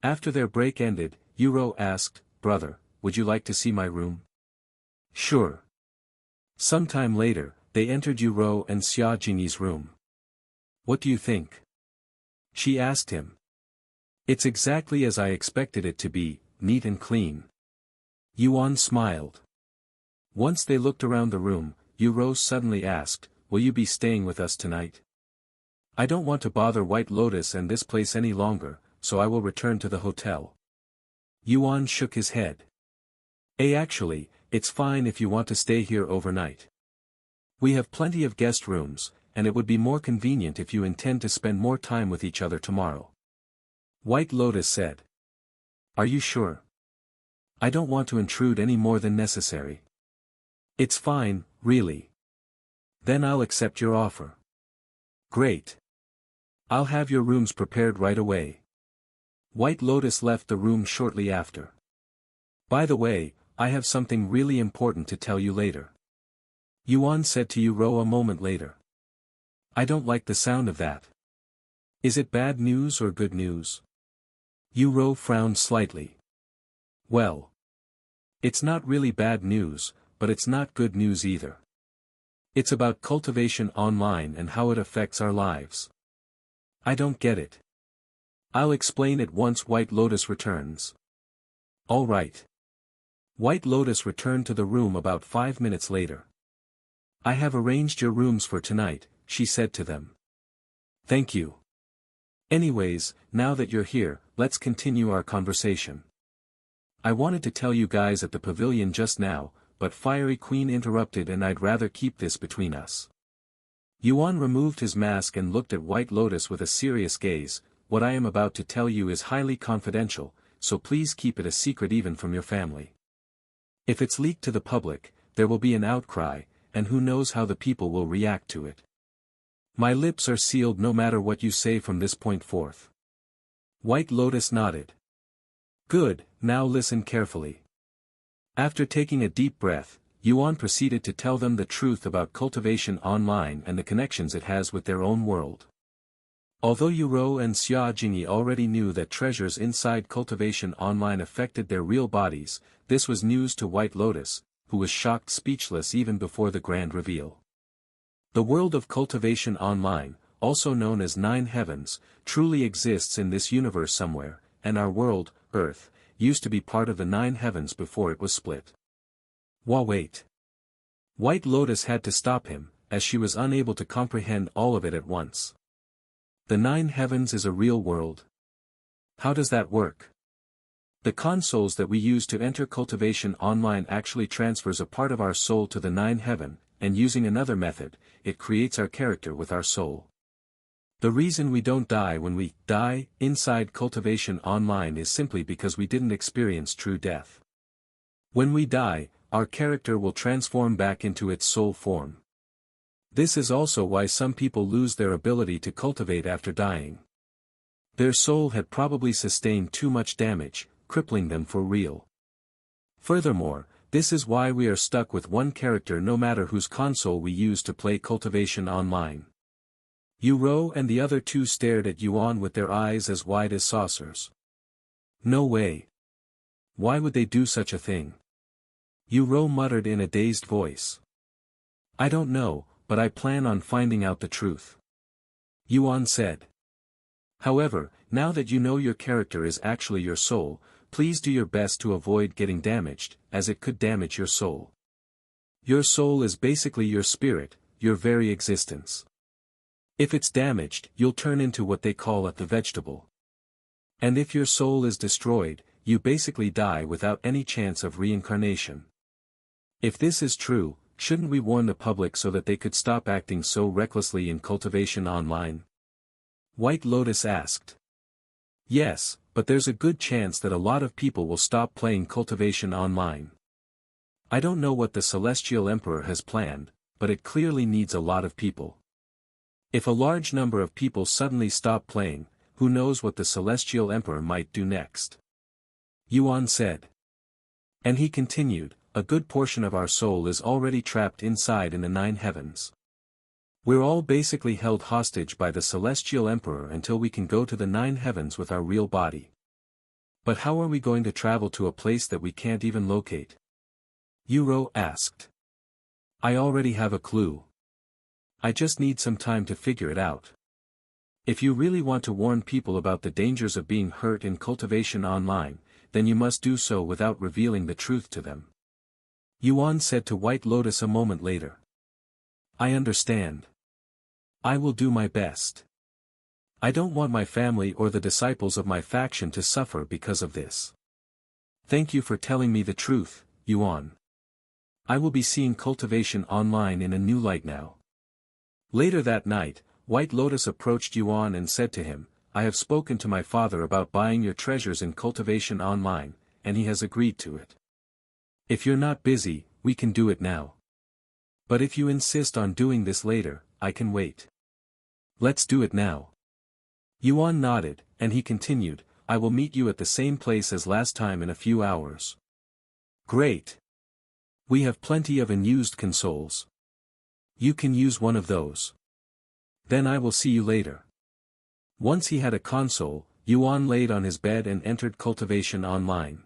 After their break ended, Yuro asked, "Brother, would you like to see my room?" "Sure." Sometime later, they entered Yuro and Xiaojingyi's room. "What do you think?" she asked him. "It's exactly as I expected it to be, neat and clean." Yuan smiled. Once they looked around the room, Yuro suddenly asked, "Will you be staying with us tonight? I don't want to bother White Lotus and this place any longer, so I will return to the hotel." Yuan shook his head. Actually, it's fine if you want to stay here overnight. We have plenty of guest rooms, and it would be more convenient if you intend to spend more time with each other tomorrow." White Lotus said. "Are you sure? I don't want to intrude any more than necessary." "It's fine, really." "Then I'll accept your offer." "Great. I'll have your rooms prepared right away." White Lotus left the room shortly after. "By the way, I have something really important to tell you later," Yuan said to Yuro a moment later. "I don't like the sound of that. Is it bad news or good news?" Yuro frowned slightly. "Well, it's not really bad news, but it's not good news either. It's about Cultivation Online and how it affects our lives." "I don't get it." "I'll explain it once White Lotus returns." "All right." White Lotus returned to the room about 5 minutes later. "I have arranged your rooms for tonight," she said to them. "Thank you. Anyways, now that you're here, let's continue our conversation. I wanted to tell you guys at the pavilion just now, but Fiery Queen interrupted and I'd rather keep this between us." Yuan removed his mask and looked at White Lotus with a serious gaze. "What I am about to tell you is highly confidential, so please keep it a secret even from your family. If it's leaked to the public, there will be an outcry, and who knows how the people will react to it. My lips are sealed no matter what you say from this point forth." White Lotus nodded. "Good, now listen carefully." After taking a deep breath, Yuan proceeded to tell them the truth about Cultivation Online and the connections it has with their own world. Although Yuro and Xiaojingyi already knew that treasures inside Cultivation Online affected their real bodies, this was news to White Lotus, who was shocked speechless even before the grand reveal. The world of Cultivation Online, also known as Nine Heavens, truly exists in this universe somewhere, and our world, Earth, used to be part of the Nine Heavens before it was split. Wait. White Lotus had to stop him, as she was unable to comprehend all of it at once. The Nine Heavens is a real world. How does that work? The consoles that we use to enter Cultivation Online actually transfers a part of our soul to the Nine Heaven, and using another method, it creates our character with our soul. The reason we don't die when we die inside Cultivation Online is simply because we didn't experience true death. When we die, our character will transform back into its soul form. This is also why some people lose their ability to cultivate after dying. Their soul had probably sustained too much damage, crippling them for real. Furthermore, this is why we are stuck with one character no matter whose console we use to play Cultivation Online. Yuro and the other two stared at Yuan with their eyes as wide as saucers. No way. Why would they do such a thing? Yuro muttered in a dazed voice. I don't know, but I plan on finding out the truth. Yuan said. However, now that you know your character is actually your soul, please do your best to avoid getting damaged, as it could damage your soul. Your soul is basically your spirit, your very existence. If it's damaged, you'll turn into what they call the vegetable. And if your soul is destroyed, you basically die without any chance of reincarnation. If this is true, shouldn't we warn the public so that they could stop acting so recklessly in Cultivation Online? White Lotus asked. Yes, but there's a good chance that a lot of people will stop playing Cultivation Online. I don't know what the Celestial Emperor has planned, but it clearly needs a lot of people. If a large number of people suddenly stop playing, who knows what the Celestial Emperor might do next? Yuan said. And he continued, a good portion of our soul is already trapped inside in the Nine Heavens. We're all basically held hostage by the Celestial Emperor until we can go to the Nine Heavens with our real body. But how are we going to travel to a place that we can't even locate? Yuro asked. I already have a clue. I just need some time to figure it out. If you really want to warn people about the dangers of being hurt in Cultivation Online, then you must do so without revealing the truth to them. Yuan said to White Lotus a moment later. I understand. I will do my best. I don't want my family or the disciples of my faction to suffer because of this. Thank you for telling me the truth, Yuan. I will be seeing Cultivation Online in a new light now. Later that night, White Lotus approached Yuan and said to him, I have spoken to my father about buying your treasures in Cultivation Online, and he has agreed to it. If you're not busy, we can do it now. But if you insist on doing this later, I can wait. Let's do it now. Yuan nodded, and he continued, I will meet you at the same place as last time in a few hours. Great. We have plenty of unused consoles. You can use one of those. Then I will see you later. Once he had a console, Yuan laid on his bed and entered Cultivation Online.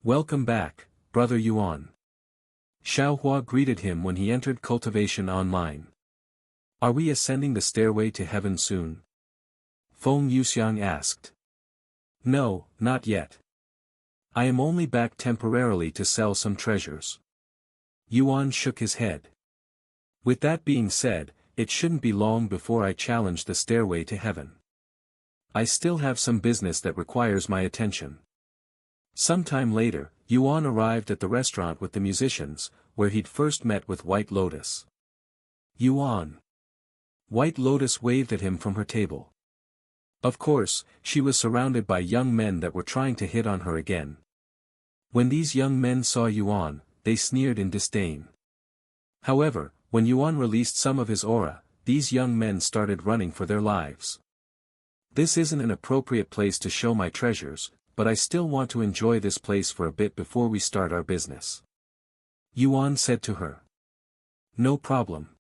Welcome back, Brother Yuan. Xiaohua greeted him when he entered Cultivation Online. Are we ascending the stairway to heaven soon? Feng Yuxiang asked. No, not yet. I am only back temporarily to sell some treasures. Yuan shook his head. With that being said, it shouldn't be long before I challenge the stairway to heaven. I still have some business that requires my attention. Sometime later, Yuan arrived at the restaurant with the musicians, where he'd first met with White Lotus. Yuan. White Lotus waved at him from her table. Of course, she was surrounded by young men that were trying to hit on her again. When these young men saw Yuan, they sneered in disdain. However, when Yuan released some of his aura, these young men started running for their lives. This isn't an appropriate place to show my treasures, but I still want to enjoy this place for a bit before we start our business. Yuan said to her. No problem.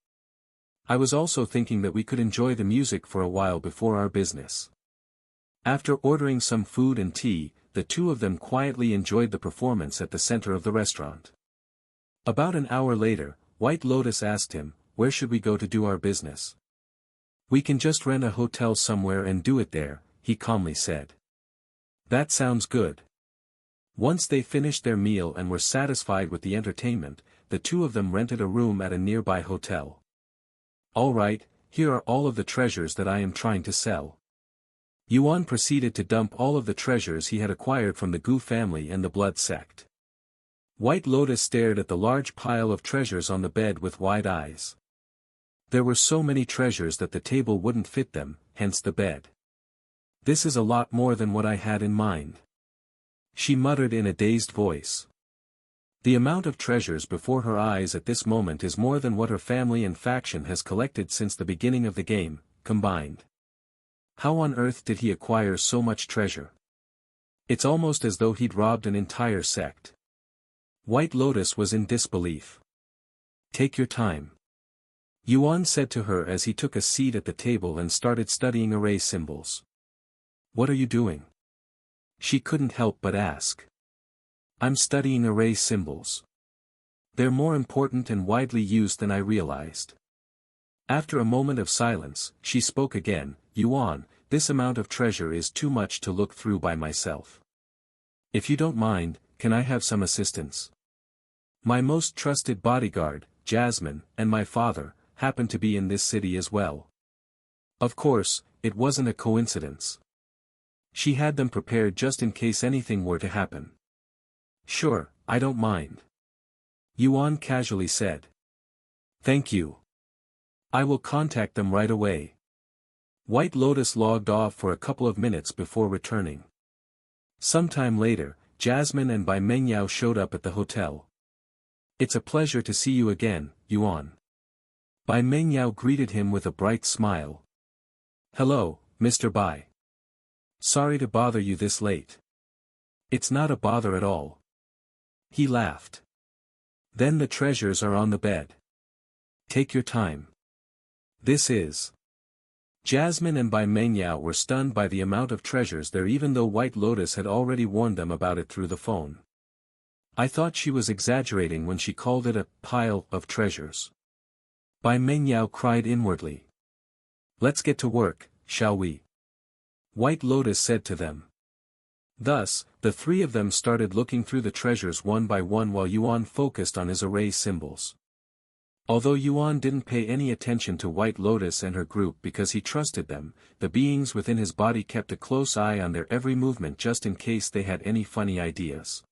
I was also thinking that we could enjoy the music for a while before our business. After ordering some food and tea, the two of them quietly enjoyed the performance at the center of the restaurant. About an hour later, White Lotus asked him, where should we go to do our business? We can just rent a hotel somewhere and do it there, he calmly said. That sounds good. Once they finished their meal and were satisfied with the entertainment, the two of them rented a room at a nearby hotel. All right, here are all of the treasures that I am trying to sell. Yuan proceeded to dump all of the treasures he had acquired from the Gu family and the Blood sect. White Lotus stared at the large pile of treasures on the bed with wide eyes. There were so many treasures that the table wouldn't fit them, hence the bed. This is a lot more than what I had in mind. She muttered in a dazed voice. The amount of treasures before her eyes at this moment is more than what her family and faction has collected since the beginning of the game, combined. How on earth did he acquire so much treasure? It's almost as though he'd robbed an entire sect. White Lotus was in disbelief. Take your time. Yuan said to her as he took a seat at the table and started studying array symbols. What are you doing? She couldn't help but ask. I'm studying array symbols. They're more important and widely used than I realized. After a moment of silence, she spoke again, Yuan, this amount of treasure is too much to look through by myself. If you don't mind, can I have some assistance? My most trusted bodyguard, Jasmine, and my father, happen to be in this city as well. Of course, it wasn't a coincidence. She had them prepared just in case anything were to happen. Sure, I don't mind. Yuan casually said. Thank you. I will contact them right away. White Lotus logged off for a couple of minutes before returning. Sometime later, Jasmine and Bai Mengyao showed up at the hotel. It's a pleasure to see you again, Yuan. Bai Mengyao greeted him with a bright smile. Hello, Mr. Bai. Sorry to bother you this late. It's not a bother at all. He laughed. Then the treasures are on the bed. Take your time. This is Jasmine and Bai Mengyao were stunned by the amount of treasures there even though White Lotus had already warned them about it through the phone. I thought she was exaggerating when she called it a pile of treasures. Bai Mengyao cried inwardly. Let's get to work, shall we? White Lotus said to them. Thus, the three of them started looking through the treasures one by one while Yuan focused on his array symbols. Although Yuan didn't pay any attention to White Lotus and her group because he trusted them, the beings within his body kept a close eye on their every movement just in case they had any funny ideas.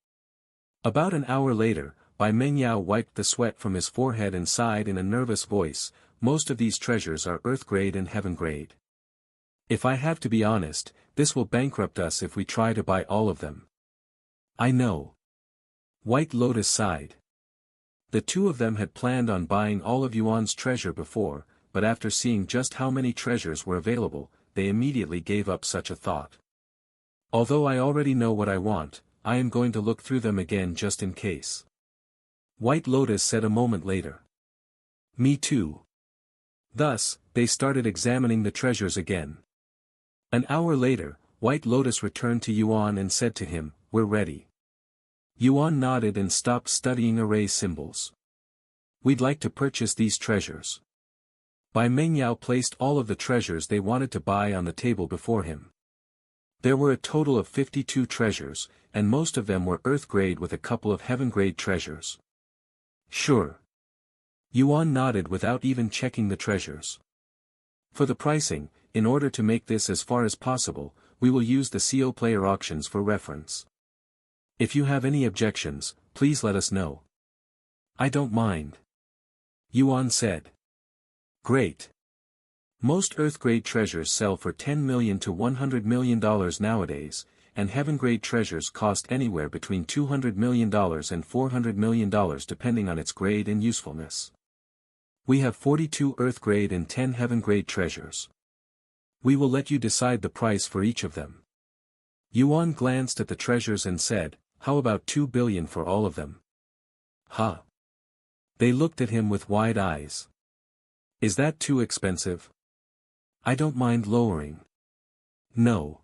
About an hour later, Bai Mengyao wiped the sweat from his forehead and sighed in a nervous voice, most of these treasures are earth grade and heaven grade. If I have to be honest, this will bankrupt us if we try to buy all of them. I know. White Lotus sighed. The two of them had planned on buying all of Yuan's treasure before, but after seeing just how many treasures were available, they immediately gave up such a thought. Although I already know what I want, I am going to look through them again just in case. White Lotus said a moment later. Me too. Thus, they started examining the treasures again. An hour later, White Lotus returned to Yuan and said to him, "We're ready." Yuan nodded and stopped studying array symbols. "We'd like to purchase these treasures." Bai Mengyao placed all of the treasures they wanted to buy on the table before him. There were a total of 52 treasures, and most of them were earth grade with a couple of heaven grade treasures. Sure. Yuan nodded without even checking the treasures. For the pricing, in order to make this as far as possible, we will use the CO player auctions for reference. If you have any objections, please let us know. I don't mind. Yuan said. Great. Most earth-grade treasures sell for $10 million to $100 million nowadays, and heaven-grade treasures cost anywhere between $200 million and $400 million depending on its grade and usefulness. We have 42 earth-grade and 10 heaven-grade treasures. We will let you decide the price for each of them. Yuan glanced at the treasures and said, "How about 2 billion for all of them?" Huh? They looked at him with wide eyes. Is that too expensive? I don't mind lowering. No.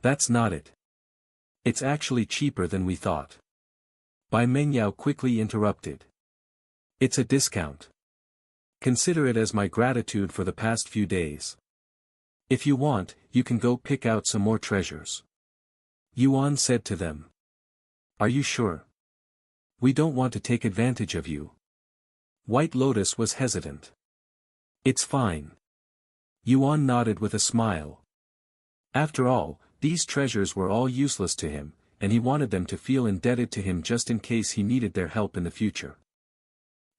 That's not it. It's actually cheaper than we thought. Bai Mengyao quickly interrupted. It's a discount. Consider it as my gratitude for the past few days. If you want, you can go pick out some more treasures. Yuan said to them. Are you sure? We don't want to take advantage of you. White Lotus was hesitant. It's fine. Yuan nodded with a smile. After all, these treasures were all useless to him, and he wanted them to feel indebted to him just in case he needed their help in the future.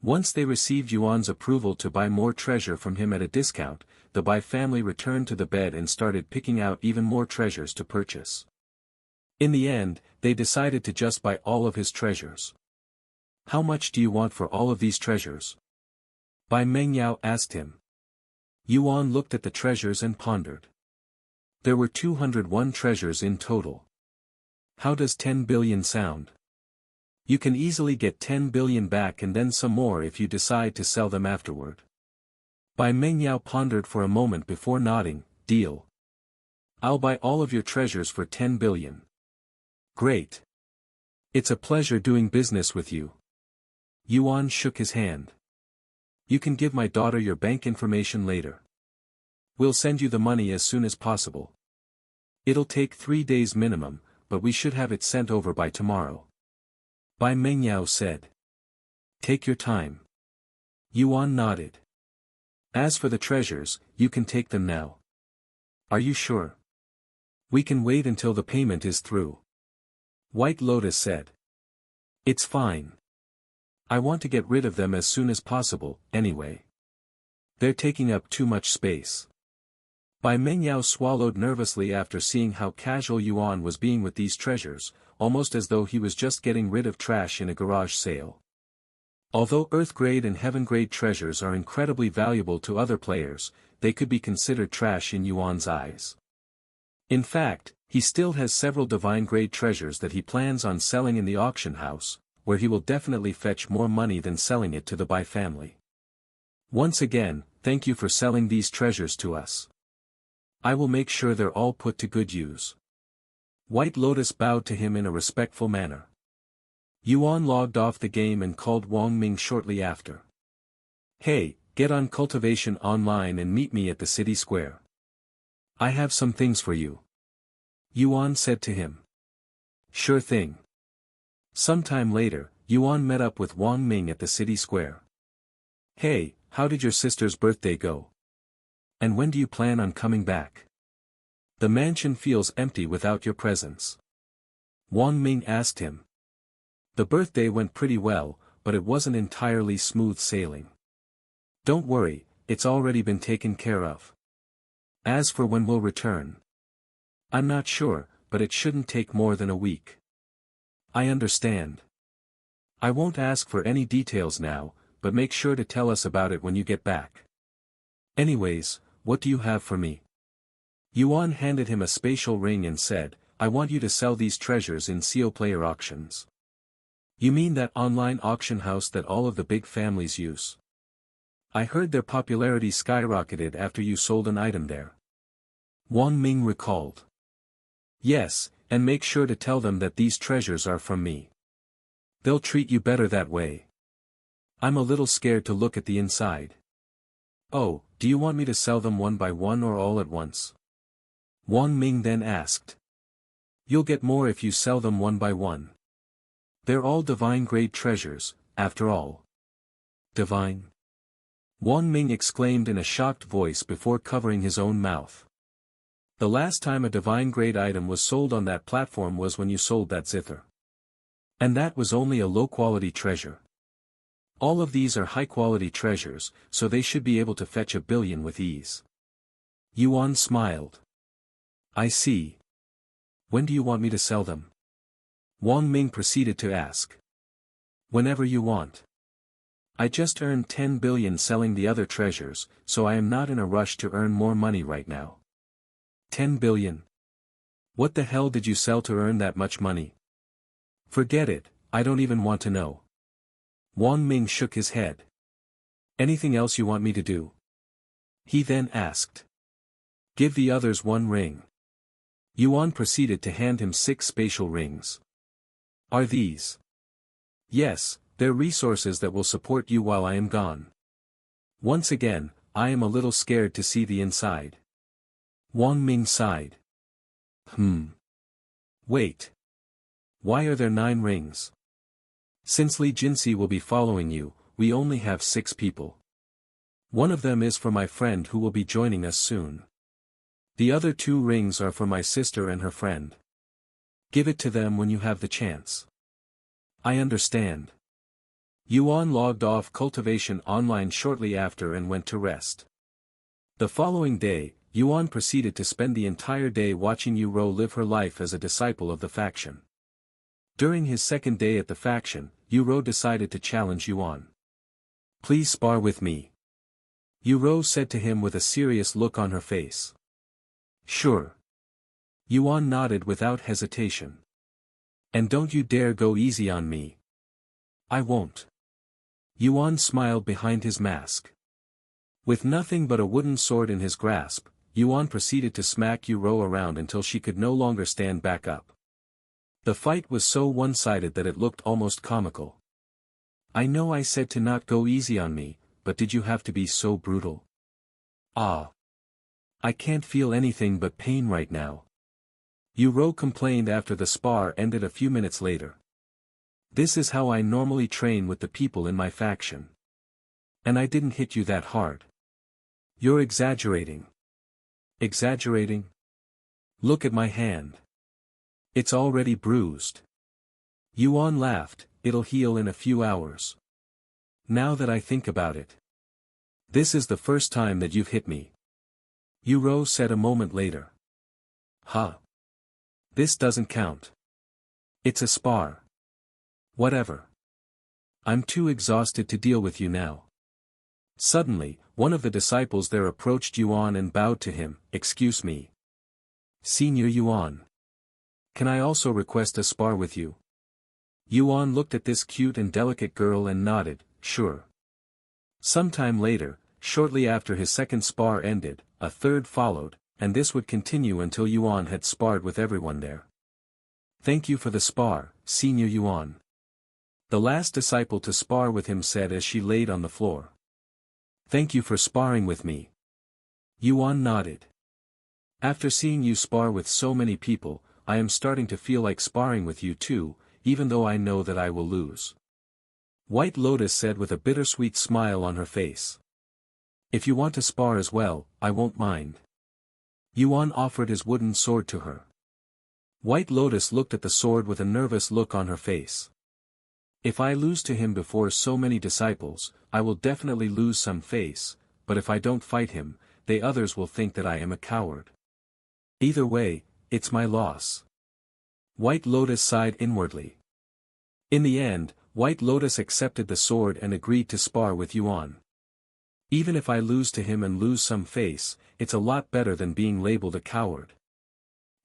Once they received Yuan's approval to buy more treasure from him at a discount, the Bai family returned to the bed and started picking out even more treasures to purchase. In the end, they decided to just buy all of his treasures. How much do you want for all of these treasures? Bai Mengyao asked him. Yuan looked at the treasures and pondered. There were 201 treasures in total. How does 10 billion sound? You can easily get 10 billion back and then some more if you decide to sell them afterward. Bai Mengyao pondered for a moment before nodding. Deal. I'll buy all of your treasures for 10 billion. Great. It's a pleasure doing business with you. Yuan shook his hand. You can give my daughter your bank information later. We'll send you the money as soon as possible. It'll take 3 days minimum, but we should have it sent over by tomorrow. Bai Mengyao said. Take your time. Yuan nodded. As for the treasures, you can take them now. Are you sure? We can wait until the payment is through. White Lotus said. It's fine. I want to get rid of them as soon as possible, anyway. They're taking up too much space. Bai Mengyao swallowed nervously after seeing how casual Yuan was being with these treasures, almost as though he was just getting rid of trash in a garage sale. Although earth-grade and heaven-grade treasures are incredibly valuable to other players, they could be considered trash in Yuan's eyes. In fact, he still has several divine-grade treasures that he plans on selling in the auction house, where he will definitely fetch more money than selling it to the Bai family. Once again, thank you for selling these treasures to us. I will make sure they're all put to good use. White Lotus bowed to him in a respectful manner. Yuan logged off the game and called Wang Ming shortly after. Hey, get on Cultivation Online and meet me at the city square. I have some things for you. Yuan said to him. Sure thing. Sometime later, Yuan met up with Wang Ming at the city square. Hey, how did your sister's birthday go? And when do you plan on coming back? The mansion feels empty without your presence. Wang Ming asked him. The birthday went pretty well, but it wasn't entirely smooth sailing. Don't worry, it's already been taken care of. As for when we'll return, I'm not sure, but it shouldn't take more than a week. I understand. I won't ask for any details now, but make sure to tell us about it when you get back. Anyways, what do you have for me? Yuan handed him a spatial ring and said, I want you to sell these treasures in CO Player auctions. You mean that online auction house that all of the big families use? I heard their popularity skyrocketed after you sold an item there. Wang Ming recalled. Yes, and make sure to tell them that these treasures are from me. They'll treat you better that way. I'm a little scared to look at the inside. Oh, do you want me to sell them one by one or all at once? Wang Ming then asked. You'll get more if you sell them one by one. They're all divine-grade treasures, after all. Divine? Wang Ming exclaimed in a shocked voice before covering his own mouth. The last time a divine-grade item was sold on that platform was when you sold that zither. And that was only a low-quality treasure. All of these are high-quality treasures, so they should be able to fetch 1 billion with ease. Yuan smiled. I see. When do you want me to sell them? Wang Ming proceeded to ask. Whenever you want. I just earned 10 billion selling the other treasures, so I am not in a rush to earn more money right now. 10 billion? What the hell did you sell to earn that much money? Forget it, I don't even want to know. Wang Ming shook his head. Anything else you want me to do? He then asked. Give the others 1 ring. Yuan proceeded to hand him 6 spatial rings. Are these? Yes, they're resources that will support you while I am gone. Once again, I am a little scared to see the inside. Wang Ming sighed. Wait. Why are there 9 rings? Since Li Jinxi will be following you, we only have 6 people. One of them is for my friend who will be joining us soon. The other 2 rings are for my sister and her friend. Give it to them when you have the chance. I understand. Yuan logged off Cultivation Online shortly after and went to rest. The following day, Yuan proceeded to spend the entire day watching Yu Rou live her life as a disciple of the faction. During his second day at the faction, Yu Rou decided to challenge Yuan. Please spar with me. Yu Rou said to him with a serious look on her face. Sure. Yuan nodded without hesitation. And don't you dare go easy on me. I won't. Yuan smiled behind his mask. With nothing but a wooden sword in his grasp, Yuan proceeded to smack Yu Rou around until she could no longer stand back up. The fight was so one-sided that it looked almost comical. I know I said to not go easy on me, but did you have to be so brutal? Ah. I can't feel anything but pain right now. Yu Rou complained after the spar ended a few minutes later. This is how I normally train with the people in my faction. And I didn't hit you that hard. You're exaggerating. Exaggerating? Look at my hand. It's already bruised. Yuan laughed, it'll heal in a few hours. Now that I think about it. This is the first time that you've hit me. Yu Rou said a moment later. Huh. This doesn't count. It's a spar. Whatever. I'm too exhausted to deal with you now. Suddenly, one of the disciples there approached Yuan and bowed to him. Excuse me. Senior Yuan. Can I also request a spar with you? Yuan looked at this cute and delicate girl and nodded, sure. Sometime later, shortly after his second spar ended, a third followed, and this would continue until Yuan had sparred with everyone there. "Thank you for the spar, Senior Yuan." The last disciple to spar with him said as she laid on the floor. "Thank you for sparring with me." Yuan nodded. "After seeing you spar with so many people, I am starting to feel like sparring with you too, even though I know that I will lose." White Lotus said with a bittersweet smile on her face. "If you want to spar as well, I won't mind." Yuan offered his wooden sword to her. White Lotus looked at the sword with a nervous look on her face. "If I lose to him before so many disciples, I will definitely lose some face, but if I don't fight him, they others will think that I am a coward. Either way, it's my loss." White Lotus sighed inwardly. In the end, White Lotus accepted the sword and agreed to spar with Yuan. "Even if I lose to him and lose some face, it's a lot better than being labeled a coward,"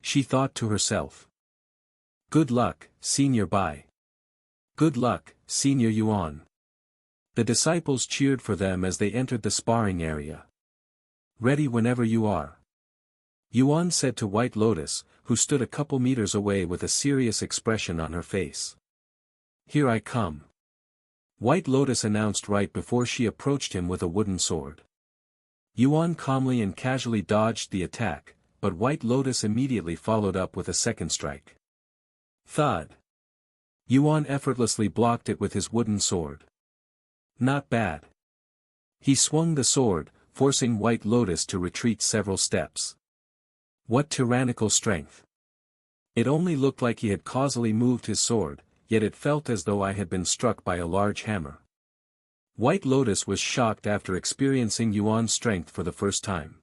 she thought to herself. "Good luck, Senior Bai." "Good luck, Senior Yuan." The disciples cheered for them as they entered the sparring area. "Ready whenever you are," Yuan said to White Lotus, who stood a couple meters away with a serious expression on her face. "Here I come," White Lotus announced right before she approached him with a wooden sword. Yuan calmly and casually dodged the attack, but White Lotus immediately followed up with a second strike. Thud. Yuan effortlessly blocked it with his wooden sword. Not bad. He swung the sword, forcing White Lotus to retreat several steps. What tyrannical strength! It only looked like he had causally moved his sword, yet it felt as though I had been struck by a large hammer. White Lotus was shocked after experiencing Yuan's strength for the first time.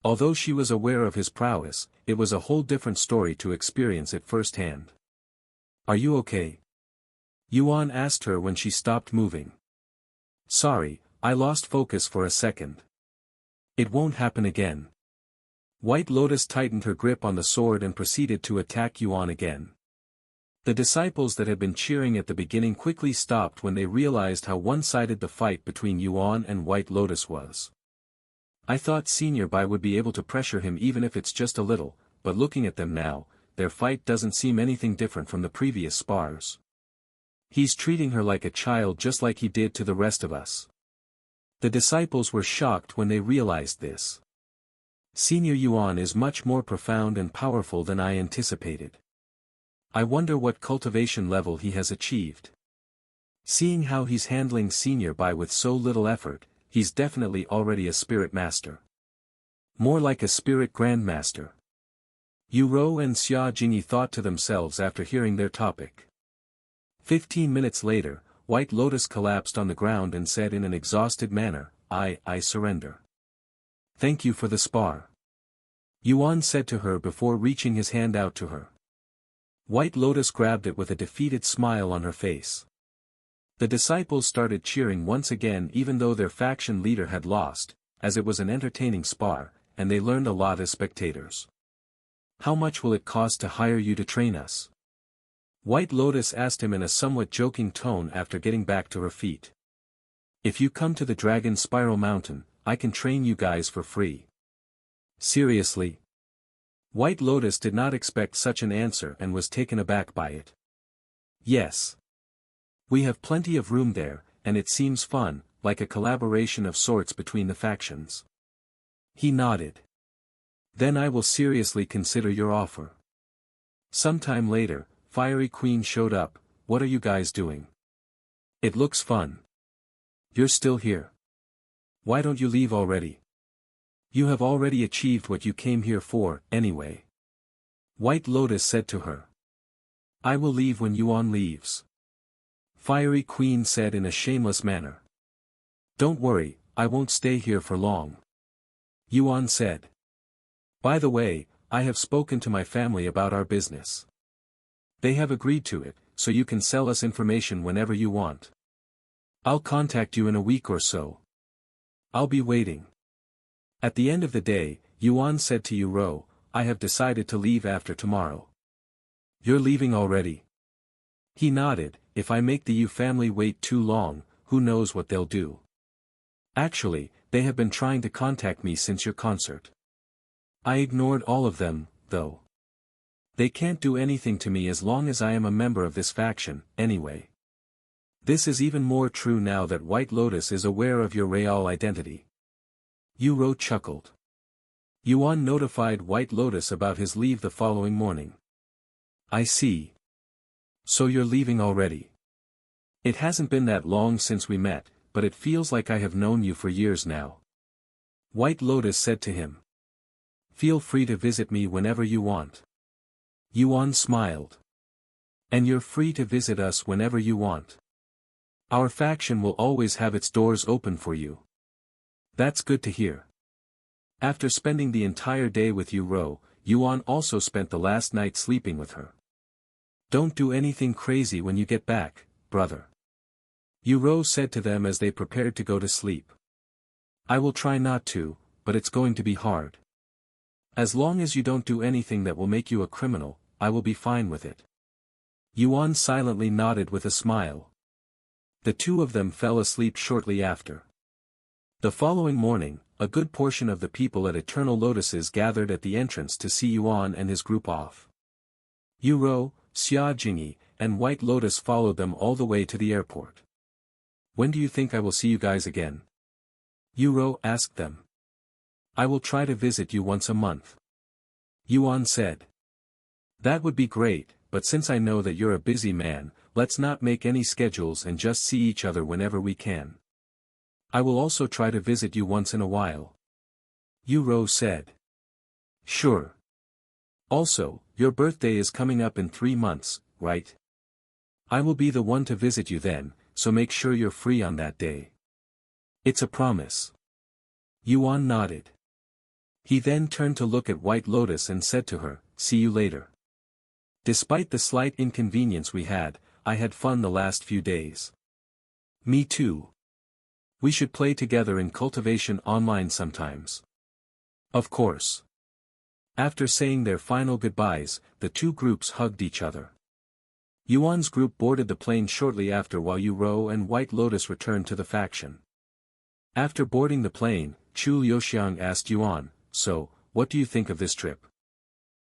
Although she was aware of his prowess, it was a whole different story to experience it firsthand. "Are you okay?" Yuan asked her when she stopped moving. "Sorry, I lost focus for a second." "It won't happen again." White Lotus tightened her grip on the sword and proceeded to attack Yuan again. The disciples that had been cheering at the beginning quickly stopped when they realized how one-sided the fight between Yuan and White Lotus was. "I thought Senior Bai would be able to pressure him even if it's just a little, but looking at them now, their fight doesn't seem anything different from the previous spars. He's treating her like a child just like he did to the rest of us." The disciples were shocked when they realized this. Senior Yuan is much more profound and powerful than I anticipated. I wonder what cultivation level he has achieved. Seeing how he's handling Senior Bai with so little effort, he's definitely already a spirit master. More like a spirit grandmaster. Yu and Xia Jingyi thought to themselves after hearing their topic. 15 minutes later, White Lotus collapsed on the ground and said in an exhausted manner, I surrender." "Thank you for the spar," Yuan said to her before reaching his hand out to her. White Lotus grabbed it with a defeated smile on her face. The disciples started cheering once again even though their faction leader had lost, as it was an entertaining spar, and they learned a lot as spectators. "How much will it cost to hire you to train us?" White Lotus asked him in a somewhat joking tone after getting back to her feet. "If you come to the Dragon Spiral Mountain, I can train you guys for free." "Seriously?" White Lotus did not expect such an answer and was taken aback by it. "Yes. We have plenty of room there, and it seems fun, like a collaboration of sorts between the factions." He nodded. "Then I will seriously consider your offer." Sometime later, Fiery Queen showed up. "What are you guys doing? It looks fun." "You're still here. Why don't you leave already? You have already achieved what you came here for, anyway." White Lotus said to her. "I will leave when Yuan leaves," Fiery Queen said in a shameless manner. "Don't worry, I won't stay here for long," Yuan said. "By the way, I have spoken to my family about our business. They have agreed to it, so you can sell us information whenever you want. I'll contact you in a week or so. I'll be waiting." At the end of the day, Yuan said to Yu, "I have decided to leave after tomorrow." "You're leaving already?" He nodded. "If I make the Yu family wait too long, who knows what they'll do. Actually, they have been trying to contact me since your concert. I ignored all of them, though. They can't do anything to me as long as I am a member of this faction, anyway. This is even more true now that White Lotus is aware of your real identity. Yuro chuckled. Yuan notified White Lotus about his leave the following morning. I see. So you're leaving already. It hasn't been that long since we met, but it feels like I have known you for years now. White Lotus said to him. Feel free to visit me whenever you want. Yuan smiled. And you're free to visit us whenever you want. Our faction will always have its doors open for you. That's good to hear. After spending the entire day with Yuro, Yuan also spent the last night sleeping with her. Don't do anything crazy when you get back, brother. Yuro said to them as they prepared to go to sleep. I will try not to, but it's going to be hard. As long as you don't do anything that will make you a criminal, I will be fine with it. Yuan silently nodded with a smile. The two of them fell asleep shortly after. The following morning, a good portion of the people at Eternal Lotuses gathered at the entrance to see Yuan and his group off. Yuro, Xia Jingyi, and White Lotus followed them all the way to the airport. When do you think I will see you guys again? Yuro asked them. I will try to visit you once a month. Yuan said. That would be great, but since I know that you're a busy man, let's not make any schedules and just see each other whenever we can. I will also try to visit you once in a while. Yuro said. Sure. Also, your birthday is coming up in 3 months, right? I will be the one to visit you then, so make sure you're free on that day. It's a promise. Yuan nodded. He then turned to look at White Lotus and said to her, see you later. Despite the slight inconvenience we had, I had fun the last few days. Me too. We should play together in Cultivation Online sometimes. Of course. After saying their final goodbyes, the two groups hugged each other. Yuan's group boarded the plane shortly after while Yuro and White Lotus returned to the faction. After boarding the plane, Chu Liuxiang asked Yuan, so, what do you think of this trip?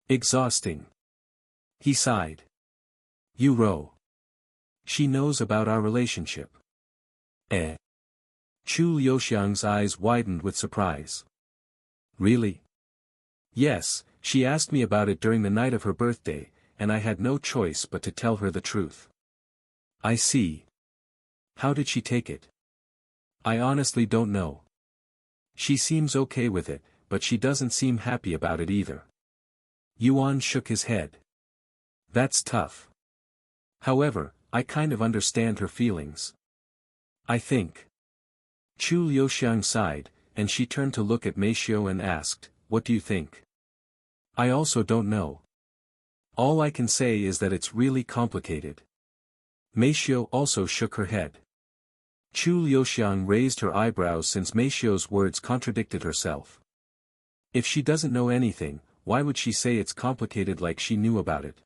Exhausting. He sighed. Yuro. She knows about our relationship. Chu Liuxiang's eyes widened with surprise. Really? Yes, she asked me about it during the night of her birthday, and I had no choice but to tell her the truth. I see. How did she take it? I honestly don't know. She seems okay with it, but she doesn't seem happy about it either. Yuan shook his head. That's tough. However, I kind of understand her feelings. I think. Chu Liuxiang sighed, and she turned to look at Meishio and asked, what do you think? I also don't know. All I can say is that it's really complicated. Meishio also shook her head. Chu Liuxiang raised her eyebrows since Meishio's words contradicted herself. If she doesn't know anything, why would she say it's complicated like she knew about it?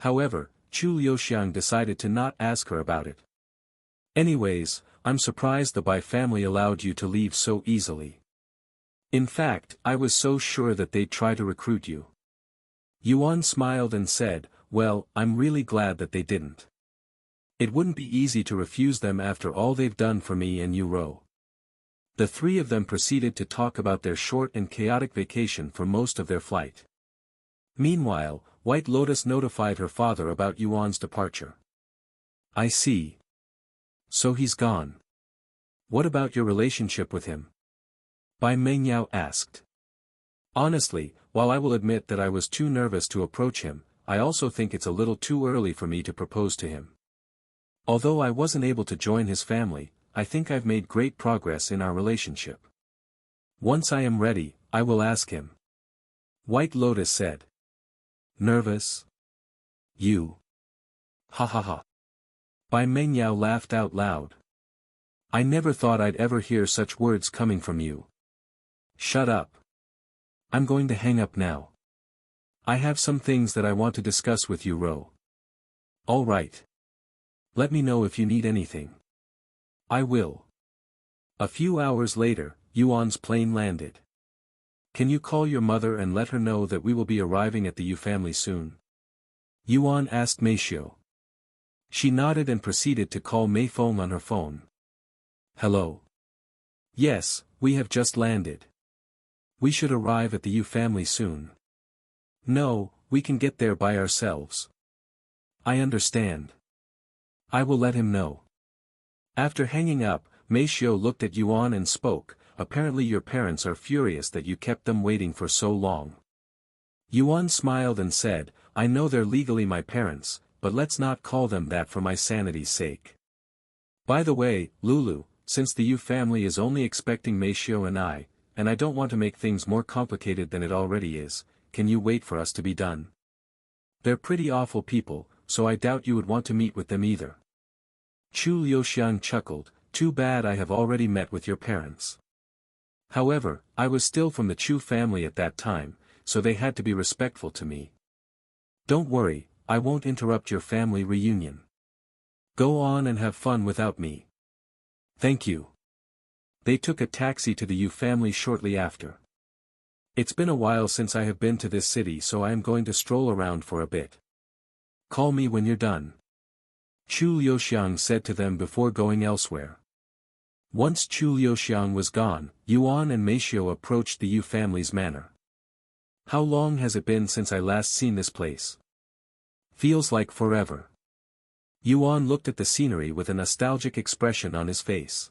However, Chu Liuxiang decided to not ask her about it. Anyways, I'm surprised the Bai family allowed you to leave so easily. In fact, I was so sure that they'd try to recruit you. Yuan smiled and said, well, I'm really glad that they didn't. It wouldn't be easy to refuse them after all they've done for me and Yuro. The three of them proceeded to talk about their short and chaotic vacation for most of their flight. Meanwhile, White Lotus notified her father about Yuan's departure. I see. So he's gone. What about your relationship with him? Bai Mengyao asked. Honestly, while I will admit that I was too nervous to approach him, I also think it's a little too early for me to propose to him. Although I wasn't able to join his family, I think I've made great progress in our relationship. Once I am ready, I will ask him. White Lotus said. Nervous? You. Ha ha ha. Bai Mengyao laughed out loud. I never thought I'd ever hear such words coming from you. Shut up. I'm going to hang up now. I have some things that I want to discuss with you, Ro. All right. Let me know if you need anything. I will. A few hours later, Yuan's plane landed. Can you call your mother and let her know that we will be arriving at the Yu family soon? Yuan asked Meishio. She nodded and proceeded to call Mei Feng on her phone. Hello. Yes, we have just landed. We should arrive at the Yu family soon. No, we can get there by ourselves. I understand. I will let him know. After hanging up, Meishio looked at Yuan and spoke, apparently your parents are furious that you kept them waiting for so long. Yuan smiled and said, I know they're legally my parents, but let's not call them that for my sanity's sake. By the way, Lulu, since the Yu family is only expecting Meishio and I don't want to make things more complicated than it already is, can you wait for us to be done? They're pretty awful people, so I doubt you would want to meet with them either. Chu Liuxiang chuckled, too bad I have already met with your parents. However, I was still from the Chu family at that time, so they had to be respectful to me. Don't worry, I won't interrupt your family reunion. Go on and have fun without me. Thank you. They took a taxi to the Yu family shortly after. It's been a while since I have been to this city, so I am going to stroll around for a bit. Call me when you're done. Chu Liuxiang said to them before going elsewhere. Once Chu Liuxiang was gone, Yuan and Meishio approached the Yu family's manor. How long has it been since I last seen this place? Feels like forever. Yuan looked at the scenery with a nostalgic expression on his face.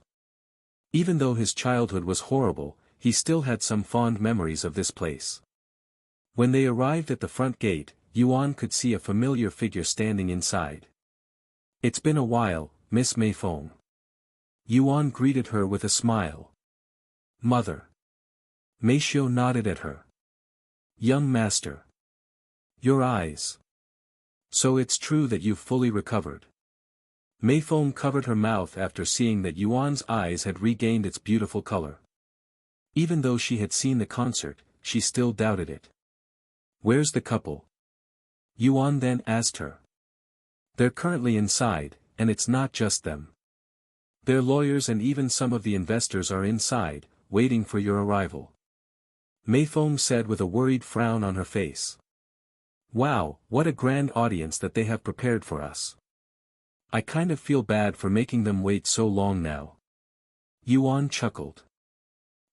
Even though his childhood was horrible, he still had some fond memories of this place. When they arrived at the front gate, Yuan could see a familiar figure standing inside. It's been a while, Miss Mei Feng. Yuan greeted her with a smile. Mother. Meishio nodded at her. Young master. Your eyes. So it's true that you've fully recovered. Mei Feng covered her mouth after seeing that Yuan's eyes had regained its beautiful color. Even though she had seen the concert, she still doubted it. Where's the couple? Yuan then asked her. They're currently inside, and it's not just them. Their lawyers and even some of the investors are inside, waiting for your arrival. Mei Feng said with a worried frown on her face. Wow, what a grand audience that they have prepared for us. I kind of feel bad for making them wait so long now. Yuan chuckled.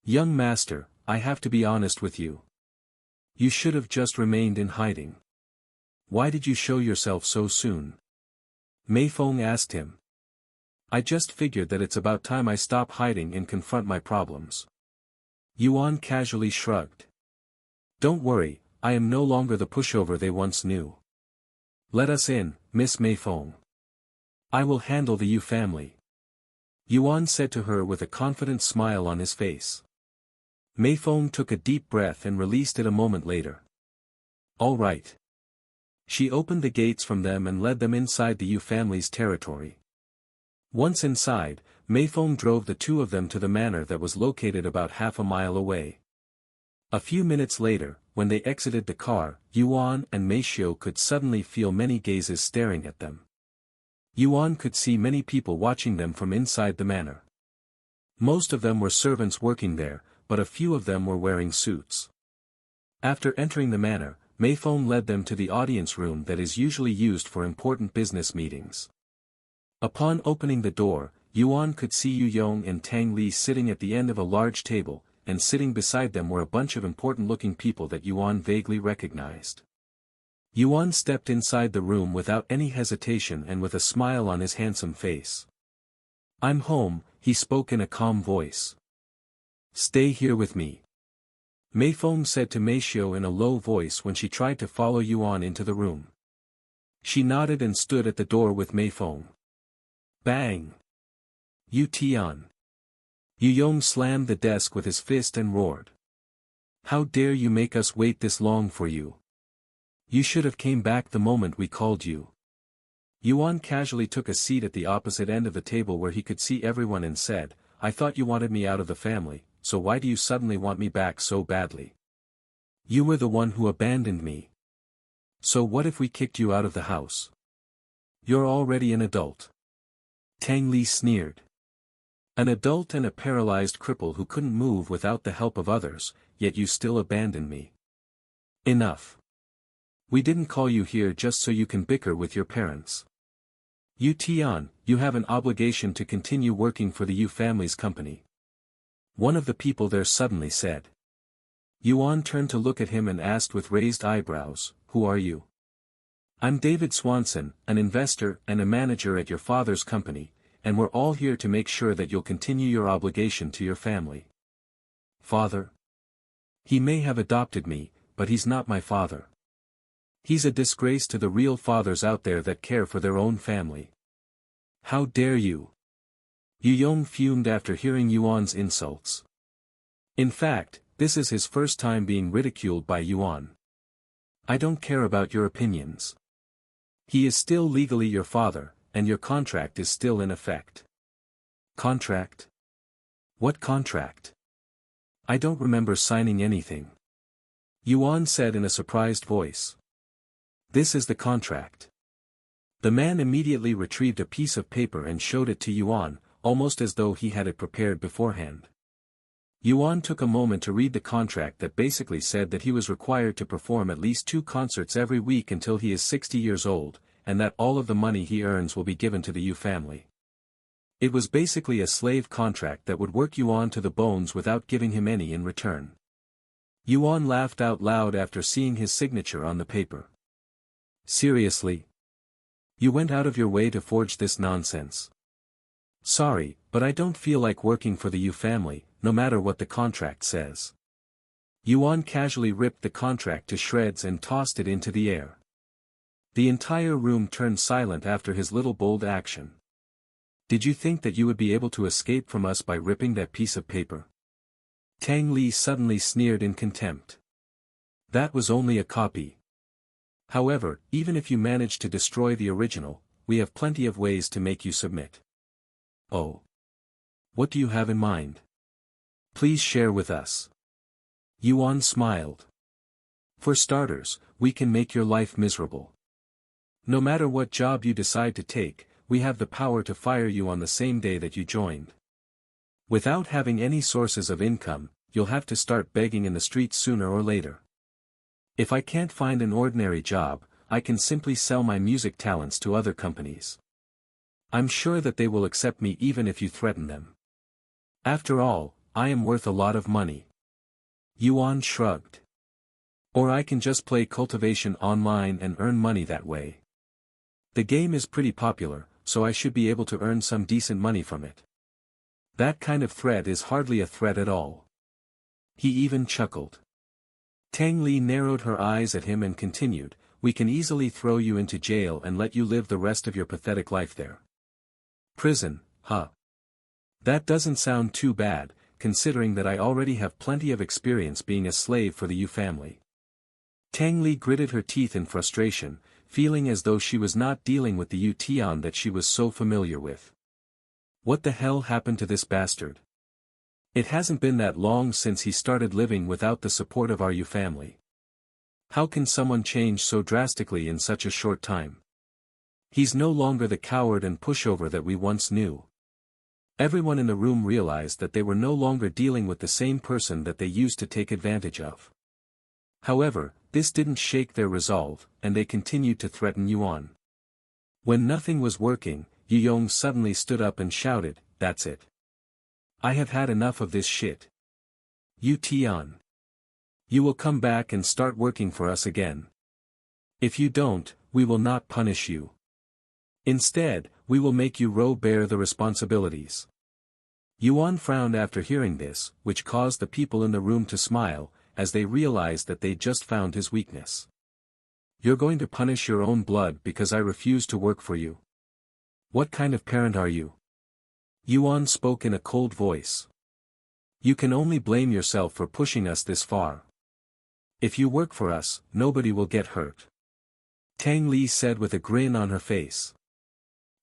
Young master, I have to be honest with you. You should have just remained in hiding. Why did you show yourself so soon? Mei Feng asked him. I just figured that it's about time I stop hiding and confront my problems. Yuan casually shrugged. Don't worry, I am no longer the pushover they once knew. Let us in, Miss Mei Feng. I will handle the Yu family. Yuan said to her with a confident smile on his face. Mei Feng took a deep breath and released it a moment later. All right. She opened the gates from them and led them inside the Yu family's territory. Once inside, Mei Feng drove the two of them to the manor that was located about half a mile away. A few minutes later, when they exited the car, Yuan and Meishio could suddenly feel many gazes staring at them. Yuan could see many people watching them from inside the manor. Most of them were servants working there, but a few of them were wearing suits. After entering the manor, Mei Feng led them to the audience room that is usually used for important business meetings. Upon opening the door, Yuan could see Yu Yong and Tang Li sitting at the end of a large table, and sitting beside them were a bunch of important-looking people that Yuan vaguely recognized. Yuan stepped inside the room without any hesitation and with a smile on his handsome face. I'm home, he spoke in a calm voice. Stay here with me. Mei Feng said to Meishio in a low voice when she tried to follow Yuan into the room. She nodded and stood at the door with Mei Feng. Bang! Yu Tian. Yu Yong slammed the desk with his fist and roared. How dare you make us wait this long for you? You should have came back the moment we called you. Yuan casually took a seat at the opposite end of the table where he could see everyone and said, I thought you wanted me out of the family, so why do you suddenly want me back so badly? You were the one who abandoned me. So what if we kicked you out of the house? You're already an adult. Tang Li sneered. An adult and a paralyzed cripple who couldn't move without the help of others, yet you still abandoned me. Enough. We didn't call you here just so you can bicker with your parents. Yuan, you have an obligation to continue working for the Yu family's company. One of the people there suddenly said. Yuan turned to look at him and asked with raised eyebrows, "Who are you?" "I'm David Swanson, an investor and a manager at your father's company, and we're all here to make sure that you'll continue your obligation to your family." "Father? He may have adopted me, but he's not my father. He's a disgrace to the real fathers out there that care for their own family." "How dare you?" Yuan fumed after hearing Yuan's insults. In fact, this is his first time being ridiculed by Yuan. "I don't care about your opinions. He is still legally your father, and your contract is still in effect." "Contract? What contract? I don't remember signing anything," Yuan said in a surprised voice. "This is the contract." The man immediately retrieved a piece of paper and showed it to Yuan, almost as though he had it prepared beforehand. Yuan took a moment to read the contract that basically said that he was required to perform at least 2 concerts every week until he is 60 years old, and that all of the money he earns will be given to the Yu family. It was basically a slave contract that would work Yuan to the bones without giving him any in return. Yuan laughed out loud after seeing his signature on the paper. "Seriously? You went out of your way to forge this nonsense?" "Sorry, but I don't feel like working for the Yu family, no matter what the contract says." Yuan casually ripped the contract to shreds and tossed it into the air. The entire room turned silent after his little bold action. "Did you think that you would be able to escape from us by ripping that piece of paper?" Tang Li suddenly sneered in contempt. "That was only a copy. However, even if you manage to destroy the original, we have plenty of ways to make you submit." "Oh. What do you have in mind? Please share with us." Yuan smiled. "For starters, we can make your life miserable. No matter what job you decide to take, we have the power to fire you on the same day that you joined. Without having any sources of income, you'll have to start begging in the streets sooner or later. If I can't find an ordinary job, I can simply sell my music talents to other companies. I'm sure that they will accept me even if you threaten them. After all, I am worth a lot of money." Yuan shrugged. "Or I can just play Cultivation Online and earn money that way. The game is pretty popular, so I should be able to earn some decent money from it." "That kind of threat is hardly a threat at all." He even chuckled. Tang Li narrowed her eyes at him and continued, "We can easily throw you into jail and let you live the rest of your pathetic life there." "Prison, huh? That doesn't sound too bad, considering that I already have plenty of experience being a slave for the Yu family." Tang Li gritted her teeth in frustration, feeling as though she was not dealing with the Yuan that she was so familiar with. What the hell happened to this bastard? It hasn't been that long since he started living without the support of our Yu family. How can someone change so drastically in such a short time? He's no longer the coward and pushover that we once knew. Everyone in the room realized that they were no longer dealing with the same person that they used to take advantage of. However, this didn't shake their resolve, and they continued to threaten Yuan. When nothing was working, Yuan suddenly stood up and shouted, "That's it. I have had enough of this shit. Yuan. You will come back and start working for us again. If you don't, we will not punish you. Instead, we will make you bear the responsibilities." Yuan frowned after hearing this, which caused the people in the room to smile, as they realized that they'd just found his weakness. "You're going to punish your own blood because I refuse to work for you? What kind of parent are you?" Yuan spoke in a cold voice. "You can only blame yourself for pushing us this far. If you work for us, nobody will get hurt." Tang Li said with a grin on her face.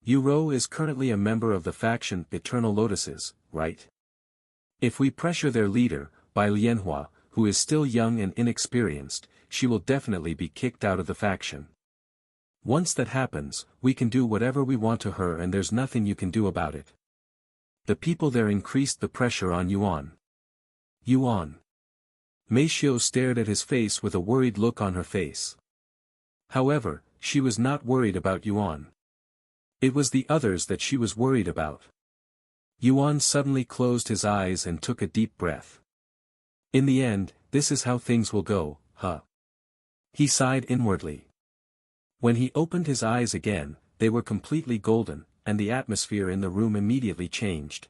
"Yu is currently a member of the faction Eternal Lotuses, right? If we pressure their leader, Bai Lianhua, who is still young and inexperienced, she will definitely be kicked out of the faction. Once that happens, we can do whatever we want to her and there's nothing you can do about it." The people there increased the pressure on Yuan. Yuan. Mei Xiu stared at his face with a worried look on her face. However, she was not worried about Yuan. It was the others that she was worried about. Yuan suddenly closed his eyes and took a deep breath. In the end, this is how things will go, huh? He sighed inwardly. When he opened his eyes again, they were completely golden, and the atmosphere in the room immediately changed.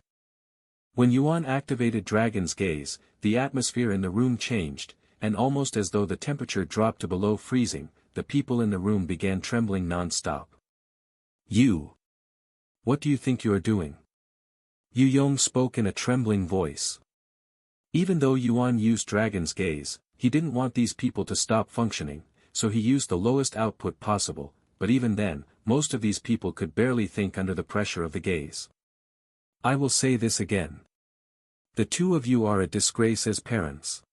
When Yuan activated Dragon's Gaze, the atmosphere in the room changed, and almost as though the temperature dropped to below freezing, the people in the room began trembling non-stop. You! What do you think you are doing? Yu Yong spoke in a trembling voice. Even though Yuan used Dragon's Gaze, he didn't want these people to stop functioning, so he used the lowest output possible, but even then, most of these people could barely think under the pressure of the gaze. I will say this again. The two of you are a disgrace as parents.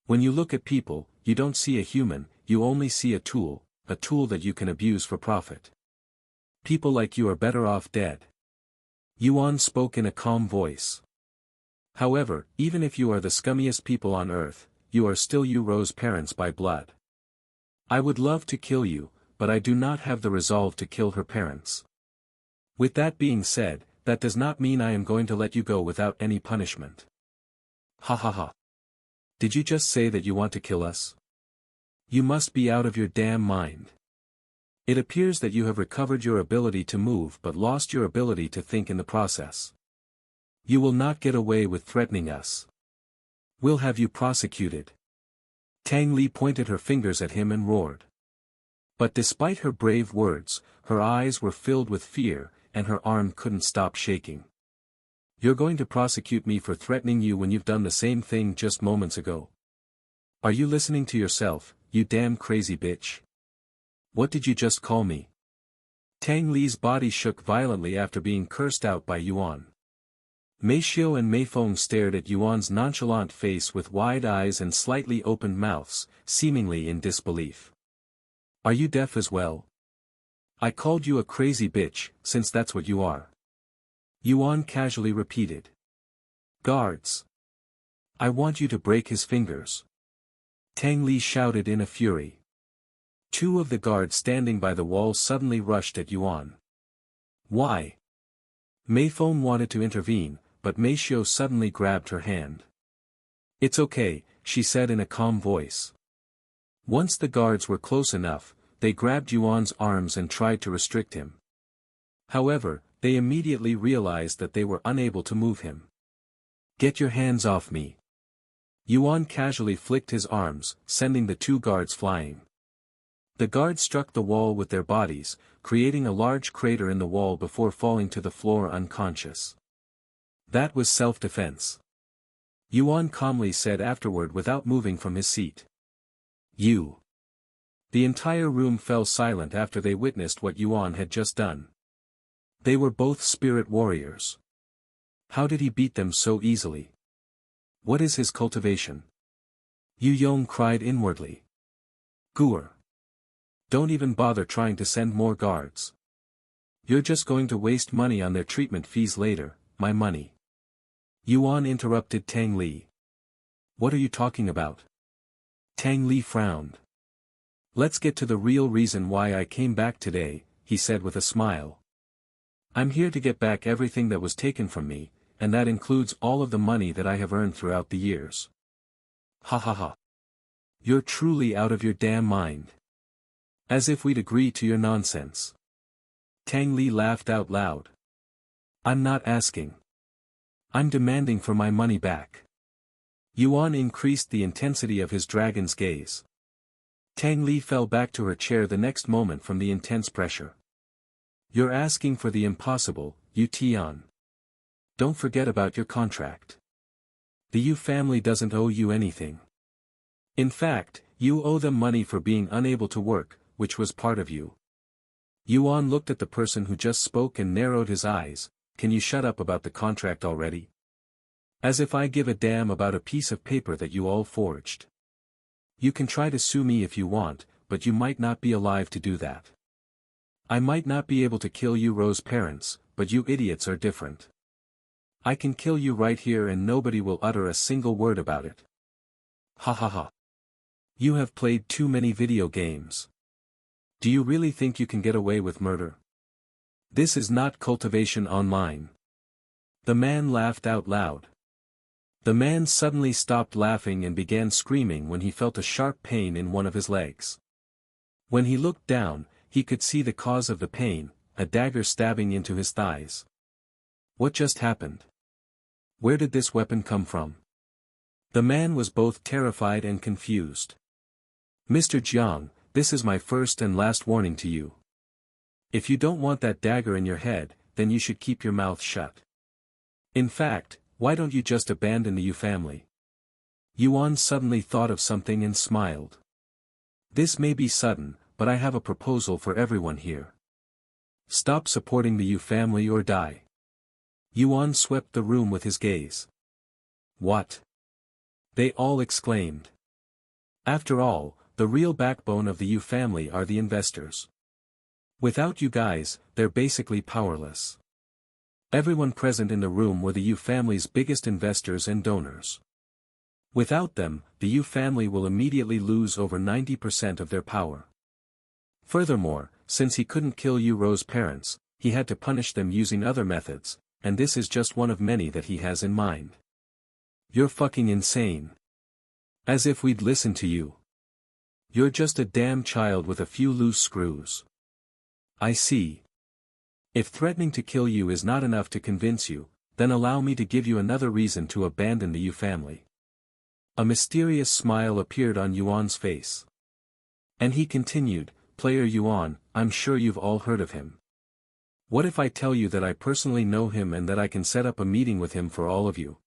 When you look at people, you don't see a human, you only see a tool that you can abuse for profit. People like you are better off dead. Yuan spoke in a calm voice. However, even if you are the scummiest people on earth, you are still Yu Ro's parents by blood. I would love to kill you, but I do not have the resolve to kill her parents. With that being said, that does not mean I am going to let you go without any punishment. Ha ha ha. Did you just say that you want to kill us? You must be out of your damn mind. It appears that you have recovered your ability to move but lost your ability to think in the process. You will not get away with threatening us. We'll have you prosecuted. Tang Li pointed her fingers at him and roared. But despite her brave words, her eyes were filled with fear, and her arm couldn't stop shaking. You're going to prosecute me for threatening you when you've done the same thing just moments ago. Are you listening to yourself, you damn crazy bitch? What did you just call me? Tang Li's body shook violently after being cursed out by Yuan. Mei Xiu and Mei Feng stared at Yuan's nonchalant face with wide eyes and slightly opened mouths, seemingly in disbelief. Are you deaf as well? I called you a crazy bitch, since that's what you are. Yuan casually repeated. Guards! I want you to break his fingers. Tang Li shouted in a fury. Two of the guards standing by the wall suddenly rushed at Yuan. Why? Mei Feng wanted to intervene, but Mei Xiu suddenly grabbed her hand. It's okay, she said in a calm voice. Once the guards were close enough, they grabbed Yuan's arms and tried to restrict him. However, they immediately realized that they were unable to move him. Get your hands off me. Yuan casually flicked his arms, sending the two guards flying. The guards struck the wall with their bodies, creating a large crater in the wall before falling to the floor unconscious. That was self-defense. Yuan calmly said afterward without moving from his seat. You. The entire room fell silent after they witnessed what Yuan had just done. They were both spirit warriors. How did he beat them so easily? What is his cultivation? Yu Yong cried inwardly. Guer. Don't even bother trying to send more guards. You're just going to waste money on their treatment fees later, my money. Yuan interrupted Tang Li. What are you talking about? Tang Li frowned. Let's get to the real reason why I came back today, he said with a smile. I'm here to get back everything that was taken from me, and that includes all of the money that I have earned throughout the years. Ha ha ha. You're truly out of your damn mind. As if we'd agree to your nonsense. Tang Li laughed out loud. I'm not asking. I'm demanding for my money back. Yuan increased the intensity of his dragon's gaze. Tang Li fell back to her chair the next moment from the intense pressure. You're asking for the impossible, Yu Tian. Don't forget about your contract. The Yu family doesn't owe you anything. In fact, you owe them money for being unable to work, which was part of you. Yuan looked at the person who just spoke and narrowed his eyes. Can you shut up about the contract already? As if I give a damn about a piece of paper that you all forged. You can try to sue me if you want, but you might not be alive to do that. I might not be able to kill Yu Ro's parents, but you idiots are different. I can kill you right here and nobody will utter a single word about it. Ha ha ha. You have played too many video games. Do you really think you can get away with murder? This is not Cultivation Online. The man laughed out loud. The man suddenly stopped laughing and began screaming when he felt a sharp pain in one of his legs. When he looked down, he could see the cause of the pain, a dagger stabbing into his thighs. What just happened? Where did this weapon come from? The man was both terrified and confused. Mr. Jiang, this is my first and last warning to you. If you don't want that dagger in your head, then you should keep your mouth shut. In fact, why don't you just abandon the Yu family? Yuan suddenly thought of something and smiled. This may be sudden, but I have a proposal for everyone here. Stop supporting the Yu family or die. Yuan swept the room with his gaze. What? They all exclaimed. After all, the real backbone of the Yu family are the investors. Without you guys, they're basically powerless. Everyone present in the room were the Yu family's biggest investors and donors. Without them, the Yu family will immediately lose over 90% of their power. Furthermore, since he couldn't kill Yu Ro's parents, he had to punish them using other methods, and this is just one of many that he has in mind. You're fucking insane. As if we'd listen to you. You're just a damn child with a few loose screws. I see. If threatening to kill you is not enough to convince you, then allow me to give you another reason to abandon the Yu family. A mysterious smile appeared on Yuan's face. And he continued, Player Yuan, I'm sure you've all heard of him. What if I tell you that I personally know him and that I can set up a meeting with him for all of you?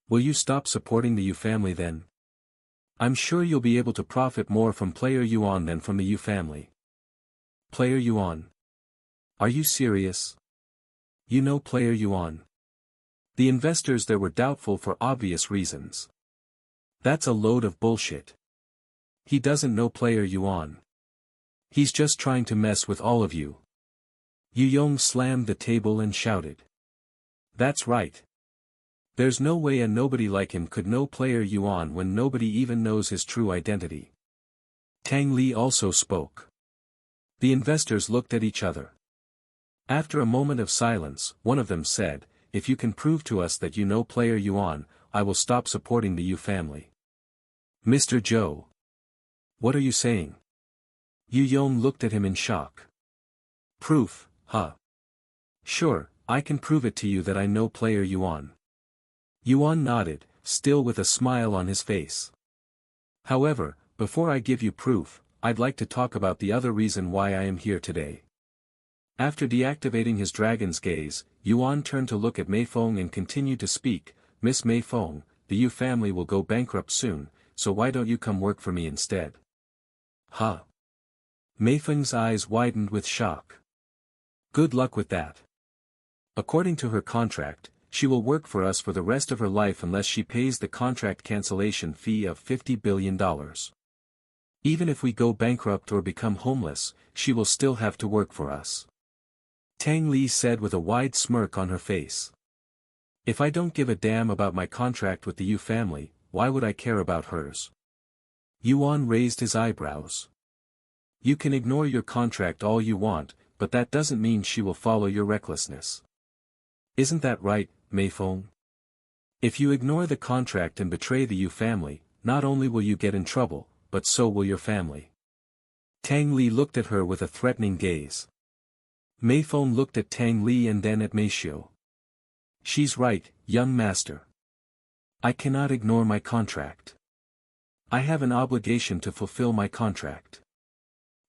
Will you stop supporting the Yu family then? I'm sure you'll be able to profit more from Player Yuan than from the Yu family. Player Yuan. Are you serious? You know Player Yuan. The investors there were doubtful for obvious reasons. That's a load of bullshit. He doesn't know Player Yuan. He's just trying to mess with all of you. Yu Yong slammed the table and shouted. That's right. There's no way a nobody like him could know Player Yuan when nobody even knows his true identity. Tang Li also spoke. The investors looked at each other. After a moment of silence, one of them said, If you can prove to us that you know Player Yuan, I will stop supporting the Yu family. Mr. Zhou. What are you saying? Yu Yong looked at him in shock. Proof, huh? Sure, I can prove it to you that I know Player Yuan. Yuan nodded, still with a smile on his face. However, before I give you proof, I'd like to talk about the other reason why I am here today. After deactivating his dragon's gaze, Yuan turned to look at Mei Feng and continued to speak, Miss Mei Feng, the Yu family will go bankrupt soon, so why don't you come work for me instead? Huh? Mei Feng's eyes widened with shock. Good luck with that. According to her contract, she will work for us for the rest of her life unless she pays the contract cancellation fee of $50 billion. Even if we go bankrupt or become homeless, she will still have to work for us. Tang Li said with a wide smirk on her face. If I don't give a damn about my contract with the Yu family, why would I care about hers? Yuan raised his eyebrows. You can ignore your contract all you want, but that doesn't mean she will follow your recklessness. Isn't that right, Mei Feng? If you ignore the contract and betray the Yu family, not only will you get in trouble, but so will your family. Tang Li looked at her with a threatening gaze. Mei Feng looked at Tang Li and then at Mei Xiu. She's right, young master. I cannot ignore my contract. I have an obligation to fulfill my contract.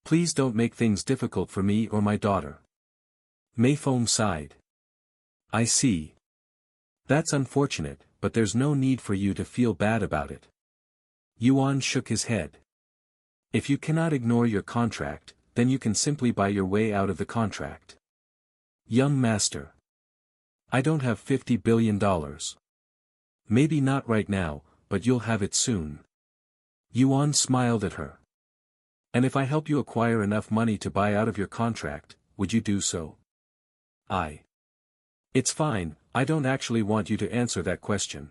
Please don't make things difficult for me or my daughter. Mei Feng sighed. I see. That's unfortunate, but there's no need for you to feel bad about it. Yuan shook his head. If you cannot ignore your contract, then you can simply buy your way out of the contract. Young master. I don't have $50 billion. Maybe not right now, but you'll have it soon. Yuan smiled at her. And if I help you acquire enough money to buy out of your contract, would you do so? It's fine, I don't actually want you to answer that question.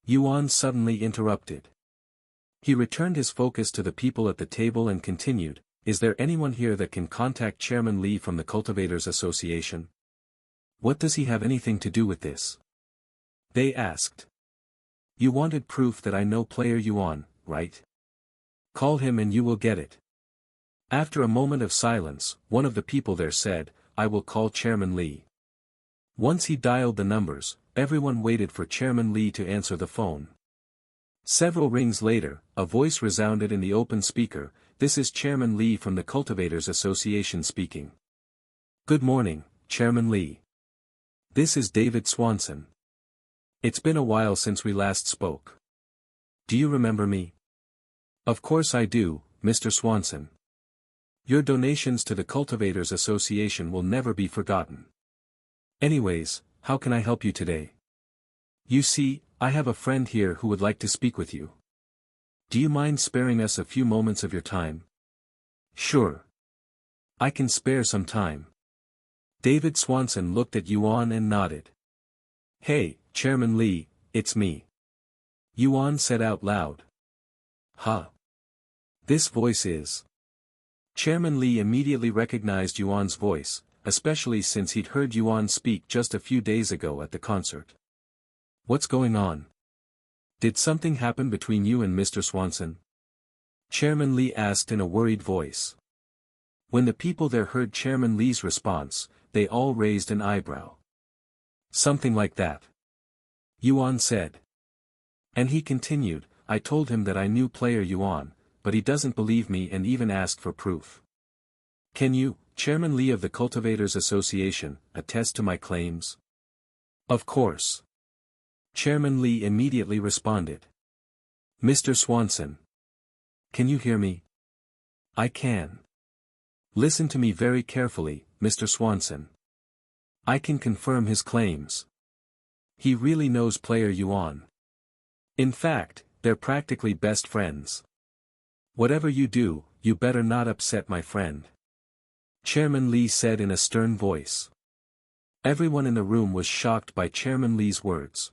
Yuan suddenly interrupted. He returned his focus to the people at the table and continued, is there anyone here that can contact Chairman Li from the Cultivators Association? What does he have anything to do with this? They asked. You wanted proof that I know player Yuan, right? Call him and you will get it. After a moment of silence, one of the people there said, I will call Chairman Li. Once he dialed the numbers, everyone waited for Chairman Li to answer the phone. Several rings later, a voice resounded in the open speaker, this is Chairman Li from the Cultivators Association speaking. Good morning, Chairman Li. This is David Swanson. It's been a while since we last spoke. Do you remember me? Of course I do, Mr. Swanson. Your donations to the Cultivators Association will never be forgotten. Anyways, how can I help you today? You see, I have a friend here who would like to speak with you. Do you mind sparing us a few moments of your time? Sure. I can spare some time. David Swanson looked at Yuan and nodded. Hey, Chairman Li, it's me. Yuan said out loud. Huh. This voice is. Chairman Li immediately recognized Yuan's voice, especially since he'd heard Yuan speak just a few days ago at the concert. What's going on? Did something happen between you and Mr. Swanson? Chairman Li asked in a worried voice. When the people there heard Chairman Li's response, they all raised an eyebrow. Something like that. Yuan said. And he continued, I told him that I knew player Yuan, but he doesn't believe me and even asked for proof. Can you, Chairman Li of the Cultivators Association, attest to my claims? Of course. Chairman Li immediately responded. Mr. Swanson. Can you hear me? I can. Listen to me very carefully, Mr. Swanson. I can confirm his claims. He really knows player Yuan. In fact, they're practically best friends. Whatever you do, you better not upset my friend. Chairman Li said in a stern voice. Everyone in the room was shocked by Chairman Li's words.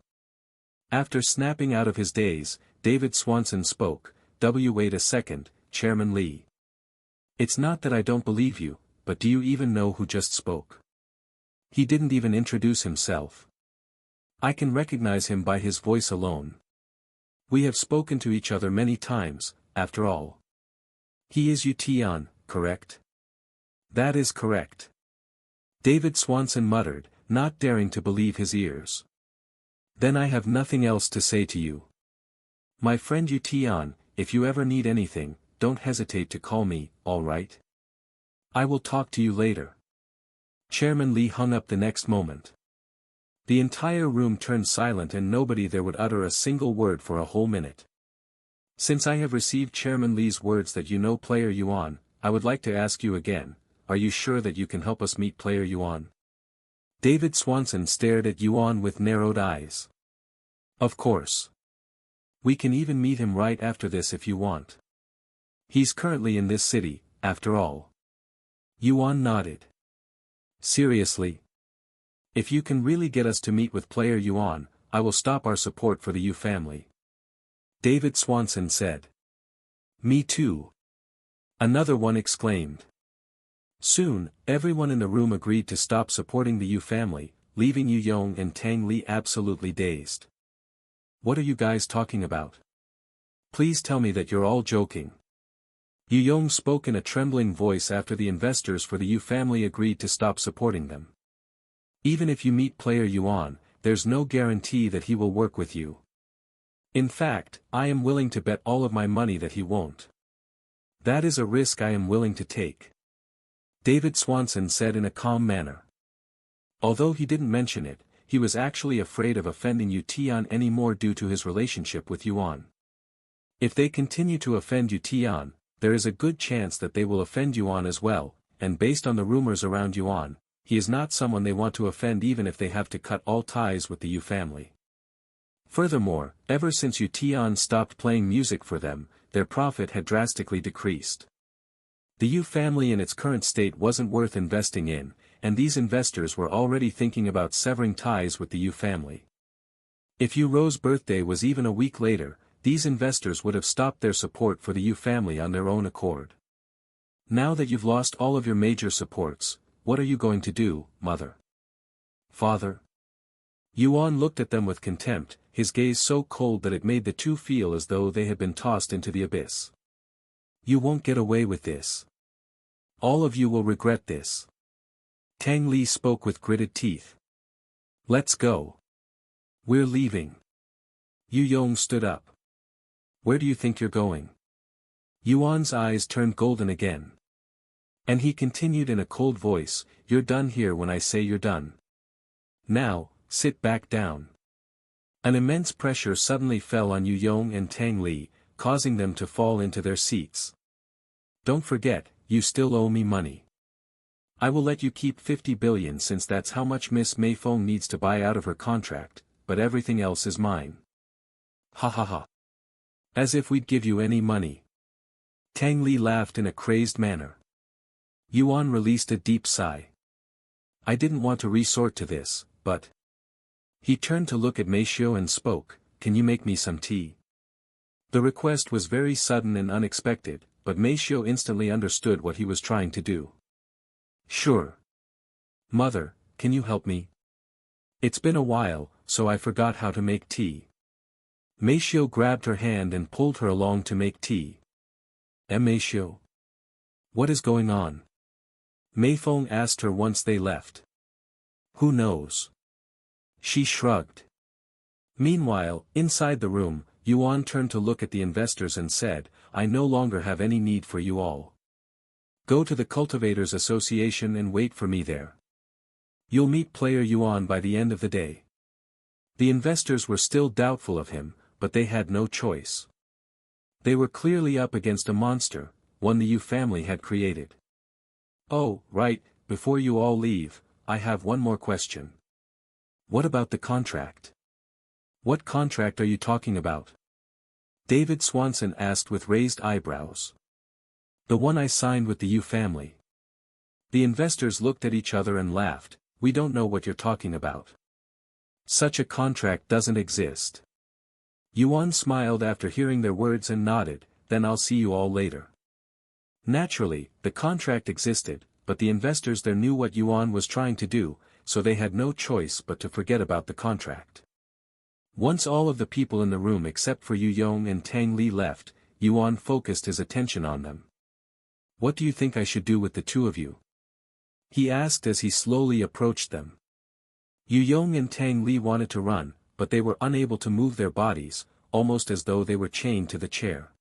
After snapping out of his daze, David Swanson spoke, wait a second, Chairman Li. It's not that I don't believe you, but do you even know who just spoke? He didn't even introduce himself. I can recognize him by his voice alone. We have spoken to each other many times, after all. He is Yuan, correct? That is correct. David Swanson muttered, not daring to believe his ears. Then I have nothing else to say to you. My friend Yuan, if you ever need anything, don't hesitate to call me, all right? I will talk to you later. Chairman Li hung up the next moment. The entire room turned silent and nobody there would utter a single word for a whole minute. Since I have received Chairman Li's words that you know player Yuan, I would like to ask you again, are you sure that you can help us meet player Yuan? David Swanson stared at Yuan with narrowed eyes. Of course. We can even meet him right after this if you want. He's currently in this city, after all. Yuan nodded. Seriously? If you can really get us to meet with player Yuan, I will stop our support for the Yu family. David Swanson said. Me too. Another one exclaimed. Soon, everyone in the room agreed to stop supporting the Yu family, leaving Yu Yong and Tang Li absolutely dazed. What are you guys talking about? Please tell me that you're all joking. Yu Yong spoke in a trembling voice after the investors for the Yu family agreed to stop supporting them. Even if you meet player Yuan, there's no guarantee that he will work with you. In fact, I am willing to bet all of my money that he won't. That is a risk I am willing to take. David Swanson said in a calm manner. Although he didn't mention it, he was actually afraid of offending Yuan anymore due to his relationship with Yuan. If they continue to offend Yuan, there is a good chance that they will offend Yuan as well, and based on the rumors around Yuan, he is not someone they want to offend even if they have to cut all ties with the Yu family. Furthermore, ever since Yuan stopped playing music for them, their profit had drastically decreased. The Yu family in its current state wasn't worth investing in, and these investors were already thinking about severing ties with the Yu family. If Yu Ro's birthday was even a week later, these investors would have stopped their support for the Yu family on their own accord. Now that you've lost all of your major supports, what are you going to do, mother? Father? Yuan looked at them with contempt, his gaze so cold that it made the two feel as though they had been tossed into the abyss. You won't get away with this. All of you will regret this. Tang Li spoke with gritted teeth. Let's go. We're leaving. Yu Yong stood up. Where do you think you're going? Yuan's eyes turned golden again. And he continued in a cold voice, you're done here when I say you're done. Now, sit back down. An immense pressure suddenly fell on Yu Yong and Tang Li, causing them to fall into their seats. Don't forget, you still owe me money. I will let you keep 50 billion since that's how much Miss Mei Feng needs to buy out of her contract, but everything else is mine. Ha ha ha. As if we'd give you any money. Tang Li laughed in a crazed manner. Yuan released a deep sigh. I didn't want to resort to this, but... He turned to look at Meishio and spoke, can you make me some tea? The request was very sudden and unexpected, but Meishio instantly understood what he was trying to do. Sure. Mother, can you help me? It's been a while, so I forgot how to make tea. Meishio grabbed her hand and pulled her along to make tea. Meishio? What is going on? Mei Feng asked her once they left. Who knows? She shrugged. Meanwhile, inside the room, Yuan turned to look at the investors and said, I no longer have any need for you all. Go to the Cultivators Association and wait for me there. You'll meet player Yuan by the end of the day. The investors were still doubtful of him, but they had no choice. They were clearly up against a monster, one the Yu family had created. Oh, right, before you all leave, I have one more question. What about the contract? What contract are you talking about? David Swanson asked with raised eyebrows. The one I signed with the Yu family. The investors looked at each other and laughed, we don't know what you're talking about. Such a contract doesn't exist. Yuan smiled after hearing their words and nodded, then I'll see you all later. Naturally, the contract existed, but the investors there knew what Yuan was trying to do, so they had no choice but to forget about the contract. Once all of the people in the room except for Yu Yong and Tang Li left, Yuan focused his attention on them. What do you think I should do with the two of you? He asked as he slowly approached them. Yu Yong and Tang Li wanted to run, but they were unable to move their bodies, almost as though they were chained to the chair.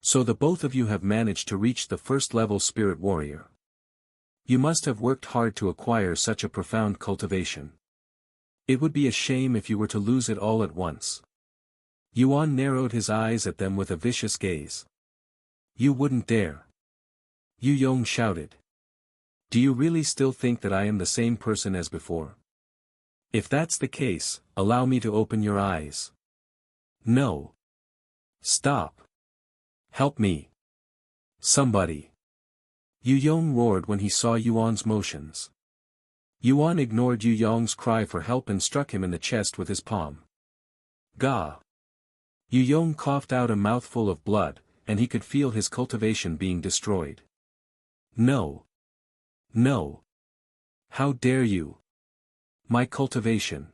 So the both of you have managed to reach the first-level spirit warrior. You must have worked hard to acquire such a profound cultivation. It would be a shame if you were to lose it all at once. Yuan narrowed his eyes at them with a vicious gaze. You wouldn't dare. Yu Yong shouted. Do you really still think that I am the same person as before? If that's the case, allow me to open your eyes. No. Stop. Help me. Somebody. Yu Yong roared when he saw Yuan's motions. Yuan ignored Yu Yong's cry for help and struck him in the chest with his palm. Gah! Yu Yong coughed out a mouthful of blood, and he could feel his cultivation being destroyed. No. No. How dare you? My cultivation.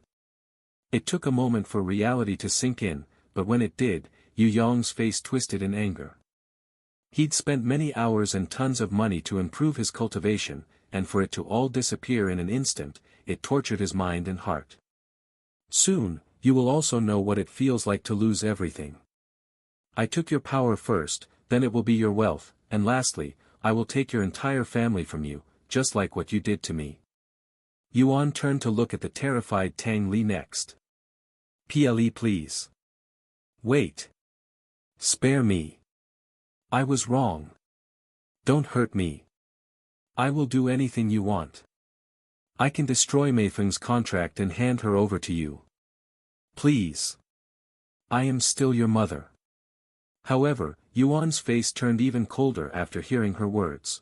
It took a moment for reality to sink in, but when it did, Yu Yong's face twisted in anger. He'd spent many hours and tons of money to improve his cultivation, and for it to all disappear in an instant, it tortured his mind and heart. Soon, you will also know what it feels like to lose everything. I took your power first, then it will be your wealth, and lastly, I will take your entire family from you, just like what you did to me. Yuan turned to look at the terrified Tang Li next. Ple please. Wait. Spare me. I was wrong. Don't hurt me. I will do anything you want. I can destroy Mei Feng's contract and hand her over to you. Please. I am still your mother. However, Yuan's face turned even colder after hearing her words.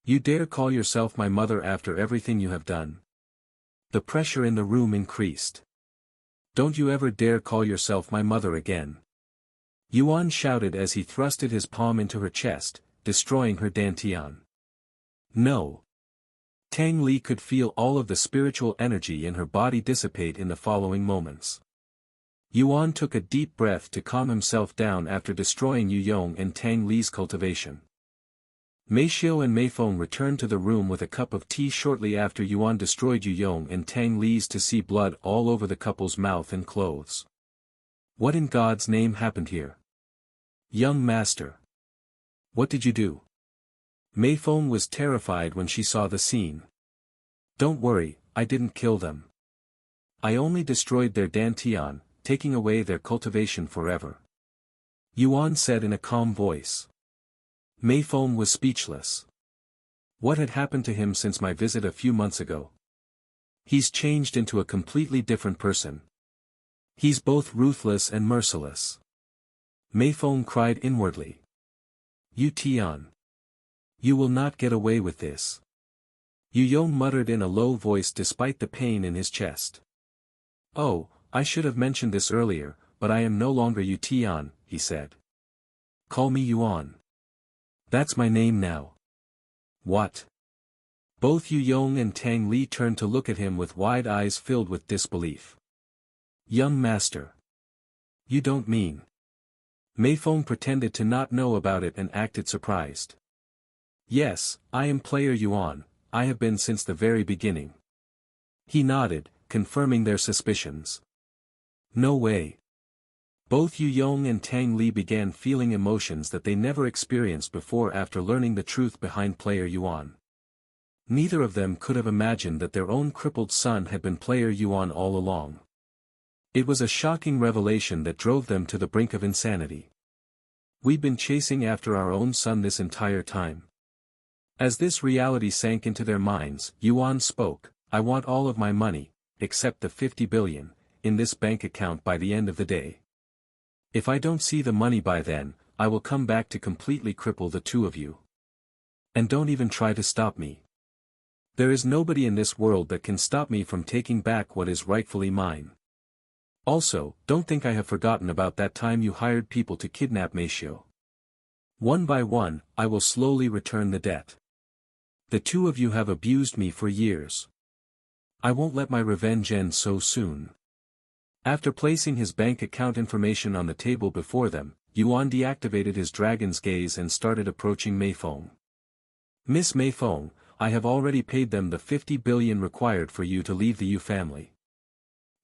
You dare call yourself my mother after everything you have done? The pressure in the room increased. Don't you ever dare call yourself my mother again. Yuan shouted as he thrusted his palm into her chest, destroying her dantian. No. Tang Li could feel all of the spiritual energy in her body dissipate in the following moments. Yuan took a deep breath to calm himself down after destroying Yu Yong and Tang Li's cultivation. Mei Xiu and Mei Feng returned to the room with a cup of tea shortly after Yuan destroyed Yu Yong and Tang Li's to see blood all over the couple's mouth and clothes. What in God's name happened here? Young master. What did you do? Mei Feng was terrified when she saw the scene. Don't worry, I didn't kill them. I only destroyed their dantian, taking away their cultivation forever. Yuan said in a calm voice. Mei Feng was speechless. What had happened to him since my visit a few months ago? He's changed into a completely different person. He's both ruthless and merciless. Mei Feng cried inwardly. Yu Tian. You will not get away with this. Yu Yong muttered in a low voice despite the pain in his chest. Oh, I should have mentioned this earlier, but I am no longer Yu Tian, he said. Call me Yuan. That's my name now. What? Both Yu Yong and Tang Li turned to look at him with wide eyes filled with disbelief. Young master. You don't mean. Mei Feng pretended to not know about it and acted surprised. Yes, I am player Yuan, I have been since the very beginning. He nodded, confirming their suspicions. No way. Both Yu Yong and Tang Li began feeling emotions that they never experienced before after learning the truth behind player Yuan. Neither of them could have imagined that their own crippled son had been player Yuan all along. It was a shocking revelation that drove them to the brink of insanity. We've been chasing after our own son this entire time. As this reality sank into their minds, Yuan spoke, I want all of my money, except the 50 billion, in this bank account by the end of the day. If I don't see the money by then, I will come back to completely cripple the two of you. And don't even try to stop me. There is nobody in this world that can stop me from taking back what is rightfully mine. Also, don't think I have forgotten about that time you hired people to kidnap Mei Xiu. One by one, I will slowly return the debt. The two of you have abused me for years. I won't let my revenge end so soon. After placing his bank account information on the table before them, Yuan deactivated his dragon's gaze and started approaching Mei Feng. Miss Mei Feng, I have already paid them the 50 billion required for you to leave the Yu family.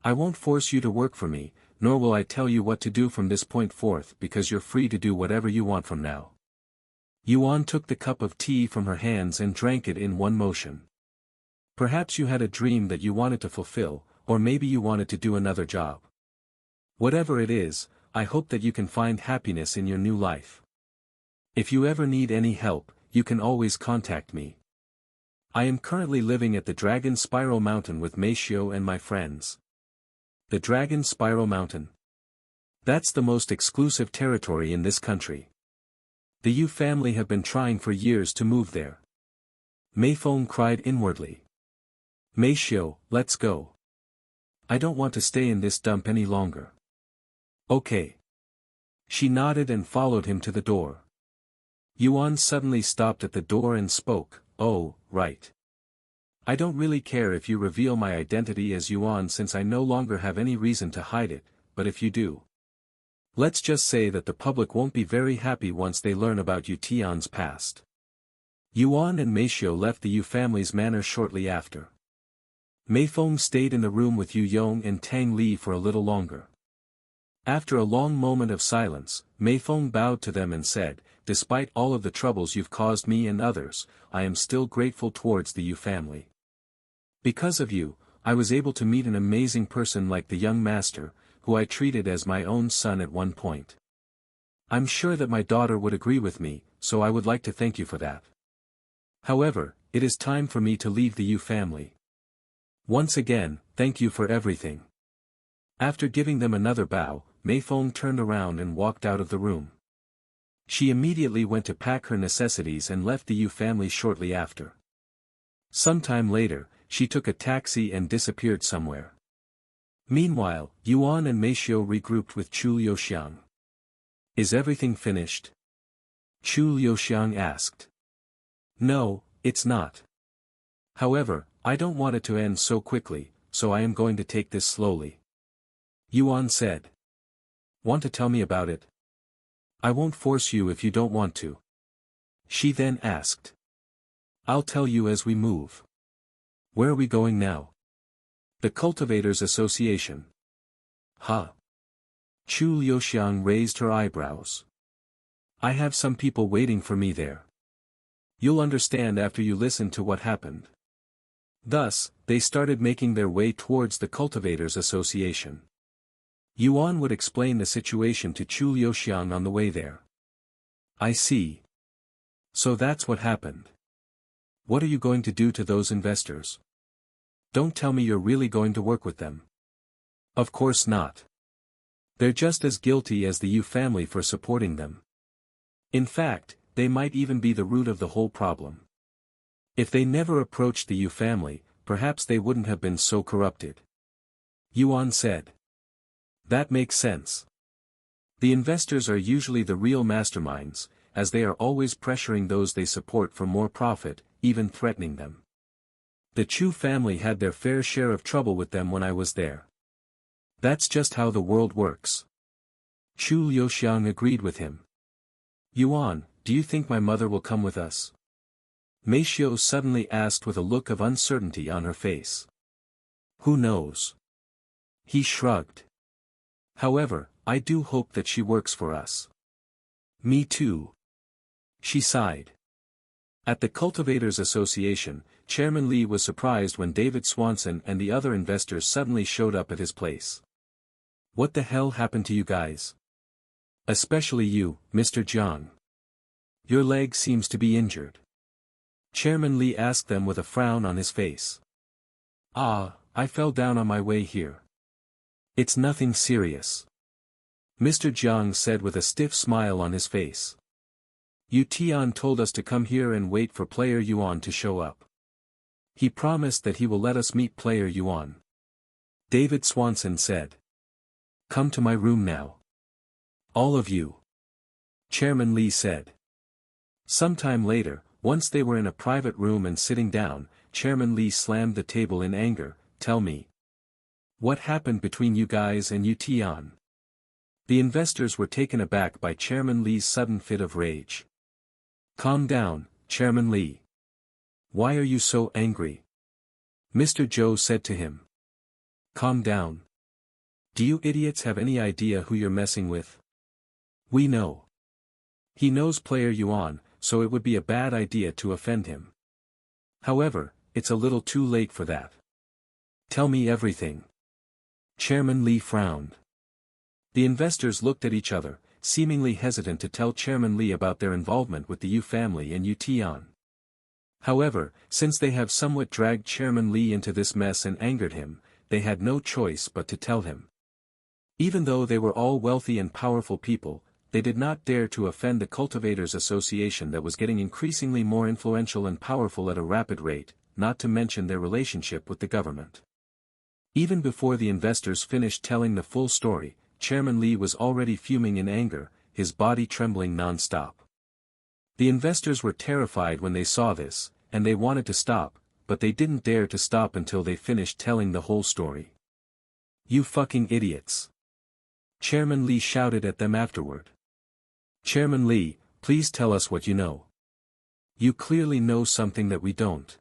I won't force you to work for me, nor will I tell you what to do from this point forth because you're free to do whatever you want from now. Yuan took the cup of tea from her hands and drank it in one motion. Perhaps you had a dream that you wanted to fulfill, or maybe you wanted to do another job. Whatever it is, I hope that you can find happiness in your new life. If you ever need any help, you can always contact me. I am currently living at the Dragon Spiral Mountain with Mei Xiu and my friends. The Dragon Spiral Mountain. That's the most exclusive territory in this country. The Yu family have been trying for years to move there. Mei Feng cried inwardly. Mei Xiu, let's go. I don't want to stay in this dump any longer. Okay. She nodded and followed him to the door. Yuan suddenly stopped at the door and spoke, oh, right. I don't really care if you reveal my identity as Yuan since I no longer have any reason to hide it, but if you do. Let's just say that the public won't be very happy once they learn about Yu Tian's past. Yuan and Mei Xiu left the Yu family's manor shortly after. Mei Feng stayed in the room with Yu Yong and Tang Li for a little longer. After a long moment of silence, Mei Feng bowed to them and said, despite all of the troubles you've caused me and others, I am still grateful towards the Yu family. Because of you, I was able to meet an amazing person like the young master, who I treated as my own son at one point. I'm sure that my daughter would agree with me, so I would like to thank you for that. However, it is time for me to leave the Yu family. Once again, thank you for everything. After giving them another bow, Mei Feng turned around and walked out of the room. She immediately went to pack her necessities and left the Yu family shortly after. Sometime later, she took a taxi and disappeared somewhere. Meanwhile, Yuan and Meishio regrouped with Chu Liuxiang. Is everything finished? Chu Liuxiang asked. No, it's not. However, I don't want it to end so quickly, so I am going to take this slowly. Yuan said. Want to tell me about it? I won't force you if you don't want to. She then asked. I'll tell you as we move. Where are we going now? The Cultivators Association. Huh? Chu Liuxiang raised her eyebrows. I have some people waiting for me there. You'll understand after you listen to what happened. Thus, they started making their way towards the Cultivators Association. Yuan would explain the situation to Chu Liuxiang on the way there. I see. So that's what happened. What are you going to do to those investors? Don't tell me you're really going to work with them. Of course not. They're just as guilty as the Yu family for supporting them. In fact, they might even be the root of the whole problem. If they never approached the Yu family, perhaps they wouldn't have been so corrupted. Yuan said. That makes sense. The investors are usually the real masterminds, as they are always pressuring those they support for more profit, even threatening them. The Chu family had their fair share of trouble with them when I was there. That's just how the world works. Chu Liuxiang agreed with him. Yuan, do you think my mother will come with us? Meishio suddenly asked with a look of uncertainty on her face. Who knows? He shrugged. However, I do hope that she works for us. Me too. She sighed. At the Cultivators Association, Chairman Li was surprised when David Swanson and the other investors suddenly showed up at his place. What the hell happened to you guys? Especially you, Mr. Jiang. Your leg seems to be injured. Chairman Li asked them with a frown on his face. Ah, I fell down on my way here. It's nothing serious. Mr. Jiang said with a stiff smile on his face. Yu Tian told us to come here and wait for Player Yuan to show up. He promised that he will let us meet Player Yuan. David Swanson said. Come to my room now. All of you. Chairman Li said. Sometime later, once they were in a private room and sitting down, Chairman Li slammed the table in anger. Tell me. What happened between you guys and Yu Tian? The investors were taken aback by Chairman Li's sudden fit of rage. Calm down, Chairman Li. Why are you so angry? Mr. Zhou said to him. Calm down. Do you idiots have any idea who you're messing with? We know. He knows Player Yuan, so it would be a bad idea to offend him. However, it's a little too late for that. Tell me everything. Chairman Li frowned. The investors looked at each other, seemingly hesitant to tell Chairman Li about their involvement with the Yu family and Yu Tian. However, since they have somewhat dragged Chairman Li into this mess and angered him, they had no choice but to tell him. Even though they were all wealthy and powerful people, they did not dare to offend the Cultivators Association that was getting increasingly more influential and powerful at a rapid rate, not to mention their relationship with the government. Even before the investors finished telling the full story, Chairman Li was already fuming in anger, his body trembling non-stop. The investors were terrified when they saw this, and they wanted to stop, but they didn't dare to stop until they finished telling the whole story. You fucking idiots! Chairman Li shouted at them afterward. Chairman Li, please tell us what you know. You clearly know something that we don't.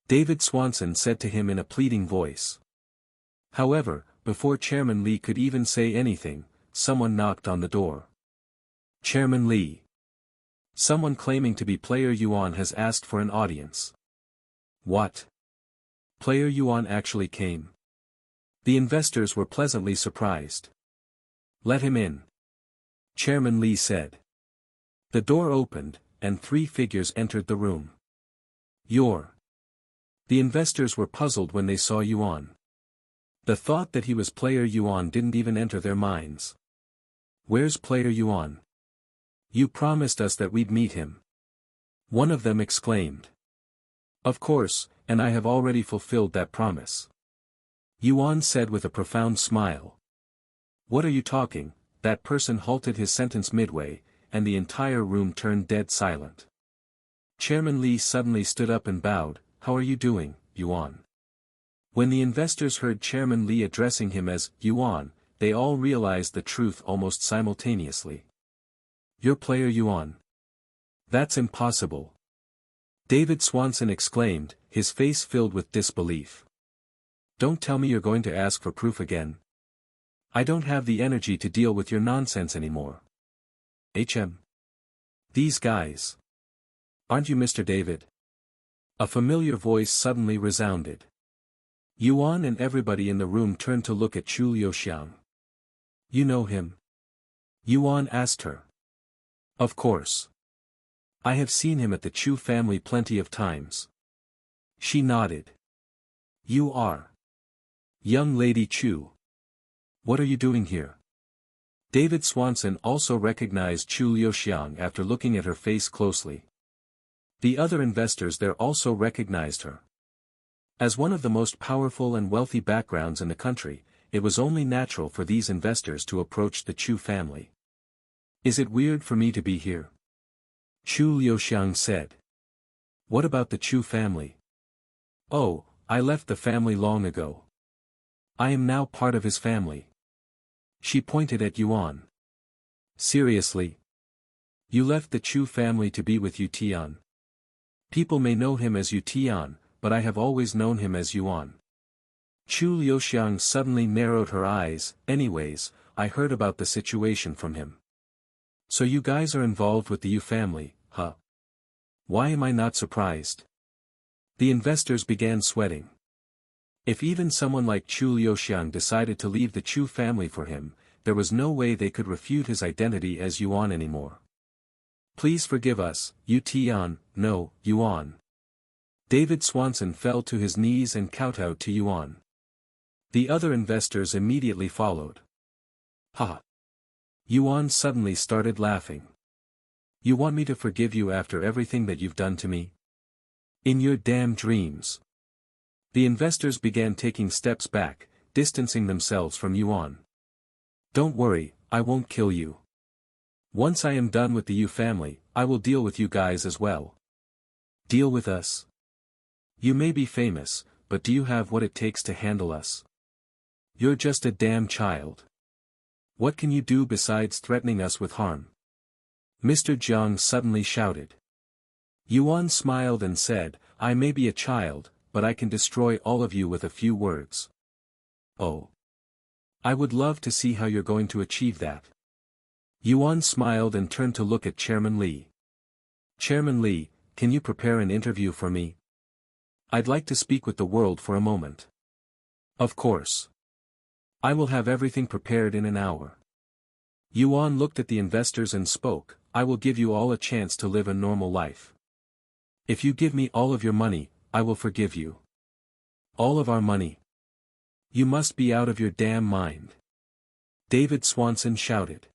David Swanson said to him in a pleading voice. However, before Chairman Li could even say anything, someone knocked on the door. Chairman Li. Someone claiming to be Player Yuan has asked for an audience. What? Player Yuan actually came. The investors were pleasantly surprised. Let him in. Chairman Li said. The door opened, and 3 figures entered the room. You're. The investors were puzzled when they saw Yuan. The thought that he was Player Yuan didn't even enter their minds. Where's Player Yuan? You promised us that we'd meet him. One of them exclaimed. Of course, and I have already fulfilled that promise. Yuan said with a profound smile. What are you talking? That person halted his sentence midway, and the entire room turned dead silent. Chairman Li suddenly stood up and bowed. How are you doing, Yuan? When the investors heard Chairman Li addressing him as Yuan, they all realized the truth almost simultaneously. Your player Yuan. That's impossible. David Swanson exclaimed, his face filled with disbelief. Don't tell me you're going to ask for proof again. I don't have the energy to deal with your nonsense anymore. These guys. Aren't you Mr. David? A familiar voice suddenly resounded. Yuan and everybody in the room turned to look at Chu Liuxiang. You know him? Yuan asked her. Of course. I have seen him at the Chu family plenty of times. She nodded. You are. Young Lady Chu. What are you doing here? David Swanson also recognized Chu Liuxiang after looking at her face closely. The other investors there also recognized her. As one of the most powerful and wealthy backgrounds in the country, it was only natural for these investors to approach the Chu family. Is it weird for me to be here? Chu Liuxiang said. What about the Chu family? Oh, I left the family long ago. I am now part of his family. She pointed at Yuan. Seriously? You left the Chu family to be with Yu Tian. People may know him as Yu Tian, but I have always known him as Yuan. Chu Liuxiang suddenly narrowed her eyes. Anyways, I heard about the situation from him. So you guys are involved with the Yu family, huh? Why am I not surprised? The investors began sweating. If even someone like Chu Liuxiang decided to leave the Chu family for him, there was no way they could refute his identity as Yuan anymore. Please forgive us, Yu Tian. No, Yuan. David Swanson fell to his knees and kowtowed to Yuan. The other investors immediately followed. Ha! Yuan suddenly started laughing. You want me to forgive you after everything that you've done to me? In your damn dreams. The investors began taking steps back, distancing themselves from Yuan. Don't worry, I won't kill you. Once I am done with the Yu family, I will deal with you guys as well. Deal with us? You may be famous, but do you have what it takes to handle us? You're just a damn child. What can you do besides threatening us with harm? Mr. Jiang suddenly shouted. Yuan smiled and said, I may be a child, but I can destroy all of you with a few words. Oh. I would love to see how you're going to achieve that. Yuan smiled and turned to look at Chairman Li. Chairman Li, can you prepare an interview for me? I'd like to speak with the world for a moment. Of course. I will have everything prepared in an hour. Yuan looked at the investors and spoke, I will give you all a chance to live a normal life. If you give me all of your money, I will forgive you. All of our money. You must be out of your damn mind. David Swanson shouted.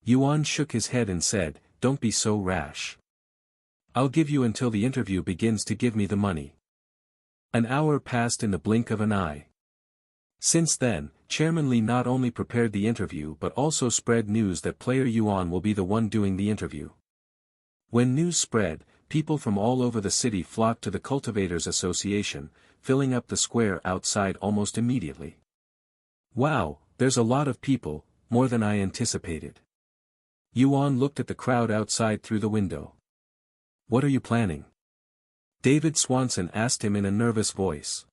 Yuan shook his head and said, don't be so rash. I'll give you until the interview begins to give me the money. An hour passed in the blink of an eye. Since then, Chairman Li not only prepared the interview but also spread news that player Yuan will be the one doing the interview. When news spread, people from all over the city flocked to the Cultivators Association, filling up the square outside almost immediately. Wow, there's a lot of people, more than I anticipated. Yuan looked at the crowd outside through the window. What are you planning? David Swanson asked him in a nervous voice.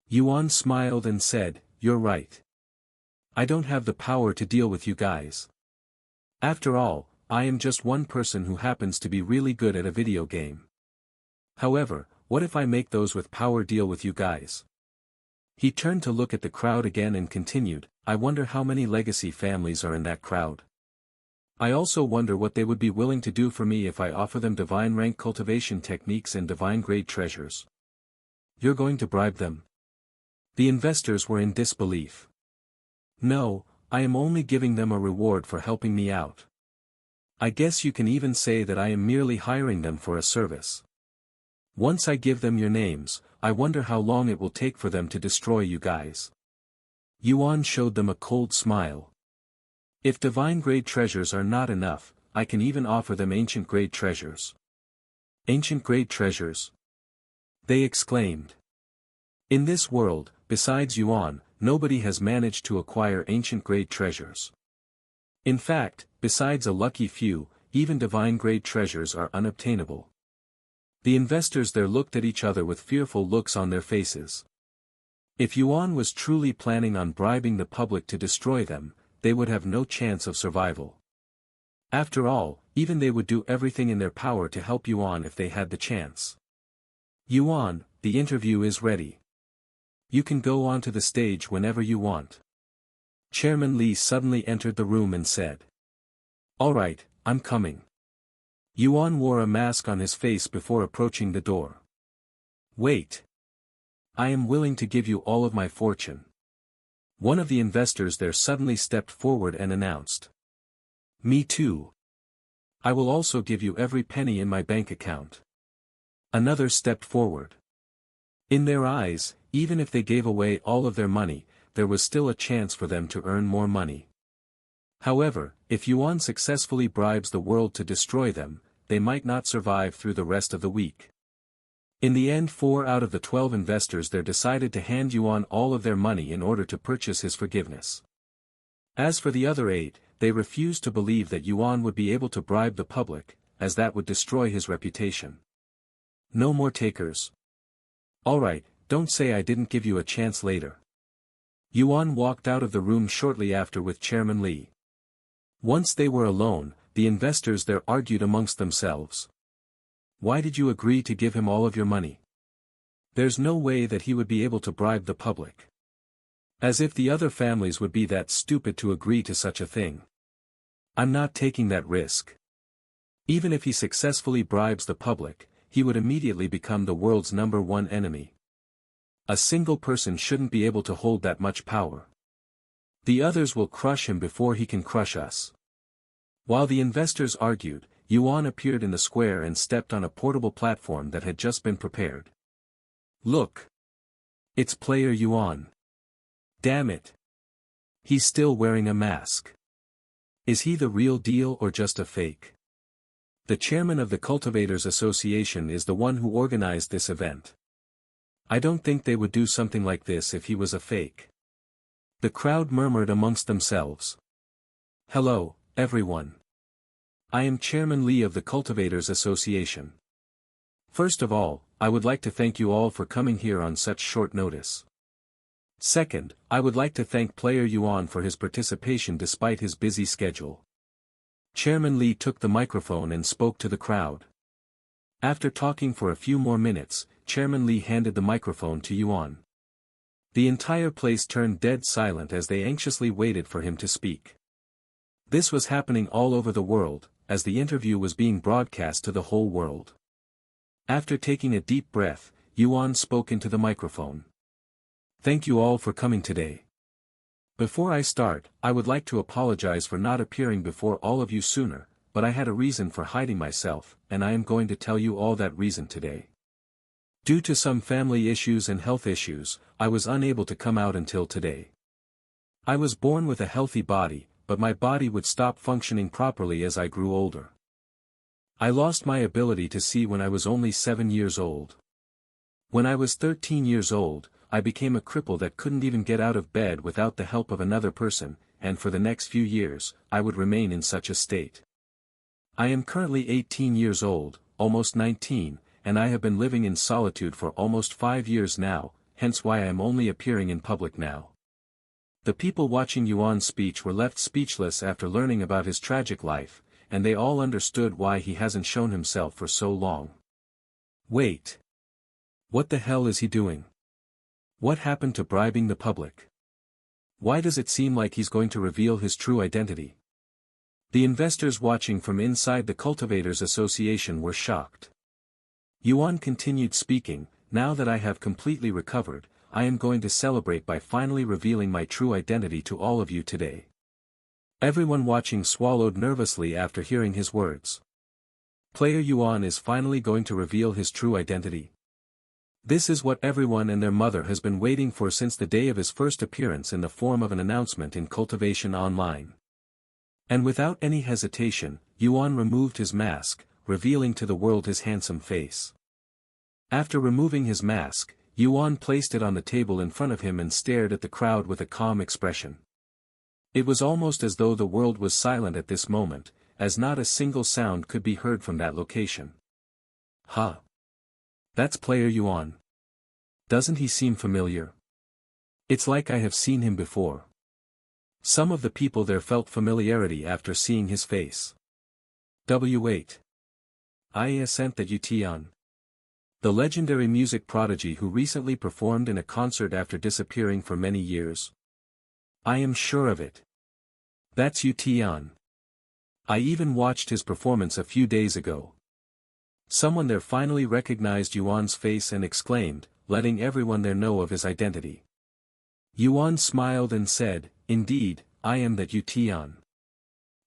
Yuan smiled and said, you're right. I don't have the power to deal with you guys. After all, I am just one person who happens to be really good at a video game. However, what if I make those with power deal with you guys? He turned to look at the crowd again and continued, I wonder how many legacy families are in that crowd. I also wonder what they would be willing to do for me if I offer them divine rank cultivation techniques and divine grade treasures. You're going to bribe them? The investors were in disbelief. No, I am only giving them a reward for helping me out. I guess you can even say that I am merely hiring them for a service. Once I give them your names, I wonder how long it will take for them to destroy you guys. Yuan showed them a cold smile. If divine-grade treasures are not enough, I can even offer them ancient-grade treasures. Ancient-grade treasures? They exclaimed. In this world, besides Yuan, nobody has managed to acquire ancient-grade treasures. In fact, besides a lucky few, even divine-grade treasures are unobtainable. The investors there looked at each other with fearful looks on their faces. If Yuan was truly planning on bribing the public to destroy them, they would have no chance of survival. After all, even they would do everything in their power to help Yuan if they had the chance. Yuan, the interview is ready. You can go onto the stage whenever you want. Chairman Li suddenly entered the room and said. Alright, I'm coming. Yuan wore a mask on his face before approaching the door. Wait. I am willing to give you all of my fortune. One of the investors there suddenly stepped forward and announced. Me too. I will also give you every penny in my bank account. Another stepped forward. In their eyes, even if they gave away all of their money, there was still a chance for them to earn more money. However, if Yuan successfully bribes the world to destroy them, they might not survive through the rest of the week. In the end, 4 out of the 12 investors there decided to hand Yuan all of their money in order to purchase his forgiveness. As for the other 8, they refused to believe that Yuan would be able to bribe the public, as that would destroy his reputation. No more takers. Alright, don't say I didn't give you a chance later. Yuan walked out of the room shortly after with Chairman Li. Once they were alone, the investors there argued amongst themselves. Why did you agree to give him all of your money? There's no way that he would be able to bribe the public. As if the other families would be that stupid to agree to such a thing. I'm not taking that risk. Even if he successfully bribes the public, he would immediately become the world's #1 enemy. A single person shouldn't be able to hold that much power. The others will crush him before he can crush us. While the investors argued, Yuan appeared in the square and stepped on a portable platform that had just been prepared. Look! It's player Yuan. Damn it! He's still wearing a mask. Is he the real deal or just a fake? The chairman of the Cultivators Association is the one who organized this event. I don't think they would do something like this if he was a fake. The crowd murmured amongst themselves. Hello, everyone. I am Chairman Li of the Cultivators Association. First of all, I would like to thank you all for coming here on such short notice. Second, I would like to thank player Yuan for his participation despite his busy schedule. Chairman Li took the microphone and spoke to the crowd. After talking for a few more minutes, Chairman Li handed the microphone to Yuan. The entire place turned dead silent as they anxiously waited for him to speak. This was happening all over the world, as the interview was being broadcast to the whole world. After taking a deep breath, Yuan spoke into the microphone. Thank you all for coming today. Before I start, I would like to apologize for not appearing before all of you sooner, but I had a reason for hiding myself, and I am going to tell you all that reason today. Due to some family issues and health issues, I was unable to come out until today. I was born with a healthy body, but my body would stop functioning properly as I grew older. I lost my ability to see when I was only 7 years old. When I was 13 years old, I became a cripple that couldn't even get out of bed without the help of another person, and for the next few years, I would remain in such a state. I am currently 18 years old, almost 19, and I have been living in solitude for almost 5 years now, hence why I am only appearing in public now. The people watching Yuan's speech were left speechless after learning about his tragic life, and they all understood why he hasn't shown himself for so long. Wait. What the hell is he doing? What happened to bribing the public? Why does it seem like he's going to reveal his true identity? The investors watching from inside the Cultivators Association were shocked. Yuan continued speaking, now that I have completely recovered, I am going to celebrate by finally revealing my true identity to all of you today. Everyone watching swallowed nervously after hearing his words. Player Yuan is finally going to reveal his true identity. This is what everyone and their mother has been waiting for since the day of his first appearance in the form of an announcement in Cultivation Online. And without any hesitation, Yuan removed his mask, revealing to the world his handsome face. After removing his mask, Yuan placed it on the table in front of him and stared at the crowd with a calm expression. It was almost as though the world was silent at this moment, as not a single sound could be heard from that location. Huh. That's Player Yuan. Doesn't he seem familiar? It's like I have seen him before. Some of the people there felt familiarity after seeing his face. W8. I assent that Yuan. The legendary music prodigy who recently performed in a concert after disappearing for many years. I am sure of it. That's Yuan. I even watched his performance a few days ago. Someone there finally recognized Yuan's face and exclaimed, letting everyone there know of his identity. Yuan smiled and said, "Indeed, I am that Yuan."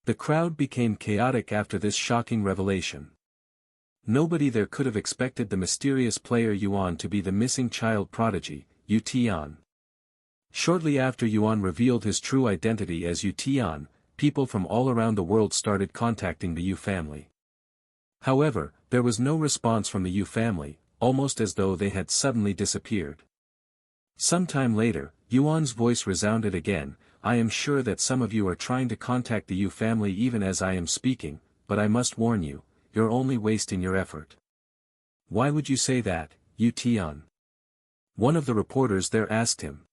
The crowd became chaotic after this shocking revelation. Nobody there could have expected the mysterious Player Yuan to be the missing child prodigy, Yuan. Shortly after Yuan revealed his true identity as Yuan, people from all around the world started contacting the Yu family. However, there was no response from the Yu family, almost as though they had suddenly disappeared. Sometime later, Yuan's voice resounded again, "I am sure that some of you are trying to contact the Yu family even as I am speaking, but I must warn you, you're only wasting your effort." "Why would you say that, Yuan?" one of the reporters there asked him.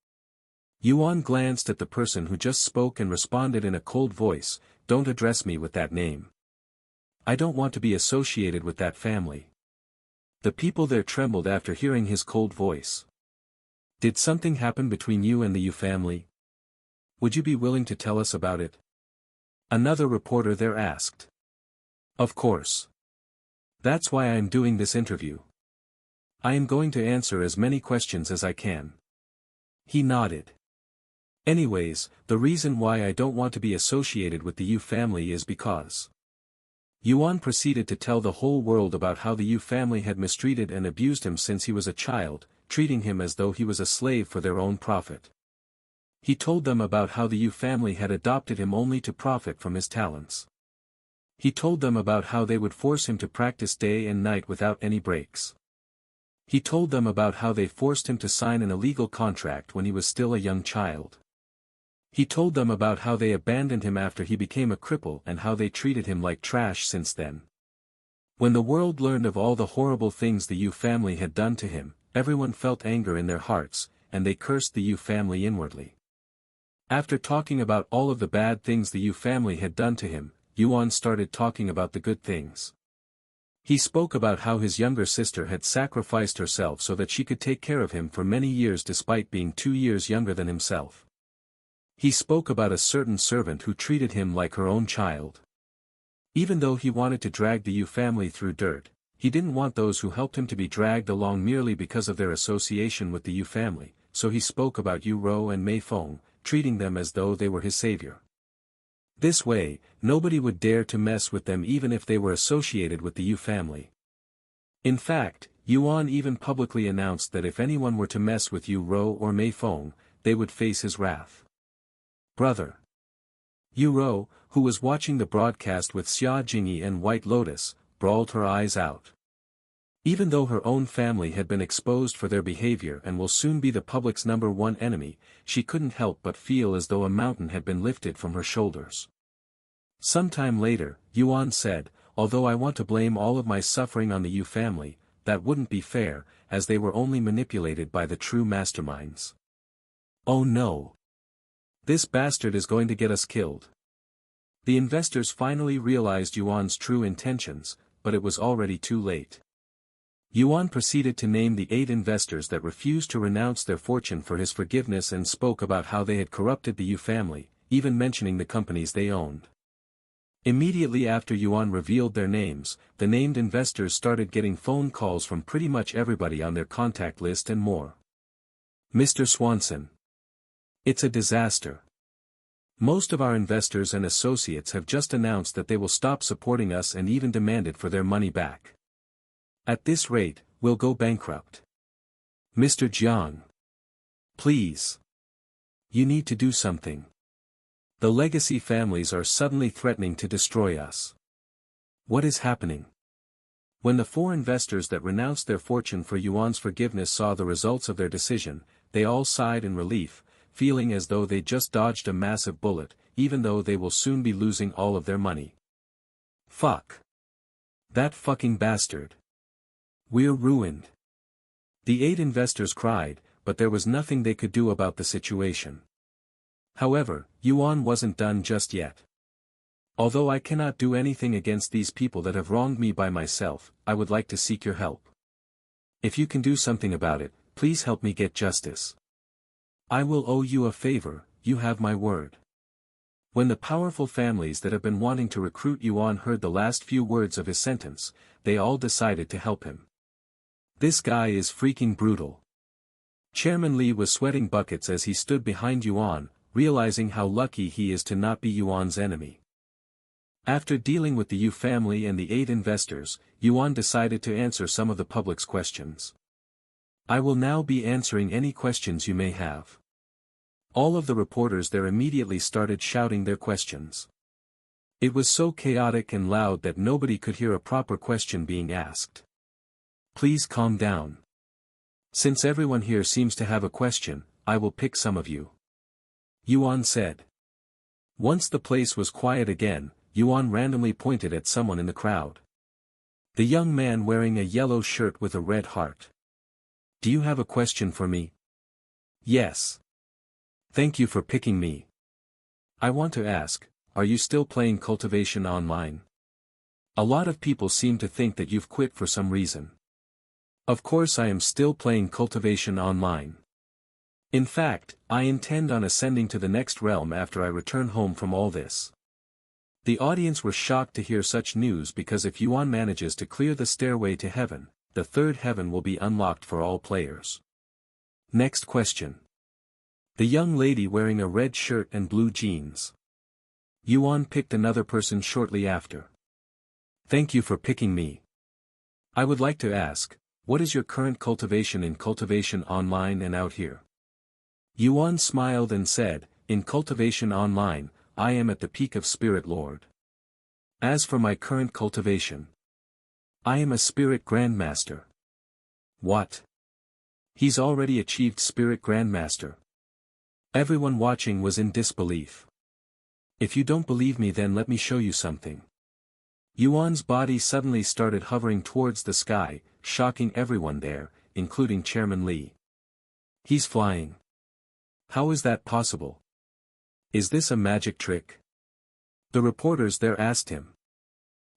Yuan glanced at the person who just spoke and responded in a cold voice, "Don't address me with that name. I don't want to be associated with that family." The people there trembled after hearing his cold voice. "Did something happen between you and the Yu family? Would you be willing to tell us about it?" another reporter there asked. "Of course. That's why I am doing this interview. I am going to answer as many questions as I can." He nodded. "Anyways, the reason why I don't want to be associated with the Yu family is because..." Yuan proceeded to tell the whole world about how the Yu family had mistreated and abused him since he was a child, treating him as though he was a slave for their own profit. He told them about how the Yu family had adopted him only to profit from his talents. He told them about how they would force him to practice day and night without any breaks. He told them about how they forced him to sign an illegal contract when he was still a young child. He told them about how they abandoned him after he became a cripple and how they treated him like trash since then. When the world learned of all the horrible things the Yu family had done to him, everyone felt anger in their hearts, and they cursed the Yu family inwardly. After talking about all of the bad things the Yu family had done to him, Yuan started talking about the good things. He spoke about how his younger sister had sacrificed herself so that she could take care of him for many years despite being 2 years younger than himself. He spoke about a certain servant who treated him like her own child. Even though he wanted to drag the Yu family through dirt, he didn't want those who helped him to be dragged along merely because of their association with the Yu family, so he spoke about Yu Rou and Mei Feng, treating them as though they were his savior. This way, nobody would dare to mess with them even if they were associated with the Yu family. In fact, Yuan even publicly announced that if anyone were to mess with Yu Rou or Mei Feng, they would face his wrath. Brother. Yu Rou, who was watching the broadcast with Xia Jingyi and White Lotus, bawled her eyes out. Even though her own family had been exposed for their behavior and will soon be the public's #1 enemy, she couldn't help but feel as though a mountain had been lifted from her shoulders. Sometime later, Yuan said, "Although I want to blame all of my suffering on the Yu family, that wouldn't be fair, as they were only manipulated by the true masterminds." "Oh no! This bastard is going to get us killed." The investors finally realized Yuan's true intentions, but it was already too late. Yuan proceeded to name the 8 investors that refused to renounce their fortune for his forgiveness and spoke about how they had corrupted the Yu family, even mentioning the companies they owned. Immediately after Yuan revealed their names, the named investors started getting phone calls from pretty much everybody on their contact list and more. "Mr. Swanson. It's a disaster. Most of our investors and associates have just announced that they will stop supporting us and even demanded for their money back. At this rate, we'll go bankrupt. Mr. Jiang. Please. You need to do something. The legacy families are suddenly threatening to destroy us. What is happening? When the 4 investors that renounced their fortune for Yuan's forgiveness saw the results of their decision, they all sighed in relief, feeling as though they just dodged a massive bullet, even though they will soon be losing all of their money. Fuck. That fucking bastard. We're ruined. The 8 investors cried, but there was nothing they could do about the situation. However, Yuan wasn't done just yet. Although I cannot do anything against these people that have wronged me by myself, I would like to seek your help. If you can do something about it, please help me get justice. I will owe you a favor, you have my word. When the powerful families that have been wanting to recruit Yuan heard the last few words of his sentence, they all decided to help him. This guy is freaking brutal. Chairman Li was sweating buckets as he stood behind Yuan, realizing how lucky he is to not be Yuan's enemy. After dealing with the Yu family and the 8 investors, Yuan decided to answer some of the public's questions. I will now be answering any questions you may have. All of the reporters there immediately started shouting their questions. It was so chaotic and loud that nobody could hear a proper question being asked. Please calm down. Since everyone here seems to have a question, I will pick some of you. Yuan said. Once the place was quiet again, Yuan randomly pointed at someone in the crowd. The young man wearing a yellow shirt with a red heart. Do you have a question for me? Yes. Thank you for picking me. I want to ask, are you still playing Cultivation Online? A lot of people seem to think that you've quit for some reason. Of course I am still playing Cultivation Online. In fact, I intend on ascending to the next realm after I return home from all this. The audience were shocked to hear such news because if Yuan manages to clear the stairway to heaven, the 3rd heaven will be unlocked for all players. Next question. The young lady wearing a red shirt and blue jeans. Yuan picked another person shortly after. Thank you for picking me. I would like to ask, what is your current cultivation in Cultivation Online and out here? Yuan smiled and said, in Cultivation Online, I am at the peak of Spirit Lord. As for my current cultivation, I am a Spirit Grandmaster. What? He's already achieved Spirit Grandmaster. Everyone watching was in disbelief. If you don't believe me then let me show you something. Yuan's body suddenly started hovering towards the sky, shocking everyone there, including Chairman Li. He's flying. How is that possible? Is this a magic trick? The reporters there asked him.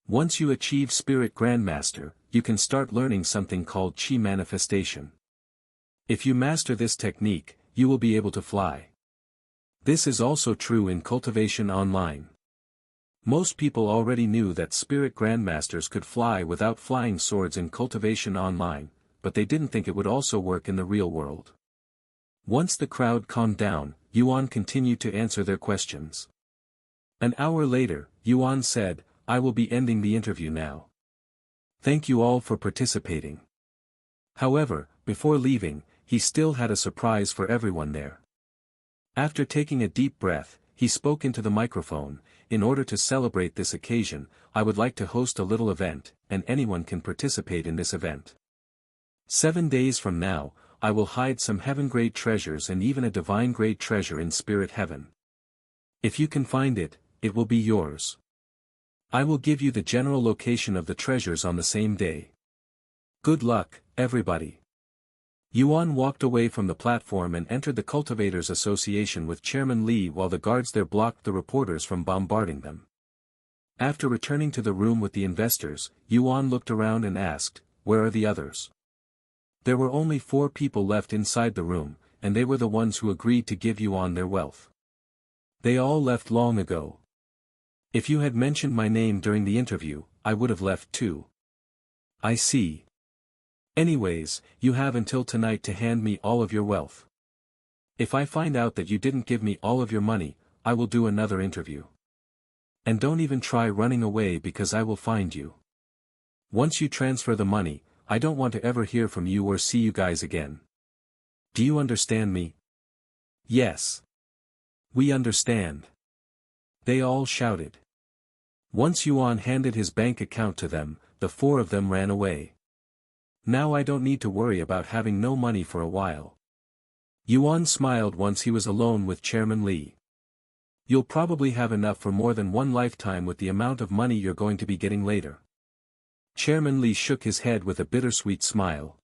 Once you achieve Spirit Grandmaster, you can start learning something called Qi manifestation. If you master this technique, you will be able to fly. This is also true in Cultivation Online. Most people already knew that Spirit Grandmasters could fly without flying swords in Cultivation Online, but they didn't think it would also work in the real world. Once the crowd calmed down, Yuan continued to answer their questions. An hour later, Yuan said, I will be ending the interview now. Thank you all for participating. However, before leaving, he still had a surprise for everyone there. After taking a deep breath, he spoke into the microphone, in order to celebrate this occasion, I would like to host a little event, and anyone can participate in this event. 7 days from now, I will hide some heaven-grade treasures and even a divine-grade treasure in Spirit Heaven. If you can find it, it will be yours. I will give you the general location of the treasures on the same day. Good luck, everybody. Yuan walked away from the platform and entered the Cultivators Association with Chairman Li while the guards there blocked the reporters from bombarding them. After returning to the room with the investors, Yuan looked around and asked, where are the others? There were only 4 people left inside the room, and they were the ones who agreed to give Yuan their wealth. They all left long ago. If you had mentioned my name during the interview, I would have left too. I see. Anyways, you have until tonight to hand me all of your wealth. If I find out that you didn't give me all of your money, I will do another interview. And don't even try running away because I will find you. Once you transfer the money, I don't want to ever hear from you or see you guys again. Do you understand me? Yes. We understand. They all shouted. Once Yuan handed his bank account to them, the four of them ran away. Now I don't need to worry about having no money for a while. Yuan smiled once he was alone with Chairman Li. You'll probably have enough for more than one lifetime with the amount of money you're going to be getting later. Chairman Li shook his head with a bittersweet smile.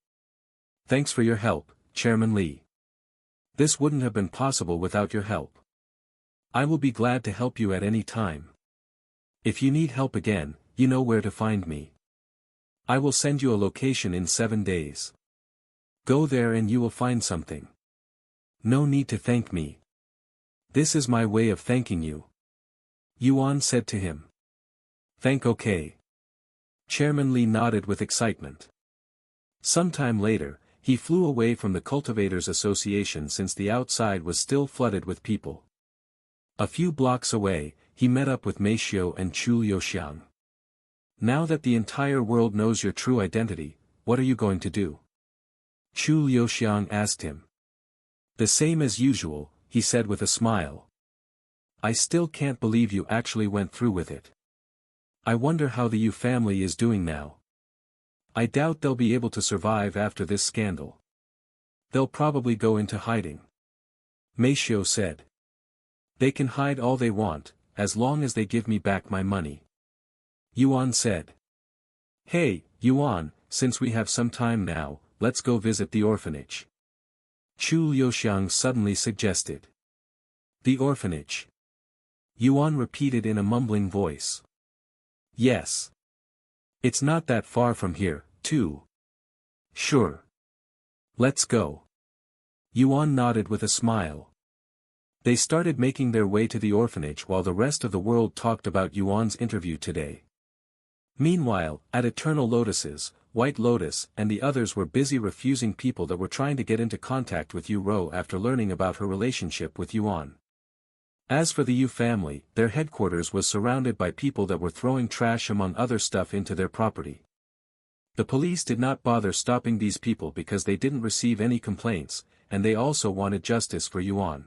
Thanks for your help, Chairman Li. This wouldn't have been possible without your help. I will be glad to help you at any time. If you need help again, you know where to find me. I will send you a location in 7 days. Go there and you will find something. No need to thank me. This is my way of thanking you. Yuan said to him. Okay. Chairman Li nodded with excitement. Sometime later, he flew away from the Cultivators Association since the outside was still flooded with people. A few blocks away, he met up with Meishio and Chu Liuxiang. Now that the entire world knows your true identity, what are you going to do? Chu Liuxiang asked him. The same as usual, he said with a smile. I still can't believe you actually went through with it. I wonder how the Yu family is doing now. I doubt they'll be able to survive after this scandal. They'll probably go into hiding. Meishio said. They can hide all they want, as long as they give me back my money. Yuan said. Hey, Yuan, since we have some time now, let's go visit the orphanage. Chu Liuxiang suddenly suggested. The orphanage. Yuan repeated in a mumbling voice. Yes. It's not that far from here, too. Sure. Let's go. Yuan nodded with a smile. They started making their way to the orphanage while the rest of the world talked about Yuan's interview today. Meanwhile, at Eternal Lotuses, White Lotus and the others were busy refusing people that were trying to get into contact with Yu Rou after learning about her relationship with Yuan. As for the Yu family, their headquarters was surrounded by people that were throwing trash among other stuff into their property. The police did not bother stopping these people because they didn't receive any complaints, and they also wanted justice for Yuan.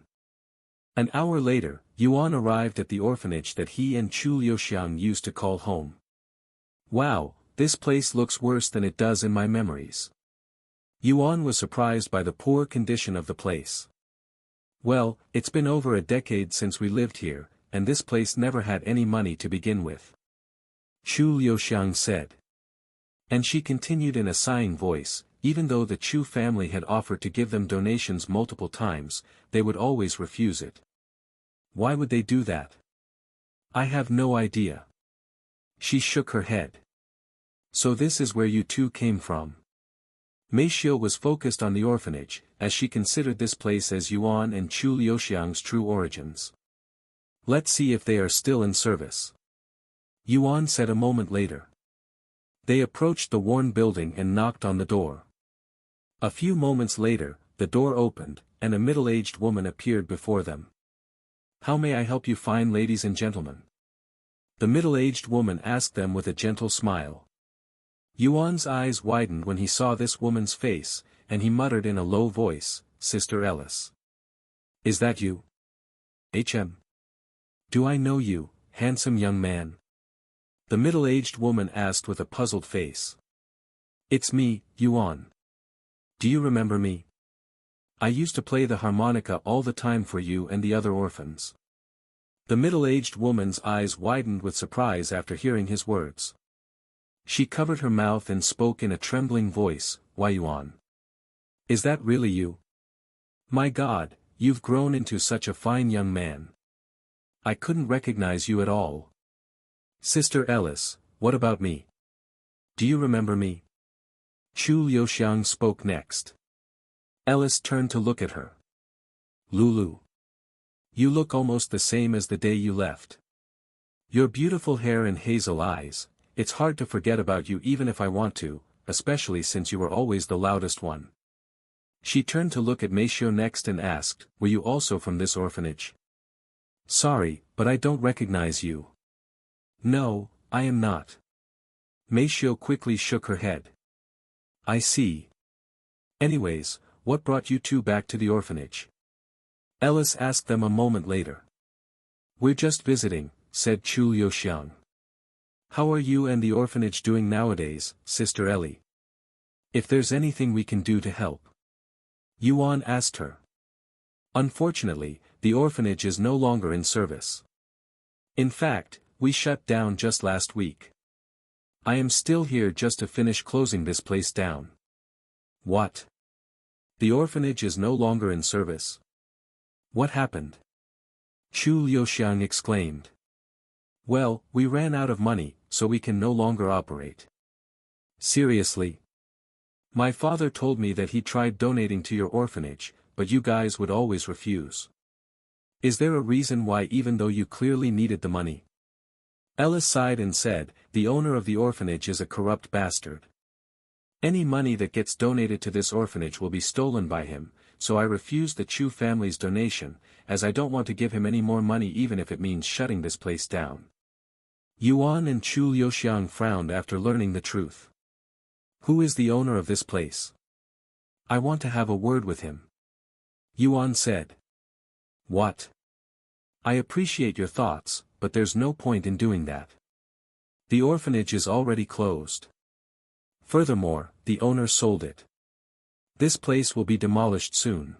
An hour later, Yuan arrived at the orphanage that he and Chu Liuxiang used to call home. Wow, this place looks worse than it does in my memories. Yuan was surprised by the poor condition of the place. Well, it's been over a decade since we lived here, and this place never had any money to begin with. Chu Liuxiang said. And she continued in a sighing voice, even though the Chu family had offered to give them donations multiple times, they would always refuse it. Why would they do that? I have no idea. She shook her head. So this is where you two came from. Meishio was focused on the orphanage, as she considered this place as Yuan and Chu Liuxiang's true origins. Let's see if they are still in service. Yuan said a moment later. They approached the worn building and knocked on the door. A few moments later, the door opened, and a middle-aged woman appeared before them. How may I help you fine ladies and gentlemen? The middle-aged woman asked them with a gentle smile. Yuan's eyes widened when he saw this woman's face, and he muttered in a low voice, Sister Ellis. Is that you? HM. Do I know you, handsome young man? The middle-aged woman asked with a puzzled face. It's me, Yuan. Do you remember me? I used to play the harmonica all the time for you and the other orphans. The middle-aged woman's eyes widened with surprise after hearing his words. She covered her mouth and spoke in a trembling voice, Why Yuan? Is that really you? My God, you've grown into such a fine young man. I couldn't recognize you at all. Sister Ellis, what about me? Do you remember me? Chu Liuxiang spoke next. Ellis turned to look at her. Lulu. You look almost the same as the day you left. Your beautiful hair and hazel eyes, it's hard to forget about you even if I want to, especially since you were always the loudest one. She turned to look at Meishio next and asked, Were you also from this orphanage? Sorry, but I don't recognize you. No, I am not. Meishio quickly shook her head. I see. Anyways, what brought you two back to the orphanage? Ellis asked them a moment later. We're just visiting, said Chu Liuxiang. How are you and the orphanage doing nowadays, Sister Ellie? If there's anything we can do to help. Yuan asked her. Unfortunately, the orphanage is no longer in service. In fact, we shut down just last week. I am still here just to finish closing this place down. What? The orphanage is no longer in service? What happened? Chu Liuxiang exclaimed. Well, we ran out of money, so we can no longer operate. Seriously? My father told me that he tried donating to your orphanage, but you guys would always refuse. Is there a reason why even though you clearly needed the money? Ellis sighed and said, the owner of the orphanage is a corrupt bastard. Any money that gets donated to this orphanage will be stolen by him, so I refused the Chu family's donation, as I don't want to give him any more money even if it means shutting this place down. Yuan and Chu Liuxiang frowned after learning the truth. Who is the owner of this place? I want to have a word with him. Yuan said. What? I appreciate your thoughts, but there's no point in doing that. The orphanage is already closed. Furthermore, the owner sold it. This place will be demolished soon.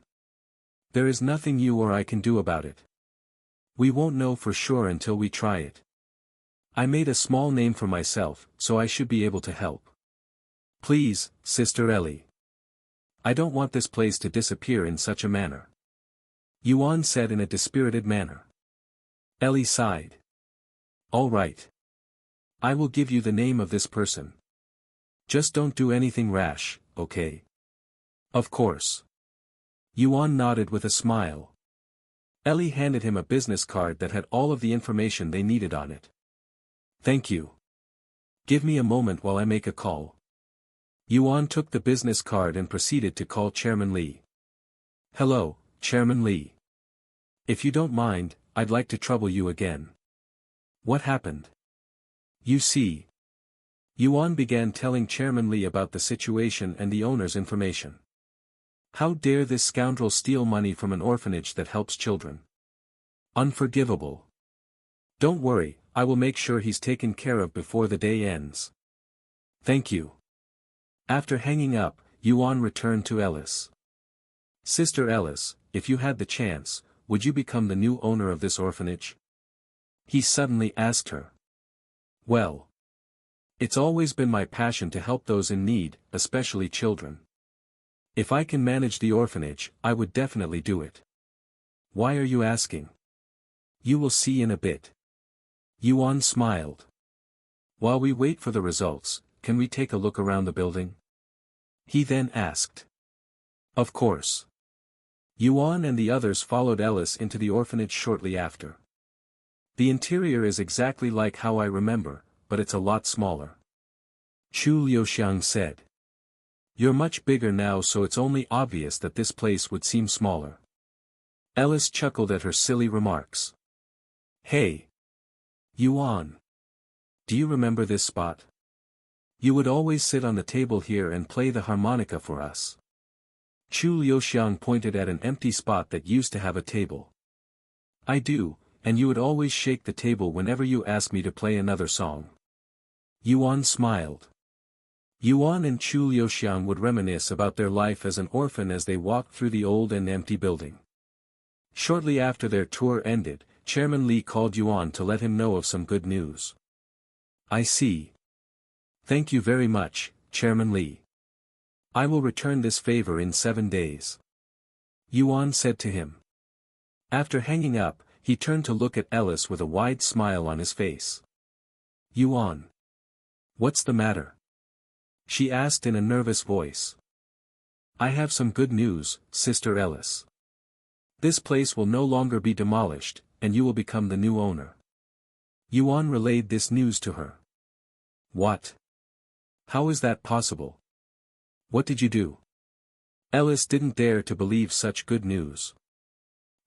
There is nothing you or I can do about it. We won't know for sure until we try it. I made a small name for myself, so I should be able to help. Please, Sister Ellie. I don't want this place to disappear in such a manner. Yuan said in a dispirited manner. Ellie sighed. All right. I will give you the name of this person. Just don't do anything rash, okay? Of course. Yuan nodded with a smile. Ellie handed him a business card that had all of the information they needed on it. Thank you. Give me a moment while I make a call. Yuan took the business card and proceeded to call Chairman Li. Hello, Chairman Li. If you don't mind, I'd like to trouble you again. What happened? You see. Yuan began telling Chairman Li about the situation and the owner's information. How dare this scoundrel steal money from an orphanage that helps children? Unforgivable. Don't worry, I will make sure he's taken care of before the day ends. Thank you. After hanging up, Yuan returned to Ellis. Sister Ellis, if you had the chance, would you become the new owner of this orphanage? He suddenly asked her. Well. It's always been my passion to help those in need, especially children. If I can manage the orphanage, I would definitely do it. Why are you asking? You will see in a bit. Yuan smiled. While we wait for the results, can we take a look around the building? He then asked. Of course. Yuan and the others followed Ellis into the orphanage shortly after. The interior is exactly like how I remember, but it's a lot smaller. Chu Liuxiang said. You're much bigger now, so it's only obvious that this place would seem smaller. Ellis chuckled at her silly remarks. Hey! Yuan! Do you remember this spot? You would always sit on the table here and play the harmonica for us. Chu Liuxiang pointed at an empty spot that used to have a table. I do, and you would always shake the table whenever you asked me to play another song. Yuan smiled. Yuan and Chu Liuxiang would reminisce about their life as an orphan as they walked through the old and empty building. Shortly after their tour ended, Chairman Li called Yuan to let him know of some good news. I see. Thank you very much, Chairman Li. I will return this favor in 7 days. Yuan said to him. After hanging up, he turned to look at Ellis with a wide smile on his face. Yuan. What's the matter? She asked in a nervous voice. I have some good news, Sister Ellis. This place will no longer be demolished, and you will become the new owner. Yuan relayed this news to her. What? How is that possible? What did you do? Ellis didn't dare to believe such good news.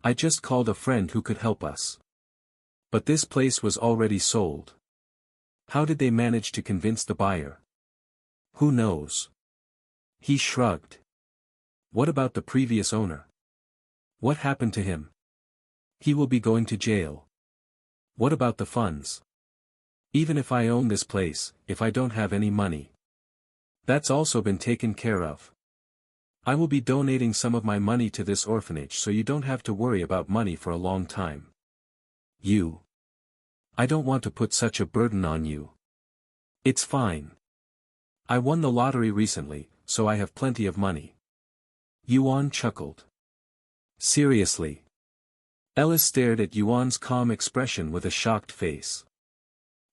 I just called a friend who could help us. But this place was already sold. How did they manage to convince the buyer? Who knows? He shrugged. What about the previous owner? What happened to him? He will be going to jail. What about the funds? Even if I own this place, if I don't have any money, that's also been taken care of. I will be donating some of my money to this orphanage so you don't have to worry about money for a long time. I don't want to put such a burden on you. It's fine. I won the lottery recently, so I have plenty of money. Yuan chuckled. Seriously? Ellis stared at Yuan's calm expression with a shocked face.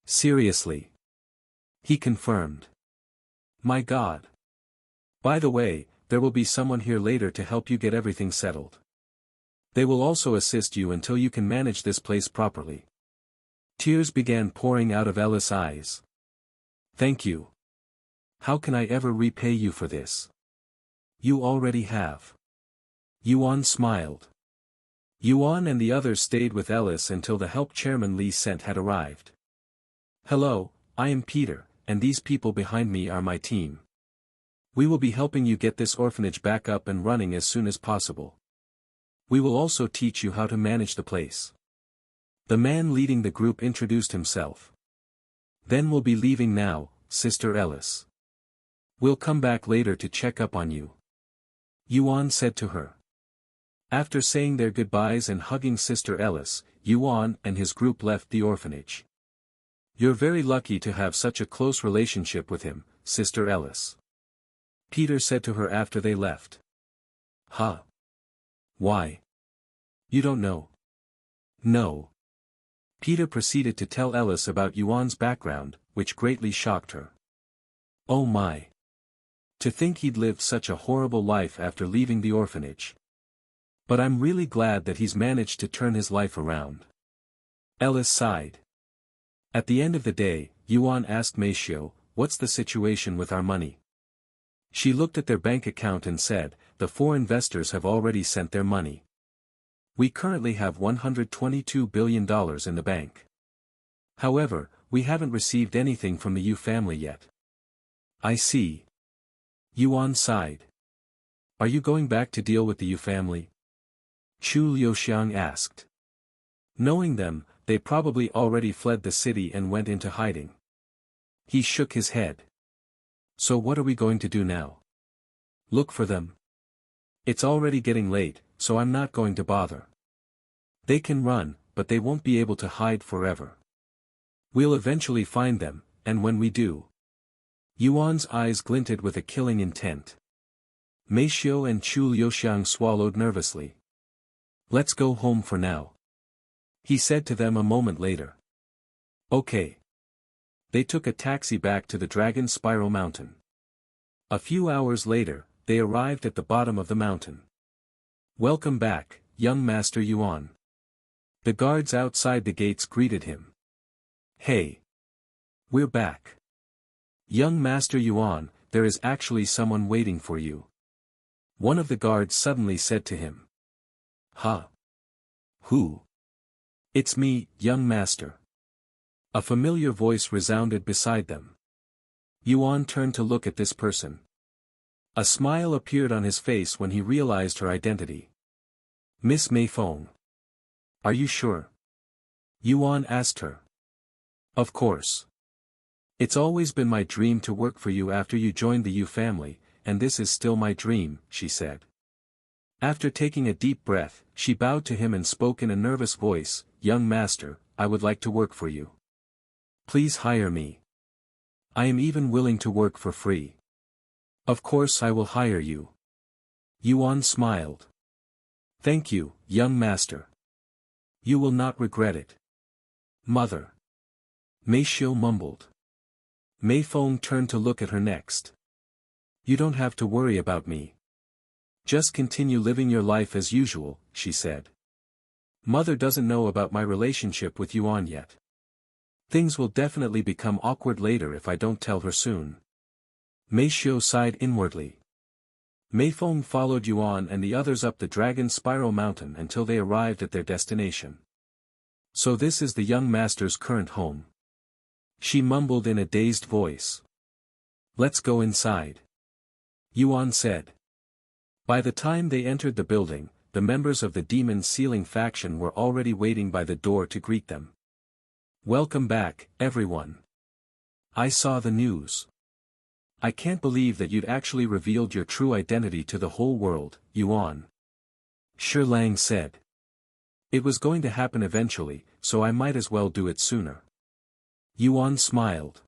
Seriously? He confirmed. My God. By the way, there will be someone here later to help you get everything settled. They will also assist you until you can manage this place properly. Tears began pouring out of Ellis' eyes. Thank you. How can I ever repay you for this? You already have. Yuan smiled. Yuan and the others stayed with Ellis until the help chairman Lee sent had arrived. Hello, I am Peter, and these people behind me are my team. We will be helping you get this orphanage back up and running as soon as possible. We will also teach you how to manage the place. The man leading the group introduced himself. Then we'll be leaving now, Sister Ellis. We'll come back later to check up on you. Yuan said to her. After saying their goodbyes and hugging Sister Ellis, Yuan and his group left the orphanage. You're very lucky to have such a close relationship with him, Sister Ellis. Peter said to her after they left. Huh? Why? You don't know? No. Peter proceeded to tell Ellis about Yuan's background, which greatly shocked her. Oh my. To think he'd lived such a horrible life after leaving the orphanage. But I'm really glad that he's managed to turn his life around. Ellis sighed. At the end of the day, Yuan asked Meishio, what's the situation with our money? She looked at their bank account and said, the 4 investors have already sent their money. We currently have $122 billion in the bank. However, we haven't received anything from the Yu family yet. I see. Yuan sighed. Are you going back to deal with the Yu family? Chu Liuxiang asked. Knowing them, they probably already fled the city and went into hiding. He shook his head. So what are we going to do now? Look for them. It's already getting late, so I'm not going to bother. They can run, but they won't be able to hide forever. We'll eventually find them, and when we do. Yuan's eyes glinted with a killing intent. Meishio and Chu Liuxiang swallowed nervously. Let's go home for now. He said to them a moment later. Okay. They took a taxi back to the Dragon Spiral Mountain. A few hours later, they arrived at the bottom of the mountain. Welcome back, young Master Yuan. The guards outside the gates greeted him. Hey. We're back. Young Master Yuan, there is actually someone waiting for you. One of the guards suddenly said to him. Huh? Who? It's me, young master. A familiar voice resounded beside them. Yuan turned to look at this person. A smile appeared on his face when he realized her identity. Miss Mei Feng. Are you sure? Yuan asked her. Of course. It's always been my dream to work for you after you joined the Yu family, and this is still my dream, she said. After taking a deep breath, she bowed to him and spoke in a nervous voice, Young master, I would like to work for you. Please hire me. I am even willing to work for free. Of course I will hire you. Yuan smiled. Thank you, young master. You will not regret it. Mother. Meishio mumbled. Mei Feng turned to look at her next. You don't have to worry about me. Just continue living your life as usual, she said. Mother doesn't know about my relationship with Yuan yet. Things will definitely become awkward later if I don't tell her soon. Meishio sighed inwardly. Mei Feng followed Yuan and the others up the Dragon Spiral Mountain until they arrived at their destination. So this is the young master's current home. She mumbled in a dazed voice. Let's go inside. Yuan said. By the time they entered the building, the members of the demon sealing faction were already waiting by the door to greet them. Welcome back, everyone. I saw the news. I can't believe that you'd actually revealed your true identity to the whole world, Yuan. Shi Lang said. It was going to happen eventually, so I might as well do it sooner. Yuan smiled.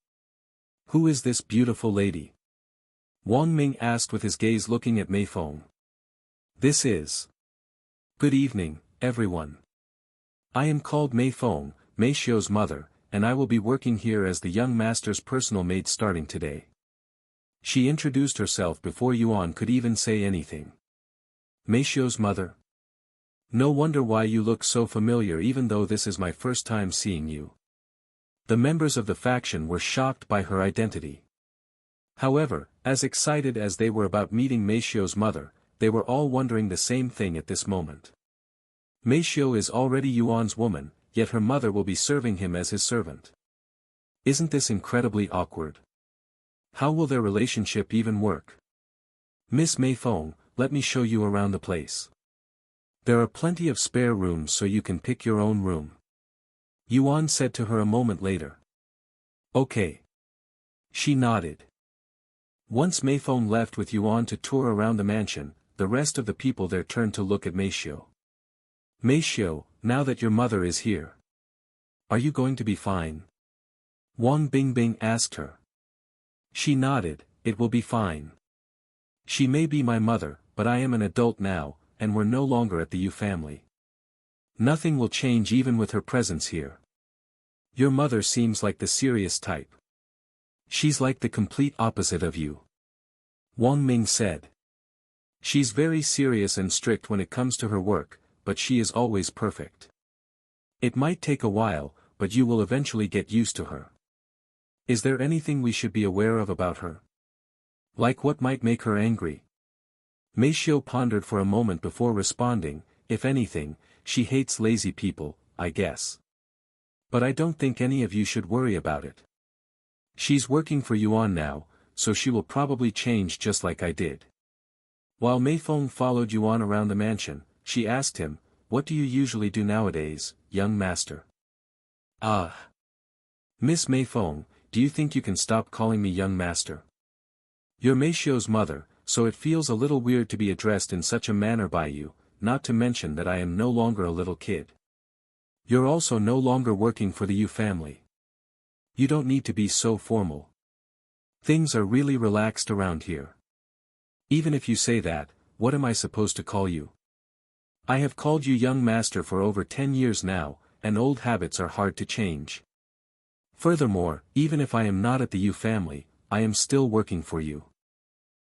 Who is this beautiful lady? Wang Ming asked with his gaze looking at Mei Feng. This is. Good evening, everyone. I am called Mei Feng, Mei Xiu's mother, and I will be working here as the young master's personal maid starting today. She introduced herself before Yuan could even say anything. Mei Xiu's mother? No wonder why you look so familiar even though this is my first time seeing you. The members of the faction were shocked by her identity. However, as excited as they were about meeting Mei Xiu's mother, they were all wondering the same thing at this moment. Mei Xiu is already Yuan's woman, yet her mother will be serving him as his servant. Isn't this incredibly awkward? How will their relationship even work? Miss Mei Feng, let me show you around the place. There are plenty of spare rooms so you can pick your own room. Yuan said to her a moment later. Okay. She nodded. Once Mei Feng left with Yuan to tour around the mansion, the rest of the people there turned to look at Mei Xiu. Mei Xiu, now that your mother is here. Are you going to be fine? Wang Bingbing asked her. She nodded, it will be fine. She may be my mother, but I am an adult now, and we're no longer at the Yu family. Nothing will change even with her presence here. Your mother seems like the serious type. She's like the complete opposite of you. Wang Ming said. She's very serious and strict when it comes to her work, but she is always perfect. It might take a while, but you will eventually get used to her. Is there anything we should be aware of about her? Like what might make her angry? Mei Xiu pondered for a moment before responding, if anything, she hates lazy people, I guess. But I don't think any of you should worry about it. She's working for Yuan now, so she will probably change just like I did. While Mei Feng followed Yuan around the mansion, she asked him, what do you usually do nowadays, young master? Miss Mei Feng, do you think you can stop calling me young master? You're Mei Xiu's mother, so it feels a little weird to be addressed in such a manner by you, not to mention that I am no longer a little kid. You're also no longer working for the Yu family. You don't need to be so formal. Things are really relaxed around here. Even if you say that, what am I supposed to call you? I have called you young master for over 10 years now, and old habits are hard to change. Furthermore, even if I am not at the Yu family, I am still working for you.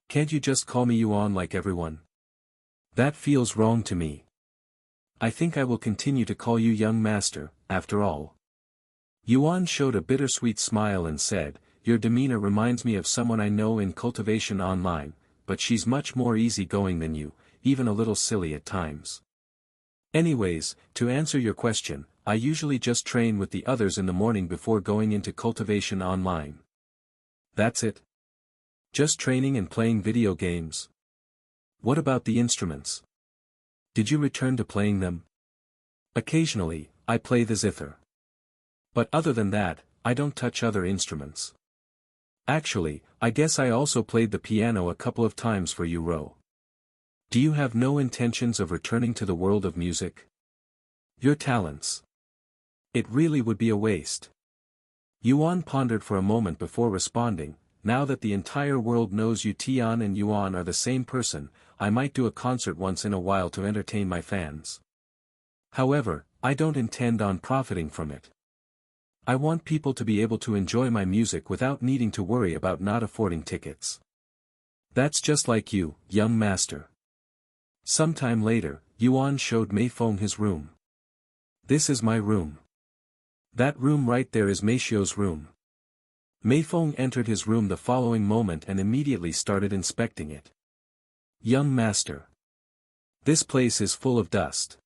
Can't you just call me Yuan like everyone? That feels wrong to me. I think I will continue to call you young master, after all. Yuan showed a bittersweet smile and said, your demeanor reminds me of someone I know in Cultivation Online, but she's much more easygoing than you, even a little silly at times. Anyways, to answer your question, I usually just train with the others in the morning before going into Cultivation Online. That's it? Just training and playing video games? What about the instruments? Did you return to playing them? Occasionally, I play the zither. But other than that, I don't touch other instruments. Actually, I guess I also played the piano a couple of times for you, Ro. Do you have no intentions of returning to the world of music? Your talents. It really would be a waste. Yuan pondered for a moment before responding, now that the entire world knows Yu Tian and Yuan are the same person, I might do a concert once in a while to entertain my fans. However, I don't intend on profiting from it. I want people to be able to enjoy my music without needing to worry about not affording tickets. That's just like you, young master. Sometime later, Yuan showed Mei Feng his room. This is my room. That room right there is Mei Xiu's room. Mei Feng entered his room the following moment and immediately started inspecting it. Young master. This place is full of dust.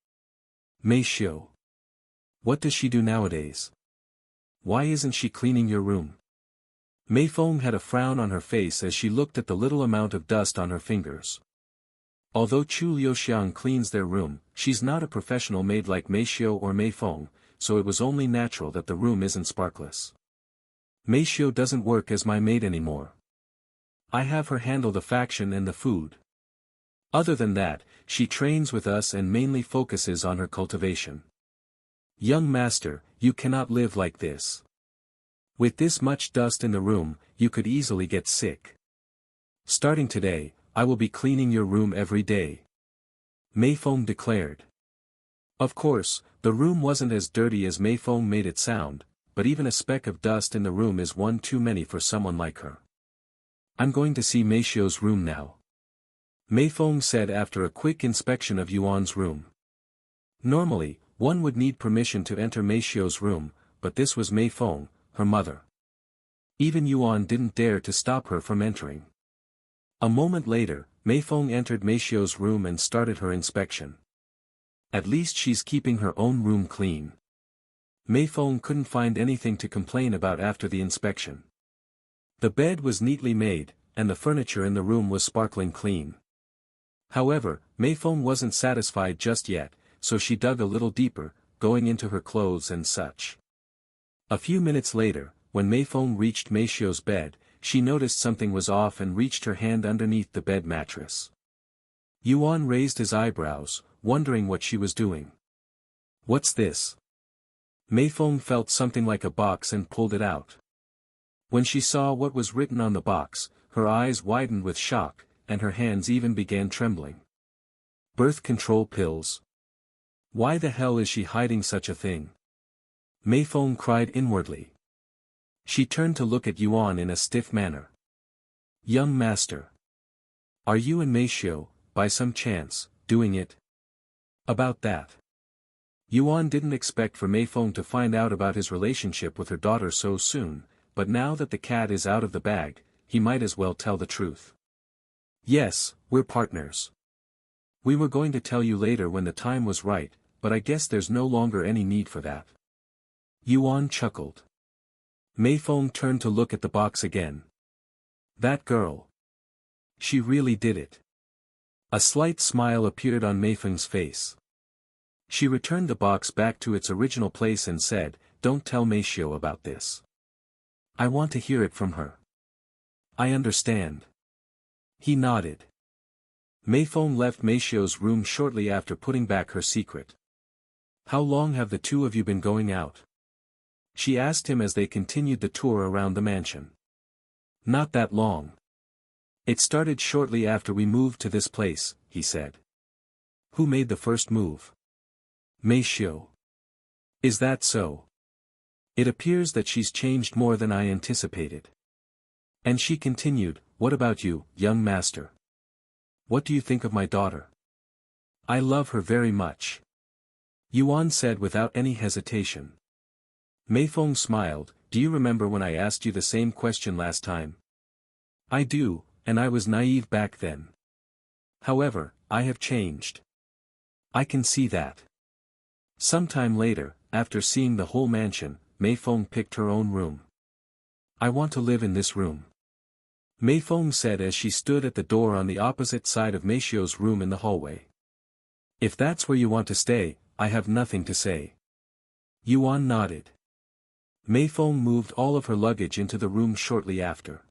Mei Xiu. What does she do nowadays? Why isn't she cleaning your room? Mei Feng had a frown on her face as she looked at the little amount of dust on her fingers. Although Chu Liuxiang cleans their room, she's not a professional maid like Mei Xiu or Mei Feng, so it was only natural that the room isn't sparkless. Mei Xiu doesn't work as my maid anymore. I have her handle the faction and the food. Other than that, she trains with us and mainly focuses on her cultivation. Young master, you cannot live like this. With this much dust in the room, you could easily get sick. Starting today, I will be cleaning your room every day. Mei Feng declared. Of course, the room wasn't as dirty as Mei Feng made it sound, but even a speck of dust in the room is one too many for someone like her. I'm going to see Mei Xiu's room now. Mei Feng said after a quick inspection of Yuan's room. Normally, one would need permission to enter Mei Xiu's room, but this was Mei Feng, her mother. Even Yuan didn't dare to stop her from entering. A moment later, Mei Feng entered Mei Xiu's room and started her inspection. At least she's keeping her own room clean. Mei Feng couldn't find anything to complain about after the inspection. The bed was neatly made, and the furniture in the room was sparkling clean. However, Mei Feng wasn't satisfied just yet, so she dug a little deeper, going into her clothes and such. A few minutes later, when Mei Feng reached Mei Xiu's bed, she noticed something was off and reached her hand underneath the bed mattress. Yuan raised his eyebrows, wondering what she was doing. What's this? Mei Feng felt something like a box and pulled it out. When she saw what was written on the box, her eyes widened with shock, and her hands even began trembling. Birth control pills. Why the hell is she hiding such a thing? Mei Feng cried inwardly. She turned to look at Yuan in a stiff manner. Young master. Are you and Mei Xiu, by some chance, doing it? About that. Yuan didn't expect for Mei Feng to find out about his relationship with her daughter so soon, but now that the cat is out of the bag, he might as well tell the truth. Yes, we're partners. We were going to tell you later when the time was right, but I guess there's no longer any need for that. Yuan chuckled. Mei Feng turned to look at the box again. That girl. She really did it. A slight smile appeared on Mei Feng's face. She returned the box back to its original place and said, "Don't tell Mei Xiu about this. I want to hear it from her." I understand. He nodded. Mei Feng left Mei Xiu's room shortly after putting back her secret. How long have the two of you been going out? She asked him as they continued the tour around the mansion. Not that long. It started shortly after we moved to this place, he said. Who made the first move? Mei Xiu. Is that so? It appears that she's changed more than I anticipated. And she continued, what about you, young master? What do you think of my daughter? I love her very much. Yuan said without any hesitation. Mei Feng smiled, do you remember when I asked you the same question last time? I do, and I was naive back then. However, I have changed. I can see that. Sometime later, after seeing the whole mansion, Mei Feng picked her own room. I want to live in this room. Mei Feng said as she stood at the door on the opposite side of Mei Xiu's room in the hallway. If that's where you want to stay, I have nothing to say. Yuan nodded. Mei Feng moved all of her luggage into the room shortly after.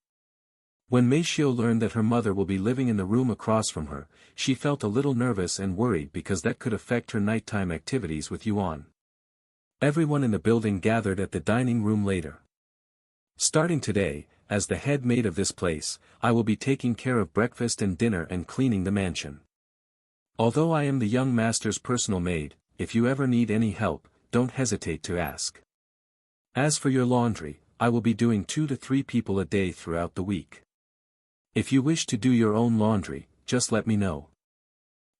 When Mei Xiu learned that her mother will be living in the room across from her, she felt a little nervous and worried because that could affect her nighttime activities with Yuan. Everyone in the building gathered at the dining room later. Starting today, as the head maid of this place, I will be taking care of breakfast and dinner and cleaning the mansion. Although I am the young master's personal maid, if you ever need any help, don't hesitate to ask. As for your laundry, I will be doing 2 to 3 people a day throughout the week. If you wish to do your own laundry, just let me know.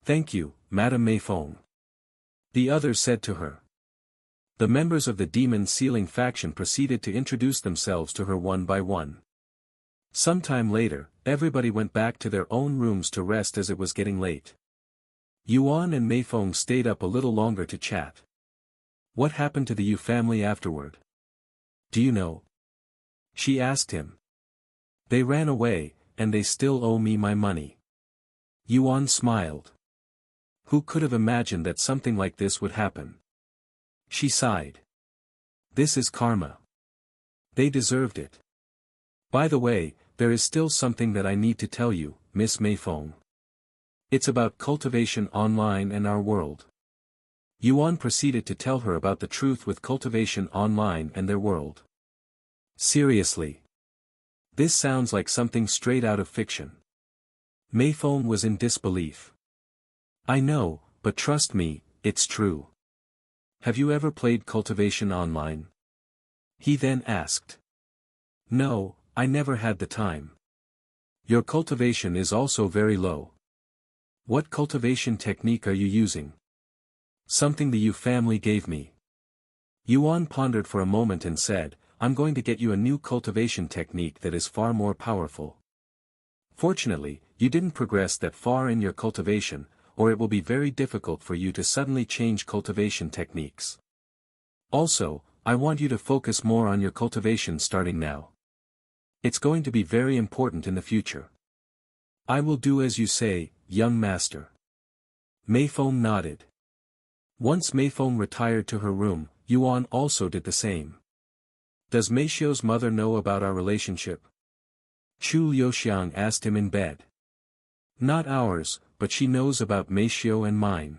Thank you, Madame Mei Feng. The others said to her. The members of the demon sealing faction proceeded to introduce themselves to her one by one. Sometime later, everybody went back to their own rooms to rest as it was getting late. Yuan and Mei Feng stayed up a little longer to chat. What happened to the Yu family afterward? Do you know? She asked him. They ran away, and they still owe me my money. Yuan smiled. Who could have imagined that something like this would happen? She sighed. This is karma. They deserved it. By the way, there is still something that I need to tell you, Miss Meifeng. It's about Cultivation Online and our world. Yuan proceeded to tell her about the truth with Cultivation Online and their world. Seriously. This sounds like something straight out of fiction. Meifeng was in disbelief. I know, but trust me, it's true. Have you ever played Cultivation Online? He then asked. No, I never had the time. Your cultivation is also very low. What cultivation technique are you using? Something the Yu family gave me. Yuan pondered for a moment and said, I'm going to get you a new cultivation technique that is far more powerful. Fortunately, you didn't progress that far in your cultivation, or it will be very difficult for you to suddenly change cultivation techniques. Also, I want you to focus more on your cultivation starting now. It's going to be very important in the future. I will do as you say, young master. Meifeng nodded. Once Meifeng retired to her room, Yuan also did the same. Does Meishio's mother know about our relationship? Chu Liuxiang asked him in bed. Not ours, but she knows about Meishio and mine.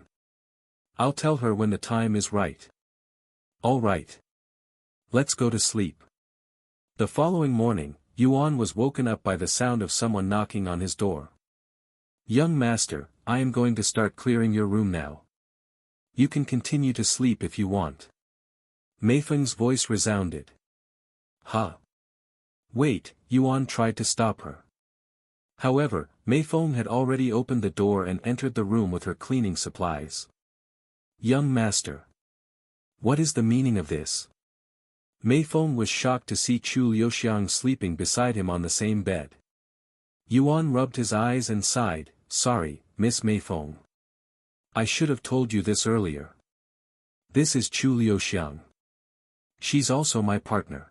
I'll tell her when the time is right. All right. Let's go to sleep. The following morning, Yuan was woken up by the sound of someone knocking on his door. Young master, I am going to start clearing your room now. You can continue to sleep if you want. Meifeng's voice resounded. Huh? Wait, Yuan tried to stop her. However, Meifeng had already opened the door and entered the room with her cleaning supplies. Young master. What is the meaning of this? Meifeng was shocked to see Chu Liuxiang sleeping beside him on the same bed. Yuan rubbed his eyes and sighed, sorry, Miss Meifeng. I should have told you this earlier. This is Chu Liuxiang. She's also my partner.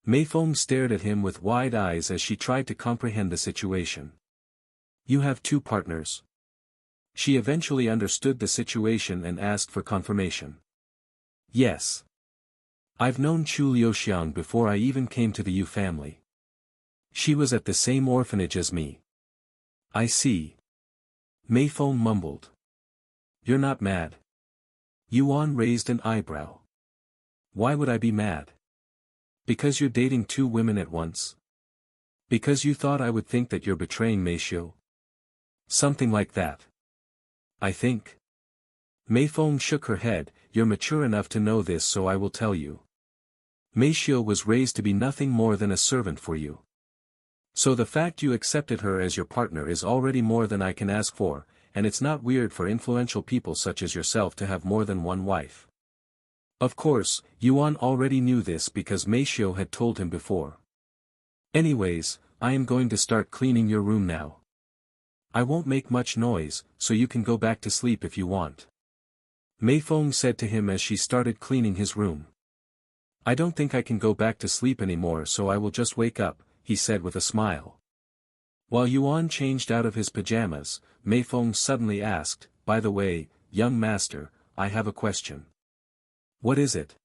Meifeng stared at him with wide eyes as she tried to comprehend the situation. You have two partners. She eventually understood the situation and asked for confirmation. Yes. I've known Chu Liuxiang before I even came to the Yu family. She was at the same orphanage as me. I see. Meifeng mumbled. You're not mad. Yuan raised an eyebrow. Why would I be mad? Because you're dating two women at once? Because you thought I would think that you're betraying Meishio? Something like that. I think. Meifeng shook her head, you're mature enough to know this, so I will tell you. Meishio was raised to be nothing more than a servant for you. So the fact you accepted her as your partner is already more than I can ask for, and it's not weird for influential people such as yourself to have more than one wife. Of course, Yuan already knew this because Meishio had told him before. Anyways, I am going to start cleaning your room now. I won't make much noise, so you can go back to sleep if you want. Meifeng said to him as she started cleaning his room. I don't think I can go back to sleep anymore, so I will just wake up, he said with a smile. While Yuan changed out of his pajamas, Meifeng suddenly asked, by the way, young master, I have a question. What is it?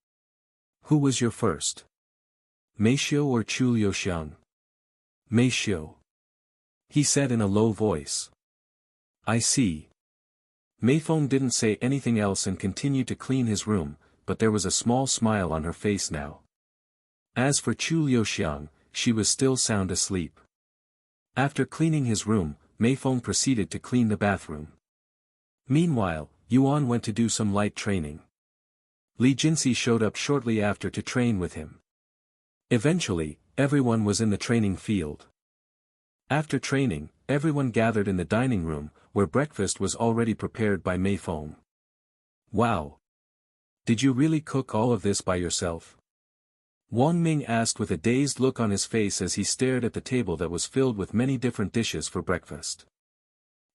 Who was your first? Meishio or Chu Liuxiang? Meishio. He said in a low voice. I see. Meifeng didn't say anything else and continued to clean his room, but there was a small smile on her face now. As for Chu Liuxiang, she was still sound asleep. After cleaning his room, Meifeng proceeded to clean the bathroom. Meanwhile, Yuan went to do some light training. Li Jinxi showed up shortly after to train with him. Eventually, everyone was in the training field. After training, everyone gathered in the dining room, where breakfast was already prepared by Meifeng. Wow! Did you really cook all of this by yourself? Wang Ming asked with a dazed look on his face as he stared at the table that was filled with many different dishes for breakfast.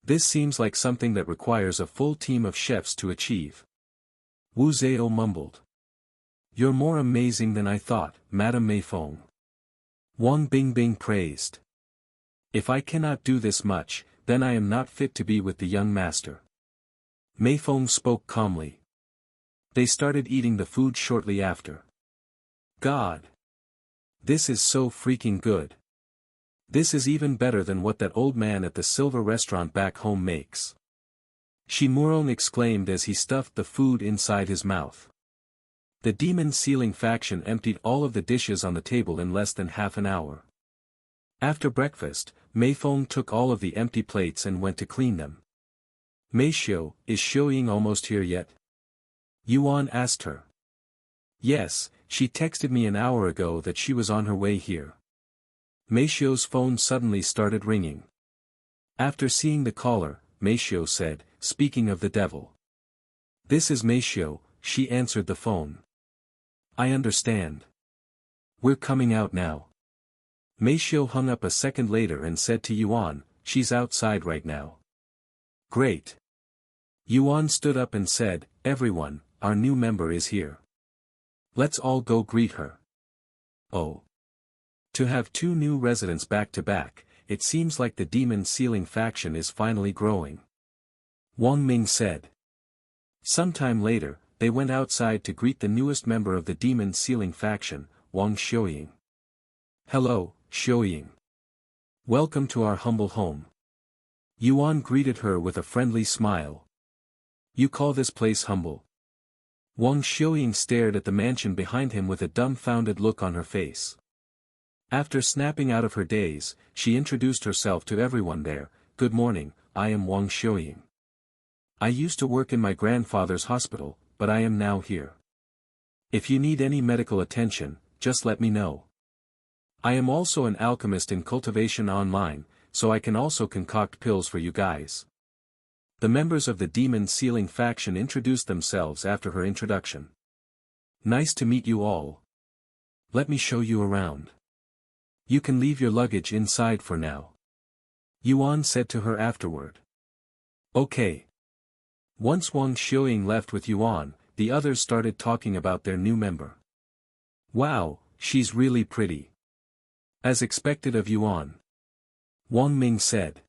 This seems like something that requires a full team of chefs to achieve. Wu Zhao mumbled. You're more amazing than I thought, Madame Meifeng. Wang Bingbing praised. If I cannot do this much, then I am not fit to be with the young master. Meifeng spoke calmly. They started eating the food shortly after. God! This is so freaking good. This is even better than what that old man at the silver restaurant back home makes. Shi Murong exclaimed as he stuffed the food inside his mouth. The demon ceiling faction emptied all of the dishes on the table in less than half an hour. After breakfast, Meifeng took all of the empty plates and went to clean them. Meishou, is Xiuying almost here yet? Yuan asked her. Yes, she texted me an hour ago that she was on her way here. Meishou's phone suddenly started ringing. After seeing the caller, Meishou said, speaking of the devil. This is Meishou, she answered the phone. I understand. We're coming out now. Meishou hung up a second later and said to Yuan, she's outside right now. Great. Yuan stood up and said, everyone, our new member is here. Let's all go greet her. Oh. To have two new residents back to back, it seems like the demon ceiling faction is finally growing. Wang Ming said. Sometime later, they went outside to greet the newest member of the demon ceiling faction, Wang Xiuying. Hello, Xiuying. Welcome to our humble home. Yuan greeted her with a friendly smile. You call this place humble? Wang Xiuying stared at the mansion behind him with a dumbfounded look on her face. After snapping out of her daze, she introduced herself to everyone there. Good morning, I am Wang Xiuying. I used to work in my grandfather's hospital, but I am now here. If you need any medical attention, just let me know. I am also an alchemist in Cultivation Online, so I can also concoct pills for you guys. The members of the demon ceiling faction introduced themselves after her introduction. Nice to meet you all. Let me show you around. You can leave your luggage inside for now. Yuan said to her afterward. Okay. Once Wang Xiuying left with Yuan, the others started talking about their new member. Wow, she's really pretty. As expected of Yuan. Wang Ming said.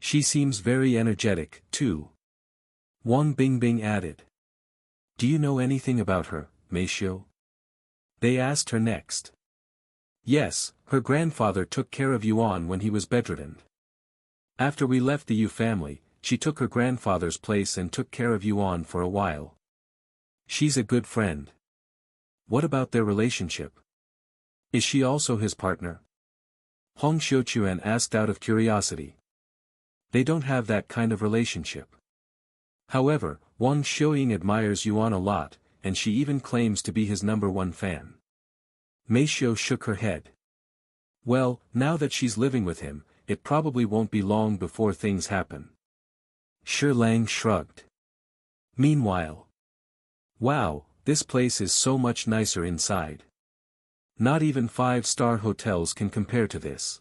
She seems very energetic, too. Wang Bingbing added. Do you know anything about her, Meishou? They asked her next. Yes, her grandfather took care of Yuan when he was bedridden. After we left the Yu family, she took her grandfather's place and took care of Yuan for a while. She's a good friend. What about their relationship? Is she also his partner? Hong Xiuquan asked out of curiosity. They don't have that kind of relationship. However, Wang Xiuying admires Yuan a lot, and she even claims to be his #1 fan. Meishou shook her head. Well, now that she's living with him, it probably won't be long before things happen. Shi Lang shrugged. Meanwhile. Wow, this place is so much nicer inside. Not even 5-star hotels can compare to this.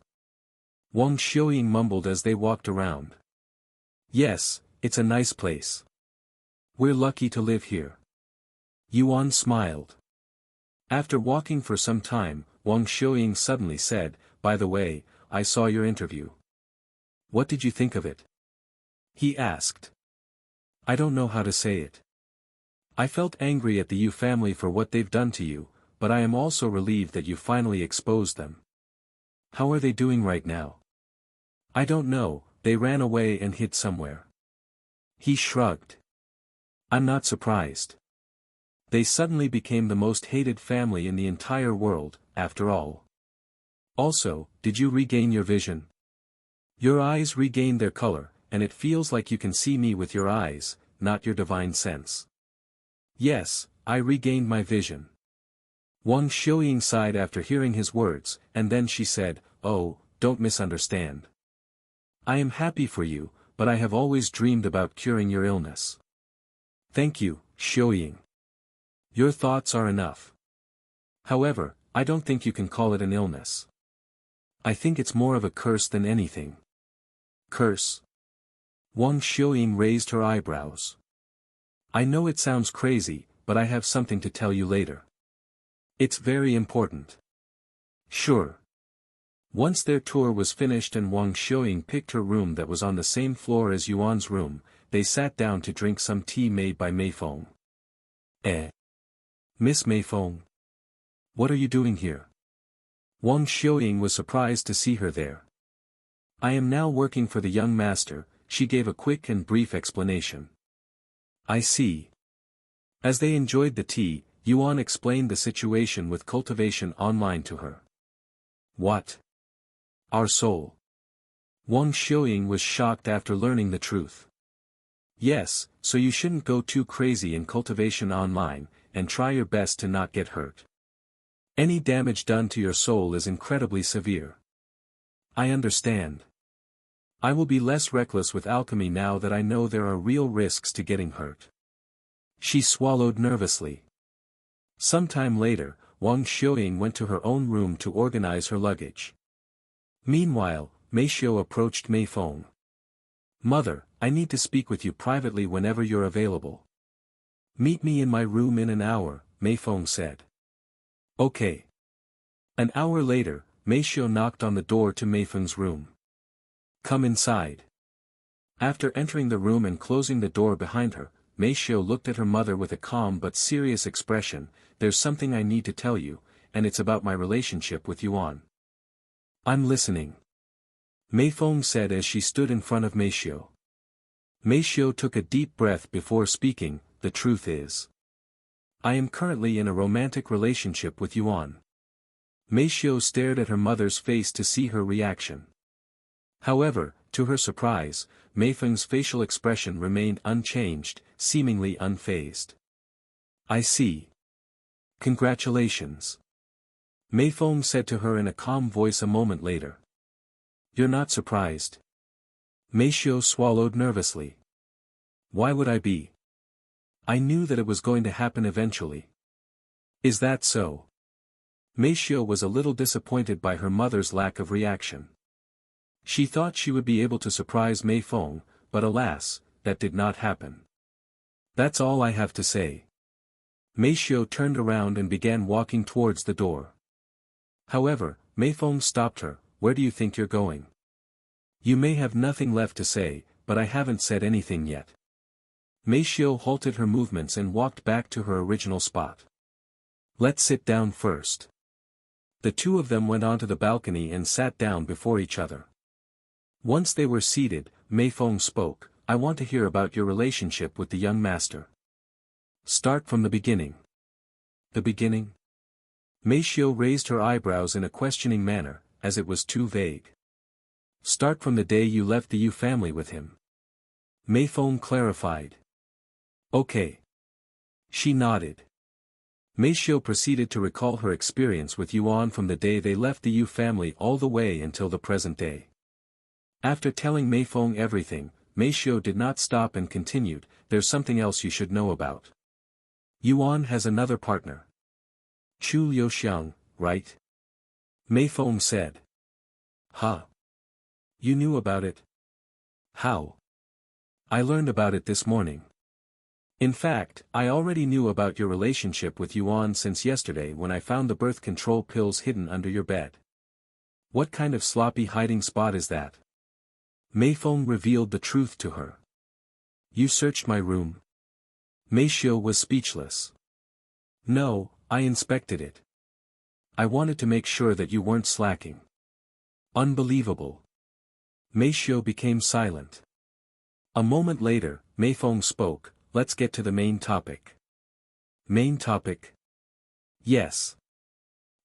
Wang Xiuying mumbled as they walked around. Yes, it's a nice place. We're lucky to live here. Yuan smiled. After walking for some time, Wang Xiuying suddenly said, by the way, I saw your interview. What did you think of it? He asked. I don't know how to say it. I felt angry at the Yu family for what they've done to you, but I am also relieved that you finally exposed them. How are they doing right now? I don't know, they ran away and hid somewhere. He shrugged. I'm not surprised. They suddenly became the most hated family in the entire world, after all. Also, did you regain your vision? Your eyes regained their color, and it feels like you can see me with your eyes, not your divine sense. Yes, I regained my vision. Wang Xiuying sighed after hearing his words, and then she said, oh, don't misunderstand. I am happy for you, but I have always dreamed about curing your illness. Thank you, Xiuying. Your thoughts are enough. However, I don't think you can call it an illness. I think it's more of a curse than anything. Curse? Wang Xiuying raised her eyebrows. I know it sounds crazy, but I have something to tell you later. It's very important. Sure. Once their tour was finished and Wang Xiuying picked her room that was on the same floor as Yuan's room, they sat down to drink some tea made by Meifeng. Miss Meifeng? What are you doing here? Wang Xiuying was surprised to see her there. I am now working for the young master, she gave a quick and brief explanation. I see. As they enjoyed the tea, Yuan explained the situation with Cultivation Online to her. What? Our soul. Wang Xiuying was shocked after learning the truth. Yes, so you shouldn't go too crazy in Cultivation Online, and try your best to not get hurt. Any damage done to your soul is incredibly severe. I understand. I will be less reckless with alchemy now that I know there are real risks to getting hurt. She swallowed nervously. Sometime later, Wang Xiuying went to her own room to organize her luggage. Meanwhile, Meishiu approached Meifeng. Mother, I need to speak with you privately whenever you're available. Meet me in my room in an hour, Meifeng said. Okay. An hour later, Meishiu knocked on the door to Meifeng's room. Come inside. After entering the room and closing the door behind her, Meishiu looked at her mother with a calm but serious expression. There's something I need to tell you, and it's about my relationship with Yuan. I'm listening. Meifeng said as she stood in front of Meishiu. Meishiu took a deep breath before speaking. The truth is, I am currently in a romantic relationship with Yuan. Meishiu stared at her mother's face to see her reaction. However, to her surprise, Meifeng's facial expression remained unchanged, seemingly unfazed. I see. Congratulations. Meifeng said to her in a calm voice a moment later. You're not surprised? Meishiu swallowed nervously. Why would I be? I knew that it was going to happen eventually. Is that so? Meishiu was a little disappointed by her mother's lack of reaction. She thought she would be able to surprise Meifeng, but alas, that did not happen. That's all I have to say. Meishiu turned around and began walking towards the door. However, Meifeng stopped her. Where do you think you're going? You may have nothing left to say, but I haven't said anything yet. Meishiu halted her movements and walked back to her original spot. Let's sit down first. The two of them went onto the balcony and sat down before each other. Once they were seated, Meifeng spoke. I want to hear about your relationship with the young master. Start from the beginning. The beginning? Meishiu raised her eyebrows in a questioning manner, as it was too vague. Start from the day you left the Yu family with him. Meifeng clarified. Okay. She nodded. Meishiu proceeded to recall her experience with Yuan from the day they left the Yu family all the way until the present day. After telling Meifeng everything, Meishiu did not stop and continued, there's something else you should know about. Yuan has another partner. Chu Liuxiang, right? Meifeng said. Huh? You knew about it? How? I learned about it this morning. In fact, I already knew about your relationship with Yuan since yesterday when I found the birth control pills hidden under your bed. What kind of sloppy hiding spot is that? Meifeng revealed the truth to her. You searched my room? Meishiu was speechless. No, I inspected it. I wanted to make sure that you weren't slacking. Unbelievable. Meishiu became silent. A moment later, Meifeng spoke, let's get to the main topic. Main topic? Yes.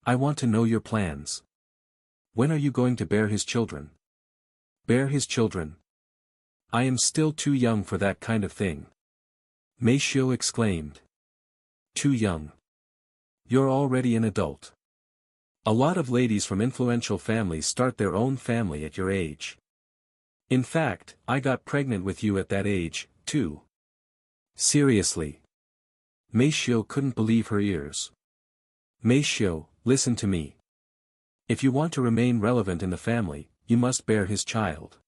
I want to know your plans. When are you going to bear his children? Bear his children? I am still too young for that kind of thing. Meishiu exclaimed. Too young. You're already an adult. A lot of ladies from influential families start their own family at your age. In fact, I got pregnant with you at that age, too. Seriously. Meishiu couldn't believe her ears. Meishiu, listen to me. If you want to remain relevant in the family, you must bear his child.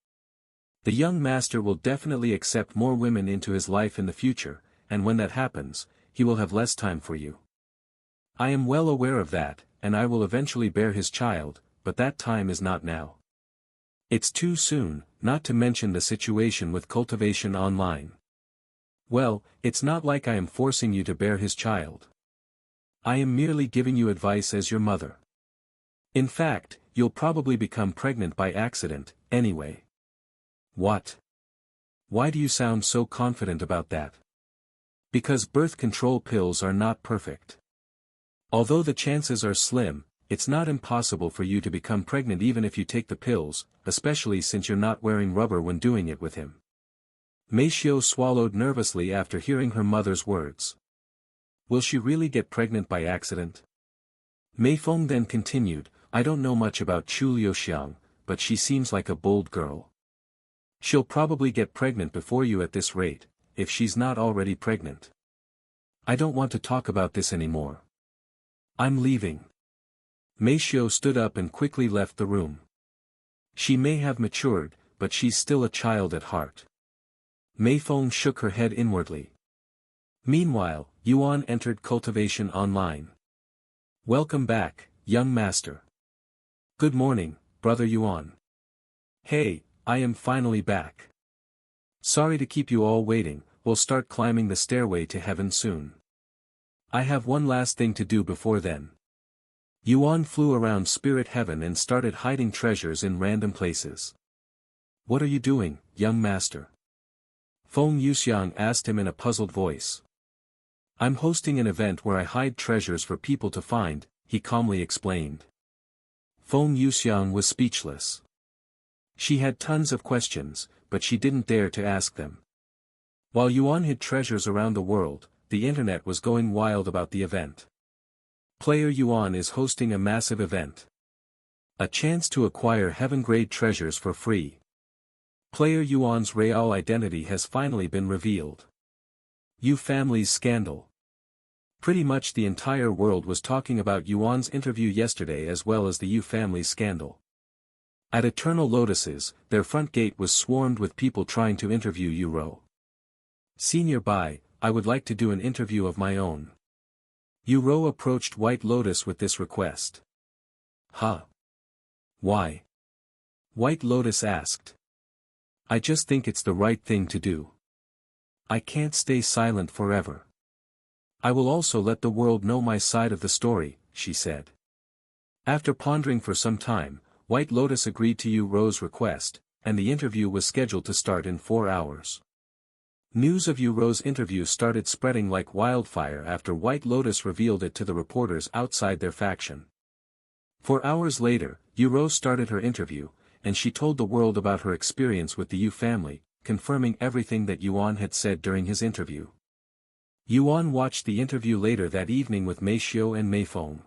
The young master will definitely accept more women into his life in the future, and when that happens, he will have less time for you. I am well aware of that, and I will eventually bear his child, but that time is not now. It's too soon, not to mention the situation with Cultivation Online. Well, it's not like I am forcing you to bear his child. I am merely giving you advice as your mother. In fact, you'll probably become pregnant by accident, anyway. What? Why do you sound so confident about that? Because birth control pills are not perfect. Although the chances are slim, it's not impossible for you to become pregnant even if you take the pills, especially since you're not wearing rubber when doing it with him. Mei Xiu swallowed nervously after hearing her mother's words. Will she really get pregnant by accident? Mei Feng then continued, I don't know much about Chu Liuxiang, but she seems like a bold girl. She'll probably get pregnant before you at this rate, if she's not already pregnant. I don't want to talk about this anymore. I'm leaving. Mei Xiu stood up and quickly left the room. She may have matured, but she's still a child at heart. Mei Feng shook her head inwardly. Meanwhile, Yuan entered Cultivation Online. Welcome back, young master. Good morning, brother Yuan. Hey, I am finally back. Sorry to keep you all waiting, we'll start climbing the stairway to heaven soon. I have one last thing to do before then. Yuan flew around spirit heaven and started hiding treasures in random places. What are you doing, young master? Feng Yuxiang asked him in a puzzled voice. I'm hosting an event where I hide treasures for people to find, he calmly explained. Feng Yuxiang was speechless. She had tons of questions, but she didn't dare to ask them. While Yuan hid treasures around the world, the internet was going wild about the event. Player Yuan is hosting a massive event. A chance to acquire heaven-grade treasures for free. Player Yuan's real identity has finally been revealed. Yu family's scandal. Pretty much the entire world was talking about Yuan's interview yesterday as well as the Yu family's scandal. At Eternal Lotuses, their front gate was swarmed with people trying to interview Yu Rou. Senior Bai, I would like to do an interview of my own. Yu Rou approached White Lotus with this request. Huh? Why? White Lotus asked. I just think it's the right thing to do. I can't stay silent forever. I will also let the world know my side of the story, she said. After pondering for some time, White Lotus agreed to Yu Rou's request, and the interview was scheduled to start in 4 hours. News of Yu Rou's interview started spreading like wildfire after White Lotus revealed it to the reporters outside their faction. 4 hours later, Yu Rou started her interview, and she told the world about her experience with the Yu family, confirming everything that Yuan had said during his interview. Yuan watched the interview later that evening with Mei Xiu and Mei Feng.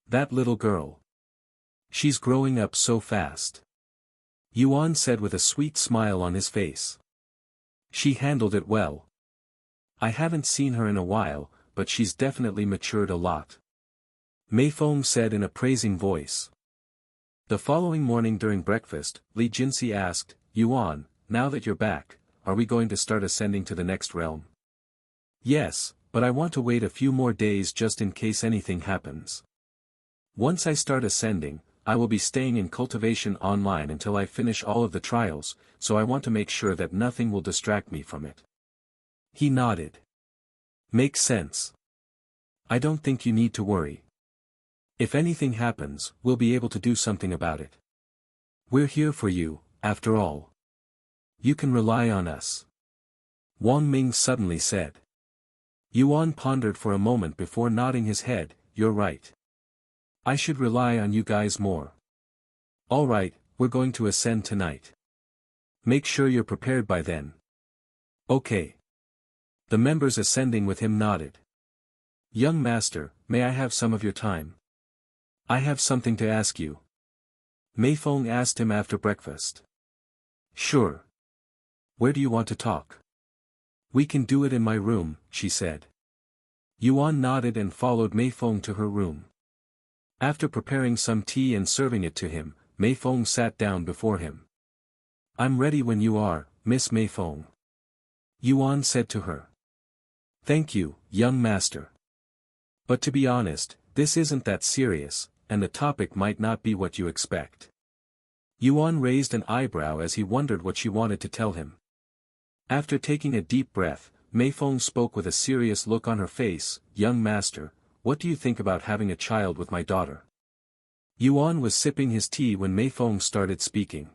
That little girl. She's growing up so fast. Yuan said with a sweet smile on his face. She handled it well. I haven't seen her in a while, but she's definitely matured a lot. Mei Feng said in a praising voice. The following morning during breakfast, Li Jinxi asked, Yuan, now that you're back, are we going to start ascending to the next realm? Yes, but I want to wait a few more days just in case anything happens. Once I start ascending, I will be staying in Cultivation Online until I finish all of the trials, so I want to make sure that nothing will distract me from it. He nodded. Makes sense. I don't think you need to worry. If anything happens, we'll be able to do something about it. We're here for you, after all. You can rely on us. Wang Ming suddenly said. Yuan pondered for a moment before nodding his head, you're right. I should rely on you guys more. Alright, we're going to ascend tonight. Make sure you're prepared by then. Okay. The members ascending with him nodded. Young master, may I have some of your time? I have something to ask you. Mei Feng asked him after breakfast. Sure. Where do you want to talk? We can do it in my room, she said. Yuan nodded and followed Mei Feng to her room. After preparing some tea and serving it to him, Mei Feng sat down before him. I'm ready when you are, Miss Mei Feng. Yuan said to her. Thank you, young master. But to be honest, this isn't that serious, and the topic might not be what you expect. Yuan raised an eyebrow as he wondered what she wanted to tell him. After taking a deep breath, Meifeng spoke with a serious look on her face. Young master, what do you think about having a child with my daughter? Yuan was sipping his tea when Meifeng started speaking.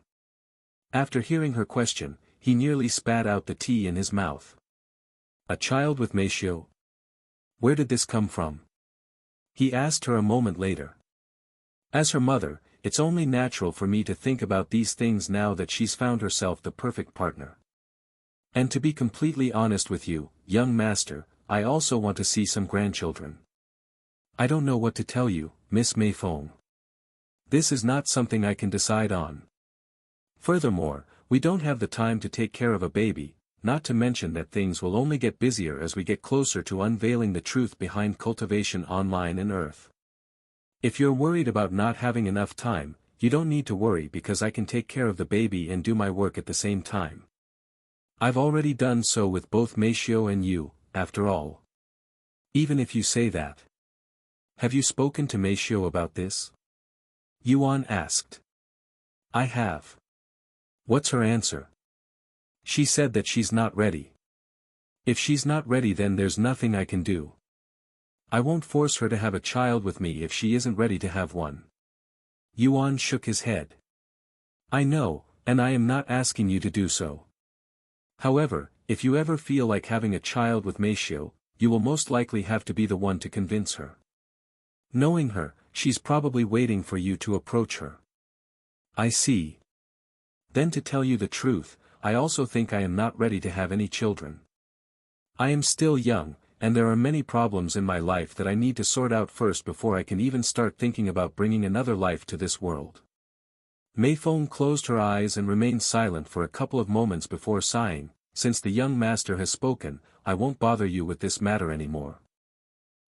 After hearing her question, he nearly spat out the tea in his mouth. A child with Meishio? Where did this come from? He asked her a moment later. As her mother, it's only natural for me to think about these things now that she's found herself the perfect partner. And to be completely honest with you, young master, I also want to see some grandchildren. I don't know what to tell you, Miss Meifeng. This is not something I can decide on. Furthermore, we don't have the time to take care of a baby, not to mention that things will only get busier as we get closer to unveiling the truth behind Cultivation Online and Earth. If you're worried about not having enough time, you don't need to worry because I can take care of the baby and do my work at the same time. I've already done so with both Meishio and you, after all. Even if you say that. Have you spoken to Meishio about this? Yuan asked. I have. What's her answer? She said that she's not ready. If she's not ready, then there's nothing I can do. I won't force her to have a child with me if she isn't ready to have one. Yuan shook his head. I know, and I am not asking you to do so. However, if you ever feel like having a child with Meishio, you will most likely have to be the one to convince her. Knowing her, she's probably waiting for you to approach her. I see. Then to tell you the truth, I also think I am not ready to have any children. I am still young, and there are many problems in my life that I need to sort out first before I can even start thinking about bringing another life to this world. Meifeng closed her eyes and remained silent for a couple of moments before sighing. Since the young master has spoken, I won't bother you with this matter anymore.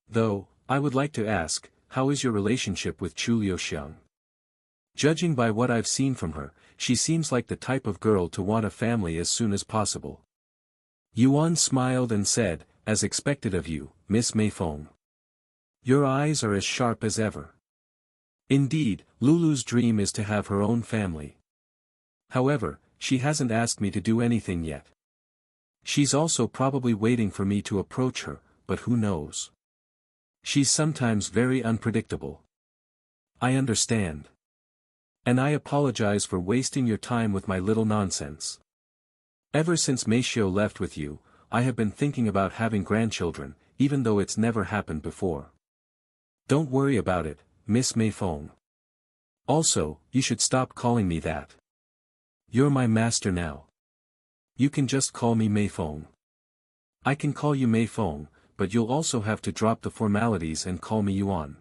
Though, I would like to ask, how is your relationship with Chu Liuxiang? Judging by what I've seen from her, she seems like the type of girl to want a family as soon as possible. Yuan smiled and said, as expected of you, Miss Meifeng. Your eyes are as sharp as ever. Indeed, Lulu's dream is to have her own family. However, she hasn't asked me to do anything yet. She's also probably waiting for me to approach her, but who knows? She's sometimes very unpredictable. I understand. And I apologize for wasting your time with my little nonsense. Ever since Meishio left with you, I have been thinking about having grandchildren, even though it's never happened before. Don't worry about it, Miss Meifeng. Also, you should stop calling me that. You're my master now. You can just call me Meifeng. I can call you Meifeng, but you'll also have to drop the formalities and call me Yuan.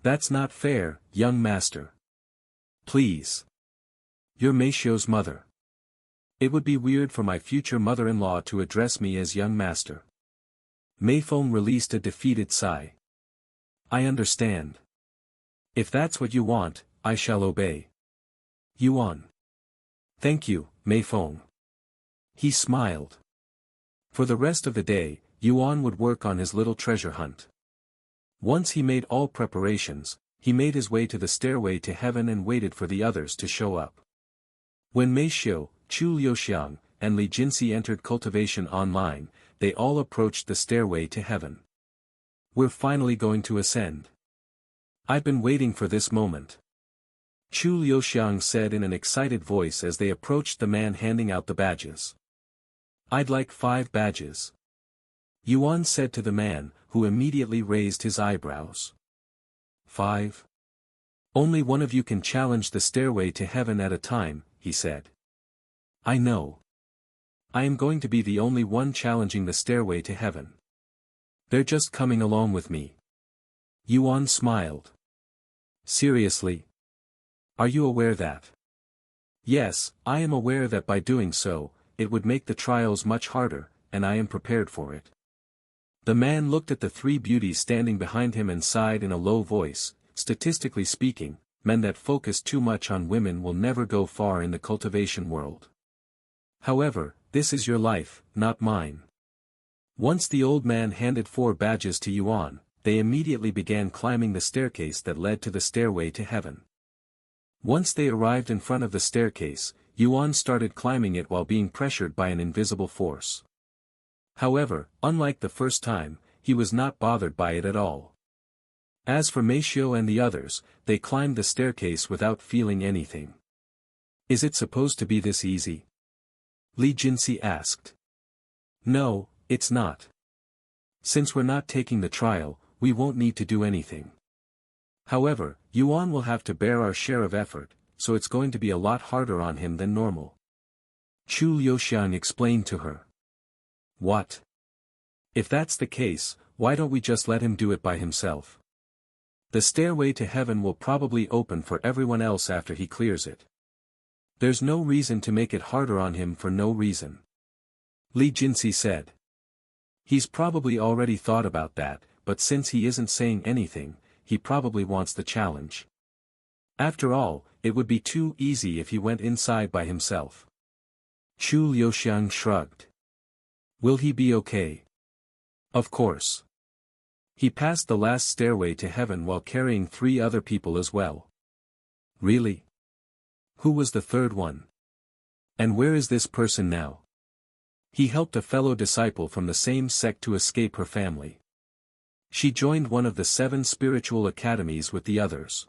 That's not fair, young master. Please. You're Meishio's mother. It would be weird for my future mother-in-law to address me as young master. Meifeng released a defeated sigh. I understand. If that's what you want, I shall obey. Yuan. Thank you, Meifeng. He smiled. For the rest of the day, Yuan would work on his little treasure hunt. Once he made all preparations, he made his way to the stairway to heaven and waited for the others to show up. When Meishio, Chu Liuxiang, and Li Jinxi entered Cultivation Online, they all approached the stairway to heaven. We're finally going to ascend. I've been waiting for this moment. Chu Liuxiang said in an excited voice as they approached the man handing out the badges. I'd like 5 badges. Yuan said to the man, who immediately raised his eyebrows. 5? Only one of you can challenge the stairway to heaven at a time, he said. I know. I am going to be the only one challenging the stairway to heaven. They're just coming along with me. Yuan smiled. Seriously? Are you aware that? Yes, I am aware that by doing so, it would make the trials much harder, and I am prepared for it. The man looked at the 3 beauties standing behind him and sighed in a low voice. Statistically speaking, men that focus too much on women will never go far in the cultivation world. However, this is your life, not mine. Once the old man handed 4 badges to Yuan, they immediately began climbing the staircase that led to the stairway to heaven. Once they arrived in front of the staircase, Yuan started climbing it while being pressured by an invisible force. However, unlike the first time, he was not bothered by it at all. As for Meishio and the others, they climbed the staircase without feeling anything. Is it supposed to be this easy? Li Jinsi asked. No, it's not. Since we're not taking the trial, we won't need to do anything. However, Yuan will have to bear our share of effort, so it's going to be a lot harder on him than normal. Chu Liuxiang explained to her. What? If that's the case, why don't we just let him do it by himself? The stairway to heaven will probably open for everyone else after he clears it. There's no reason to make it harder on him for no reason. Li Jinsi said. He's probably already thought about that, but since he isn't saying anything, he probably wants the challenge. After all, it would be too easy if he went inside by himself. Chu Liuxiang shrugged. Will he be okay? Of course. He passed the last stairway to heaven while carrying 3 other people as well. Really? Who was the third one? And where is this person now? He helped a fellow disciple from the same sect to escape her family. She joined one of the 7 spiritual academies with the others.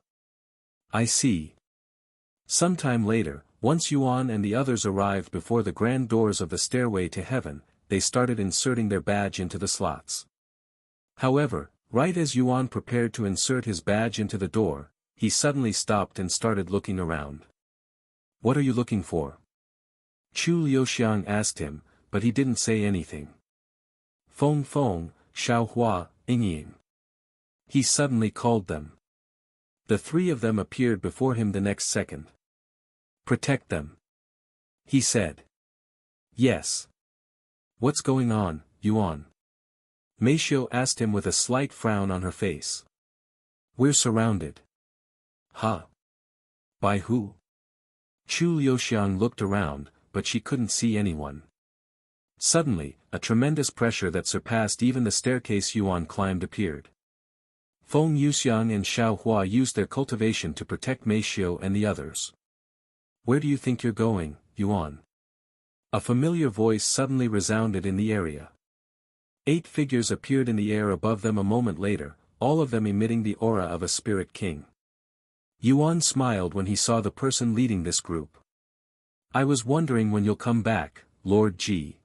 I see. Sometime later, once Yuan and the others arrived before the grand doors of the stairway to heaven, they started inserting their badge into the slots. However, right as Yuan prepared to insert his badge into the door, he suddenly stopped and started looking around. What are you looking for? Chu Liuxiang asked him, but he didn't say anything. Feng Feng, Xiaohua, Yingying. He suddenly called them. The 3 of them appeared before him the next second. Protect them. He said. Yes. What's going on, Yuan? Meishio asked him with a slight frown on her face. We're surrounded. Huh? By who? Chu Liuxiang looked around, but she couldn't see anyone. Suddenly, a tremendous pressure that surpassed even the staircase Yuan climbed appeared. Feng Yuxiang and Xiaohua used their cultivation to protect Meishio and the others. Where do you think you're going, Yuan? A familiar voice suddenly resounded in the area. 8 figures appeared in the air above them a moment later, all of them emitting the aura of a spirit king. Yuan smiled when he saw the person leading this group. I was wondering when you'll come back, Lord Ji.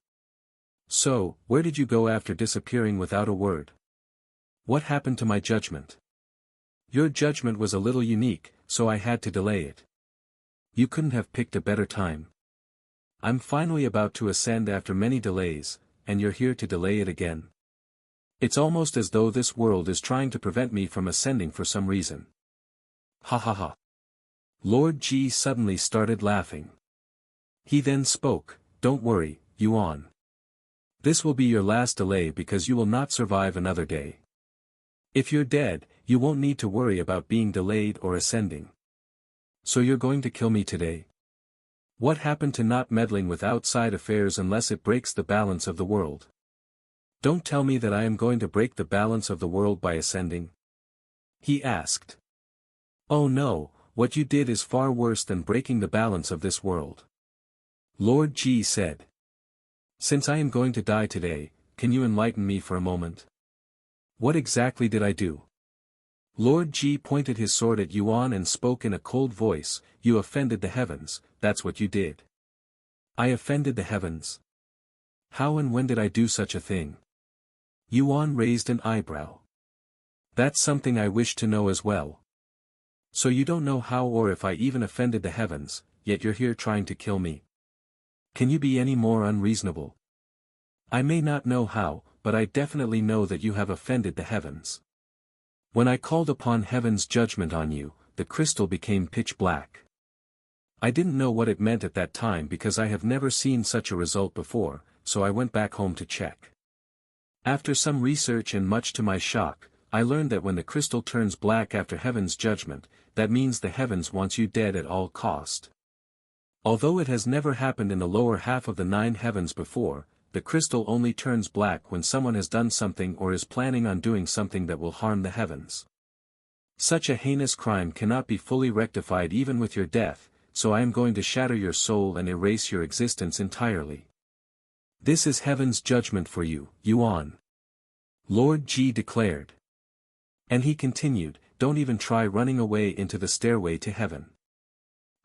So, where did you go after disappearing without a word? What happened to my judgment? Your judgment was a little unique, so I had to delay it. You couldn't have picked a better time. I'm finally about to ascend after many delays, and you're here to delay it again. It's almost as though this world is trying to prevent me from ascending for some reason. Ha ha ha. Lord Ji suddenly started laughing. He then spoke, don't worry, Yuan. This will be your last delay because you will not survive another day. If you're dead, you won't need to worry about being delayed or ascending. So you're going to kill me today? What happened to not meddling with outside affairs unless it breaks the balance of the world? Don't tell me that I am going to break the balance of the world by ascending? He asked. Oh no, what you did is far worse than breaking the balance of this world. Lord Ji said. Since I am going to die today, can you enlighten me for a moment? What exactly did I do? Lord Ji pointed his sword at Yuan and spoke in a cold voice, you offended the heavens, that's what you did. I offended the heavens? How and when did I do such a thing? Yuan raised an eyebrow. That's something I wish to know as well. So you don't know how or if I even offended the heavens, yet you're here trying to kill me. Can you be any more unreasonable? I may not know how, but I definitely know that you have offended the heavens. When I called upon heaven's judgment on you, the crystal became pitch black. I didn't know what it meant at that time because I have never seen such a result before, so I went back home to check. After some research and much to my shock, I learned that when the crystal turns black after heaven's judgment, that means the heavens wants you dead at all cost. Although it has never happened in the lower half of the 9 heavens before, the crystal only turns black when someone has done something or is planning on doing something that will harm the heavens. Such a heinous crime cannot be fully rectified even with your death, so I am going to shatter your soul and erase your existence entirely. This is heaven's judgment for you, Yuan. Lord Ji declared. And he continued, don't even try running away into the stairway to heaven.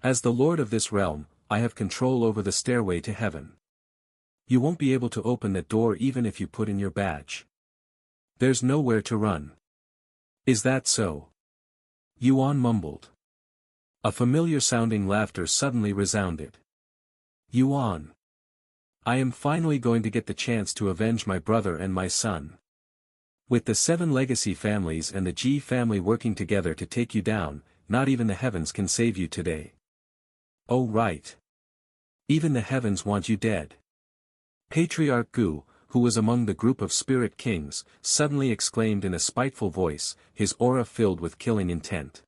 As the Lord of this realm, I have control over the stairway to heaven. You won't be able to open that door even if you put in your badge. There's nowhere to run. Is that so? Yuan mumbled. A familiar-sounding laughter suddenly resounded. Yuan. I am finally going to get the chance to avenge my brother and my son. With the 7 legacy families and the Ji family working together to take you down, not even the heavens can save you today. Oh right. Even the heavens want you dead. Patriarch Gu, who was among the group of spirit kings, suddenly exclaimed in a spiteful voice, his aura filled with killing intent.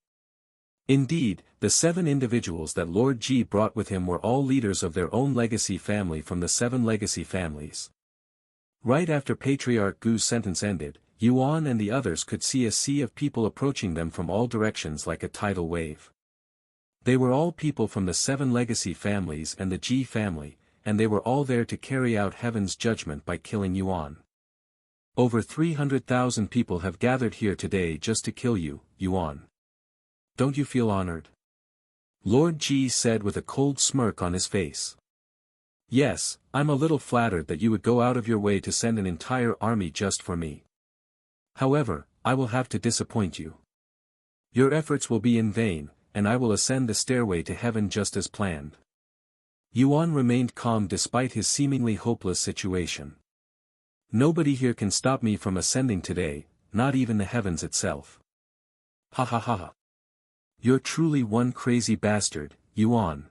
Indeed, the 7 individuals that Lord Ji brought with him were all leaders of their own legacy family from the 7 legacy families. Right after Patriarch Gu's sentence ended, Yuan and the others could see a sea of people approaching them from all directions like a tidal wave. They were all people from the 7 legacy families and the Ji family, and they were all there to carry out heaven's judgment by killing Yuan. Over 300,000 people have gathered here today just to kill you, Yuan. Don't you feel honored? Lord Ji said with a cold smirk on his face. Yes, I'm a little flattered that you would go out of your way to send an entire army just for me. However, I will have to disappoint you. Your efforts will be in vain, and I will ascend the stairway to heaven just as planned. Yuan remained calm despite his seemingly hopeless situation. Nobody here can stop me from ascending today, not even the heavens itself. Ha ha ha ha. You're truly one crazy bastard, Yuan.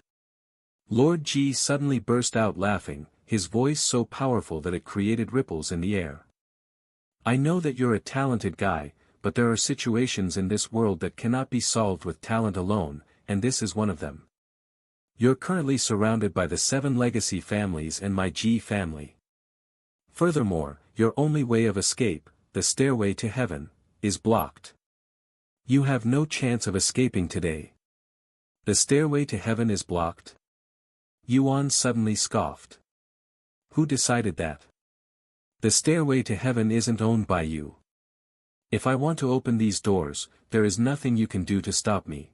Lord Ji suddenly burst out laughing, his voice so powerful that it created ripples in the air. I know that you're a talented guy, but there are situations in this world that cannot be solved with talent alone, and this is one of them. You're currently surrounded by the 7 legacy families and my Ji family. Furthermore, your only way of escape, the stairway to heaven, is blocked. You have no chance of escaping today. The stairway to heaven is blocked? Yuan suddenly scoffed. Who decided that? The stairway to heaven isn't owned by you. If I want to open these doors, there is nothing you can do to stop me.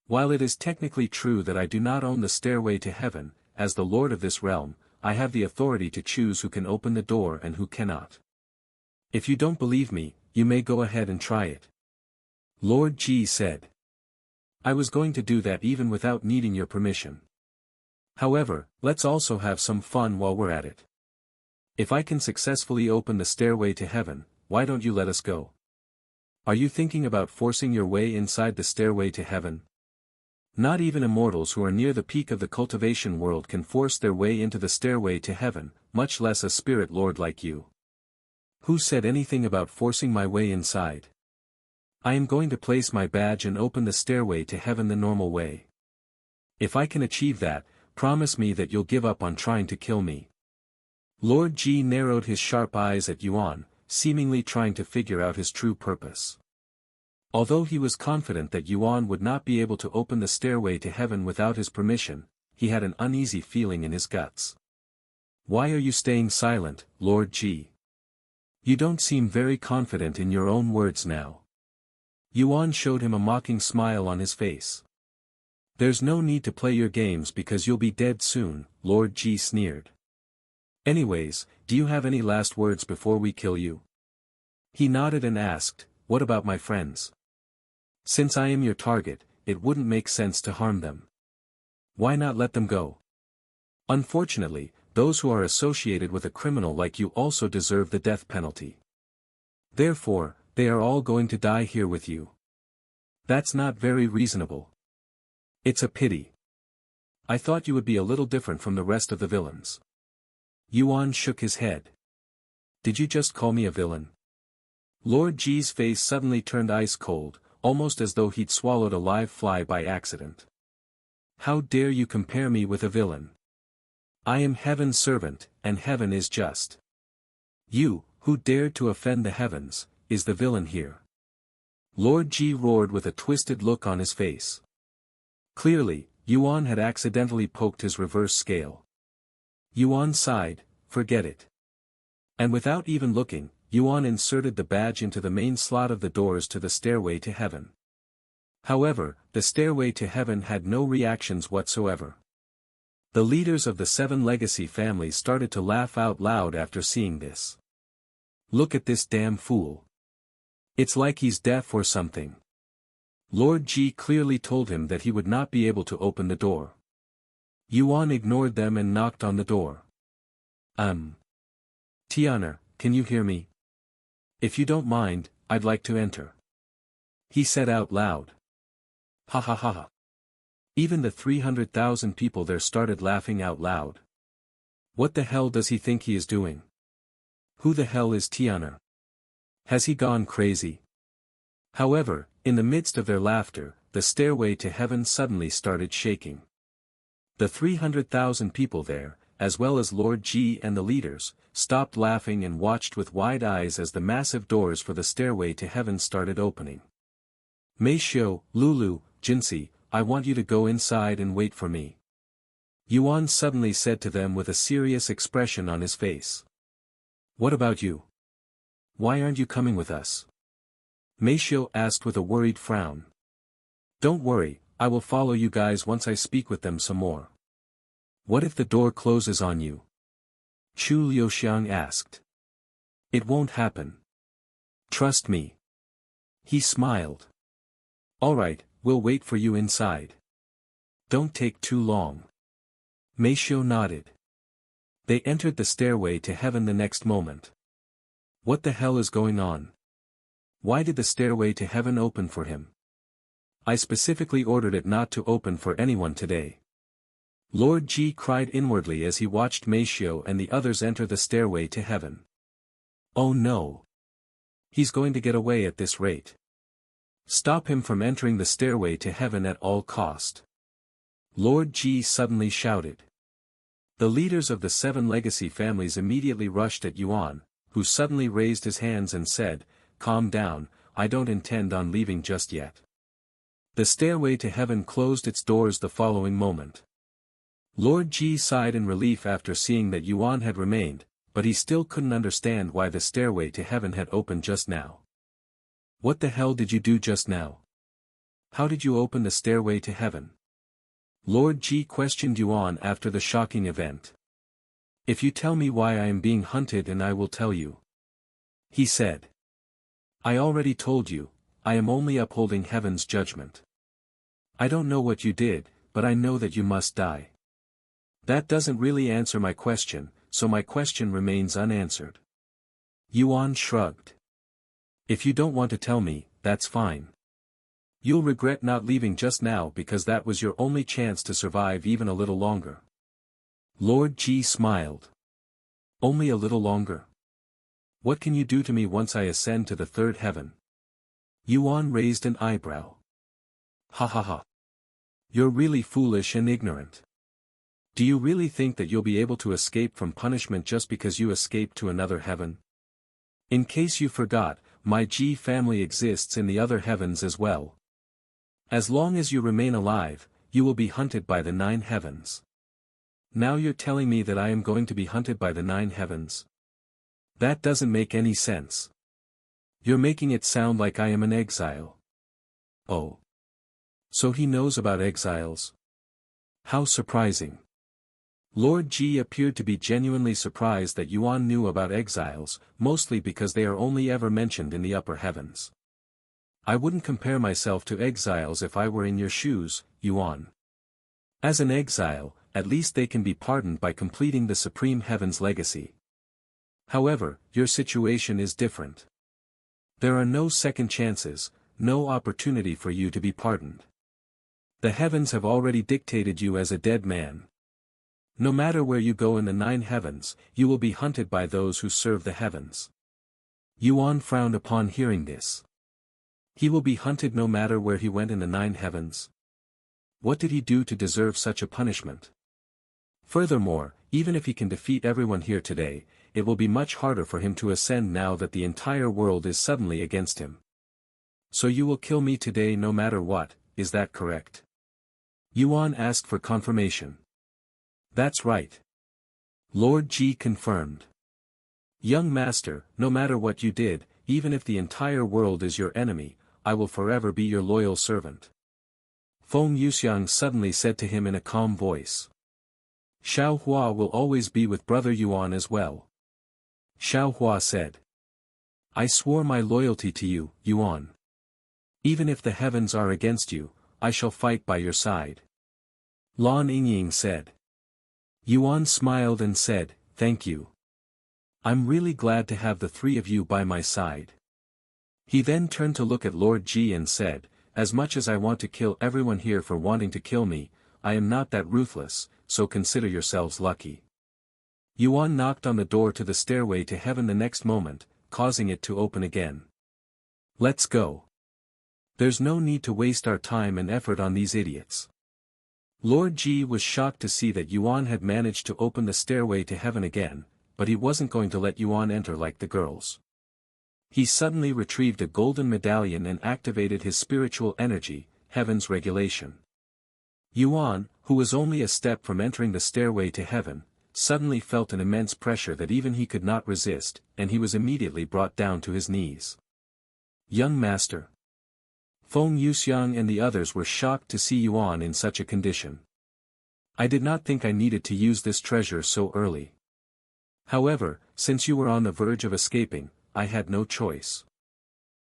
While it is technically true that I do not own the stairway to heaven, as the Lord of this realm, I have the authority to choose who can open the door and who cannot. If you don't believe me, you may go ahead and try it. Lord Ji said. I was going to do that even without needing your permission. However, let's also have some fun while we're at it. If I can successfully open the stairway to heaven, why don't you let us go? Are you thinking about forcing your way inside the stairway to heaven? Not even immortals who are near the peak of the cultivation world can force their way into the stairway to heaven, much less a spirit lord like you. Who said anything about forcing my way inside? I am going to place my badge and open the stairway to heaven the normal way. If I can achieve that, promise me that you'll give up on trying to kill me. Lord Ji narrowed his sharp eyes at Yuan, seemingly trying to figure out his true purpose. Although he was confident that Yuan would not be able to open the stairway to heaven without his permission, he had an uneasy feeling in his guts. Why are you staying silent, Lord Ji? You don't seem very confident in your own words now. Yuan showed him a mocking smile on his face. There's no need to play your games because you'll be dead soon, Lord Ji sneered. Anyways, do you have any last words before we kill you? He nodded and asked, what about my friends? Since I am your target, it wouldn't make sense to harm them. Why not let them go? Unfortunately, those who are associated with a criminal like you also deserve the death penalty. Therefore, they are all going to die here with you. That's not very reasonable. It's a pity. I thought you would be a little different from the rest of the villains. Yuan shook his head. Did you just call me a villain? Lord Ji's face suddenly turned ice cold, almost as though he'd swallowed a live fly by accident. How dare you compare me with a villain? I am heaven's servant, and heaven is just. You, who dared to offend the heavens, is the villain here. Lord Ji roared with a twisted look on his face. Clearly, Yuan had accidentally poked his reverse scale. Yuan sighed, forget it. And without even looking, Yuan inserted the badge into the main slot of the doors to the stairway to heaven. However, the stairway to heaven had no reactions whatsoever. The leaders of the 7 legacy families started to laugh out loud after seeing this. Look at this damn fool. It's like he's deaf or something. Lord Ji clearly told him that he would not be able to open the door. Yuan ignored them and knocked on the door. Tiana, can you hear me? If you don't mind, I'd like to enter. He said out loud. Ha ha ha ha. Even the 300,000 people there started laughing out loud. What the hell does he think he is doing? Who the hell is Tiana? Has he gone crazy? However, in the midst of their laughter, the stairway to heaven suddenly started shaking. The 300,000 people there, as well as Lord Ji and the leaders, stopped laughing and watched with wide eyes as the massive doors for the stairway to heaven started opening. Meishou, Lulu, Jinsi, I want you to go inside and wait for me. Yuan suddenly said to them with a serious expression on his face. What about you? Why aren't you coming with us? Meishou asked with a worried frown. Don't worry, I will follow you guys once I speak with them some more. What if the door closes on you? Chu Liuxiang asked. It won't happen. Trust me. He smiled. Alright, we'll wait for you inside. Don't take too long. Meishou nodded. They entered the stairway to heaven the next moment. What the hell is going on? Why did the stairway to heaven open for him? I specifically ordered it not to open for anyone today. Lord Ji cried inwardly as he watched Meishou and the others enter the stairway to heaven. Oh no! He's going to get away at this rate. Stop him from entering the stairway to heaven at all cost. Lord Ji suddenly shouted. The leaders of the 7 legacy families immediately rushed at Yuan, who suddenly raised his hands and said, Calm down, I don't intend on leaving just yet. The stairway to heaven closed its doors the following moment. Lord Ji sighed in relief after seeing that Yuan had remained, but he still couldn't understand why the stairway to heaven had opened just now. What the hell did you do just now? How did you open the stairway to heaven? Lord Ji questioned Yuan after the shocking event. If you tell me why I am being hunted and I will tell you. He said. I already told you, I am only upholding heaven's judgment. I don't know what you did, but I know that you must die. That doesn't really answer my question, so my question remains unanswered. Yuan shrugged. If you don't want to tell me, that's fine. You'll regret not leaving just now because that was your only chance to survive even a little longer. Lord Ji smiled. Only a little longer? What can you do to me once I ascend to the 3rd heaven? Yuan raised an eyebrow. Ha ha ha. You're really foolish and ignorant. Do you really think that you'll be able to escape from punishment just because you escaped to another heaven? In case you forgot, my Ji family exists in the other heavens as well. As long as you remain alive, you will be hunted by the 9 heavens. Now you're telling me that I am going to be hunted by the 9 heavens? That doesn't make any sense. You're making it sound like I am an exile. Oh. So he knows about exiles? How surprising. Lord Ji appeared to be genuinely surprised that Yuan knew about exiles, mostly because they are only ever mentioned in the upper heavens. I wouldn't compare myself to exiles if I were in your shoes, Yuan. As an exile, at least they can be pardoned by completing the Supreme Heaven's legacy. However, your situation is different. There are no second chances, no opportunity for you to be pardoned. The heavens have already dictated you as a dead man. No matter where you go in the 9 heavens, you will be hunted by those who serve the heavens. Yuan frowned upon hearing this. He will be hunted no matter where he went in the 9 heavens. What did he do to deserve such a punishment? Furthermore, even if he can defeat everyone here today, it will be much harder for him to ascend now that the entire world is suddenly against him. So you will kill me today no matter what, is that correct? Yuan asked for confirmation. That's right. Lord Ji confirmed. Young master, no matter what you did, even if the entire world is your enemy, I will forever be your loyal servant. Feng Yuxiang suddenly said to him in a calm voice. Xiao Hua will always be with brother Yuan as well. Xiao Hua said. I swore my loyalty to you, Yuan. Even if the heavens are against you, I shall fight by your side. Lan Yingying said. Yuan smiled and said, thank you. I'm really glad to have the three of you by my side. He then turned to look at Lord Ji and said, as much as I want to kill everyone here for wanting to kill me, I am not that ruthless, so consider yourselves lucky. Yuan knocked on the door to the stairway to heaven the next moment, causing it to open again. Let's go. There's no need to waste our time and effort on these idiots. Lord Ji was shocked to see that Yuan had managed to open the stairway to heaven again, but he wasn't going to let Yuan enter like the girls. He suddenly retrieved a golden medallion and activated his spiritual energy, heaven's regulation. Yuan, who was only a step from entering the stairway to heaven, suddenly felt an immense pressure that even he could not resist, and he was immediately brought down to his knees. Young master. Feng Yuxiang and the others were shocked to see Yuan in such a condition. I did not think I needed to use this treasure so early. However, since you were on the verge of escaping, I had no choice.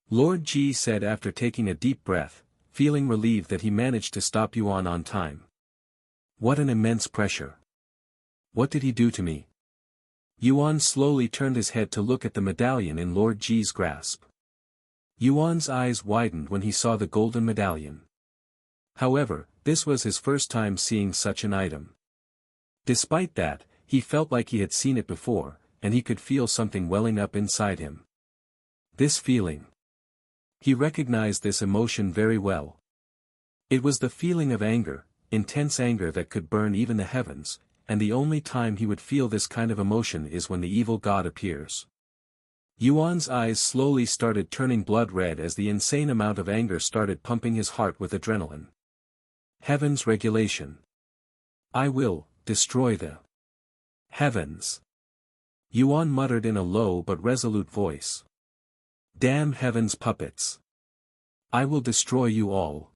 Lord Ji said after taking a deep breath, feeling relieved that he managed to stop Yuan on time. What an immense pressure. What did he do to me? Yuan slowly turned his head to look at the medallion in Lord Ji's grasp. Yuan's eyes widened when he saw the golden medallion. However, this was his first time seeing such an item. Despite that, he felt like he had seen it before, and he could feel something welling up inside him. This feeling. He recognized this emotion very well. It was the feeling of anger, intense anger that could burn even the heavens, and the only time he would feel this kind of emotion is when the evil god appears. Yuan's eyes slowly started turning blood red as the insane amount of anger started pumping his heart with adrenaline. Heaven's regulation. I will destroy the heavens. Yuan muttered in a low but resolute voice. Damn heaven's puppets. I will destroy you all.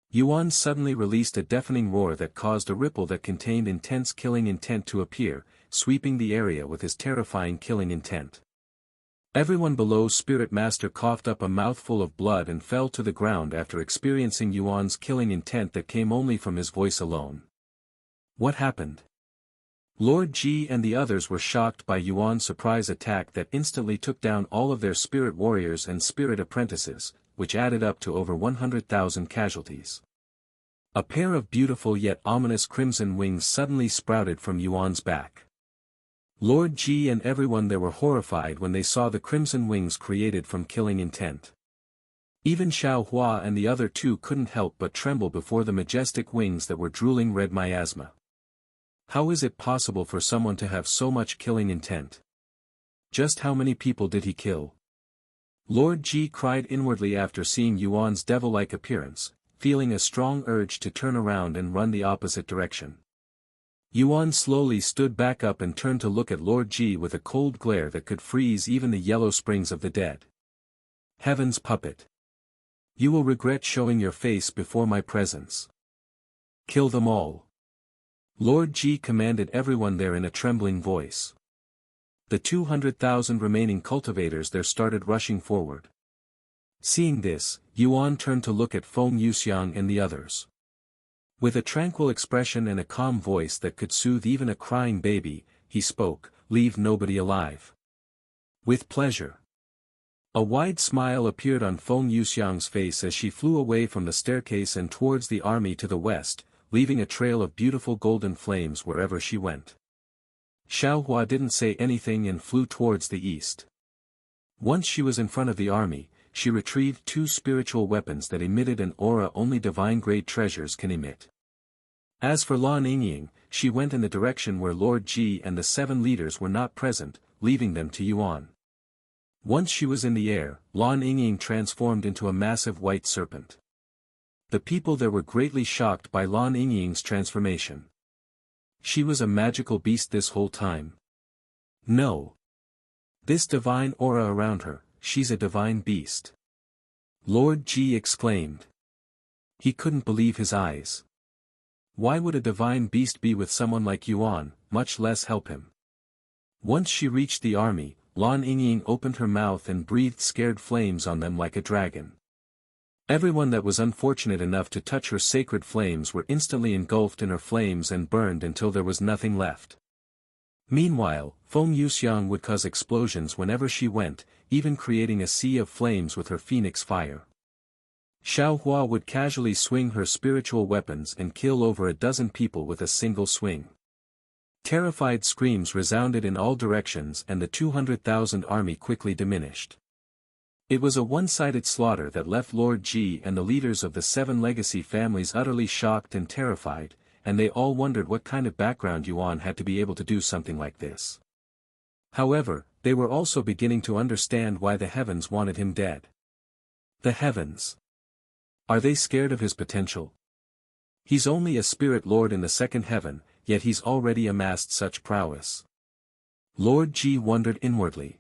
Yuan suddenly released a deafening roar that caused a ripple that contained intense killing intent to appear, sweeping the area with his terrifying killing intent. Everyone below Spirit Master coughed up a mouthful of blood and fell to the ground after experiencing Yuan's killing intent that came only from his voice alone. What happened? Lord Ji and the others were shocked by Yuan's surprise attack that instantly took down all of their spirit warriors and spirit apprentices, which added up to over 100,000 casualties. A pair of beautiful yet ominous crimson wings suddenly sprouted from Yuan's back. Lord Ji and everyone there were horrified when they saw the crimson wings created from killing intent. Even Xiao Hua and the other two couldn't help but tremble before the majestic wings that were drooling red miasma. How is it possible for someone to have so much killing intent? Just how many people did he kill? Lord Ji cried inwardly after seeing Yuan's devil-like appearance, feeling a strong urge to turn around and run the opposite direction. Yuan slowly stood back up and turned to look at Lord Ji with a cold glare that could freeze even the yellow springs of the dead. Heaven's puppet. You will regret showing your face before my presence. Kill them all. Lord Ji commanded everyone there in a trembling voice. The 200,000 remaining cultivators there started rushing forward. Seeing this, Yuan turned to look at Feng Yuxiang and the others. With a tranquil expression and a calm voice that could soothe even a crying baby, he spoke, "Leave nobody alive." With pleasure. A wide smile appeared on Feng Yuxiang's face as she flew away from the staircase and towards the army to the west, leaving a trail of beautiful golden flames wherever she went. Xiao Hua didn't say anything and flew towards the east. Once she was in front of the army, she retrieved two spiritual weapons that emitted an aura only divine-grade treasures can emit. As for Lan Yingying, she went in the direction where Lord Ji and the 7 leaders were not present, leaving them to Yuan. Once she was in the air, Lan Yingying transformed into a massive white serpent. The people there were greatly shocked by Lan Yingying's transformation. She was a magical beast this whole time. No. This divine aura around her, she's a divine beast. Lord Ji exclaimed. He couldn't believe his eyes. Why would a divine beast be with someone like Yuan, much less help him? Once she reached the army, Lan Yingying opened her mouth and breathed scared flames on them like a dragon. Everyone that was unfortunate enough to touch her sacred flames were instantly engulfed in her flames and burned until there was nothing left. Meanwhile, Feng Yuxiang would cause explosions whenever she went, even creating a sea of flames with her phoenix fire. Xiao Hua would casually swing her spiritual weapons and kill over a dozen people with a single swing. Terrified screams resounded in all directions and the 200,000 army quickly diminished. It was a one-sided slaughter that left Lord Ji and the leaders of the 7 legacy families utterly shocked and terrified, and they all wondered what kind of background Yuan had to be able to do something like this. However, they were also beginning to understand why the heavens wanted him dead. The heavens. Are they scared of his potential? He's only a spirit lord in the 2nd heaven, yet he's already amassed such prowess. Lord Ji wondered inwardly.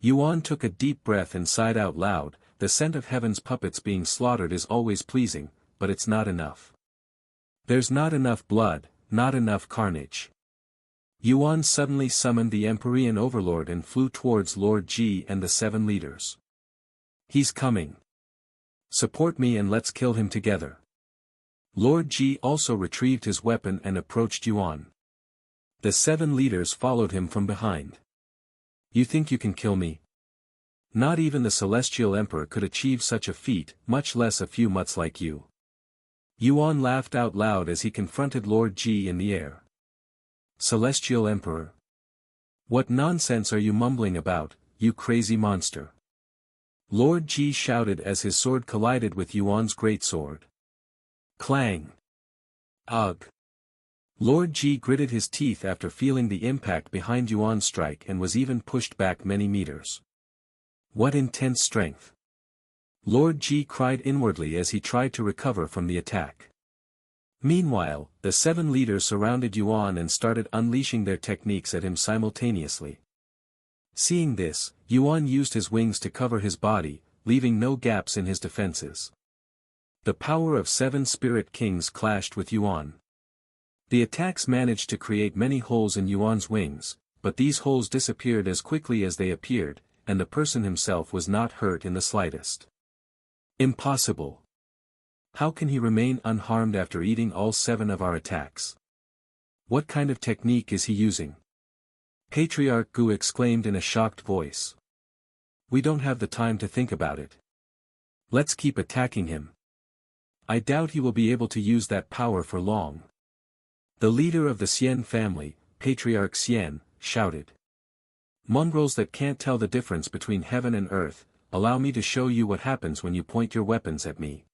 Yuan took a deep breath and sighed out loud. The scent of heaven's puppets being slaughtered is always pleasing, but it's not enough. There's not enough blood, not enough carnage. Yuan suddenly summoned the Empyrean Overlord and flew towards Lord Ji and the 7 leaders. He's coming. Support me and let's kill him together. Lord Ji also retrieved his weapon and approached Yuan. The 7 leaders followed him from behind. You think you can kill me? Not even the Celestial Emperor could achieve such a feat, much less a few mutts like you. Yuan laughed out loud as he confronted Lord Ji in the air. Celestial Emperor? What nonsense are you mumbling about, you crazy monster? Lord Ji shouted as his sword collided with Yuan's greatsword. Clang! Ugh! Lord Ji gritted his teeth after feeling the impact behind Yuan's strike and was even pushed back many meters. What intense strength! Lord Ji cried inwardly as he tried to recover from the attack. Meanwhile, the 7 leaders surrounded Yuan and started unleashing their techniques at him simultaneously. Seeing this, Yuan used his wings to cover his body, leaving no gaps in his defenses. The power of 7 spirit kings clashed with Yuan. The attacks managed to create many holes in Yuan's wings, but these holes disappeared as quickly as they appeared, and the person himself was not hurt in the slightest. Impossible. How can he remain unharmed after eating all 7 of our attacks? What kind of technique is he using? Patriarch Gu exclaimed in a shocked voice. We don't have the time to think about it. Let's keep attacking him. I doubt he will be able to use that power for long. The leader of the Xian family, Patriarch Xian, shouted. Mongrels that can't tell the difference between heaven and earth, allow me to show you what happens when you point your weapons at me.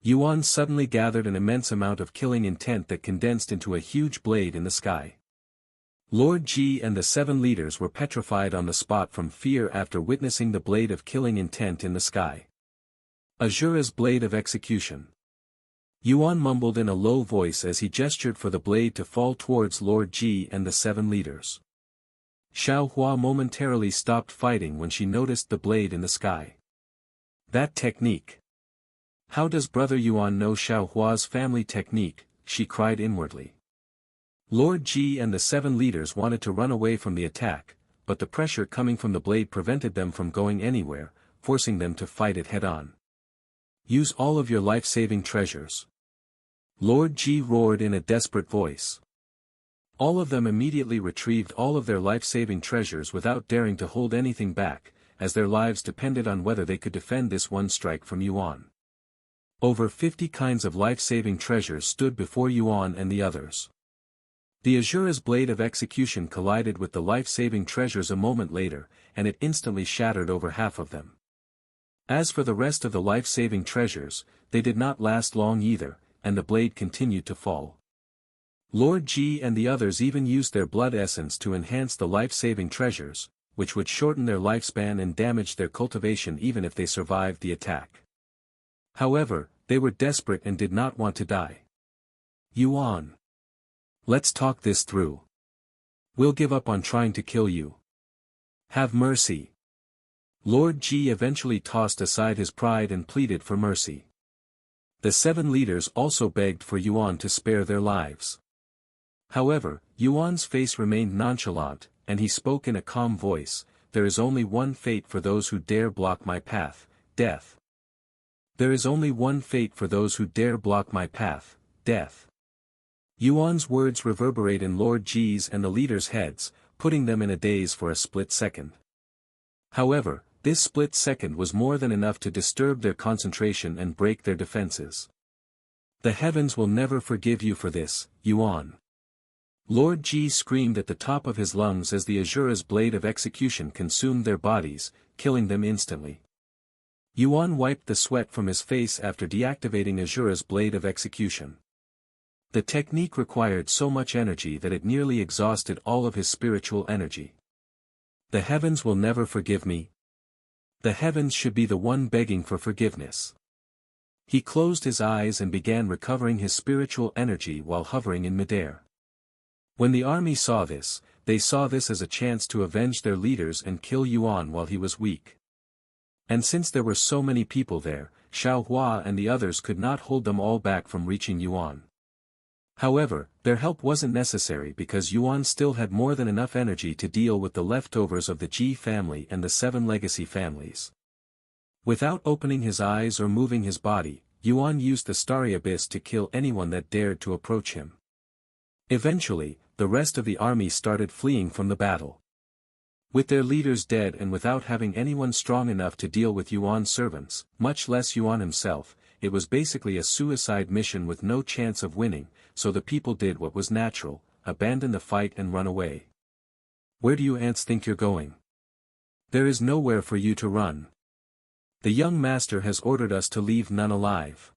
Yuan suddenly gathered an immense amount of killing intent that condensed into a huge blade in the sky. Lord Ji and the 7 leaders were petrified on the spot from fear after witnessing the blade of killing intent in the sky. Azura's blade of execution. Yuan mumbled in a low voice as he gestured for the blade to fall towards Lord Ji and the 7 leaders. Xiao Hua momentarily stopped fighting when she noticed the blade in the sky. That technique. How does Brother Yuan know Xiao Hua's family technique? She cried inwardly. Lord Ji and the 7 leaders wanted to run away from the attack, but the pressure coming from the blade prevented them from going anywhere, forcing them to fight it head-on. Use all of your life-saving treasures. Lord Ji roared in a desperate voice. All of them immediately retrieved all of their life-saving treasures without daring to hold anything back, as their lives depended on whether they could defend this one strike from Yuan. Over 50 kinds of life-saving treasures stood before Yuan and the others. The Azura's blade of execution collided with the life-saving treasures a moment later, and it instantly shattered over half of them. As for the rest of the life-saving treasures, they did not last long either, and the blade continued to fall. Lord Ji and the others even used their blood essence to enhance the life-saving treasures, which would shorten their lifespan and damage their cultivation even if they survived the attack. However, they were desperate and did not want to die. Yuan. Let's talk this through. We'll give up on trying to kill you. Have mercy. Lord Ji eventually tossed aside his pride and pleaded for mercy. The 7 leaders also begged for Yuan to spare their lives. However, Yuan's face remained nonchalant, and he spoke in a calm voice, "There is only one fate for those who dare block my path, death. There is only one fate for those who dare block my path, death." Yuan's words reverberate in Lord Ji's and the leaders' heads, putting them in a daze for a split second. However, this split second was more than enough to disturb their concentration and break their defenses. "The heavens will never forgive you for this, Yuan." Lord Ji screamed at the top of his lungs as the Azura's blade of execution consumed their bodies, killing them instantly. Yuan wiped the sweat from his face after deactivating Azura's blade of execution. The technique required so much energy that it nearly exhausted all of his spiritual energy. "The heavens will never forgive me. The heavens should be the one begging for forgiveness." He closed his eyes and began recovering his spiritual energy while hovering in midair. When the army saw this, they saw this as a chance to avenge their leaders and kill Yuan while he was weak. And since there were so many people there, Xiao Hua and the others could not hold them all back from reaching Yuan. However, their help wasn't necessary because Yuan still had more than enough energy to deal with the leftovers of the Ji family and the 7 legacy families. Without opening his eyes or moving his body, Yuan used the starry abyss to kill anyone that dared to approach him. Eventually, the rest of the army started fleeing from the battle. With their leaders dead and without having anyone strong enough to deal with Yuan's servants, much less Yuan himself, it was basically a suicide mission with no chance of winning, so the people did what was natural, abandon the fight and run away. "Where do you ants think you're going? There is nowhere for you to run. The young master has ordered us to leave none alive.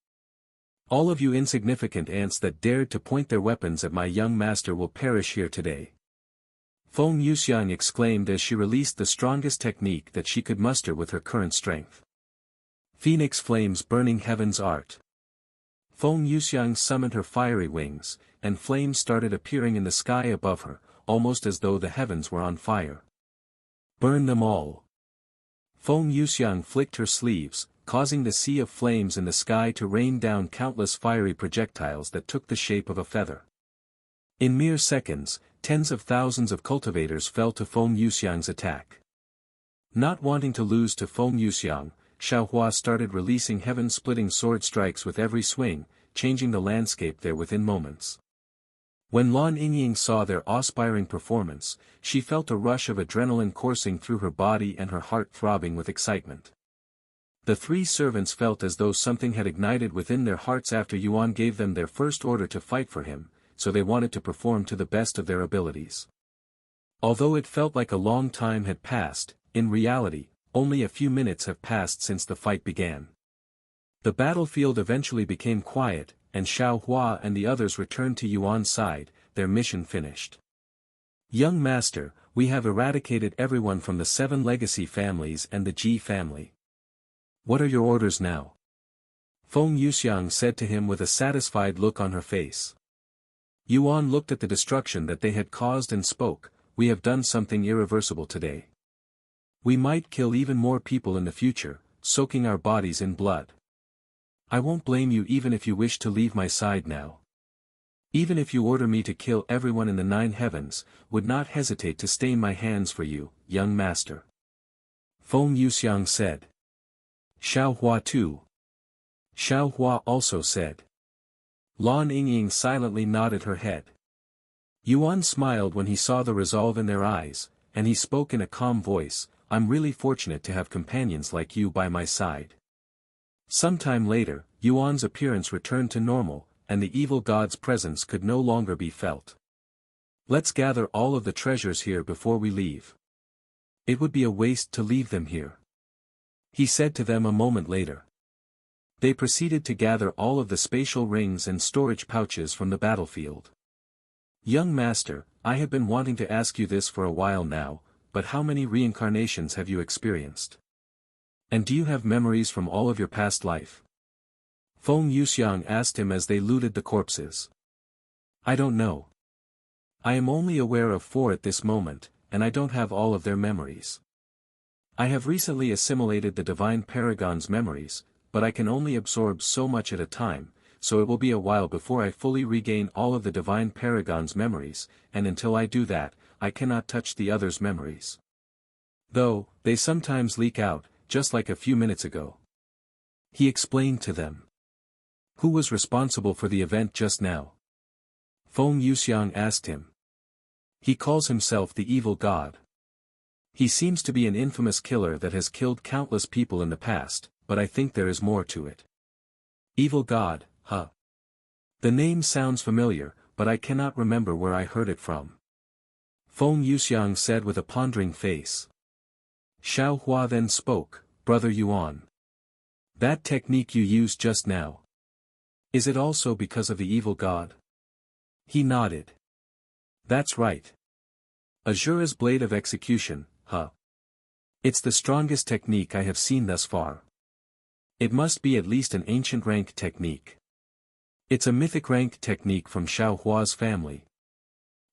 All of you insignificant ants that dared to point their weapons at my young master will perish here today." Feng Yuxiang exclaimed as she released the strongest technique that she could muster with her current strength. Phoenix flames burning heaven's art. Feng Yuxiang summoned her fiery wings, and flames started appearing in the sky above her, almost as though the heavens were on fire. "Burn them all." Feng Yuxiang flicked her sleeves, causing the sea of flames in the sky to rain down countless fiery projectiles that took the shape of a feather. In mere seconds, tens of thousands of cultivators fell to Feng Yuxiang's attack. Not wanting to lose to Feng Yuxiang, Xiao Hua started releasing heaven-splitting sword strikes with every swing, changing the landscape there within moments. When Lan Yingying saw their awe-inspiring performance, she felt a rush of adrenaline coursing through her body and her heart throbbing with excitement. The 3 servants felt as though something had ignited within their hearts after Yuan gave them their first order to fight for him, so they wanted to perform to the best of their abilities. Although it felt like a long time had passed, in reality, only a few minutes have passed since the fight began. The battlefield eventually became quiet, and Xiao Hua and the others returned to Yuan's side, their mission finished. "Young master, we have eradicated everyone from the 7 legacy families and the Ji family. What are your orders now?" Feng Yuxiang said to him with a satisfied look on her face. Yuan looked at the destruction that they had caused and spoke, "We have done something irreversible today. We might kill even more people in the future, soaking our bodies in blood. I won't blame you even if you wish to leave my side now. Even if you order me to kill everyone in the 9 heavens, would not hesitate to stain my hands for you, young master." Feng Yuxiang said. "Xiao Hua too." Xiao Hua also said. Lan Yingying silently nodded her head. Yuan smiled when he saw the resolve in their eyes, and he spoke in a calm voice, "I'm really fortunate to have companions like you by my side." Sometime later, Yuan's appearance returned to normal, and the evil god's presence could no longer be felt. "Let's gather all of the treasures here before we leave. It would be a waste to leave them here," he said to them a moment later. They proceeded to gather all of the spatial rings and storage pouches from the battlefield. Young master, I have been wanting to ask you this for a while now, but how many reincarnations have you experienced? And do you have memories from all of your past life? Feng Yuxiang asked him as they looted the corpses. I don't know. I am only aware of 4 at this moment, and I don't have all of their memories. I have recently assimilated the Divine Paragon's memories, but I can only absorb so much at a time, so it will be a while before I fully regain all of the Divine Paragon's memories, and until I do that, I cannot touch the others' memories. Though, they sometimes leak out, just like a few minutes ago. He explained to them. Who was responsible for the event just now? Feng Yuxiang asked him. He calls himself the evil god. He seems to be an infamous killer that has killed countless people in the past, but I think there is more to it. Evil god, huh? The name sounds familiar, but I cannot remember where I heard it from. Feng Yuxiang said with a pondering face. Xiao Hua then spoke, Brother Yuan. That technique you used just now. Is it also because of the evil god? He nodded. That's right. Azura's blade of execution, huh? It's the strongest technique I have seen thus far. It must be at least an ancient rank technique. It's a mythic rank technique from Xiao Hua's family.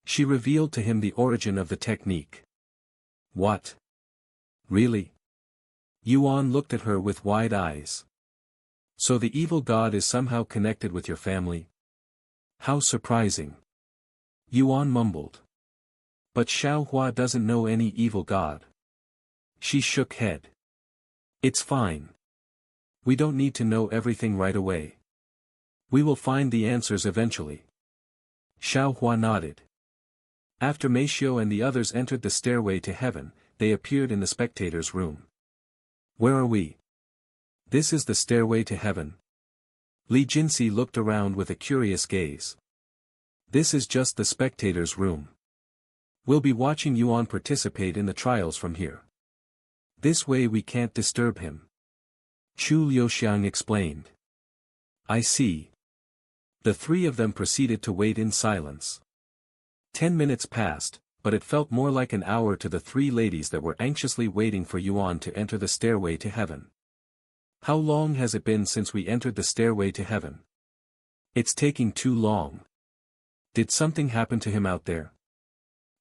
She revealed to him the origin of the technique. What? Really? Yuan looked at her with wide eyes. So the evil god is somehow connected with your family? How surprising. Yuan mumbled. But Xiao Hua doesn't know any evil god. She shook head. It's fine. We don't need to know everything right away. We will find the answers eventually. Xiao Hua nodded. After Meishio and the others entered the stairway to heaven, they appeared in the spectators' room. Where are we? This is the stairway to heaven. Li Jinsi looked around with a curious gaze. This is just the spectators' room. We'll be watching Yuan participate in the trials from here. This way we can't disturb him. Chu Liuxiang explained. I see. The 3 of them proceeded to wait in silence. 10 minutes passed, but it felt more like an hour to the 3 ladies that were anxiously waiting for Yuan to enter the stairway to heaven. How long has it been since we entered the stairway to heaven? It's taking too long. Did something happen to him out there?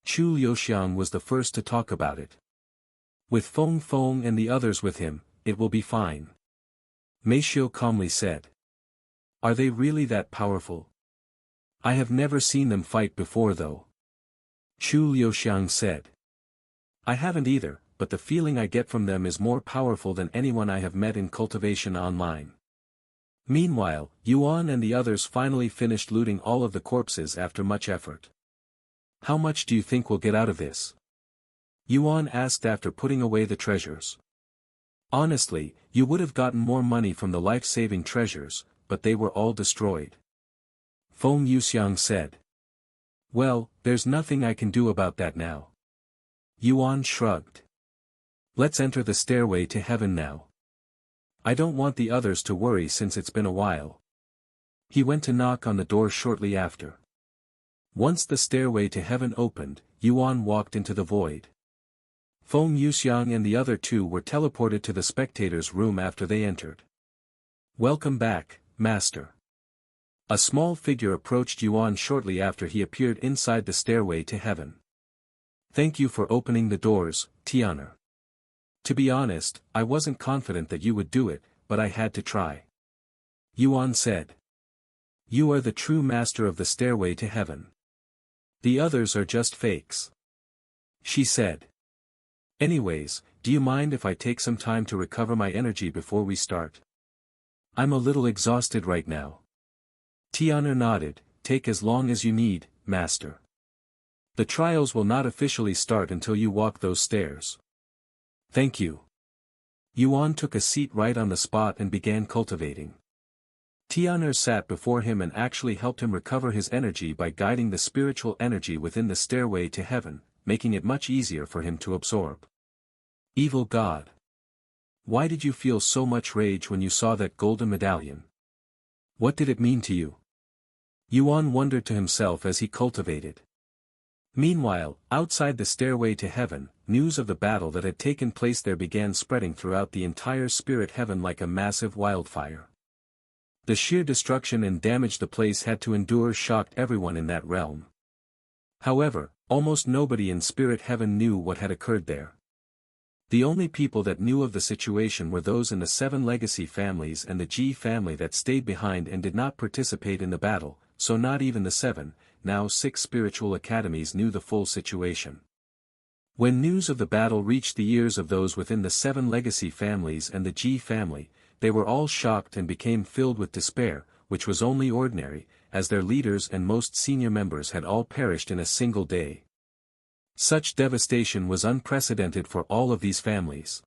Chu Liuxiang was the first to talk about it. With Feng Feng and the others with him, it will be fine. Meishio calmly said. Are they really that powerful? I have never seen them fight before though. Chu Liuxiang said. I haven't either, but the feeling I get from them is more powerful than anyone I have met in Cultivation Online. Meanwhile, Yuan and the others finally finished looting all of the corpses after much effort. How much do you think we'll get out of this? Yuan asked after putting away the treasures. Honestly, you would have gotten more money from the life-saving treasures, but they were all destroyed. Feng Yuxiang said. Well, there's nothing I can do about that now. Yuan shrugged. Let's enter the stairway to heaven now. I don't want the others to worry since it's been a while. He went to knock on the door shortly after. Once the stairway to heaven opened, Yuan walked into the void. Feng Yuxiang and the other 2 were teleported to the spectators' room after they entered. Welcome back, Master. A small figure approached Yuan shortly after he appeared inside the stairway to heaven. Thank you for opening the doors, Tian'er. To be honest, I wasn't confident that you would do it, but I had to try. Yuan said. You are the true master of the stairway to heaven. The others are just fakes. She said. Anyways, do you mind if I take some time to recover my energy before we start? I'm a little exhausted right now. Tian'er nodded, take as long as you need, master. The trials will not officially start until you walk those stairs. Thank you. Yuan took a seat right on the spot and began cultivating. Tian'er sat before him and actually helped him recover his energy by guiding the spiritual energy within the stairway to heaven, making it much easier for him to absorb. Evil God. Why did you feel so much rage when you saw that golden medallion? What did it mean to you? Yuan wondered to himself as he cultivated. Meanwhile, outside the stairway to heaven, news of the battle that had taken place there began spreading throughout the entire spirit heaven like a massive wildfire. The sheer destruction and damage the place had to endure shocked everyone in that realm. However, almost nobody in spirit heaven knew what had occurred there. The only people that knew of the situation were those in the 7 legacy families and the G family that stayed behind and did not participate in the battle, so not even the 7, now 6 spiritual academies knew the full situation. When news of the battle reached the ears of those within the 7 legacy families and the G family, they were all shocked and became filled with despair, which was only ordinary, as their leaders and most senior members had all perished in a single day. Such devastation was unprecedented for all of these families.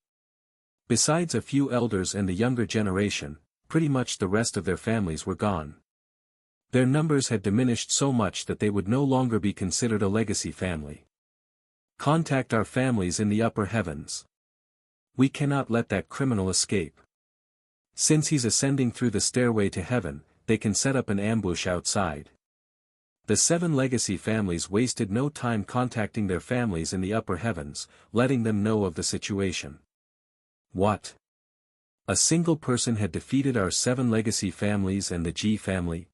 Besides a few elders and the younger generation, pretty much the rest of their families were gone. Their numbers had diminished so much that they would no longer be considered a legacy family. Contact our families in the upper heavens. We cannot let that criminal escape. Since he's ascending through the stairway to heaven, they can set up an ambush outside. The 7 legacy families wasted no time contacting their families in the upper heavens, letting them know of the situation. What? A single person had defeated our 7 legacy families and the G family?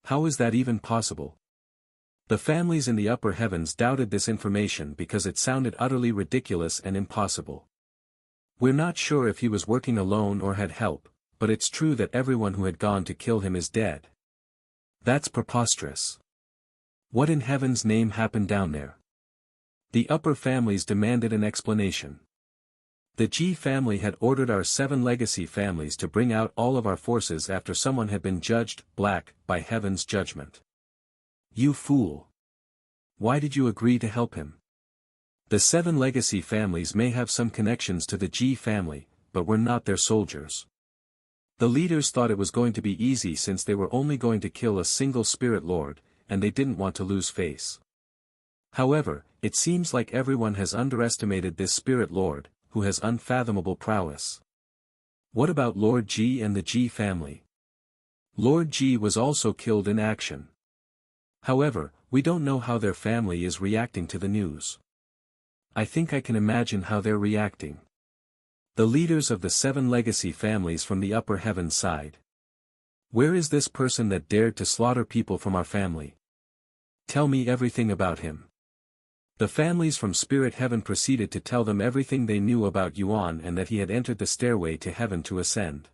How is that even possible? The families in the upper heavens doubted this information because it sounded utterly ridiculous and impossible. We're not sure if he was working alone or had help, but it's true that everyone who had gone to kill him is dead. That's preposterous. What in heaven's name happened down there? The upper families demanded an explanation. The G family had ordered our 7 legacy families to bring out all of our forces after someone had been judged black by heaven's judgment. You fool! Why did you agree to help him? The 7 legacy families may have some connections to the G family, but we're not their soldiers. The leaders thought it was going to be easy since they were only going to kill a single spirit lord, and they didn't want to lose face. However, it seems like everyone has underestimated this spirit lord, who has unfathomable prowess. What about Lord G and the G family? Lord G was also killed in action. However, we don't know how their family is reacting to the news. I think I can imagine how they're reacting. The leaders of the 7 legacy families from the upper heaven side. Where is this person that dared to slaughter people from our family? Tell me everything about him. The families from spirit heaven proceeded to tell them everything they knew about Yuan and that he had entered the stairway to heaven to ascend.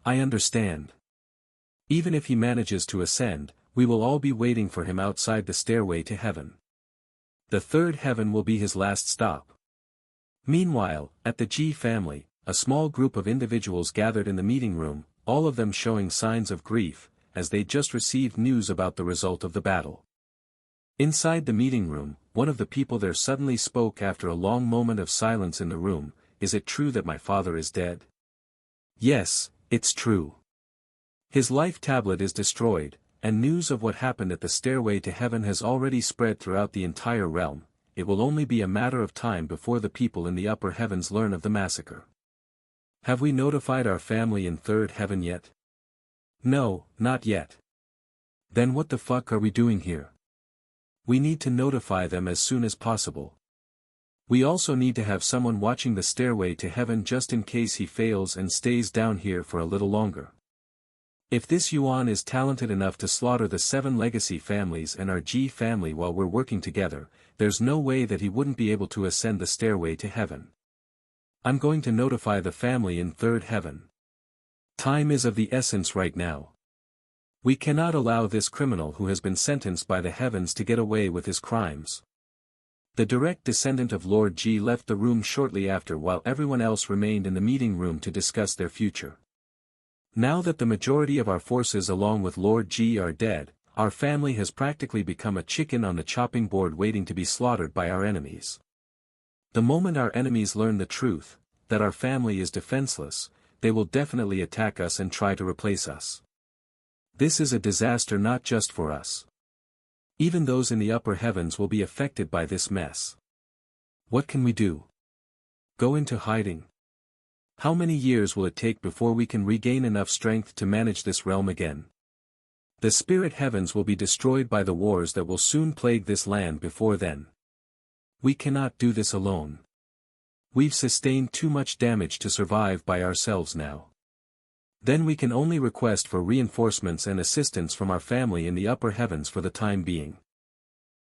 I understand. Even if he manages to ascend, we will all be waiting for him outside the stairway to heaven. The 3rd heaven will be his last stop. Meanwhile, at the G family, a small group of individuals gathered in the meeting room, all of them showing signs of grief, as they just received news about the result of the battle. Inside the meeting room, one of the people there suddenly spoke after a long moment of silence in the room. Is it true that my father is dead? Yes, it's true. His life tablet is destroyed, and news of what happened at the stairway to heaven has already spread throughout the entire realm. It will only be a matter of time before the people in the upper heavens learn of the massacre. Have we notified our family in 3rd heaven yet? No, not yet. Then what the fuck are we doing here? We need to notify them as soon as possible. We also need to have someone watching the stairway to heaven just in case he fails and stays down here for a little longer. If this Yuan is talented enough to slaughter the 7 legacy families and our G family while we're working together, there's no way that he wouldn't be able to ascend the stairway to heaven. I'm going to notify the family in 3rd heaven. Time is of the essence right now. We cannot allow this criminal who has been sentenced by the heavens to get away with his crimes. The direct descendant of Lord G left the room shortly after while everyone else remained in the meeting room to discuss their future. Now that the majority of our forces along with Lord G are dead, our family has practically become a chicken on the chopping board waiting to be slaughtered by our enemies. The moment our enemies learn the truth, that our family is defenseless, they will definitely attack us and try to replace us. This is a disaster not just for us. Even those in the upper heavens will be affected by this mess. What can we do? Go into hiding. How many years will it take before we can regain enough strength to manage this realm again? The spirit heavens will be destroyed by the wars that will soon plague this land before then. We cannot do this alone. We've sustained too much damage to survive by ourselves now. Then we can only request for reinforcements and assistance from our family in the upper heavens for the time being.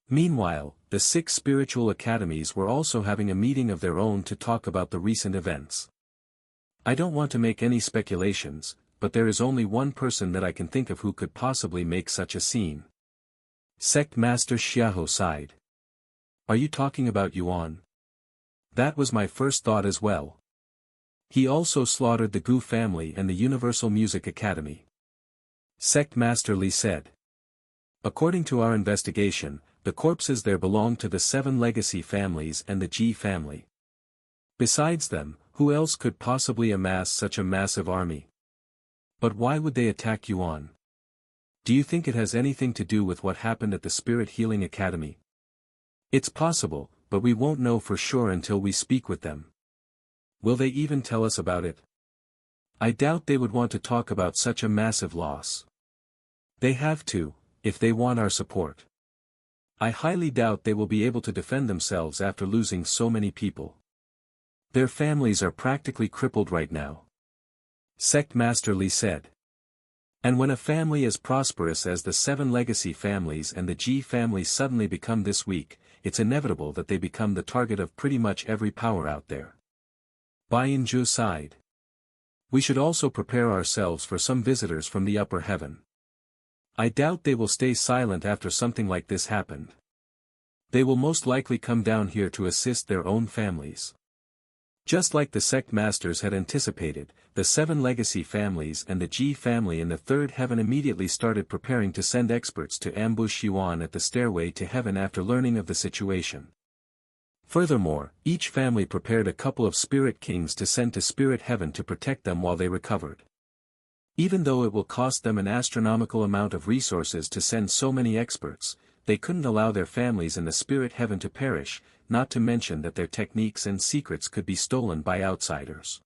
Meanwhile, the 6 spiritual academies were also having a meeting of their own to talk about the recent events. I don't want to make any speculations, but there is only one person that I can think of who could possibly make such a scene. Sect Master Xiaohu sighed. Are you talking about Yuan? That was my first thought as well. He also slaughtered the Gu family and the Universal Music Academy. Sect Master Li said. According to our investigation, the corpses there belong to the 7 legacy families and the Ji family. Besides them, who else could possibly amass such a massive army? But why would they attack Yuan? Do you think it has anything to do with what happened at the Spirit Healing Academy? It's possible, but we won't know for sure until we speak with them. Will they even tell us about it? I doubt they would want to talk about such a massive loss. They have to, if they want our support. I highly doubt they will be able to defend themselves after losing so many people. Their families are practically crippled right now. Sect Master Li said. And when a family as prosperous as the 7 legacy families and the Ji family suddenly become this weak, it's inevitable that they become the target of pretty much every power out there. Bai Yinzhu sighed. We should also prepare ourselves for some visitors from the upper heaven. I doubt they will stay silent after something like this happened. They will most likely come down here to assist their own families. Just like the sect masters had anticipated, the 7 legacy families and the Ji family in the 3rd heaven immediately started preparing to send experts to ambush Yuan at the stairway to heaven after learning of the situation. Furthermore, each family prepared a couple of spirit kings to send to spirit heaven to protect them while they recovered. Even though it will cost them an astronomical amount of resources to send so many experts, they couldn't allow their families in the spirit heaven to perish, not to mention that their techniques and secrets could be stolen by outsiders.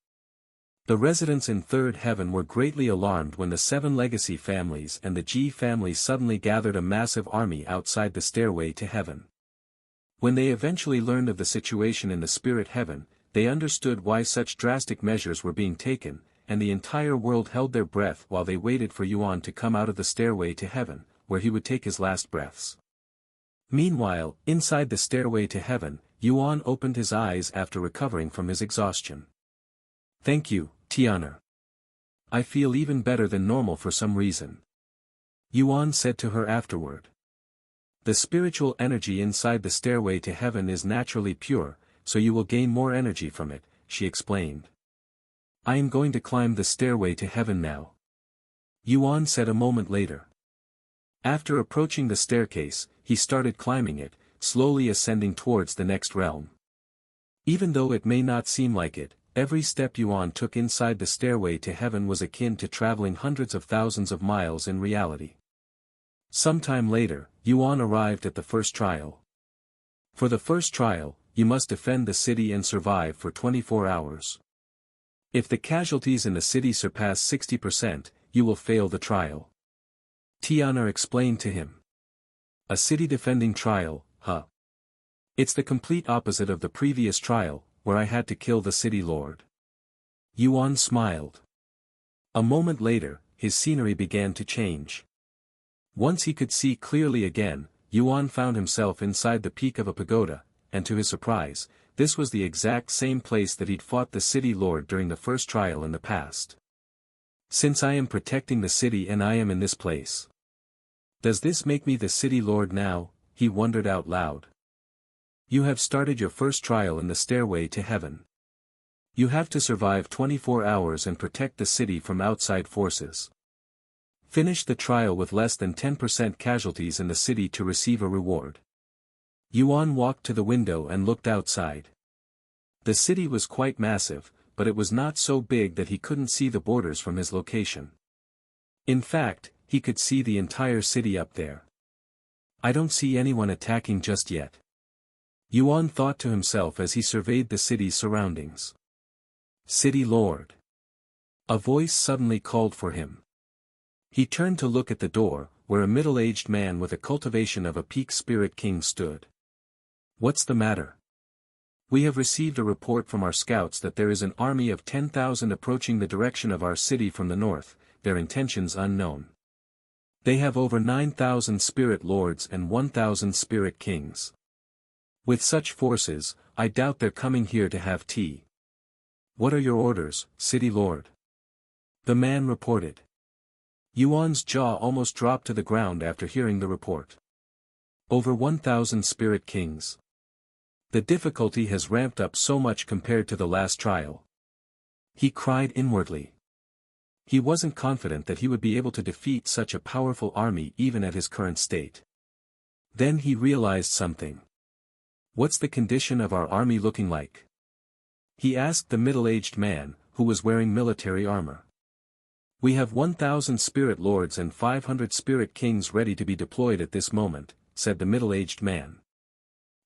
The residents in 3rd heaven were greatly alarmed when the 7 legacy families and the Ji family suddenly gathered a massive army outside the stairway to heaven. When they eventually learned of the situation in the spirit heaven, they understood why such drastic measures were being taken, and the entire world held their breath while they waited for Yuan to come out of the stairway to heaven, where he would take his last breaths. Meanwhile, inside the stairway to heaven, Yuan opened his eyes after recovering from his exhaustion. Thank you, Tian'er. I feel even better than normal for some reason. Yuan said to her afterward. The spiritual energy inside the stairway to heaven is naturally pure, so you will gain more energy from it, she explained. I am going to climb the stairway to heaven now. Yuan said a moment later. After approaching the staircase, he started climbing it, slowly ascending towards the next realm. Even though it may not seem like it, every step Yuan took inside the stairway to heaven was akin to traveling hundreds of thousands of miles in reality. Sometime later, Yuan arrived at the first trial. For the first trial, you must defend the city and survive for 24 hours. If the casualties in the city surpass 60%, you will fail the trial. Tian'er explained to him. A city defending trial, huh? It's the complete opposite of the previous trial, where I had to kill the city lord. Yuan smiled. A moment later, his scenery began to change. Once he could see clearly again, Yuan found himself inside the peak of a pagoda, and to his surprise, this was the exact same place that he'd fought the city lord during the first trial in the past. Since I am protecting the city and I am in this place. Does this make me the city lord now? He wondered out loud. You have started your first trial in the stairway to heaven. You have to survive 24 hours and protect the city from outside forces. Finish the trial with less than 10% casualties in the city to receive a reward. Yuan walked to the window and looked outside. The city was quite massive, but it was not so big that he couldn't see the borders from his location. In fact, he could see the entire city up there. I don't see anyone attacking just yet. Yuan thought to himself as he surveyed the city's surroundings. City Lord. A voice suddenly called for him. He turned to look at the door, where a middle-aged man with a cultivation of a peak spirit king stood. What's the matter? We have received a report from our scouts that there is an army of 10,000 approaching the direction of our city from the north, their intentions unknown. They have over 9,000 spirit lords and 1,000 spirit kings. With such forces, I doubt they're coming here to have tea. What are your orders, City Lord? The man reported. Yuan's jaw almost dropped to the ground after hearing the report. Over 1,000 spirit kings. The difficulty has ramped up so much compared to the last trial. He cried inwardly. He wasn't confident that he would be able to defeat such a powerful army even at his current state. Then he realized something. What's the condition of our army looking like? He asked the middle-aged man, who was wearing military armor. We have 1,000 spirit lords and 500 spirit kings ready to be deployed at this moment, said the middle-aged man.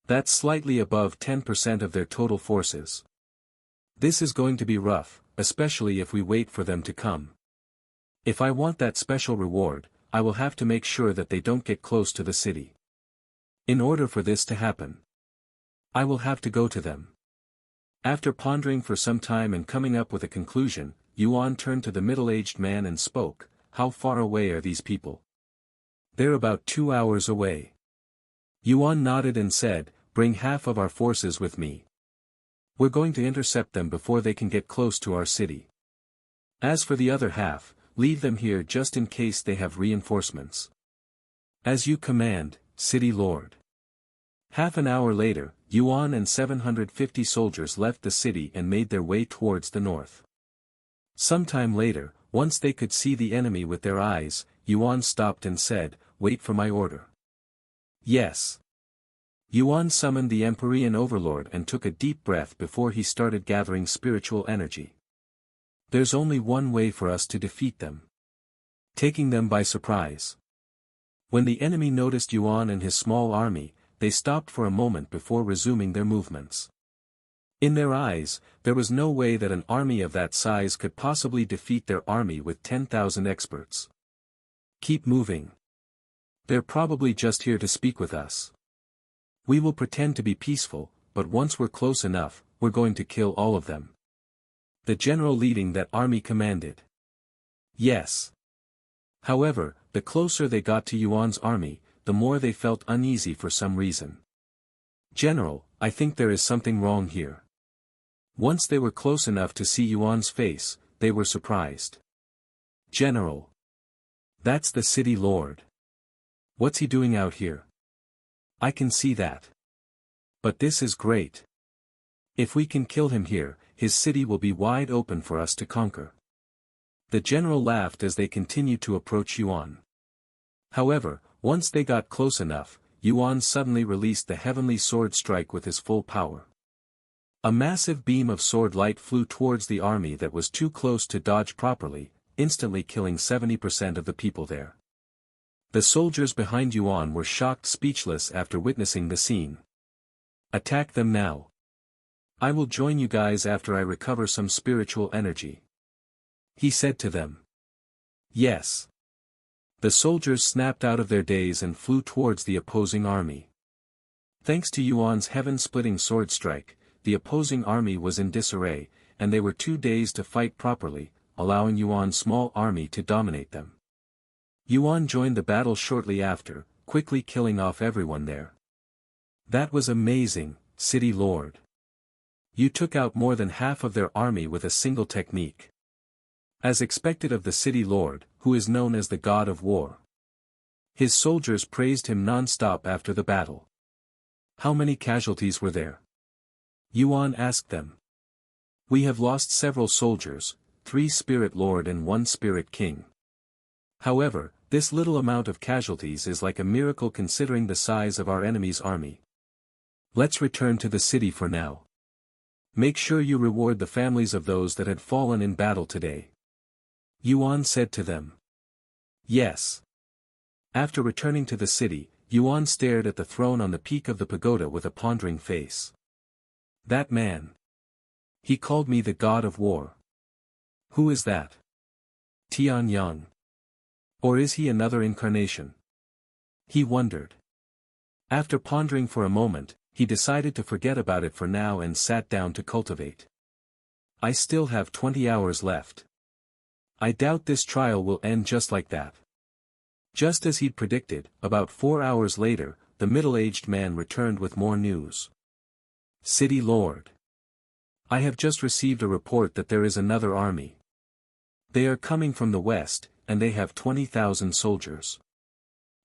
That's slightly above 10% of their total forces. This is going to be rough, especially if we wait for them to come. If I want that special reward, I will have to make sure that they don't get close to the city. In order for this to happen, I will have to go to them. After pondering for some time and coming up with a conclusion, Yuan turned to the middle-aged man and spoke, "How far away are these people?" "They're about 2 hours away." Yuan nodded and said, "Bring half of our forces with me. We're going to intercept them before they can get close to our city. As for the other half, leave them here just in case they have reinforcements." "As you command, City Lord." Half an hour later, Yuan and 750 soldiers left the city and made their way towards the north. Sometime later, once they could see the enemy with their eyes, Yuan stopped and said, "Wait for my order." "Yes." Yuan summoned the Empyrean Overlord and took a deep breath before he started gathering spiritual energy. "There's only one way for us to defeat them. Taking them by surprise." When the enemy noticed Yuan and his small army, they stopped for a moment before resuming their movements. In their eyes, there was no way that an army of that size could possibly defeat their army with 10,000 experts. "Keep moving. They're probably just here to speak with us. We will pretend to be peaceful, but once we're close enough, we're going to kill all of them." The general leading that army commanded. "Yes." However, the closer they got to Yuan's army, the more they felt uneasy for some reason. "General, I think there is something wrong here." Once they were close enough to see Yuan's face, they were surprised. "General. That's the City Lord. What's he doing out here?" "I can see that. But this is great. If we can kill him here, his city will be wide open for us to conquer." The general laughed as they continued to approach Yuan. However, once they got close enough, Yuan suddenly released the heavenly sword strike with his full power. A massive beam of sword light flew towards the army that was too close to dodge properly, instantly killing 70% of the people there. The soldiers behind Yuan were shocked speechless after witnessing the scene. "Attack them now. I will join you guys after I recover some spiritual energy," he said to them. "Yes." The soldiers snapped out of their daze and flew towards the opposing army. Thanks to Yuan's heaven-splitting sword strike, the opposing army was in disarray, and they were too dazed to fight properly, allowing Yuan's small army to dominate them. Yuan joined the battle shortly after, quickly killing off everyone there. "That was amazing, City Lord. You took out more than half of their army with a single technique." As expected of the City Lord, who is known as the God of War. His soldiers praised him non-stop after the battle. "How many casualties were there?" Yuan asked them. "We have lost several soldiers, 3 Spirit Lord and 1 Spirit King. However, this little amount of casualties is like a miracle considering the size of our enemy's army. Let's return to the city for now. Make sure you reward the families of those that had fallen in battle today." Yuan said to them. "Yes." After returning to the city, Yuan stared at the throne on the peak of the pagoda with a pondering face. That man. He called me the god of war. Who is that? Tianyang. Or is he another incarnation? He wondered. After pondering for a moment, he decided to forget about it for now and sat down to cultivate. I still have 20 hours left. I doubt this trial will end just like that. Just as he'd predicted, about 4 hours later, the middle-aged man returned with more news. City Lord. I have just received a report that there is another army. They are coming from the west, and they have 20,000 soldiers.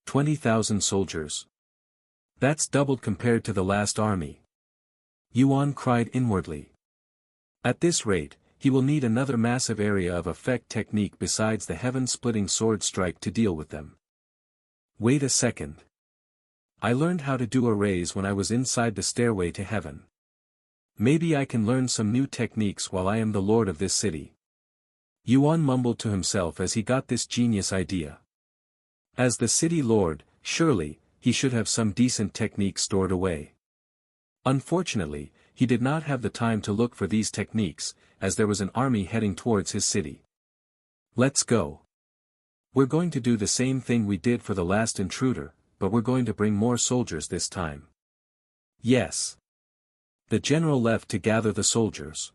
20,000 soldiers. That's doubled compared to the last army. Yuan cried inwardly. At this rate, he will need another massive area of effect technique besides the heaven-splitting sword strike to deal with them. Wait a second. I learned how to do arrays when I was inside the stairway to heaven. Maybe I can learn some new techniques while I am the lord of this city. Yuan mumbled to himself as he got this genius idea. As the city lord, surely, he should have some decent techniques stored away. Unfortunately, he did not have the time to look for these techniques, as there was an army heading towards his city. Let's go. We're going to do the same thing we did for the last intruder, but we're going to bring more soldiers this time. Yes. The general left to gather the soldiers.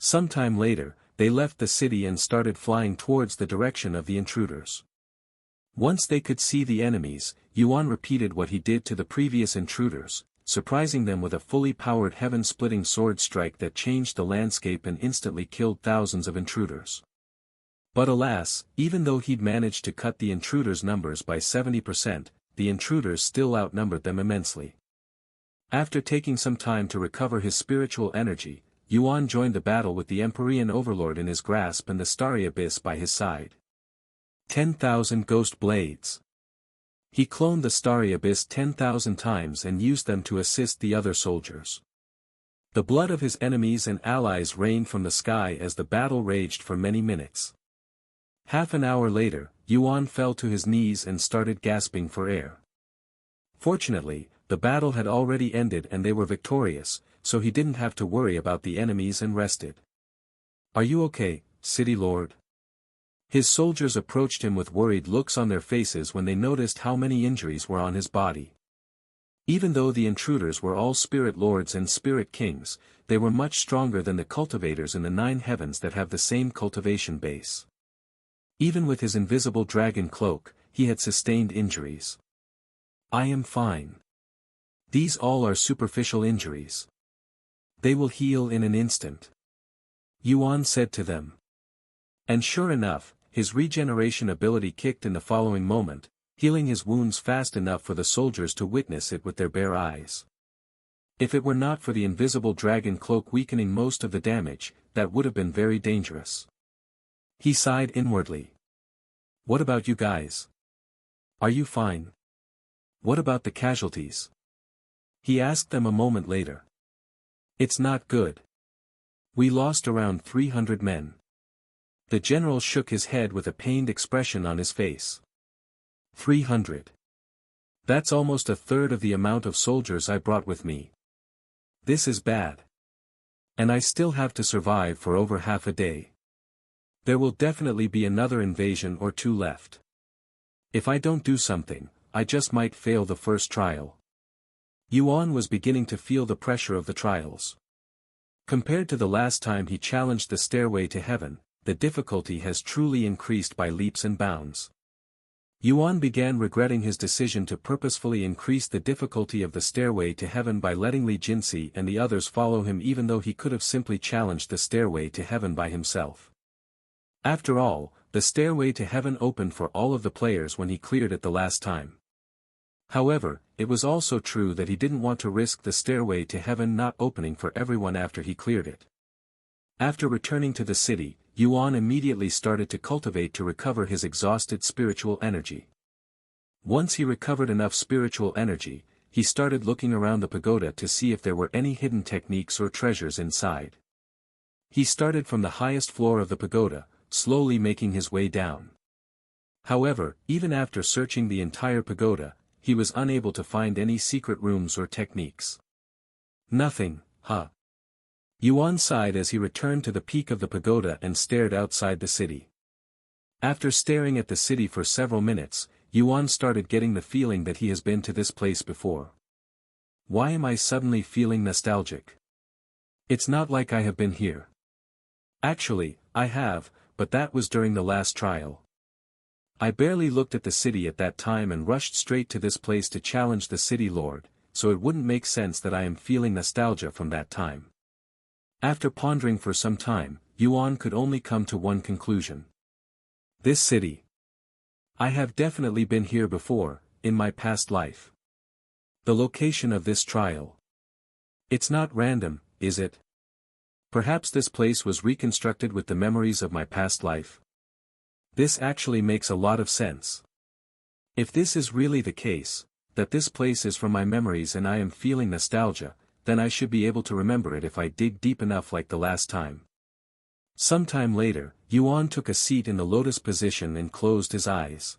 Sometime later, they left the city and started flying towards the direction of the intruders. Once they could see the enemies, Yuan repeated what he did to the previous intruders, surprising them with a fully powered heaven-splitting sword strike that changed the landscape and instantly killed thousands of intruders. But alas, even though he'd managed to cut the intruders' numbers by 70%, the intruders still outnumbered them immensely. After taking some time to recover his spiritual energy, Yuan joined the battle with the Empyrean Overlord in his grasp and the starry abyss by his side. 10,000 ghost blades. He cloned the starry abyss 10,000 times and used them to assist the other soldiers. The blood of his enemies and allies rained from the sky as the battle raged for many minutes. Half an hour later, Yuan fell to his knees and started gasping for air. Fortunately, the battle had already ended and they were victorious, so he didn't have to worry about the enemies and rested. Are you okay, City Lord? His soldiers approached him with worried looks on their faces when they noticed how many injuries were on his body. Even though the intruders were all spirit lords and spirit kings, they were much stronger than the cultivators in the 9 heavens that have the same cultivation base. Even with his invisible dragon cloak, he had sustained injuries. I am fine. These all are superficial injuries. They will heal in an instant. Yuan said to them. And sure enough, his regeneration ability kicked in the following moment, healing his wounds fast enough for the soldiers to witness it with their bare eyes. If it were not for the invisible dragon cloak weakening most of the damage, that would have been very dangerous. He sighed inwardly. What about you guys? Are you fine? What about the casualties? He asked them a moment later. It's not good. We lost around 300 men. The general shook his head with a pained expression on his face. 300. That's almost a third of the amount of soldiers I brought with me. This is bad. And I still have to survive for over half a day. There will definitely be another invasion or 2 left. If I don't do something, I just might fail the first trial. Yuan was beginning to feel the pressure of the trials. Compared to the last time he challenged the stairway to heaven, the difficulty has truly increased by leaps and bounds. Yuan began regretting his decision to purposefully increase the difficulty of the stairway to heaven by letting Li Jinsi and the others follow him, even though he could have simply challenged the stairway to heaven by himself. After all, the stairway to heaven opened for all of the players when he cleared it the last time. However, it was also true that he didn't want to risk the stairway to heaven not opening for everyone after he cleared it. After returning to the city, Yuan immediately started to cultivate to recover his exhausted spiritual energy. Once he recovered enough spiritual energy, he started looking around the pagoda to see if there were any hidden techniques or treasures inside. He started from the highest floor of the pagoda, slowly making his way down. However, even after searching the entire pagoda, he was unable to find any secret rooms or techniques. Nothing, huh? Yuan sighed as he returned to the peak of the pagoda and stared outside the city. After staring at the city for several minutes, Yuan started getting the feeling that he has been to this place before. Why am I suddenly feeling nostalgic? It's not like I have been here. Actually, I have, but that was during the last trial. I barely looked at the city at that time and rushed straight to this place to challenge the city lord, so it wouldn't make sense that I am feeling nostalgia from that time. After pondering for some time, Yuan could only come to one conclusion. This city. I have definitely been here before, in my past life. The location of this trial. It's not random, is it? Perhaps this place was reconstructed with the memories of my past life. This actually makes a lot of sense. If this is really the case, that this place is from my memories and I am feeling nostalgia, then I should be able to remember it if I dig deep enough like the last time. Sometime later, Yuan took a seat in the lotus position and closed his eyes.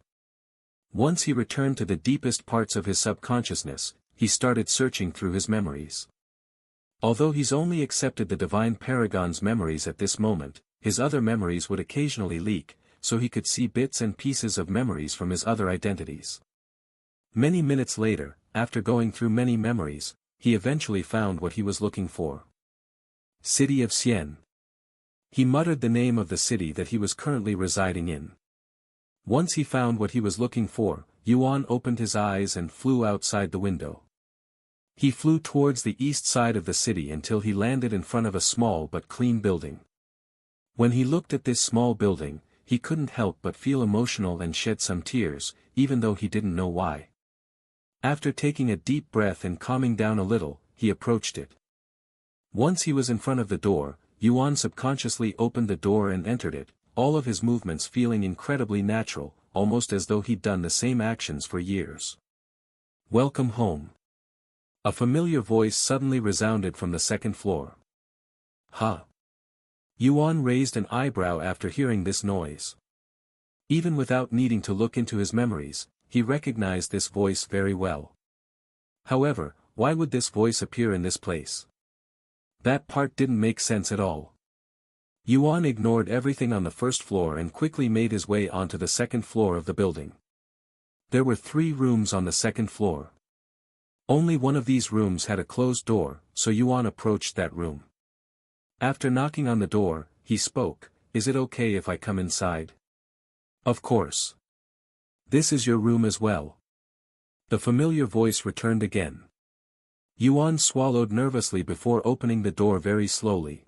Once he returned to the deepest parts of his subconsciousness, he started searching through his memories. Although he's only accepted the divine paragon's memories at this moment, his other memories would occasionally leak, so he could see bits and pieces of memories from his other identities. Many minutes later, after going through many memories, he eventually found what he was looking for. City of Xian. He muttered the name of the city that he was currently residing in. Once he found what he was looking for, Yuan opened his eyes and flew outside the window. He flew towards the east side of the city until he landed in front of a small but clean building. When he looked at this small building, he couldn't help but feel emotional and shed some tears, even though he didn't know why. After taking a deep breath and calming down a little, he approached it. Once he was in front of the door, Yuan subconsciously opened the door and entered it, all of his movements feeling incredibly natural, almost as though he'd done the same actions for years. Welcome home. A familiar voice suddenly resounded from the second floor. Huh? Yuan raised an eyebrow after hearing this noise. Even without needing to look into his memories, he recognized this voice very well. However, why would this voice appear in this place? That part didn't make sense at all. Yuan ignored everything on the first floor and quickly made his way onto the second floor of the building. There were 3 rooms on the second floor. Only one of these rooms had a closed door, so Yuan approached that room. After knocking on the door, he spoke, "Is it okay if I come inside?" "Of course. This is your room as well." The familiar voice returned again. Yuan swallowed nervously before opening the door very slowly.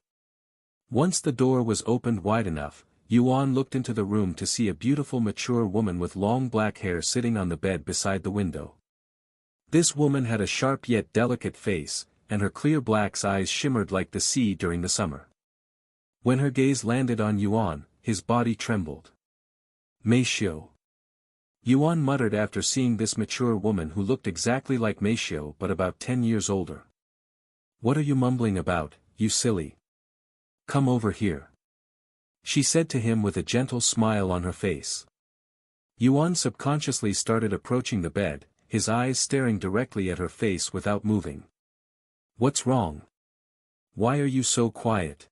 Once the door was opened wide enough, Yuan looked into the room to see a beautiful mature woman with long black hair sitting on the bed beside the window. This woman had a sharp yet delicate face, and her clear black eyes shimmered like the sea during the summer. When her gaze landed on Yuan, his body trembled. Meishio. Yuan muttered after seeing this mature woman who looked exactly like Meishio but about 10 years older. "What are you mumbling about, you silly? Come over here," she said to him with a gentle smile on her face. Yuan subconsciously started approaching the bed, his eyes staring directly at her face without moving. "What's wrong? Why are you so quiet?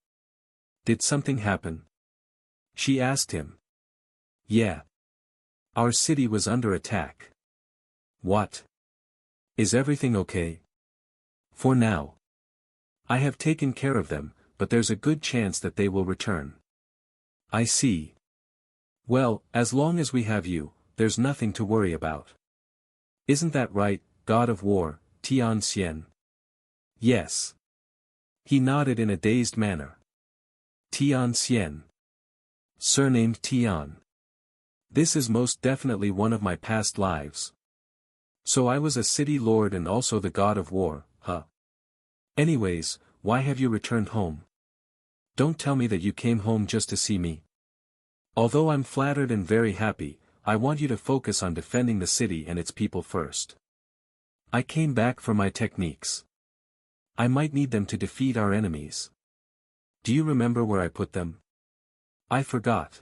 Did something happen?" she asked him. "Yeah. Our city was under attack." "What? Is everything okay?" "For now. I have taken care of them, but there's a good chance that they will return." "I see. Well, as long as we have you, there's nothing to worry about. Isn't that right, God of War, Tian Xian?" "Yes." He nodded in a dazed manner. "Tian Xian. Surnamed Tian. This is most definitely one of my past lives. So I was a city lord and also the God of War, huh? Anyways, why have you returned home? Don't tell me that you came home just to see me. Although I'm flattered and very happy, I want you to focus on defending the city and its people first. I came back for my techniques. I might need them to defeat our enemies. Do you remember where I put them?" "I forgot,"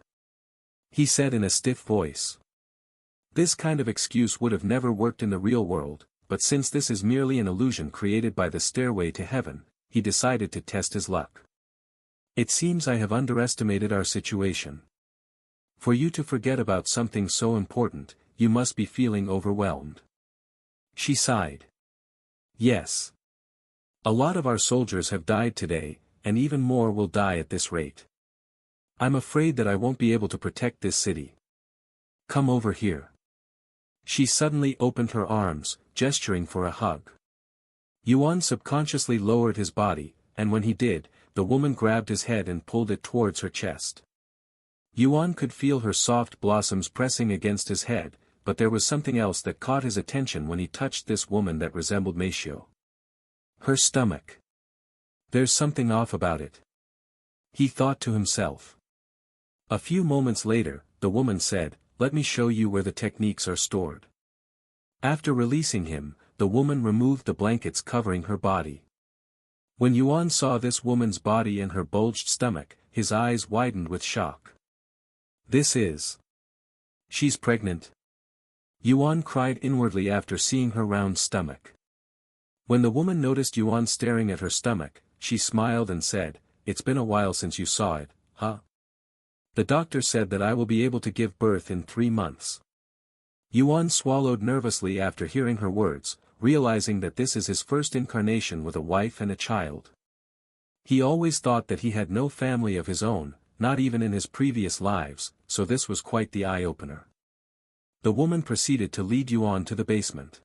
he said in a stiff voice. This kind of excuse would have never worked in the real world, but since this is merely an illusion created by the stairway to heaven, he decided to test his luck. It seems I have underestimated our situation. For you to forget about something so important, you must be feeling overwhelmed. She sighed. Yes. A lot of our soldiers have died today, and even more will die at this rate. I'm afraid that I won't be able to protect this city. Come over here. She suddenly opened her arms, gesturing for a hug. Yuan subconsciously lowered his body, and when he did, the woman grabbed his head and pulled it towards her chest. Yuan could feel her soft blossoms pressing against his head, but there was something else that caught his attention when he touched this woman that resembled Meishio. Her stomach. There's something off about it. He thought to himself. A few moments later, the woman said, "Let me show you where the techniques are stored." After releasing him, the woman removed the blankets covering her body. When Yuan saw this woman's body and her bulged stomach, his eyes widened with shock. This is... She's pregnant. Yuan cried inwardly after seeing her round stomach. When the woman noticed Yuan staring at her stomach, she smiled and said, "It's been a while since you saw it, huh? The doctor said that I will be able to give birth in 3 months." Yuan swallowed nervously after hearing her words, realizing that this is his first incarnation with a wife and a child. He always thought that he had no family of his own, not even in his previous lives, so this was quite the eye-opener. The woman proceeded to lead Yuan to the basement.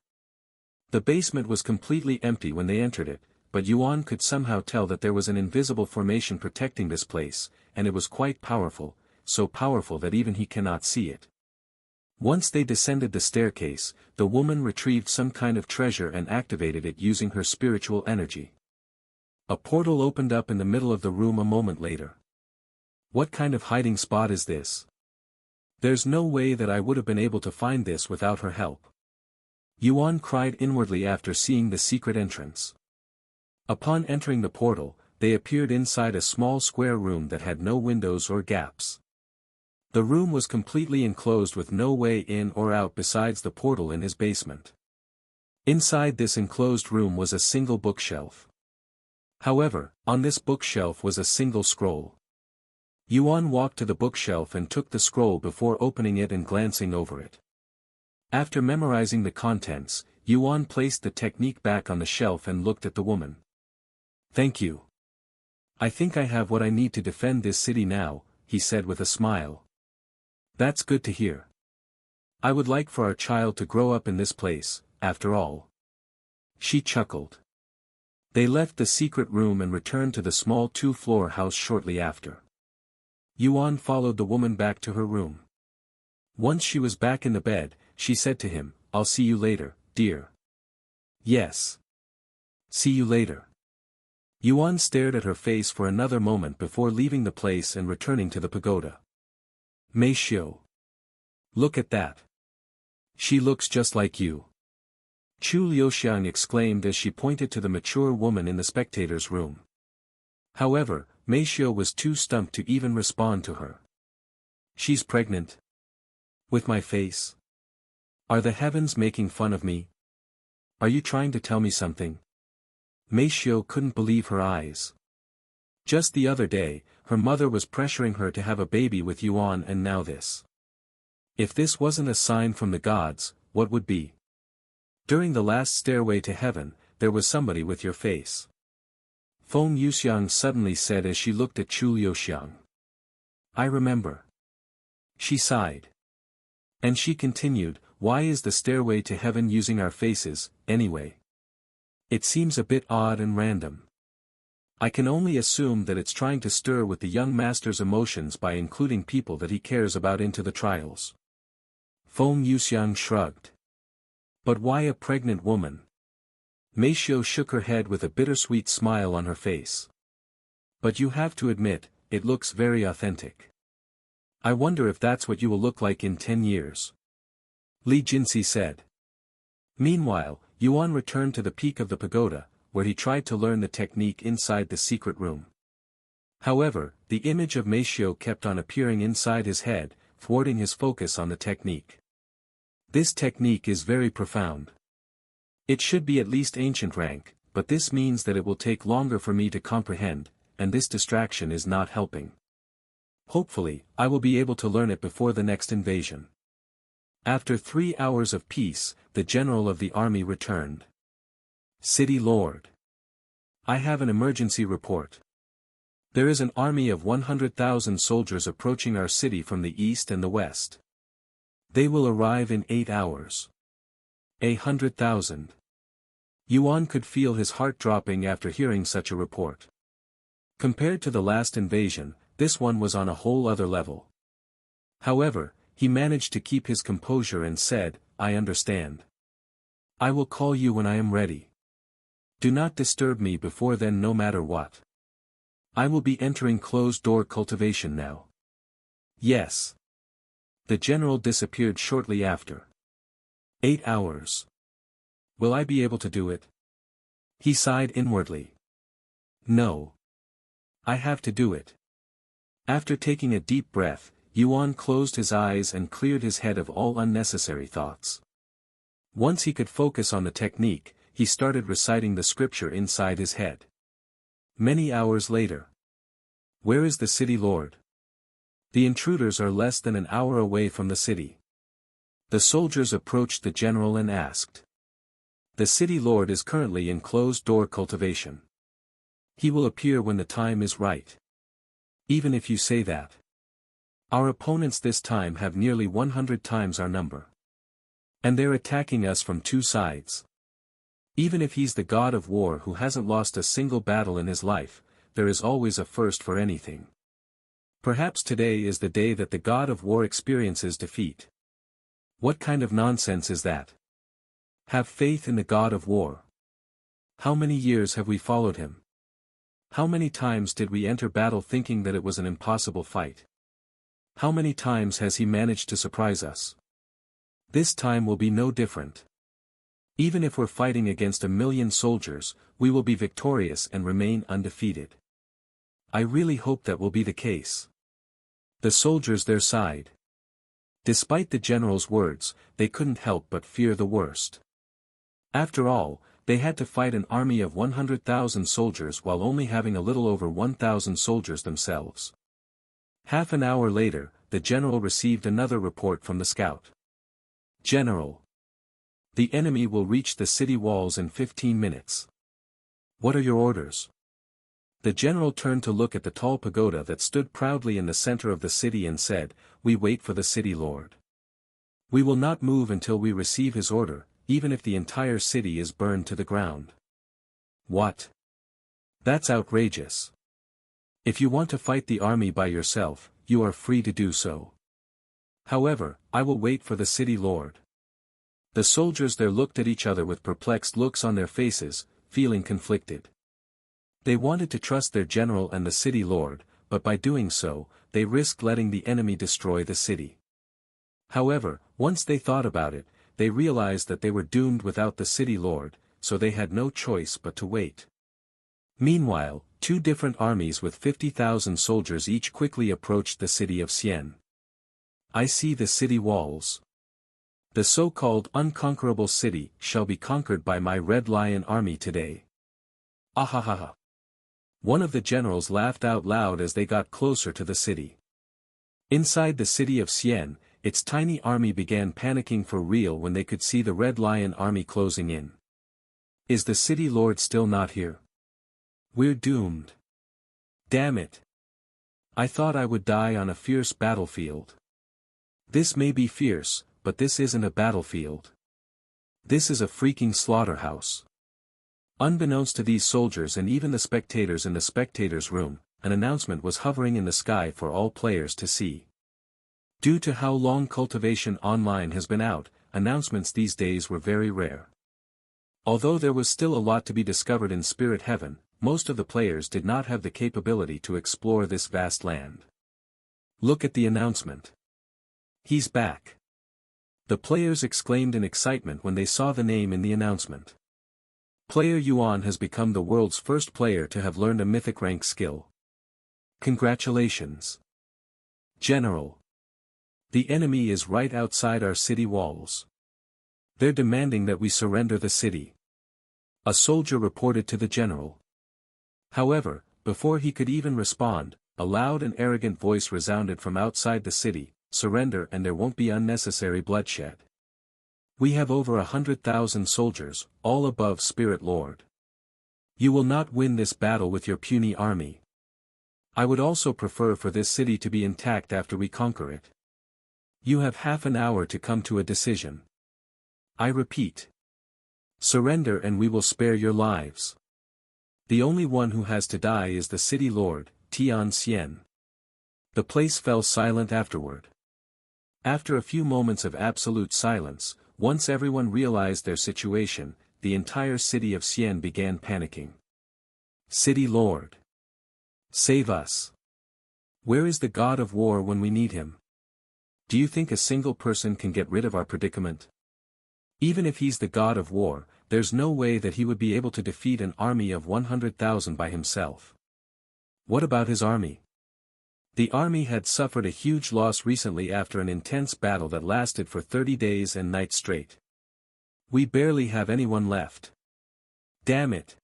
The basement was completely empty when they entered it, but Yuan could somehow tell that there was an invisible formation protecting this place, and it was quite powerful, so powerful that even he cannot see it. Once they descended the staircase, the woman retrieved some kind of treasure and activated it using her spiritual energy. A portal opened up in the middle of the room a moment later. What kind of hiding spot is this? There's no way that I would have been able to find this without her help. Yuan cried inwardly after seeing the secret entrance. Upon entering the portal, they appeared inside a small square room that had no windows or gaps. The room was completely enclosed with no way in or out besides the portal in his basement. Inside this enclosed room was a single bookshelf. However, on this bookshelf was a single scroll. Yuan walked to the bookshelf and took the scroll before opening it and glancing over it. After memorizing the contents, Yuan placed the technique back on the shelf and looked at the woman. "Thank you. I think I have what I need to defend this city now," he said with a smile. "That's good to hear. I would like for our child to grow up in this place, after all." She chuckled. They left the secret room and returned to the small 2-floor house shortly after. Yuan followed the woman back to her room. Once she was back in the bed, she said to him, "I'll see you later, dear." "Yes. See you later." Yuan stared at her face for another moment before leaving the place and returning to the pagoda. "Meishio. Look at that. She looks just like you." Chu Liuxiang exclaimed as she pointed to the mature woman in the spectators' room. However, Meishio was too stumped to even respond to her. "She's pregnant? With my face? Are the heavens making fun of me? Are you trying to tell me something?" Meishio couldn't believe her eyes. Just the other day, her mother was pressuring her to have a baby with Yuan, and now this. If this wasn't a sign from the gods, what would be? During the last stairway to heaven, there was somebody with your face. Feng Yuxiang suddenly said as she looked at Chu Liuxiang. "I remember." She sighed. And she continued, "Why is the stairway to heaven using our faces, anyway? It seems a bit odd and random. I can only assume that it's trying to stir with the young master's emotions by including people that he cares about into the trials." Feng Yuxiang shrugged. "But why a pregnant woman?" Meishio shook her head with a bittersweet smile on her face. "But you have to admit, it looks very authentic. I wonder if that's what you will look like in 10 years. Li Jinxi said. Meanwhile, Yuan returned to the peak of the pagoda, where he tried to learn the technique inside the secret room. However, the image of Meishio kept on appearing inside his head, thwarting his focus on the technique. This technique is very profound. It should be at least ancient rank, but this means that it will take longer for me to comprehend, and this distraction is not helping. Hopefully, I will be able to learn it before the next invasion. After 3 hours of peace, the general of the army returned. City Lord. I have an emergency report. There is an army of 100,000 soldiers approaching our city from the east and the west. They will arrive in 8 hours. 100,000. Yuan could feel his heart dropping after hearing such a report. Compared to the last invasion, this one was on a whole other level. However, he managed to keep his composure and said, "I understand. I will call you when I am ready. Do not disturb me before then no matter what. I will be entering closed-door cultivation now." Yes. The general disappeared shortly after. 8 hours. Will I be able to do it? He sighed inwardly. No. I have to do it. After taking a deep breath, Yuan closed his eyes and cleared his head of all unnecessary thoughts. Once he could focus on the technique, he started reciting the scripture inside his head. Many hours later. Where is the city lord? The intruders are less than an hour away from the city. The soldiers approached the general and asked. The city lord is currently in closed-door cultivation. He will appear when the time is right. Even if you say that. Our opponents this time have nearly 100 times our number. And they're attacking us from 2 sides. Even if he's the god of war who hasn't lost a single battle in his life, there is always a first for anything. Perhaps today is the day that the god of war experiences defeat. What kind of nonsense is that? Have faith in the god of war. How many years have we followed him? How many times did we enter battle thinking that it was an impossible fight? How many times has he managed to surprise us? This time will be no different. Even if we're fighting against 1,000,000 soldiers, we will be victorious and remain undefeated. I really hope that will be the case. The soldiers there sighed. Despite the general's words, they couldn't help but fear the worst. After all, they had to fight an army of 100,000 soldiers while only having a little over 1,000 soldiers themselves. Half an hour later, the general received another report from the scout. General. The enemy will reach the city walls in 15 minutes. What are your orders? The general turned to look at the tall pagoda that stood proudly in the center of the city and said, "We wait for the city lord. We will not move until we receive his order, even if the entire city is burned to the ground." What? That's outrageous. If you want to fight the army by yourself, you are free to do so. However, I will wait for the city lord. The soldiers there looked at each other with perplexed looks on their faces, feeling conflicted. They wanted to trust their general and the city lord, but by doing so, they risked letting the enemy destroy the city. However, once they thought about it, they realized that they were doomed without the city lord, so they had no choice but to wait. Meanwhile, 2 different armies with 50,000 soldiers each quickly approached the city of Xian. I see the city walls. The so-called unconquerable city shall be conquered by my Red Lion army today. Ahahaha. One of the generals laughed out loud as they got closer to the city. Inside the city of Xian, its tiny army began panicking for real when they could see the Red Lion army closing in. Is the city lord still not here? We're doomed. Damn it. I thought I would die on a fierce battlefield. This may be fierce, but this isn't a battlefield. This is a freaking slaughterhouse. Unbeknownst to these soldiers and even the spectators in the spectators' room, an announcement was hovering in the sky for all players to see. Due to how long Cultivation Online has been out, announcements these days were very rare. Although there was still a lot to be discovered in Spirit Heaven, most of the players did not have the capability to explore this vast land. Look at the announcement. He's back. The players exclaimed in excitement when they saw the name in the announcement. Player Yuan has become the world's first player to have learned a mythic rank skill. Congratulations. General. The enemy is right outside our city walls. They're demanding that we surrender the city. A soldier reported to the general. However, before he could even respond, a loud and arrogant voice resounded from outside the city, "Surrender and there won't be unnecessary bloodshed. We have over 100,000 soldiers, all above Spirit Lord. You will not win this battle with your puny army. I would also prefer for this city to be intact after we conquer it. You have half an hour to come to a decision. I repeat. Surrender and we will spare your lives. The only one who has to die is the city lord, Tian Xian." The place fell silent afterward. After a few moments of absolute silence, once everyone realized their situation, the entire city of Xian began panicking. "City Lord! Save us! Where is the god of war when we need him? Do you think a single person can get rid of our predicament? Even if he's the god of war, there's no way that he would be able to defeat an army of 100,000 by himself. What about his army?" The army had suffered a huge loss recently after an intense battle that lasted for 30 days and nights straight. "We barely have anyone left. Damn it!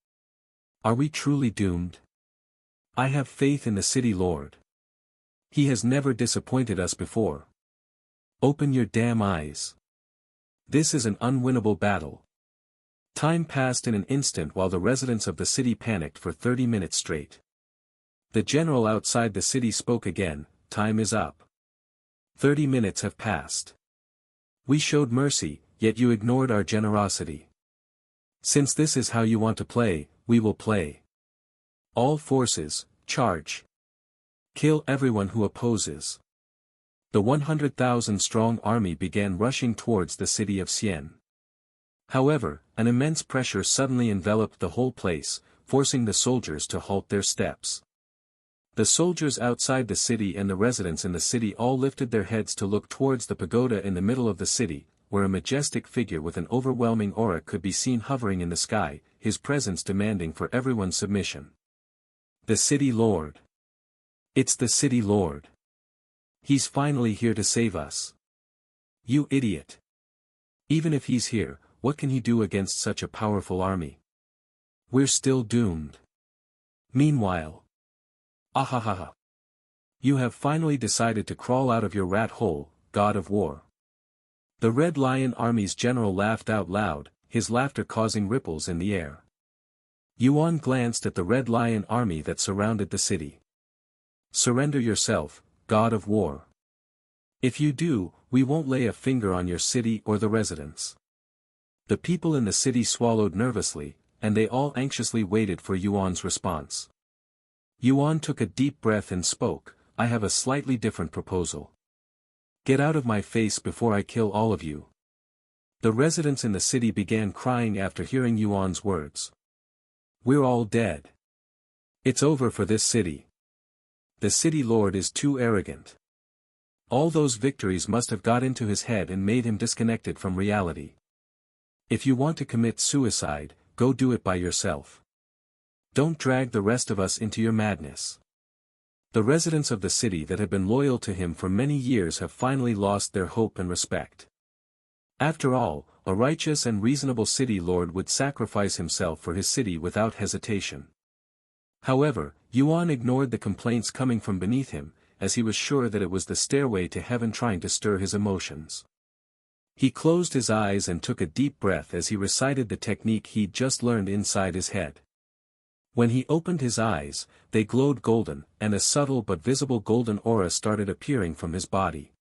Are we truly doomed? I have faith in the city lord. He has never disappointed us before. Open your damn eyes. This is an unwinnable battle." Time passed in an instant while the residents of the city panicked for 30 minutes straight. The general outside the city spoke again. "Time is up. 30 minutes have passed. We showed mercy, yet you ignored our generosity. Since this is how you want to play, we will play. All forces, charge. Kill everyone who opposes." The 100,000-strong army began rushing towards the city of Xian. However, an immense pressure suddenly enveloped the whole place, forcing the soldiers to halt their steps. The soldiers outside the city and the residents in the city all lifted their heads to look towards the pagoda in the middle of the city, where a majestic figure with an overwhelming aura could be seen hovering in the sky, his presence demanding for everyone's submission. The city lord. It's the city lord. He's finally here to save us. You idiot. Even if he's here, what can he do against such a powerful army? We're still doomed. Meanwhile. Ahahaha. You have finally decided to crawl out of your rat hole, god of war. The Red Lion Army's general laughed out loud, his laughter causing ripples in the air. Yuan glanced at the Red Lion Army that surrounded the city. "Surrender yourself, god of war. If you do, we won't lay a finger on your city or the residents." The people in the city swallowed nervously, and they all anxiously waited for Yuan's response. Yuan took a deep breath and spoke, "I have a slightly different proposal. Get out of my face before I kill all of you." The residents in the city began crying after hearing Yuan's words. "We're all dead. It's over for this city. The city lord is too arrogant. All those victories must have got into his head and made him disconnected from reality. If you want to commit suicide, go do it by yourself. Don't drag the rest of us into your madness." The residents of the city that had been loyal to him for many years have finally lost their hope and respect. After all, a righteous and reasonable city lord would sacrifice himself for his city without hesitation. However, Yuan ignored the complaints coming from beneath him, as he was sure that it was the stairway to heaven trying to stir his emotions. He closed his eyes and took a deep breath as he recited the technique he'd just learned inside his head. When he opened his eyes, they glowed golden, and a subtle but visible golden aura started appearing from his body.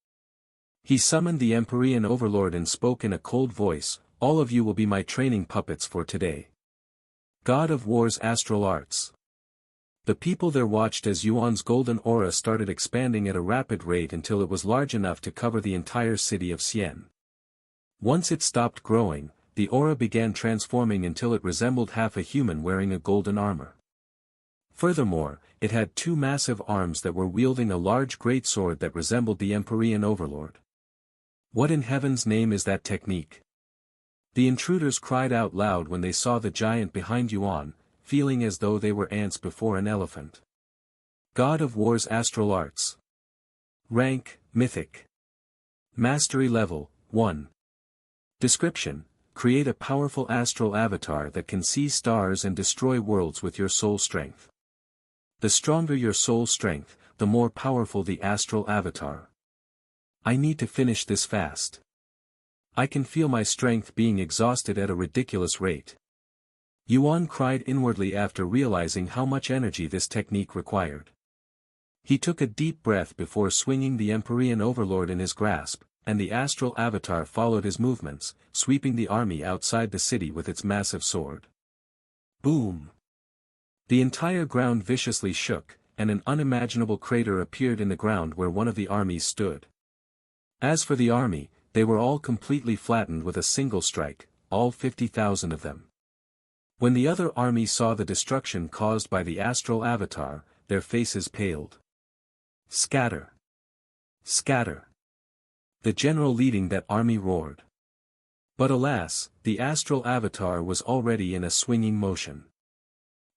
He summoned the Empyrean Overlord and spoke in a cold voice, "All of you will be my training puppets for today. God of War's astral arts." The people there watched as Yuan's golden aura started expanding at a rapid rate until it was large enough to cover the entire city of Xian. Once it stopped growing, the aura began transforming until it resembled half a human wearing a golden armor. Furthermore, it had two massive arms that were wielding a large greatsword that resembled the Empyrean Overlord. What in heaven's name is that technique? The intruders cried out loud when they saw the giant behind Yuan, feeling as though they were ants before an elephant. God of War's astral arts. Rank, Mythic. Mastery level, 1. Description: create a powerful astral avatar that can see stars and destroy worlds with your soul strength. The stronger your soul strength, the more powerful the astral avatar. I need to finish this fast. I can feel my strength being exhausted at a ridiculous rate. Yuan cried inwardly after realizing how much energy this technique required. He took a deep breath before swinging the Empyrean Overlord in his grasp, and the astral avatar followed his movements, sweeping the army outside the city with its massive sword. Boom! The entire ground viciously shook, and an unimaginable crater appeared in the ground where one of the armies stood. As for the army, they were all completely flattened with a single strike, all 50,000 of them. When the other army saw the destruction caused by the astral avatar, their faces paled. Scatter! Scatter! The general leading that army roared. But alas, the astral avatar was already in a swinging motion.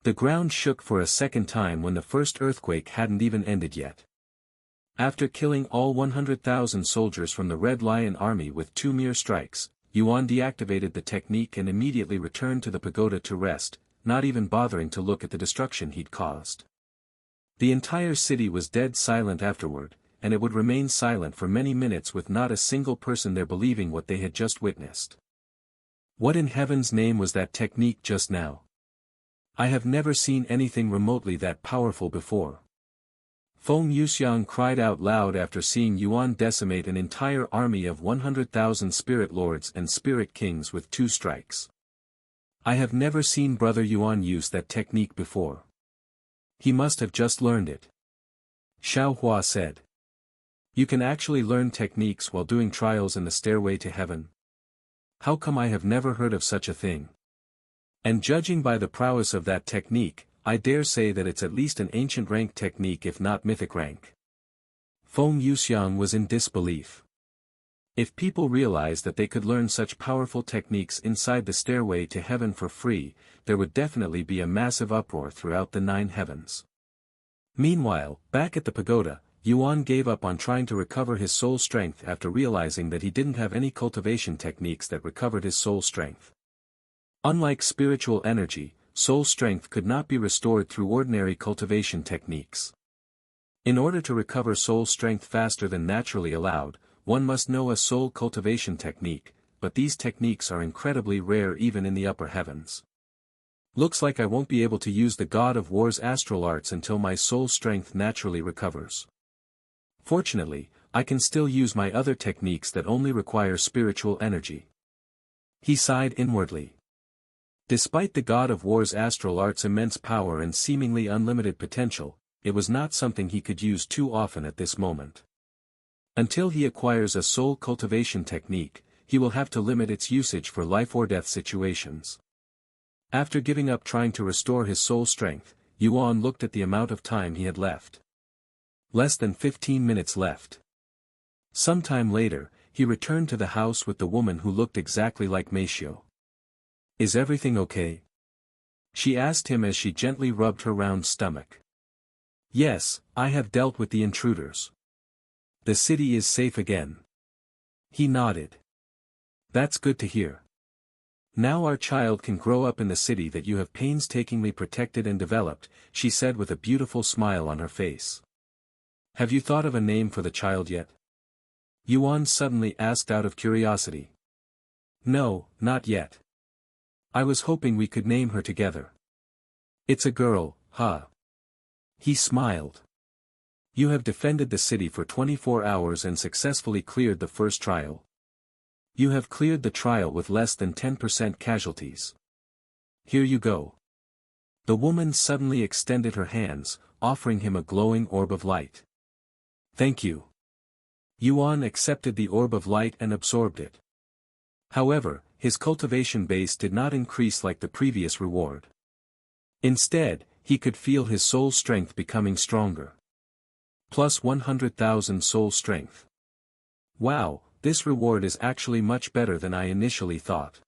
The ground shook for a second time when the first earthquake hadn't even ended yet. After killing all 100,000 soldiers from the Red Lion army with 2 mere strikes, Yuan deactivated the technique and immediately returned to the pagoda to rest, not even bothering to look at the destruction he'd caused. The entire city was dead silent afterward, and it would remain silent for many minutes with not a single person there believing what they had just witnessed. What in heaven's name was that technique just now? I have never seen anything remotely that powerful before. Feng Yuxiang cried out loud after seeing Yuan decimate an entire army of 100,000 spirit lords and spirit kings with 2 strikes. I have never seen Brother Yuan use that technique before. He must have just learned it. Xiao Hua said. You can actually learn techniques while doing trials in the stairway to heaven? How come I have never heard of such a thing? And judging by the prowess of that technique, I dare say that it's at least an ancient rank technique if not mythic rank. Feng Yuxiang was in disbelief. If people realized that they could learn such powerful techniques inside the stairway to heaven for free, there would definitely be a massive uproar throughout the 9 heavens. Meanwhile, back at the pagoda, Yuan gave up on trying to recover his soul strength after realizing that he didn't have any cultivation techniques that recovered his soul strength. Unlike spiritual energy, soul strength could not be restored through ordinary cultivation techniques. In order to recover soul strength faster than naturally allowed, one must know a soul cultivation technique, but these techniques are incredibly rare even in the upper heavens. Looks like I won't be able to use the God of War's astral arts until my soul strength naturally recovers. Fortunately, I can still use my other techniques that only require spiritual energy. He sighed inwardly. Despite the God of War's astral arts' immense power and seemingly unlimited potential, it was not something he could use too often at this moment. Until he acquires a soul cultivation technique, he will have to limit its usage for life or death situations. After giving up trying to restore his soul strength, Yuan looked at the amount of time he had left. Less than 15 minutes left. Sometime later, he returned to the house with the woman who looked exactly like Meishio. Is everything okay? She asked him as she gently rubbed her round stomach. Yes, I have dealt with the intruders. The city is safe again. He nodded. That's good to hear. Now our child can grow up in the city that you have painstakingly protected and developed, she said with a beautiful smile on her face. Have you thought of a name for the child yet? Yuan suddenly asked out of curiosity. No, not yet. I was hoping we could name her together. It's a girl, huh? He smiled. You have defended the city for 24 hours and successfully cleared the first trial. You have cleared the trial with less than 10% casualties. Here you go. The woman suddenly extended her hands, offering him a glowing orb of light. Thank you. Yuan accepted the orb of light and absorbed it. However, his cultivation base did not increase like the previous reward. Instead, he could feel his soul strength becoming stronger. Plus 100,000 soul strength. Wow, this reward is actually much better than I initially thought.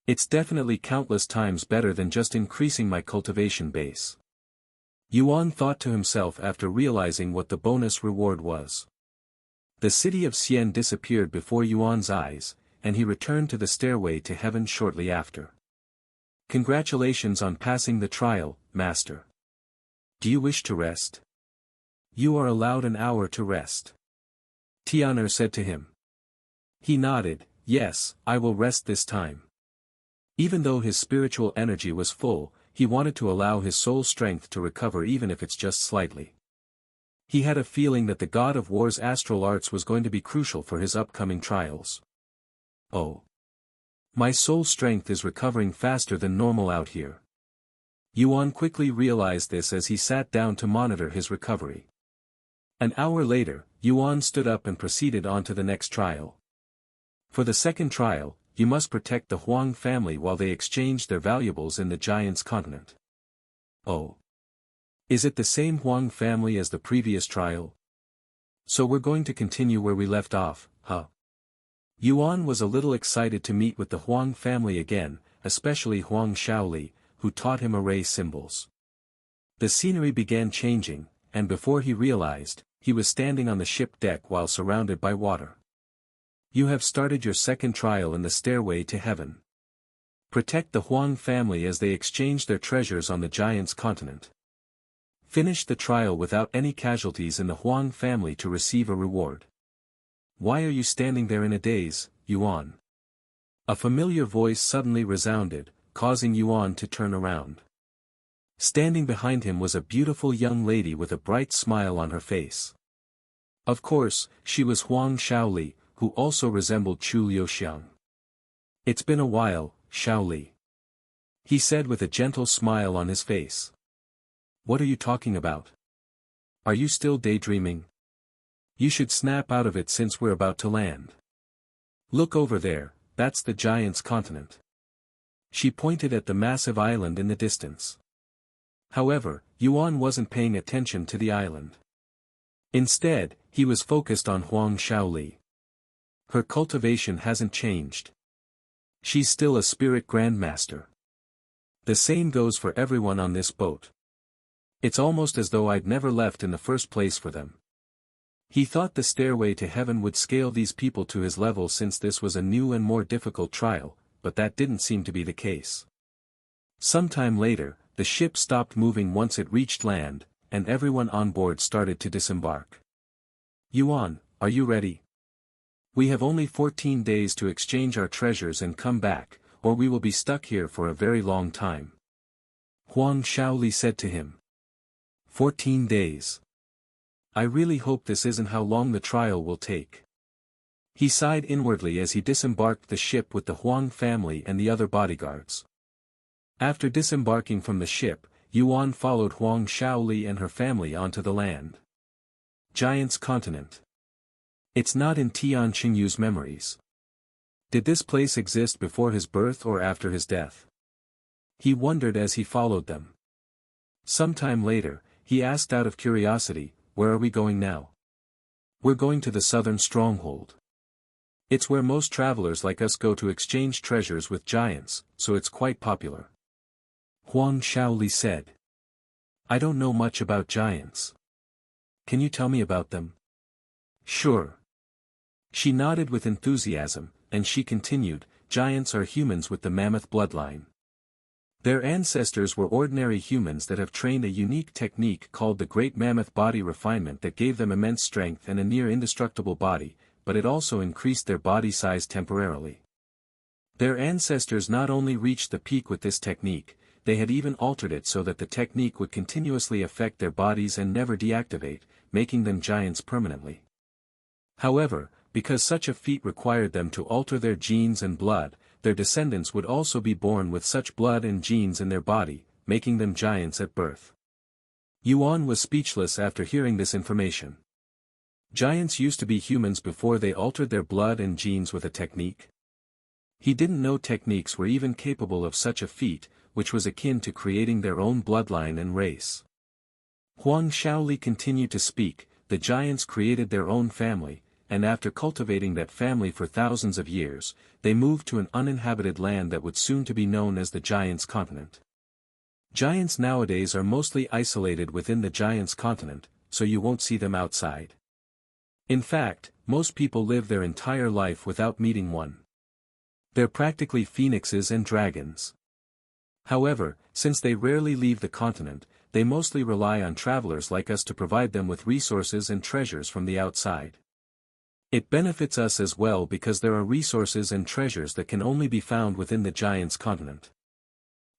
It's definitely countless times better than just increasing my cultivation base. Yuan thought to himself after realizing what the bonus reward was. The city of Xian disappeared before Yuan's eyes, and he returned to the stairway to heaven shortly after. Congratulations on passing the trial, master. Do you wish to rest? You are allowed an hour to rest. Tian'er said to him. He nodded, yes, I will rest this time. Even though his spiritual energy was full, he wanted to allow his soul strength to recover even if it's just slightly. He had a feeling that the god of war's astral arts was going to be crucial for his upcoming trials. Oh. My soul strength is recovering faster than normal out here. Yuan quickly realized this as he sat down to monitor his recovery. An hour later, Yuan stood up and proceeded on to the next trial. For the second trial, you must protect the Huang family while they exchange their valuables in the giant's continent. Oh. Is it the same Huang family as the previous trial? So we're going to continue where we left off, huh? Yuan was a little excited to meet with the Huang family again, especially Huang Shaoli, who taught him array symbols. The scenery began changing, and before he realized, he was standing on the ship deck while surrounded by water. You have started your second trial in the stairway to heaven. Protect the Huang family as they exchange their treasures on the giant's continent. Finish the trial without any casualties in the Huang family to receive a reward. Why are you standing there in a daze, Yuan? A familiar voice suddenly resounded, causing Yuan to turn around. Standing behind him was a beautiful young lady with a bright smile on her face. Of course, she was Huang Shaoli, who also resembled Chu Liuxiang. It's been a while, Shaoli. He said with a gentle smile on his face. What are you talking about? Are you still daydreaming? You should snap out of it since we're about to land. Look over there, that's the giant's continent. She pointed at the massive island in the distance. However, Yuan wasn't paying attention to the island. Instead, he was focused on Huang Shaoli. Her cultivation hasn't changed. She's still a spirit grandmaster. The same goes for everyone on this boat. It's almost as though I'd never left in the first place for them. He thought the stairway to heaven would scale these people to his level since this was a new and more difficult trial, but that didn't seem to be the case. Sometime later, the ship stopped moving once it reached land, and everyone on board started to disembark. Yuan, are you ready? We have only 14 days to exchange our treasures and come back, or we will be stuck here for a very long time. Huang Shaoli said to him. 14 days. I really hope this isn't how long the trial will take. He sighed inwardly as he disembarked the ship with the Huang family and the other bodyguards. After disembarking from the ship, Yuan followed Huang Shaoli and her family onto the land. Giant's continent. It's not in Tian Qingyu's memories. Did this place exist before his birth or after his death? He wondered as he followed them. Sometime later, he asked out of curiosity, where are we going now? We're going to the southern stronghold. It's where most travelers like us go to exchange treasures with giants, so it's quite popular. Huang Shaoli said. I don't know much about giants. Can you tell me about them? Sure. She nodded with enthusiasm, and she continued, giants are humans with the mammoth bloodline. Their ancestors were ordinary humans that have trained a unique technique called the Great Mammoth Body Refinement that gave them immense strength and a near-indestructible body, but it also increased their body size temporarily. Their ancestors not only reached the peak with this technique, they had even altered it so that the technique would continuously affect their bodies and never deactivate, making them giants permanently. However, because such a feat required them to alter their genes and blood, their descendants would also be born with such blood and genes in their body, making them giants at birth. Yuan was speechless after hearing this information. Giants used to be humans before they altered their blood and genes with a technique. He didn't know techniques were even capable of such a feat, which was akin to creating their own bloodline and race. Huang Shaoli continued to speak, the giants created their own family, and after cultivating that family for thousands of years, they moved to an uninhabited land that would soon to be known as the Giants' Continent. Giants nowadays are mostly isolated within the Giants' Continent, so you won't see them outside. In fact, most people live their entire life without meeting one. They're practically phoenixes and dragons. However, since they rarely leave the continent, they mostly rely on travelers like us to provide them with resources and treasures from the outside. It benefits us as well because there are resources and treasures that can only be found within the giant's continent.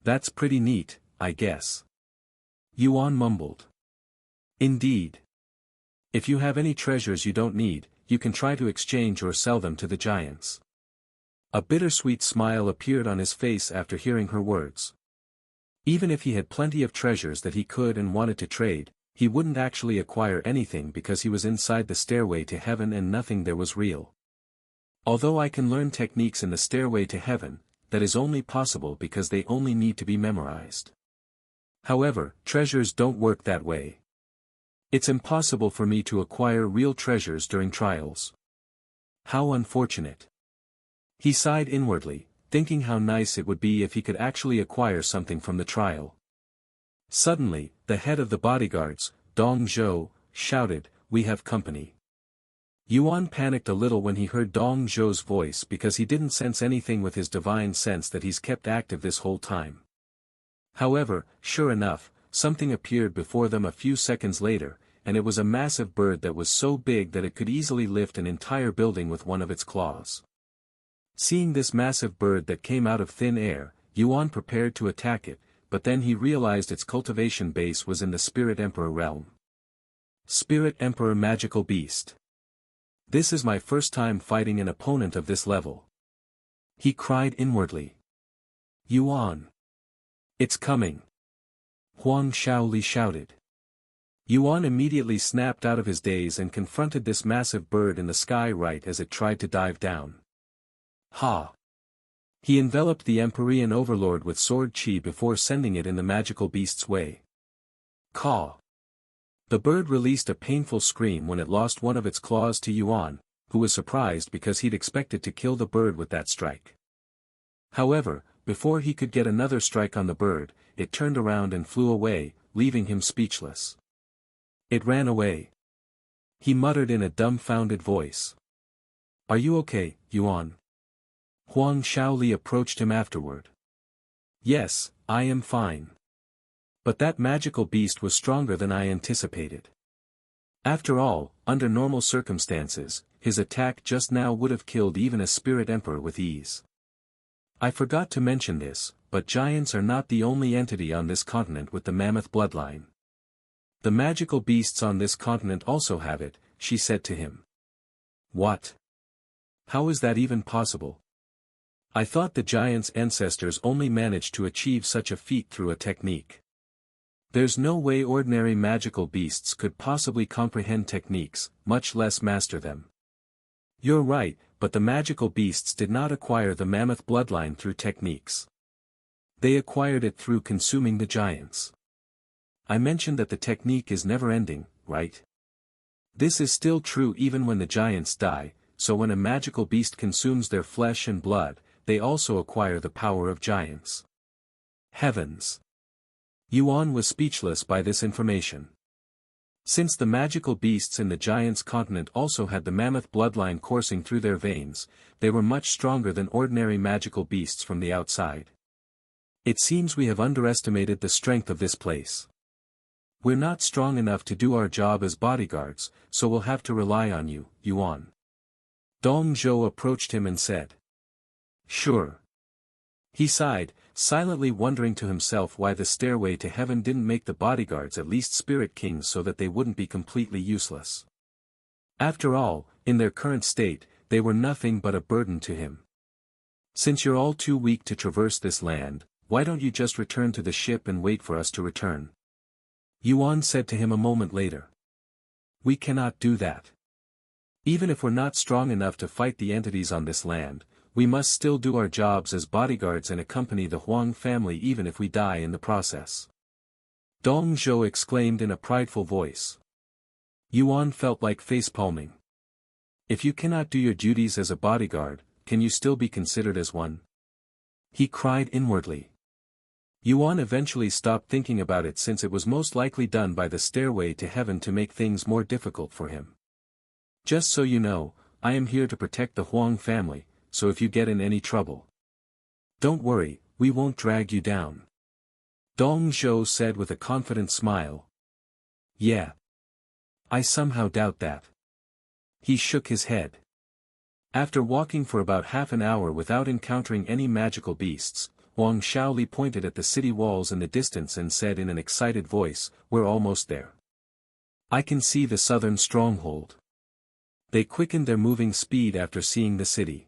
That's pretty neat, I guess. Yuan mumbled. Indeed. If you have any treasures you don't need, you can try to exchange or sell them to the giants. A bittersweet smile appeared on his face after hearing her words. Even if he had plenty of treasures that he could and wanted to trade, he wouldn't actually acquire anything because he was inside the stairway to heaven and nothing there was real. Although I can learn techniques in the stairway to heaven, that is only possible because they only need to be memorized. However, treasures don't work that way. It's impossible for me to acquire real treasures during trials. How unfortunate. He sighed inwardly, thinking how nice it would be if he could actually acquire something from the trial. Suddenly, the head of the bodyguards, Dong Zhou, shouted, "We have company." Yuan panicked a little when he heard Dong Zhou's voice because he didn't sense anything with his divine sense that he's kept active this whole time. However, sure enough, something appeared before them a few seconds later, and it was a massive bird that was so big that it could easily lift an entire building with one of its claws. Seeing this massive bird that came out of thin air, Yuan prepared to attack it, but then he realized its cultivation base was in the Spirit Emperor realm. Spirit Emperor Magical Beast. This is my first time fighting an opponent of this level. He cried inwardly. Yuan. It's coming. Huang Shaoli shouted. Yuan immediately snapped out of his daze and confronted this massive bird in the sky right as it tried to dive down. Ha! He enveloped the Empyrean Overlord with sword chi before sending it in the magical beast's way. Caw! The bird released a painful scream when it lost one of its claws to Yuan, who was surprised because he'd expected to kill the bird with that strike. However, before he could get another strike on the bird, it turned around and flew away, leaving him speechless. It ran away. He muttered in a dumbfounded voice. Are you okay, Yuan? Huang Shaoli approached him afterward. Yes, I am fine. But that magical beast was stronger than I anticipated. After all, under normal circumstances, his attack just now would have killed even a spirit emperor with ease. I forgot to mention this, but giants are not the only entity on this continent with the mammoth bloodline. The magical beasts on this continent also have it, she said to him. What? How is that even possible? I thought the giants' ancestors only managed to achieve such a feat through a technique. There's no way ordinary magical beasts could possibly comprehend techniques, much less master them. You're right, but the magical beasts did not acquire the mammoth bloodline through techniques. They acquired it through consuming the giants. I mentioned that the technique is never-ending, right? This is still true even when the giants die, so when a magical beast consumes their flesh and blood, they also acquire the power of giants. Heavens! Yuan was speechless by this information. Since the magical beasts in the giants' continent also had the mammoth bloodline coursing through their veins, they were much stronger than ordinary magical beasts from the outside. It seems we have underestimated the strength of this place. We're not strong enough to do our job as bodyguards, so we'll have to rely on you, Yuan. Dong Zhou approached him and said. Sure. He sighed, silently wondering to himself why the stairway to heaven didn't make the bodyguards at least spirit kings so that they wouldn't be completely useless. After all, in their current state, they were nothing but a burden to him. Since you're all too weak to traverse this land, why don't you just return to the ship and wait for us to return? Yuan said to him a moment later. We cannot do that. Even if we're not strong enough to fight the entities on this land, we must still do our jobs as bodyguards and accompany the Huang family even if we die in the process. Dong Zhou exclaimed in a prideful voice. Yuan felt like face-palming. If you cannot do your duties as a bodyguard, can you still be considered as one? He cried inwardly. Yuan eventually stopped thinking about it since it was most likely done by the stairway to heaven to make things more difficult for him. Just so you know, I am here to protect the Huang family, so if you get in any trouble. Don't worry, we won't drag you down. Dong Zhou said with a confident smile. Yeah. I somehow doubt that. He shook his head. After walking for about half an hour without encountering any magical beasts, Wang Shaoli pointed at the city walls in the distance and said in an excited voice, "We're almost there. I can see the southern stronghold." They quickened their moving speed after seeing the city.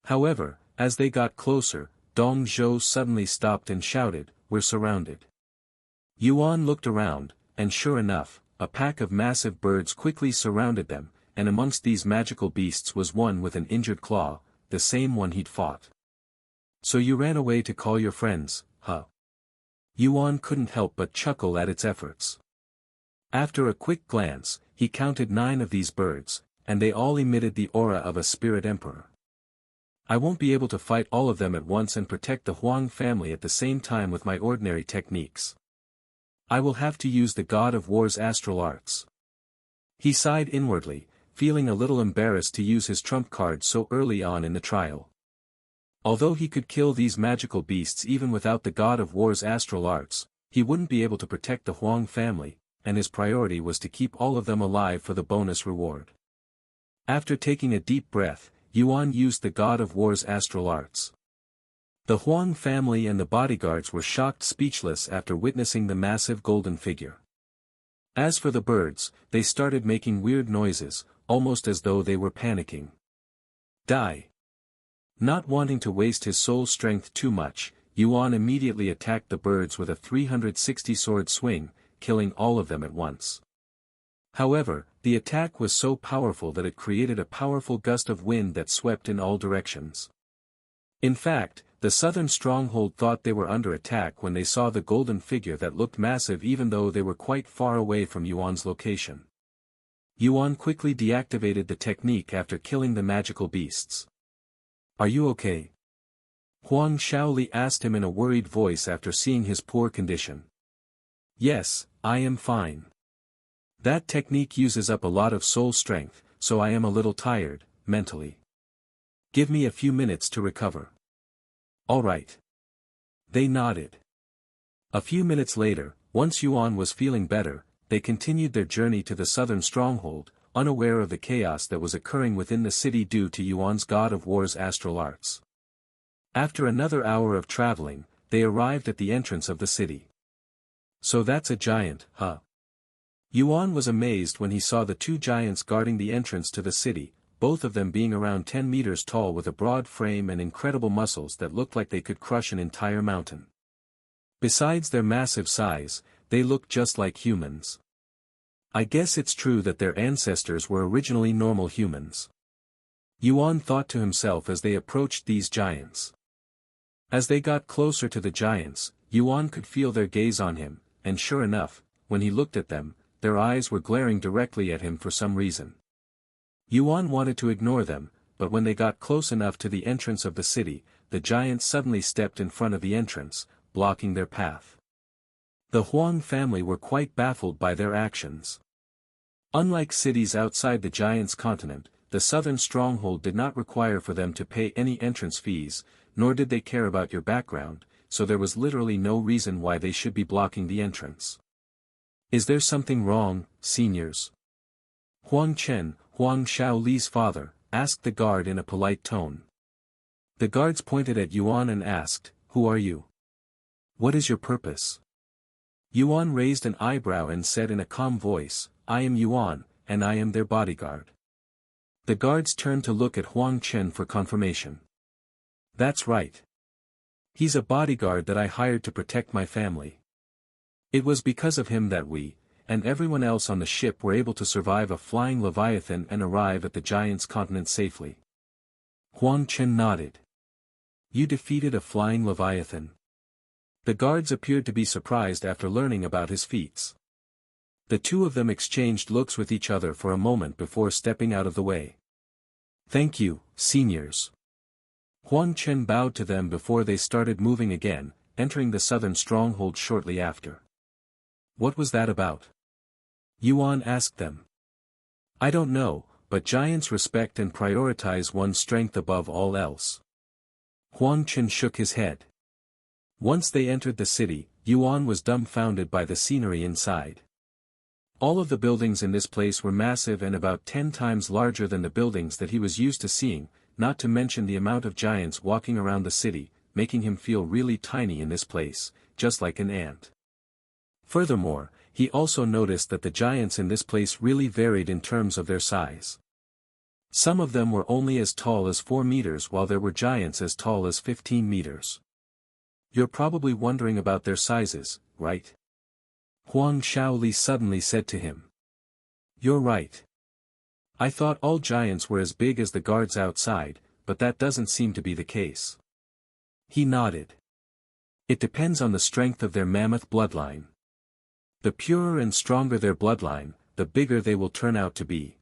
However, as they got closer, Dong Zhou suddenly stopped and shouted, "We're surrounded." Yuan looked around, and sure enough, a pack of massive birds quickly surrounded them, and amongst these magical beasts was one with an injured claw, the same one he'd fought. "So you ran away to call your friends, huh?" Yuan couldn't help but chuckle at its efforts. After a quick glance, he counted 9 of these birds, and they all emitted the aura of a spirit emperor. "I won't be able to fight all of them at once and protect the Huang family at the same time with my ordinary techniques. I will have to use the God of War's astral arts." He sighed inwardly, feeling a little embarrassed to use his trump card so early on in the trial. Although he could kill these magical beasts even without the God of War's astral arts, he wouldn't be able to protect the Huang family, and his priority was to keep all of them alive for the bonus reward. After taking a deep breath, Yuan used the God of War's astral arts. The Huang family and the bodyguards were shocked speechless after witnessing the massive golden figure. As for the birds, they started making weird noises, almost as though they were panicking. Die. Not wanting to waste his soul strength too much, Yuan immediately attacked the birds with a 360 sword swing, killing all of them at once. However, the attack was so powerful that it created a powerful gust of wind that swept in all directions. In fact, the southern stronghold thought they were under attack when they saw the golden figure that looked massive even though they were quite far away from Yuan's location. Yuan quickly deactivated the technique after killing the magical beasts. "Are you okay?" Huang Shaoli asked him in a worried voice after seeing his poor condition. "Yes, I am fine. That technique uses up a lot of soul strength, so I am a little tired, mentally. Give me a few minutes to recover." "All right." They nodded. A few minutes later, once Yuan was feeling better, they continued their journey to the southern stronghold, unaware of the chaos that was occurring within the city due to Yuan's God of War's astral arts. After another hour of traveling, they arrived at the entrance of the city. "So that's a giant, huh?" Yuan was amazed when he saw the 2 giants guarding the entrance to the city, both of them being around 10 meters tall with a broad frame and incredible muscles that looked like they could crush an entire mountain. Besides their massive size, they looked just like humans. I guess it's true that their ancestors were originally normal humans. Yuan thought to himself as they approached these giants. As they got closer to the giants, Yuan could feel their gaze on him, and sure enough, when he looked at them, their eyes were glaring directly at him for some reason. Yuan wanted to ignore them, but when they got close enough to the entrance of the city, the giants suddenly stepped in front of the entrance, blocking their path. The Huang family were quite baffled by their actions. Unlike cities outside the giants' continent, the southern stronghold did not require for them to pay any entrance fees, nor did they care about your background, so there was literally no reason why they should be blocking the entrance. "Is there something wrong, seniors?" Huang Chen, Huang Shaoli's father, asked the guard in a polite tone. The guards pointed at Yuan and asked, "Who are you? What is your purpose?" Yuan raised an eyebrow and said in a calm voice, "I am Yuan, and I am their bodyguard." The guards turned to look at Huang Chen for confirmation. "That's right. He's a bodyguard that I hired to protect my family. It was because of him that we, and everyone else on the ship were able to survive a flying leviathan and arrive at the giant's continent safely." Huang Chen nodded. "You defeated a flying leviathan?" The guards appeared to be surprised after learning about his feats. The 2 of them exchanged looks with each other for a moment before stepping out of the way. "Thank you, seniors." Huang Chen bowed to them before they started moving again, entering the southern stronghold shortly after. "What was that about?" Yuan asked them. "I don't know, but giants respect and prioritize one's strength above all else. Huang Chen shook his head. Once they entered the city, Yuan was dumbfounded by the scenery inside. All of the buildings in this place were massive and about 10 times larger than the buildings that he was used to seeing, not to mention the amount of giants walking around the city, making him feel really tiny in this place, just like an ant. Furthermore, he also noticed that the giants in this place really varied in terms of their size. Some of them were only as tall as 4 meters while there were giants as tall as 15 meters. You're probably wondering about their sizes, right? Huang Shaoli suddenly said to him. You're right. I thought all giants were as big as the guards outside, but that doesn't seem to be the case. He nodded. It depends on the strength of their mammoth bloodline. The purer and stronger their bloodline, the bigger they will turn out to be.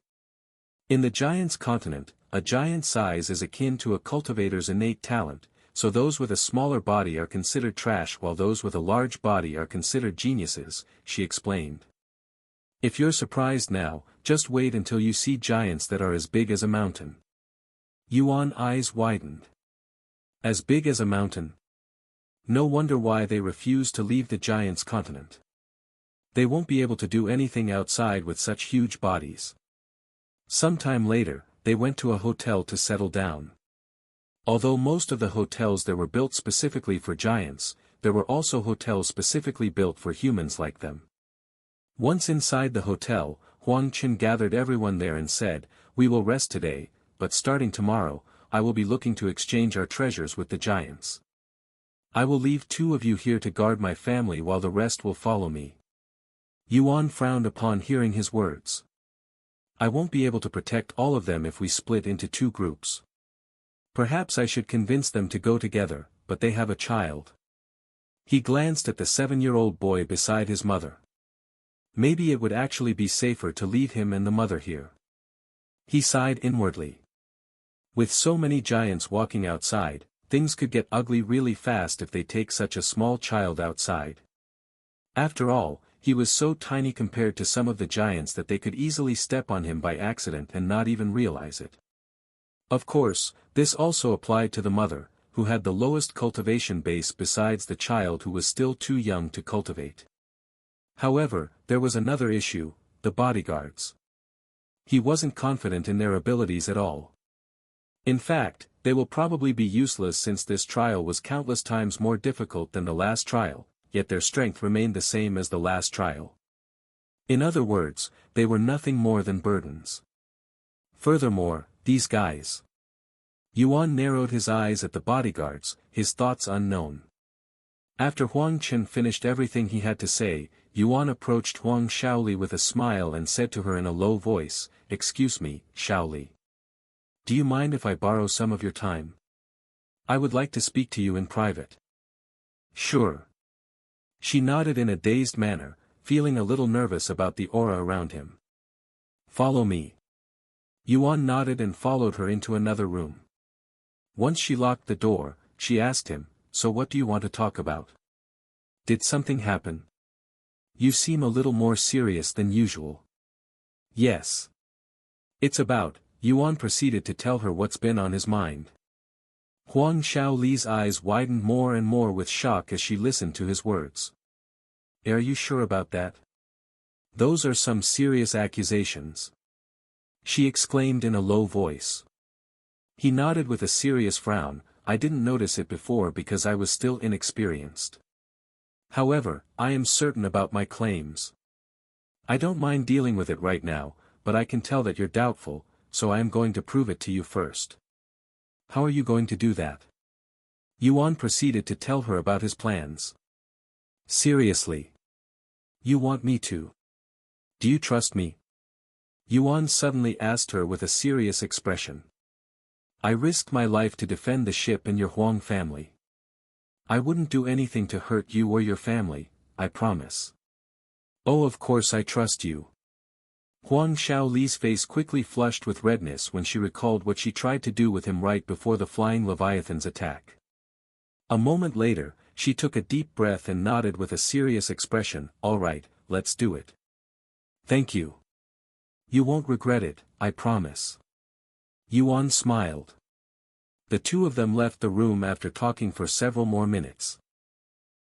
In the giant's continent, a giant's size is akin to a cultivator's innate talent, so those with a smaller body are considered trash while those with a large body are considered geniuses, she explained. If you're surprised now, just wait until you see giants that are as big as a mountain. Yuan's eyes widened. As big as a mountain? No wonder why they refuse to leave the giant's continent. They won't be able to do anything outside with such huge bodies. Sometime later, they went to a hotel to settle down. Although most of the hotels there were built specifically for giants, there were also hotels specifically built for humans like them. Once inside the hotel, Huang Chen gathered everyone there and said, "We will rest today, but starting tomorrow, I will be looking to exchange our treasures with the giants. I will leave 2 of you here to guard my family while the rest will follow me." Yuan frowned upon hearing his words. I won't be able to protect all of them if we split into 2 groups. Perhaps I should convince them to go together, but they have a child. He glanced at the 7-year-old boy beside his mother. Maybe it would actually be safer to leave him and the mother here. He sighed inwardly. With so many giants walking outside, things could get ugly really fast if they take such a small child outside. After all, he was so tiny compared to some of the giants that they could easily step on him by accident and not even realize it. Of course, this also applied to the mother, who had the lowest cultivation base besides the child who was still too young to cultivate. However, there was another issue, the bodyguards. He wasn't confident in their abilities at all. In fact, they will probably be useless since this trial was countless times more difficult than the last trial, yet their strength remained the same as the last trial. In other words, they were nothing more than burdens. Furthermore, these guys. Yuan narrowed his eyes at the bodyguards, his thoughts unknown. After Huang Chen finished everything he had to say, Yuan approached Huang Shaoli with a smile and said to her in a low voice, "Excuse me, Shaoli. Do you mind if I borrow some of your time? I would like to speak to you in private." "Sure." She nodded in a dazed manner, feeling a little nervous about the aura around him. "Follow me." Yuan nodded and followed her into another room. Once she locked the door, she asked him, "So what do you want to talk about? Did something happen? You seem a little more serious than usual." "Yes. It's about," Yuan proceeded to tell her what's been on his mind. Huang Shaoli's eyes widened more and more with shock as she listened to his words. "Are you sure about that? Those are some serious accusations," she exclaimed in a low voice. He nodded with a serious frown. "I didn't notice it before because I was still inexperienced. However, I am certain about my claims. I don't mind dealing with it right now, but I can tell that you're doubtful, so I am going to prove it to you first." "How are you going to do that?" Yuan proceeded to tell her about his plans. "Seriously? You want me to? Do you trust me?" Yuan suddenly asked her with a serious expression. "I risked my life to defend the ship and your Huang family. I wouldn't do anything to hurt you or your family, I promise." "Oh, of course I trust you." Huang Shaoli's face quickly flushed with redness when she recalled what she tried to do with him right before the flying leviathan's attack. A moment later, she took a deep breath and nodded with a serious expression. "All right, let's do it." "Thank you. You won't regret it, I promise. Yuan smiled. The two of them left the room after talking for several more minutes.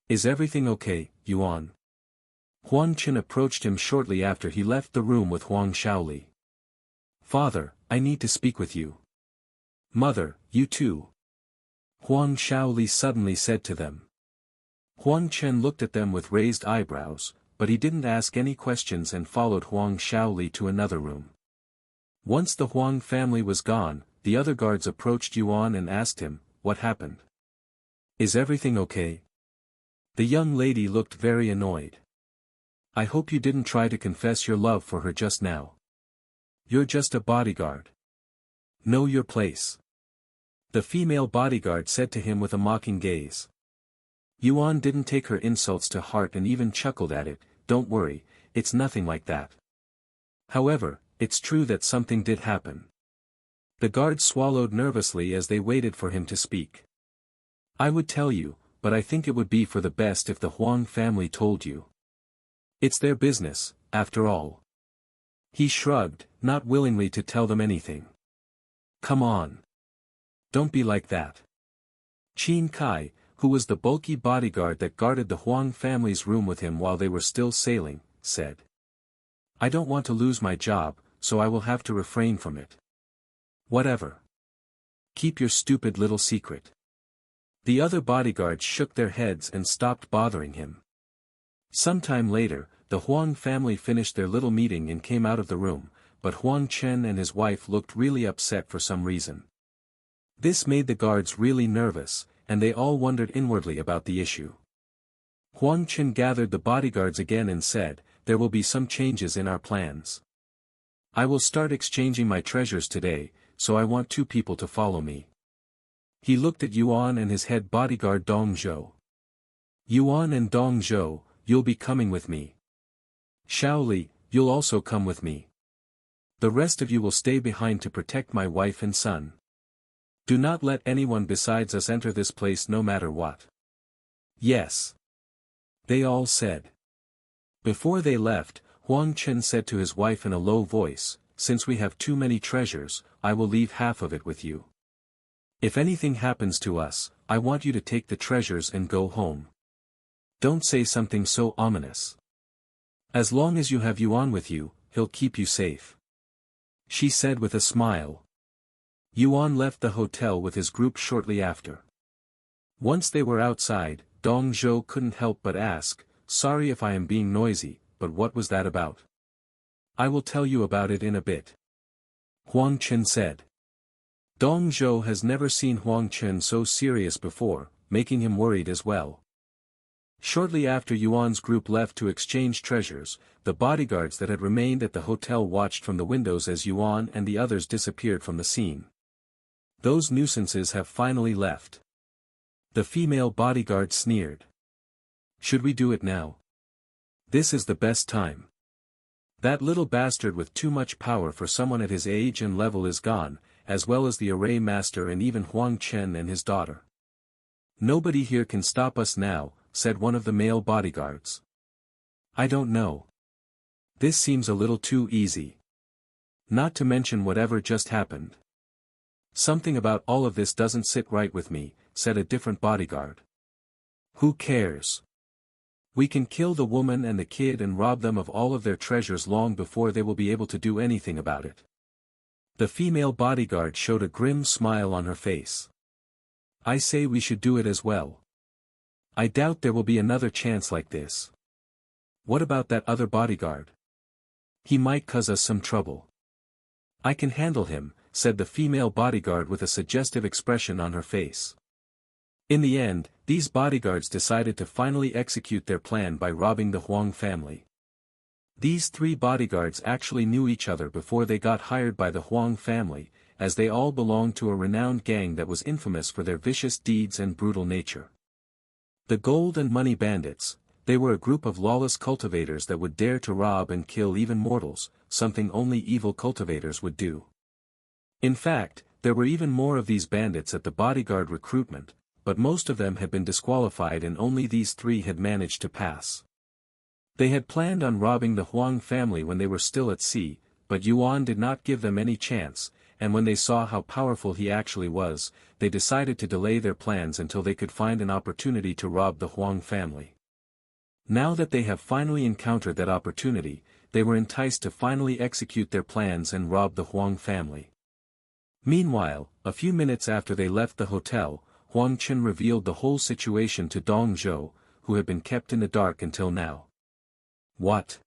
Is everything okay, Yuan? Huang Chen approached him shortly after he left the room with Huang Shaoli. Father, I need to speak with you. Mother, you too. Huang Shaoli suddenly said to them. Huang Chen looked at them with raised eyebrows, but he didn't ask any questions and followed Huang Shaoli to another room. Once the Huang family was gone, the other guards approached Yuan and asked him, what happened? Is everything okay? The young lady looked very annoyed. I hope you didn't try to confess your love for her just now. You're just a bodyguard. Know your place. The female bodyguard said to him with a mocking gaze. Yuan didn't take her insults to heart and even chuckled at it. Don't worry, it's nothing like that. However, it's true that something did happen. The guards swallowed nervously as they waited for him to speak. I would tell you, but I think it would be for the best if the Huang family told you. It's their business, after all. He shrugged, not willingly to tell them anything. Come on. Don't be like that. Qin Kai, who was the bulky bodyguard that guarded the Huang family's room with him while they were still sailing, said. I don't want to lose my job, so I will have to refrain from it. Whatever. Keep your stupid little secret. The other bodyguards shook their heads and stopped bothering him. Sometime later, the Huang family finished their little meeting and came out of the room, but Huang Chen and his wife looked really upset for some reason. This made the guards really nervous, and they all wondered inwardly about the issue. Huang Chen gathered the bodyguards again and said, there will be some changes in our plans. I will start exchanging my treasures today, so I want 2 people to follow me. He looked at Yuan and his head bodyguard Dong Zhou. Yuan and Dong Zhou, you'll be coming with me. Shaoli, you'll also come with me. The rest of you will stay behind to protect my wife and son. Do not let anyone besides us enter this place no matter what. Yes. They all said. Before they left, Huang Chen said to his wife in a low voice, since we have too many treasures, I will leave half of it with you. If anything happens to us, I want you to take the treasures and go home. Don't say something so ominous. As long as you have Yuan with you, he'll keep you safe. She said with a smile. Yuan left the hotel with his group shortly after. Once they were outside, Dong Zhou couldn't help but ask, sorry if I am being noisy, but what was that about? I will tell you about it in a bit. Huang Chen said. Dong Zhou has never seen Huang Chen so serious before, making him worried as well. Shortly after Yuan's group left to exchange treasures, the bodyguards that had remained at the hotel watched from the windows as Yuan and the others disappeared from the scene. Those nuisances have finally left. The female bodyguard sneered. Should we do it now? This is the best time. That little bastard with too much power for someone at his age and level is gone, as well as the array master and even Huang Chen and his daughter. Nobody here can stop us now, said one of the male bodyguards. I don't know. This seems a little too easy. Not to mention whatever just happened. Something about all of this doesn't sit right with me, said a different bodyguard. Who cares? We can kill the woman and the kid and rob them of all of their treasures long before they will be able to do anything about it. The female bodyguard showed a grim smile on her face. I say we should do it as well. I doubt there will be another chance like this. What about that other bodyguard? He might cause us some trouble. I can handle him, said the female bodyguard with a suggestive expression on her face. In the end, these bodyguards decided to finally execute their plan by robbing the Huang family. These 3 bodyguards actually knew each other before they got hired by the Huang family, as they all belonged to a renowned gang that was infamous for their vicious deeds and brutal nature. The Gold and Money Bandits, they were a group of lawless cultivators that would dare to rob and kill even mortals, something only evil cultivators would do. In fact, there were even more of these bandits at the bodyguard recruitment, but most of them had been disqualified and only these 3 had managed to pass. They had planned on robbing the Huang family when they were still at sea, but Yuan did not give them any chance, and when they saw how powerful he actually was, they decided to delay their plans until they could find an opportunity to rob the Huang family. Now that they have finally encountered that opportunity, they were enticed to finally execute their plans and rob the Huang family. Meanwhile, a few minutes after they left the hotel, Huang Chen revealed the whole situation to Dong Zhou, who had been kept in the dark until now. What?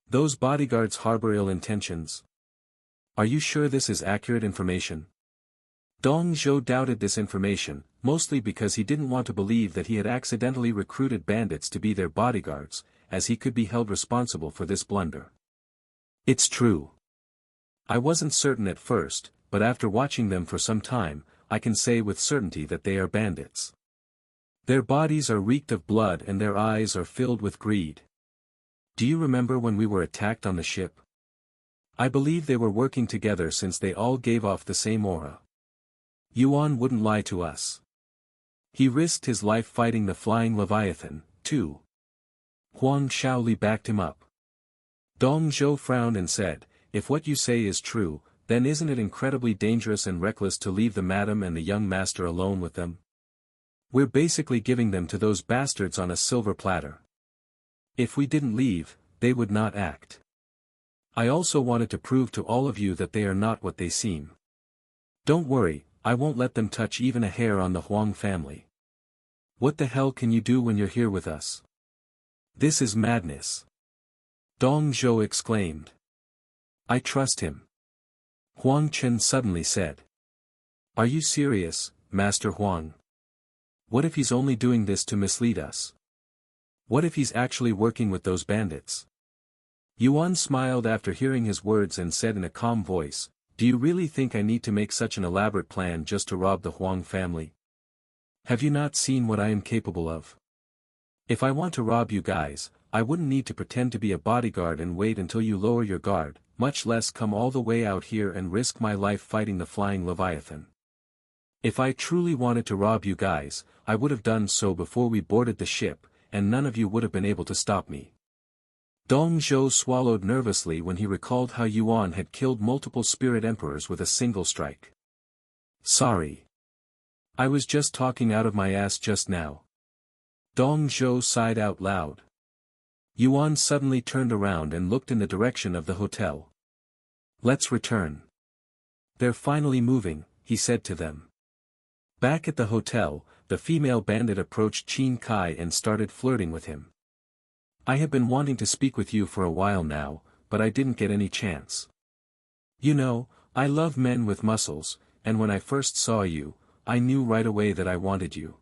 Those bodyguards harbor ill intentions? Are you sure this is accurate information? Dong Zhou doubted this information, mostly because he didn't want to believe that he had accidentally recruited bandits to be their bodyguards, as he could be held responsible for this blunder. It's true. I wasn't certain at first, but after watching them for some time, I can say with certainty that they are bandits. Their bodies are reeked of blood and their eyes are filled with greed. Do you remember when we were attacked on the ship? I believe they were working together since they all gave off the same aura. Yuan wouldn't lie to us. He risked his life fighting the flying Leviathan, too. Huang Shaoli backed him up. Dong Zhou frowned and said, if what you say is true, then isn't it incredibly dangerous and reckless to leave the madam and the young master alone with them? We're basically giving them to those bastards on a silver platter. If we didn't leave, they would not act. I also wanted to prove to all of you that they are not what they seem. Don't worry, I won't let them touch even a hair on the Huang family. What the hell can you do when you're here with us? This is madness. Dong Zhou exclaimed. I trust him. Huang Chen suddenly said. Are you serious, Master Huang? What if he's only doing this to mislead us? What if he's actually working with those bandits? Yuan smiled after hearing his words and said in a calm voice, do you really think I need to make such an elaborate plan just to rob the Huang family? Have you not seen what I am capable of? If I want to rob you guys, I wouldn't need to pretend to be a bodyguard and wait until you lower your guard, much less come all the way out here and risk my life fighting the flying Leviathan. If I truly wanted to rob you guys, I would have done so before we boarded the ship, and none of you would have been able to stop me. Dong Zhou swallowed nervously when he recalled how Yuan had killed multiple spirit emperors with a single strike. Sorry. I was just talking out of my ass just now. Dong Zhou sighed out loud. Yuan suddenly turned around and looked in the direction of the hotel. Let's return. They're finally moving, he said to them. Back at the hotel, the female bandit approached Qin Kai and started flirting with him. I have been wanting to speak with you for a while now, but I didn't get any chance. You know, I love men with muscles, and when I first saw you, I knew right away that I wanted you.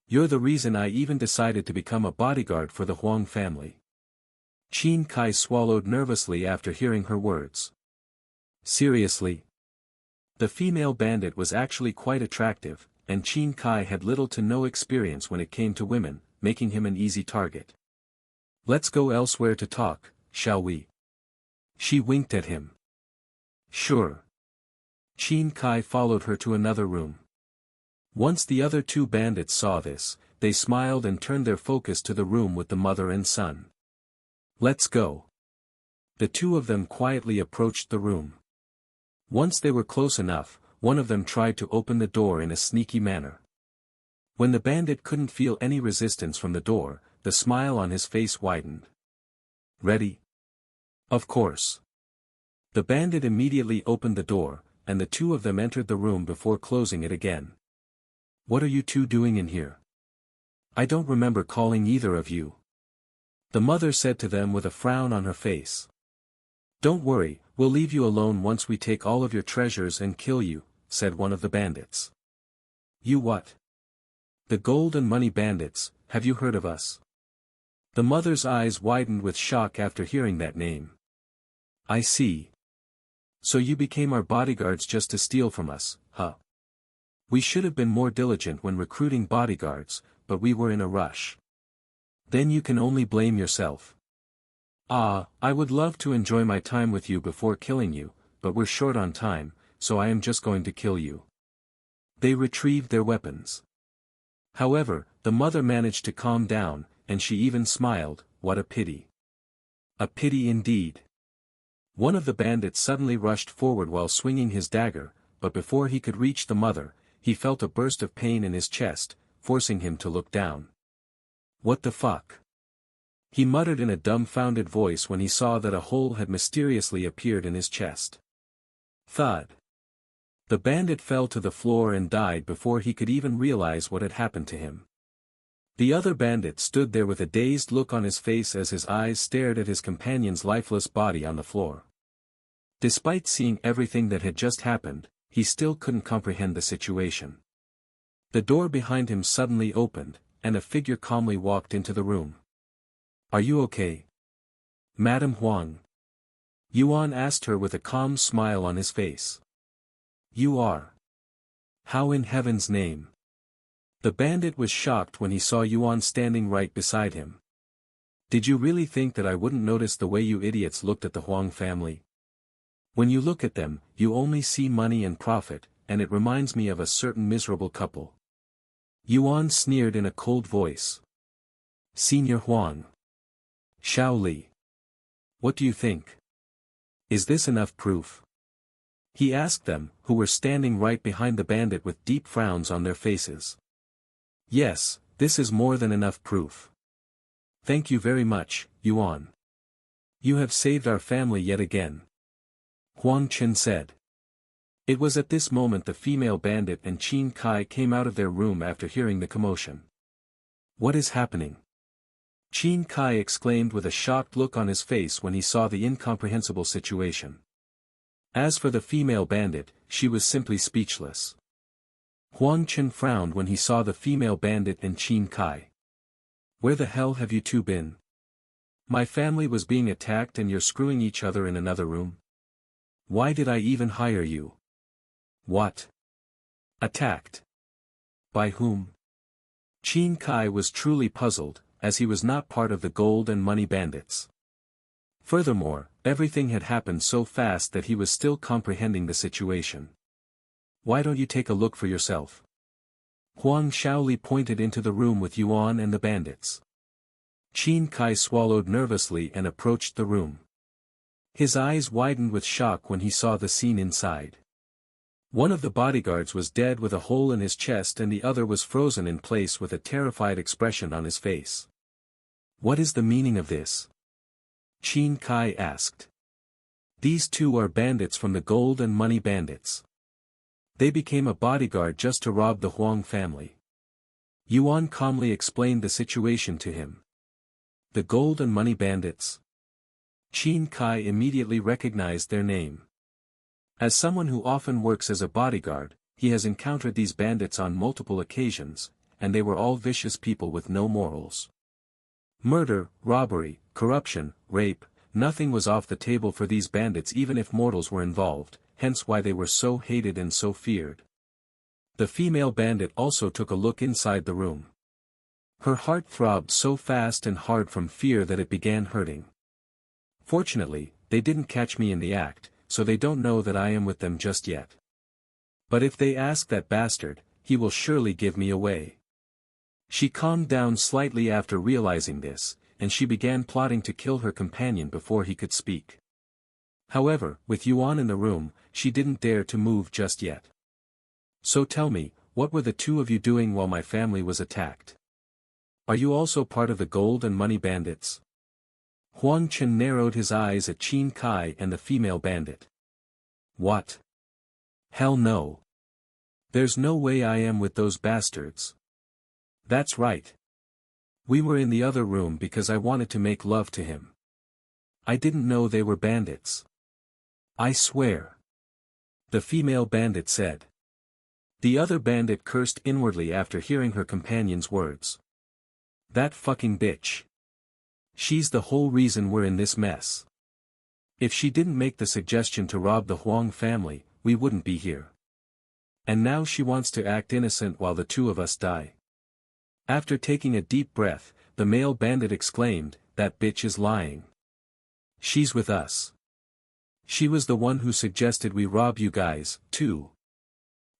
You're the reason I even decided to become a bodyguard for the Huang family. Qin Kai swallowed nervously after hearing her words. Seriously? The female bandit was actually quite attractive, and Qin Kai had little to no experience when it came to women, making him an easy target. Let's go elsewhere to talk, shall we? She winked at him. Sure. Qin Kai followed her to another room. Once the other two bandits saw this, they smiled and turned their focus to the room with the mother and son. Let's go. The two of them quietly approached the room. Once they were close enough, one of them tried to open the door in a sneaky manner. When the bandit couldn't feel any resistance from the door, the smile on his face widened. Ready? Of course. The bandit immediately opened the door, and the two of them entered the room before closing it again. What are you two doing in here? I don't remember calling either of you. The mother said to them with a frown on her face. Don't worry, we'll leave you alone once we take all of your treasures and kill you, said one of the bandits. You what? The gold and money bandits, have you heard of us? The mother's eyes widened with shock after hearing that name. I see. So you became our bodyguards just to steal from us, huh? We should have been more diligent when recruiting bodyguards, but we were in a rush. Then you can only blame yourself. I would love to enjoy my time with you before killing you, but we're short on time, so I am just going to kill you. They retrieved their weapons. However, the mother managed to calm down, and she even smiled. What a pity. A pity indeed. One of the bandits suddenly rushed forward while swinging his dagger, but before he could reach the mother, he felt a burst of pain in his chest, forcing him to look down. "What the fuck?" he muttered in a dumbfounded voice when he saw that a hole had mysteriously appeared in his chest. Thud. The bandit fell to the floor and died before he could even realize what had happened to him. The other bandit stood there with a dazed look on his face as his eyes stared at his companion's lifeless body on the floor. Despite seeing everything that had just happened, he still couldn't comprehend the situation. The door behind him suddenly opened, and a figure calmly walked into the room. "Are you okay, Madam Huang?" Yuan asked her with a calm smile on his face. "You are? How in heaven's name?" The bandit was shocked when he saw Yuan standing right beside him. "Did you really think that I wouldn't notice the way you idiots looked at the Huang family? When you look at them, you only see money and profit, and it reminds me of a certain miserable couple." Yuan sneered in a cold voice. "Senior Huang. Xiao Li. What do you think? Is this enough proof?" he asked them, who were standing right behind the bandit with deep frowns on their faces. "Yes, this is more than enough proof. Thank you very much, Yuan. You have saved our family yet again," Huang Chen said. It was at this moment the female bandit and Qin Kai came out of their room after hearing the commotion. "What is happening?" Qin Kai exclaimed with a shocked look on his face when he saw the incomprehensible situation. As for the female bandit, she was simply speechless. Huang Chen frowned when he saw the female bandit and Qin Kai. "Where the hell have you two been? My family was being attacked and you're screwing each other in another room? Why did I even hire you?" "What? Attacked? By whom?" Qin Kai was truly puzzled, as he was not part of the gold and money bandits. Furthermore, everything had happened so fast that he was still comprehending the situation. "Why don't you take a look for yourself?" Huang Shaoli pointed into the room with Yuan and the bandits. Qin Kai swallowed nervously and approached the room. His eyes widened with shock when he saw the scene inside. One of the bodyguards was dead with a hole in his chest and the other was frozen in place with a terrified expression on his face. "What is the meaning of this?" Qin Kai asked. "These two are bandits from the gold and money bandits. They became a bodyguard just to rob the Huang family." Yuan calmly explained the situation to him. "The gold and money bandits?" Qin Kai immediately recognized their name. As someone who often works as a bodyguard, he has encountered these bandits on multiple occasions, and they were all vicious people with no morals. Murder, robbery, corruption, rape, nothing was off the table for these bandits even if mortals were involved, hence why they were so hated and so feared. The female bandit also took a look inside the room. Her heart throbbed so fast and hard from fear that it began hurting. "Fortunately, they didn't catch me in the act, so they don't know that I am with them just yet. But if they ask that bastard, he will surely give me away." She calmed down slightly after realizing this, and she began plotting to kill her companion before he could speak. However, with Yuan in the room, she didn't dare to move just yet. "So tell me, what were the two of you doing while my family was attacked? Are you also part of the gold and money bandits?" Huang Chen narrowed his eyes at Qin Kai and the female bandit. "What? Hell no. There's no way I am with those bastards." "That's right. We were in the other room because I wanted to make love to him. I didn't know they were bandits. I swear," the female bandit said. The other bandit cursed inwardly after hearing her companion's words. "That fucking bitch. She's the whole reason we're in this mess. If she didn't make the suggestion to rob the Huang family, we wouldn't be here. And now she wants to act innocent while the two of us die." After taking a deep breath, the male bandit exclaimed, "That bitch is lying. She's with us. She was the one who suggested we rob you guys, too."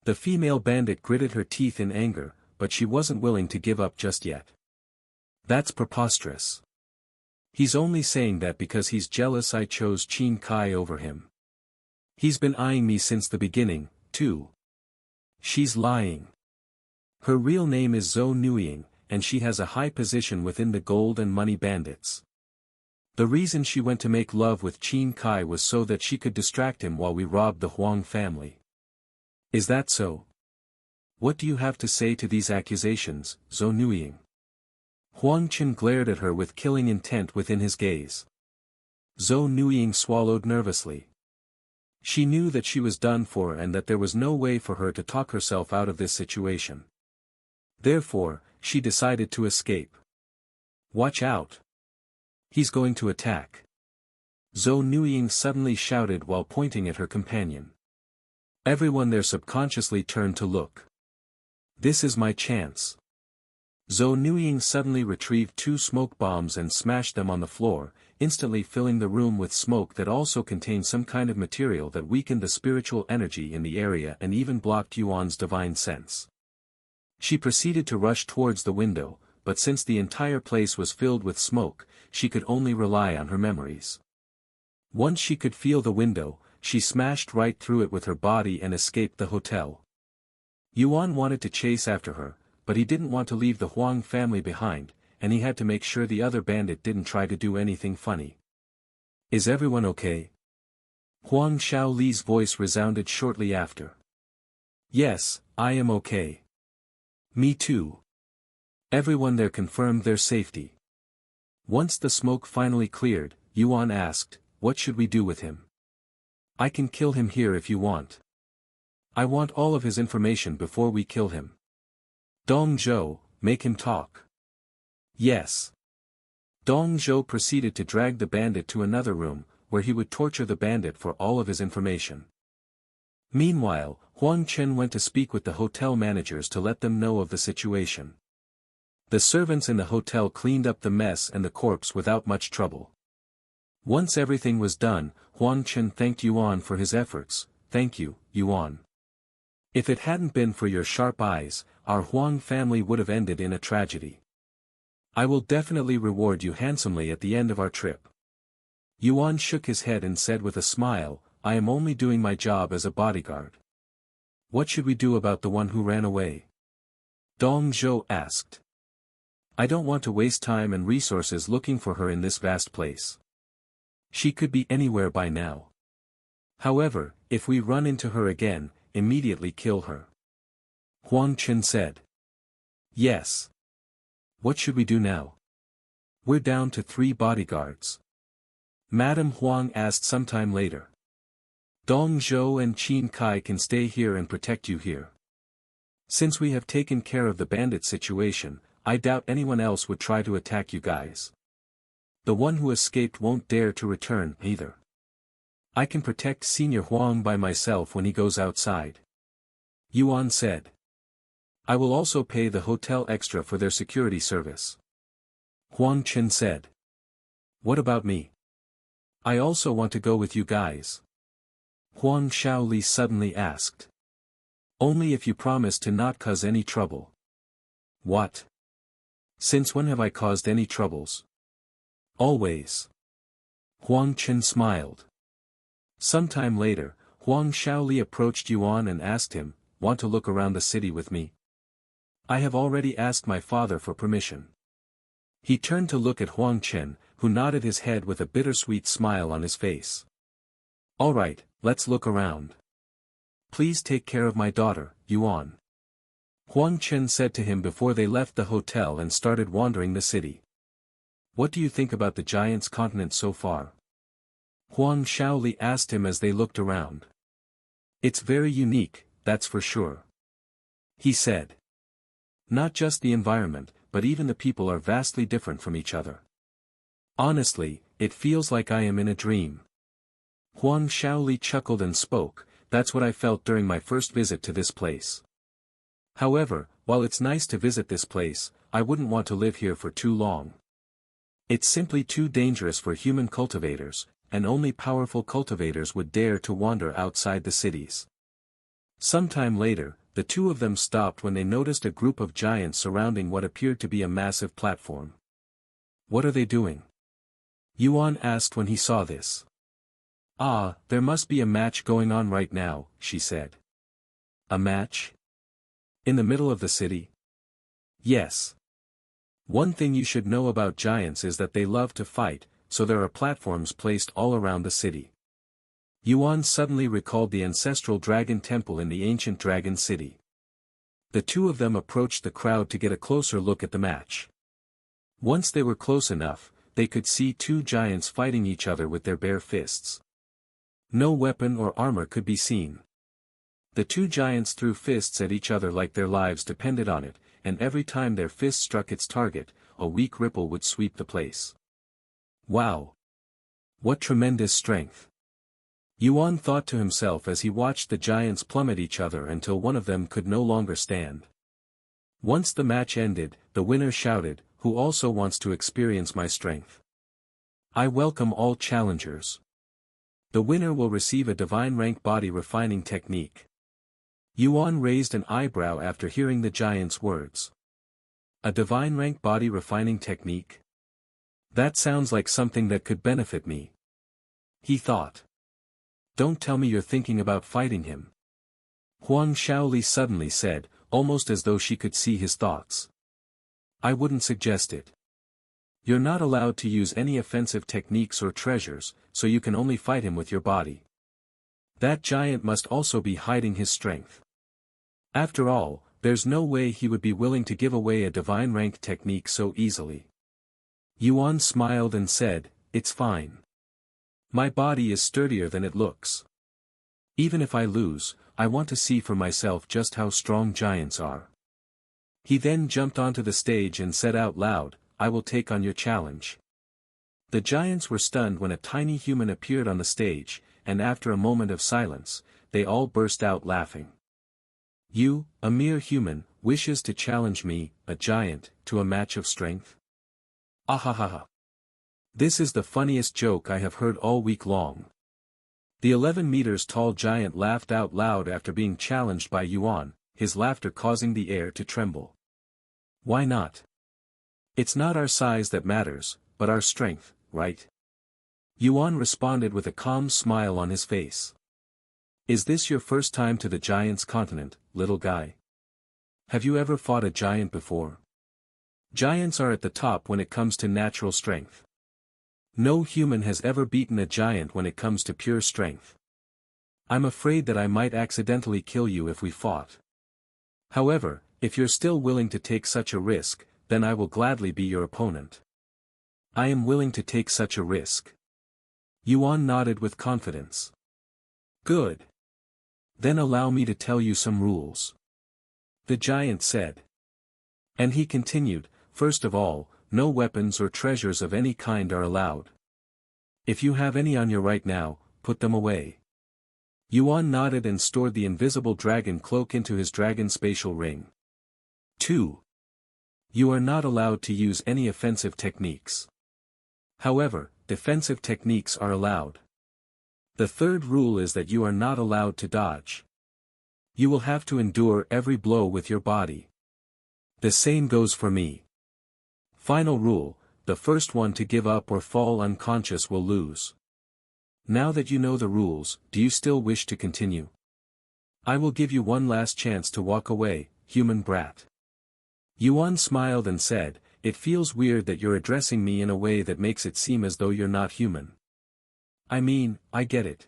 The female bandit gritted her teeth in anger, but she wasn't willing to give up just yet. "That's preposterous. He's only saying that because he's jealous I chose Qin Kai over him. He's been eyeing me since the beginning, too. She's lying. Her real name is Zhou Nuiying, and she has a high position within the gold and money bandits. The reason she went to make love with Qin Kai was so that she could distract him while we robbed the Huang family. Is that so? What do you have to say to these accusations, Zhou Nuiying? Huang Chen glared at her with killing intent within his gaze. Zhou Nuiying swallowed nervously. She knew that she was done for and that there was no way for her to talk herself out of this situation. Therefore, she decided to escape. Watch out! He's going to attack. Zhou Nuiying suddenly shouted while pointing at her companion. Everyone there subconsciously turned to look. This is my chance. Zhou Nuiying suddenly retrieved 2 smoke bombs and smashed them on the floor, instantly filling the room with smoke that also contained some kind of material that weakened the spiritual energy in the area and even blocked Yuan's divine sense. She proceeded to rush towards the window, but since the entire place was filled with smoke, she could only rely on her memories. Once she could feel the window, she smashed right through it with her body and escaped the hotel. Yuan wanted to chase after her, but he didn't want to leave the Huang family behind, and he had to make sure the other bandit didn't try to do anything funny. Is everyone okay? Huang Shaoli's voice resounded shortly after. Yes, I am okay. Me too. Everyone there confirmed their safety. Once the smoke finally cleared, Yuan asked, what should we do with him? I can kill him here if you want. I want all of his information before we kill him. Dong Zhou, make him talk. Yes. Dong Zhou proceeded to drag the bandit to another room, where he would torture the bandit for all of his information. Meanwhile, Huang Chen went to speak with the hotel managers to let them know of the situation. The servants in the hotel cleaned up the mess and the corpse without much trouble. Once everything was done, Huang Chen thanked Yuan for his efforts. Thank you, Yuan. If it hadn't been for your sharp eyes, our Huang family would have ended in a tragedy. I will definitely reward you handsomely at the end of our trip. Yuan shook his head and said with a smile, I am only doing my job as a bodyguard. What should we do about the one who ran away? Dong Zhou asked. I don't want to waste time and resources looking for her in this vast place. She could be anywhere by now. However, if we run into her again, immediately kill her. Huang Chen said. Yes. What should we do now? We're down to 3 bodyguards. Madame Huang asked sometime later. Dong Zhou and Qin Kai can stay here and protect you here. Since we have taken care of the bandit situation, I doubt anyone else would try to attack you guys. The one who escaped won't dare to return, either. I can protect Senior Huang by myself when he goes outside. Yuan said. I will also pay the hotel extra for their security service. Huang Chen said. What about me? I also want to go with you guys. Huang Shaoli suddenly asked. Only if you promise to not cause any trouble. What? Since when have I caused any troubles? Always. Huang Chen smiled. Sometime later, Huang Shaoli approached Yuan and asked him, want to look around the city with me? I have already asked my father for permission. He turned to look at Huang Chen, who nodded his head with a bittersweet smile on his face. All right, let's look around. Please take care of my daughter, Yuan. Huang Chen said to him before they left the hotel and started wandering the city. What do you think about the giant's continent so far? Huang Shaoli asked him as they looked around. It's very unique, that's for sure. He said. Not just the environment, but even the people are vastly different from each other. Honestly, it feels like I am in a dream. Huang Shaoli chuckled and spoke, that's what I felt during my first visit to this place. However, while it's nice to visit this place, I wouldn't want to live here for too long. It's simply too dangerous for human cultivators, and only powerful cultivators would dare to wander outside the cities. Sometime later, the two of them stopped when they noticed a group of giants surrounding what appeared to be a massive platform. What are they doing? Yuan asked when he saw this. Ah, there must be a match going on right now, she said. A match? In the middle of the city? Yes. One thing you should know about giants is that they love to fight, so there are platforms placed all around the city. Yuan suddenly recalled the ancestral dragon temple in the ancient dragon city. The two of them approached the crowd to get a closer look at the match. Once they were close enough, they could see two giants fighting each other with their bare fists. No weapon or armor could be seen. The two giants threw fists at each other like their lives depended on it, and every time their fist struck its target, a weak ripple would sweep the place. Wow! What tremendous strength! Yuan thought to himself as he watched the giants plummet each other until one of them could no longer stand. Once the match ended, the winner shouted, "Who also wants to experience my strength? I welcome all challengers. The winner will receive a divine rank body refining technique." Yuan raised an eyebrow after hearing the giant's words. A divine rank body refining technique? That sounds like something that could benefit me. He thought. Don't tell me you're thinking about fighting him. Huang Shaoli suddenly said, almost as though she could see his thoughts. I wouldn't suggest it. You're not allowed to use any offensive techniques or treasures, so you can only fight him with your body. That giant must also be hiding his strength. After all, there's no way he would be willing to give away a divine rank technique so easily. Yuan smiled and said, it's fine. My body is sturdier than it looks. Even if I lose, I want to see for myself just how strong giants are. He then jumped onto the stage and said out loud, I will take on your challenge. The giants were stunned when a tiny human appeared on the stage, and after a moment of silence, they all burst out laughing. You, a mere human, wishes to challenge me, a giant, to a match of strength? Ahahaha. This is the funniest joke I have heard all week long. The 11 meters tall giant laughed out loud after being challenged by Yuan, his laughter causing the air to tremble. Why not? It's not our size that matters, but our strength, right? Yuan responded with a calm smile on his face. Is this your first time to the giant's continent, little guy? Have you ever fought a giant before? Giants are at the top when it comes to natural strength. No human has ever beaten a giant when it comes to pure strength. I'm afraid that I might accidentally kill you if we fought. However, if you're still willing to take such a risk, then I will gladly be your opponent. I am willing to take such a risk. Yuan nodded with confidence. Good. Then allow me to tell you some rules. The giant said. And he continued, first of all, no weapons or treasures of any kind are allowed. If you have any on you right now, put them away. Yuan nodded and stored the invisible dragon cloak into his dragon spatial ring. 2. You are not allowed to use any offensive techniques. However, defensive techniques are allowed. The third rule is that you are not allowed to dodge. You will have to endure every blow with your body. The same goes for me. Final rule, the first one to give up or fall unconscious will lose. Now that you know the rules, do you still wish to continue? I will give you one last chance to walk away, human brat. Yuan smiled and said, it feels weird that you're addressing me in a way that makes it seem as though you're not human. I mean, I get it.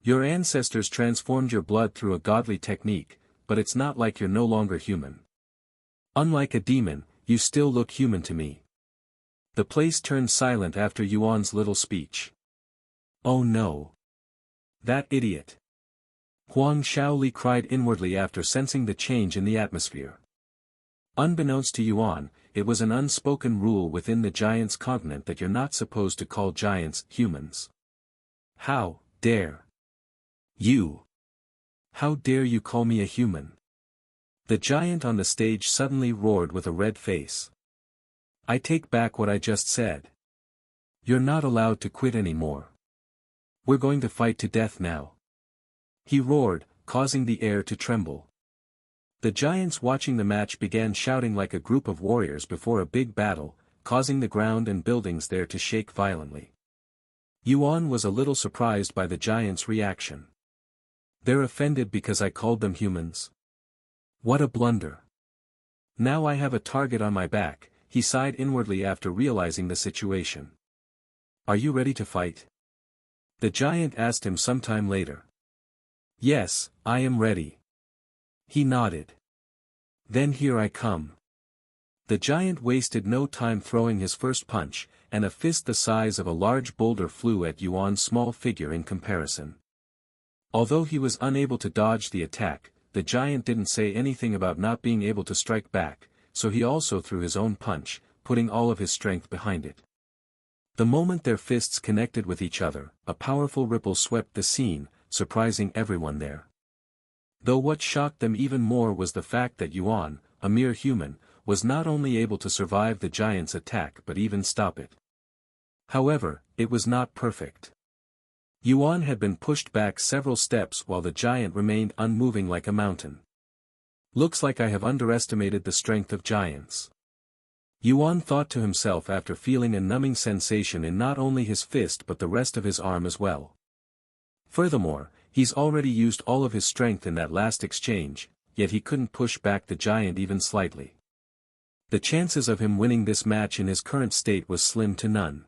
Your ancestors transformed your blood through a godly technique, but it's not like you're no longer human. Unlike a demon, you still look human to me. The place turned silent after Yuan's little speech. Oh no. That idiot. Huang Shaoli cried inwardly after sensing the change in the atmosphere. Unbeknownst to Yuan, it was an unspoken rule within the giant's continent that you're not supposed to call giants humans. How dare you? How dare you call me a human? The giant on the stage suddenly roared with a red face. I take back what I just said. You're not allowed to quit anymore. We're going to fight to death now. He roared, causing the air to tremble. The giants watching the match began shouting like a group of warriors before a big battle, causing the ground and buildings there to shake violently. Yuan was a little surprised by the giant's reaction. They're offended because I called them humans? What a blunder. Now I have a target on my back, he sighed inwardly after realizing the situation. Are you ready to fight? The giant asked him sometime later. Yes, I am ready. He nodded. Then here I come. The giant wasted no time throwing his first punch, and a fist the size of a large boulder flew at Yuan's small figure in comparison. Although he was unable to dodge the attack, the giant didn't say anything about not being able to strike back, so he also threw his own punch, putting all of his strength behind it. The moment their fists connected with each other, a powerful ripple swept the scene, surprising everyone there. Though what shocked them even more was the fact that Yuan, a mere human, was not only able to survive the giant's attack but even stop it. However, it was not perfect. Yuan had been pushed back several steps while the giant remained unmoving like a mountain. Looks like I have underestimated the strength of giants. Yuan thought to himself after feeling a numbing sensation in not only his fist but the rest of his arm as well. Furthermore, he's already used all of his strength in that last exchange, yet he couldn't push back the giant even slightly. The chances of him winning this match in his current state was slim to none.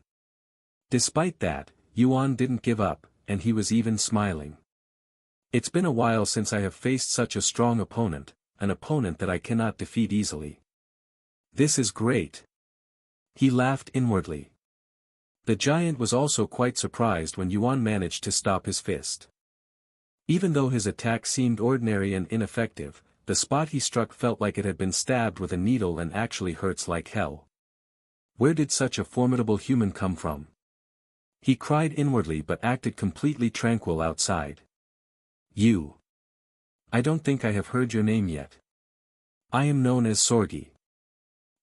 Despite that, Yuan didn't give up, and he was even smiling. It's been a while since I have faced such a strong opponent, an opponent that I cannot defeat easily. This is great. He laughed inwardly. The giant was also quite surprised when Yuan managed to stop his fist. Even though his attack seemed ordinary and ineffective, the spot he struck felt like it had been stabbed with a needle and actually hurts like hell. Where did such a formidable human come from? He cried inwardly but acted completely tranquil outside. You. I don't think I have heard your name yet. I am known as Sorgi.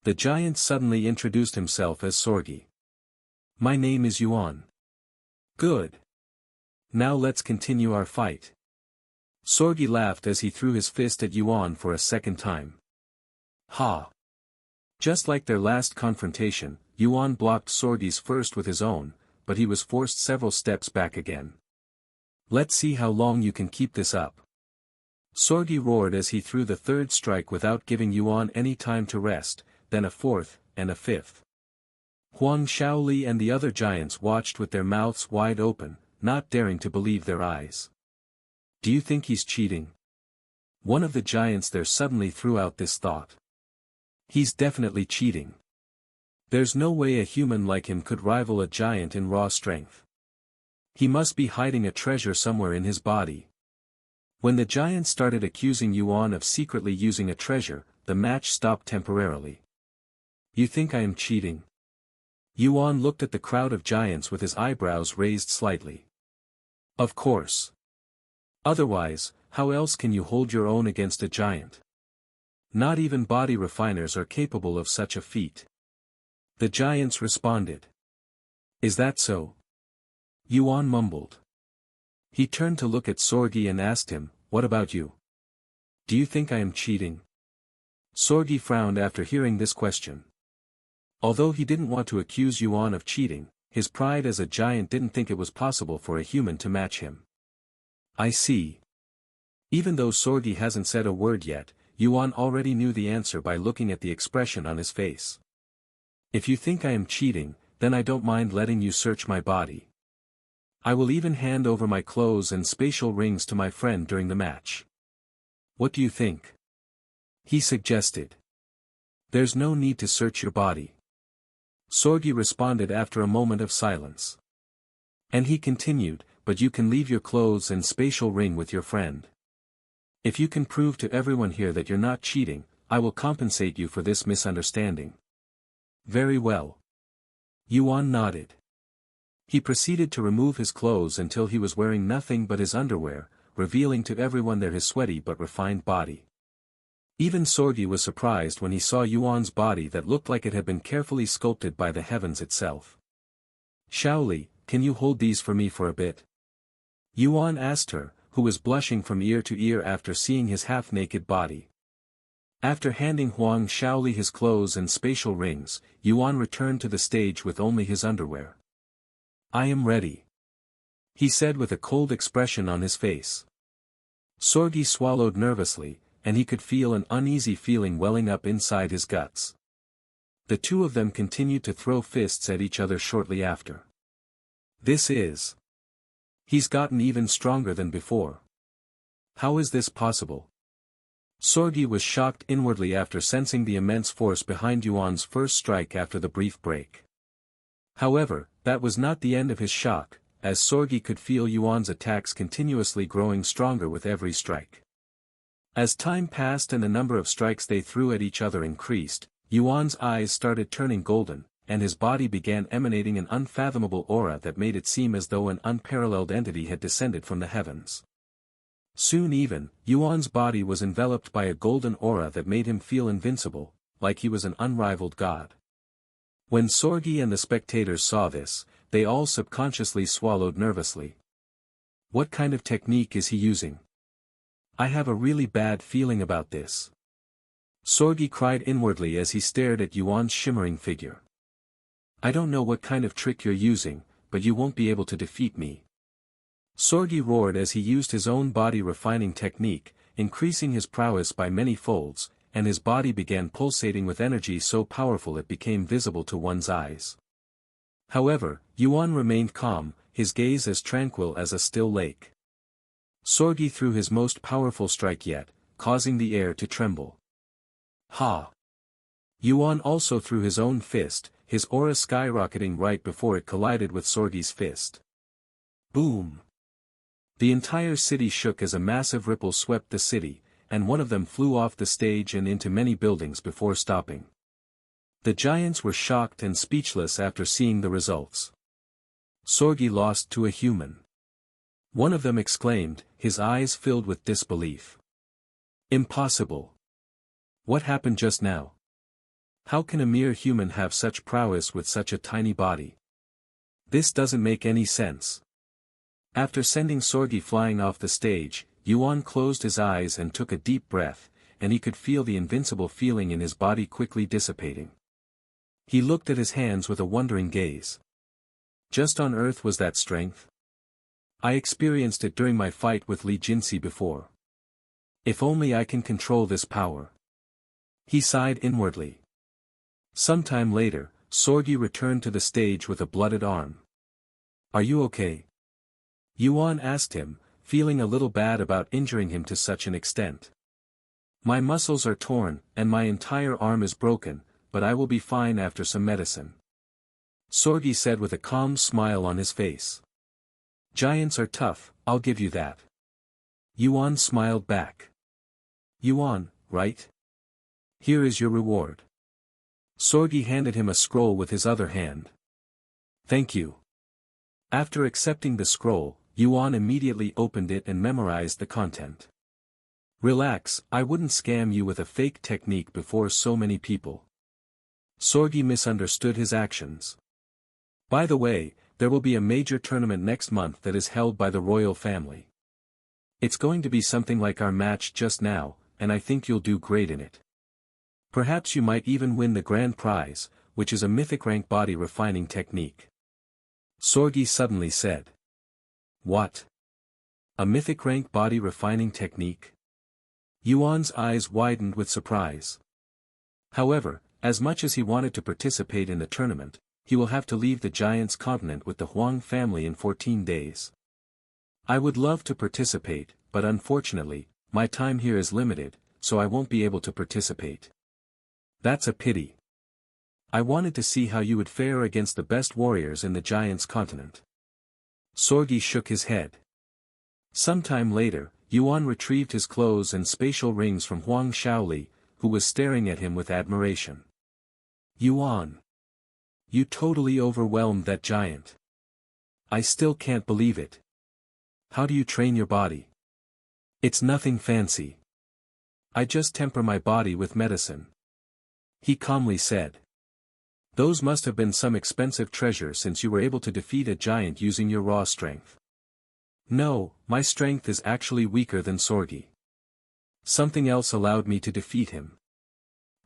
The giant suddenly introduced himself as Sorgi. My name is Yuan. Good. Now let's continue our fight. Sorgi laughed as he threw his fist at Yuan for a second time. Ha! Just like their last confrontation, Yuan blocked Sorgi's first with his own, but he was forced several steps back again. Let's see how long you can keep this up. Sorgi roared as he threw the third strike without giving Yuan any time to rest, then a fourth, and a fifth. Huang Shaoli and the other giants watched with their mouths wide open, not daring to believe their eyes. Do you think he's cheating? One of the giants there suddenly threw out this thought. He's definitely cheating. There's no way a human like him could rival a giant in raw strength. He must be hiding a treasure somewhere in his body. When the giant started accusing Yuan of secretly using a treasure, the match stopped temporarily. You think I am cheating? Yuan looked at the crowd of giants with his eyebrows raised slightly. Of course. Otherwise, how else can you hold your own against a giant? Not even body refiners are capable of such a feat. The giants responded. Is that so? Yuan mumbled. He turned to look at Sorgi and asked him, what about you? Do you think I am cheating? Sorgi frowned after hearing this question. Although he didn't want to accuse Yuan of cheating, his pride as a giant didn't think it was possible for a human to match him. I see. Even though Sorgi hasn't said a word yet, Yuan already knew the answer by looking at the expression on his face. If you think I am cheating, then I don't mind letting you search my body. I will even hand over my clothes and spatial rings to my friend during the match. What do you think? He suggested. There's no need to search your body. Sorgi responded after a moment of silence. And he continued, but you can leave your clothes and spatial ring with your friend. If you can prove to everyone here that you're not cheating, I will compensate you for this misunderstanding. Very well. Yuan nodded. He proceeded to remove his clothes until he was wearing nothing but his underwear, revealing to everyone there his sweaty but refined body. Even Sorgi was surprised when he saw Yuan's body that looked like it had been carefully sculpted by the heavens itself. Shaoli, can you hold these for me for a bit? Yuan asked her, who was blushing from ear to ear after seeing his half-naked body. After handing Huang Shaoli his clothes and spatial rings, Yuan returned to the stage with only his underwear. "I am ready," he said with a cold expression on his face. Sorgi swallowed nervously, and he could feel an uneasy feeling welling up inside his guts. The two of them continued to throw fists at each other shortly after. He's gotten even stronger than before. How is this possible? Sorgi was shocked inwardly after sensing the immense force behind Yuan's first strike after the brief break. However, that was not the end of his shock, as Sorgi could feel Yuan's attacks continuously growing stronger with every strike. As time passed and the number of strikes they threw at each other increased, Yuan's eyes started turning golden, and his body began emanating an unfathomable aura that made it seem as though an unparalleled entity had descended from the heavens. Soon even, Yuan's body was enveloped by a golden aura that made him feel invincible, like he was an unrivaled god. When Sorgi and the spectators saw this, they all subconsciously swallowed nervously. What kind of technique is he using? I have a really bad feeling about this. Sorgi cried inwardly as he stared at Yuan's shimmering figure. I don't know what kind of trick you're using, but you won't be able to defeat me. Sorgi roared as he used his own body refining technique, increasing his prowess by many folds, and his body began pulsating with energy so powerful it became visible to one's eyes. However, Yuan remained calm, his gaze as tranquil as a still lake. Sorgi threw his most powerful strike yet, causing the air to tremble. Ha! Yuan also threw his own fist, his aura skyrocketing right before it collided with Sorgi's fist. Boom! The entire city shook as a massive ripple swept the city, and one of them flew off the stage and into many buildings before stopping. The giants were shocked and speechless after seeing the results. Sorgi lost to a human. One of them exclaimed, his eyes filled with disbelief. Impossible! What happened just now? How can a mere human have such prowess with such a tiny body? This doesn't make any sense. After sending Sorgi flying off the stage, Yuan closed his eyes and took a deep breath, and he could feel the invincible feeling in his body quickly dissipating. He looked at his hands with a wondering gaze. Just on Earth was that strength? I experienced it during my fight with Li Jinsi before. If only I can control this power. He sighed inwardly. Sometime later, Sorgi returned to the stage with a blooded arm. Are you okay? Yuan asked him, feeling a little bad about injuring him to such an extent. My muscles are torn, and my entire arm is broken, but I will be fine after some medicine. Sorgi said with a calm smile on his face. Giants are tough, I'll give you that. Yuan smiled back. Yuan, right? Here is your reward. Sorgi handed him a scroll with his other hand. Thank you. After accepting the scroll, Yuan immediately opened it and memorized the content. Relax, I wouldn't scam you with a fake technique before so many people. Sorgi misunderstood his actions. By the way, there will be a major tournament next month that is held by the royal family. It's going to be something like our match just now, and I think you'll do great in it. Perhaps you might even win the grand prize, which is a mythic rank body refining technique. Sorgi suddenly said. What? A mythic rank body refining technique? Yuan's eyes widened with surprise. However, as much as he wanted to participate in the tournament, he will have to leave the Giants' continent with the Huang family in 14 days. I would love to participate, but unfortunately, my time here is limited, so I won't be able to participate. That's a pity. I wanted to see how you would fare against the best warriors in the Giants' continent. Sorgi shook his head. Sometime later, Yuan retrieved his clothes and spatial rings from Huang Shaoli, who was staring at him with admiration. Yuan! You totally overwhelmed that giant. I still can't believe it. How do you train your body? It's nothing fancy. I just temper my body with medicine. He calmly said. Those must have been some expensive treasure since you were able to defeat a giant using your raw strength. No, my strength is actually weaker than Sorgi. Something else allowed me to defeat him.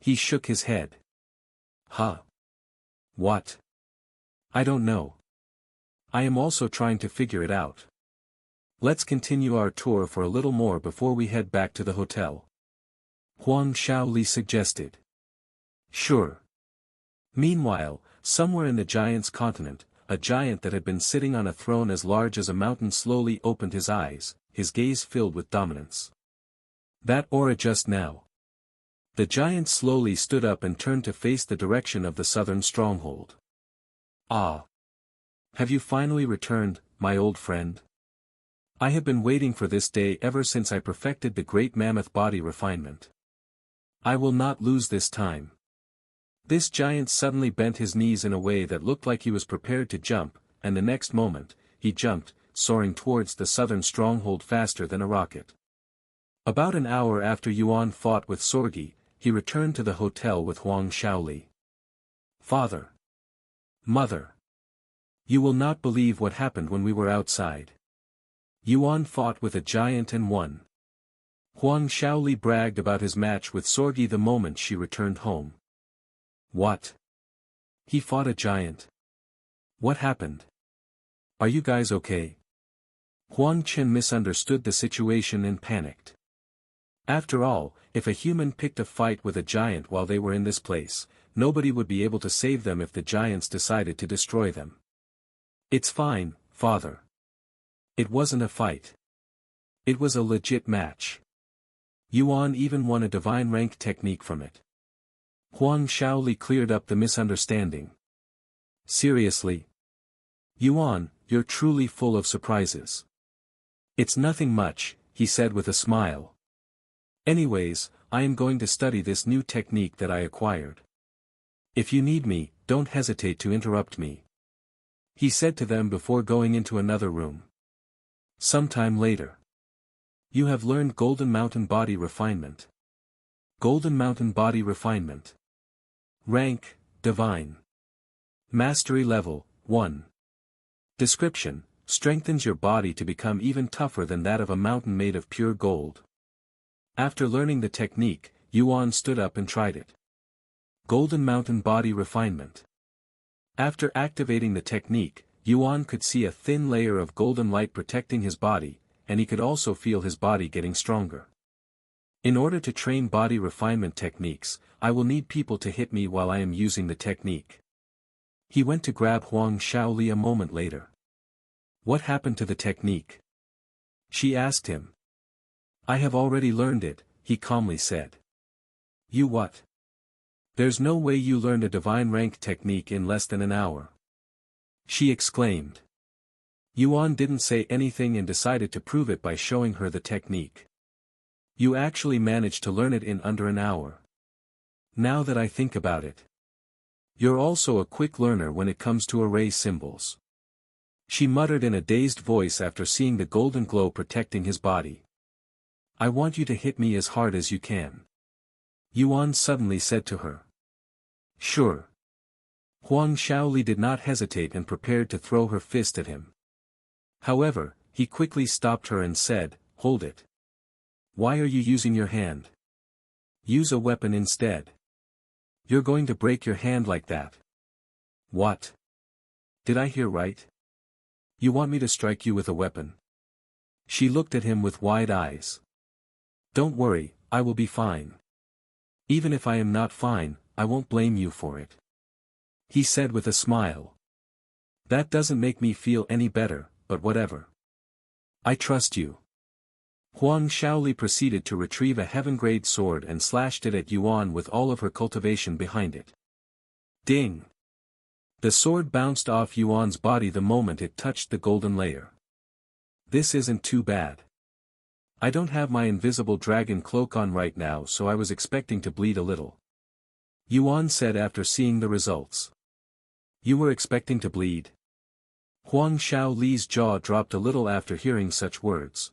He shook his head. Huh? What? I don't know. I am also trying to figure it out. Let's continue our tour for a little more before we head back to the hotel. Huang Shaoli suggested. Sure. Meanwhile, somewhere in the giant's continent, a giant that had been sitting on a throne as large as a mountain slowly opened his eyes, his gaze filled with dominance. That aura just now. The giant slowly stood up and turned to face the direction of the southern stronghold. Ah! Have you finally returned, my old friend? I have been waiting for this day ever since I perfected the great mammoth body refinement. I will not lose this time. This giant suddenly bent his knees in a way that looked like he was prepared to jump, and the next moment, he jumped, soaring towards the southern stronghold faster than a rocket. About an hour after Yuan fought with Sorgi, he returned to the hotel with Huang Shaoli. Father. Mother. You will not believe what happened when we were outside. Yuan fought with a giant and won. Huang Shaoli bragged about his match with Sorgi the moment she returned home. What? He fought a giant. What happened? Are you guys okay? Huang Chen misunderstood the situation and panicked. After all, if a human picked a fight with a giant while they were in this place, nobody would be able to save them if the giants decided to destroy them. It's fine, father. It wasn't a fight. It was a legit match. Yuan even won a divine rank technique from it. Huang Shaoli cleared up the misunderstanding. Seriously? Yuan, you're truly full of surprises. It's nothing much, he said with a smile. Anyways, I am going to study this new technique that I acquired. If you need me, don't hesitate to interrupt me. He said to them before going into another room. Sometime later. You have learned Golden Mountain Body Refinement. Golden Mountain Body Refinement. Rank, Divine. Mastery Level, 1. Description, strengthens your body to become even tougher than that of a mountain made of pure gold. After learning the technique, Yuan stood up and tried it. Golden Mountain Body Refinement. After activating the technique, Yuan could see a thin layer of golden light protecting his body, and he could also feel his body getting stronger. In order to train body refinement techniques, I will need people to hit me while I am using the technique. He went to grab Huang Shaoli a moment later. What happened to the technique? She asked him. I have already learned it, he calmly said. You what? There's no way you learned a divine rank technique in less than an hour. She exclaimed. Yuan didn't say anything and decided to prove it by showing her the technique. You actually managed to learn it in under an hour. Now that I think about it. You're also a quick learner when it comes to array symbols. She muttered in a dazed voice after seeing the golden glow protecting his body. I want you to hit me as hard as you can. Yuan suddenly said to her. Sure. Huang Shaoli did not hesitate and prepared to throw her fist at him. However, he quickly stopped her and said, Hold it. Why are you using your hand? Use a weapon instead. You're going to break your hand like that. What? Did I hear right? You want me to strike you with a weapon? She looked at him with wide eyes. Don't worry, I will be fine. Even if I am not fine, I won't blame you for it. He said with a smile. That doesn't make me feel any better, but whatever. I trust you. Huang Shaoli proceeded to retrieve a heaven-grade sword and slashed it at Yuan with all of her cultivation behind it. Ding! The sword bounced off Yuan's body the moment it touched the golden layer. This isn't too bad. I don't have my invisible dragon cloak on right now, so I was expecting to bleed a little. Yuan said after seeing the results. You were expecting to bleed? Huang Shaoli's jaw dropped a little after hearing such words.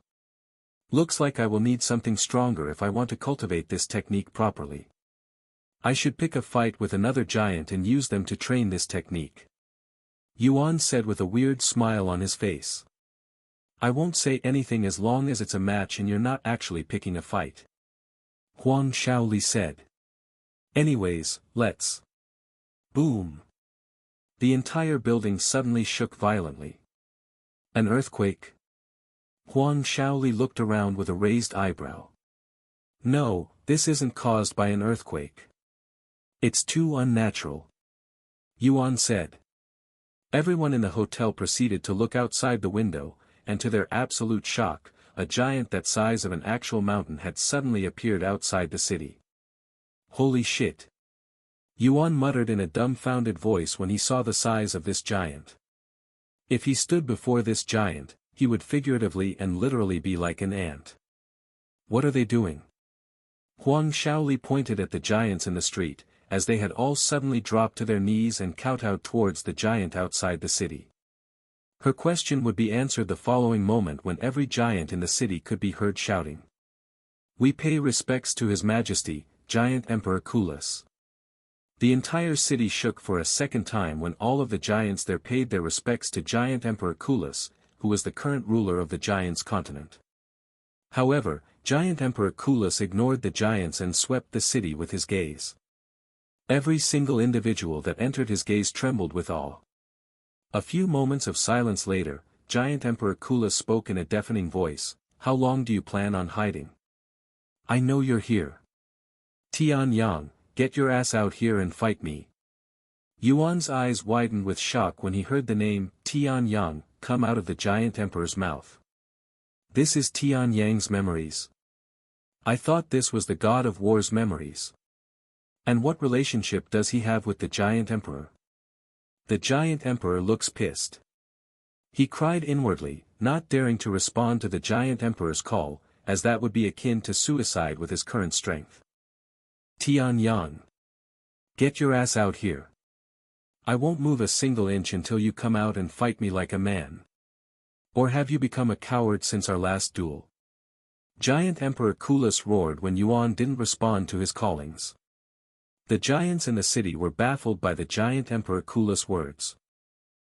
Looks like I will need something stronger if I want to cultivate this technique properly. I should pick a fight with another giant and use them to train this technique. Yuan said with a weird smile on his face. I won't say anything as long as it's a match and you're not actually picking a fight. Huang Shaoli said. Anyways, let's. Boom. The entire building suddenly shook violently. An earthquake? Huang Shaoli looked around with a raised eyebrow. No, this isn't caused by an earthquake. It's too unnatural. Yuan said. Everyone in the hotel proceeded to look outside the window, and to their absolute shock, a giant that size of an actual mountain had suddenly appeared outside the city. Holy shit! Yuan muttered in a dumbfounded voice when he saw the size of this giant. If he stood before this giant, he would figuratively and literally be like an ant. What are they doing? Huang Shaoli pointed at the giants in the street, as they had all suddenly dropped to their knees and kowtowed towards the giant outside the city. Her question would be answered the following moment when every giant in the city could be heard shouting. We pay respects to His Majesty, Giant Emperor Kulis. The entire city shook for a second time when all of the giants there paid their respects to Giant Emperor Kulis, who was the current ruler of the giants' continent. However, Giant Emperor Kulis ignored the giants and swept the city with his gaze. Every single individual that entered his gaze trembled with awe. A few moments of silence later, Giant Emperor Kulis spoke in a deafening voice, "How long do you plan on hiding? I know you're here. Tian Yang, get your ass out here and fight me." Yuan's eyes widened with shock when he heard the name, Tian Yang, come out of the Giant Emperor's mouth. This is Tian Yang's memories. I thought this was the god of war's memories. And what relationship does he have with the Giant Emperor? The Giant Emperor looks pissed. He cried inwardly, not daring to respond to the Giant Emperor's call, as that would be akin to suicide with his current strength. Tian Yang. Get your ass out here. I won't move a single inch until you come out and fight me like a man. Or have you become a coward since our last duel? Giant Emperor Kulis roared when Yuan didn't respond to his callings. The giants in the city were baffled by the Giant Emperor Kulis' words.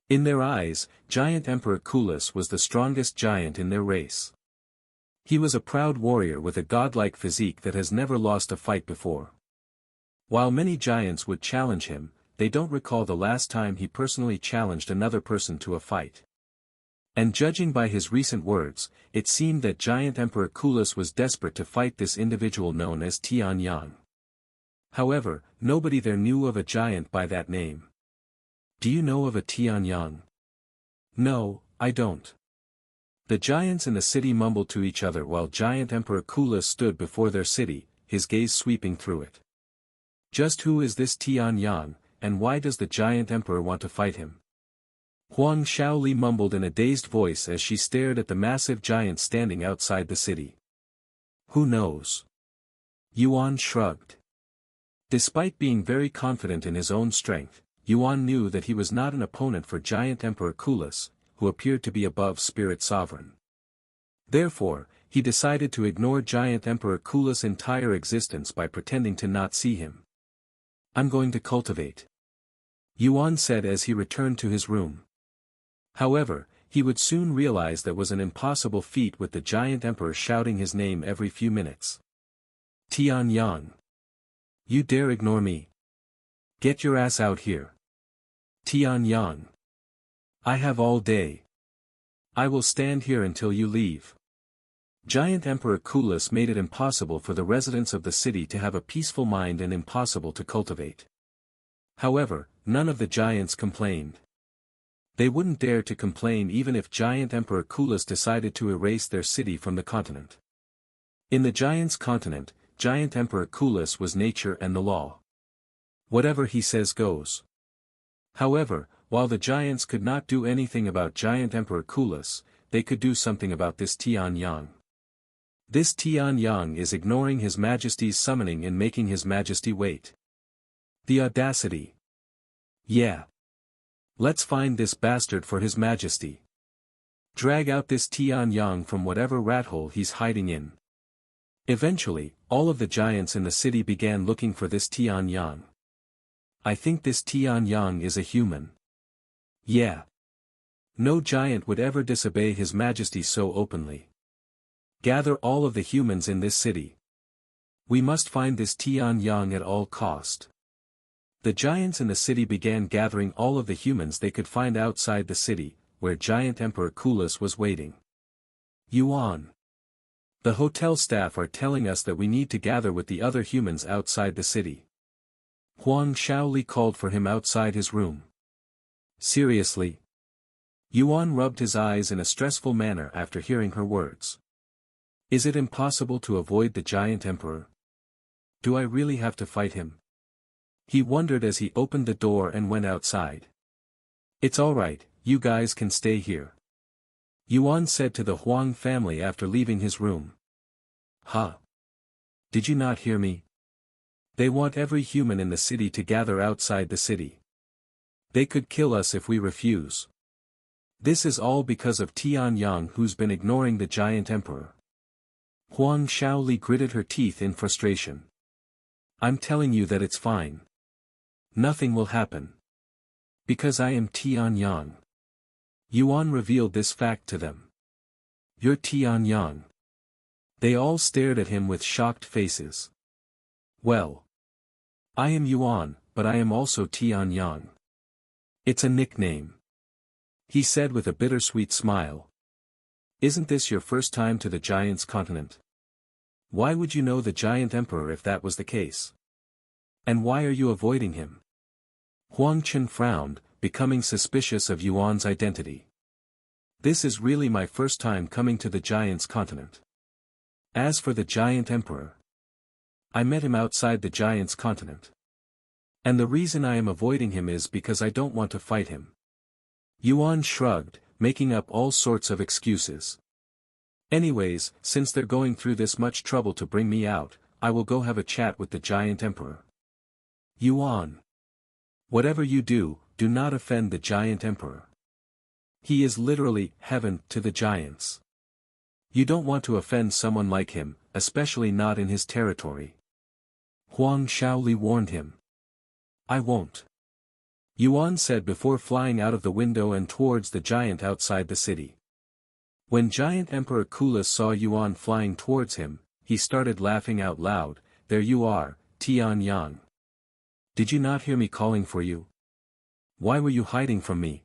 In their eyes, Giant Emperor Kulis was the strongest giant in their race. He was a proud warrior with a godlike physique that has never lost a fight before. While many giants would challenge him, they don't recall the last time he personally challenged another person to a fight. And judging by his recent words, it seemed that Giant Emperor Kulis was desperate to fight this individual known as Tian Yang. However, nobody there knew of a giant by that name. Do you know of a Tian Yang? No, I don't. The giants in the city mumbled to each other while Giant Emperor Kulis stood before their city, his gaze sweeping through it. Just who is this Tian Yang, and why does the Giant Emperor want to fight him? Huang Shaoli mumbled in a dazed voice as she stared at the massive giant standing outside the city. Who knows? Yuan shrugged. Despite being very confident in his own strength, Yuan knew that he was not an opponent for Giant Emperor Kulis, who appeared to be above Spirit Sovereign. Therefore, he decided to ignore Giant Emperor Kulis' entire existence by pretending to not see him. I'm going to cultivate, Yuan said as he returned to his room. However, he would soon realize that was an impossible feat with the Giant Emperor shouting his name every few minutes. Tian Yang. You dare ignore me? Get your ass out here. Tian Yang. I have all day. I will stand here until you leave. Giant Emperor Kulis made it impossible for the residents of the city to have a peaceful mind and impossible to cultivate. However, none of the giants complained. They wouldn't dare to complain even if Giant Emperor Kulis decided to erase their city from the continent. In the giants' continent, Giant Emperor Kulis was nature and the law. Whatever he says goes. However, while the giants could not do anything about Giant Emperor Kulis, they could do something about this Tian Yang. This Tian Yang is ignoring His Majesty's summoning and making His Majesty wait. The audacity. Yeah. Let's find this bastard for His Majesty. Drag out this Tian Yang from whatever rat hole he's hiding in. Eventually, all of the giants in the city began looking for this Tian Yang. I think this Tian Yang is a human. Yeah. No giant would ever disobey His Majesty so openly. Gather all of the humans in this city. We must find this Tianyang at all cost. The giants in the city began gathering all of the humans they could find outside the city, where giant Emperor Kulis was waiting. Yuan. The hotel staff are telling us that we need to gather with the other humans outside the city. Huang Shaoli called for him outside his room. Seriously? Yuan rubbed his eyes in a stressful manner after hearing her words. Is it impossible to avoid the giant emperor? Do I really have to fight him? He wondered as he opened the door and went outside. It's alright, you guys can stay here. Yuan said to the Huang family after leaving his room. Huh? Did you not hear me? They want every human in the city to gather outside the city. They could kill us if we refuse. This is all because of Tianyang, who's been ignoring the giant emperor. Huang Shaoli gritted her teeth in frustration. I'm telling you that it's fine. Nothing will happen. Because I am Tianyang. Yuan revealed this fact to them. You're Tianyang. They all stared at him with shocked faces. Well. I am Yuan, but I am also Tianyang. It's a nickname. He said with a bittersweet smile. Isn't this your first time to the giant's continent? Why would you know the giant emperor if that was the case? And why are you avoiding him? Huang Chen frowned, becoming suspicious of Yuan's identity. This is really my first time coming to the giant's continent. As for the giant emperor, I met him outside the giant's continent. And the reason I am avoiding him is because I don't want to fight him. Yuan shrugged, making up all sorts of excuses. Anyways, since they're going through this much trouble to bring me out, I will go have a chat with the giant emperor. Yuan. Whatever you do, do not offend the giant emperor. He is literally heaven to the giants. You don't want to offend someone like him, especially not in his territory. Huang Shaoli warned him. I won't. Yuan said before flying out of the window and towards the giant outside the city. When giant Emperor Kulis saw Yuan flying towards him, he started laughing out loud. There you are, Tianyang. Did you not hear me calling for you? Why were you hiding from me?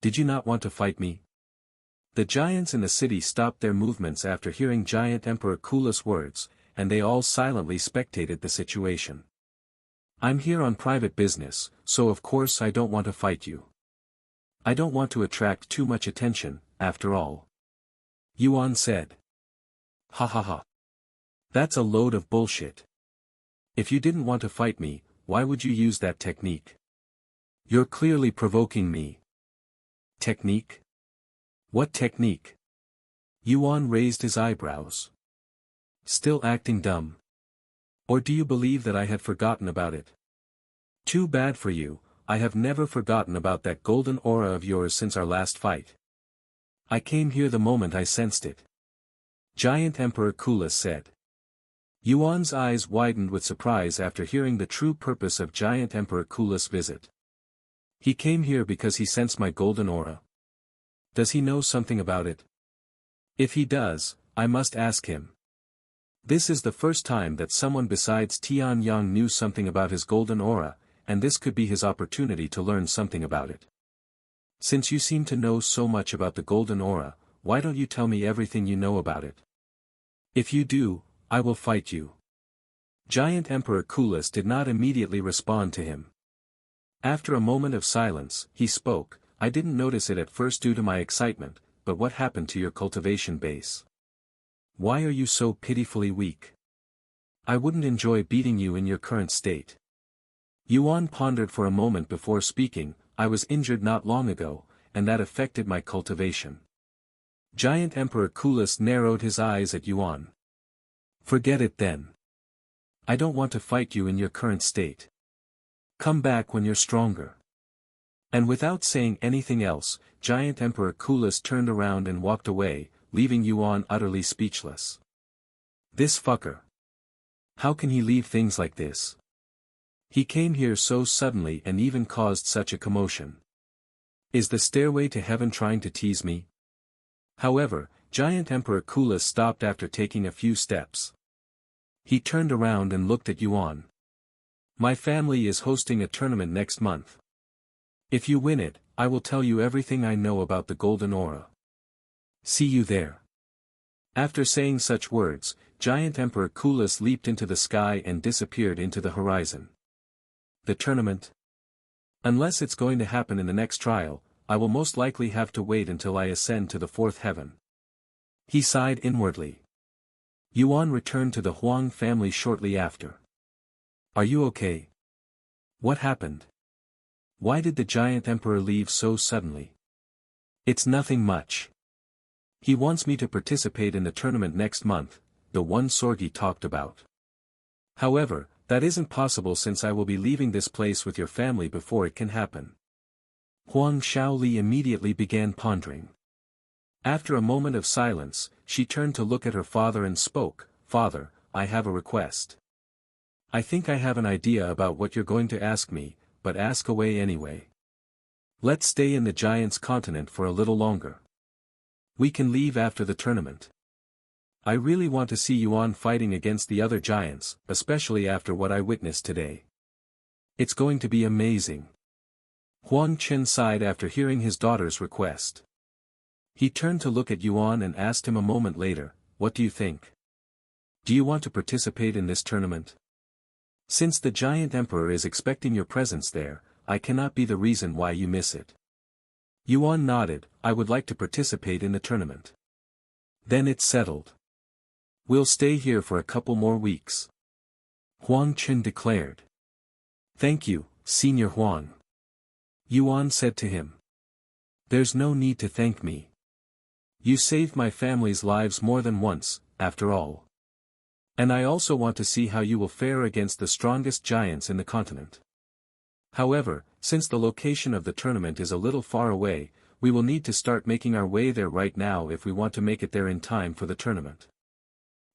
Did you not want to fight me? The giants in the city stopped their movements after hearing giant Emperor Kulis' words, and they all silently spectated the situation. I'm here on private business, so of course I don't want to fight you. I don't want to attract too much attention, after all. Yuan said. Ha ha ha. That's a load of bullshit. If you didn't want to fight me, why would you use that technique? You're clearly provoking me. Technique? What technique? Yuan raised his eyebrows. Still acting dumb? Or do you believe that I had forgotten about it? Too bad for you, I have never forgotten about that golden aura of yours since our last fight. I came here the moment I sensed it. Giant Emperor Kulis said. Yuan's eyes widened with surprise after hearing the true purpose of Giant Emperor Kulis' visit. He came here because he sensed my golden aura. Does he know something about it? If he does, I must ask him. This is the first time that someone besides Tianyang knew something about his golden aura, and this could be his opportunity to learn something about it. Since you seem to know so much about the golden aura, why don't you tell me everything you know about it? If you do, I will fight you. Giant Emperor Kulis did not immediately respond to him. After a moment of silence, he spoke. I didn't notice it at first due to my excitement, but what happened to your cultivation base? Why are you so pitifully weak? I wouldn't enjoy beating you in your current state. Yuan pondered for a moment before speaking. I was injured not long ago, and that affected my cultivation. Giant Emperor Kulis narrowed his eyes at Yuan. Forget it then. I don't want to fight you in your current state. Come back when you're stronger. And without saying anything else, Giant Emperor Kulis turned around and walked away, leaving Yuan utterly speechless. This fucker. How can he leave things like this? He came here so suddenly and even caused such a commotion. Is the stairway to heaven trying to tease me? However, Giant Emperor Kulis stopped after taking a few steps. He turned around and looked at Yuan. My family is hosting a tournament next month. If you win it, I will tell you everything I know about the golden aura. See you there. After saying such words, Giant Emperor Kulis leaped into the sky and disappeared into the horizon. The tournament? Unless it's going to happen in the next trial, I will most likely have to wait until I ascend to the fourth heaven. He sighed inwardly. Yuan returned to the Huang family shortly after. Are you okay? What happened? Why did the Giant Emperor leave so suddenly? It's nothing much. He wants me to participate in the tournament next month, the one Sorgi talked about. However, that isn't possible since I will be leaving this place with your family before it can happen. Huang Shaoli immediately began pondering. After a moment of silence, she turned to look at her father and spoke, Father, I have a request. I think I have an idea about what you're going to ask me, but ask away anyway. Let's stay in the Giants' continent for a little longer. We can leave after the tournament. I really want to see Yuan fighting against the other giants, especially after what I witnessed today. It's going to be amazing. Huang Chen sighed after hearing his daughter's request. He turned to look at Yuan and asked him a moment later, what do you think? Do you want to participate in this tournament? Since the Giant Emperor is expecting your presence there, I cannot be the reason why you miss it. Yuan nodded, I would like to participate in the tournament. Then it's settled. We'll stay here for a couple more weeks. Huang Chen declared. Thank you, Senior Huang. Yuan said to him. There's no need to thank me. You saved my family's lives more than once, after all. And I also want to see how you will fare against the strongest giants in the continent. However, since the location of the tournament is a little far away, we will need to start making our way there right now if we want to make it there in time for the tournament.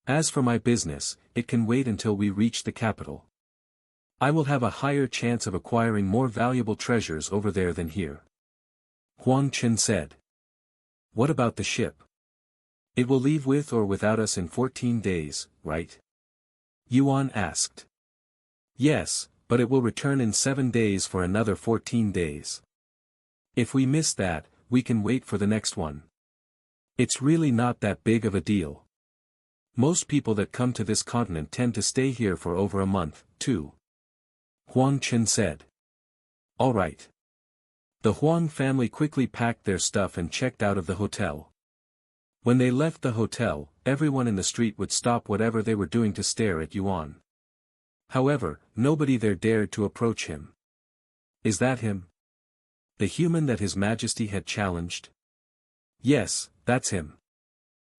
As for my business, it can wait until we reach the capital. I will have a higher chance of acquiring more valuable treasures over there than here. Huang Chen said. What about the ship? It will leave with or without us in 14 days, right? Yuan asked. Yes, but it will return in 7 days for another 14 days. If we miss that, we can wait for the next one. It's really not that big of a deal. Most people that come to this continent tend to stay here for over a month, too. Huang Chen said. All right. The Huang family quickly packed their stuff and checked out of the hotel. When they left the hotel, everyone in the street would stop whatever they were doing to stare at Yuan. However, nobody there dared to approach him. Is that him? The human that His Majesty had challenged? Yes, that's him.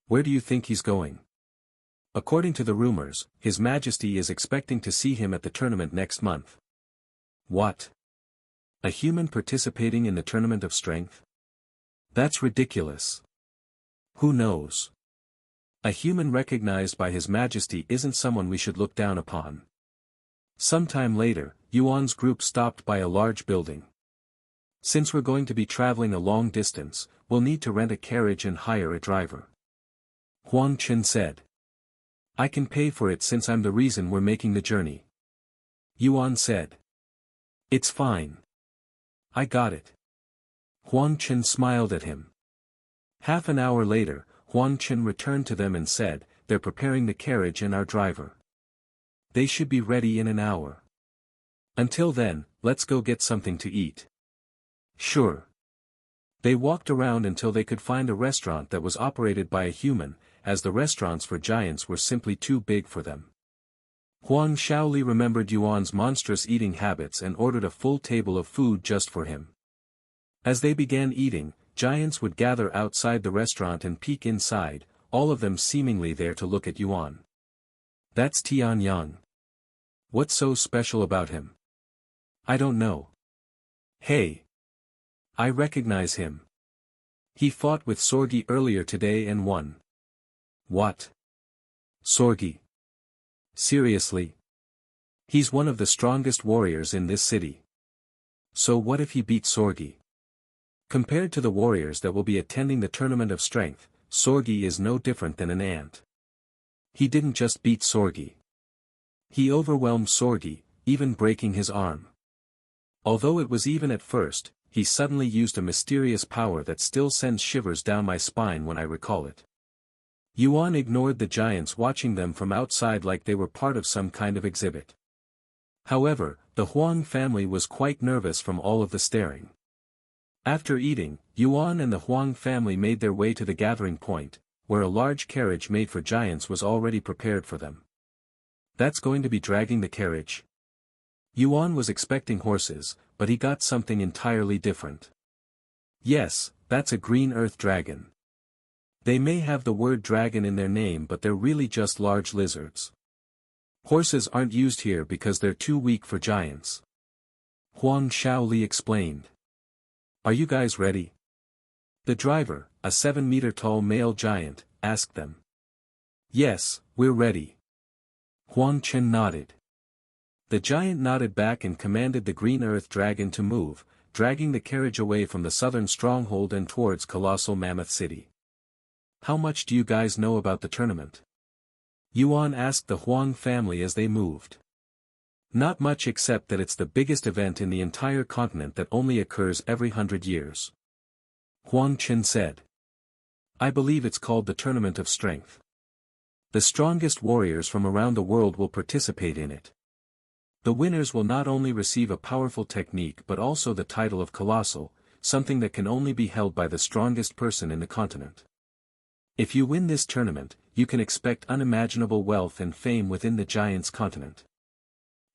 Where do you think he's going? According to the rumors, His Majesty is expecting to see him at the tournament next month. What? A human participating in the tournament of strength? That's ridiculous. Who knows? A human recognized by His Majesty isn't someone we should look down upon. Sometime later, Yuan's group stopped by a large building. Since we're going to be traveling a long distance, we'll need to rent a carriage and hire a driver. Huang Chen said. I can pay for it since I'm the reason we're making the journey. Yuan said. It's fine. I got it. Huang Chen smiled at him. Half an hour later, Huang Chen returned to them and said, they're preparing the carriage and our driver. They should be ready in an hour. Until then, let's go get something to eat. Sure. They walked around until they could find a restaurant that was operated by a human, as the restaurants for giants were simply too big for them. Huang Shaoli remembered Yuan's monstrous eating habits and ordered a full table of food just for him. As they began eating, giants would gather outside the restaurant and peek inside, all of them seemingly there to look at Yuan. That's Tian Yang. What's so special about him? I don't know. Hey. I recognize him. He fought with Sorgi earlier today and won. What? Sorgi? Seriously? He's one of the strongest warriors in this city. So what if he beat Sorgi? Compared to the warriors that will be attending the tournament of strength, Sorgi is no different than an ant. He didn't just beat Sorgi. He overwhelmed Sorgi, even breaking his arm. Although it was even at first, he suddenly used a mysterious power that still sends shivers down my spine when I recall it. Yuan ignored the giants watching them from outside like they were part of some kind of exhibit. However, the Huang family was quite nervous from all of the staring. After eating, Yuan and the Huang family made their way to the gathering point, where a large carriage made for giants was already prepared for them. That's going to be dragging the carriage? Yuan was expecting horses, but he got something entirely different. Yes, that's a green earth dragon. They may have the word dragon in their name, but they're really just large lizards. Horses aren't used here because they're too weak for giants. Huang Shaoli explained. Are you guys ready? The driver, a 7-meter-tall male giant, asked them. Yes, we're ready. Huang Chen nodded. The giant nodded back and commanded the green earth dragon to move, dragging the carriage away from the southern stronghold and towards Colossal Mammoth City. How much do you guys know about the tournament? Yuan asked the Huang family as they moved. Not much, except that it's the biggest event in the entire continent that only occurs every 100 years. Huang Chen said. I believe it's called the Tournament of Strength. The strongest warriors from around the world will participate in it. The winners will not only receive a powerful technique but also the title of Colossal, something that can only be held by the strongest person in the continent. If you win this tournament, you can expect unimaginable wealth and fame within the giants' continent.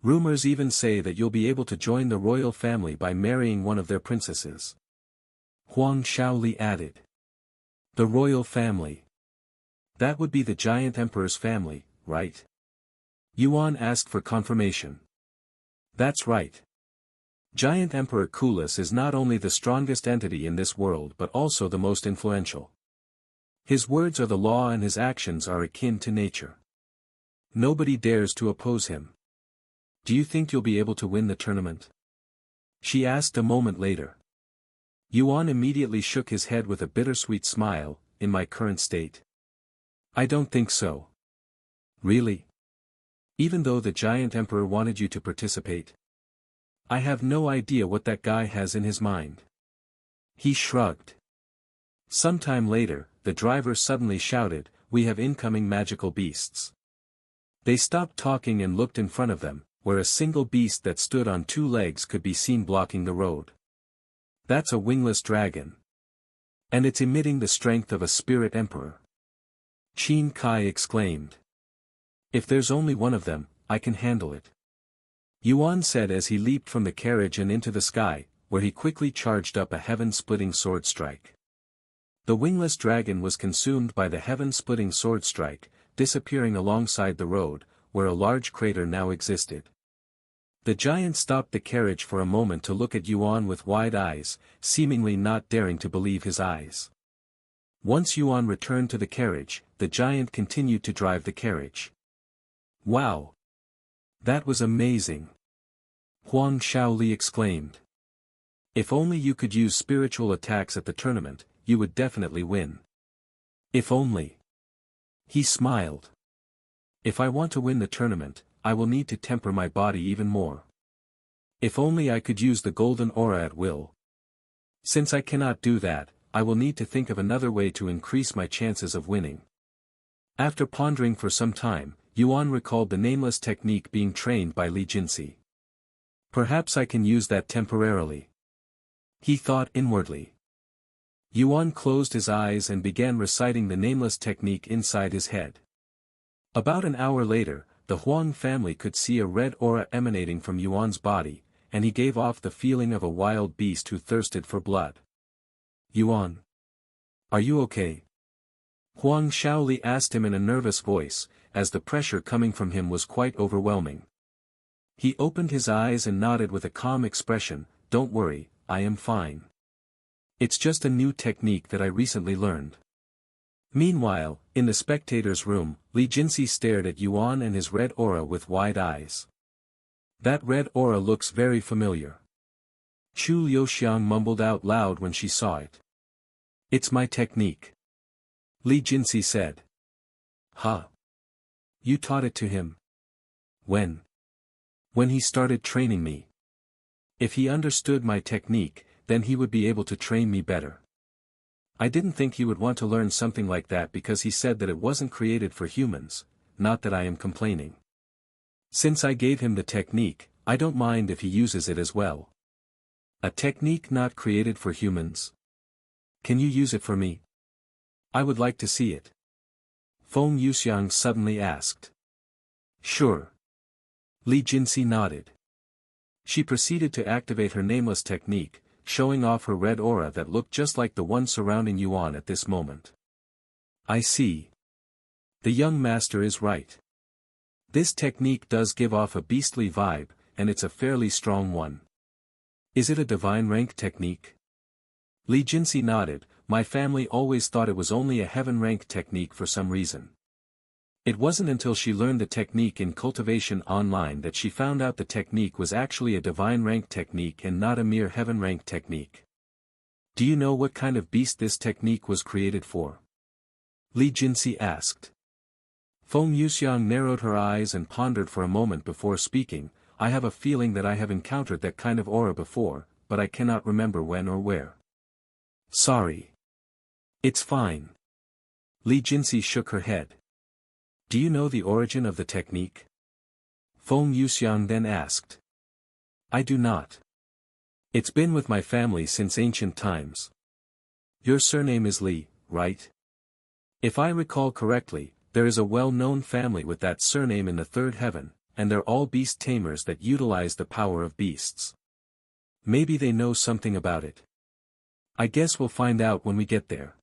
Rumors even say that you'll be able to join the royal family by marrying one of their princesses. Huang Shaoli added. The royal family. That would be the giant emperor's family, right? Yuan asked for confirmation. That's right. Giant Emperor Kulis is not only the strongest entity in this world but also the most influential. His words are the law and his actions are akin to nature. Nobody dares to oppose him. Do you think you'll be able to win the tournament? She asked a moment later. Yuan immediately shook his head with a bittersweet smile. In my current state? I don't think so. Really? Even though the giant emperor wanted you to participate? I have no idea what that guy has in his mind. He shrugged. Sometime later, the driver suddenly shouted, we have incoming magical beasts. They stopped talking and looked in front of them, where a single beast that stood on 2 legs could be seen blocking the road. That's a wingless dragon. And it's emitting the strength of a spirit emperor. Qin Kai exclaimed. If there's only one of them, I can handle it. Yuan said as he leaped from the carriage and into the sky, where he quickly charged up a heaven-splitting sword strike. The wingless dragon was consumed by the heaven-splitting sword strike, disappearing alongside the road, where a large crater now existed. The giant stopped the carriage for a moment to look at Yuan with wide eyes, seemingly not daring to believe his eyes. Once Yuan returned to the carriage, the giant continued to drive the carriage. Wow! That was amazing! Huang Shaoli exclaimed. If only you could use spiritual attacks at the tournament, you would definitely win. If only. He smiled. If I want to win the tournament, I will need to temper my body even more. If only I could use the golden aura at will. Since I cannot do that, I will need to think of another way to increase my chances of winning. After pondering for some time, Yuan recalled the nameless technique being trained by Li Jinsi. Perhaps I can use that temporarily. He thought inwardly. Yuan closed his eyes and began reciting the nameless technique inside his head. About an hour later, the Huang family could see a red aura emanating from Yuan's body, and he gave off the feeling of a wild beast who thirsted for blood. Yuan. Are you okay? Huang Shaoli asked him in a nervous voice, as the pressure coming from him was quite overwhelming. He opened his eyes and nodded with a calm expression, Don't worry, I am fine. It's just a new technique that I recently learned. Meanwhile, in the spectators' room, Li Jinsi stared at Yuan and his red aura with wide eyes. That red aura looks very familiar. Chu Liuxiang mumbled out loud when she saw it. It's my technique. Li Jinsi said. Huh? You taught it to him? When? When he started training me. If he understood my technique, then he would be able to train me better. I didn't think he would want to learn something like that because he said that it wasn't created for humans, not that I am complaining. Since I gave him the technique, I don't mind if he uses it as well. A technique not created for humans? Can you use it for me? I would like to see it. Feng Yuxiang suddenly asked. Sure. Li Jinxi nodded. She proceeded to activate her nameless technique, showing off her red aura that looked just like the one surrounding Yuan at this moment. I see. The young master is right. This technique does give off a beastly vibe, and it's a fairly strong one. Is it a divine rank technique? Li Jinxi nodded. My family always thought it was only a heaven rank technique for some reason. It wasn't until she learned the technique in Cultivation Online that she found out the technique was actually a divine rank technique and not a mere heaven rank technique. Do you know what kind of beast this technique was created for? Li Jinxi asked. Feng Yuxiang narrowed her eyes and pondered for a moment before speaking. I have a feeling that I have encountered that kind of aura before, but I cannot remember when or where. Sorry. It's fine. Li Jinxi shook her head. Do you know the origin of the technique? Feng Yuxiang then asked. I do not. It's been with my family since ancient times. Your surname is Li, right? If I recall correctly, there is a well-known family with that surname in the third heaven, and they're all beast tamers that utilize the power of beasts. Maybe they know something about it. I guess we'll find out when we get there.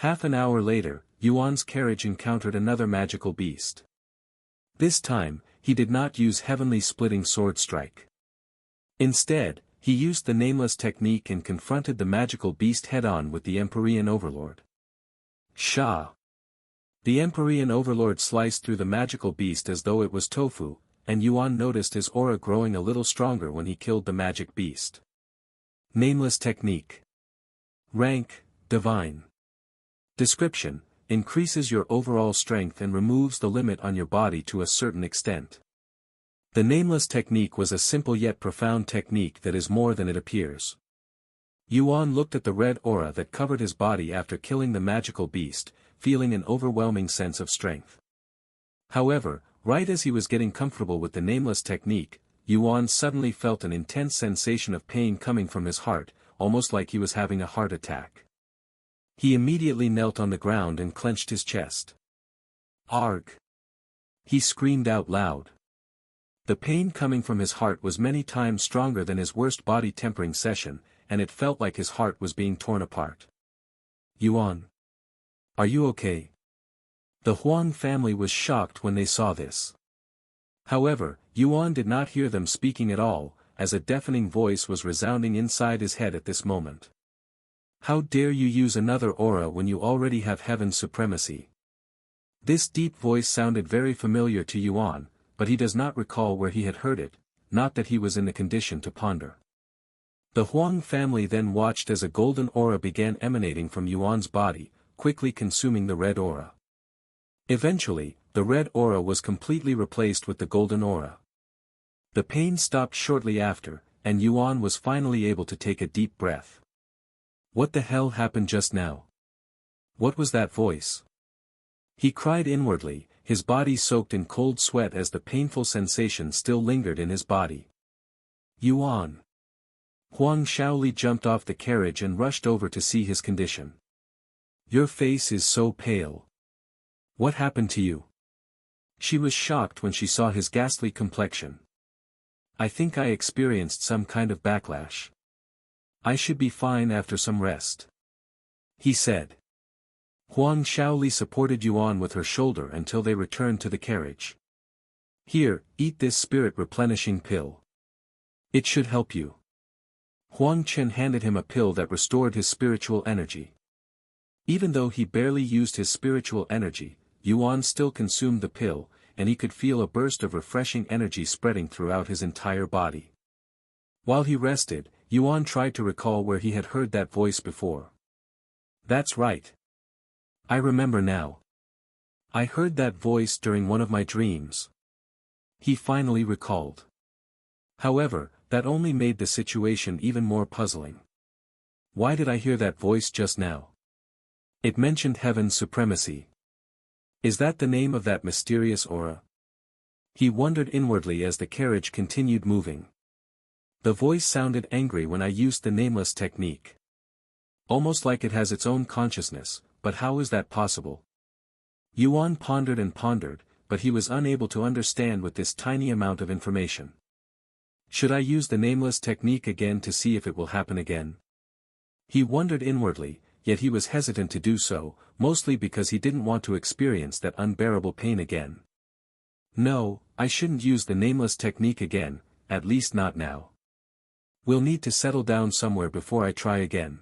Half an hour later, Yuan's carriage encountered another magical beast. This time, he did not use heavenly splitting sword strike. Instead, he used the nameless technique and confronted the magical beast head-on with the Empyrean Overlord. Shah! The Empyrean Overlord sliced through the magical beast as though it was tofu, and Yuan noticed his aura growing a little stronger when he killed the magic beast. Nameless technique. Rank, Divine. Description: increases your overall strength and removes the limit on your body to a certain extent. The nameless technique was a simple yet profound technique that is more than it appears. Yuan looked at the red aura that covered his body after killing the magical beast, feeling an overwhelming sense of strength. However, right as he was getting comfortable with the nameless technique, Yuan suddenly felt an intense sensation of pain coming from his heart, almost like he was having a heart attack. He immediately knelt on the ground and clenched his chest. Arg! He screamed out loud. The pain coming from his heart was many times stronger than his worst body tempering session, and it felt like his heart was being torn apart. Yuan. Are you okay? The Huang family was shocked when they saw this. However, Yuan did not hear them speaking at all, as a deafening voice was resounding inside his head at this moment. How dare you use another aura when you already have heaven's supremacy? This deep voice sounded very familiar to Yuan, but he does not recall where he had heard it, not that he was in the condition to ponder. The Huang family then watched as a golden aura began emanating from Yuan's body, quickly consuming the red aura. Eventually, the red aura was completely replaced with the golden aura. The pain stopped shortly after, and Yuan was finally able to take a deep breath. What the hell happened just now? What was that voice? He cried inwardly, his body soaked in cold sweat as the painful sensation still lingered in his body. Yuan! Huang Shaoli jumped off the carriage and rushed over to see his condition. Your face is so pale. What happened to you? She was shocked when she saw his ghastly complexion. I think I experienced some kind of backlash. I should be fine after some rest. He said. Huang Shaoli supported Yuan with her shoulder until they returned to the carriage. Here, eat this spirit-replenishing pill. It should help you. Huang Chen handed him a pill that restored his spiritual energy. Even though he barely used his spiritual energy, Yuan still consumed the pill, and he could feel a burst of refreshing energy spreading throughout his entire body. While he rested, Yuan tried to recall where he had heard that voice before. That's right. I remember now. I heard that voice during one of my dreams. he finally recalled. However, that only made the situation even more puzzling. Why did I hear that voice just now? It mentioned heaven's supremacy. Is that the name of that mysterious aura? He wondered inwardly as the carriage continued moving. The voice sounded angry when I used the nameless technique. Almost like it has its own consciousness, but how is that possible? Yuan pondered and pondered, but he was unable to understand with this tiny amount of information. Should I use the nameless technique again to see if it will happen again? He wondered inwardly, yet he was hesitant to do so, mostly because he didn't want to experience that unbearable pain again. No, I shouldn't use the nameless technique again, at least not now. We'll need to settle down somewhere before I try again.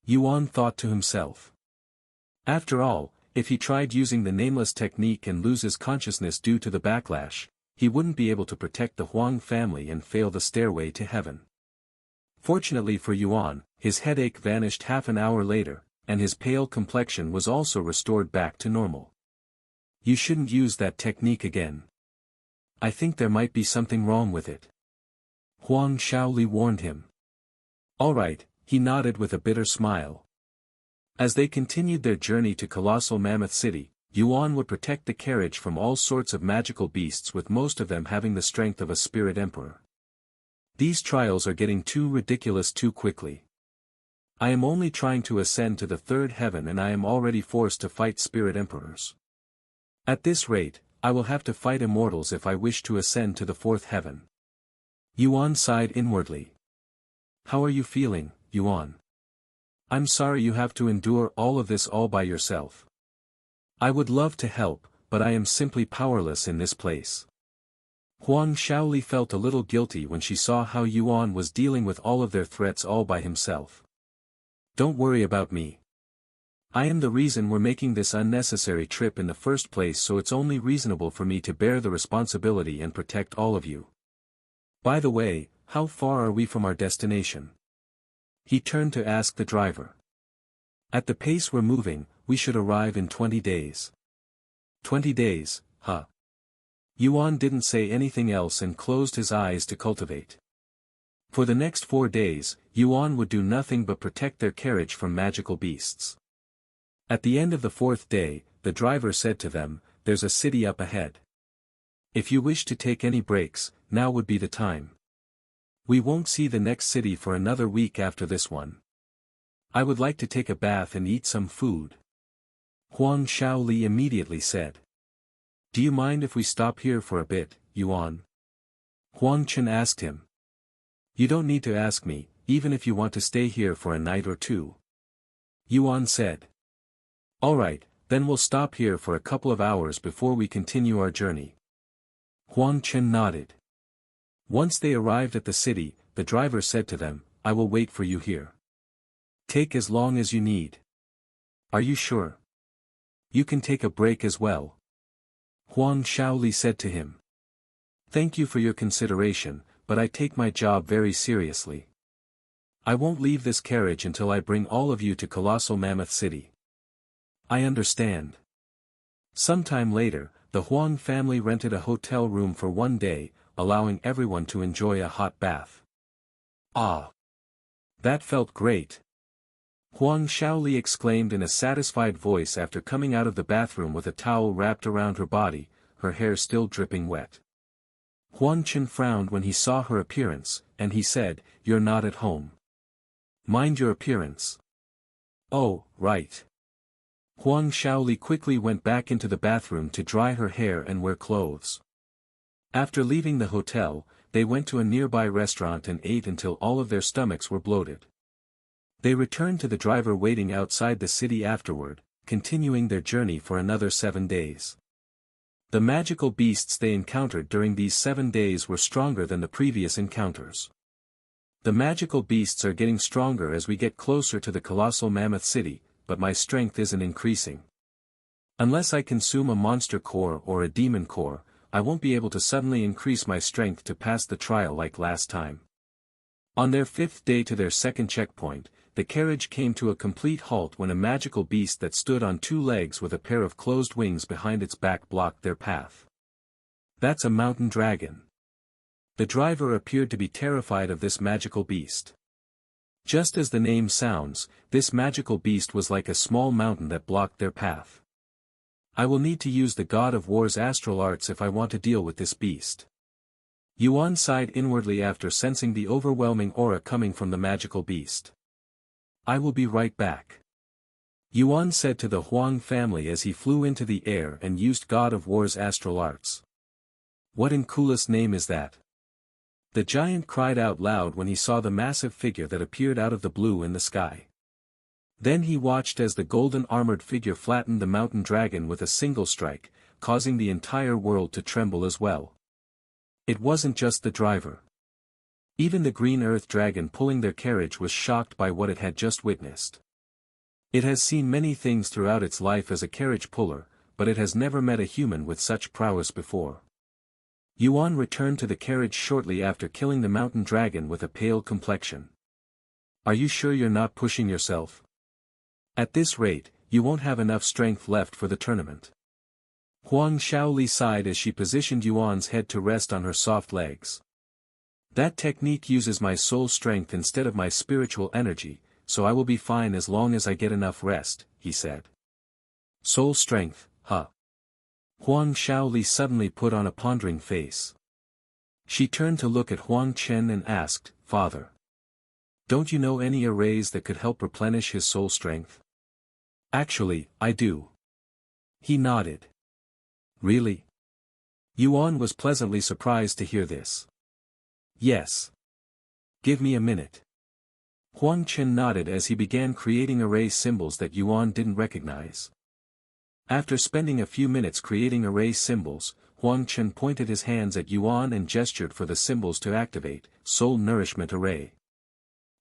Yuan thought to himself. After all, if he tried using the nameless technique and loses consciousness due to the backlash, he wouldn't be able to protect the Huang family and fail the stairway to heaven. Fortunately for Yuan, his headache vanished half an hour later, and his pale complexion was also restored back to normal. You shouldn't use that technique again. I think there might be something wrong with it. Huang Shaoli warned him. All right, he nodded with a bitter smile. As they continued their journey to Colossal Mammoth City, Yuan would protect the carriage from all sorts of magical beasts, with most of them having the strength of a spirit emperor. These trials are getting too ridiculous too quickly. I am only trying to ascend to the third heaven and I am already forced to fight spirit emperors. At this rate, I will have to fight immortals if I wish to ascend to the fourth heaven. Yuan sighed inwardly. How are you feeling, Yuan? I'm sorry you have to endure all of this all by yourself. I would love to help, but I am simply powerless in this place. Huang Shaoli felt a little guilty when she saw how Yuan was dealing with all of their threats all by himself. Don't worry about me. I am the reason we're making this unnecessary trip in the first place, so it's only reasonable for me to bear the responsibility and protect all of you. By the way, how far are we from our destination? He turned to ask the driver. At the pace we're moving, we should arrive in 20 days. 20 days, huh? Yuan didn't say anything else and closed his eyes to cultivate. For the next 4 days, Yuan would do nothing but protect their carriage from magical beasts. At the end of the 4th day, the driver said to them, "There's a city up ahead. If you wish to take any breaks, now would be the time. We won't see the next city for another week after this one. I would like to take a bath and eat some food." Huang Shaoli immediately said. Do you mind if we stop here for a bit, Yuan? Huang Chen asked him. You don't need to ask me, even if you want to stay here for a night or two. Yuan said. Alright, then we'll stop here for a couple of hours before we continue our journey. Huang Chen nodded. Once they arrived at the city, the driver said to them, I will wait for you here. Take as long as you need. Are you sure? You can take a break as well. Huang Shaoli said to him. Thank you for your consideration, but I take my job very seriously. I won't leave this carriage until I bring all of you to Colossal Mammoth City. I understand. Sometime later, the Huang family rented a hotel room for 1 day, allowing everyone to enjoy a hot bath. Ah! That felt great. Huang Shaoli exclaimed in a satisfied voice after coming out of the bathroom with a towel wrapped around her body, her hair still dripping wet. Huang Chen frowned when he saw her appearance, and he said, You're not at home. Mind your appearance. Oh, right. Huang Shaoli quickly went back into the bathroom to dry her hair and wear clothes. After leaving the hotel, they went to a nearby restaurant and ate until all of their stomachs were bloated. They returned to the driver waiting outside the city afterward, continuing their journey for another 7 days. The magical beasts they encountered during these 7 days were stronger than the previous encounters. The magical beasts are getting stronger as we get closer to the Colossal Mammoth City, but my strength isn't increasing. Unless I consume a monster core or a demon core, I won't be able to suddenly increase my strength to pass the trial like last time. On their 5th day to their second checkpoint, the carriage came to a complete halt when a magical beast that stood on 2 legs with a pair of closed wings behind its back blocked their path. That's a mountain dragon. The driver appeared to be terrified of this magical beast. Just as the name sounds, this magical beast was like a small mountain that blocked their path. I will need to use the God of War's astral arts if I want to deal with this beast. Yuan sighed inwardly after sensing the overwhelming aura coming from the magical beast. I will be right back. Yuan said to the Huang family as he flew into the air and used God of War's astral arts. What in coolest name is that? The giant cried out loud when he saw the massive figure that appeared out of the blue in the sky. Then he watched as the golden armored figure flattened the mountain dragon with a single strike, causing the entire world to tremble as well. It wasn't just the driver. Even the green earth dragon pulling their carriage was shocked by what it had just witnessed. It has seen many things throughout its life as a carriage puller, but it has never met a human with such prowess before. Yuan returned to the carriage shortly after killing the mountain dragon with a pale complexion. Are you sure you're not pushing yourself? At this rate, you won't have enough strength left for the tournament. Huang Shaoli sighed as she positioned Yuan's head to rest on her soft legs. That technique uses my soul strength instead of my spiritual energy, so I will be fine as long as I get enough rest, he said. Soul strength, huh? Huang Shaoli suddenly put on a pondering face. She turned to look at Huang Chen and asked, Father, don't you know any arrays that could help replenish his soul strength? Actually, I do. He nodded. Really? Yuan was pleasantly surprised to hear this. Yes. Give me a minute. Huang Chen nodded as he began creating array symbols that Yuan didn't recognize. After spending a few minutes creating array symbols, Huang Chen pointed his hands at Yuan and gestured for the symbols to activate, Soul Nourishment Array.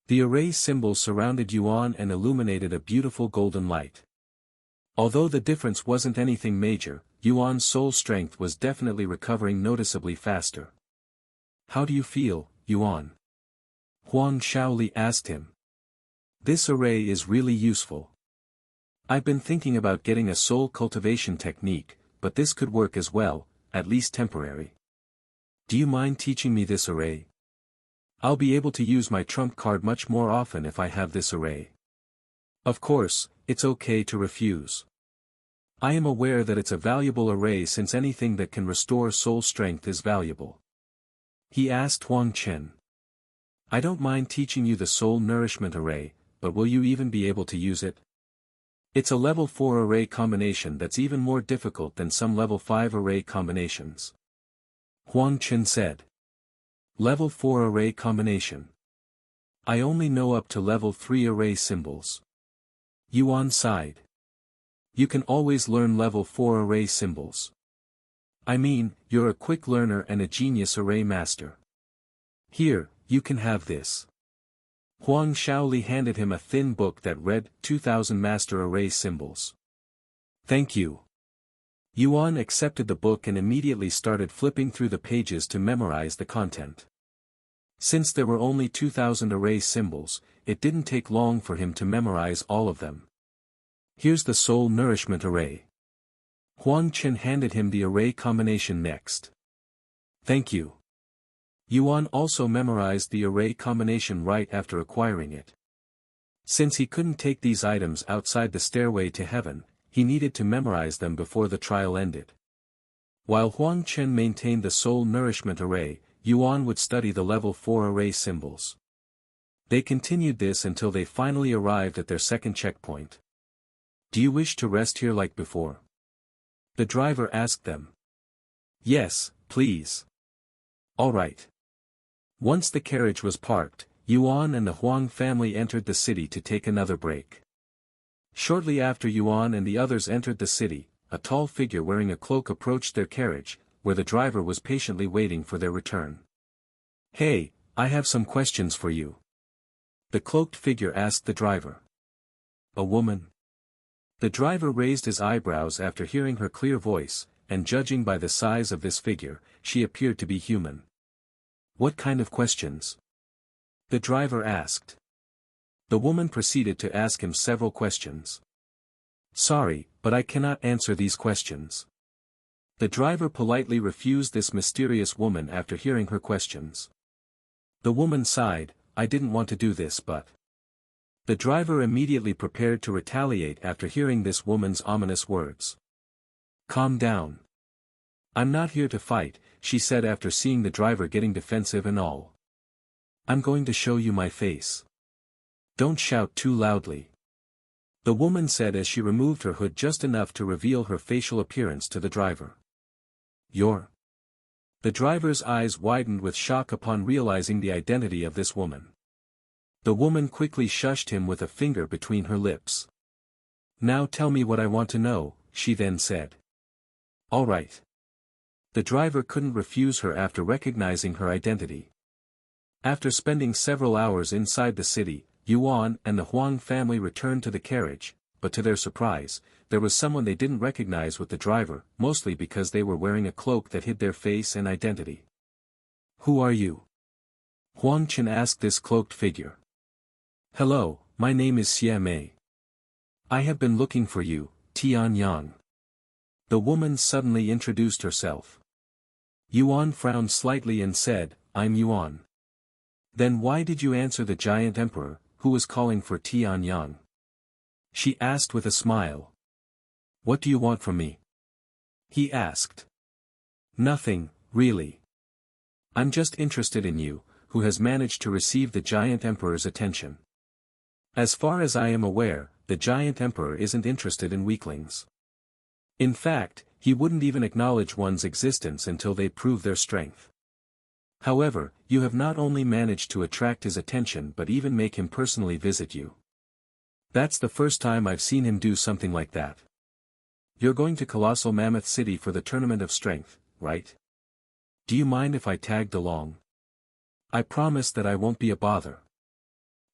The array symbols surrounded Yuan and illuminated a beautiful golden light. Although the difference wasn't anything major, Yuan's soul strength was definitely recovering noticeably faster. How do you feel, Yuan? Huang Shaoli asked him. This array is really useful. I've been thinking about getting a soul cultivation technique, but this could work as well, at least temporary. Do you mind teaching me this array? I'll be able to use my trump card much more often if I have this array. Of course, it's okay to refuse. I am aware that it's a valuable array since anything that can restore soul strength is valuable. He asked Huang Chen. I don't mind teaching you the soul nourishment array, but will you even be able to use it? It's a level 4 array combination that's even more difficult than some level 5 array combinations. Huang Chen said. Level 4 array combination. I only know up to level 3 array symbols. Yuan sighed. You can always learn level 4 array symbols. I mean, you're a quick learner and a genius array master. Here, you can have this. Huang Shaoli handed him a thin book that read 2000 Master Array Symbols. Thank you. Yuan accepted the book and immediately started flipping through the pages to memorize the content. Since there were only 2000 array symbols, it didn't take long for him to memorize all of them. Here's the Soul Nourishment Array. Huang Chen handed him the array combination next. Thank you. Yuan also memorized the array combination right after acquiring it. Since he couldn't take these items outside the stairway to heaven, he needed to memorize them before the trial ended. While Huang Chen maintained the Soul Nourishment Array, Yuan would study the level 4 array symbols. They continued this until they finally arrived at their second checkpoint. Do you wish to rest here like before? The driver asked them. Yes, please. All right. Once the carriage was parked, Yuan and the Huang family entered the city to take another break. Shortly after Yuan and the others entered the city, a tall figure wearing a cloak approached their carriage, where the driver was patiently waiting for their return. Hey, I have some questions for you. The cloaked figure asked the driver. A woman? The driver raised his eyebrows after hearing her clear voice, and judging by the size of this figure, she appeared to be human. What kind of questions? The driver asked. The woman proceeded to ask him several questions. Sorry, but I cannot answer these questions. The driver politely refused this mysterious woman after hearing her questions. The woman sighed, I didn't want to do this but. The driver immediately prepared to retaliate after hearing this woman's ominous words. Calm down. I'm not here to fight, she said after seeing the driver getting defensive and all. I'm going to show you my face. Don't shout too loudly. The woman said as she removed her hood just enough to reveal her facial appearance to the driver. You're. The driver's eyes widened with shock upon realizing the identity of this woman. The woman quickly shushed him with a finger between her lips. Now tell me what I want to know, she then said. All right. The driver couldn't refuse her after recognizing her identity. After spending several hours inside the city, Yuan and the Huang family returned to the carriage, but to their surprise, there was someone they didn't recognize with the driver, mostly because they were wearing a cloak that hid their face and identity. Who are you? Huang Chen asked this cloaked figure. Hello, my name is Xie Mei. I have been looking for you, Tian Yang. The woman suddenly introduced herself. Yuan frowned slightly and said, I'm Yuan. Then why did you answer the giant emperor, who was calling for Tian Yang? She asked with a smile. What do you want from me? He asked. Nothing, really. I'm just interested in you, who has managed to receive the giant emperor's attention. As far as I am aware, the giant emperor isn't interested in weaklings. In fact, he wouldn't even acknowledge one's existence until they prove their strength. However, you have not only managed to attract his attention but even make him personally visit you. That's the first time I've seen him do something like that. You're going to Colossal Mammoth City for the Tournament of Strength, right? Do you mind if I tagged along? I promise that I won't be a bother.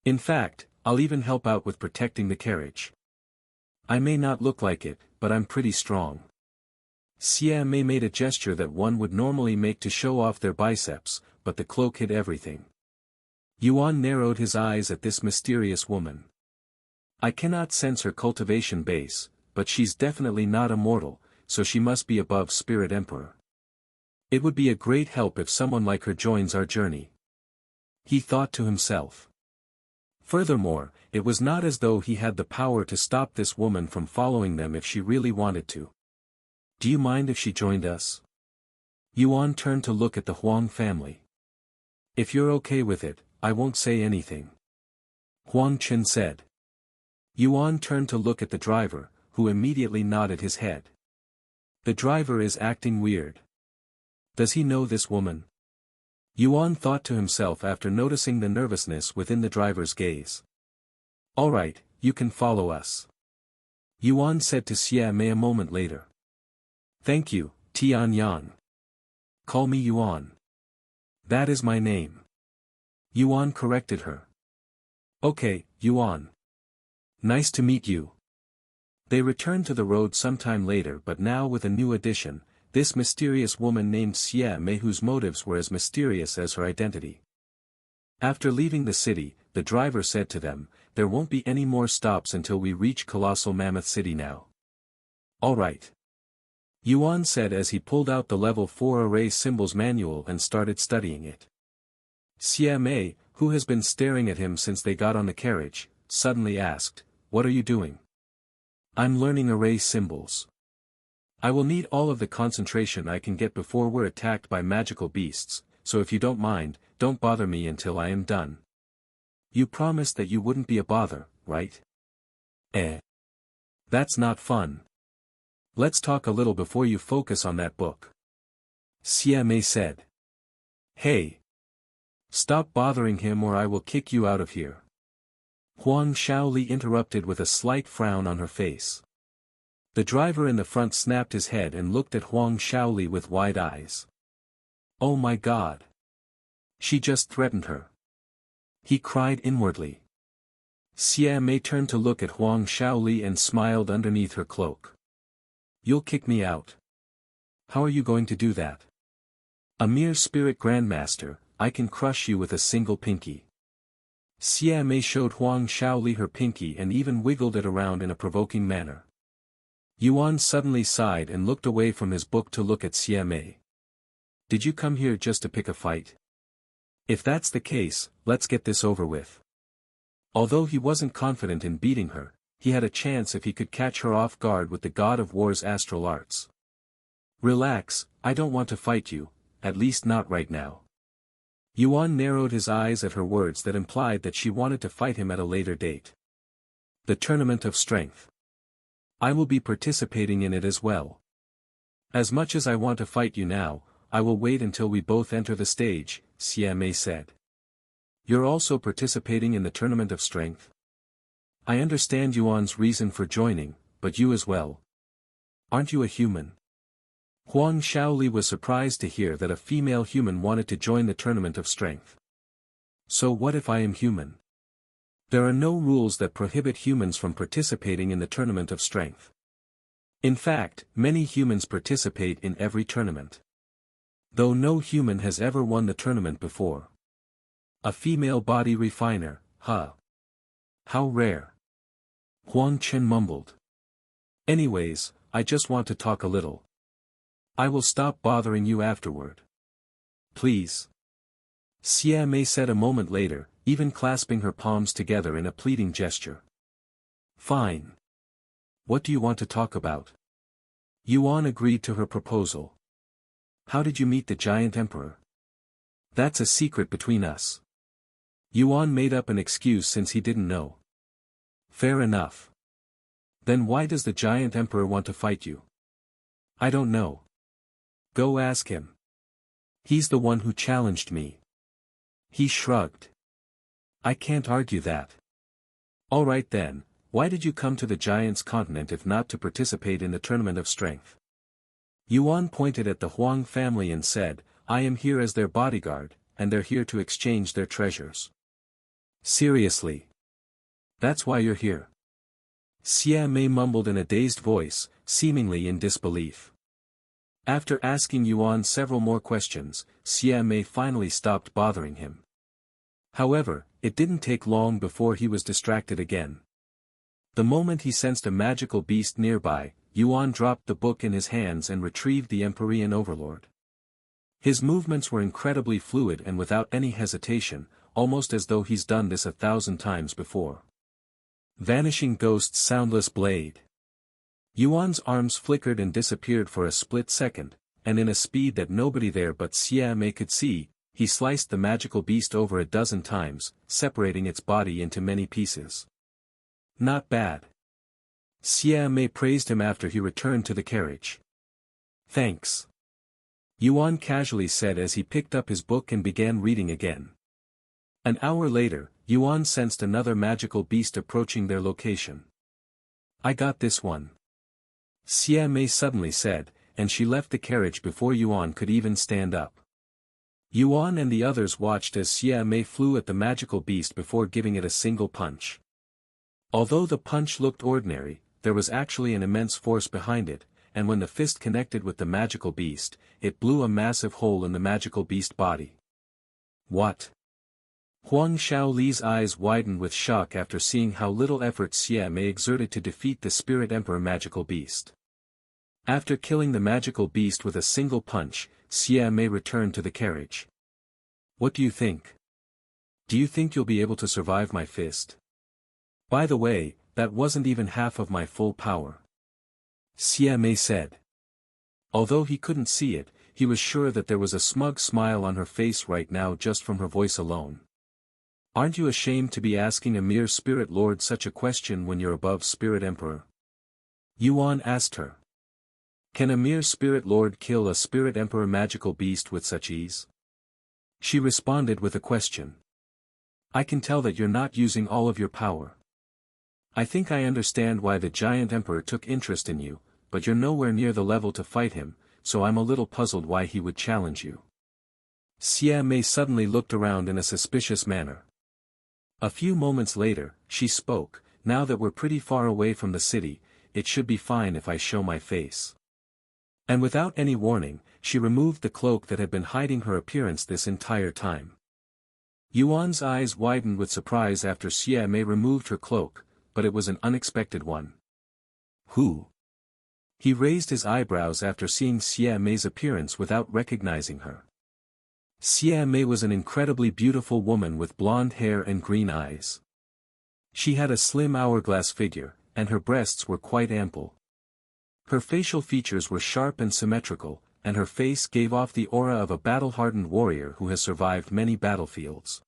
In fact, I'll even help out with protecting the carriage. I may not look like it, but I'm pretty strong. Xie Mei made a gesture that one would normally make to show off their biceps, but the cloak hid everything. Yuan narrowed his eyes at this mysterious woman. I cannot sense her cultivation base, but she's definitely not a mortal, so she must be above Spirit Emperor. It would be a great help if someone like her joins our journey. He thought to himself. Furthermore, it was not as though he had the power to stop this woman from following them if she really wanted to. Do you mind if she joined us? Yuan turned to look at the Huang family. If you're okay with it, I won't say anything. Huang Chen said. Yuan turned to look at the driver, who immediately nodded his head. The driver is acting weird. Does he know this woman? Yuan thought to himself after noticing the nervousness within the driver's gaze. All right, you can follow us. Yuan said to Xie Mei a moment later. Thank you, Tian Yang. Call me Yuan. That is my name. Yuan corrected her. Okay, Yuan. Nice to meet you. They returned to the road sometime later but now with a new addition, this mysterious woman named Xie Mei whose motives were as mysterious as her identity. After leaving the city, the driver said to them, there won't be any more stops until we reach Colossal Mammoth City now. All right. Yuan said as he pulled out the level 4 array symbols manual and started studying it. Xie Mei, who has been staring at him since they got on the carriage, suddenly asked, what are you doing? I'm learning array symbols. I will need all of the concentration I can get before we're attacked by magical beasts, so if you don't mind, don't bother me until I am done. You promised that you wouldn't be a bother, right? That's not fun. Let's talk a little before you focus on that book. Xie Mei said. Hey! Stop bothering him or I will kick you out of here. Huang Shaoli interrupted with a slight frown on her face. The driver in the front snapped his head and looked at Huang Shaoli with wide eyes. Oh my God! She just threatened her. He cried inwardly. Xie Mei turned to look at Huang Shaoli and smiled underneath her cloak. You'll kick me out. How are you going to do that? A mere spirit grandmaster, I can crush you with a single pinky. Xie Mei showed Huang Shaoli her pinky and even wiggled it around in a provoking manner. Yuan suddenly sighed and looked away from his book to look at Xie Mei. Did you come here just to pick a fight? If that's the case, let's get this over with. Although he wasn't confident in beating her, he had a chance if he could catch her off guard with the God of War's astral arts. Relax, I don't want to fight you, at least not right now. Yuan narrowed his eyes at her words that implied that she wanted to fight him at a later date. The Tournament of Strength. I will be participating in it as well. As much as I want to fight you now, I will wait until we both enter the stage, Xie Mei said. You're also participating in the Tournament of Strength? I understand Yuan's reason for joining, but you as well. Aren't you a human? Huang Shaoli was surprised to hear that a female human wanted to join the Tournament of Strength. So what if I am human? There are no rules that prohibit humans from participating in the Tournament of Strength. In fact, many humans participate in every tournament. Though no human has ever won the tournament before. A female body refiner, huh? How rare. Huang Chen mumbled. Anyways, I just want to talk a little. I will stop bothering you afterward. Please. Xie Mei said a moment later, even clasping her palms together in a pleading gesture. Fine. What do you want to talk about? Yuan agreed to her proposal. How did you meet the giant emperor? That's a secret between us. Yuan made up an excuse since he didn't know. Fair enough. Then why does the giant emperor want to fight you? I don't know. Go ask him. He's the one who challenged me. He shrugged. I can't argue that. Alright then, why did you come to the giant's continent if not to participate in the Tournament of Strength? Yuan pointed at the Huang family and said, I am here as their bodyguard, and they're here to exchange their treasures. Seriously? That's why you're here? Xie Mei mumbled in a dazed voice, seemingly in disbelief. After asking Yuan several more questions, Xie Mei finally stopped bothering him. However, it didn't take long before he was distracted again. The moment he sensed a magical beast nearby, Yuan dropped the book in his hands and retrieved the Empyrean Overlord. His movements were incredibly fluid and without any hesitation, almost as though he's done this 1,000 times before. Vanishing Ghost's soundless blade. Yuan's arms flickered and disappeared for a split second, and in a speed that nobody there but Xie Mei could see, he sliced the magical beast over a dozen times, separating its body into many pieces. Not bad. Xie Mei praised him after he returned to the carriage. Thanks. Yuan casually said as he picked up his book and began reading again. An hour later, Yuan sensed another magical beast approaching their location. I got this one. Xie Mei suddenly said, and she left the carriage before Yuan could even stand up. Yuan and the others watched as Xie Mei flew at the magical beast before giving it a single punch. Although the punch looked ordinary, there was actually an immense force behind it, and when the fist connected with the magical beast, it blew a massive hole in the magical beast body. What? Huang Shaoli's eyes widened with shock after seeing how little effort Xie Mei exerted to defeat the Spirit Emperor magical beast. After killing the magical beast with a single punch, Xie Mei returned to the carriage. What do you think? Do you think you'll be able to survive my fist? By the way, that wasn't even half of my full power. Xie Mei said. Although he couldn't see it, he was sure that there was a smug smile on her face right now just from her voice alone. Aren't you ashamed to be asking a mere Spirit Lord such a question when you're above Spirit Emperor? Yuan asked her. Can a mere Spirit Lord kill a Spirit Emperor magical beast with such ease? She responded with a question. I can tell that you're not using all of your power. I think I understand why the giant emperor took interest in you, but you're nowhere near the level to fight him, so I'm a little puzzled why he would challenge you. Xie Mei suddenly looked around in a suspicious manner. A few moments later, she spoke, now that we're pretty far away from the city, it should be fine if I show my face. And without any warning, she removed the cloak that had been hiding her appearance this entire time. Yuan's eyes widened with surprise after Xie Mei removed her cloak, but it was an unexpected one. Who? He raised his eyebrows after seeing Xie Mei's appearance without recognizing her. Xie Mei was an incredibly beautiful woman with blonde hair and green eyes. She had a slim hourglass figure, and her breasts were quite ample. Her facial features were sharp and symmetrical, and her face gave off the aura of a battle-hardened warrior who has survived many battlefields.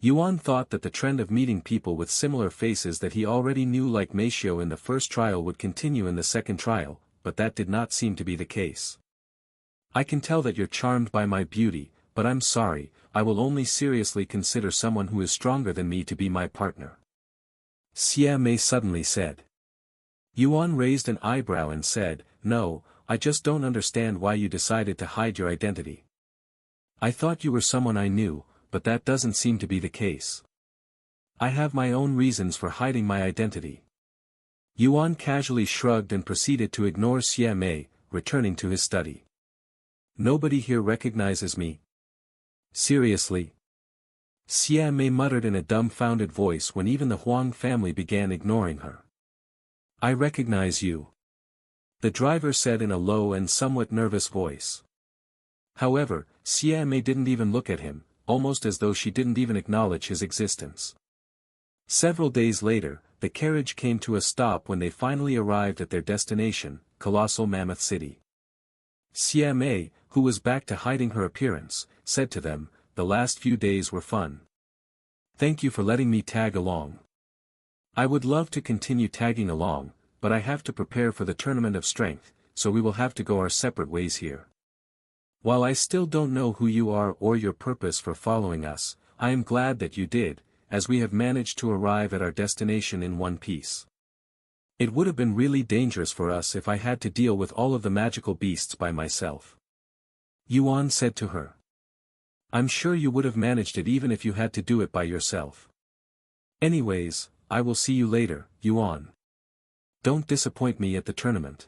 Yuan thought that the trend of meeting people with similar faces that he already knew like Meishio in the first trial would continue in the second trial, but that did not seem to be the case. I can tell that you're charmed by my beauty, but I'm sorry, I will only seriously consider someone who is stronger than me to be my partner. Xie Mei suddenly said. Yuan raised an eyebrow and said, No, I just don't understand why you decided to hide your identity. I thought you were someone I knew, but that doesn't seem to be the case. I have my own reasons for hiding my identity. Yuan casually shrugged and proceeded to ignore Xie Mei, returning to his study. Nobody here recognizes me. Seriously? Xie Mei muttered in a dumbfounded voice when even the Huang family began ignoring her. I recognize you. The driver said in a low and somewhat nervous voice. However, Xie Mei didn't even look at him, almost as though she didn't even acknowledge his existence. Several days later, the carriage came to a stop when they finally arrived at their destination, Colossal Mammoth City. Xie Mei, who was back to hiding her appearance, said to them, The last few days were fun. Thank you for letting me tag along. I would love to continue tagging along, but I have to prepare for the Tournament of Strength, so we will have to go our separate ways here. While I still don't know who you are or your purpose for following us, I am glad that you did, as we have managed to arrive at our destination in one piece. It would have been really dangerous for us if I had to deal with all of the magical beasts by myself. Yuan said to her. I'm sure you would have managed it even if you had to do it by yourself. Anyways, I will see you later, Yuan. Don't disappoint me at the tournament.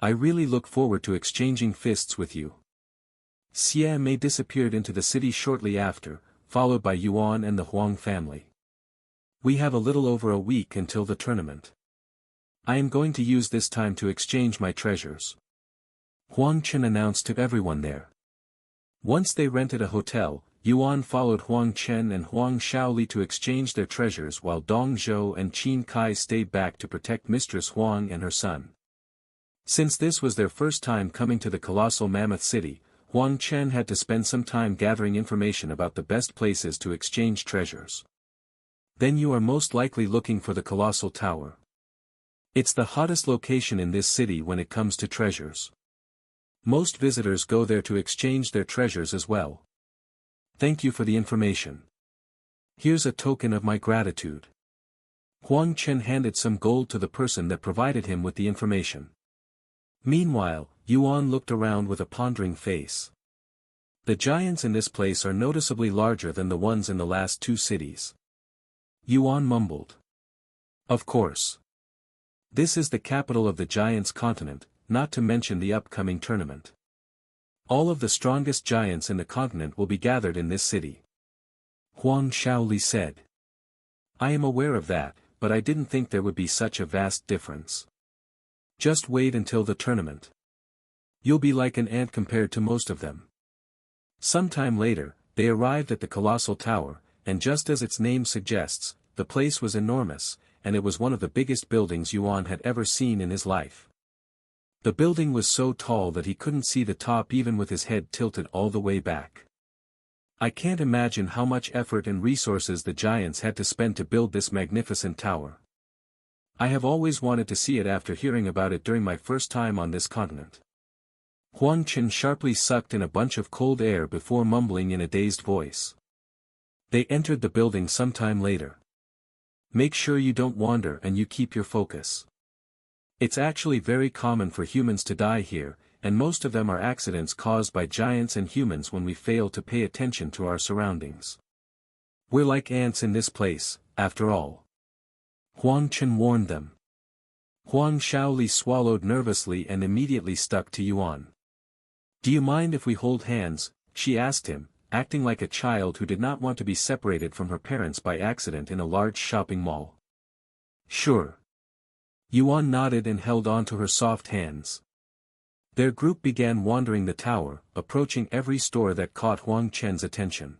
I really look forward to exchanging fists with you. Xie Mei disappeared into the city shortly after, followed by Yuan and the Huang family. We have a little over a week until the tournament. I am going to use this time to exchange my treasures. Huang Chen announced to everyone there. Once they rented a hotel, Yuan followed Huang Chen and Huang Shaoli to exchange their treasures while Dong Zhou and Qin Kai stayed back to protect Mistress Huang and her son. Since this was their first time coming to the Colossal Mammoth City, Huang Chen had to spend some time gathering information about the best places to exchange treasures. Then you are most likely looking for the Colossal Tower. It's the hottest location in this city when it comes to treasures. Most visitors go there to exchange their treasures as well. Thank you for the information. Here's a token of my gratitude. Huang Chen handed some gold to the person that provided him with the information. Meanwhile, Yuan looked around with a pondering face. The giants in this place are noticeably larger than the ones in the last two cities. Yuan mumbled. Of course. This is the capital of the giants' continent, not to mention the upcoming tournament. All of the strongest giants in the continent will be gathered in this city. Huang Shaoli said. I am aware of that, but I didn't think there would be such a vast difference. Just wait until the tournament. You'll be like an ant compared to most of them. Sometime later, they arrived at the Colossal Tower, and just as its name suggests, the place was enormous, and it was one of the biggest buildings Yuan had ever seen in his life. The building was so tall that he couldn't see the top even with his head tilted all the way back. I can't imagine how much effort and resources the giants had to spend to build this magnificent tower. I have always wanted to see it after hearing about it during my first time on this continent. Huang Chen sharply sucked in a bunch of cold air before mumbling in a dazed voice. They entered the building sometime later. Make sure you don't wander and you keep your focus. It's actually very common for humans to die here, and most of them are accidents caused by giants and humans when we fail to pay attention to our surroundings. We're like ants in this place, after all. Huang Chen warned them. Huang Shaoli swallowed nervously and immediately stuck to Yuan. Do you mind if we hold hands? She asked him, acting like a child who did not want to be separated from her parents by accident in a large shopping mall. Sure. Yuan nodded and held onto her soft hands. Their group began wandering the tower, approaching every store that caught Huang Chen's attention.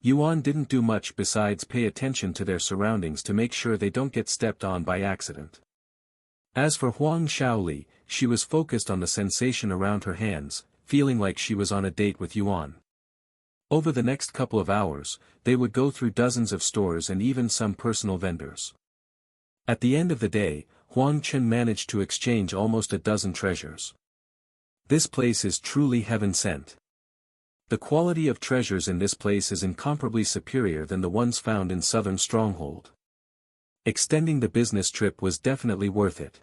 Yuan didn't do much besides pay attention to their surroundings to make sure they don't get stepped on by accident. As for Huang Shaoli, she was focused on the sensation around her hands, feeling like she was on a date with Yuan. Over the next couple of hours, they would go through dozens of stores and even some personal vendors. At the end of the day, Huang Chen managed to exchange almost a dozen treasures. This place is truly heaven sent. The quality of treasures in this place is incomparably superior than the ones found in Southern Stronghold. Extending the business trip was definitely worth it.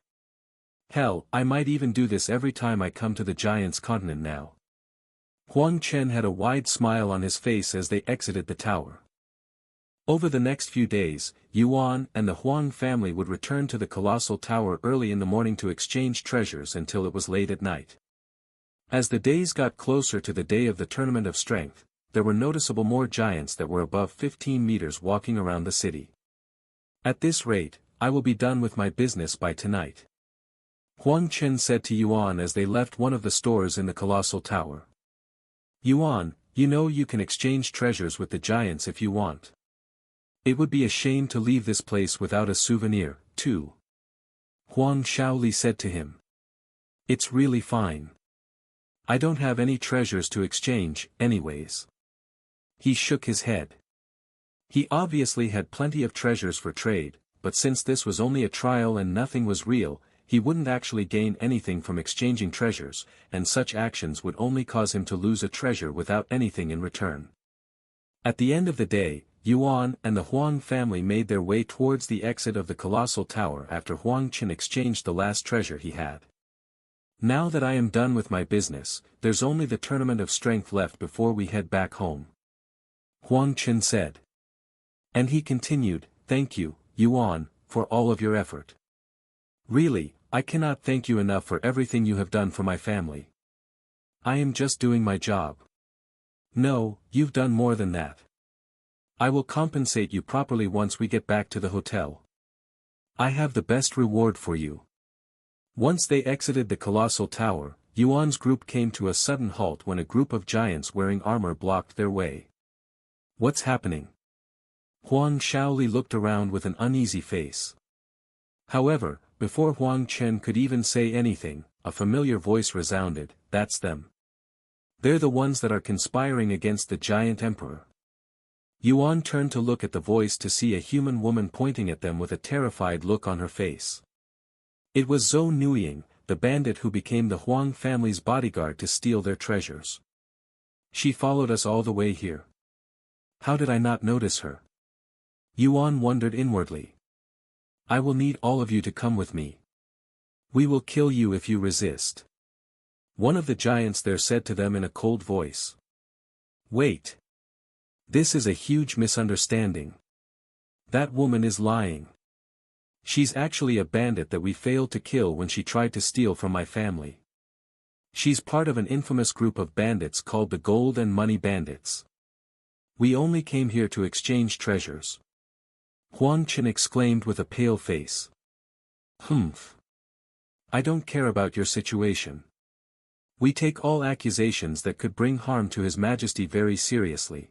Hell, I might even do this every time I come to the Giant's continent now. Huang Chen had a wide smile on his face as they exited the tower. Over the next few days, Yuan and the Huang family would return to the colossal tower early in the morning to exchange treasures until it was late at night. As the days got closer to the day of the Tournament of Strength, there were noticeable more giants that were above 15 meters walking around the city. At this rate, I will be done with my business by tonight. Huang Chen said to Yuan as they left one of the stores in the colossal tower. Yuan, you know you can exchange treasures with the giants if you want. It would be a shame to leave this place without a souvenir, too. Huang Shaoli said to him. It's really fine. I don't have any treasures to exchange, anyways. He shook his head. He obviously had plenty of treasures for trade, but since this was only a trial and nothing was real, he wouldn't actually gain anything from exchanging treasures, and such actions would only cause him to lose a treasure without anything in return. At the end of the day, Yuan and the Huang family made their way towards the exit of the colossal tower after Huang Chen exchanged the last treasure he had. Now that I am done with my business, there's only the Tournament of Strength left before we head back home. Huang Chen said. And he continued, thank you, Yuan, for all of your effort. Really, I cannot thank you enough for everything you have done for my family. I am just doing my job. No, you've done more than that. I will compensate you properly once we get back to the hotel. I have the best reward for you. Once they exited the colossal tower, Yuan's group came to a sudden halt when a group of giants wearing armor blocked their way. What's happening? Huang Shaoli looked around with an uneasy face. However, before Huang Chen could even say anything, a familiar voice resounded, that's them. They're the ones that are conspiring against the giant emperor. Yuan turned to look at the voice to see a human woman pointing at them with a terrified look on her face. It was Zhou Nuying, the bandit who became the Huang family's bodyguard to steal their treasures. She followed us all the way here. How did I not notice her? Yuan wondered inwardly. I will need all of you to come with me. We will kill you if you resist. One of the giants there said to them in a cold voice. Wait. This is a huge misunderstanding. That woman is lying. She's actually a bandit that we failed to kill when she tried to steal from my family. She's part of an infamous group of bandits called the Gold and Money Bandits. We only came here to exchange treasures. Huang Chen exclaimed with a pale face. Humph. I don't care about your situation. We take all accusations that could bring harm to His Majesty very seriously.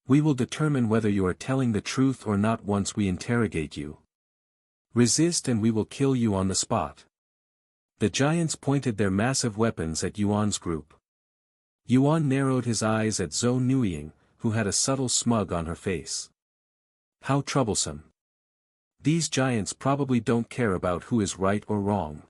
We will determine whether you are telling the truth or not once we interrogate you. Resist and we will kill you on the spot. The giants pointed their massive weapons at Yuan's group. Yuan narrowed his eyes at Zhou Nuying, who had a subtle smug on her face. How troublesome. These giants probably don't care about who is right or wrong.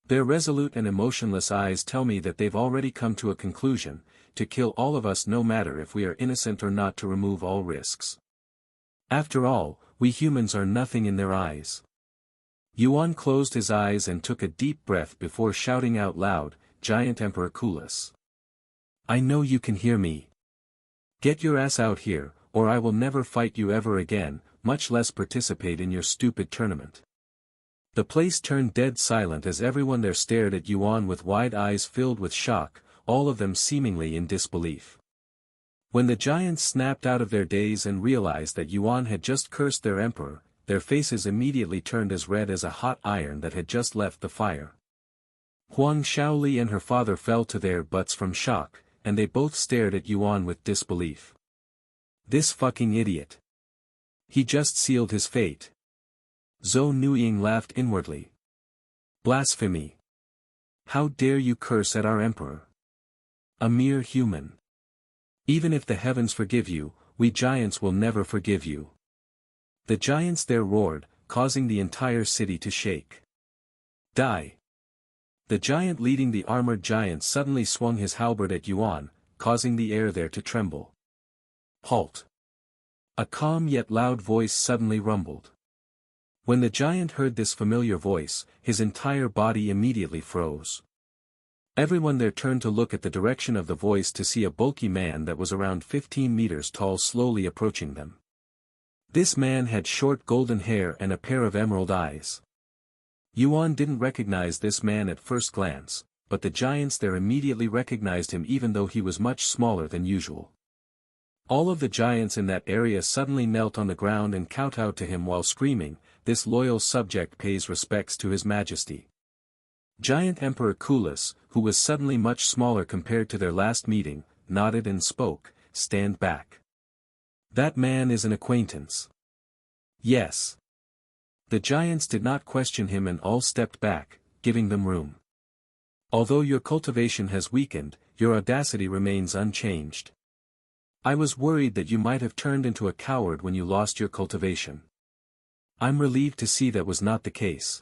Their resolute and emotionless eyes tell me that they've already come to a conclusion, to kill all of us no matter if we are innocent or not, to remove all risks. After all, we humans are nothing in their eyes. Yuan closed his eyes and took a deep breath before shouting out loud, Giant Emperor Kulis. I know you can hear me. Get your ass out here, or I will never fight you ever again, much less participate in your stupid tournament. The place turned dead silent as everyone there stared at Yuan with wide eyes filled with shock, all of them seemingly in disbelief. When the giants snapped out of their daze and realized that Yuan had just cursed their emperor, their faces immediately turned as red as a hot iron that had just left the fire. Huang Shaoli and her father fell to their butts from shock, and they both stared at Yuan with disbelief. This fucking idiot. He just sealed his fate. Zhou Nuiying laughed inwardly. Blasphemy. How dare you curse at our emperor? A mere human. Even if the heavens forgive you, we giants will never forgive you. The giants there roared, causing the entire city to shake. Die. The giant leading the armored giants suddenly swung his halberd at Yuan, causing the air there to tremble. Halt. A calm yet loud voice suddenly rumbled. When the giant heard this familiar voice, his entire body immediately froze. Everyone there turned to look at the direction of the voice to see a bulky man that was around 15 meters tall slowly approaching them. This man had short golden hair and a pair of emerald eyes. Yuan didn't recognize this man at first glance, but the giants there immediately recognized him even though he was much smaller than usual. All of the giants in that area suddenly knelt on the ground and kowtowed to him while screaming, "This loyal subject pays respects to his majesty." Giant Emperor Kulis, who was suddenly much smaller compared to their last meeting, nodded and spoke, "Stand back. That man is an acquaintance." Yes. The giants did not question him and all stepped back, giving them room. Although your cultivation has weakened, your audacity remains unchanged. I was worried that you might have turned into a coward when you lost your cultivation. I'm relieved to see that was not the case.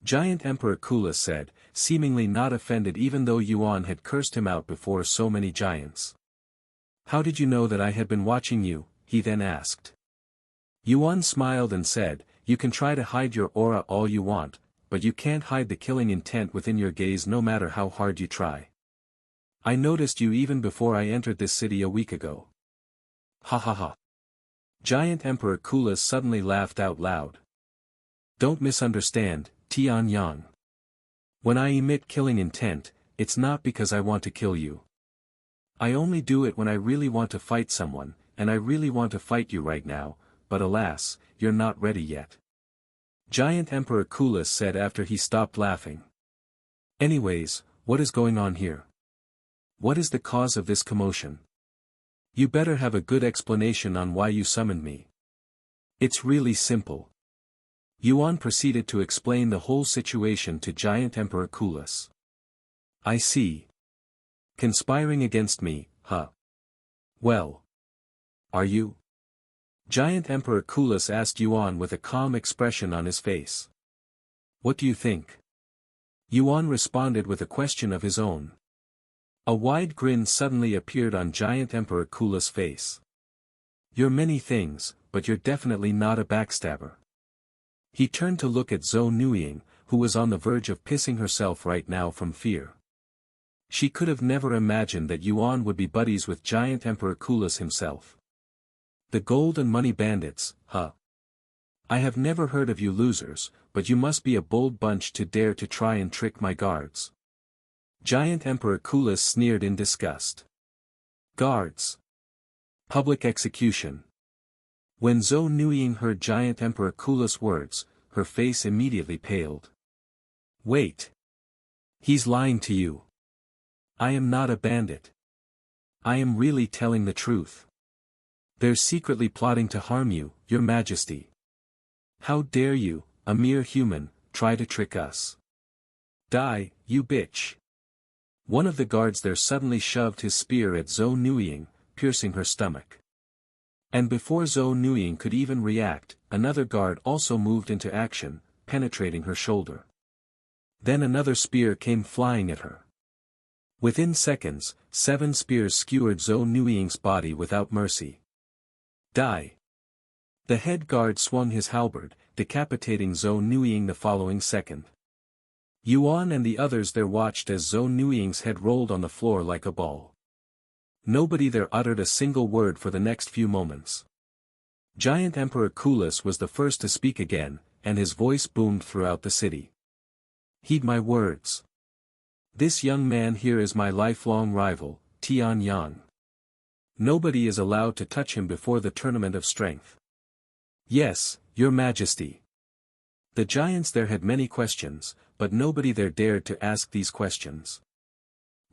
Giant Emperor Kulis said, seemingly not offended even though Yuan had cursed him out before so many giants. How did you know that I had been watching you? He then asked. Yuan smiled and said, You can try to hide your aura all you want, but you can't hide the killing intent within your gaze no matter how hard you try. I noticed you even before I entered this city a week ago. Ha ha ha. Giant Emperor Kulis suddenly laughed out loud. Don't misunderstand, Tian Yang. When I emit killing intent, it's not because I want to kill you. I only do it when I really want to fight someone, and I really want to fight you right now, but alas, you're not ready yet. Giant Emperor Kulis said after he stopped laughing. Anyways, what is going on here? What is the cause of this commotion? You better have a good explanation on why you summoned me. It's really simple. Yuan proceeded to explain the whole situation to Giant Emperor Kulis. I see. Conspiring against me, huh? Well. Are you? Giant Emperor Kulis asked Yuan with a calm expression on his face. What do you think? Yuan responded with a question of his own. A wide grin suddenly appeared on Giant Emperor Kulis' face. You're many things, but you're definitely not a backstabber. He turned to look at Zhou Nuiying, who was on the verge of pissing herself right now from fear. She could have never imagined that Yuan would be buddies with Giant Emperor Kulis himself. The gold and money bandits, huh? I have never heard of you losers, but you must be a bold bunch to dare to try and trick my guards. Giant Emperor Kulis sneered in disgust. Guards. Public execution. When Zhou Nuiying heard Giant Emperor Kulis' words, her face immediately paled. Wait. He's lying to you. I am not a bandit. I am really telling the truth. They're secretly plotting to harm you, your majesty. How dare you, a mere human, try to trick us? Die, you bitch. One of the guards there suddenly shoved his spear at Zhou Nuiying, piercing her stomach. And before Zhou Nuiying could even react, another guard also moved into action, penetrating her shoulder. Then another spear came flying at her. Within seconds, 7 spears skewered Zhou Nuiying's body without mercy. Die. The head guard swung his halberd, decapitating Zhou Nuiying the following second. Yuan and the others there watched as Zhou Nuiying's head rolled on the floor like a ball. Nobody there uttered a single word for the next few moments. Giant Emperor Kulis was the first to speak again, and his voice boomed throughout the city. Heed my words. This young man here is my lifelong rival, Tian Yang. Nobody is allowed to touch him before the tournament of strength. Yes, Your Majesty. The giants there had many questions, but nobody there dared to ask these questions.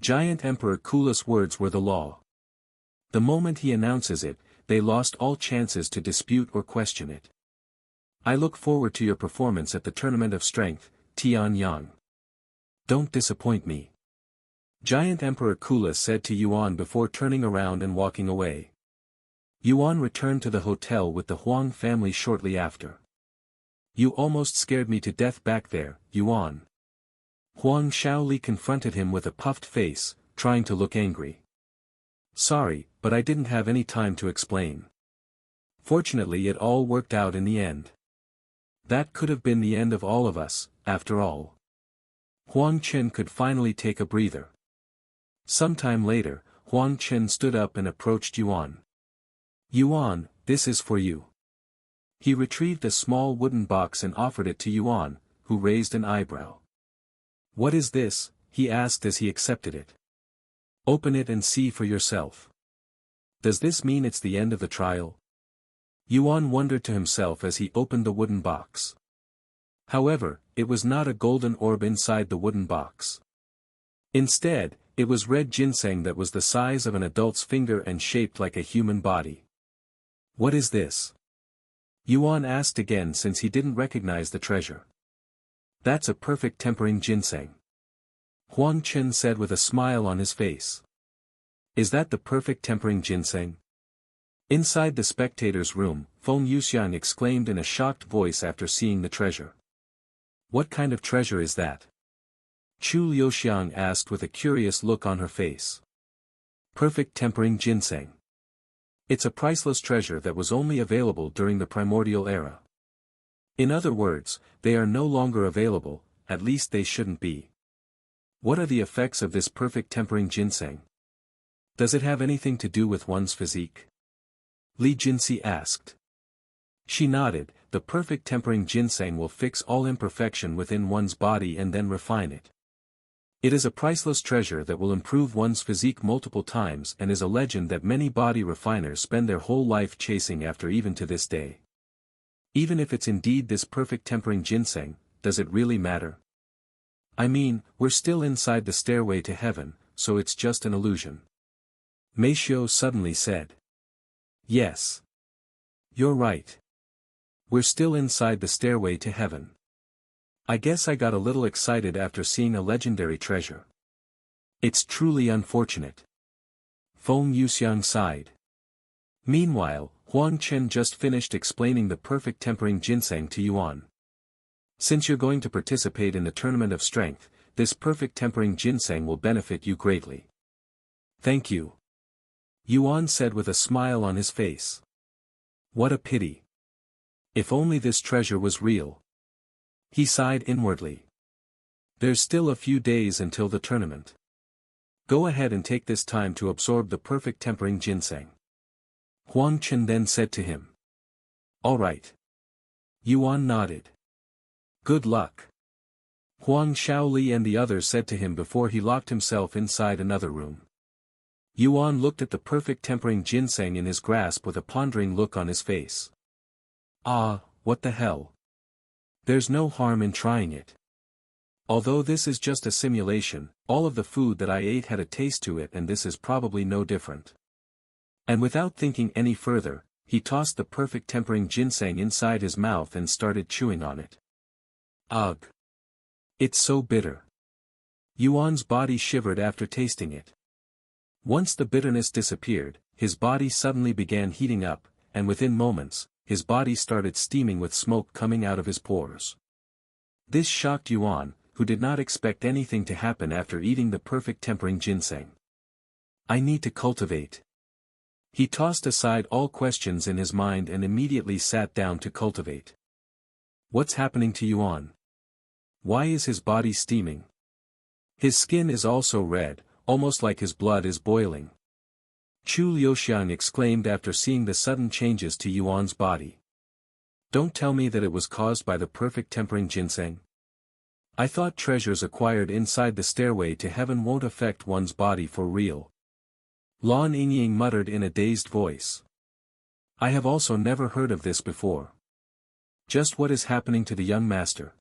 Giant Emperor Kula's words were the law. The moment he announces it, they lost all chances to dispute or question it. I look forward to your performance at the Tournament of Strength, Tian Yang. Don't disappoint me. Giant Emperor Kula said to Yuan before turning around and walking away. Yuan returned to the hotel with the Huang family shortly after. You almost scared me to death back there, Yuan. Huang Shaoli confronted him with a puffed face, trying to look angry. Sorry, but I didn't have any time to explain. Fortunately it all worked out in the end. That could have been the end of all of us, after all. Huang Chen could finally take a breather. Sometime later, Huang Chen stood up and approached Yuan. Yuan, this is for you. He retrieved a small wooden box and offered it to Yuan, who raised an eyebrow. What is this? He asked as he accepted it. Open it and see for yourself. Does this mean it's the end of the trial? Yuan wondered to himself as he opened the wooden box. However, it was not a golden orb inside the wooden box. Instead, it was red ginseng that was the size of an adult's finger and shaped like a human body. What is this? Yuan asked again since he didn't recognize the treasure. That's a perfect tempering ginseng. Huang Chen said with a smile on his face. Is that the perfect tempering ginseng? Inside the spectators' room, Feng Yuxiang exclaimed in a shocked voice after seeing the treasure. What kind of treasure is that? Chu Liuxiang asked with a curious look on her face. Perfect tempering ginseng. It's a priceless treasure that was only available during the primordial era. In other words, they are no longer available, at least they shouldn't be. What are the effects of this perfect tempering ginseng? Does it have anything to do with one's physique? Li Jinxi asked. She nodded. The perfect tempering ginseng will fix all imperfection within one's body and then refine it. It is a priceless treasure that will improve one's physique multiple times and is a legend that many body refiners spend their whole life chasing after even to this day. Even if it's indeed this perfect tempering ginseng, does it really matter? I mean, we're still inside the stairway to heaven, so it's just an illusion. Meishio suddenly said. Yes. You're right. We're still inside the stairway to heaven. I guess I got a little excited after seeing a legendary treasure. It's truly unfortunate. Feng Yuxiang sighed. Meanwhile, Huang Chen just finished explaining the perfect tempering ginseng to Yuan. Since you're going to participate in the Tournament of Strength, this perfect tempering ginseng will benefit you greatly. Thank you. Yuan said with a smile on his face. What a pity. If only this treasure was real. He sighed inwardly. There's still a few days until the tournament. Go ahead and take this time to absorb the perfect tempering ginseng. Huang Chen then said to him. All right. Yuan nodded. Good luck. Huang Shaoli and the others said to him before he locked himself inside another room. Yuan looked at the perfect tempering ginseng in his grasp with a pondering look on his face. Ah, what the hell? There's no harm in trying it. Although this is just a simulation, all of the food that I ate had a taste to it and this is probably no different. And without thinking any further, he tossed the perfect tempering ginseng inside his mouth and started chewing on it. Ugh! It's so bitter. Yuan's body shivered after tasting it. Once the bitterness disappeared, his body suddenly began heating up, and within moments, his body started steaming with smoke coming out of his pores. This shocked Yuan, who did not expect anything to happen after eating the perfect tempering ginseng. I need to cultivate. He tossed aside all questions in his mind and immediately sat down to cultivate. What's happening to Yuan? Why is his body steaming? His skin is also red, almost like his blood is boiling. Chu Liuxiang exclaimed after seeing the sudden changes to Yuan's body. Don't tell me that it was caused by the perfect tempering ginseng. I thought treasures acquired inside the stairway to heaven won't affect one's body for real. Lan Yingying muttered in a dazed voice. I have also never heard of this before. Just what is happening to the young master?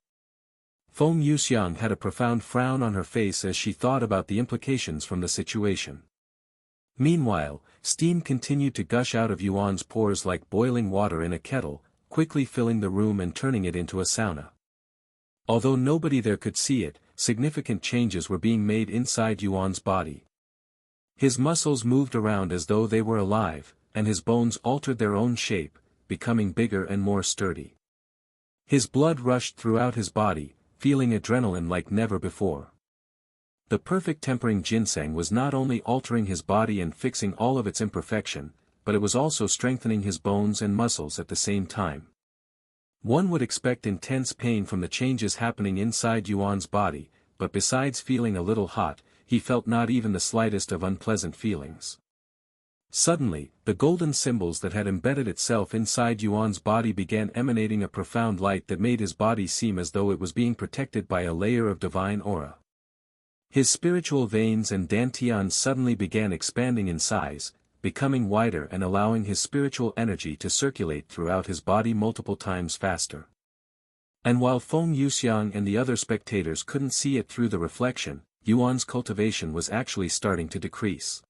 Feng Yuxiang had a profound frown on her face as she thought about the implications from the situation. Meanwhile, steam continued to gush out of Yuan's pores like boiling water in a kettle, quickly filling the room and turning it into a sauna. Although nobody there could see it, significant changes were being made inside Yuan's body. His muscles moved around as though they were alive, and his bones altered their own shape, becoming bigger and more sturdy. His blood rushed throughout his body, feeling adrenaline like never before. The perfect tempering ginseng was not only altering his body and fixing all of its imperfection, but it was also strengthening his bones and muscles at the same time. One would expect intense pain from the changes happening inside Yuan's body, but besides feeling a little hot, he felt not even the slightest of unpleasant feelings. Suddenly, the golden symbols that had embedded itself inside Yuan's body began emanating a profound light that made his body seem as though it was being protected by a layer of divine aura. His spiritual veins and dantians suddenly began expanding in size, becoming wider and allowing his spiritual energy to circulate throughout his body multiple times faster. And while Feng Yuxiang and the other spectators couldn't see it through the reflection, Yuan's cultivation was actually starting to decrease.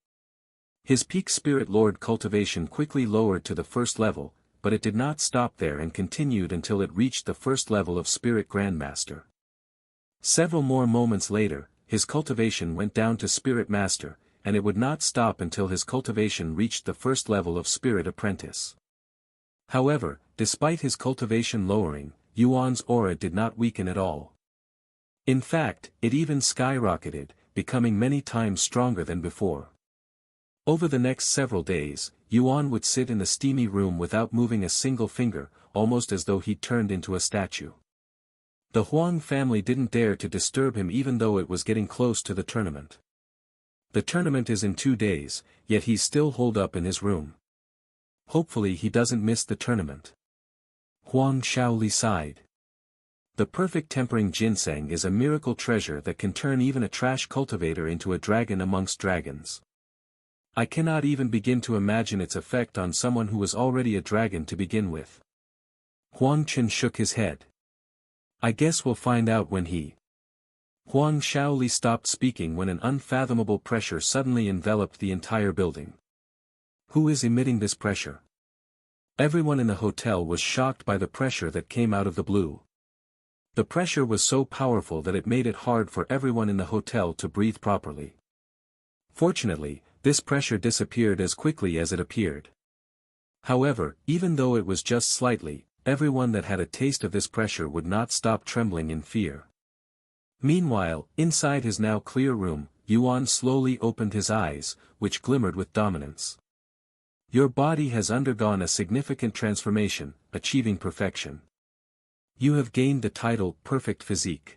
His peak spirit lord cultivation quickly lowered to the first level, but it did not stop there and continued until it reached the first level of spirit grandmaster. Several more moments later, his cultivation went down to spirit master, and it would not stop until his cultivation reached the first level of spirit apprentice. However, despite his cultivation lowering, Yuan's aura did not weaken at all. In fact, it even skyrocketed, becoming many times stronger than before. Over the next several days, Yuan would sit in the steamy room without moving a single finger, almost as though he'd turned into a statue. The Huang family didn't dare to disturb him even though it was getting close to the tournament. The tournament is in 2 days, yet he's still holed up in his room. Hopefully he doesn't miss the tournament. Huang Shaoli sighed. The perfect tempering ginseng is a miracle treasure that can turn even a trash cultivator into a dragon amongst dragons. I cannot even begin to imagine its effect on someone who was already a dragon to begin with. Huang Chen shook his head. I guess we'll find out when he... Huang Shaoli stopped speaking when an unfathomable pressure suddenly enveloped the entire building. Who is emitting this pressure? Everyone in the hotel was shocked by the pressure that came out of the blue. The pressure was so powerful that it made it hard for everyone in the hotel to breathe properly. Fortunately, this pressure disappeared as quickly as it appeared. However, even though it was just slightly, everyone that had a taste of this pressure would not stop trembling in fear. Meanwhile, inside his now clear room, Yuan slowly opened his eyes, which glimmered with dominance. Your body has undergone a significant transformation, achieving perfection. You have gained the title Perfect Physique.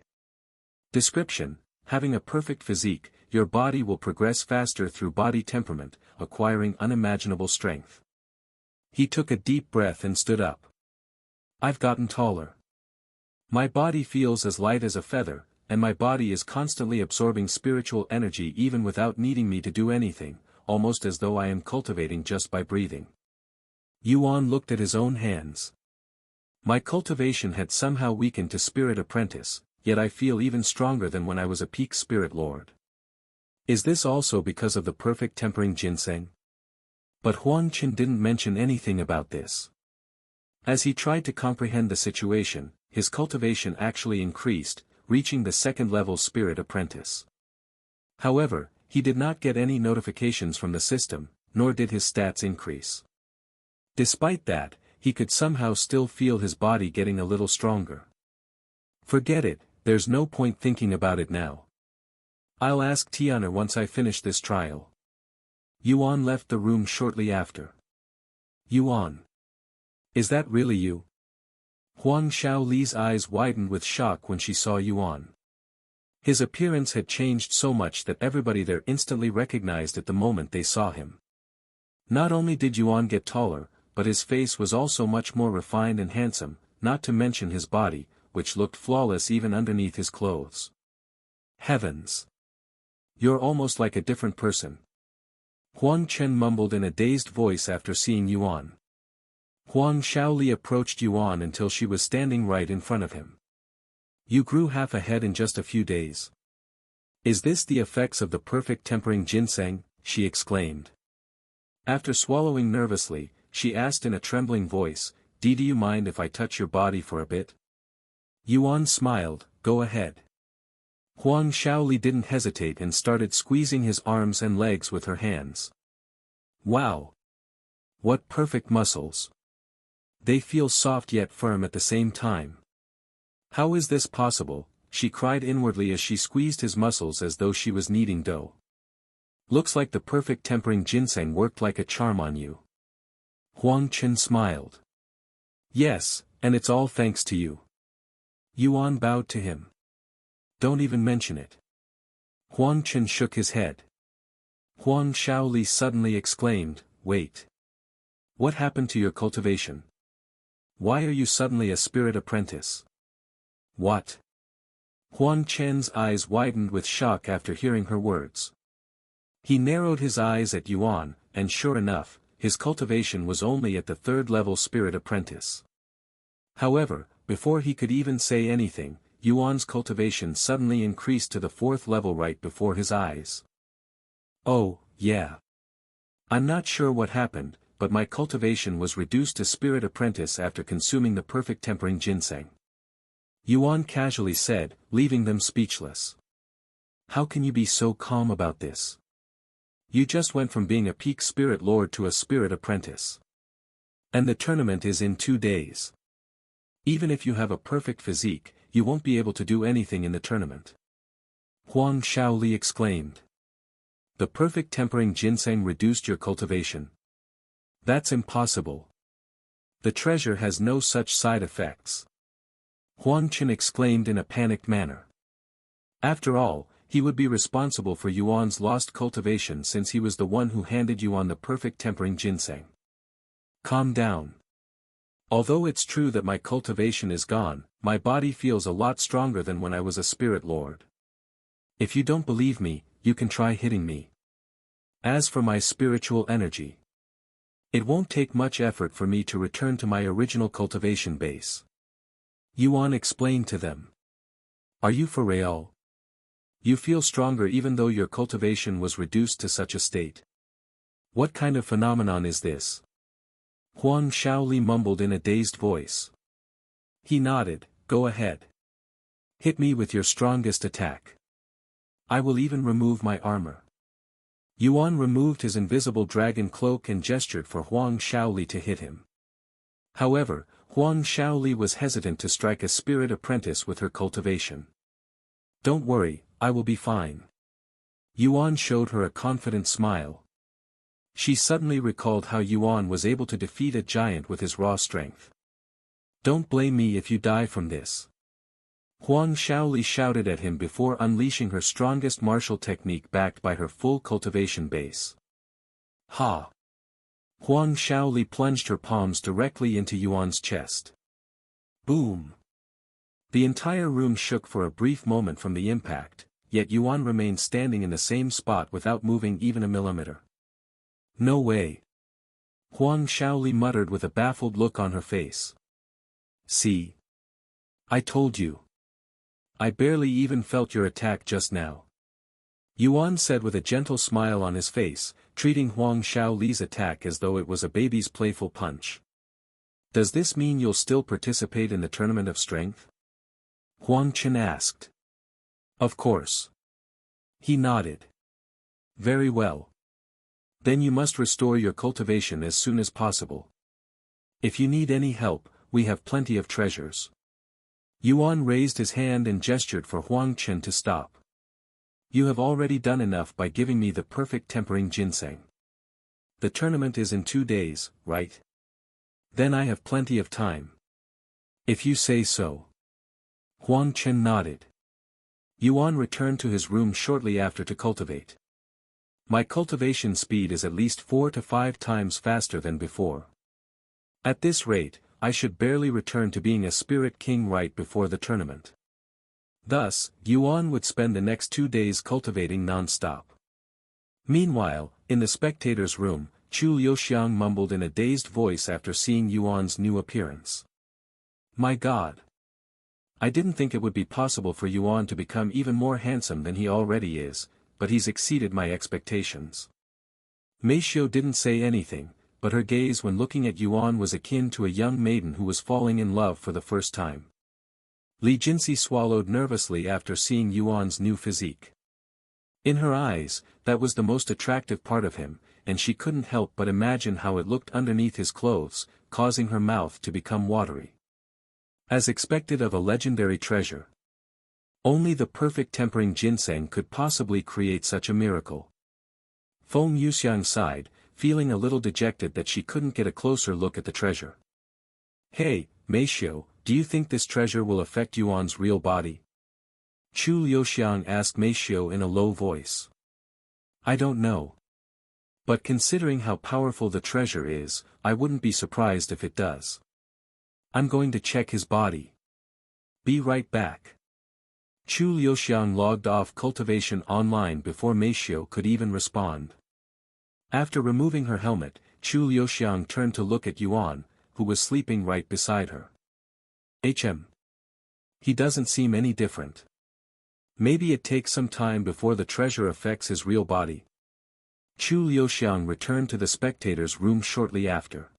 Description: having a perfect physique, your body will progress faster through body temperament, acquiring unimaginable strength. He took a deep breath and stood up. I've gotten taller. My body feels as light as a feather, and my body is constantly absorbing spiritual energy even without needing me to do anything, almost as though I am cultivating just by breathing. Yuan looked at his own hands. My cultivation had somehow weakened to spirit apprentice, yet I feel even stronger than when I was a peak spirit lord. Is this also because of the perfect tempering ginseng? But Huang Qin didn't mention anything about this. As he tried to comprehend the situation, his cultivation actually increased, reaching the second-level spirit apprentice. However, he did not get any notifications from the system, nor did his stats increase. Despite that, he could somehow still feel his body getting a little stronger. Forget it, there's no point thinking about it now. I'll ask Tiana once I finish this trial. Yuan left the room shortly after. Yuan. Is that really you? Huang Shaoli's eyes widened with shock when she saw Yuan. His appearance had changed so much that everybody there instantly recognized it the moment they saw him. Not only did Yuan get taller, but his face was also much more refined and handsome, not to mention his body, which looked flawless even underneath his clothes. Heavens! You're almost like a different person. Huang Chen mumbled in a dazed voice after seeing Yuan. Huang Shaoli approached Yuan until she was standing right in front of him. You grew half a head in just a few days. Is this the effects of the perfect tempering ginseng? She exclaimed. After swallowing nervously, she asked in a trembling voice, do you mind if I touch your body for a bit? Yuan smiled, go ahead. Huang Shaoli didn't hesitate and started squeezing his arms and legs with her hands. Wow! What perfect muscles! They feel soft yet firm at the same time. How is this possible? She cried inwardly as she squeezed his muscles as though she was kneading dough. Looks like the perfect tempering ginseng worked like a charm on you. Huang Chen smiled. Yes, and it's all thanks to you. Yuan bowed to him. Don't even mention it. Huang Chen shook his head. Huang Shaoli suddenly exclaimed, wait. What happened to your cultivation? Why are you suddenly a spirit apprentice? What? Huang Chen's eyes widened with shock after hearing her words. He narrowed his eyes at Yuan, and sure enough, his cultivation was only at the third-level spirit apprentice. However, before he could even say anything, Yuan's cultivation suddenly increased to the fourth level right before his eyes. Oh, yeah. I'm not sure what happened, but my cultivation was reduced to spirit apprentice after consuming the perfect tempering ginseng. Yuan casually said, leaving them speechless. How can you be so calm about this? You just went from being a peak spirit lord to a spirit apprentice. And the tournament is in 2 days. Even if you have a perfect physique, you won't be able to do anything in the tournament. Huang Shaoli exclaimed. The perfect tempering ginseng reduced your cultivation. That's impossible. The treasure has no such side effects. Huang Chen exclaimed in a panicked manner. After all, he would be responsible for Yuan's lost cultivation since he was the one who handed Yuan the perfect tempering ginseng. Calm down. Although it's true that my cultivation is gone, my body feels a lot stronger than when I was a spirit lord. If you don't believe me, you can try hitting me. As for my spiritual energy, it won't take much effort for me to return to my original cultivation base. Yuan explained to them. Are you for real? You feel stronger even though your cultivation was reduced to such a state. What kind of phenomenon is this? Huang Shaoli mumbled in a dazed voice. He nodded, go ahead. Hit me with your strongest attack. I will even remove my armor. Yuan removed his invisible dragon cloak and gestured for Huang Shaoli to hit him. However, Huang Shaoli was hesitant to strike a spirit apprentice with her cultivation. Don't worry, I will be fine. Yuan showed her a confident smile. She suddenly recalled how Yuan was able to defeat a giant with his raw strength. Don't blame me if you die from this. Huang Shaoli shouted at him before unleashing her strongest martial technique backed by her full cultivation base. Ha! Huang Shaoli plunged her palms directly into Yuan's chest. Boom! The entire room shook for a brief moment from the impact, yet Yuan remained standing in the same spot without moving even a millimeter. No way! Huang Shaoli muttered with a baffled look on her face. See? I told you. I barely even felt your attack just now. Yuan said with a gentle smile on his face, treating Huang Shaoli's attack as though it was a baby's playful punch. Does this mean you'll still participate in the tournament of strength? Huang Chen asked. Of course. He nodded. Very well. Then you must restore your cultivation as soon as possible. If you need any help, we have plenty of treasures. Yuan raised his hand and gestured for Huang Chen to stop. You have already done enough by giving me the perfect tempering ginseng. The tournament is in 2 days, right? Then I have plenty of time. If you say so. Huang Chen nodded. Yuan returned to his room shortly after to cultivate. My cultivation speed is at least 4 to 5 times faster than before. At this rate, I should barely return to being a spirit king right before the tournament. Thus, Yuan would spend the next 2 days cultivating non-stop. Meanwhile, in the spectators' room, Chu Liuxiang mumbled in a dazed voice after seeing Yuan's new appearance. My God! I didn't think it would be possible for Yuan to become even more handsome than he already is, but he's exceeded my expectations. Meishiu didn't say anything, but her gaze when looking at Yuan was akin to a young maiden who was falling in love for the first time. Li Jinxi swallowed nervously after seeing Yuan's new physique. In her eyes, that was the most attractive part of him, and she couldn't help but imagine how it looked underneath his clothes, causing her mouth to become watery. As expected of a legendary treasure. Only the perfect tempering ginseng could possibly create such a miracle. Feng Yuxiang sighed, feeling a little dejected that she couldn't get a closer look at the treasure. Hey, Meishiu, do you think this treasure will affect Yuan's real body? Chu Liuxiang asked Meishiu in a low voice. I don't know. But considering how powerful the treasure is, I wouldn't be surprised if it does. I'm going to check his body. Be right back. Chu Liuxiang logged off Cultivation Online before Meishiu could even respond. After removing her helmet, Chu Liuxiang turned to look at Yuan, who was sleeping right beside her. He doesn't seem any different. Maybe it takes some time before the treasure affects his real body. Chu Liuxiang returned to the spectators' room shortly after.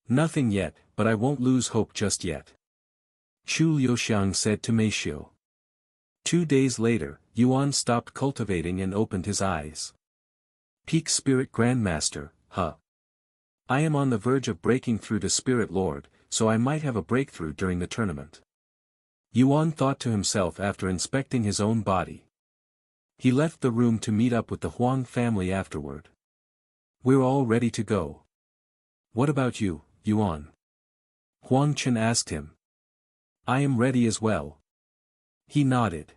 Nothing yet, but I won't lose hope just yet. Chu Liuxiang said to Meishiu. 2 days later, Yuan stopped cultivating and opened his eyes. Peak Spirit Grandmaster, huh? I am on the verge of breaking through to Spirit Lord, so I might have a breakthrough during the tournament. Yuan thought to himself after inspecting his own body. He left the room to meet up with the Huang family afterward. We're all ready to go. What about you, Yuan? Huang Chen asked him. I am ready as well. He nodded.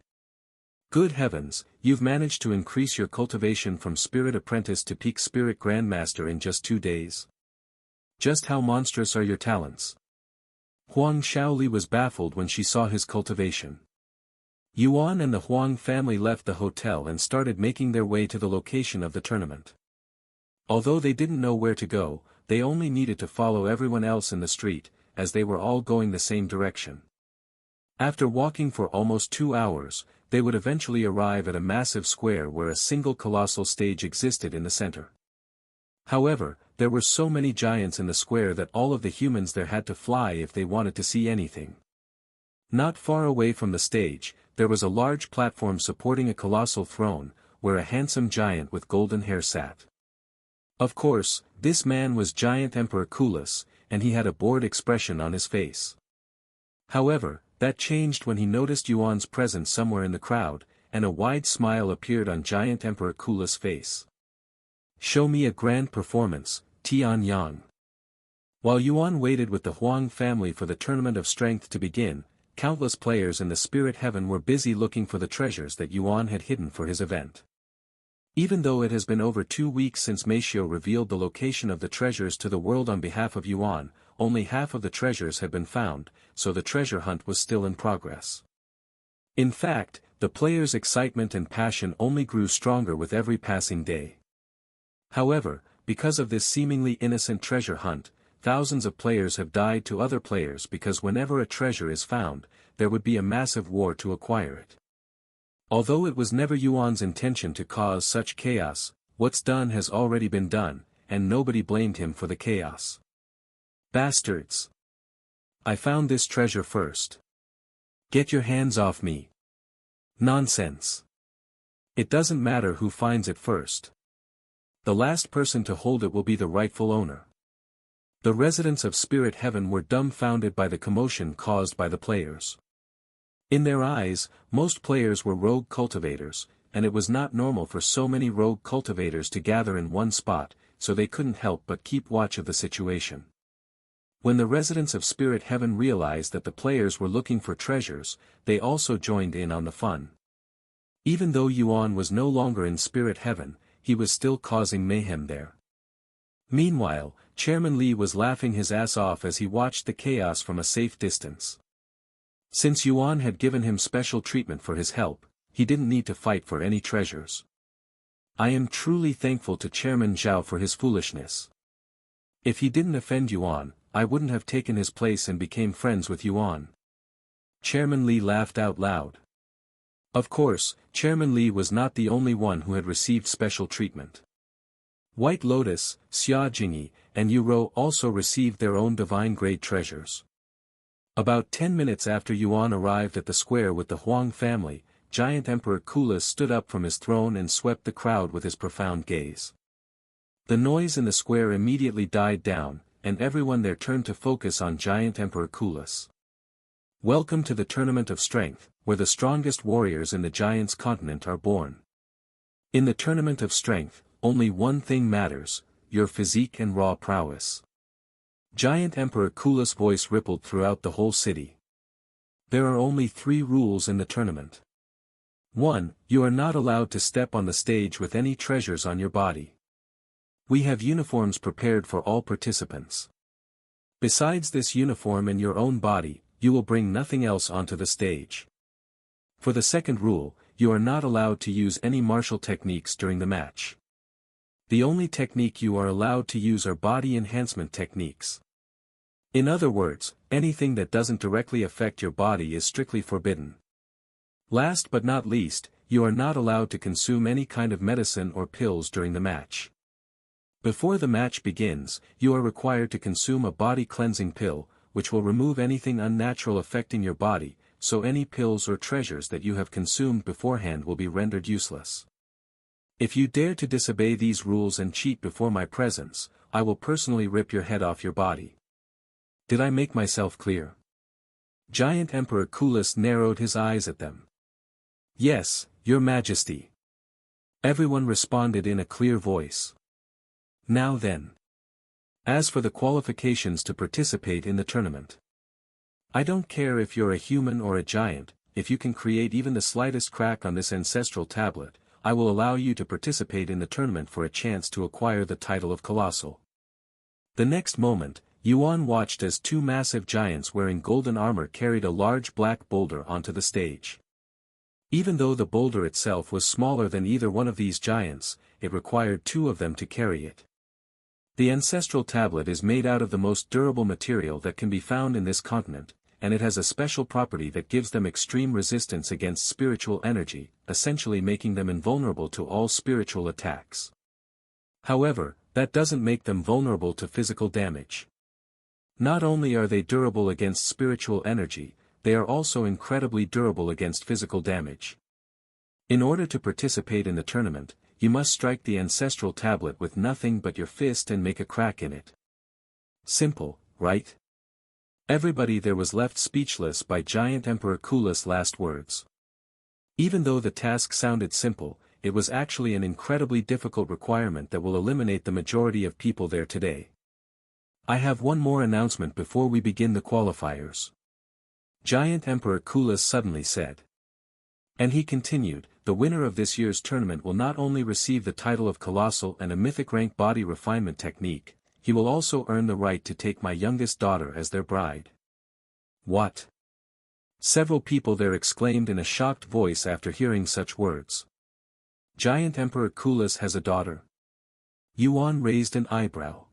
Good heavens, you've managed to increase your cultivation from Spirit Apprentice to Peak Spirit Grandmaster in just 2 days. Just how monstrous are your talents? Huang Shaoli was baffled when she saw his cultivation. Yuan and the Huang family left the hotel and started making their way to the location of the tournament. Although they didn't know where to go, they only needed to follow everyone else in the street, as they were all going the same direction. After walking for almost 2 hours, they would eventually arrive at a massive square where a single colossal stage existed in the center. However, there were so many giants in the square that all of the humans there had to fly if they wanted to see anything. Not far away from the stage, there was a large platform supporting a colossal throne, where a handsome giant with golden hair sat. Of course, this man was Giant Emperor Kulis, and he had a bored expression on his face. However, that changed when he noticed Yuan's presence somewhere in the crowd, and a wide smile appeared on Giant Emperor Kulis' face. Show me a grand performance, Tian Yang. While Yuan waited with the Huang family for the Tournament of Strength to begin, countless players in the spirit heaven were busy looking for the treasures that Yuan had hidden for his event. Even though it has been over 2 weeks since Meishiu revealed the location of the treasures to the world on behalf of Yuan, only half of the treasures had been found, so the treasure hunt was still in progress. In fact, the players' excitement and passion only grew stronger with every passing day. However, because of this seemingly innocent treasure hunt, thousands of players have died to other players because whenever a treasure is found, there would be a massive war to acquire it. Although it was never Yuan's intention to cause such chaos, what's done has already been done, and nobody blamed him for the chaos. Bastards! I found this treasure first. Get your hands off me. Nonsense. It doesn't matter who finds it first. The last person to hold it will be the rightful owner. The residents of Spirit Heaven were dumbfounded by the commotion caused by the players. In their eyes, most players were rogue cultivators, and it was not normal for so many rogue cultivators to gather in one spot, so they couldn't help but keep watch of the situation. When the residents of Spirit Heaven realized that the players were looking for treasures, they also joined in on the fun. Even though Yuan was no longer in Spirit Heaven, he was still causing mayhem there. Meanwhile, Chairman Li was laughing his ass off as he watched the chaos from a safe distance. Since Yuan had given him special treatment for his help, he didn't need to fight for any treasures. I am truly thankful to Chairman Zhao for his foolishness. If he didn't offend Yuan, I wouldn't have taken his place and became friends with Yuan. Chairman Li laughed out loud. Of course, Chairman Li was not the only one who had received special treatment. White Lotus, Xia Jingyi, and Yu Rou also received their own divine-grade treasures. About 10 minutes after Yuan arrived at the square with the Huang family, Giant Emperor Kulis stood up from his throne and swept the crowd with his profound gaze. The noise in the square immediately died down, and everyone there turned to focus on Giant Emperor Kulis. Welcome to the Tournament of Strength, where the strongest warriors in the Giants' continent are born. In the Tournament of Strength, only one thing matters, your physique and raw prowess. Giant Emperor Kulis' voice rippled throughout the whole city. There are only 3 rules in the tournament. 1. You are not allowed to step on the stage with any treasures on your body. We have uniforms prepared for all participants. Besides this uniform and your own body, you will bring nothing else onto the stage. For the second rule, you are not allowed to use any martial techniques during the match. The only technique you are allowed to use are body enhancement techniques. In other words, anything that doesn't directly affect your body is strictly forbidden. Last but not least, you are not allowed to consume any kind of medicine or pills during the match. Before the match begins, you are required to consume a body cleansing pill, which will remove anything unnatural affecting your body, so any pills or treasures that you have consumed beforehand will be rendered useless. If you dare to disobey these rules and cheat before my presence, I will personally rip your head off your body. Did I make myself clear? Giant Emperor Kulis narrowed his eyes at them. Yes, Your Majesty. Everyone responded in a clear voice. Now then. As for the qualifications to participate in the tournament. I don't care if you're a human or a giant, if you can create even the slightest crack on this ancestral tablet, I will allow you to participate in the tournament for a chance to acquire the title of Colossal. The next moment, Yuan watched as 2 massive giants wearing golden armor carried a large black boulder onto the stage. Even though the boulder itself was smaller than either one of these giants, it required 2 of them to carry it. The ancestral tablet is made out of the most durable material that can be found in this continent, and it has a special property that gives them extreme resistance against spiritual energy, essentially making them invulnerable to all spiritual attacks. However, that doesn't make them vulnerable to physical damage. Not only are they durable against spiritual energy, they are also incredibly durable against physical damage. In order to participate in the tournament, you must strike the ancestral tablet with nothing but your fist and make a crack in it. Simple, right? Everybody there was left speechless by Giant Emperor Kulis' last words. Even though the task sounded simple, it was actually an incredibly difficult requirement that will eliminate the majority of people there today. I have one more announcement before we begin the qualifiers. Giant Emperor Kulis suddenly said. And he continued, the winner of this year's tournament will not only receive the title of Colossal and a mythic rank body refinement technique, he will also earn the right to take my youngest daughter as their bride. What? Several people there exclaimed in a shocked voice after hearing such words. Giant Emperor Kulis has a daughter? Yuan raised an eyebrow.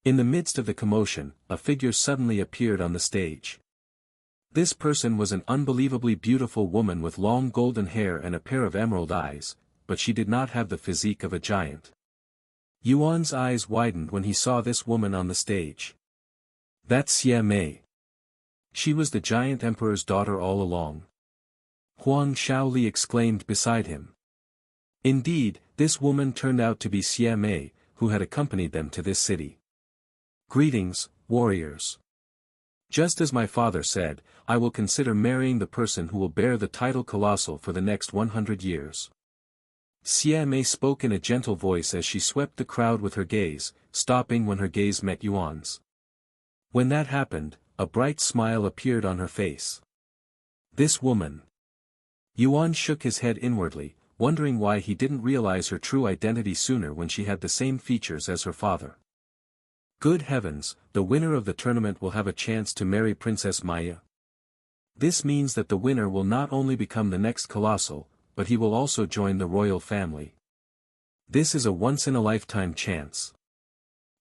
In the midst of the commotion, a figure suddenly appeared on the stage. This person was an unbelievably beautiful woman with long golden hair and a pair of emerald eyes, but she did not have the physique of a giant. Yuan's eyes widened when he saw this woman on the stage. That's Xie Mei. She was the giant emperor's daughter all along. Huang Shaoli exclaimed beside him. Indeed, this woman turned out to be Xie Mei, who had accompanied them to this city. Greetings, warriors. Just as my father said, I will consider marrying the person who will bear the title Colossal for the next 100 years. Xie Mei spoke in a gentle voice as she swept the crowd with her gaze, stopping when her gaze met Yuan's. When that happened, a bright smile appeared on her face. This woman. Yuan shook his head inwardly, wondering why he didn't realize her true identity sooner when she had the same features as her father. Good heavens, the winner of the tournament will have a chance to marry Princess Maya. This means that the winner will not only become the next Colossal, but he will also join the royal family. This is a once-in-a-lifetime chance.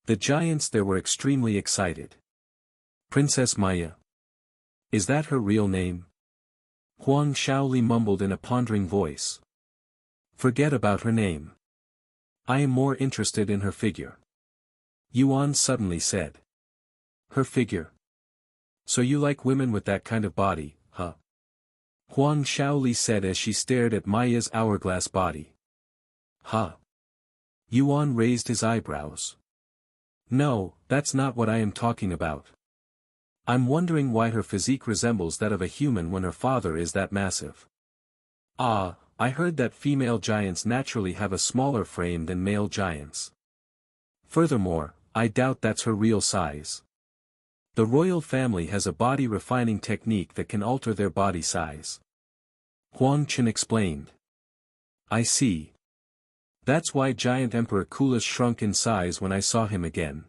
The giants there were extremely excited. Princess Maya. Is that her real name? Huang Shaoli mumbled in a pondering voice. Forget about her name. I am more interested in her figure. Yuan suddenly said. Her figure? So you like women with that kind of body, huh? Huang Shaoli said as she stared at Maya's hourglass body. Huh? Yuan raised his eyebrows. No, that's not what I am talking about. I'm wondering why her physique resembles that of a human when her father is that massive. Ah, I heard that female giants naturally have a smaller frame than male giants. Furthermore, I doubt that's her real size. The royal family has a body refining technique that can alter their body size. Huang Chen explained. I see. That's why Giant Emperor Kulas shrunk in size when I saw him again.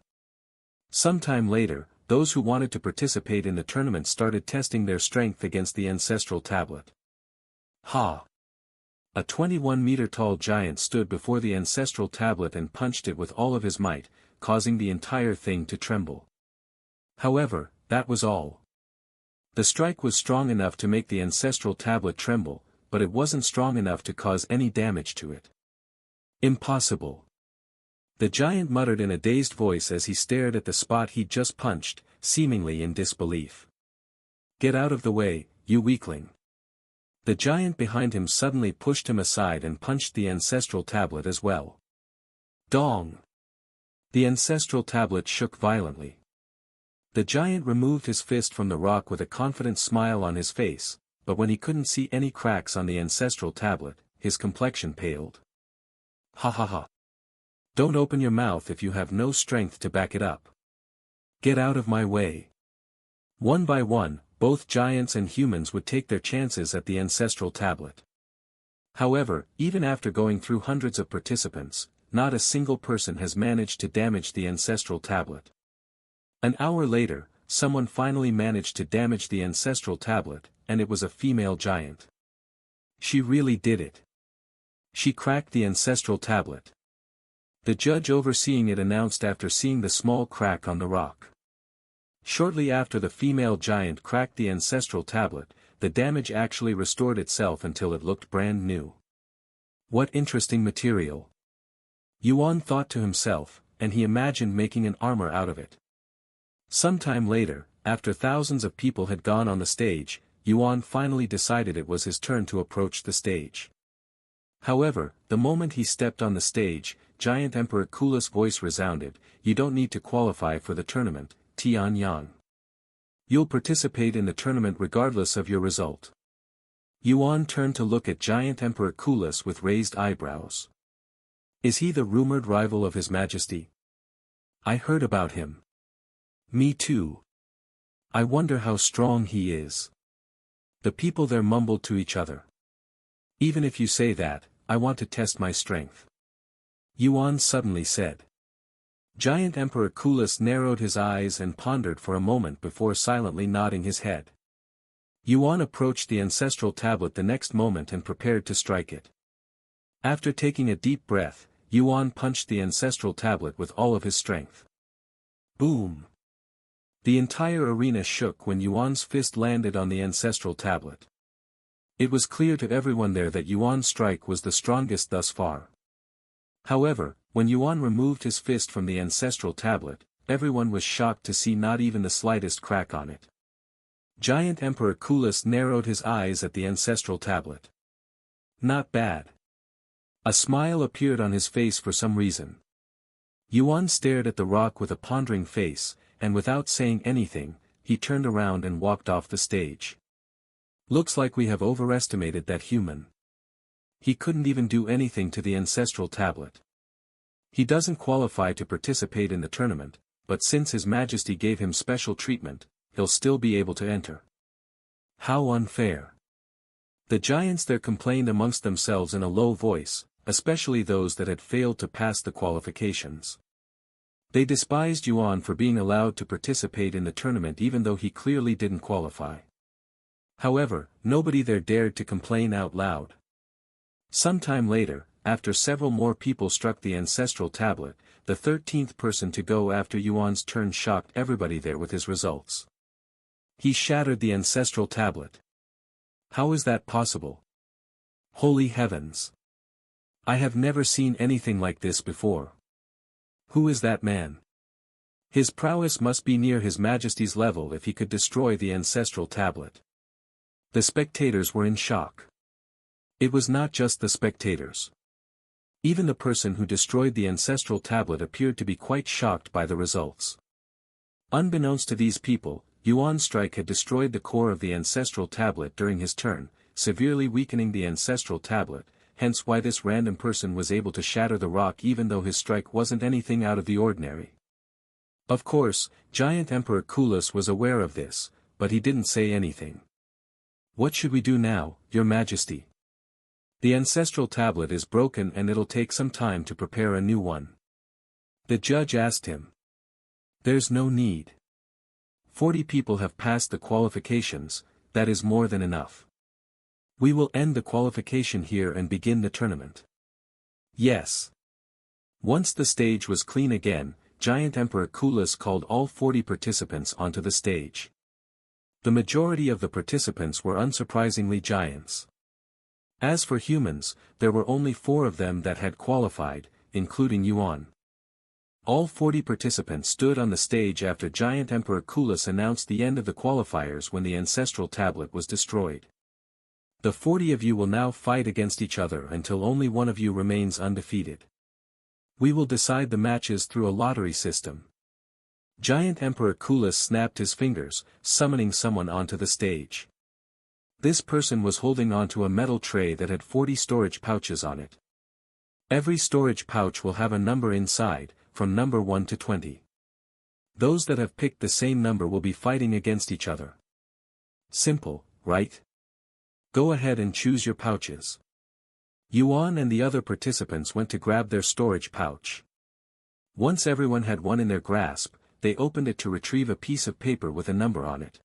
Sometime later, those who wanted to participate in the tournament started testing their strength against the ancestral tablet. Ha! A 21-meter-tall giant stood before the ancestral tablet and punched it with all of his might, causing the entire thing to tremble. However, that was all. The strike was strong enough to make the ancestral tablet tremble, but it wasn't strong enough to cause any damage to it. Impossible. The giant muttered in a dazed voice as he stared at the spot he'd just punched, seemingly in disbelief. Get out of the way, you weakling. The giant behind him suddenly pushed him aside and punched the ancestral tablet as well. Dong! The ancestral tablet shook violently. The giant removed his fist from the rock with a confident smile on his face, but when he couldn't see any cracks on the ancestral tablet, his complexion paled. Ha ha ha. Don't open your mouth if you have no strength to back it up. Get out of my way. One by one, both giants and humans would take their chances at the ancestral tablet. However, even after going through hundreds of participants, not a single person has managed to damage the ancestral tablet. An hour later, someone finally managed to damage the ancestral tablet, and it was a female giant. She really did it. She cracked the ancestral tablet. The judge overseeing it announced after seeing the small crack on the rock. Shortly after the female giant cracked the ancestral tablet, the damage actually restored itself until it looked brand new. What interesting material. Yuan thought to himself, and he imagined making an armor out of it. Sometime later, after thousands of people had gone on the stage, Yuan finally decided it was his turn to approach the stage. However, the moment he stepped on the stage, Giant Emperor Kulas' voice resounded, "You don't need to qualify for the tournament, Tian Yang. You'll participate in the tournament regardless of your result." Yuan turned to look at Giant Emperor Kulas with raised eyebrows. Is he the rumored rival of His Majesty? I heard about him. Me too. I wonder how strong he is. The people there mumbled to each other. Even if you say that, I want to test my strength. Yuan suddenly said. Giant Emperor Kulas narrowed his eyes and pondered for a moment before silently nodding his head. Yuan approached the ancestral tablet the next moment and prepared to strike it. After taking a deep breath, Yuan punched the ancestral tablet with all of his strength. Boom! The entire arena shook when Yuan's fist landed on the ancestral tablet. It was clear to everyone there that Yuan's strike was the strongest thus far. However, when Yuan removed his fist from the ancestral tablet, everyone was shocked to see not even the slightest crack on it. Giant Emperor Kulas narrowed his eyes at the ancestral tablet. Not bad. A smile appeared on his face for some reason. Yuan stared at the rock with a pondering face, and without saying anything, he turned around and walked off the stage. Looks like we have overestimated that human. He couldn't even do anything to the ancestral tablet. He doesn't qualify to participate in the tournament, but since His Majesty gave him special treatment, he'll still be able to enter. How unfair. The giants there complained amongst themselves in a low voice, especially those that had failed to pass the qualifications. They despised Yuan for being allowed to participate in the tournament even though he clearly didn't qualify. However, nobody there dared to complain out loud. Sometime later, after several more people struck the ancestral tablet, the 13th person to go after Yuan's turn shocked everybody there with his results. He shattered the ancestral tablet. How is that possible? Holy heavens! I have never seen anything like this before. Who is that man? His prowess must be near His Majesty's level if he could destroy the ancestral tablet. The spectators were in shock. It was not just the spectators. Even the person who destroyed the ancestral tablet appeared to be quite shocked by the results. Unbeknownst to these people, Yuan's strike had destroyed the core of the ancestral tablet during his turn, severely weakening the ancestral tablet, hence why this random person was able to shatter the rock even though his strike wasn't anything out of the ordinary. Of course, Giant Emperor Kulis was aware of this, but he didn't say anything. What should we do now, Your Majesty? The ancestral tablet is broken and it'll take some time to prepare a new one. The judge asked him. There's no need. 40 people have passed the qualifications, that is more than enough. We will end the qualification here and begin the tournament. Yes. Once the stage was clean again, Giant Emperor Kulis called all 40 participants onto the stage. The majority of the participants were unsurprisingly giants. As for humans, there were only 4 of them that had qualified, including Yuan. All 40 participants stood on the stage after Giant Emperor Kulis announced the end of the qualifiers when the ancestral tablet was destroyed. The 40 of you will now fight against each other until only one of you remains undefeated. We will decide the matches through a lottery system. Giant Emperor Kulis snapped his fingers, summoning someone onto the stage. This person was holding onto a metal tray that had 40 storage pouches on it. Every storage pouch will have a number inside, from number 1 to 20. Those that have picked the same number will be fighting against each other. Simple, right? Go ahead and choose your pouches. Yuan and the other participants went to grab their storage pouch. Once everyone had one in their grasp, they opened it to retrieve a piece of paper with a number on it.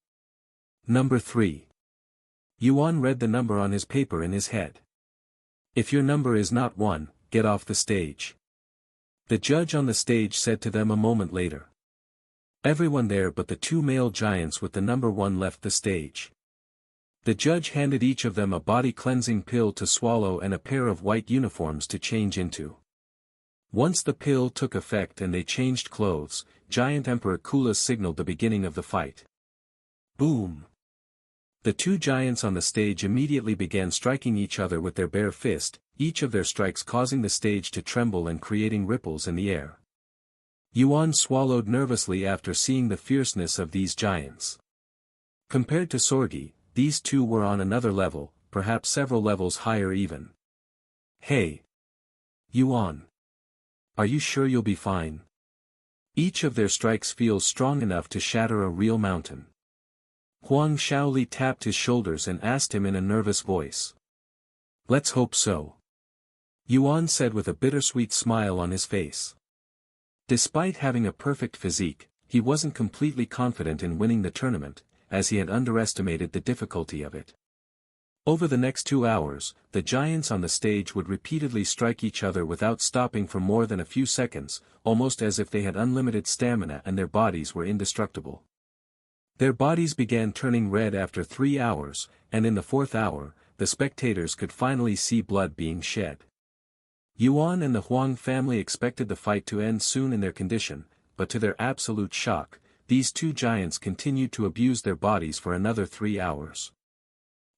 Number 3. Yuan read the number on his paper in his head. If your number is not 1, get off the stage. The judge on the stage said to them a moment later. Everyone there but the 2 male giants with the number 1 left the stage. The judge handed each of them a body-cleansing pill to swallow and a pair of white uniforms to change into. Once the pill took effect and they changed clothes, Giant Emperor Kulis signaled the beginning of the fight. Boom! The 2 giants on the stage immediately began striking each other with their bare fist, each of their strikes causing the stage to tremble and creating ripples in the air. Yuan swallowed nervously after seeing the fierceness of these giants. Compared to Sorgi, these 2 were on another level, perhaps several levels higher even. Hey! Yuan! Are you sure you'll be fine? Each of their strikes feels strong enough to shatter a real mountain. Huang Shaoli tapped his shoulders and asked him in a nervous voice. Let's hope so. Yuan said with a bittersweet smile on his face. Despite having a perfect physique, he wasn't completely confident in winning the tournament, as he had underestimated the difficulty of it. Over the next 2 hours, the giants on the stage would repeatedly strike each other without stopping for more than a few seconds, almost as if they had unlimited stamina and their bodies were indestructible. Their bodies began turning red after 3 hours, and in the 4th hour, the spectators could finally see blood being shed. Yuan and the Huang family expected the fight to end soon in their condition, but to their absolute shock, these 2 giants continued to abuse their bodies for another 3 hours.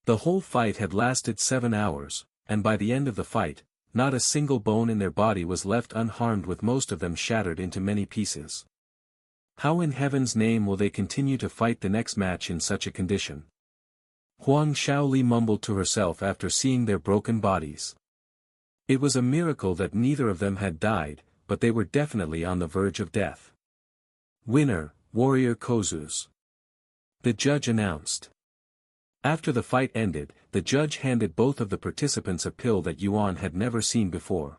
The whole fight had lasted 7 hours, and by the end of the fight, not a single bone in their body was left unharmed with most of them shattered into many pieces. How in heaven's name will they continue to fight the next match in such a condition? Huang Shaoli mumbled to herself after seeing their broken bodies. It was a miracle that neither of them had died, but they were definitely on the verge of death. Winner, Warrior Kozus. The judge announced. After the fight ended, the judge handed both of the participants a pill that Yuan had never seen before.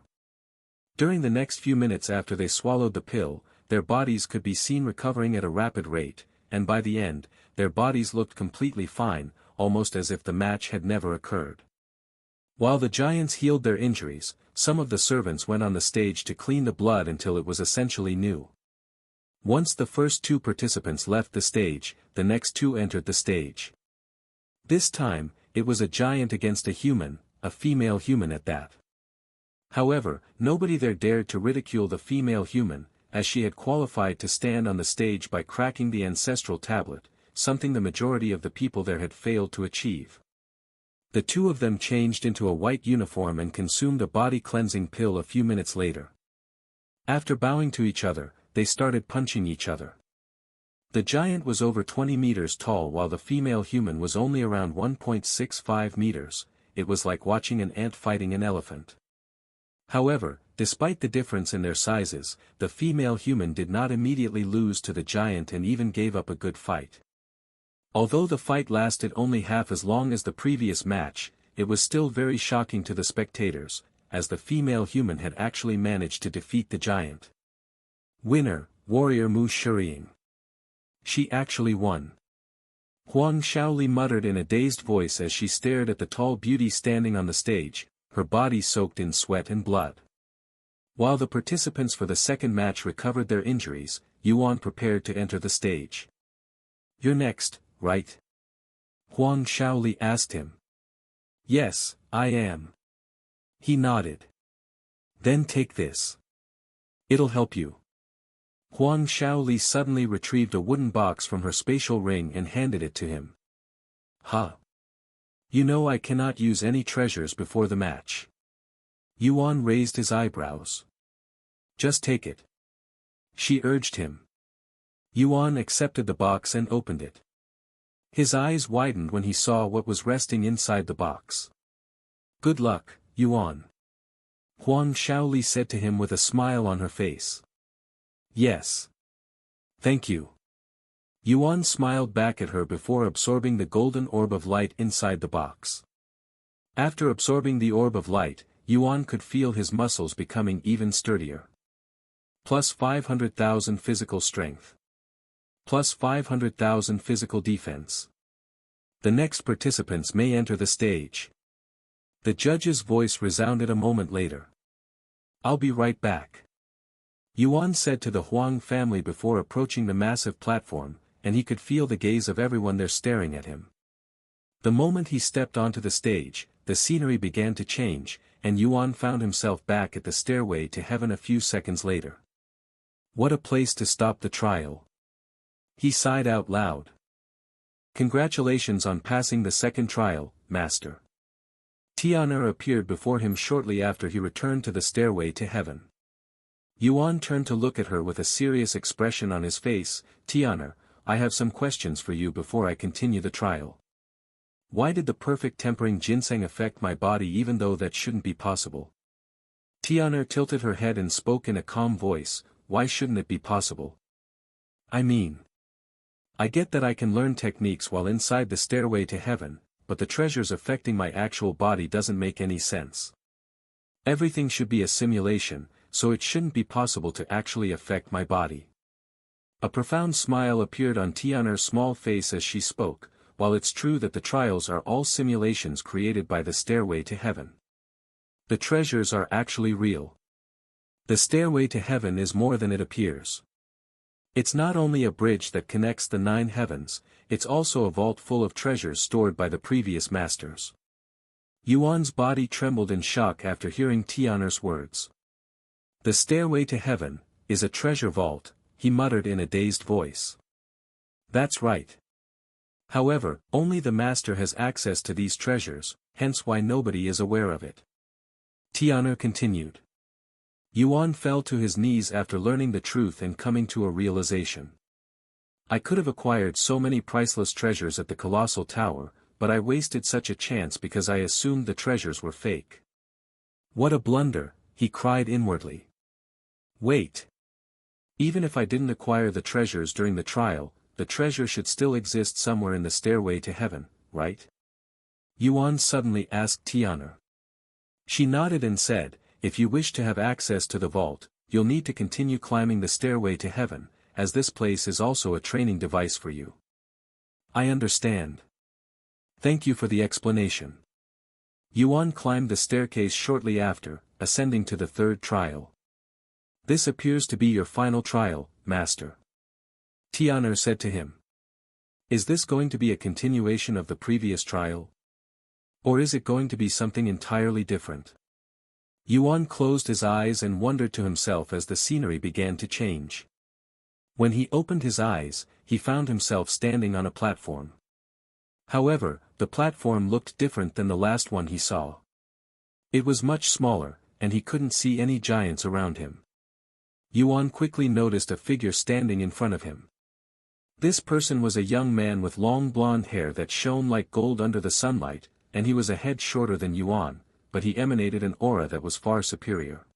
During the next few minutes after they swallowed the pill, their bodies could be seen recovering at a rapid rate, and by the end, their bodies looked completely fine, almost as if the match had never occurred. While the giants healed their injuries, some of the servants went on the stage to clean the blood until it was essentially new. Once the first two participants left the stage, the next two entered the stage. This time, it was a giant against a human, a female human at that. However, nobody there dared to ridicule the female human, as she had qualified to stand on the stage by cracking the ancestral tablet, something the majority of the people there had failed to achieve. The two of them changed into a white uniform and consumed a body-cleansing pill a few minutes later. After bowing to each other, they started punching each other. The giant was over 20 meters tall while the female human was only around 1.65 meters, it was like watching an ant fighting an elephant. However, despite the difference in their sizes, the female human did not immediately lose to the giant and even gave up a good fight. Although the fight lasted only half as long as the previous match, it was still very shocking to the spectators, as the female human had actually managed to defeat the giant. Winner, Warrior Mu Shiriying. She actually won. Huang Shaoli muttered in a dazed voice as she stared at the tall beauty standing on the stage, her body soaked in sweat and blood. While the participants for the second match recovered their injuries, Yuan prepared to enter the stage. "You're next, right?" Huang Shaoli asked him. "Yes, I am." He nodded. "Then take this. It'll help you." Huang Shaoli suddenly retrieved a wooden box from her spatial ring and handed it to him. "Huh. You know I cannot use any treasures before the match." Yuan raised his eyebrows. "Just take it," she urged him. Yuan accepted the box and opened it. His eyes widened when he saw what was resting inside the box. "Good luck, Yuan," Huang Shaoli said to him with a smile on her face. "Yes. Thank you." Yuan smiled back at her before absorbing the golden orb of light inside the box. After absorbing the orb of light, Yuan could feel his muscles becoming even sturdier. Plus 500,000 physical strength. Plus 500,000 physical defense. The next participants may enter the stage. The judge's voice resounded a moment later. "I'll be right back," Yuan said to the Huang family before approaching the massive platform, and he could feel the gaze of everyone there staring at him. The moment he stepped onto the stage, the scenery began to change, and Yuan found himself back at the stairway to heaven a few seconds later. What a place to stop the trial. He sighed out loud. "Congratulations on passing the second trial, Master." Tian'er appeared before him shortly after he returned to the stairway to heaven. Yuan turned to look at her with a serious expression on his face. "Tian'er, I have some questions for you before I continue the trial. Why did the perfect tempering ginseng affect my body even though that shouldn't be possible?" Tian'er tilted her head and spoke in a calm voice. "Why shouldn't it be possible? I mean, I get that I can learn techniques while inside the stairway to heaven, but the treasures affecting my actual body doesn't make any sense. Everything should be a simulation, so it shouldn't be possible to actually affect my body." A profound smile appeared on Tian'er's small face as she spoke. "While it's true that the trials are all simulations created by the stairway to heaven, the treasures are actually real. The stairway to heaven is more than it appears. It's not only a bridge that connects the 9 heavens, it's also a vault full of treasures stored by the previous masters." Yuan's body trembled in shock after hearing Tian'er's words. "The stairway to heaven is a treasure vault," he muttered in a dazed voice. "That's right. However, only the master has access to these treasures, hence why nobody is aware of it." Tian'er continued. Yuan fell to his knees after learning the truth and coming to a realization. "I could have acquired so many priceless treasures at the Colossal Tower, but I wasted such a chance because I assumed the treasures were fake. What a blunder," he cried inwardly. "Wait. Even if I didn't acquire the treasures during the trial, the treasure should still exist somewhere in the stairway to heaven, right?" Yuan suddenly asked Tian'er. She nodded and said, "If you wish to have access to the vault, you'll need to continue climbing the stairway to heaven, as this place is also a training device for you." "I understand. Thank you for the explanation." Yuan climbed the staircase shortly after, ascending to the third trial. This appears to be your final trial, master. Tian'er said to him. Is this going to be a continuation of the previous trial? Or is it going to be something entirely different? Yuan closed his eyes and wondered to himself as the scenery began to change. When he opened his eyes, he found himself standing on a platform. However, the platform looked different than the last one he saw. It was much smaller, and he couldn't see any giants around him. Yuan quickly noticed a figure standing in front of him. This person was a young man with long blonde hair that shone like gold under the sunlight, and he was a head shorter than Yuan, but he emanated an aura that was far superior.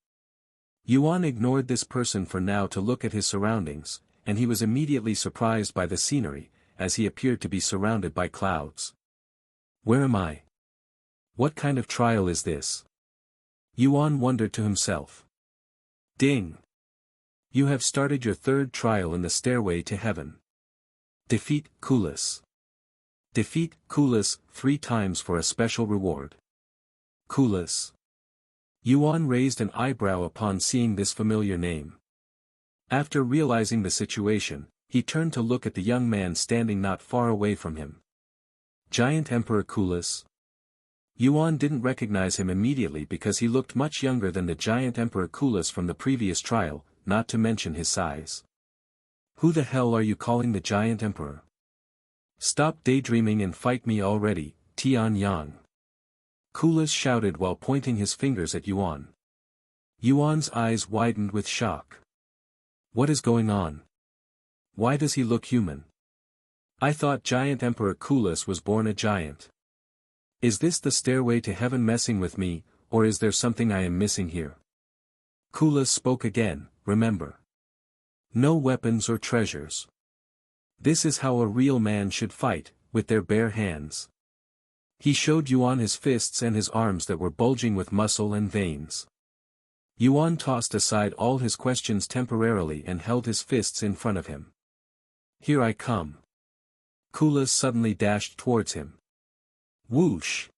Yuan ignored this person for now to look at his surroundings, and he was immediately surprised by the scenery, as he appeared to be surrounded by clouds. Where am I? What kind of trial is this? Yuan wondered to himself. Ding! You have started your third trial in the stairway to heaven. Defeat Kulis. Defeat Kulis 3 times for a special reward. Kulis. Yuan raised an eyebrow upon seeing this familiar name. After realizing the situation, he turned to look at the young man standing not far away from him. Giant Emperor Kulis. Yuan didn't recognize him immediately because he looked much younger than the giant Emperor Kulis from the previous trial, not to mention his size. Who the hell are you calling the giant emperor? Stop daydreaming and fight me already, Tian Yang. Kulis shouted while pointing his fingers at Yuan. Yuan's eyes widened with shock. What is going on? Why does he look human? I thought giant Emperor Kulis was born a giant. Is this the stairway to heaven messing with me, or is there something I am missing here? Kulis spoke again, remember. No weapons or treasures. This is how a real man should fight, with their bare hands. He showed Yuan his fists and his arms that were bulging with muscle and veins. Yuan tossed aside all his questions temporarily and held his fists in front of him. Here I come. Kulis suddenly dashed towards him. Whoosh!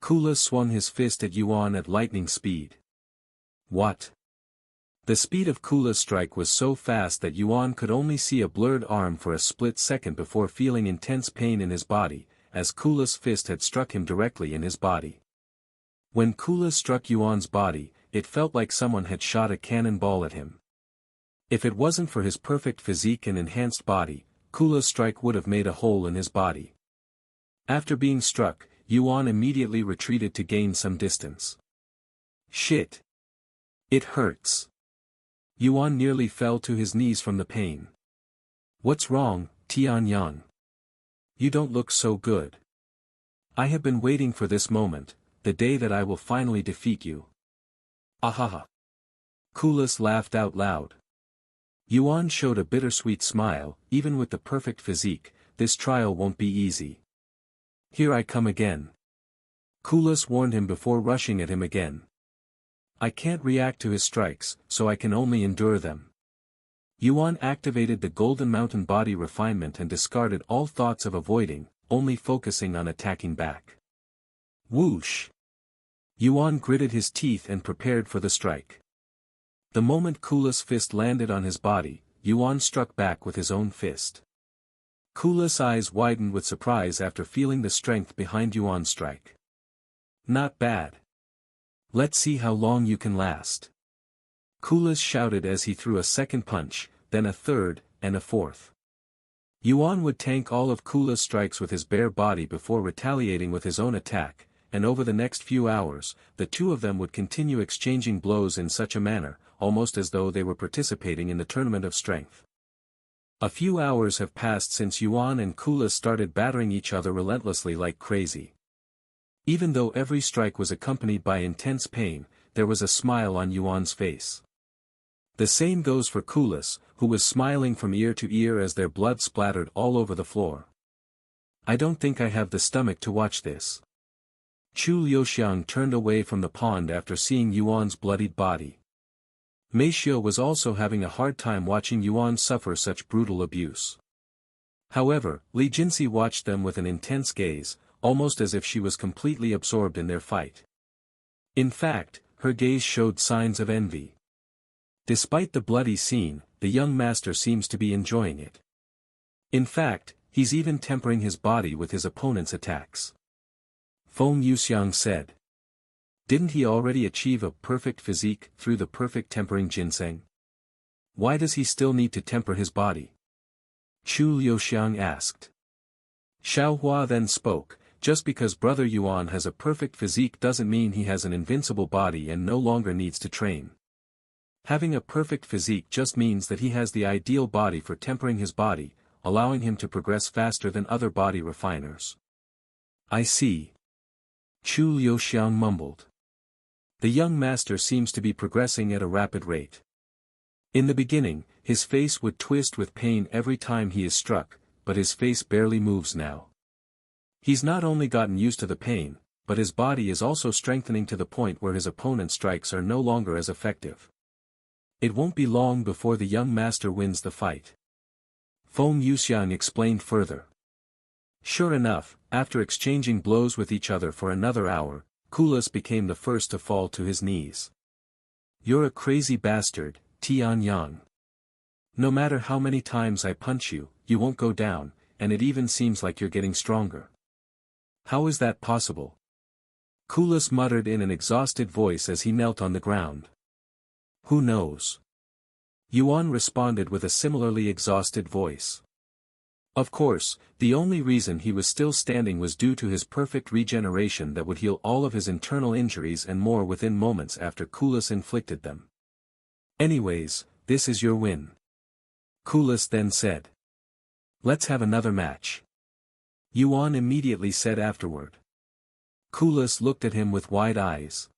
Kulis swung his fist at Yuan at lightning speed. What? The speed of Kulis' strike was so fast that Yuan could only see a blurred arm for a split second before feeling intense pain in his body, as Kulis' fist had struck him directly in his body. When Kulis struck Yuan's body, it felt like someone had shot a cannonball at him. If it wasn't for his perfect physique and enhanced body, Kulis' strike would have made a hole in his body. After being struck, Yuan immediately retreated to gain some distance. Shit! It hurts. Yuan nearly fell to his knees from the pain. What's wrong, Tian Yang? You don't look so good. I have been waiting for this moment, the day that I will finally defeat you. Ahaha. Kulis laughed out loud. Yuan showed a bittersweet smile. Even with the perfect physique, this trial won't be easy. Here I come again. Kulis warned him before rushing at him again. I can't react to his strikes, so I can only endure them. Yuan activated the Golden Mountain body refinement and discarded all thoughts of avoiding, only focusing on attacking back. Whoosh! Yuan gritted his teeth and prepared for the strike. The moment Kulis' fist landed on his body, Yuan struck back with his own fist. Kulis' eyes widened with surprise after feeling the strength behind Yuan's strike. Not bad. Let's see how long you can last. Kulis shouted as he threw a second punch, then a third, and a fourth. Yuan would tank all of Kulis' strikes with his bare body before retaliating with his own attack, and over the next few hours, the two of them would continue exchanging blows in such a manner, almost as though they were participating in the tournament of strength. A few hours have passed since Yuan and Kulis started battering each other relentlessly like crazy. Even though every strike was accompanied by intense pain, there was a smile on Yuan's face. The same goes for Kulis, who was smiling from ear to ear as their blood splattered all over the floor. I don't think I have the stomach to watch this. Chu Liuxiang turned away from the pond after seeing Yuan's bloodied body. Mei Xiu was also having a hard time watching Yuan suffer such brutal abuse. However, Li Jinsi watched them with an intense gaze, almost as if she was completely absorbed in their fight. In fact, her gaze showed signs of envy. Despite the bloody scene, the young master seems to be enjoying it. In fact, he's even tempering his body with his opponent's attacks. Feng Yuxiang said. Didn't he already achieve a perfect physique through the perfect tempering ginseng? Why does he still need to temper his body? Chu Liuxiang asked. Xiao Hua then spoke, just because Brother Yuan has a perfect physique doesn't mean he has an invincible body and no longer needs to train. Having a perfect physique just means that he has the ideal body for tempering his body, allowing him to progress faster than other body refiners. I see. Chu Liuxiang mumbled. The young master seems to be progressing at a rapid rate. In the beginning, his face would twist with pain every time he is struck, but his face barely moves now. He's not only gotten used to the pain, but his body is also strengthening to the point where his opponent's strikes are no longer as effective. It won't be long before the young master wins the fight. Feng Yuxiang explained further. Sure enough, after exchanging blows with each other for another hour, Kulis became the first to fall to his knees. You're a crazy bastard, Tian Yang. No matter how many times I punch you, you won't go down, and it even seems like you're getting stronger. How is that possible? Kulis muttered in an exhausted voice as he knelt on the ground. Who knows? Yuan responded with a similarly exhausted voice. Of course, the only reason he was still standing was due to his perfect regeneration that would heal all of his internal injuries and more within moments after Kulis inflicted them. Anyways, this is your win. Kulis then said. Let's have another match. Yuan immediately said afterward. Kulis looked at him with wide eyes.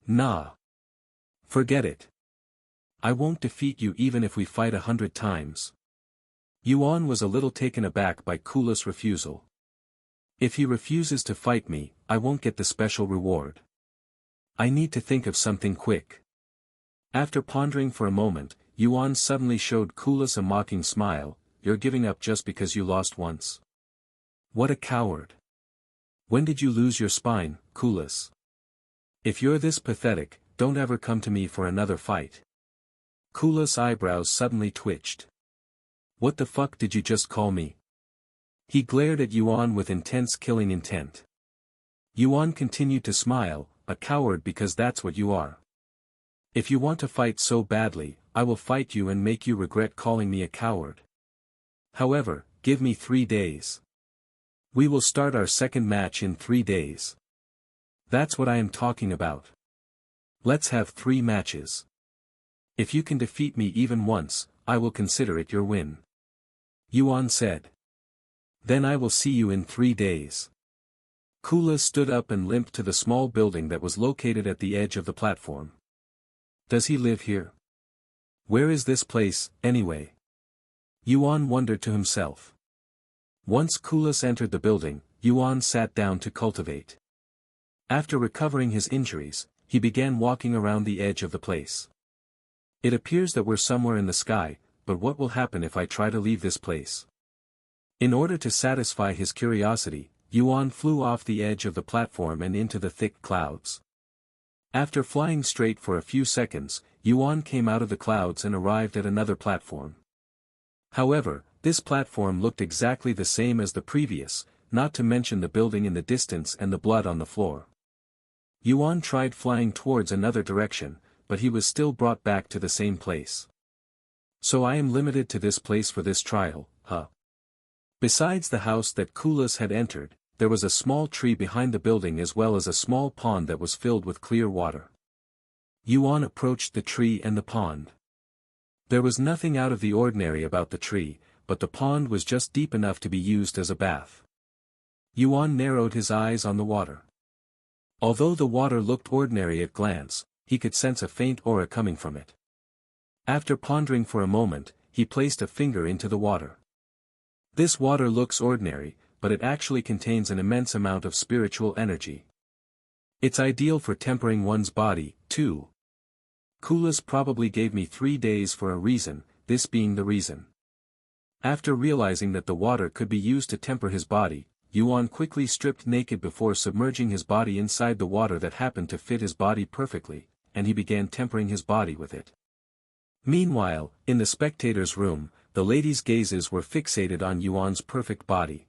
Nah. Forget it. I won't defeat you even if we fight 100 times. Yuan was a little taken aback by Kulis' refusal. If he refuses to fight me, I won't get the special reward. I need to think of something quick. After pondering for a moment, Yuan suddenly showed Kulis a mocking smile. You're giving up just because you lost once. What a coward. When did you lose your spine, Kulis? If you're this pathetic, don't ever come to me for another fight. Kulis' eyebrows suddenly twitched. What the fuck did you just call me? He glared at Yuan with intense killing intent. Yuan continued to smile, a coward because that's what you are. If you want to fight so badly, I will fight you and make you regret calling me a coward. However, give me 3 days. We will start our second match in 3 days. That's what I am talking about. Let's have 3 matches. If you can defeat me even once, I will consider it your win. Yuan said. Then I will see you in 3 days. Kulis stood up and limped to the small building that was located at the edge of the platform. Does he live here? Where is this place, anyway? Yuan wondered to himself. Once Kulis entered the building, Yuan sat down to cultivate. After recovering his injuries, he began walking around the edge of the place. It appears that we're somewhere in the sky, but what will happen if I try to leave this place? In order to satisfy his curiosity, Yuan flew off the edge of the platform and into the thick clouds. After flying straight for a few seconds, Yuan came out of the clouds and arrived at another platform. However, this platform looked exactly the same as the previous, not to mention the building in the distance and the blood on the floor. Yuan tried flying towards another direction, but he was still brought back to the same place. So I am limited to this place for this trial, huh? Besides the house that Kulis had entered, there was a small tree behind the building as well as a small pond that was filled with clear water. Yuan approached the tree and the pond. There was nothing out of the ordinary about the tree, but the pond was just deep enough to be used as a bath. Yuan narrowed his eyes on the water. Although the water looked ordinary at glance, he could sense a faint aura coming from it. After pondering for a moment, he placed a finger into the water. This water looks ordinary, but it actually contains an immense amount of spiritual energy. It's ideal for tempering one's body, too. Kulis probably gave me 3 days for a reason, this being the reason. After realizing that the water could be used to temper his body, Yuan quickly stripped naked before submerging his body inside the water that happened to fit his body perfectly, and he began tempering his body with it. Meanwhile, in the spectators' room, the ladies' gazes were fixated on Yuan's perfect body.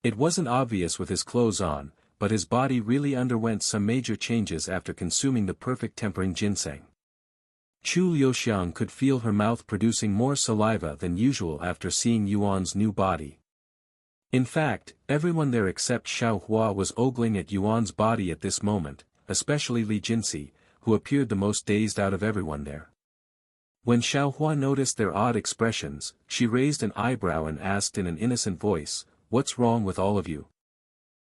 It wasn't obvious with his clothes on, but his body really underwent some major changes after consuming the perfect tempering ginseng. Chu Liuxiang could feel her mouth producing more saliva than usual after seeing Yuan's new body. In fact, everyone there except Xiaohua was ogling at Yuan's body at this moment, especially Li Jinsi, who appeared the most dazed out of everyone there. When Xiaohua noticed their odd expressions, she raised an eyebrow and asked in an innocent voice, "What's wrong with all of you?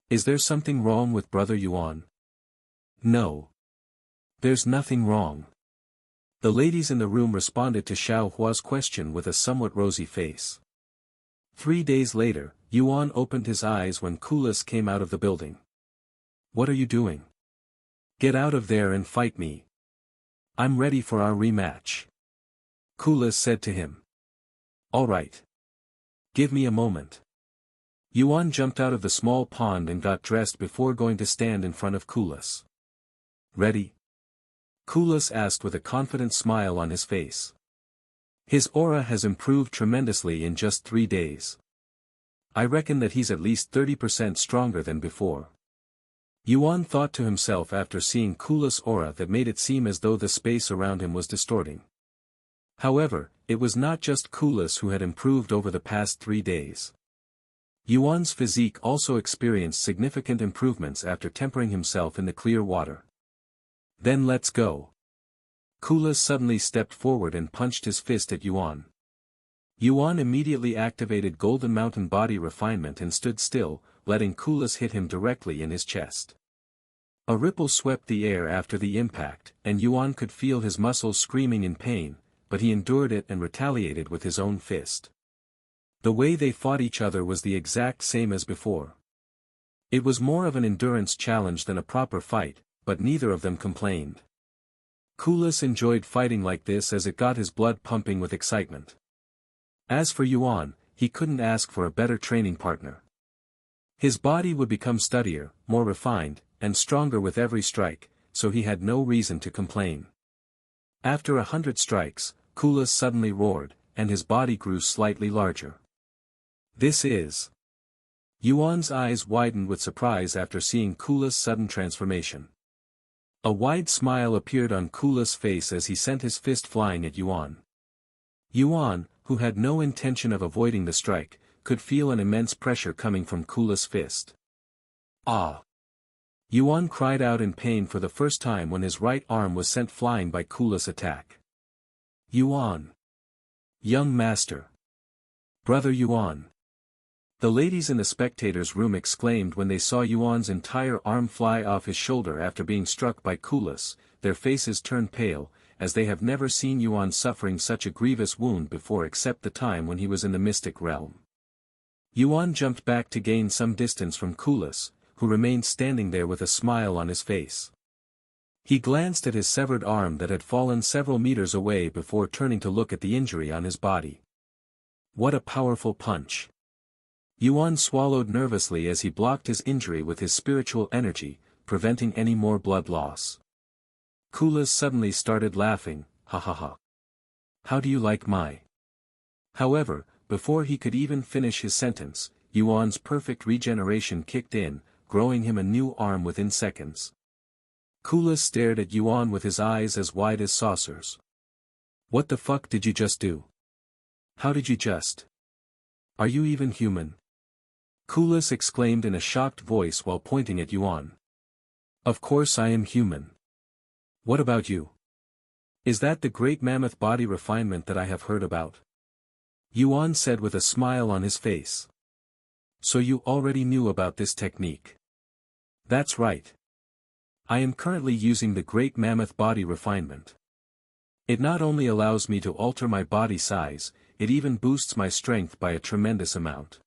Is there something wrong with Brother Yuan?" "No. There's nothing wrong." The ladies in the room responded to Xiaohua's question with a somewhat rosy face. 3 days later, Yuan opened his eyes when Kulis came out of the building. "What are you doing? Get out of there and fight me. I'm ready for our rematch," Kulis said to him. "All right. Give me a moment." Yuan jumped out of the small pond and got dressed before going to stand in front of Kulis. "Ready?" Kulis asked with a confident smile on his face. "His aura has improved tremendously in just 3 days. I reckon that he's at least 30% stronger than before." Yuan thought to himself after seeing Kulis' aura that made it seem as though the space around him was distorting. However, it was not just Kulis who had improved over the past 3 days. Yuan's physique also experienced significant improvements after tempering himself in the clear water. "Then let's go." Kulis suddenly stepped forward and punched his fist at Yuan. Yuan immediately activated Golden Mountain Body Refinement and stood still, letting Kulis hit him directly in his chest. A ripple swept the air after the impact, and Yuan could feel his muscles screaming in pain, but he endured it and retaliated with his own fist. The way they fought each other was the exact same as before. It was more of an endurance challenge than a proper fight, but neither of them complained. Kulis enjoyed fighting like this as it got his blood pumping with excitement. As for Yuan, he couldn't ask for a better training partner. His body would become steadier, more refined, and stronger with every strike, so he had no reason to complain. After 100 strikes, Kulis suddenly roared, and his body grew slightly larger. "This is..." Yuan's eyes widened with surprise after seeing Kulis' sudden transformation. A wide smile appeared on Kulis' face as he sent his fist flying at Yuan. Yuan, who had no intention of avoiding the strike, could feel an immense pressure coming from Kulis' fist. "Ah!" Yuan cried out in pain for the first time when his right arm was sent flying by Kulis' attack. "Yuan! Young master! Brother Yuan!" The ladies in the spectators' room exclaimed when they saw Yuan's entire arm fly off his shoulder after being struck by Kulis. Their faces turned pale, as they have never seen Yuan suffering such a grievous wound before except the time when he was in the mystic realm. Yuan jumped back to gain some distance from Kulis, who remained standing there with a smile on his face. He glanced at his severed arm that had fallen several meters away before turning to look at the injury on his body. What a powerful punch! Yuan swallowed nervously as he blocked his injury with his spiritual energy, preventing any more blood loss. Kulis suddenly started laughing, "Ha ha ha. How do you like my..." However, before he could even finish his sentence, Yuan's perfect regeneration kicked in, growing him a new arm within seconds. Kulis stared at Yuan with his eyes as wide as saucers. "What the fuck did you just do? How did you just... Are you even human?" Kulis exclaimed in a shocked voice while pointing at Yuan. "Of course I am human. What about you? Is that the great mammoth body refinement that I have heard about?" Yuan said with a smile on his face. "So you already knew about this technique?" "That's right. I am currently using the great mammoth body refinement. It not only allows me to alter my body size, it even boosts my strength by a tremendous amount.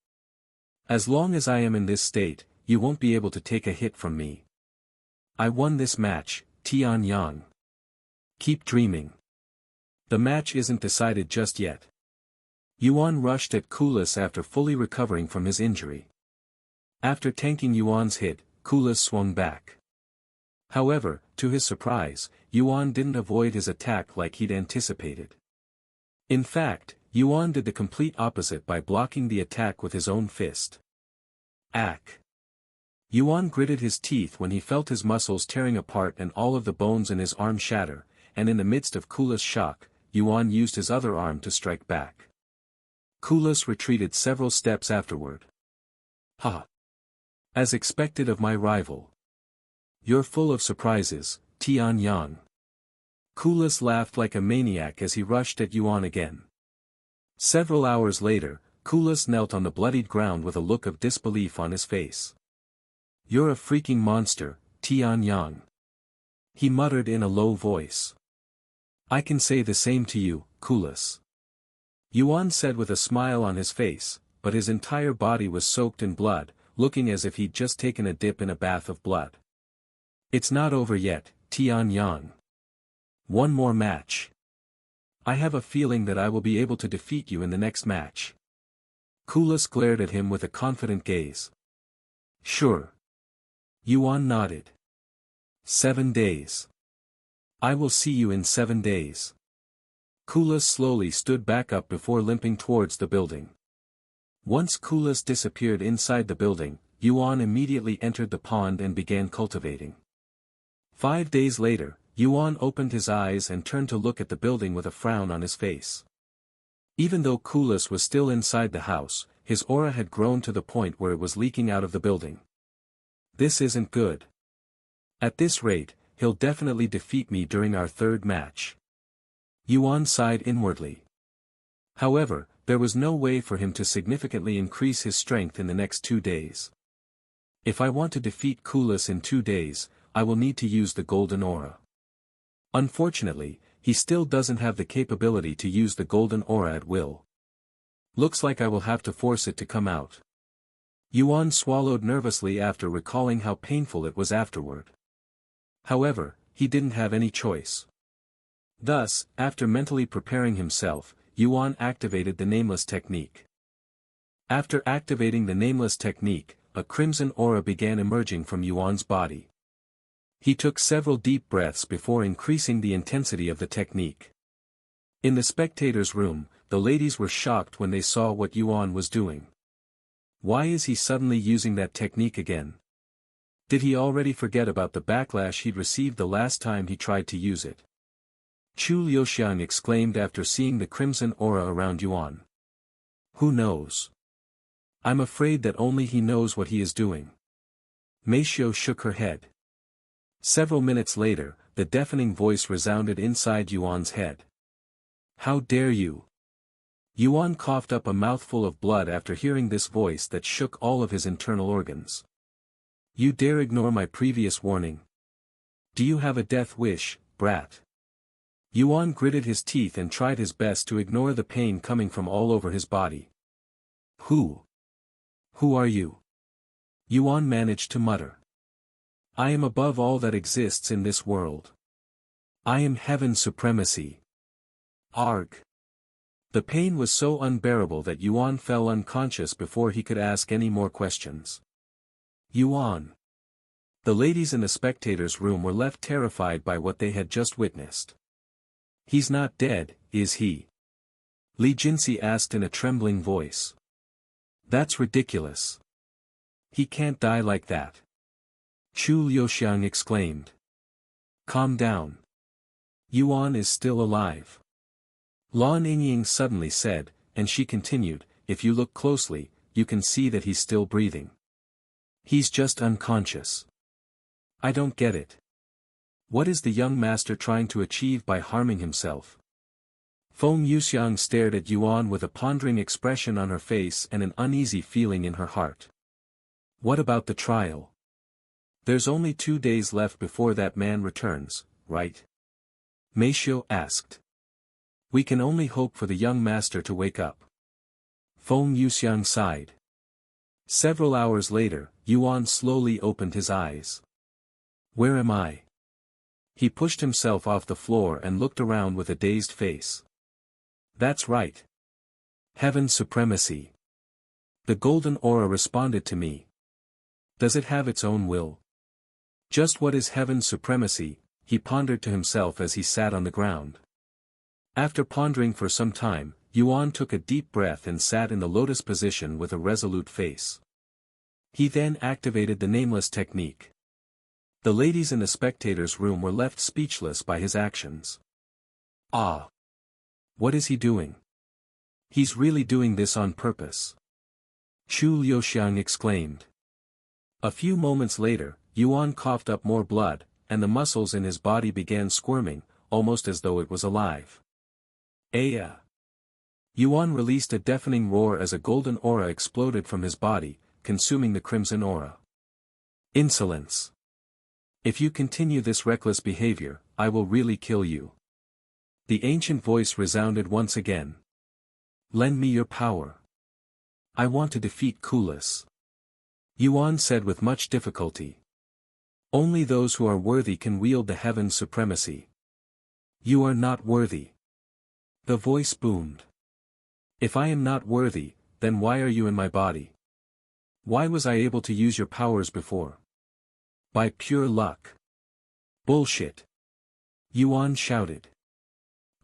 As long as I am in this state, you won't be able to take a hit from me. I won this match, Tian Yang. Keep dreaming. The match isn't decided just yet." Yuan rushed at Kulis after fully recovering from his injury. After tanking Yuan's hit, Kulas swung back. However, to his surprise, Yuan didn't avoid his attack like he'd anticipated. In fact, Yuan did the complete opposite by blocking the attack with his own fist. Ack! Yuan gritted his teeth when he felt his muscles tearing apart and all of the bones in his arm shatter, and in the midst of Kulas' shock, Yuan used his other arm to strike back. Kulas retreated several steps afterward. Ha! As expected of my rival. You're full of surprises, Tian Yang. Kulas laughed like a maniac as he rushed at Yuan again. Several hours later, Kulas knelt on the bloodied ground with a look of disbelief on his face. You're a freaking monster, Tian Yang. He muttered in a low voice. I can say the same to you, Kulas. Yuan said with a smile on his face, but his entire body was soaked in blood, looking as if he'd just taken a dip in a bath of blood. It's not over yet, Tian Yang. One more match. I have a feeling that I will be able to defeat you in the next match. Kulas glared at him with a confident gaze. Sure. Yuan nodded. 7 days. I will see you in 7 days. Kulas slowly stood back up before limping towards the building. Once Kulas disappeared inside the building, Yuan immediately entered the pond and began cultivating. 5 days later, Yuan opened his eyes and turned to look at the building with a frown on his face. Even though Kulas was still inside the house, his aura had grown to the point where it was leaking out of the building. This isn't good. At this rate, he'll definitely defeat me during our third match. Yuan sighed inwardly. However, there was no way for him to significantly increase his strength in the next 2 days. If I want to defeat Kulas in 2 days, I will need to use the golden aura. Unfortunately, he still doesn't have the capability to use the golden aura at will. Looks like I will have to force it to come out. Yuan swallowed nervously after recalling how painful it was afterward. However, he didn't have any choice. Thus, after mentally preparing himself, Yuan activated the nameless technique. After activating the nameless technique, a crimson aura began emerging from Yuan's body. He took several deep breaths before increasing the intensity of the technique. In the spectators' room, the ladies were shocked when they saw what Yuan was doing. Why is he suddenly using that technique again? Did he already forget about the backlash he'd received the last time he tried to use it? Chu Liuxiang exclaimed after seeing the crimson aura around Yuan. Who knows? I'm afraid that only he knows what he is doing. Meishio shook her head. Several minutes later, the deafening voice resounded inside Yuan's head. How dare you? Yuan coughed up a mouthful of blood after hearing this voice that shook all of his internal organs. You dare ignore my previous warning? Do you have a death wish, brat? Yuan gritted his teeth and tried his best to ignore the pain coming from all over his body. Who are you? Yuan managed to mutter. I am above all that exists in this world. I am heaven's supremacy. Arg. The pain was so unbearable that Yuan fell unconscious before he could ask any more questions. Yuan. The ladies in the spectators' room were left terrified by what they had just witnessed. He's not dead, is he? Li Jinsi asked in a trembling voice. That's ridiculous. He can't die like that. Chu Liuxiang exclaimed. Calm down. Yuan is still alive. Lan Yingying suddenly said, and she continued, if you look closely, you can see that he's still breathing. He's just unconscious. I don't get it. What is the young master trying to achieve by harming himself? Feng Yuxiang stared at Yuan with a pondering expression on her face and an uneasy feeling in her heart. What about the trial? There's only 2 days left before that man returns, right? Meishio asked. We can only hope for the young master to wake up. Feng Yuxiang sighed. Several hours later, Yuan slowly opened his eyes. Where am I? He pushed himself off the floor and looked around with a dazed face. That's right. Heaven's supremacy. The golden aura responded to me. Does it have its own will? Just what is heaven's supremacy? He pondered to himself as he sat on the ground. After pondering for some time, Yuan took a deep breath and sat in the lotus position with a resolute face. He then activated the nameless technique. The ladies in the spectators' room were left speechless by his actions. Ah! What is he doing? He's really doing this on purpose. Chu Liuxiang exclaimed. A few moments later, Yuan coughed up more blood, and the muscles in his body began squirming, almost as though it was alive. Aya! Yuan released a deafening roar as a golden aura exploded from his body, consuming the crimson aura. Insolence! If you continue this reckless behavior, I will really kill you. The ancient voice resounded once again. Lend me your power. I want to defeat Kulis. Yuan said with much difficulty. Only those who are worthy can wield the heaven's supremacy. You are not worthy. The voice boomed. If I am not worthy, then why are you in my body? Why was I able to use your powers before? By pure luck. Bullshit. Yuan shouted.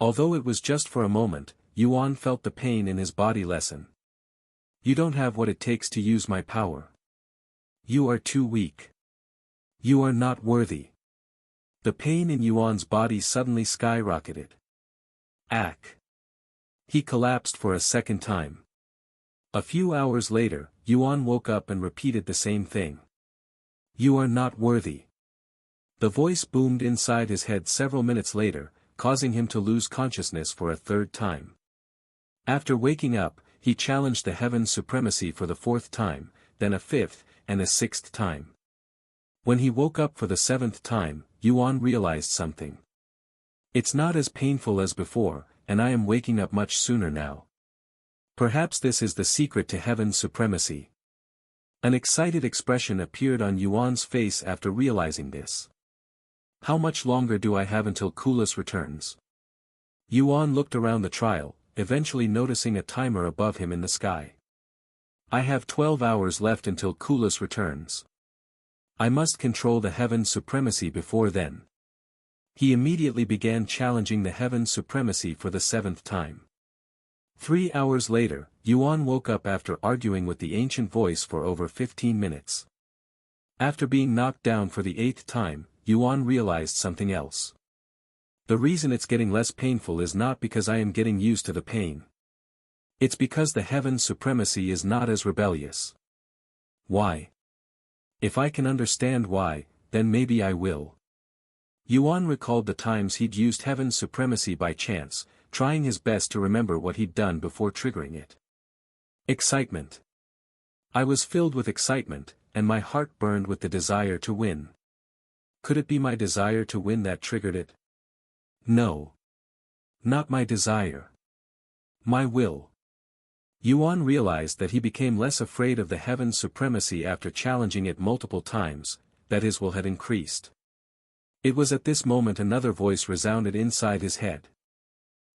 Although it was just for a moment, Yuan felt the pain in his body lessen. You don't have what it takes to use my power. You are too weak. You are not worthy. The pain in Yuan's body suddenly skyrocketed. Ack. He collapsed for a second time. A few hours later, Yuan woke up and repeated the same thing. You are not worthy. The voice boomed inside his head several minutes later, causing him to lose consciousness for a third time. After waking up, he challenged the heaven's supremacy for the fourth time, then a fifth, and a sixth time. When he woke up for the seventh time, Yuan realized something. It's not as painful as before, and I am waking up much sooner now. Perhaps this is the secret to heaven's supremacy. An excited expression appeared on Yuan's face after realizing this. How much longer do I have until Kulis returns? Yuan looked around the trial, eventually noticing a timer above him in the sky. I have 12 hours left until Kulis returns. I must control the heaven's supremacy before then. He immediately began challenging the heaven's supremacy for the seventh time. 3 hours later, Yuan woke up after arguing with the ancient voice for over 15 minutes. After being knocked down for the eighth time, Yuan realized something else. The reason it's getting less painful is not because I am getting used to the pain. It's because the heaven's supremacy is not as rebellious. Why? If I can understand why, then maybe I will. Yuan recalled the times he'd used heaven's supremacy by chance, trying his best to remember what he'd done before triggering it. Excitement. I was filled with excitement, and my heart burned with the desire to win. Could it be my desire to win that triggered it? No. Not my desire. My will. Yuan realized that he became less afraid of the heaven's supremacy after challenging it multiple times, that his will had increased. It was at this moment another voice resounded inside his head.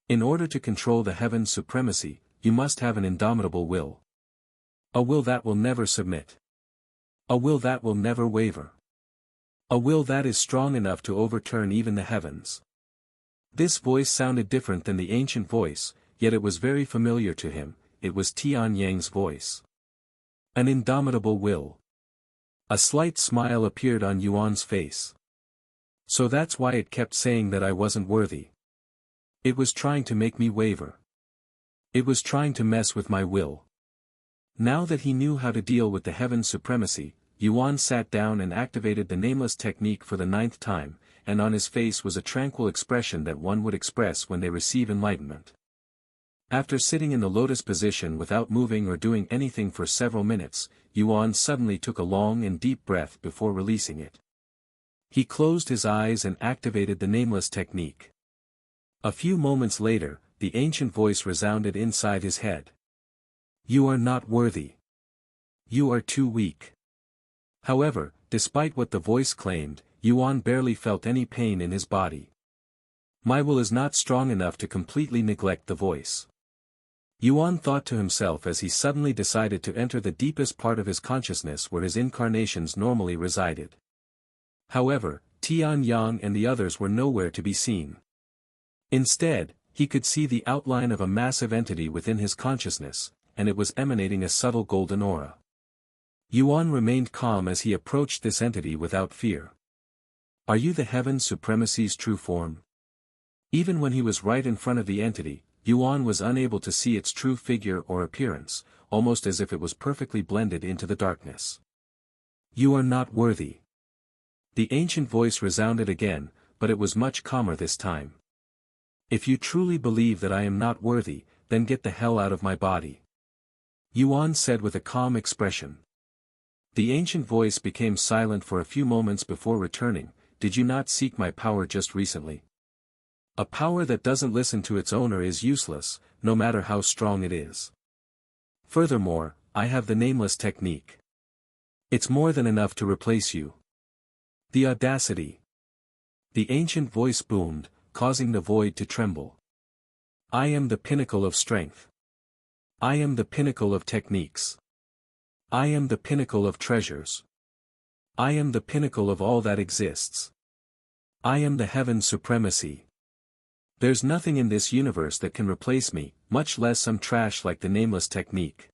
In order to control the heaven's supremacy, you must have an indomitable will. A will that will never submit. A will that will never waver. A will that is strong enough to overturn even the heavens. This voice sounded different than the ancient voice, yet it was very familiar to him. It was Tian Yang's voice. An indomitable will. A slight smile appeared on Yuan's face. So that's why it kept saying that I wasn't worthy. It was trying to make me waver. It was trying to mess with my will. Now that he knew how to deal with the heaven's supremacy, Yuan sat down and activated the nameless technique for the 9th time, and on his face was a tranquil expression that one would express when they receive enlightenment. After sitting in the lotus position without moving or doing anything for several minutes, Yuan suddenly took a long and deep breath before releasing it. He closed his eyes and activated the nameless technique. A few moments later, the ancient voice resounded inside his head. You are not worthy. You are too weak. However, despite what the voice claimed, Yuan barely felt any pain in his body. My will is not strong enough to completely neglect the voice. Yuan thought to himself as he suddenly decided to enter the deepest part of his consciousness where his incarnations normally resided. However, Tianyang and the others were nowhere to be seen. Instead, he could see the outline of a massive entity within his consciousness, and it was emanating a subtle golden aura. Yuan remained calm as he approached this entity without fear. "Are you the Heaven Supremacy's true form?" Even when he was right in front of the entity, Yuan was unable to see its true figure or appearance, almost as if it was perfectly blended into the darkness. "You are not worthy." The ancient voice resounded again, but it was much calmer this time. "If you truly believe that I am not worthy, then get the hell out of my body," Yuan said with a calm expression. The ancient voice became silent for a few moments before returning. "Did you not seek my power just recently? A power that doesn't listen to its owner is useless, no matter how strong it is. Furthermore, I have the nameless technique. It's more than enough to replace you." The audacity! The ancient voice boomed, causing the void to tremble. "I am the pinnacle of strength. I am the pinnacle of techniques. I am the pinnacle of treasures. I am the pinnacle of all that exists. I am the Heaven Supremacy. There's nothing in this universe that can replace me, much less some trash like the nameless technique."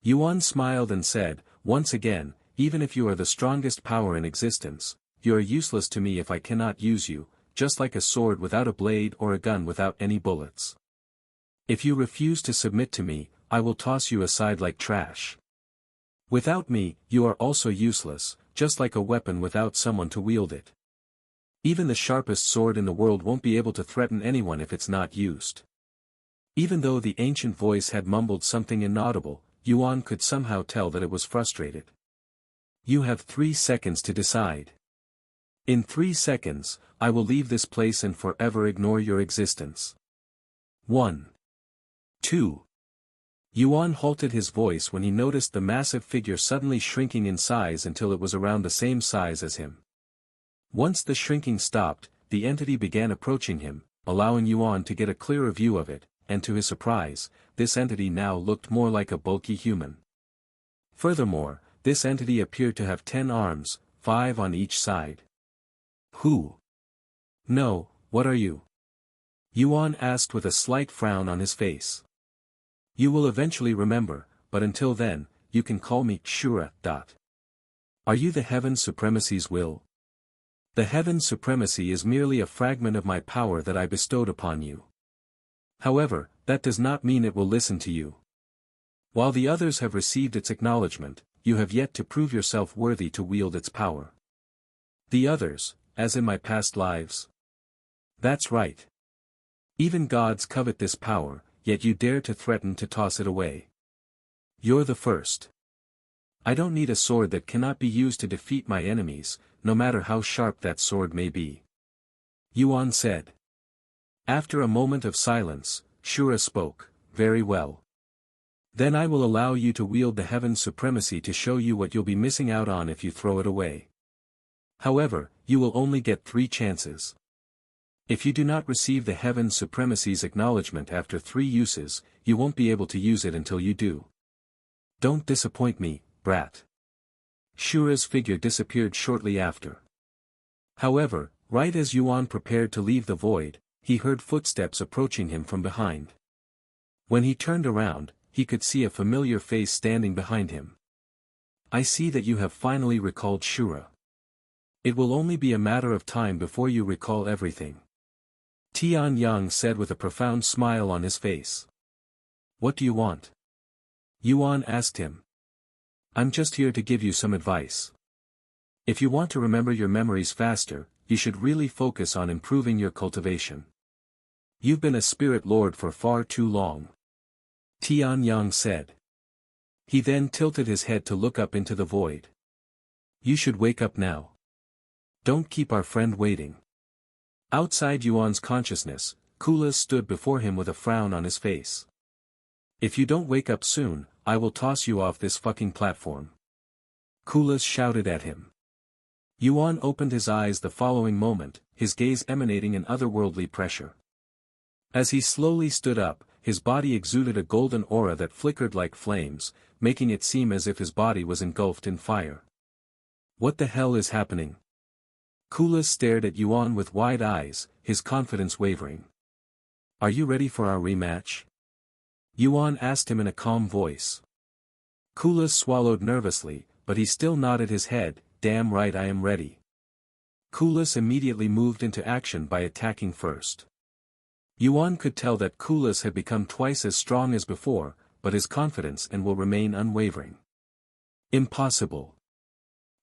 Yuan smiled and said, "Once again, even if you are the strongest power in existence, you are useless to me if I cannot use you, just like a sword without a blade or a gun without any bullets. If you refuse to submit to me, I will toss you aside like trash. Without me, you are also useless, just like a weapon without someone to wield it. Even the sharpest sword in the world won't be able to threaten anyone if it's not used." Even though the ancient voice had mumbled something inaudible, Yuan could somehow tell that it was frustrated. "You have 3 seconds to decide. In 3 seconds, I will leave this place and forever ignore your existence. 1. 2. Yuan halted his voice when he noticed the massive figure suddenly shrinking in size until it was around the same size as him. Once the shrinking stopped, the entity began approaching him, allowing Yuan to get a clearer view of it, and to his surprise, this entity now looked more like a bulky human. Furthermore, this entity appeared to have 10 arms, 5 on each side. "Who? No, what are you?" Yuan asked with a slight frown on his face. "You will eventually remember, but until then, you can call me Shura. Are you the Heaven Supremacy's will?" "The Heaven Supremacy is merely a fragment of my power that I bestowed upon you. However, that does not mean it will listen to you. While the others have received its acknowledgement, you have yet to prove yourself worthy to wield its power." "The others, as in my past lives?" "That's right. Even gods covet this power, yet you dare to threaten to toss it away. You're the first. I don't need a sword that cannot be used to defeat my enemies, no matter how sharp that sword may be," Yuan said. After a moment of silence, Shura spoke, "Very well. Then I will allow you to wield the Heaven Supremacy to show you what you'll be missing out on if you throw it away. However, you will only get 3 chances. If you do not receive the Heaven Supremacy's acknowledgement after 3 uses, you won't be able to use it until you do. Don't disappoint me, brat." Shura's figure disappeared shortly after. However, right as Yuan prepared to leave the void, he heard footsteps approaching him from behind. When he turned around, he could see a familiar face standing behind him. "I see that you have finally recalled Shura. It will only be a matter of time before you recall everything," Tianyang said with a profound smile on his face. "What do you want?" Yuan asked him. "I'm just here to give you some advice. If you want to remember your memories faster, you should really focus on improving your cultivation. You've been a spirit lord for far too long," Tianyang said. He then tilted his head to look up into the void. "You should wake up now. Don't keep our friend waiting." Outside Yuan's consciousness, Kula stood before him with a frown on his face. "If you don't wake up soon, I will toss you off this fucking platform," Kula shouted at him. Yuan opened his eyes the following moment, his gaze emanating an otherworldly pressure. As he slowly stood up, his body exuded a golden aura that flickered like flames, making it seem as if his body was engulfed in fire. What the hell is happening? Kulas stared at Yuan with wide eyes, his confidence wavering. Are you ready for our rematch? Yuan asked him in a calm voice. Kulas swallowed nervously, but he still nodded his head. Damn right, I am ready. Kulas immediately moved into action by attacking first. Yuan could tell that Kulas had become twice as strong as before, but his confidence and will remain unwavering. Impossible.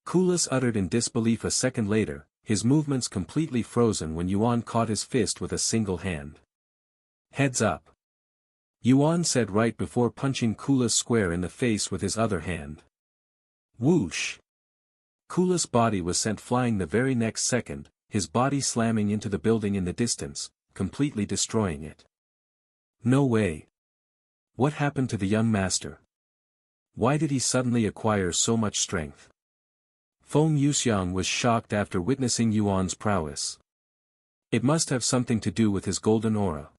Kulas uttered in disbelief a second later, his movements completely frozen when Yuan caught his fist with a single hand. Heads up. Yuan said right before punching Kulas square in the face with his other hand. Whoosh! Kulas' body was sent flying the very next second, his body slamming into the building in the distance, completely destroying it. No way. What happened to the young master? Why did he suddenly acquire so much strength? Feng Yuxiang was shocked after witnessing Yuan's prowess. It must have something to do with his golden aura.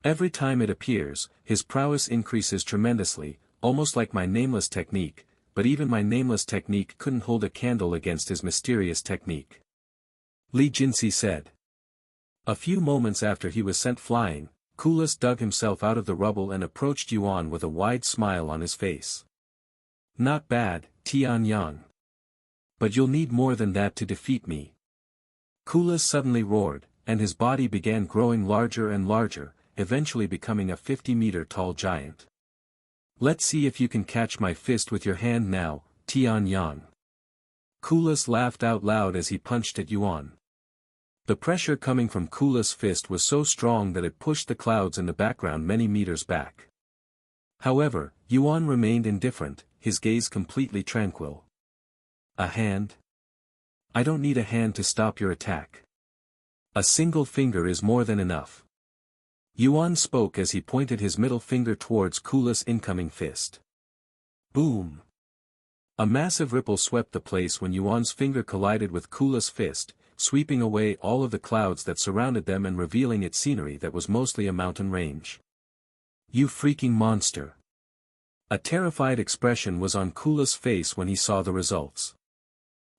Every time it appears, his prowess increases tremendously, almost like my nameless technique, but even my nameless technique couldn't hold a candle against his mysterious technique. Li Jinxi said. A few moments after he was sent flying, Kulas dug himself out of the rubble and approached Yuan with a wide smile on his face. Not bad, Tianyang. But you'll need more than that to defeat me. Kulas suddenly roared, and his body began growing larger and larger, eventually becoming a 50-meter-tall giant. Let's see if you can catch my fist with your hand now, Tianyang. Kulas laughed out loud as he punched at Yuan. The pressure coming from Kulas' fist was so strong that it pushed the clouds in the background many meters back. However, Yuan remained indifferent, his gaze completely tranquil. A hand? I don't need a hand to stop your attack. A single finger is more than enough. Yuan spoke as he pointed his middle finger towards Kulas' incoming fist. Boom! A massive ripple swept the place when Yuan's finger collided with Kulas' fist, sweeping away all of the clouds that surrounded them and revealing its scenery that was mostly a mountain range. You freaking monster! A terrified expression was on Kulas' face when he saw the results.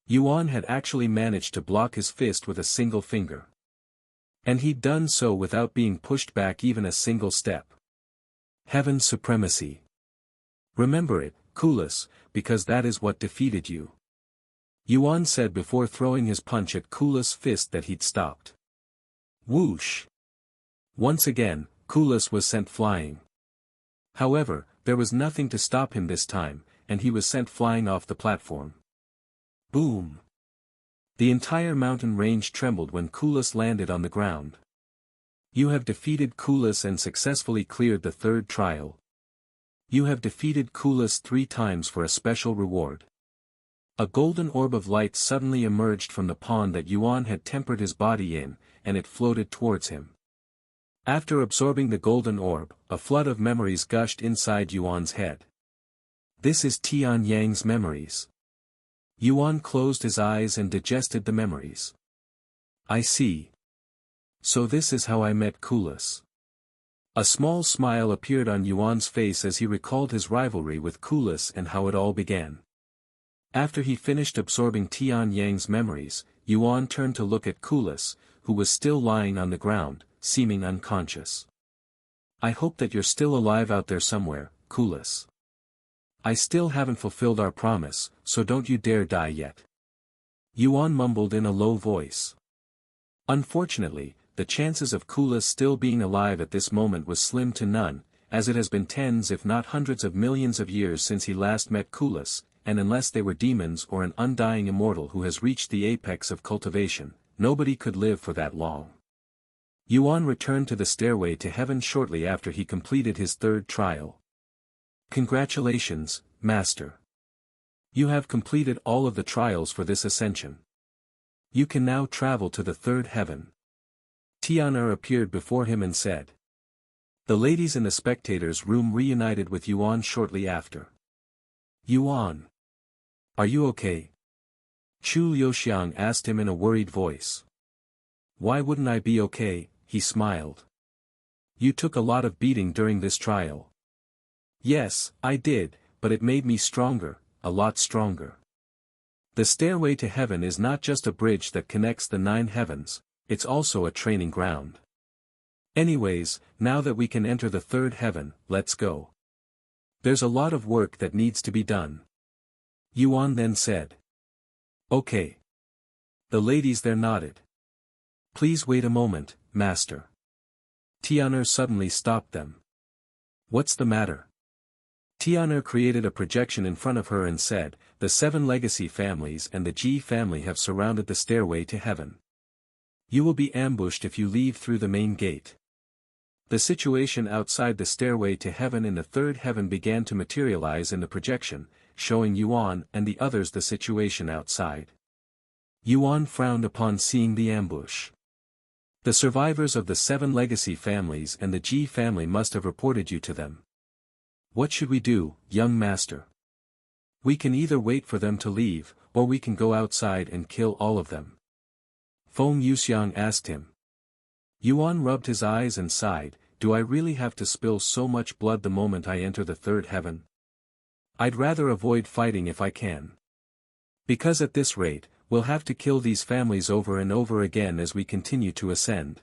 Yuan had actually managed to block his fist with a single finger. And he'd done so without being pushed back even a single step. Heaven's supremacy. Remember it, Kulas, because that is what defeated you. Yuan said before throwing his punch at Kulas' fist that he'd stopped. Whoosh! Once again, Kulas was sent flying. However, there was nothing to stop him this time, and he was sent flying off the platform. Boom! The entire mountain range trembled when Kulas landed on the ground. You have defeated Kulas and successfully cleared the third trial. You have defeated Kulas 3 times for a special reward. A golden orb of light suddenly emerged from the pond that Yuan had tempered his body in, and it floated towards him. After absorbing the golden orb, a flood of memories gushed inside Yuan's head. This is Tianyang's memories. Yuan closed his eyes and digested the memories. I see. So this is how I met Kulas. A small smile appeared on Yuan's face as he recalled his rivalry with Kulas and how it all began. After he finished absorbing Tianyang's memories, Yuan turned to look at Kulas, who was still lying on the ground, seeming unconscious. I hope that you're still alive out there somewhere, Kulas. I still haven't fulfilled our promise, so don't you dare die yet. Yuan mumbled in a low voice. Unfortunately, the chances of Kulas still being alive at this moment was slim to none, as it has been tens if not hundreds of millions of years since he last met Kulas, and unless they were demons or an undying immortal who has reached the apex of cultivation, nobody could live for that long. Yuan returned to the stairway to heaven shortly after he completed his third trial. Congratulations, Master. You have completed all of the trials for this ascension. You can now travel to the third heaven. Tian'er appeared before him and said. The ladies in the spectators' room reunited with Yuan shortly after. Yuan. Are you okay? Chu Liuxiang asked him in a worried voice. Why wouldn't I be okay? He smiled. You took a lot of beating during this trial. Yes, I did, but it made me stronger, a lot stronger. The stairway to heaven is not just a bridge that connects the 9 heavens, it's also a training ground. Anyways, now that we can enter the 3rd heaven, let's go. There's a lot of work that needs to be done. Yuan then said. Okay. The ladies there nodded. Please wait a moment, master. Tian'er suddenly stopped them. What's the matter? Tian'er created a projection in front of her and said, the 7 legacy families and the Ji family have surrounded the stairway to heaven. You will be ambushed if you leave through the main gate. The situation outside the stairway to heaven in the 3rd heaven began to materialize in the projection, showing Yuan and the others the situation outside. Yuan frowned upon seeing the ambush. The survivors of the 7 legacy families and the Ji family must have reported you to them. What should we do, young master? We can either wait for them to leave, or we can go outside and kill all of them. Feng Yuxiang asked him. Yuan rubbed his eyes and sighed, do I really have to spill so much blood the moment I enter the 3rd heaven? I'd rather avoid fighting if I can. Because at this rate, we'll have to kill these families over and over again as we continue to ascend.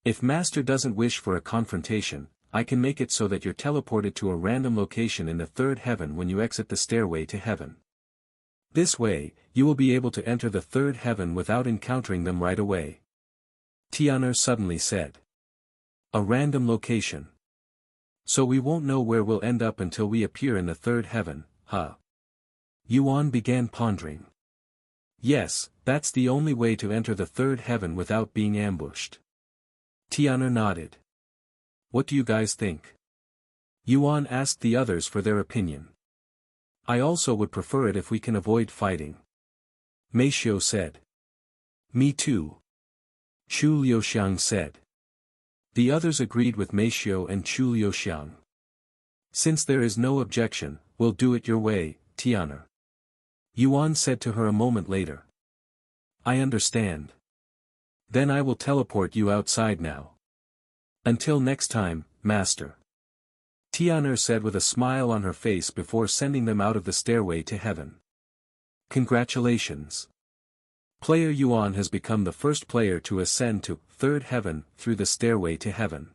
If Master doesn't wish for a confrontation, I can make it so that you're teleported to a random location in the 3rd heaven when you exit the stairway to heaven. This way, you will be able to enter the 3rd heaven without encountering them right away. Tian'er suddenly said. A random location. So we won't know where we'll end up until we appear in the 3rd heaven, huh? Yuan began pondering. Yes, that's the only way to enter the 3rd heaven without being ambushed. Tian'er nodded. What do you guys think? Yuan asked the others for their opinion. I also would prefer it if we can avoid fighting. Meishio said. Me too. Chu Liuxiang said. The others agreed with Meishio and Chu Liuxiang. Since there is no objection, we'll do it your way, Tian'er. Yuan said to her a moment later. I understand. Then I will teleport you outside now. Until next time, master. Tian'er said with a smile on her face before sending them out of the stairway to heaven. Congratulations. Player Yuan has become the first player to ascend to 3rd heaven through the stairway to heaven.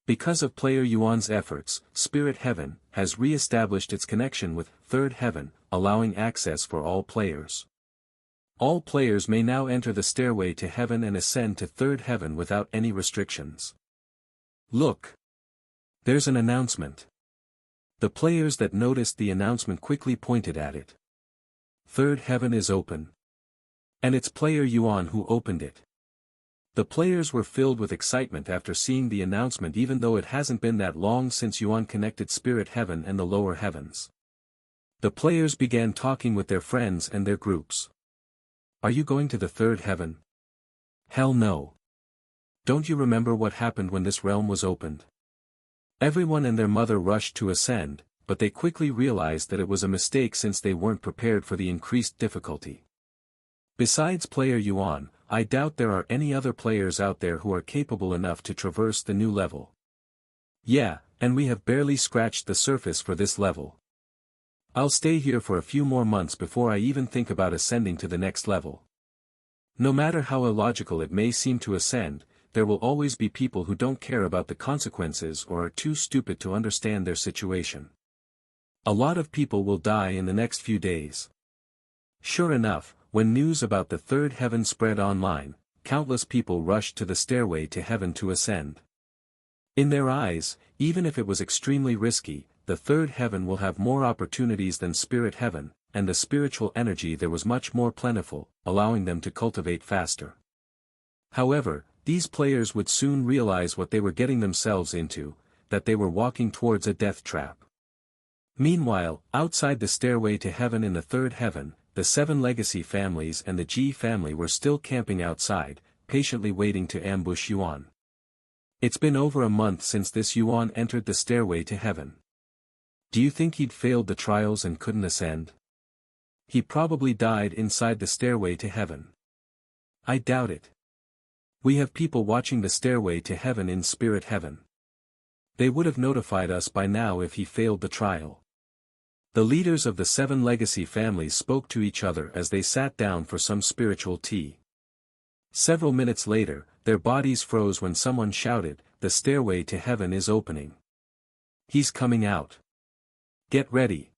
Because of player Yuan's efforts, Spirit Heaven has re-established its connection with 3rd heaven, allowing access for all players. All players may now enter the stairway to heaven and ascend to 3rd heaven without any restrictions. Look! There's an announcement. The players that noticed the announcement quickly pointed at it. 3rd heaven is open. And it's player Yuan who opened it. The players were filled with excitement after seeing the announcement even though it hasn't been that long since Yuan connected Spirit Heaven and the lower heavens. The players began talking with their friends and their groups. Are you going to the 3rd heaven? Hell no. Don't you remember what happened when this realm was opened? Everyone and their mother rushed to ascend, but they quickly realized that it was a mistake since they weren't prepared for the increased difficulty. Besides player Yuan, I doubt there are any other players out there who are capable enough to traverse the new level. Yeah, and we have barely scratched the surface for this level. I'll stay here for a few more months before I even think about ascending to the next level. No matter how illogical it may seem to ascend, there will always be people who don't care about the consequences or are too stupid to understand their situation. A lot of people will die in the next few days. Sure enough, when news about the 3rd heaven spread online, countless people rushed to the stairway to heaven to ascend. In their eyes, even if it was extremely risky, the 3rd heaven will have more opportunities than Spirit Heaven, and the spiritual energy there was much more plentiful, allowing them to cultivate faster. However, these players would soon realize what they were getting themselves into, that they were walking towards a death trap. Meanwhile, outside the stairway to heaven in the 3rd heaven, the 7 legacy families and the Ji family were still camping outside, patiently waiting to ambush Yuan. It's been over a month since this Yuan entered the stairway to heaven. Do you think he'd failed the trials and couldn't ascend? He probably died inside the stairway to heaven. I doubt it. We have people watching the stairway to heaven in spirit heaven. They would have notified us by now if he failed the trial. The leaders of the 7 legacy families spoke to each other as they sat down for some spiritual tea. Several minutes later, their bodies froze when someone shouted, "The stairway to heaven is opening. He's coming out. Get ready.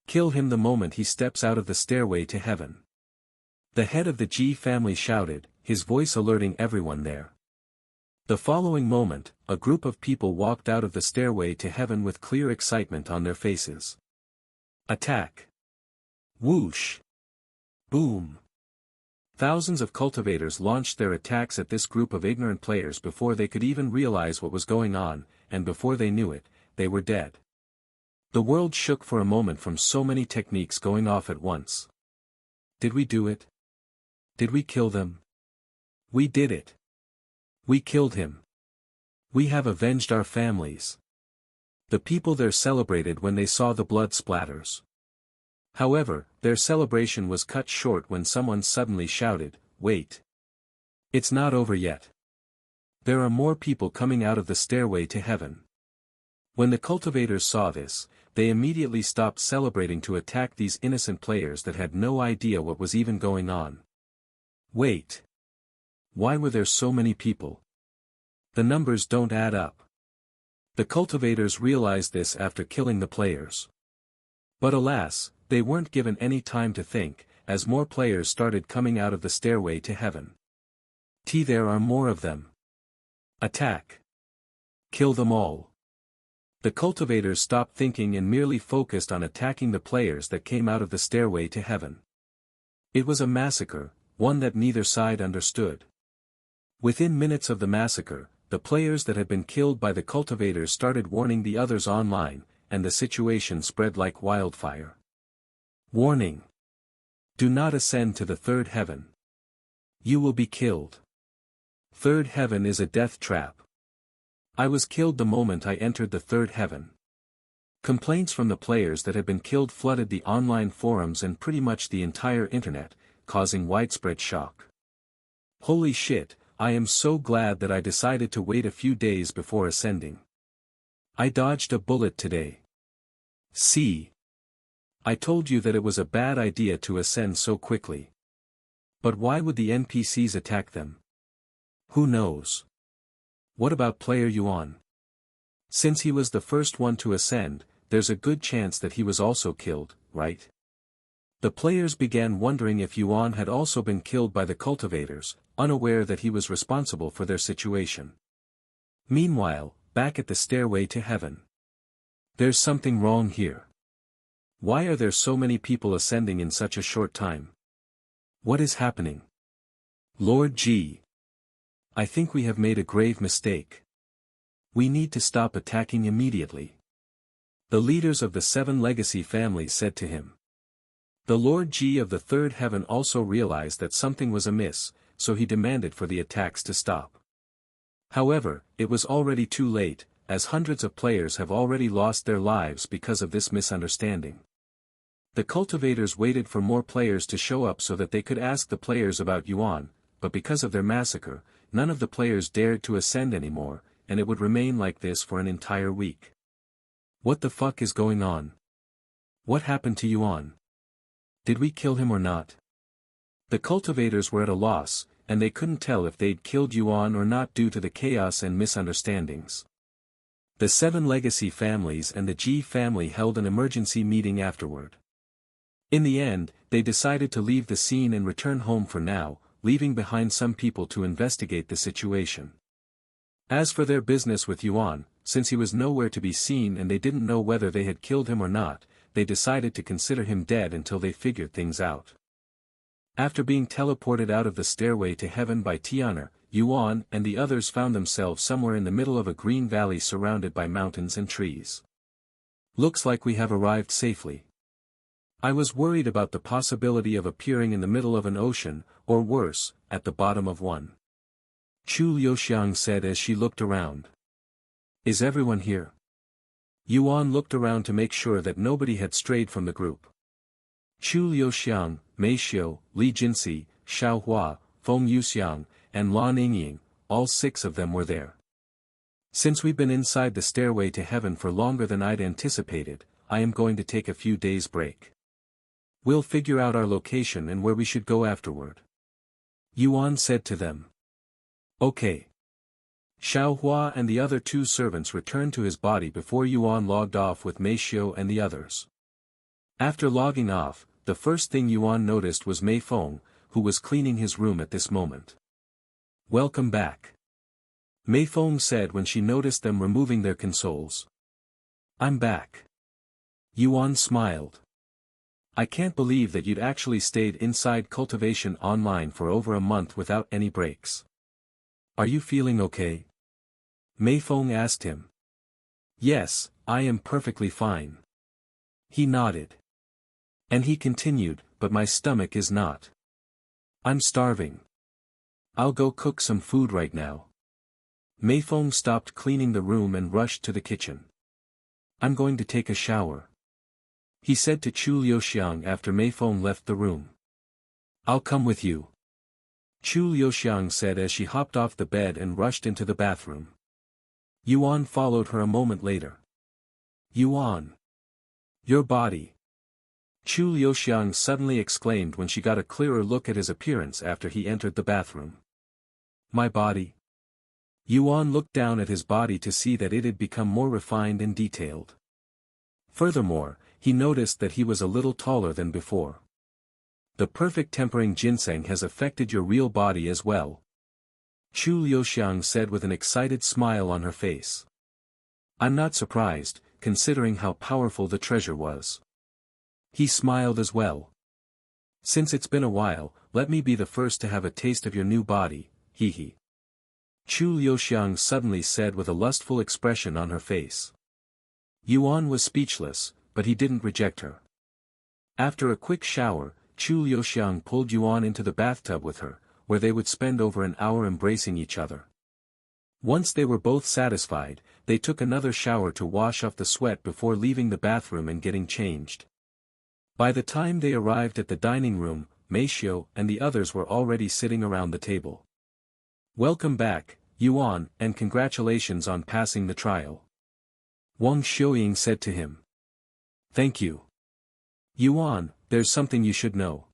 Kill him the moment he steps out of the stairway to heaven." The head of the G family shouted, his voice alerting everyone there. The following moment, a group of people walked out of the stairway to heaven with clear excitement on their faces. Attack! Whoosh! Boom! Thousands of cultivators launched their attacks at this group of ignorant players before they could even realize what was going on, and before they knew it, they were dead. The world shook for a moment from so many techniques going off at once. Did we do it? Did we kill them? We did it. We killed him. We have avenged our families. The people there celebrated when they saw the blood splatters. However, their celebration was cut short when someone suddenly shouted, "Wait! It's not over yet. There are more people coming out of the stairway to heaven." When the cultivators saw this, they immediately stopped celebrating to attack these innocent players that had no idea what was even going on. Wait! Why were there so many people? The numbers don't add up. The cultivators realized this after killing the players. But alas, they weren't given any time to think, as more players started coming out of the stairway to heaven. There are more of them. Attack! Kill them all! The cultivators stopped thinking and merely focused on attacking the players that came out of the stairway to heaven. It was a massacre, one that neither side understood. Within minutes of the massacre, the players that had been killed by the cultivators started warning the others online, and the situation spread like wildfire. Warning! Do not ascend to the third heaven. You will be killed. Third heaven is a death trap. I was killed the moment I entered the third heaven. Complaints from the players that had been killed flooded the online forums and pretty much the entire internet, causing widespread shock. Holy shit, I am so glad that I decided to wait a few days before ascending. I dodged a bullet today. See? I told you that it was a bad idea to ascend so quickly. But why would the NPCs attack them? Who knows? What about player Yuan? Since he was the first one to ascend, there's a good chance that he was also killed, right? The players began wondering if Yuan had also been killed by the cultivators, unaware that he was responsible for their situation. Meanwhile, back at the stairway to heaven. There's something wrong here. Why are there so many people ascending in such a short time? What is happening? Lord G. I think we have made a grave mistake. We need to stop attacking immediately. The leaders of the 7 legacy families said to him. The Lord G of the third heaven also realized that something was amiss, so he demanded for the attacks to stop. However, it was already too late, as hundreds of players have already lost their lives because of this misunderstanding. The cultivators waited for more players to show up so that they could ask the players about Yuan, but because of their massacre, none of the players dared to ascend anymore, and it would remain like this for an entire week. What the fuck is going on? What happened to Yuan? Did we kill him or not? The cultivators were at a loss, and they couldn't tell if they'd killed Yuan or not due to the chaos and misunderstandings. The 7 legacy families and the G family held an emergency meeting afterward. In the end, they decided to leave the scene and return home for now, leaving behind some people to investigate the situation. As for their business with Yuan, since he was nowhere to be seen and they didn't know whether they had killed him or not, they decided to consider him dead until they figured things out. After being teleported out of the stairway to heaven by Tiana, Yuan and the others found themselves somewhere in the middle of a green valley surrounded by mountains and trees. Looks like we have arrived safely. I was worried about the possibility of appearing in the middle of an ocean, or worse, at the bottom of one. Chu Liuxiang said as she looked around. Is everyone here? Yuan looked around to make sure that nobody had strayed from the group. Chu Liuxiang, Mei Xiu, Li Jinxi, Xiao Hua, Feng Yuxiang, and Lan Yingying, all 6 of them were there. Since we've been inside the stairway to heaven for longer than I'd anticipated, I am going to take a few days break. We'll figure out our location and where we should go afterward. Yuan said to them. Okay. Xiaohua and the other 2 servants returned to his body before Yuan logged off with Mei Xiu and the others. After logging off, the first thing Yuan noticed was Mei Feng, who was cleaning his room at this moment. Welcome back. Mei Feng said when she noticed them removing their consoles. I'm back. Yuan smiled. I can't believe that you'd actually stayed inside Cultivation Online for over a month without any breaks. Are you feeling okay? Mei Feng asked him. Yes, I am perfectly fine. He nodded. And he continued, but my stomach is not. I'm starving. I'll go cook some food right now. Mei Feng stopped cleaning the room and rushed to the kitchen. I'm going to take a shower. He said to Chu Liuxiang after Mei Feng left the room. I'll come with you. Chu Liuxiang said as she hopped off the bed and rushed into the bathroom. Yuan followed her a moment later. Yuan. Your body. Chu Liuxiang suddenly exclaimed when she got a clearer look at his appearance after he entered the bathroom. My body? Yuan looked down at his body to see that it had become more refined and detailed. Furthermore, he noticed that he was a little taller than before. The perfect tempering ginseng has affected your real body as well. Chu Liuxiang said with an excited smile on her face. I'm not surprised, considering how powerful the treasure was. He smiled as well. Since it's been a while, let me be the first to have a taste of your new body, hee. Chu Liuxiang suddenly said with a lustful expression on her face. Yuan was speechless, but he didn't reject her. After a quick shower, Chu Liuxiang pulled Yuan into the bathtub with her, where they would spend over an hour embracing each other. Once they were both satisfied, they took another shower to wash off the sweat before leaving the bathroom and getting changed. By the time they arrived at the dining room, Mei Xiu and the others were already sitting around the table. Welcome back, Yuan, and congratulations on passing the trial. Wang Xiuying said to him. Thank you. Yuan, there's something you should know.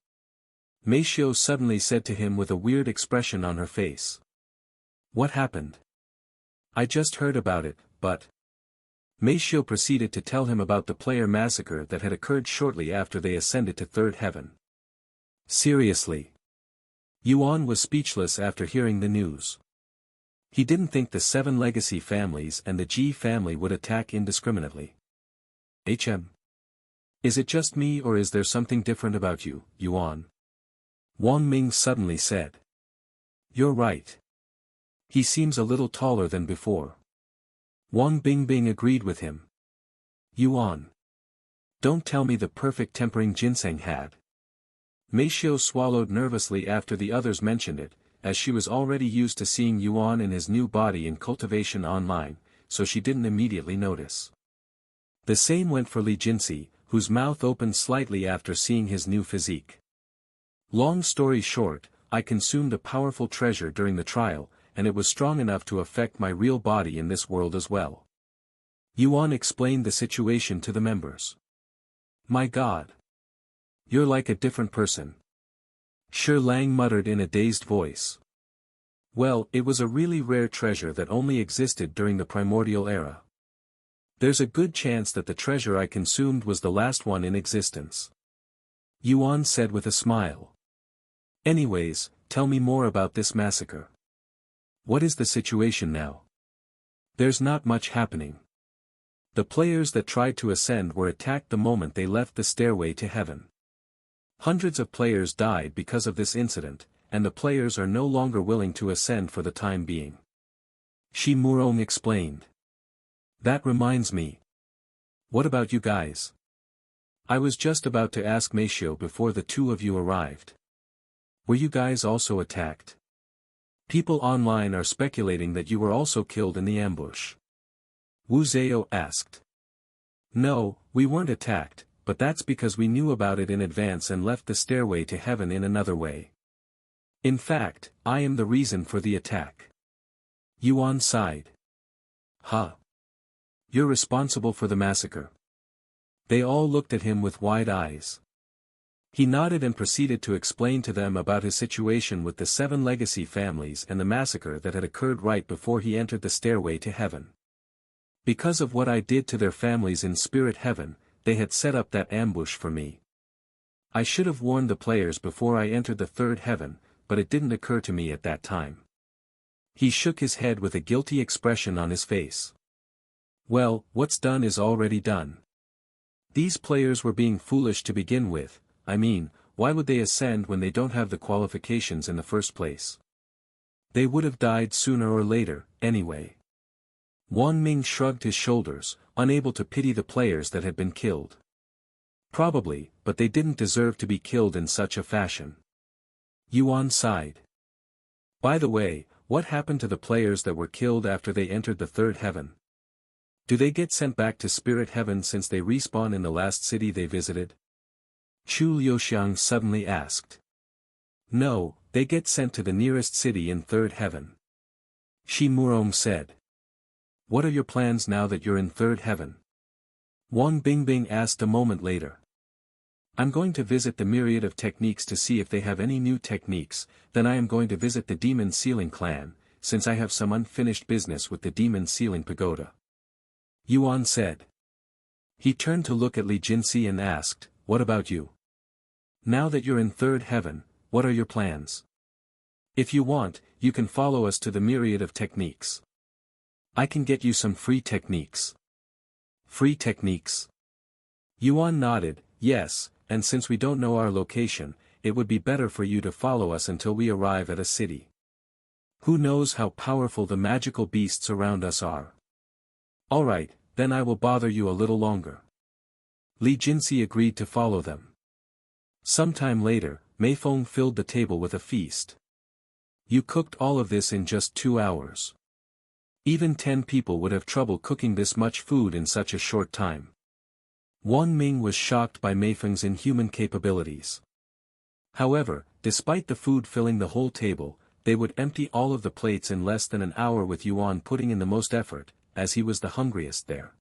Mei Xiu suddenly said to him with a weird expression on her face. What happened? I just heard about it, but... Mei Xiu proceeded to tell him about the player massacre that had occurred shortly after they ascended to third heaven. Seriously? Yuan was speechless after hearing the news. He didn't think the 7 legacy families and the Ji family would attack indiscriminately. Is it just me or is there something different about you, Yuan? Wang Ming suddenly said. You're right. He seems a little taller than before. Wang Bingbing agreed with him. Yuan. Don't tell me the perfect tempering ginseng had. Mei Xiu swallowed nervously after the others mentioned it, as she was already used to seeing Yuan in his new body in Cultivation Online, so she didn't immediately notice. The same went for Li Jinsi, whose mouth opened slightly after seeing his new physique. Long story short, I consumed a powerful treasure during the trial, and it was strong enough to affect my real body in this world as well. Yuan explained the situation to the members. My God! You're like a different person. Shi Lang muttered in a dazed voice. Well, it was a really rare treasure that only existed during the primordial era. There's a good chance that the treasure I consumed was the last one in existence. Yuan said with a smile. Anyways, tell me more about this massacre. What is the situation now? There's not much happening. The players that tried to ascend were attacked the moment they left the stairway to heaven. Hundreds of players died because of this incident, and the players are no longer willing to ascend for the time being. Shi Murong explained. That reminds me. What about you guys? I was just about to ask Mei Xiu before the 2 of you arrived. Were you guys also attacked? People online are speculating that you were also killed in the ambush. Wu Zhao asked. No, we weren't attacked, but that's because we knew about it in advance and left the stairway to heaven in another way. In fact, I am the reason for the attack. Yuan sighed. Huh? You're responsible for the massacre. They all looked at him with wide eyes. He nodded and proceeded to explain to them about his situation with the 7 legacy families and the massacre that had occurred right before he entered the stairway to heaven. Because of what I did to their families in spirit heaven, they had set up that ambush for me. I should have warned the players before I entered the 3rd heaven, but it didn't occur to me at that time. He shook his head with a guilty expression on his face. Well, what's done is already done. These players were being foolish to begin with. I mean, why would they ascend when they don't have the qualifications in the first place? They would have died sooner or later, anyway. Wang Ming shrugged his shoulders, unable to pity the players that had been killed. Probably, but they didn't deserve to be killed in such a fashion. Yuan sighed. By the way, what happened to the players that were killed after they entered the 3rd heaven? Do they get sent back to spirit heaven since they respawn in the last city they visited? Chu Liuxiang suddenly asked. No, they get sent to the nearest city in 3rd heaven. Shi Murong said. What are your plans now that you're in 3rd heaven? Wang Bingbing asked a moment later. I'm going to visit the myriad of techniques to see if they have any new techniques, then I am going to visit the Demon Sealing clan, since I have some unfinished business with the Demon Sealing pagoda. Yuan said. He turned to look at Li Jinsi and asked, what about you? Now that you're in 3rd heaven, what are your plans? If you want, you can follow us to the myriad of techniques. I can get you some free techniques. Free techniques? Yuan nodded, yes, and since we don't know our location, it would be better for you to follow us until we arrive at a city. Who knows how powerful the magical beasts around us are? Alright, then I will bother you a little longer. Li Jinsi agreed to follow them. Sometime later, Mei Feng filled the table with a feast. You cooked all of this in just 2 hours. Even 10 people would have trouble cooking this much food in such a short time. Wang Ming was shocked by Mei Feng's inhuman capabilities. However, despite the food filling the whole table, they would empty all of the plates in less than an hour with Yuan putting in the most effort, as he was the hungriest there.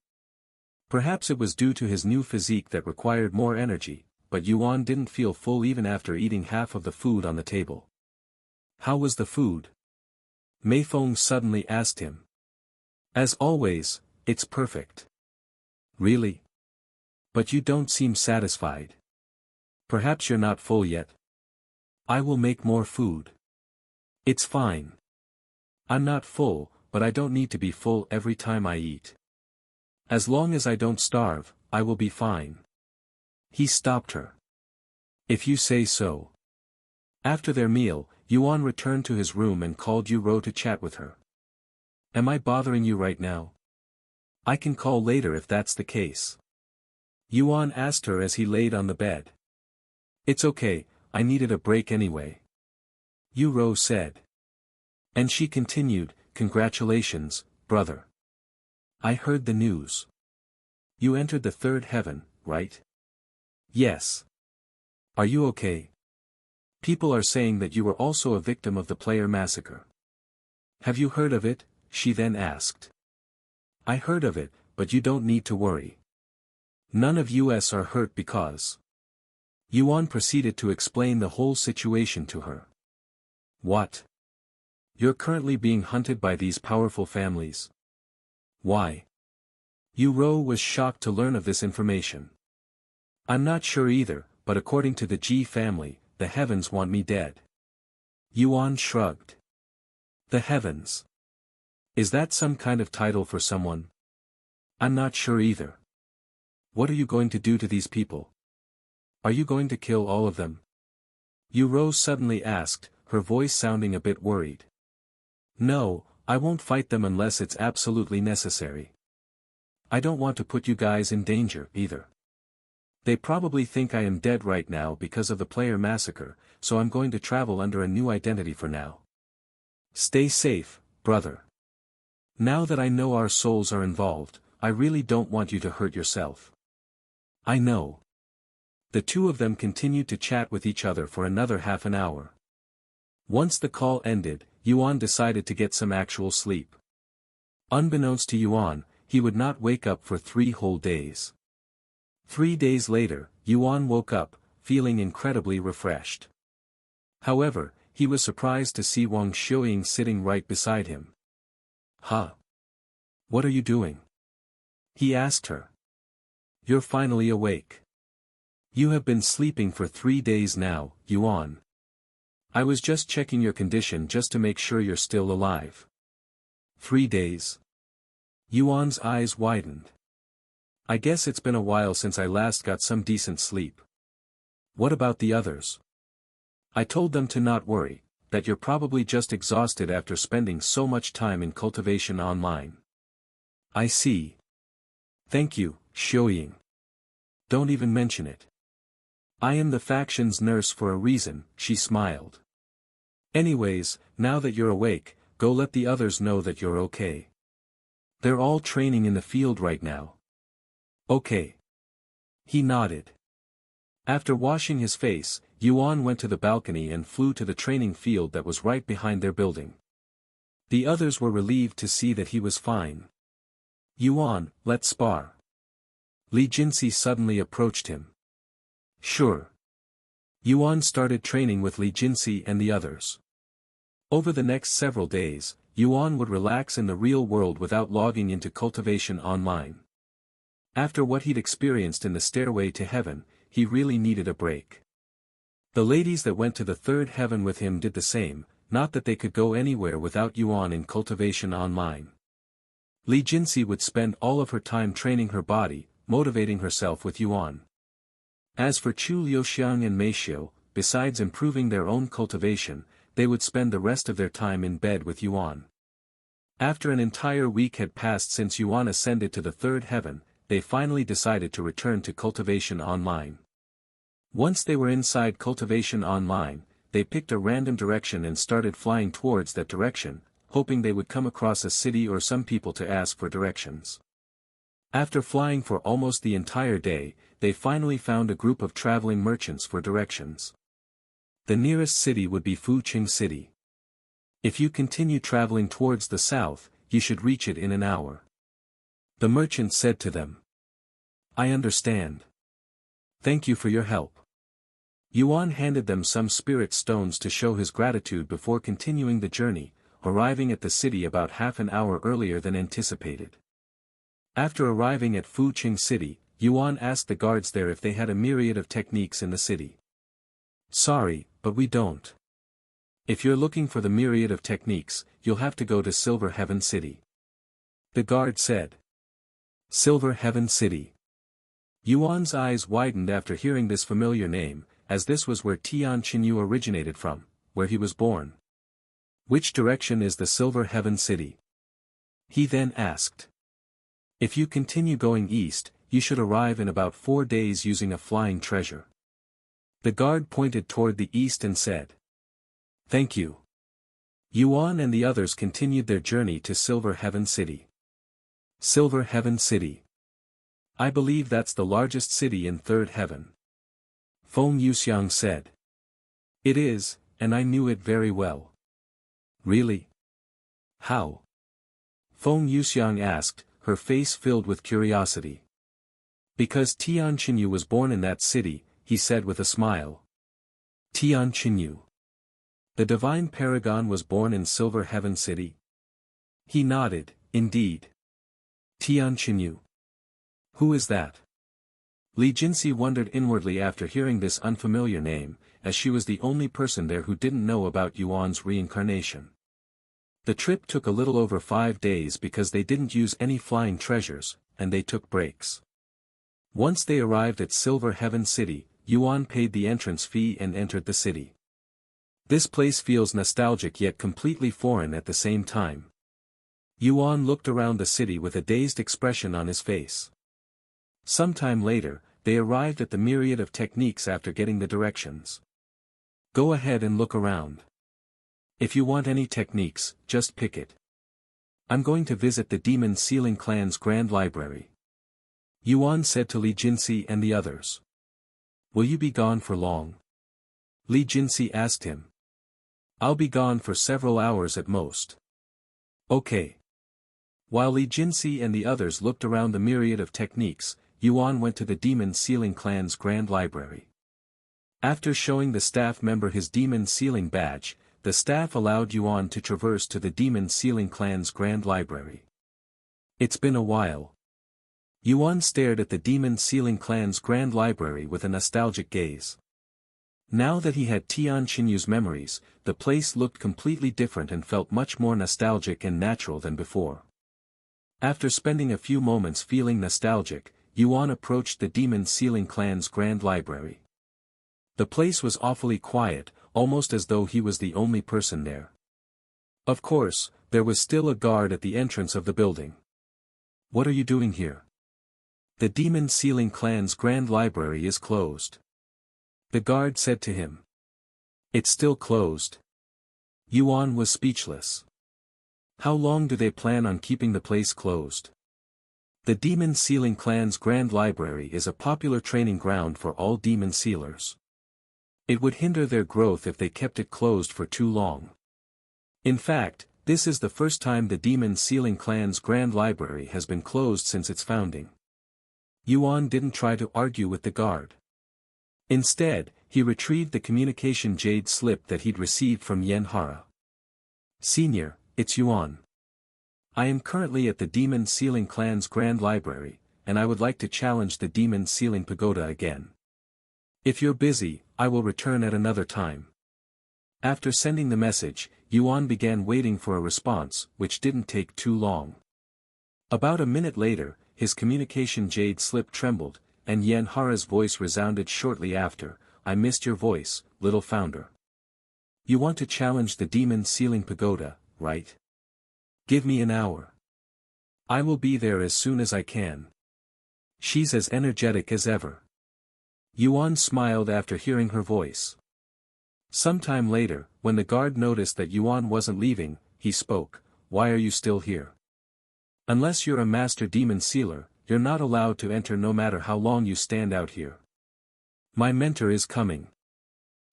Perhaps it was due to his new physique that required more energy, but Yuan didn't feel full even after eating half of the food on the table. How was the food? Mei Feng suddenly asked him. As always, it's perfect. Really? But you don't seem satisfied. Perhaps you're not full yet. I will make more food. It's fine. I'm not full, but I don't need to be full every time I eat. As long as I don't starve, I will be fine. He stopped her. If you say so. After their meal, Yuan returned to his room and called Yu Rou to chat with her. Am I bothering you right now? I can call later if that's the case. Yuan asked her as he laid on the bed. It's okay, I needed a break anyway. Yu Rou said. And she continued, congratulations, brother. I heard the news. You entered the 3rd heaven, right? Yes. Are you okay? People are saying that you were also a victim of the player massacre. Have you heard of it? She then asked. I heard of it, but you don't need to worry. None of us are hurt because. Yuan proceeded to explain the whole situation to her. What? You're currently being hunted by these powerful families. Why? Yu Rou was shocked to learn of this information. I'm not sure either, but according to the Ji family, the heavens want me dead. Yuan shrugged. The heavens. Is that some kind of title for someone? I'm not sure either. What are you going to do to these people? Are you going to kill all of them? Yu Rou suddenly asked, her voice sounding a bit worried. No, I won't fight them unless it's absolutely necessary. I don't want to put you guys in danger, either. They probably think I am dead right now because of the player massacre, so I'm going to travel under a new identity for now. Stay safe, brother. Now that I know our souls are involved, I really don't want you to hurt yourself. I know. The two of them continued to chat with each other for another half an hour. Once the call ended, Yuan decided to get some actual sleep. Unbeknownst to Yuan, he would not wake up for 3 whole days. 3 days later, Yuan woke up, feeling incredibly refreshed. However, he was surprised to see Wang Xiuying sitting right beside him. "Huh? What are you doing?" he asked her. "You're finally awake. You have been sleeping for 3 days now, Yuan. I was just checking your condition just to make sure you're still alive." 3 days? Yuan's eyes widened. "I guess it's been a while since I last got some decent sleep. What about the others?" "I told them to not worry, that you're probably just exhausted after spending so much time in Cultivation Online." "I see. Thank you, Xiuying. Don't even mention it. I am the faction's nurse for a reason," she smiled. "Anyways, now that you're awake, go let the others know that you're okay. They're all training in the field right now." "Okay." He nodded. After washing his face, Yuan went to the balcony and flew to the training field that was right behind their building. The others were relieved to see that he was fine. "Yuan, let's spar." Li Jinsi suddenly approached him. "Sure." Yuan started training with Li Jinsi and the others. Over the next several days, Yuan would relax in the real world without logging into Cultivation Online. After what he'd experienced in the stairway to heaven, he really needed a break. The ladies that went to the third heaven with him did the same, not that they could go anywhere without Yuan in Cultivation Online. Li Jinsi would spend all of her time training her body, motivating herself with Yuan. As for Chu Liuxiang and Meishio, besides improving their own cultivation, they would spend the rest of their time in bed with Yuan. After an entire week had passed since Yuan ascended to the third heaven, they finally decided to return to Cultivation Online. Once they were inside Cultivation Online, they picked a random direction and started flying towards that direction, hoping they would come across a city or some people to ask for directions. After flying for almost the entire day, they finally found a group of traveling merchants for directions. The nearest city would be Fuqing City. If you continue traveling towards the south, you should reach it in an hour. The merchant said to them. "I understand. Thank you for your help." Yuan handed them some spirit stones to show his gratitude before continuing the journey, arriving at the city about half an hour earlier than anticipated. After arriving at Fuqing City, Yuan asked the guards there if they had a myriad of techniques in the city. "Sorry, but we don't. If you're looking for the myriad of techniques, you'll have to go to Silver Heaven City," the guard said. Silver Heaven City. Yuan's eyes widened after hearing this familiar name, as this was where Tian Qinyu originated from, where he was born. "Which direction is the Silver Heaven City?" he then asked. "If you continue going east, you should arrive in about 4 days using a flying treasure." The guard pointed toward the east and said. "Thank you." Yuan and the others continued their journey to Silver Heaven City. Silver Heaven City. "I believe that's the largest city in Third Heaven," Feng Yuxiang said. "It is, and I knew it very well." "Really? How?" Feng Yuxiang asked, her face filled with curiosity. "Because Tian Qinyu was born in that city," he said with a smile. "Tian Qinyu? The divine paragon was born in Silver Heaven City?" He nodded, "Indeed." "Tian Qinyu? Who is that?" Li Jinsi wondered inwardly after hearing this unfamiliar name, as she was the only person there who didn't know about Yuan's reincarnation. The trip took a little over 5 days because they didn't use any flying treasures, and they took breaks. Once they arrived at Silver Heaven City, Yuan paid the entrance fee and entered the city. This place feels nostalgic yet completely foreign at the same time. Yuan looked around the city with a dazed expression on his face. Sometime later, they arrived at the myriad of techniques after getting the directions. "Go ahead and look around. If you want any techniques, just pick it. I'm going to visit the Demon Sealing Clan's Grand Library," Yuan said to Li Jinsi and the others. "Will you be gone for long?" Li Jinsi asked him. I'll be gone for several hours at most. Okay. While Li Jinsi and the others looked around the myriad of techniques, Yuan went to the Demon Sealing Clan's Grand Library. After showing the staff member his Demon Sealing badge, the staff allowed Yuan to traverse to the Demon Sealing Clan's Grand Library. It's been a while. Yuan stared at the Demon Sealing Clan's Grand Library with a nostalgic gaze. Now that he had Tian Qinyu's memories, the place looked completely different and felt much more nostalgic and natural than before. After spending a few moments feeling nostalgic, Yuan approached the Demon Sealing Clan's Grand Library. The place was awfully quiet, almost as though he was the only person there. Of course, there was still a guard at the entrance of the building. What are you doing here? The Demon Sealing Clan's Grand Library is closed. The guard said to him. It's still closed. Yuan was speechless. How long do they plan on keeping the place closed? The Demon Sealing Clan's Grand Library is a popular training ground for all demon sealers. It would hinder their growth if they kept it closed for too long. In fact, this is the first time the Demon Sealing Clan's Grand Library has been closed since its founding. Yuan didn't try to argue with the guard. Instead, he retrieved the communication jade slip that he'd received from Yanhara. Senior, it's Yuan. I am currently at the Demon Sealing Clan's Grand Library, and I would like to challenge the Demon Sealing Pagoda again. If you're busy, I will return at another time. After sending the message, Yuan began waiting for a response, which didn't take too long. About a minute later, his communication jade slip trembled, and Yanhara's voice resounded shortly after, I missed your voice, little founder. You want to challenge the Demon Sealing Pagoda, right? Give me an hour. I will be there as soon as I can. She's as energetic as ever. Yuan smiled after hearing her voice. Sometime later, when the guard noticed that Yuan wasn't leaving, he spoke, Why are you still here? Unless you're a master demon sealer, you're not allowed to enter no matter how long you stand out here. My mentor is coming.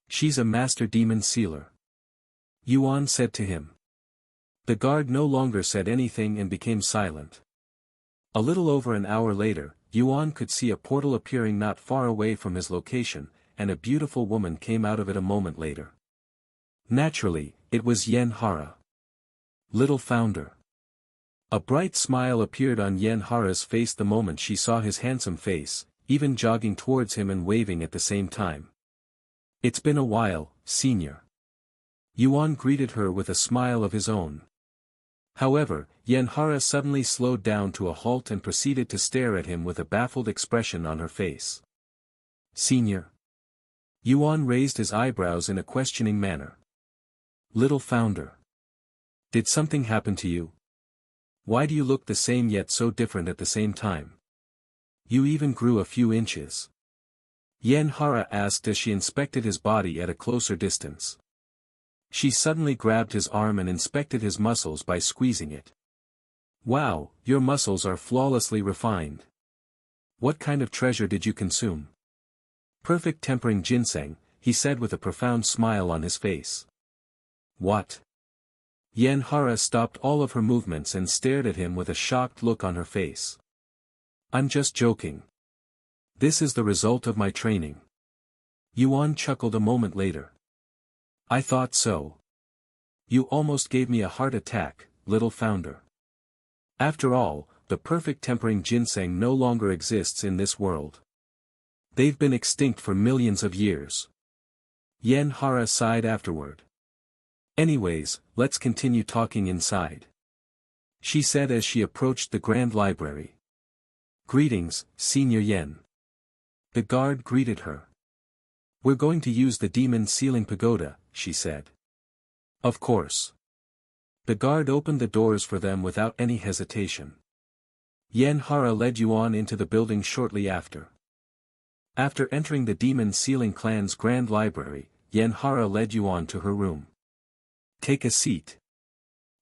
She's a master demon sealer. Yuan said to him. The guard no longer said anything and became silent. A little over an hour later, Yuan could see a portal appearing not far away from his location, and a beautiful woman came out of it a moment later. Naturally, it was Yanhara. Little founder. A bright smile appeared on Yanhara's face the moment she saw his handsome face, even jogging towards him and waving at the same time. It's been a while, senior. Yuan greeted her with a smile of his own. However, Yanhara suddenly slowed down to a halt and proceeded to stare at him with a baffled expression on her face. Senior. Yuan raised his eyebrows in a questioning manner. Little founder. Did something happen to you? Why do you look the same yet so different at the same time? You even grew a few inches. Yanhara asked as she inspected his body at a closer distance. She suddenly grabbed his arm and inspected his muscles by squeezing it. Wow, your muscles are flawlessly refined. What kind of treasure did you consume? Perfect tempering ginseng, he said with a profound smile on his face. What? Yanhara stopped all of her movements and stared at him with a shocked look on her face. I'm just joking. This is the result of my training. Yuan chuckled a moment later. I thought so. You almost gave me a heart attack, little founder. After all, the perfect tempering ginseng no longer exists in this world. They've been extinct for millions of years. Yanhara sighed afterward. Anyways, let's continue talking inside. She said as she approached the Grand Library. Greetings, Senior Yen. The guard greeted her. We're going to use the Demon Sealing Pagoda, she said. Of course. The guard opened the doors for them without any hesitation. Yanhara led Yuan into the building shortly after. After entering the Demon Sealing Clan's Grand Library, Yanhara led Yuan to her room. Take a seat.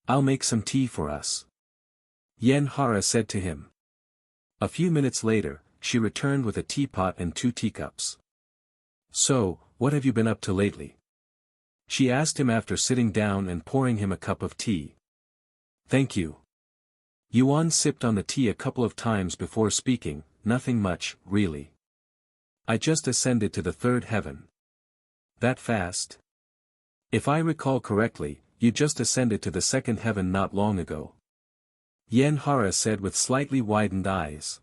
I'll make some tea for us. Yanhara said to him. A few minutes later, she returned with a teapot and 2 teacups. So, what have you been up to lately? She asked him after sitting down and pouring him a cup of tea. Thank you. Yuan sipped on the tea a couple of times before speaking, nothing much, really. I just ascended to the third heaven. That fast? If I recall correctly, you just ascended to the second heaven not long ago. Yen Hara said with slightly widened eyes.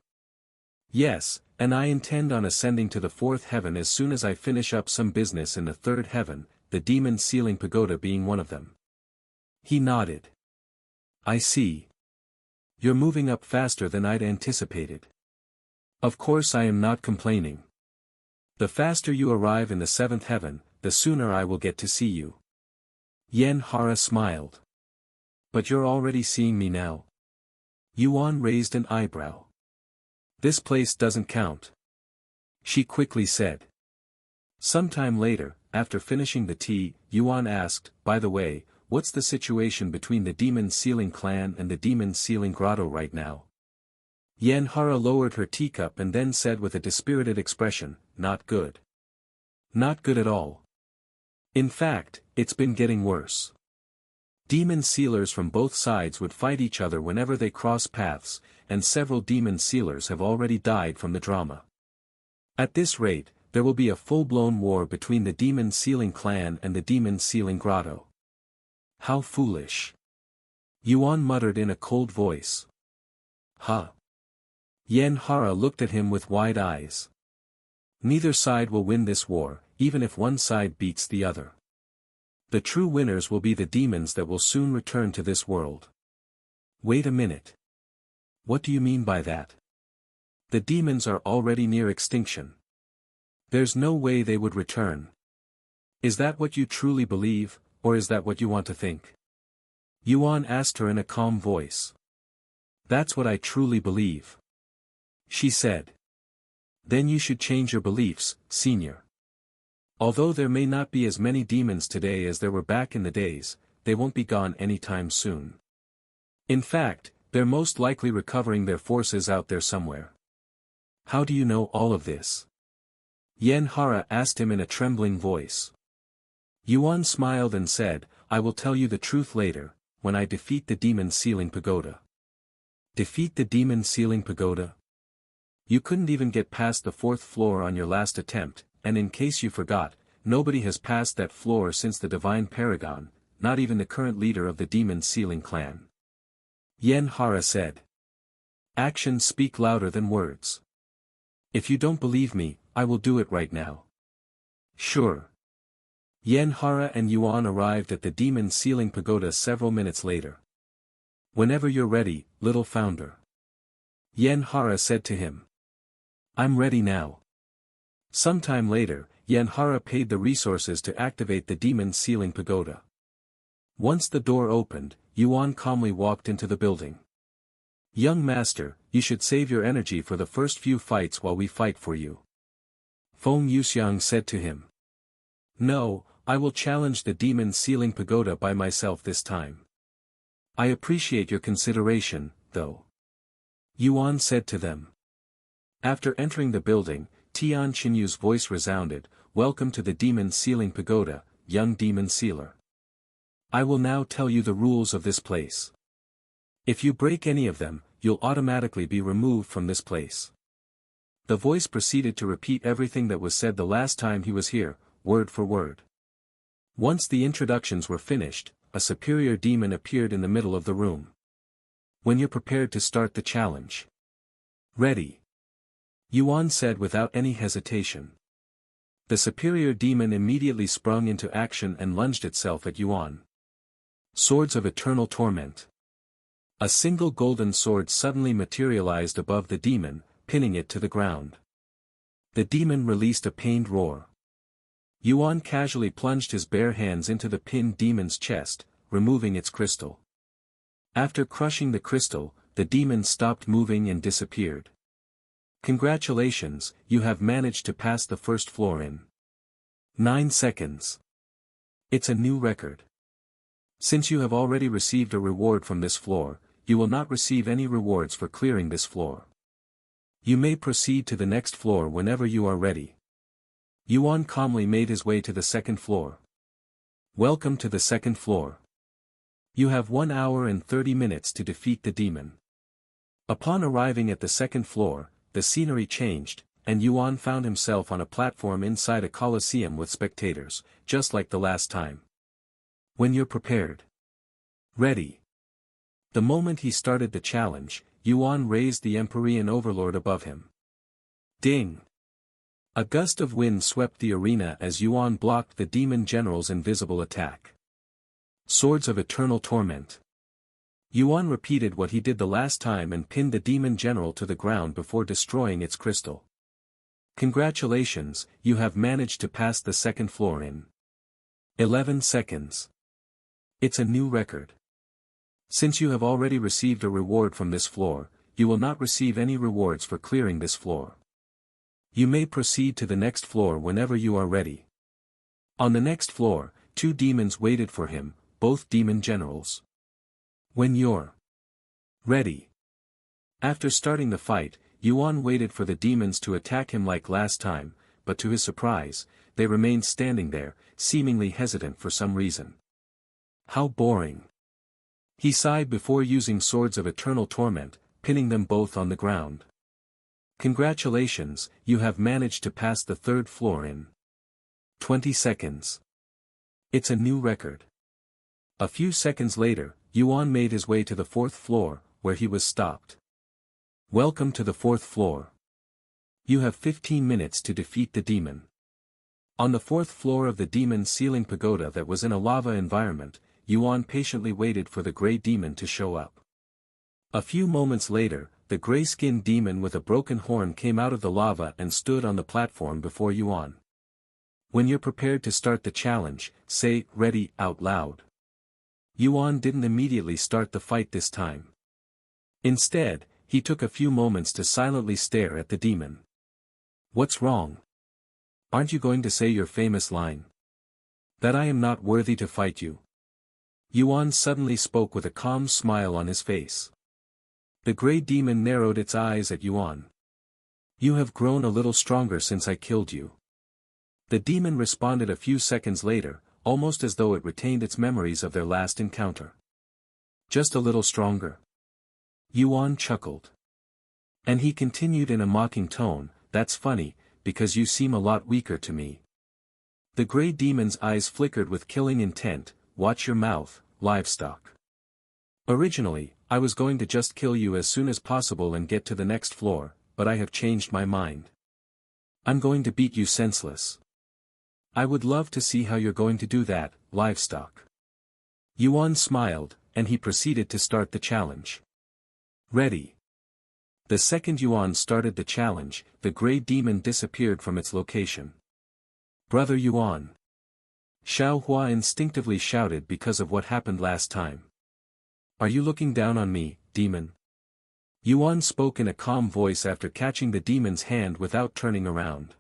Yes, and I intend on ascending to the fourth heaven as soon as I finish up some business in the third heaven, the demon sealing pagoda being one of them. He nodded. I see. You're moving up faster than I'd anticipated. Of course I am not complaining. The faster you arrive in the seventh heaven, the sooner I will get to see you. Yen Hara smiled. But you're already seeing me now. Yuan raised an eyebrow. This place doesn't count. She quickly said. Sometime later, after finishing the tea, Yuan asked, by the way, what's the situation between the demon sealing clan and the demon sealing grotto right now? Yen Hara lowered her teacup and then said with a dispirited expression, not good. Not good at all. In fact, it's been getting worse. Demon sealers from both sides would fight each other whenever they cross paths, and several demon sealers have already died from the drama. At this rate, there will be a full-blown war between the demon sealing clan and the demon sealing grotto. How foolish. Yuan muttered in a cold voice. Huh. Yen Hara looked at him with wide eyes. Neither side will win this war, even if one side beats the other. The true winners will be the demons that will soon return to this world. Wait a minute. What do you mean by that? The demons are already near extinction. There's no way they would return. Is that what you truly believe, or is that what you want to think? Yuan asked her in a calm voice. That's what I truly believe. She said. Then you should change your beliefs, senior. Although there may not be as many demons today as there were back in the days, they won't be gone anytime soon. In fact, they're most likely recovering their forces out there somewhere. How do you know all of this? Yen Hara asked him in a trembling voice. Yuan smiled and said, I will tell you the truth later, when I defeat the demon sealing pagoda. Defeat the demon sealing pagoda? You couldn't even get past the fourth floor on your last attempt, and in case you forgot, nobody has passed that floor since the Divine Paragon, not even the current leader of the demon sealing clan. Yen Hara said. Actions speak louder than words. If you don't believe me, I will do it right now. Sure. Yen Hara and Yuan arrived at the demon sealing pagoda several minutes later. Whenever you're ready, little founder. Yen Hara said to him. I'm ready now. Sometime later, Yen Hara paid the resources to activate the demon sealing pagoda. Once the door opened, Yuan calmly walked into the building. Young master, you should save your energy for the first few fights while we fight for you. Feng Yuxiang said to him. No, I will challenge the demon sealing pagoda by myself this time. I appreciate your consideration, though. Yuan said to them. After entering the building, Tian Qinyu's voice resounded, Welcome to the demon sealing pagoda, young demon sealer. I will now tell you the rules of this place. If you break any of them, you'll automatically be removed from this place. The voice proceeded to repeat everything that was said the last time he was here, word for word. Once the introductions were finished, a superior demon appeared in the middle of the room. When you're prepared to start the challenge. Ready. Yuan said without any hesitation. The superior demon immediately sprung into action and lunged itself at Yuan. Swords of Eternal Torment. A single golden sword suddenly materialized above the demon, pinning it to the ground. The demon released a pained roar. Yuan casually plunged his bare hands into the pinned demon's chest, removing its crystal. After crushing the crystal, the demon stopped moving and disappeared. Congratulations, you have managed to pass the first floor in 9 seconds. It's a new record. Since you have already received a reward from this floor, you will not receive any rewards for clearing this floor. You may proceed to the next floor whenever you are ready. Yuan calmly made his way to the second floor. Welcome to the second floor. You have 1 hour and 30 minutes to defeat the demon. Upon arriving at the second floor, the scenery changed, and Yuan found himself on a platform inside a coliseum with spectators, just like the last time. When you're prepared. Ready. The moment he started the challenge, Yuan raised the Empyrean Overlord above him. Ding! A gust of wind swept the arena as Yuan blocked the demon general's invisible attack. Swords of Eternal Torment. Yuan repeated what he did the last time and pinned the demon general to the ground before destroying its crystal. Congratulations, you have managed to pass the second floor in 11 seconds. It's a new record. Since you have already received a reward from this floor, you will not receive any rewards for clearing this floor. You may proceed to the next floor whenever you are ready. On the next floor, 2 demons waited for him, both demon generals. When you're ready. After starting the fight, Yuan waited for the demons to attack him like last time, but to his surprise, they remained standing there, seemingly hesitant for some reason. How boring. He sighed before using Swords of Eternal Torment, pinning them both on the ground. Congratulations, you have managed to pass the third floor in 20 seconds. It's a new record. A few seconds later, Yuan made his way to the 4th floor, where he was stopped. Welcome to the 4th floor. You have 15 minutes to defeat the demon. On the 4th floor of the demon's ceiling pagoda that was in a lava environment, Yuan patiently waited for the gray demon to show up. A few moments later, the gray-skinned demon with a broken horn came out of the lava and stood on the platform before Yuan. When you're prepared to start the challenge, say, "Ready," out loud. Yuan didn't immediately start the fight this time. Instead, he took a few moments to silently stare at the demon. What's wrong? Aren't you going to say your famous line? That I am not worthy to fight you? Yuan suddenly spoke with a calm smile on his face. The gray demon narrowed its eyes at Yuan. You have grown a little stronger since I killed you. The demon responded a few seconds later, almost as though it retained its memories of their last encounter. Just a little stronger. Yuan chuckled. And he continued in a mocking tone, "That's funny, because you seem a lot weaker to me." The gray demon's eyes flickered with killing intent. Watch your mouth, livestock. Originally, I was going to just kill you as soon as possible and get to the next floor, but I have changed my mind. I'm going to beat you senseless. I would love to see how you're going to do that, livestock. Yuan smiled, and he proceeded to start the challenge. Ready. The second Yuan started the challenge, the gray demon disappeared from its location. Brother Yuan. Xiao Hua instinctively shouted because of what happened last time. Are you looking down on me, demon? Yuan spoke in a calm voice after catching the demon's hand without turning around.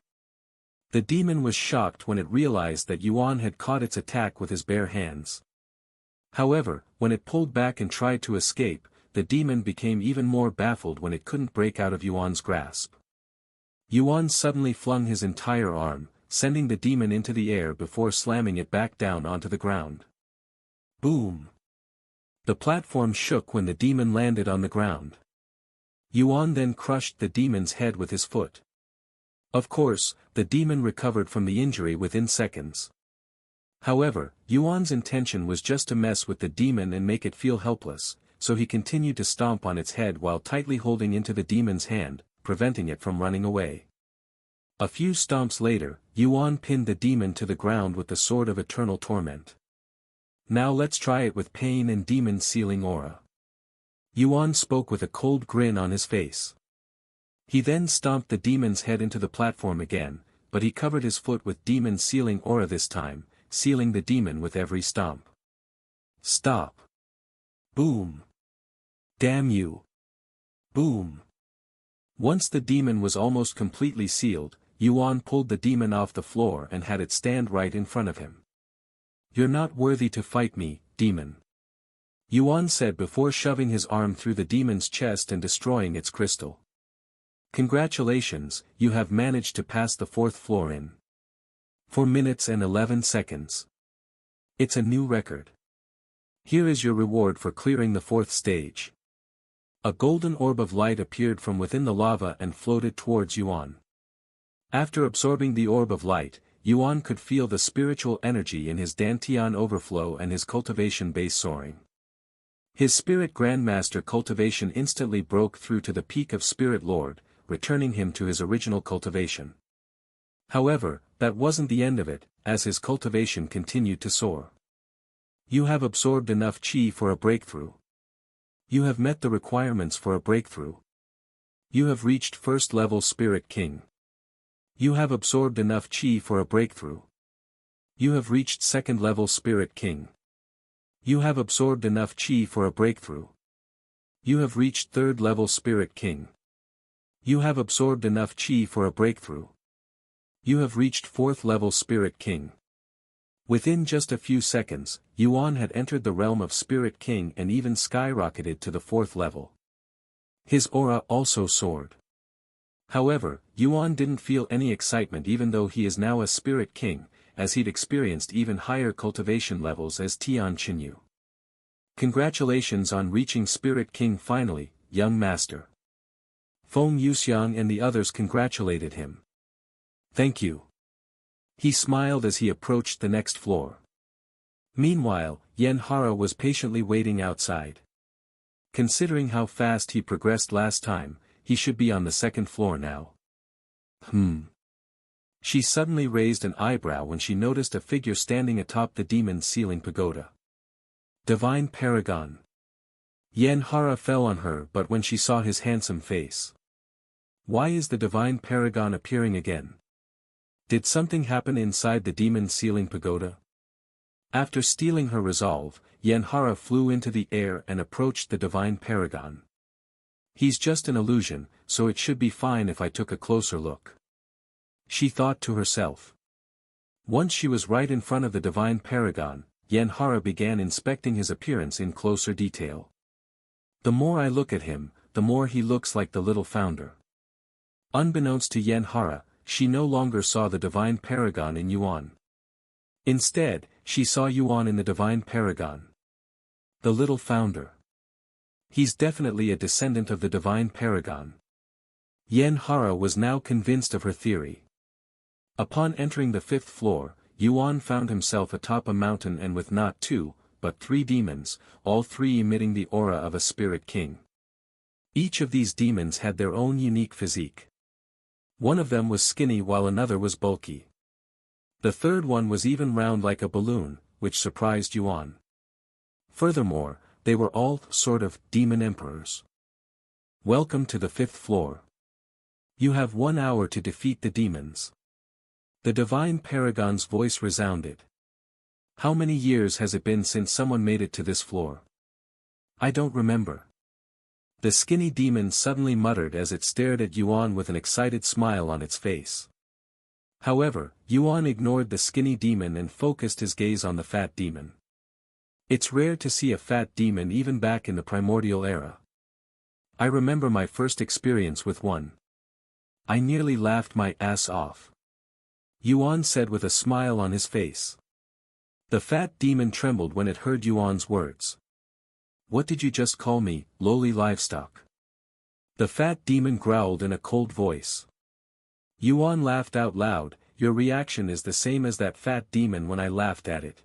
The demon was shocked when it realized that Yuan had caught its attack with his bare hands. However, when it pulled back and tried to escape, the demon became even more baffled when it couldn't break out of Yuan's grasp. Yuan suddenly flung his entire arm, sending the demon into the air before slamming it back down onto the ground. Boom! The platform shook when the demon landed on the ground. Yuan then crushed the demon's head with his foot. Of course, the demon recovered from the injury within seconds. However, Yuan's intention was just to mess with the demon and make it feel helpless, so he continued to stomp on its head while tightly holding into the demon's hand, preventing it from running away. A few stomps later, Yuan pinned the demon to the ground with the Sword of Eternal Torment. Now let's try it with pain and demon sealing aura. Yuan spoke with a cold grin on his face. He then stomped the demon's head into the platform again, but he covered his foot with demon sealing aura this time, sealing the demon with every stomp. Stop. Boom. Damn you. Boom. Once the demon was almost completely sealed, Yuan pulled the demon off the floor and had it stand right in front of him. You're not worthy to fight me, demon. Yuan said before shoving his arm through the demon's chest and destroying its crystal. Congratulations, you have managed to pass the 4th floor in 4 minutes and 11 seconds. It's a new record. Here is your reward for clearing the 4th stage. A golden orb of light appeared from within the lava and floated towards Yuan. After absorbing the orb of light, Yuan could feel the spiritual energy in his dantian overflow and his cultivation base soaring. His spirit grandmaster cultivation instantly broke through to the peak of Spirit Lord, returning him to his original cultivation. However, that wasn't the end of it, as his cultivation continued to soar. You have absorbed enough chi for a breakthrough. You have met the requirements for a breakthrough. You have reached 1st level Spirit King. You have absorbed enough chi for a breakthrough. You have reached 2nd level Spirit King. You have absorbed enough chi for a breakthrough. You have reached 3rd level Spirit King. You have absorbed enough chi for a breakthrough. You have reached 4th level Spirit King. Within just a few seconds, Yuan had entered the realm of Spirit King and even skyrocketed to the 4th level. His aura also soared. However, Yuan didn't feel any excitement even though he is now a Spirit King, as he'd experienced even higher cultivation levels as Tian Qinyu. Congratulations on reaching Spirit King finally, young master. Feng Yuxiang and the others congratulated him. Thank you. He smiled as he approached the next floor. Meanwhile, Yan Hara was patiently waiting outside. Considering how fast he progressed last time, he should be on the 2nd floor now. She suddenly raised an eyebrow when she noticed a figure standing atop the demon's ceiling pagoda. Divine Paragon. Yan Hara fell on her but when she saw his handsome face. Why is the Divine Paragon appearing again? Did something happen inside the demon's ceiling pagoda? After stealing her resolve, Yan Hara flew into the air and approached the Divine Paragon. He's just an illusion, so it should be fine if I took a closer look. She thought to herself. Once she was right in front of the Divine Paragon, Yan Hara began inspecting his appearance in closer detail. The more I look at him, the more he looks like the little founder. Unbeknownst to Yan Hara, she no longer saw the Divine Paragon in Yuan. Instead, she saw Yuan in the Divine Paragon. The little founder. He's definitely a descendant of the Divine Paragon. Yan Hara was now convinced of her theory. Upon entering the 5th floor, Yuan found himself atop a mountain and with not 2, but 3 demons, all 3 emitting the aura of a Spirit King. Each of these demons had their own unique physique. One of them was skinny while another was bulky. The third one was even round like a balloon, which surprised Yuan. Furthermore, they were all sort of demon emperors. Welcome to the 5th floor. You have 1 hour to defeat the demons. The Divine Paragon's voice resounded. How many years has it been since someone made it to this floor? I don't remember. The skinny demon suddenly muttered as it stared at Yuan with an excited smile on its face. However, Yuan ignored the skinny demon and focused his gaze on the fat demon. It's rare to see a fat demon even back in the primordial era. I remember my first experience with one. I nearly laughed my ass off. Yuan said with a smile on his face. The fat demon trembled when it heard Yuan's words. What did you just call me, lowly livestock? The fat demon growled in a cold voice. Yuan laughed out loud. Your reaction is the same as that fat demon when I laughed at it.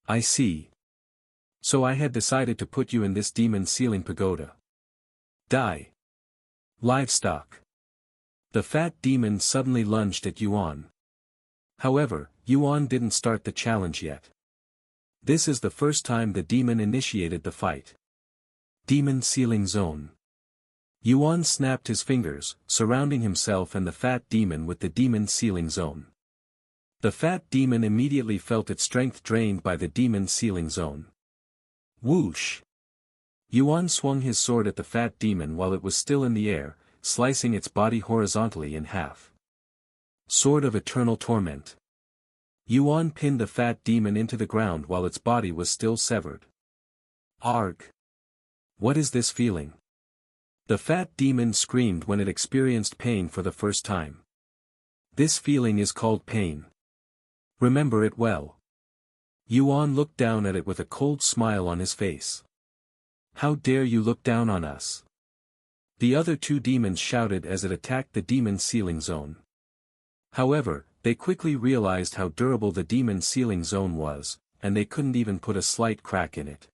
I see. So I had decided to put you in this demon's ceiling pagoda. Die. Livestock. The fat demon suddenly lunged at Yuan. However, Yuan didn't start the challenge yet. This is the first time the demon initiated the fight. Demon Ceiling Zone. Yuan snapped his fingers, surrounding himself and the fat demon with the demon ceiling zone. The fat demon immediately felt its strength drained by the demon ceiling zone. Whoosh! Yuan swung his sword at the fat demon while it was still in the air, slicing its body horizontally in half. Sword of Eternal Torment. Yuan pinned the fat demon into the ground while its body was still severed. Arg! What is this feeling? The fat demon screamed when it experienced pain for the first time. This feeling is called pain. Remember it well. Yuan looked down at it with a cold smile on his face. How dare you look down on us? The other two demons shouted as it attacked the demon sealing zone. However, they quickly realized how durable the demon sealing zone was, and they couldn't even put a slight crack in it.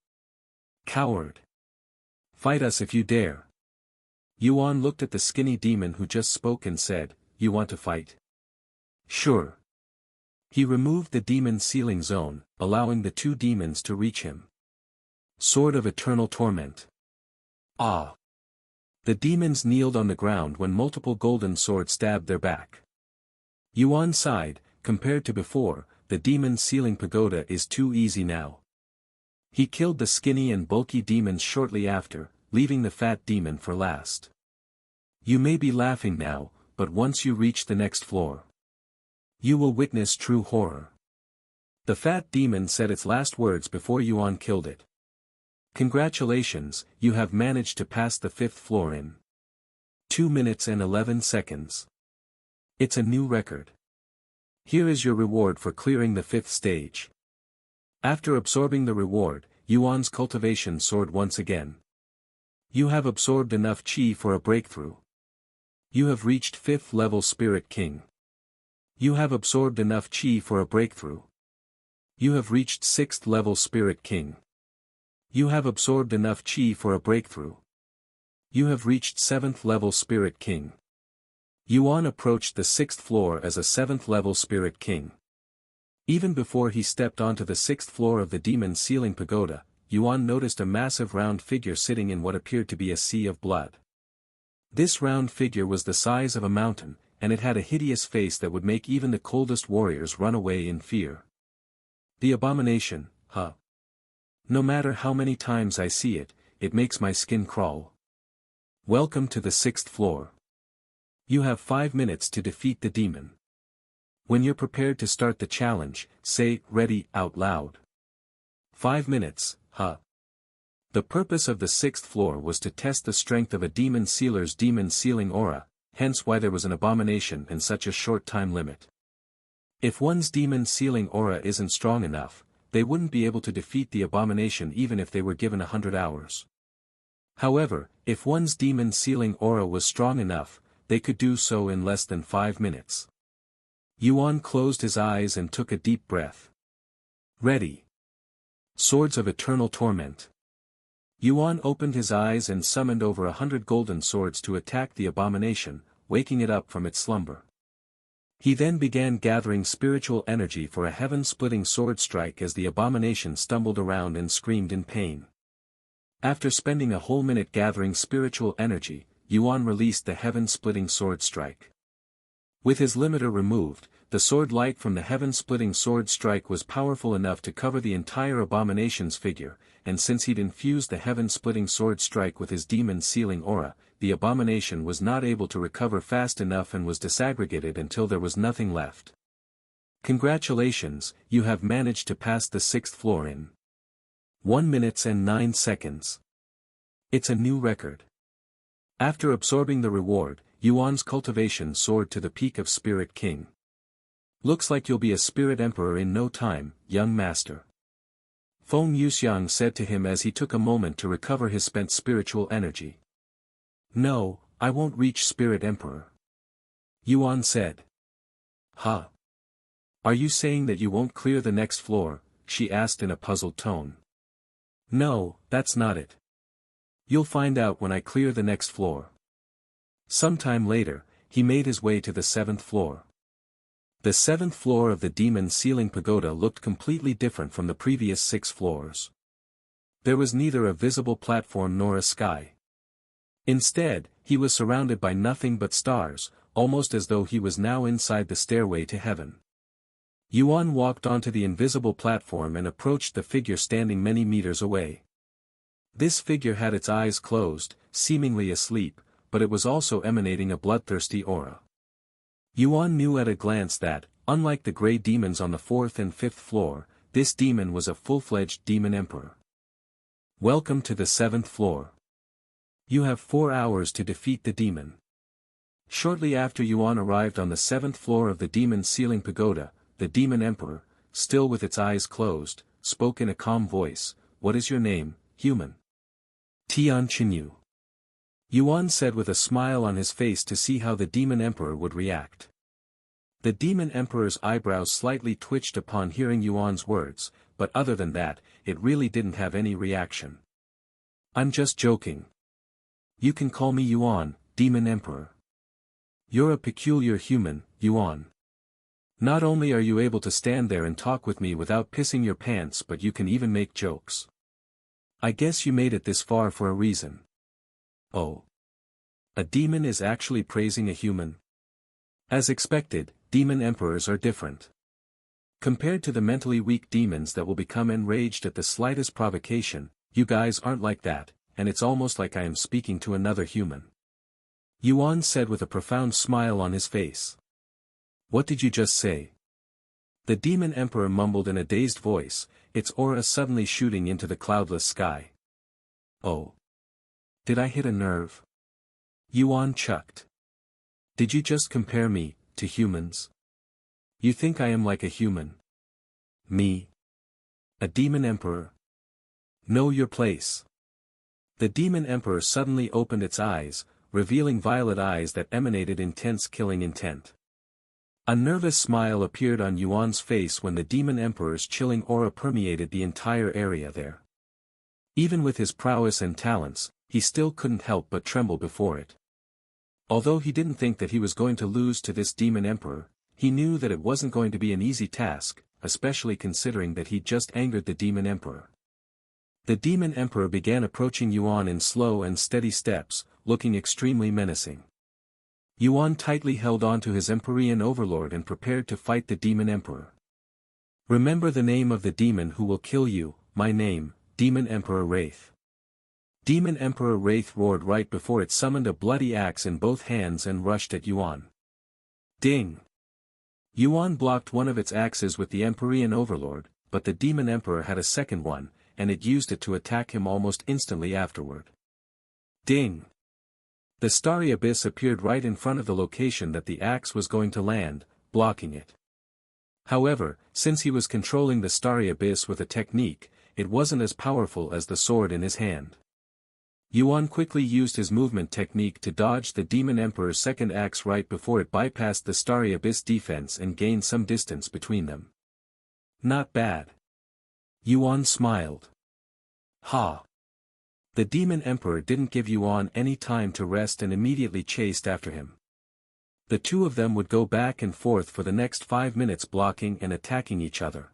Coward! Fight us if you dare. Yuan looked at the skinny demon who just spoke and said, You want to fight? Sure. He removed the demon sealing zone, allowing the two demons to reach him. Sword of Eternal Torment. Ah! The demons kneeled on the ground when multiple golden swords stabbed their back. Yuan sighed, compared to before, the demon sealing pagoda is too easy now. He killed the skinny and bulky demons shortly after, leaving the fat demon for last. You may be laughing now, but once you reach the next floor, you will witness true horror. The fat demon said its last words before Yuan killed it. Congratulations, you have managed to pass the 5th floor in 2 minutes and 11 seconds. It's a new record. Here is your reward for clearing the 5th stage. After absorbing the reward, Yuan's cultivation soared once again. You have absorbed enough qi for a breakthrough. You have reached 5th level Spirit King. You have absorbed enough qi for a breakthrough. You have reached 6th level Spirit King. You have absorbed enough qi for a breakthrough. You have reached 7th level Spirit King. Yuan approached the 6th floor as a 7th level Spirit King. Even before he stepped onto the 6th floor of the demon sealing pagoda, Yuan noticed a massive round figure sitting in what appeared to be a sea of blood. This round figure was the size of a mountain, and it had a hideous face that would make even the coldest warriors run away in fear. The abomination, huh? No matter how many times I see it, it makes my skin crawl. Welcome to the 6th floor. You have 5 minutes to defeat the demon. When you're prepared to start the challenge, say, ready, out loud. 5 minutes, huh? The purpose of the 6th floor was to test the strength of a demon sealer's demon sealing aura, hence why there was an abomination and such a short time limit. If one's demon sealing aura isn't strong enough, they wouldn't be able to defeat the abomination even if they were given 100 hours. However, if one's demon sealing aura was strong enough, they could do so in less than 5 minutes. Yuan closed his eyes and took a deep breath. Ready. Swords of Eternal Torment. Yuan opened his eyes and summoned over 100 golden swords to attack the abomination, waking it up from its slumber. He then began gathering spiritual energy for a heaven-splitting sword strike as the abomination stumbled around and screamed in pain. After spending a whole minute gathering spiritual energy, Yuan released the heaven-splitting sword strike. With his limiter removed, the sword light from the heaven-splitting sword strike was powerful enough to cover the entire abomination's figure, and since he'd infused the heaven-splitting sword strike with his demon sealing aura, the abomination was not able to recover fast enough and was disaggregated until there was nothing left. Congratulations, you have managed to pass the 6th floor in 1 minute and 9 seconds. It's a new record. After absorbing the reward, Yuan's cultivation soared to the peak of Spirit King. Looks like you'll be a Spirit Emperor in no time, young master. Feng Yuxiang said to him as he took a moment to recover his spent spiritual energy. No, I won't reach Spirit Emperor. Yuan said. Huh? Are you saying that you won't clear the next floor? She asked in a puzzled tone. No, that's not it. You'll find out when I clear the next floor. Sometime later, he made his way to the 7th floor. The 7th floor of the demon sealing pagoda looked completely different from the previous 6 floors. There was neither a visible platform nor a sky. Instead, he was surrounded by nothing but stars, almost as though he was now inside the stairway to heaven. Yuan walked onto the invisible platform and approached the figure standing many meters away. This figure had its eyes closed, seemingly asleep, but it was also emanating a bloodthirsty aura. Yuan knew at a glance that, unlike the gray demons on the 4th and 5th floor, this demon was a full-fledged demon emperor. Welcome to the 7th floor. You have 4 hours to defeat the demon. Shortly after Yuan arrived on the 7th floor of the demon sealing pagoda, the demon emperor, still with its eyes closed, spoke in a calm voice, "What is your name, human?" "Tian Qinyu." Yuan said with a smile on his face to see how the demon emperor would react. The demon emperor's eyebrows slightly twitched upon hearing Yuan's words, but other than that, it really didn't have any reaction. "I'm just joking. You can call me Yuan, demon emperor. You're a peculiar human, Yuan. Not only are you able to stand there and talk with me without pissing your pants, but you can even make jokes. I guess you made it this far for a reason." Oh. A demon is actually praising a human? As expected, demon emperors are different. Compared to the mentally weak demons that will become enraged at the slightest provocation, you guys aren't like that, and it's almost like I am speaking to another human. Yuan said with a profound smile on his face. "What did you just say?" The demon emperor mumbled in a dazed voice, its aura suddenly shooting into the cloudless sky. "Oh. Did I hit a nerve?" Yuan chucked. "Did you just compare me to humans? You think I am like a human? Me? A demon emperor? Know your place." The demon emperor suddenly opened its eyes, revealing violet eyes that emanated intense killing intent. A nervous smile appeared on Yuan's face when the demon emperor's chilling aura permeated the entire area there. Even with his prowess and talents, he still couldn't help but tremble before it. Although he didn't think that he was going to lose to this demon emperor, he knew that it wasn't going to be an easy task, especially considering that he'd just angered the demon emperor. The demon emperor began approaching Yuan in slow and steady steps, looking extremely menacing. Yuan tightly held on to his Empyrean overlord and prepared to fight the demon emperor. "Remember the name of the demon who will kill you, my name, Demon Emperor Wraith." Demon Emperor Wraith roared right before it summoned a bloody axe in both hands and rushed at Yuan. Ding! Yuan blocked one of its axes with the Empyrean overlord, but the demon emperor had a second one, and it used it to attack him almost instantly afterward. Ding! The starry abyss appeared right in front of the location that the axe was going to land, blocking it. However, since he was controlling the starry abyss with a technique, it wasn't as powerful as the sword in his hand. Yuan quickly used his movement technique to dodge the demon emperor's second axe right before it bypassed the starry abyss defense and gained some distance between them. Not bad. Yuan smiled. Ha! The demon emperor didn't give Yuan any time to rest and immediately chased after him. The two of them would go back and forth for the next 5 minutes blocking and attacking each other.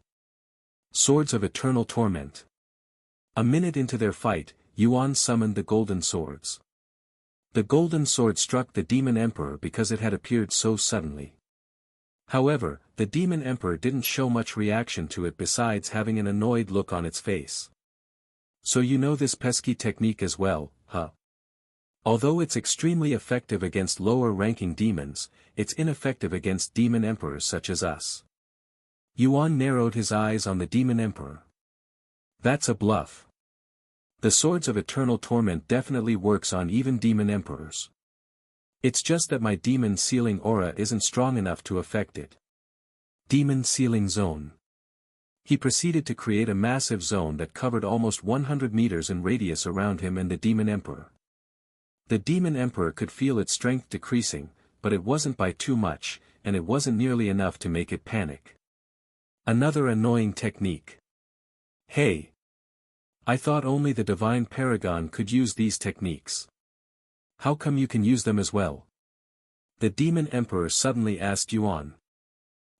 Swords of Eternal Torment. A minute into their fight, Yuan summoned the golden swords. The golden sword struck the demon emperor because it had appeared so suddenly. However, the demon emperor didn't show much reaction to it besides having an annoyed look on its face. "So you know this pesky technique as well, huh? Although it's extremely effective against lower-ranking demons, it's ineffective against demon emperors such as us." Yuan narrowed his eyes on the demon emperor. "That's a bluff. The Swords of Eternal Torment definitely works on even demon emperors. It's just that my demon sealing aura isn't strong enough to affect it." Demon Sealing Zone. He proceeded to create a massive zone that covered almost 100 meters in radius around him and the demon emperor. The demon emperor could feel its strength decreasing, but it wasn't by too much, and it wasn't nearly enough to make it panic. Another annoying technique. Hey! I thought only the divine paragon could use these techniques. How come you can use them as well? The demon emperor suddenly asked Yuan.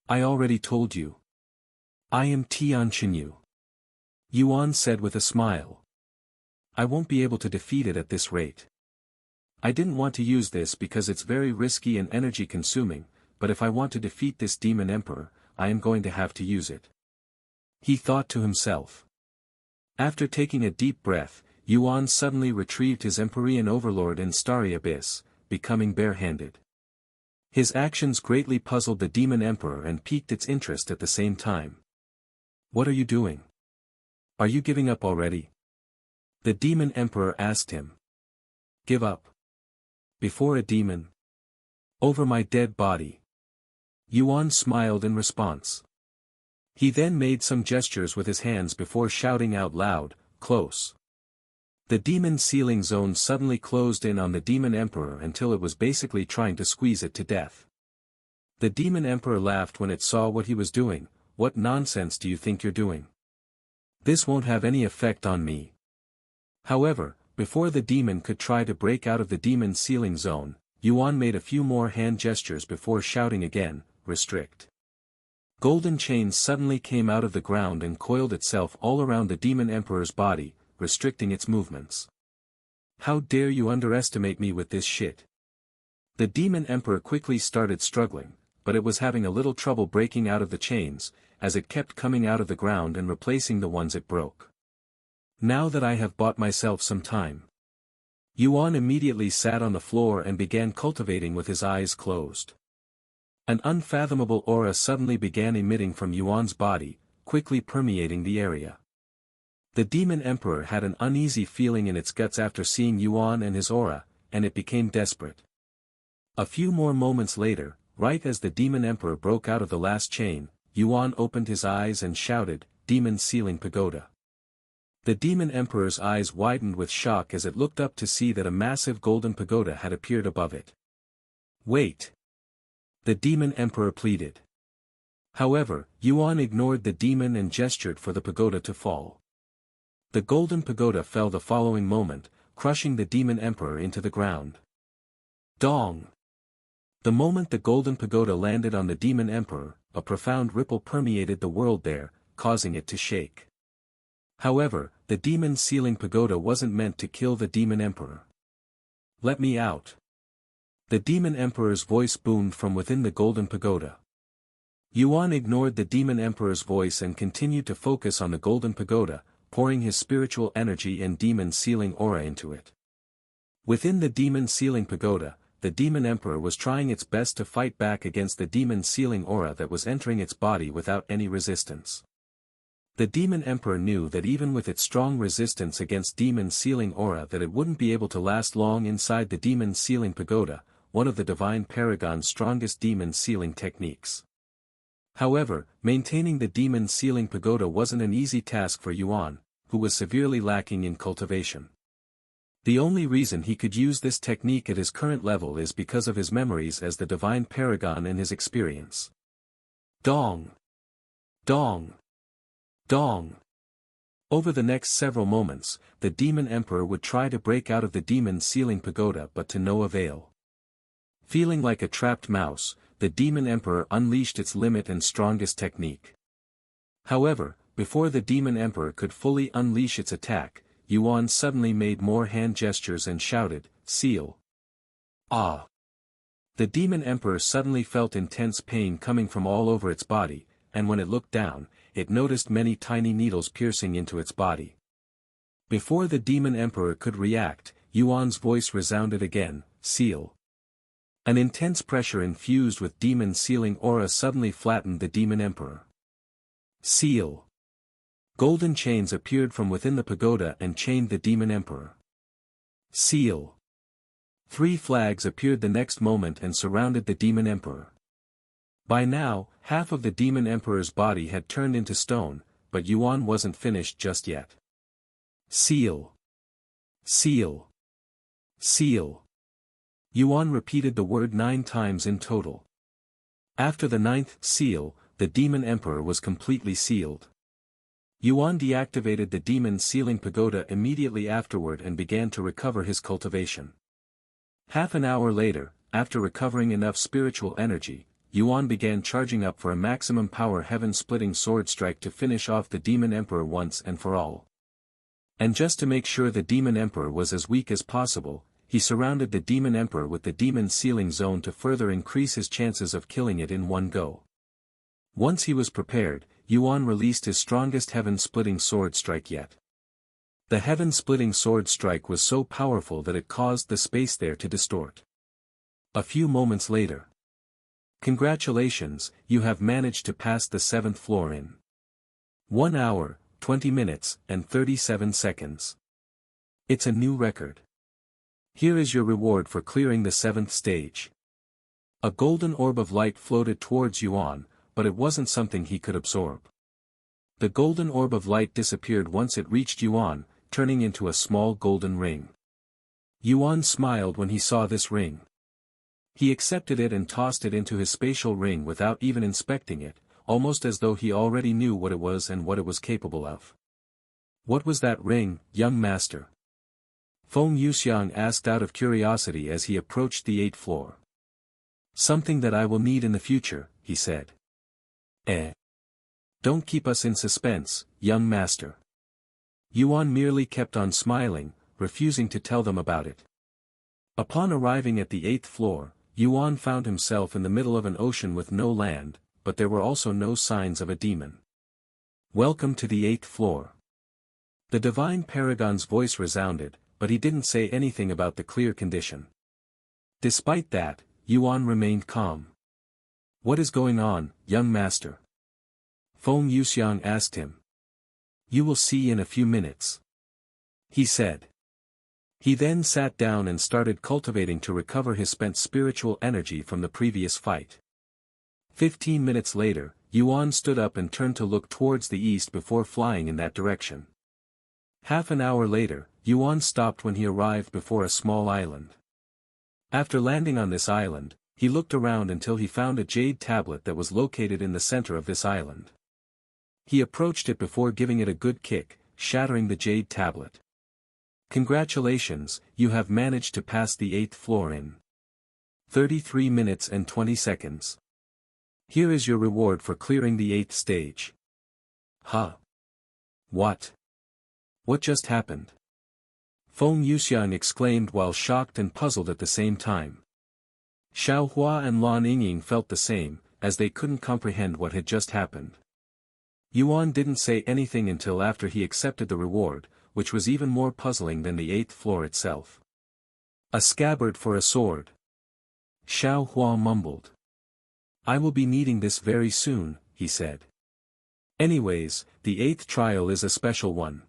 I already told you. I am Tian Qinyu. Yuan said with a smile. I won't be able to defeat it at this rate. I didn't want to use this because it's very risky and energy consuming, but if I want to defeat this demon emperor, I am going to have to use it. He thought to himself. After taking a deep breath, Yuan suddenly retrieved his Empyrean overlord in Starry Abyss, becoming barehanded. His actions greatly puzzled the demon emperor and piqued its interest at the same time. What are you doing? Are you giving up already? The demon emperor asked him. Give up? Before a demon? Over my dead body? Yuan smiled in response. He then made some gestures with his hands before shouting out loud, "Close." The demon sealing zone suddenly closed in on the demon emperor until it was basically trying to squeeze it to death. The demon emperor laughed when it saw what he was doing. "What nonsense do you think you're doing? This won't have any effect on me." However, before the demon could try to break out of the demon sealing zone, Yuan made a few more hand gestures before shouting again, "Restrict." Golden chains suddenly came out of the ground and coiled itself all around the demon emperor's body, restricting its movements. "How dare you underestimate me with this shit?" The demon emperor quickly started struggling, but it was having a little trouble breaking out of the chains, as it kept coming out of the ground and replacing the ones it broke. "Now that I have bought myself some time." Yuan immediately sat on the floor and began cultivating with his eyes closed. An unfathomable aura suddenly began emitting from Yuan's body, quickly permeating the area. The demon emperor had an uneasy feeling in its guts after seeing Yuan and his aura, and it became desperate. A few more moments later, right as the demon emperor broke out of the last chain, Yuan opened his eyes and shouted, "Demon Sealing Pagoda." The demon emperor's eyes widened with shock as it looked up to see that a massive golden pagoda had appeared above it. "Wait!" the demon emperor pleaded. However, Yuan ignored the demon and gestured for the pagoda to fall. The golden pagoda fell the following moment, crushing the demon emperor into the ground. Dong! The moment the golden pagoda landed on the demon emperor, a profound ripple permeated the world there, causing it to shake. However, the demon sealing pagoda wasn't meant to kill the demon emperor. "Let me out!" The demon emperor's voice boomed from within the golden pagoda. Yuan ignored the demon emperor's voice and continued to focus on the golden pagoda, pouring his spiritual energy and demon sealing aura into it. Within the demon sealing pagoda, the demon emperor was trying its best to fight back against the demon sealing aura that was entering its body without any resistance. The demon emperor knew that even with its strong resistance against demon sealing aura that it wouldn't be able to last long inside the demon sealing pagoda, one of the divine paragon's strongest demon sealing techniques. However, maintaining the demon sealing pagoda wasn't an easy task for Yuan, who was severely lacking in cultivation. The only reason he could use this technique at his current level is because of his memories as the divine paragon and his experience. Dong! Dong! Dong! Over the next several moments, the demon emperor would try to break out of the demon sealing pagoda but to no avail. Feeling like a trapped mouse, the demon emperor unleashed its limit and strongest technique. However, before the demon emperor could fully unleash its attack, Yuan suddenly made more hand gestures and shouted, "Seal!" Ah! The demon emperor suddenly felt intense pain coming from all over its body, and when it looked down, it noticed many tiny needles piercing into its body. Before the demon emperor could react, Yuan's voice resounded again, "Seal!" An intense pressure infused with demon sealing aura suddenly flattened the demon emperor. "Seal!" Golden chains appeared from within the pagoda and chained the demon emperor. "Seal!" 3 flags appeared the next moment and surrounded the demon emperor. By now, half of the demon emperor's body had turned into stone, but Yuan wasn't finished just yet. "Seal! Seal! Seal!" Yuan repeated the word 9 times in total. After the 9th seal, the demon emperor was completely sealed. Yuan deactivated the demon sealing pagoda immediately afterward and began to recover his cultivation. Half an hour later, after recovering enough spiritual energy, Yuan began charging up for a maximum power heaven-splitting sword strike to finish off the demon emperor once and for all. And just to make sure the demon emperor was as weak as possible, he surrounded the demon emperor with the demon sealing zone to further increase his chances of killing it in one go. Once he was prepared, Yuan released his strongest heaven-splitting sword strike yet. The heaven-splitting sword strike was so powerful that it caused the space there to distort. A few moments later. Congratulations, you have managed to pass the 7th floor in 1 hour, 20 minutes, and 37 seconds. It's a new record. Here is your reward for clearing the 7th stage. A golden orb of light floated towards Yuan, but it wasn't something he could absorb. The golden orb of light disappeared once it reached Yuan, turning into a small golden ring. Yuan smiled when he saw this ring. He accepted it and tossed it into his spatial ring without even inspecting it, almost as though he already knew what it was and what it was capable of. "What was that ring, young master?" Feng Yuxiang asked out of curiosity as he approached the 8th floor. "Something that I will need in the future," he said. "Eh? Don't keep us in suspense, young master." Yuan merely kept on smiling, refusing to tell them about it. Upon arriving at the 8th floor, Yuan found himself in the middle of an ocean with no land, but there were also no signs of a demon. "Welcome to the 8th floor." The divine paragon's voice resounded, but he didn't say anything about the clear condition. Despite that, Yuan remained calm. "What is going on, young master?" Feng Yuxiang asked him. "You will see in a few minutes," he said. He then sat down and started cultivating to recover his spent spiritual energy from the previous fight. 15 minutes later, Yuan stood up and turned to look towards the east before flying in that direction. Half an hour later, Yuan stopped when he arrived before a small island. After landing on this island, he looked around until he found a jade tablet that was located in the center of this island. He approached it before giving it a good kick, shattering the jade tablet. "Congratulations, you have managed to pass the 8th floor in 33 minutes and 20 seconds. Here is your reward for clearing the 8th stage." "Huh? What? What just happened?" Feng Yuxiang exclaimed while shocked and puzzled at the same time. Xiao Hua and Lan Yingying felt the same, as they couldn't comprehend what had just happened. Yuan didn't say anything until after he accepted the reward, which was even more puzzling than the 8th floor itself. "A scabbard for a sword," Xiao Hua mumbled. "I will be needing this very soon," he said. "Anyways, the 8th trial is a special one.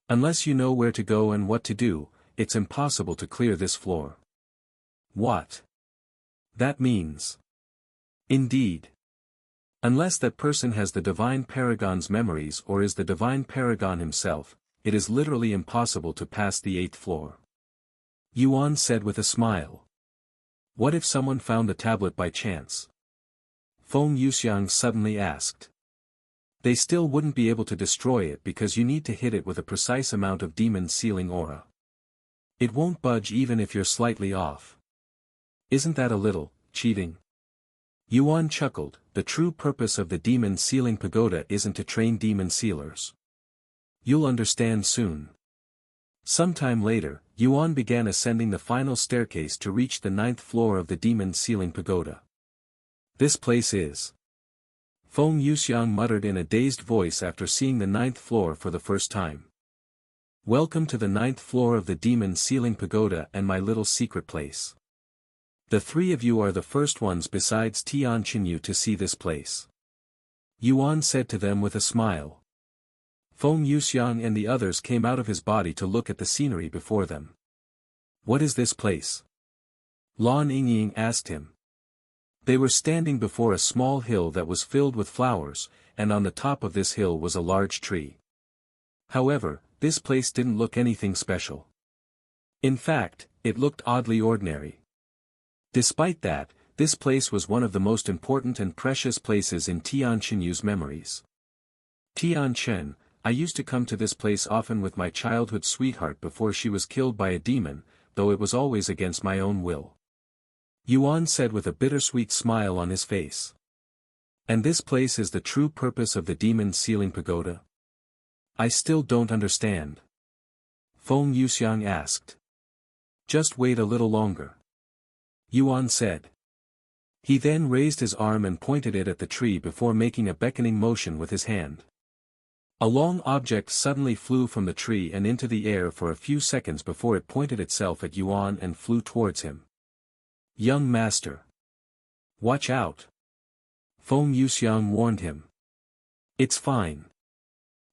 Unless you know where to go and what to do, it's impossible to clear this floor." "What? That means?" "Indeed. Unless that person has the divine paragon's memories or is the divine paragon himself, it is literally impossible to pass the 8th floor." Yuan said with a smile. "What if someone found the tablet by chance?" Feng Yuxiang suddenly asked. "They still wouldn't be able to destroy it because you need to hit it with a precise amount of demon sealing aura. It won't budge even if you're slightly off. Isn't that a little cheating?" Yuan chuckled. "The true purpose of the demon sealing pagoda isn't to train demon sealers. You'll understand soon." Sometime later, Yuan began ascending the final staircase to reach the 9th floor of the demon sealing pagoda. "This place is..." Feng Yuxiang muttered in a dazed voice after seeing the 9th floor for the first time. "Welcome to the 9th floor of the demon sealing pagoda and my little secret place. The three of you are the first ones besides Tian Qinyu to see this place," Yuan said to them with a smile. Feng Yuxiang and the others came out of his body to look at the scenery before them. "What is this place?" Lan Yingying asked him. They were standing before a small hill that was filled with flowers, and on the top of this hill was a large tree. However, this place didn't look anything special. In fact, it looked oddly ordinary. Despite that, this place was one of the most important and precious places in Tian Qinyu's memories. "Tian Chen, I used to come to this place often with my childhood sweetheart before she was killed by a demon, though it was always against my own will," Yuan said with a bittersweet smile on his face. "And this place is the true purpose of the demon sealing pagoda?" "I still don't understand," Feng Yuxiang asked. "Just wait a little longer," Yuan said. He then raised his arm and pointed it at the tree before making a beckoning motion with his hand. A long object suddenly flew from the tree and into the air for a few seconds before it pointed itself at Yuan and flew towards him. "Young master, watch out," Feng Yuxiang warned him. "It's fine,"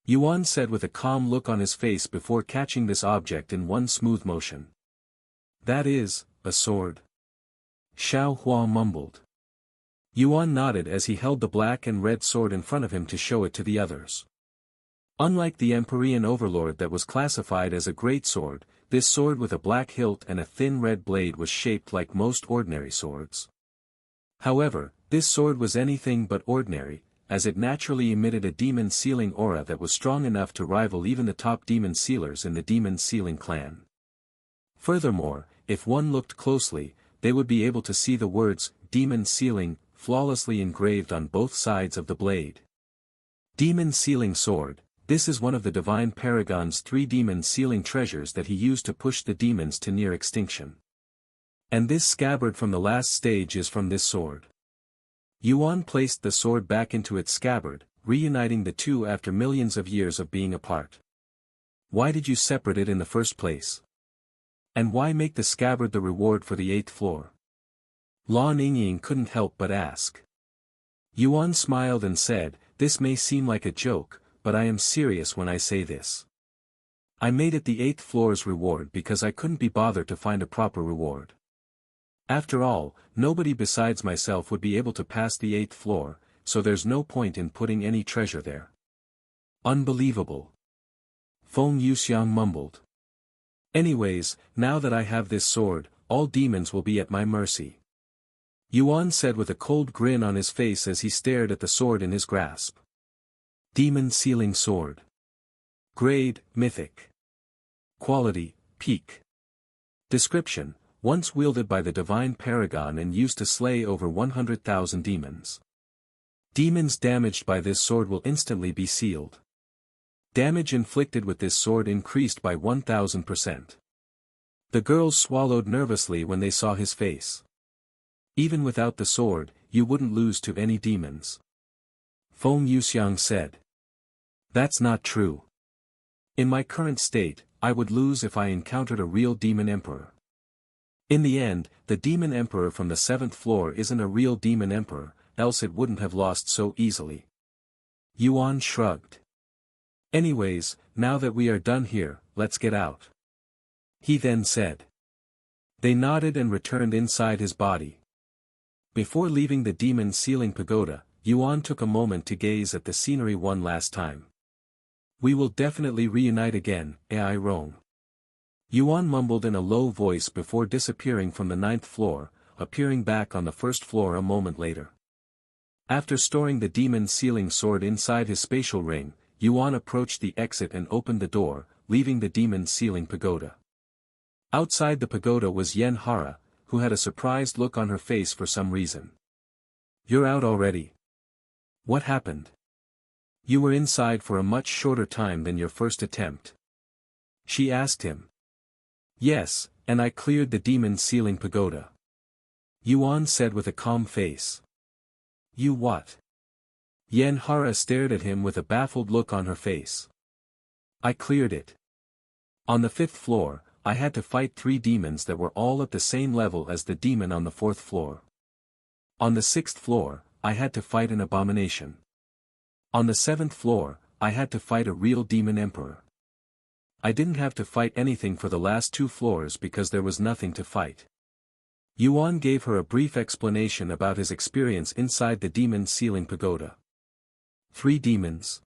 Yuan said with a calm look on his face before catching this object in one smooth motion. "That is, a sword," Xiao Hua mumbled. Yuan nodded as he held the black and red sword in front of him to show it to the others. Unlike the Empyrean overlord that was classified as a greatsword, this sword with a black hilt and a thin red blade was shaped like most ordinary swords. However, this sword was anything but ordinary, as it naturally emitted a demon sealing aura that was strong enough to rival even the top demon sealers in the demon sealing clan. Furthermore, if one looked closely, they would be able to see the words, demon sealing, flawlessly engraved on both sides of the blade. Demon sealing sword. This is one of the divine paragon's 3 demon sealing treasures that he used to push the demons to near extinction. And this scabbard from the last stage is from this sword. Yuan placed the sword back into its scabbard, reuniting the two after millions of years of being apart. Why did you separate it in the first place? And why make the scabbard the reward for the 8th floor? Lan Yingying couldn't help but ask. Yuan smiled and said, "This may seem like a joke, but I am serious when I say this. I made it the 8th floor's reward because I couldn't be bothered to find a proper reward. After all, nobody besides myself would be able to pass the 8th floor, so there's no point in putting any treasure there." Unbelievable. Feng Yuxiang mumbled. "Anyways, now that I have this sword, all demons will be at my mercy," Yuan said with a cold grin on his face as he stared at the sword in his grasp. Demon Sealing Sword. Grade, Mythic. Quality, Peak. Description, once wielded by the divine paragon and used to slay over 100,000 demons. Demons damaged by this sword will instantly be sealed. Damage inflicted with this sword increased by 1000%. The girls swallowed nervously when they saw his face. Even without the sword, you wouldn't lose to any demons. Feng Yuxiang said. That's not true. In my current state, I would lose if I encountered a real demon emperor. In the end, the demon emperor from the 7th floor isn't a real demon emperor, else it wouldn't have lost so easily. Yuan shrugged. Anyways, now that we are done here, let's get out. He then said. They nodded and returned inside his body. Before leaving the demon sealing pagoda, Yuan took a moment to gaze at the scenery one last time. We will definitely reunite again, AI Rong. Yuan mumbled in a low voice before disappearing from the 9th floor, appearing back on the 1st floor a moment later. After storing the demon sealing sword inside his spatial ring, Yuan approached the exit and opened the door, leaving the demon sealing pagoda. Outside the pagoda was Yen Hara, who had a surprised look on her face for some reason. You're out already. What happened? You were inside for a much shorter time than your first attempt. She asked him. Yes, and I cleared the demon sealing pagoda. Yuan said with a calm face. You what? Yen Hara stared at him with a baffled look on her face. I cleared it. On the 5th floor, I had to fight 3 demons that were all at the same level as the demon on the 4th floor. On the 6th floor, I had to fight an abomination. On the 7th floor, I had to fight a real demon emperor. I didn't have to fight anything for the last 2 floors because there was nothing to fight. Yuan gave her a brief explanation about his experience inside the demon sealing pagoda. 3 demons.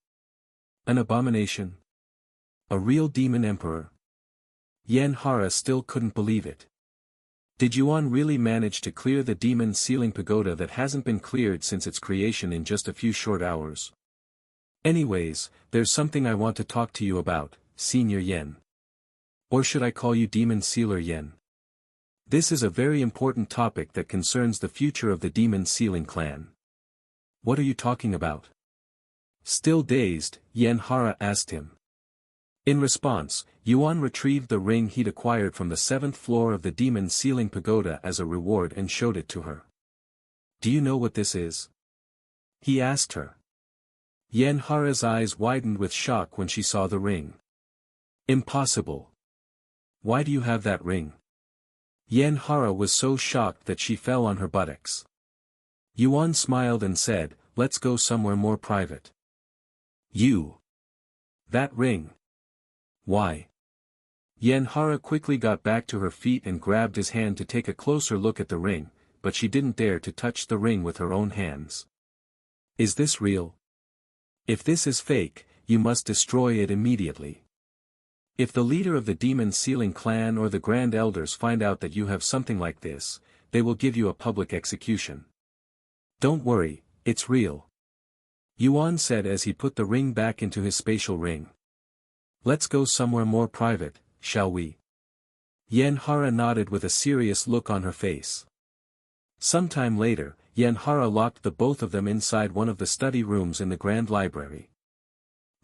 An abomination. A real demon emperor. Yen Hara still couldn't believe it. Did Yuan really manage to clear the demon sealing pagoda that hasn't been cleared since its creation in just a few short hours? Anyways, there's something I want to talk to you about, Senior Yen. Or should I call you Demon Sealer Yen? This is a very important topic that concerns the future of the demon sealing clan. What are you talking about? Still dazed, Yen Hara asked him. In response, Yuan retrieved the ring he'd acquired from the 7th floor of the demon sealing pagoda as a reward and showed it to her. Do you know what this is? He asked her. Yen Hara's eyes widened with shock when she saw the ring. Impossible. Why do you have that ring? Yen Hara was so shocked that she fell on her buttocks. Yuan smiled and said, let's go somewhere more private. You. That ring. Why? Yen Hara quickly got back to her feet and grabbed his hand to take a closer look at the ring, but she didn't dare to touch the ring with her own hands. Is this real? If this is fake, you must destroy it immediately. If the leader of the demon sealing clan or the grand elders find out that you have something like this, they will give you a public execution. Don't worry, it's real. Yuan said as he put the ring back into his spatial ring. Let's go somewhere more private, shall we? Yanhara nodded with a serious look on her face. Sometime later, Yanhara locked the both of them inside one of the study rooms in the Grand Library.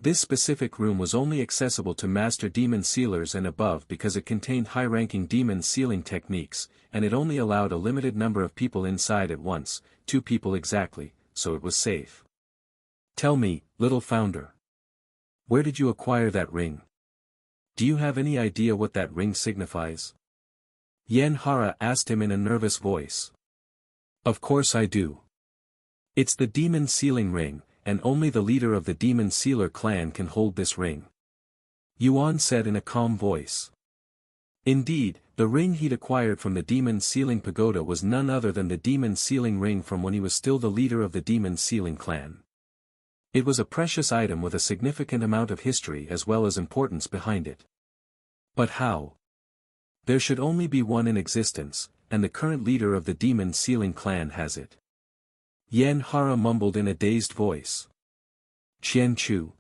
This specific room was only accessible to master demon sealers and above because it contained high-ranking demon sealing techniques, and it only allowed a limited number of people inside at once, 2 people exactly, so it was safe. Tell me, little founder. Where did you acquire that ring? Do you have any idea what that ring signifies? Yanhara asked him in a nervous voice. Of course I do. It's the demon sealing ring, and only the leader of the demon sealer clan can hold this ring. Yuan said in a calm voice. Indeed, the ring he'd acquired from the demon sealing pagoda was none other than the demon sealing ring from when he was still the leader of the demon sealing clan. It was a precious item with a significant amount of history as well as importance behind it. But how? There should only be one in existence, and the current leader of the demon sealing clan has it. Yanhara mumbled in a dazed voice. Qian Chu.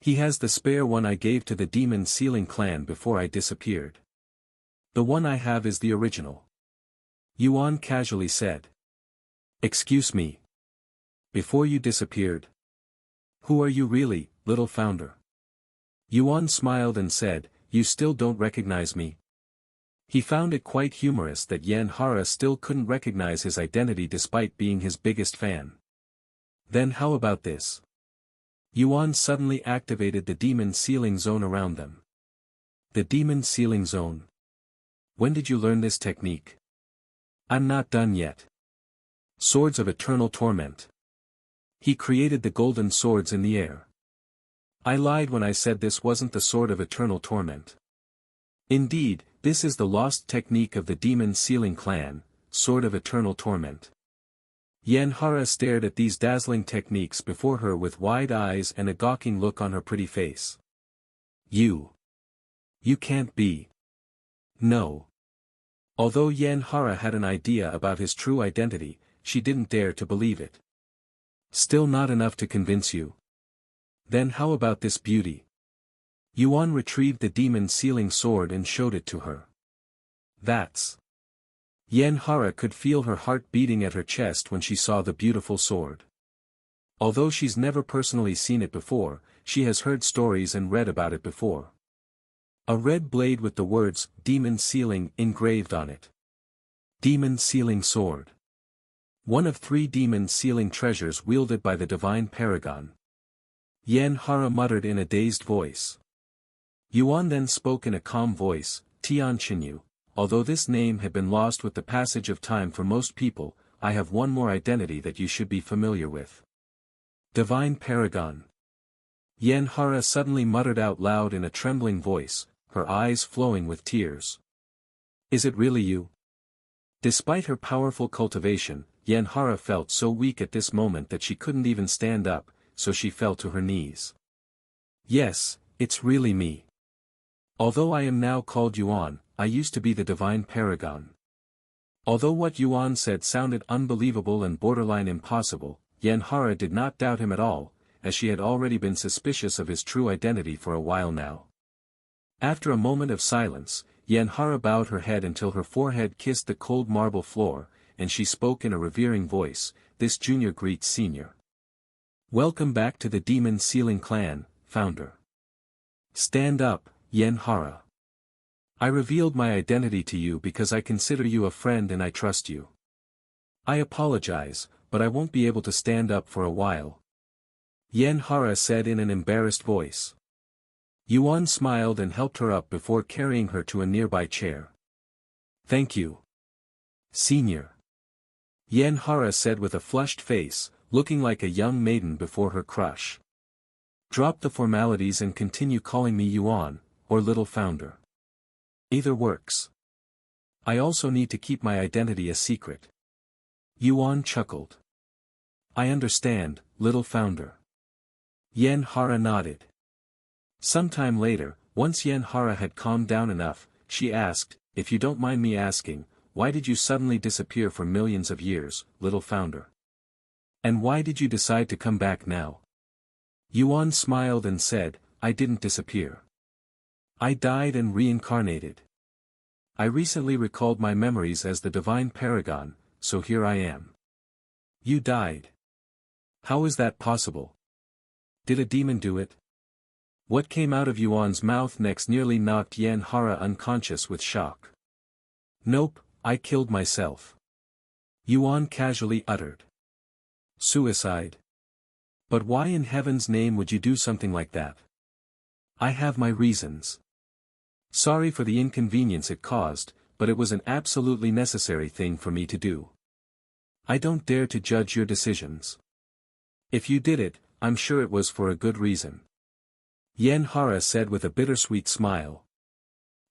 He has the spare one I gave to the demon sealing clan before I disappeared. The one I have is the original. Yuan casually said. Excuse me. Before you disappeared? Who are you really, little founder? Yuan smiled and said, You still don't recognize me? He found it quite humorous that Yanhara still couldn't recognize his identity despite being his biggest fan. Then how about this? Yuan suddenly activated the demon sealing zone around them. The demon sealing zone. When did you learn this technique? I'm not done yet. Swords of eternal torment. He created the golden swords in the air. I lied when I said this wasn't the sword of eternal torment. Indeed, this is the lost technique of the demon sealing clan, sword of eternal torment. Yanhara stared at these dazzling techniques before her with wide eyes and a gawking look on her pretty face. You can't be. No. Although Yanhara had an idea about his true identity, she didn't dare to believe it. Still not enough to convince you? Then how about this beauty? Yuan retrieved the demon sealing sword and showed it to her. That's. Yanhara could feel her heart beating at her chest when she saw the beautiful sword. Although she's never personally seen it before, she has heard stories and read about it before. A red blade with the words, Demon Sealing, engraved on it. Demon Sealing Sword. One of 3 demon sealing treasures wielded by the divine paragon. Yanhara muttered in a dazed voice. Yuan then spoke in a calm voice, Tian Qinyu, although this name had been lost with the passage of time for most people, I have one more identity that you should be familiar with. Divine Paragon. Yanhara suddenly muttered out loud in a trembling voice, her eyes flowing with tears. Is it really you? Despite her powerful cultivation, Yanhara felt so weak at this moment that she couldn't even stand up, so she fell to her knees. Yes, it's really me. Although I am now called Yuan, I used to be the divine paragon. Although what Yuan said sounded unbelievable and borderline impossible, Yanhara did not doubt him at all, as she had already been suspicious of his true identity for a while now. After a moment of silence, Yanhara bowed her head until her forehead kissed the cold marble floor, and she spoke in a revering voice, This junior greets senior. Welcome back to the demon sealing clan, founder. Stand up, Yanhara. I revealed my identity to you because I consider you a friend and I trust you. I apologize, but I won't be able to stand up for a while. Yanhara said in an embarrassed voice. Yuan smiled and helped her up before carrying her to a nearby chair. Thank you. Senior. Yanhara said with a flushed face, looking like a young maiden before her crush. Drop the formalities and continue calling me Yuan, or Little Founder. Either works. I also need to keep my identity a secret. Yuan chuckled. I understand, Little Founder. Yen Hara nodded. Sometime later, once Yen Hara had calmed down enough, she asked, "If you don't mind me asking, why did you suddenly disappear for millions of years, little founder? And why did you decide to come back now?" Yuan smiled and said, "I didn't disappear. I died and reincarnated. I recently recalled my memories as the divine paragon, so here I am." "You died? How is that possible? Did a demon do it?" What came out of Yuan's mouth next nearly knocked Yen Hara unconscious with shock. "Nope, I killed myself," Yuan casually uttered. "Suicide? But why in heaven's name would you do something like that?" "I have my reasons. Sorry for the inconvenience it caused, but it was an absolutely necessary thing for me to do. I don't dare to judge your decisions. If you did it, I'm sure it was for a good reason," Yen Hara said with a bittersweet smile.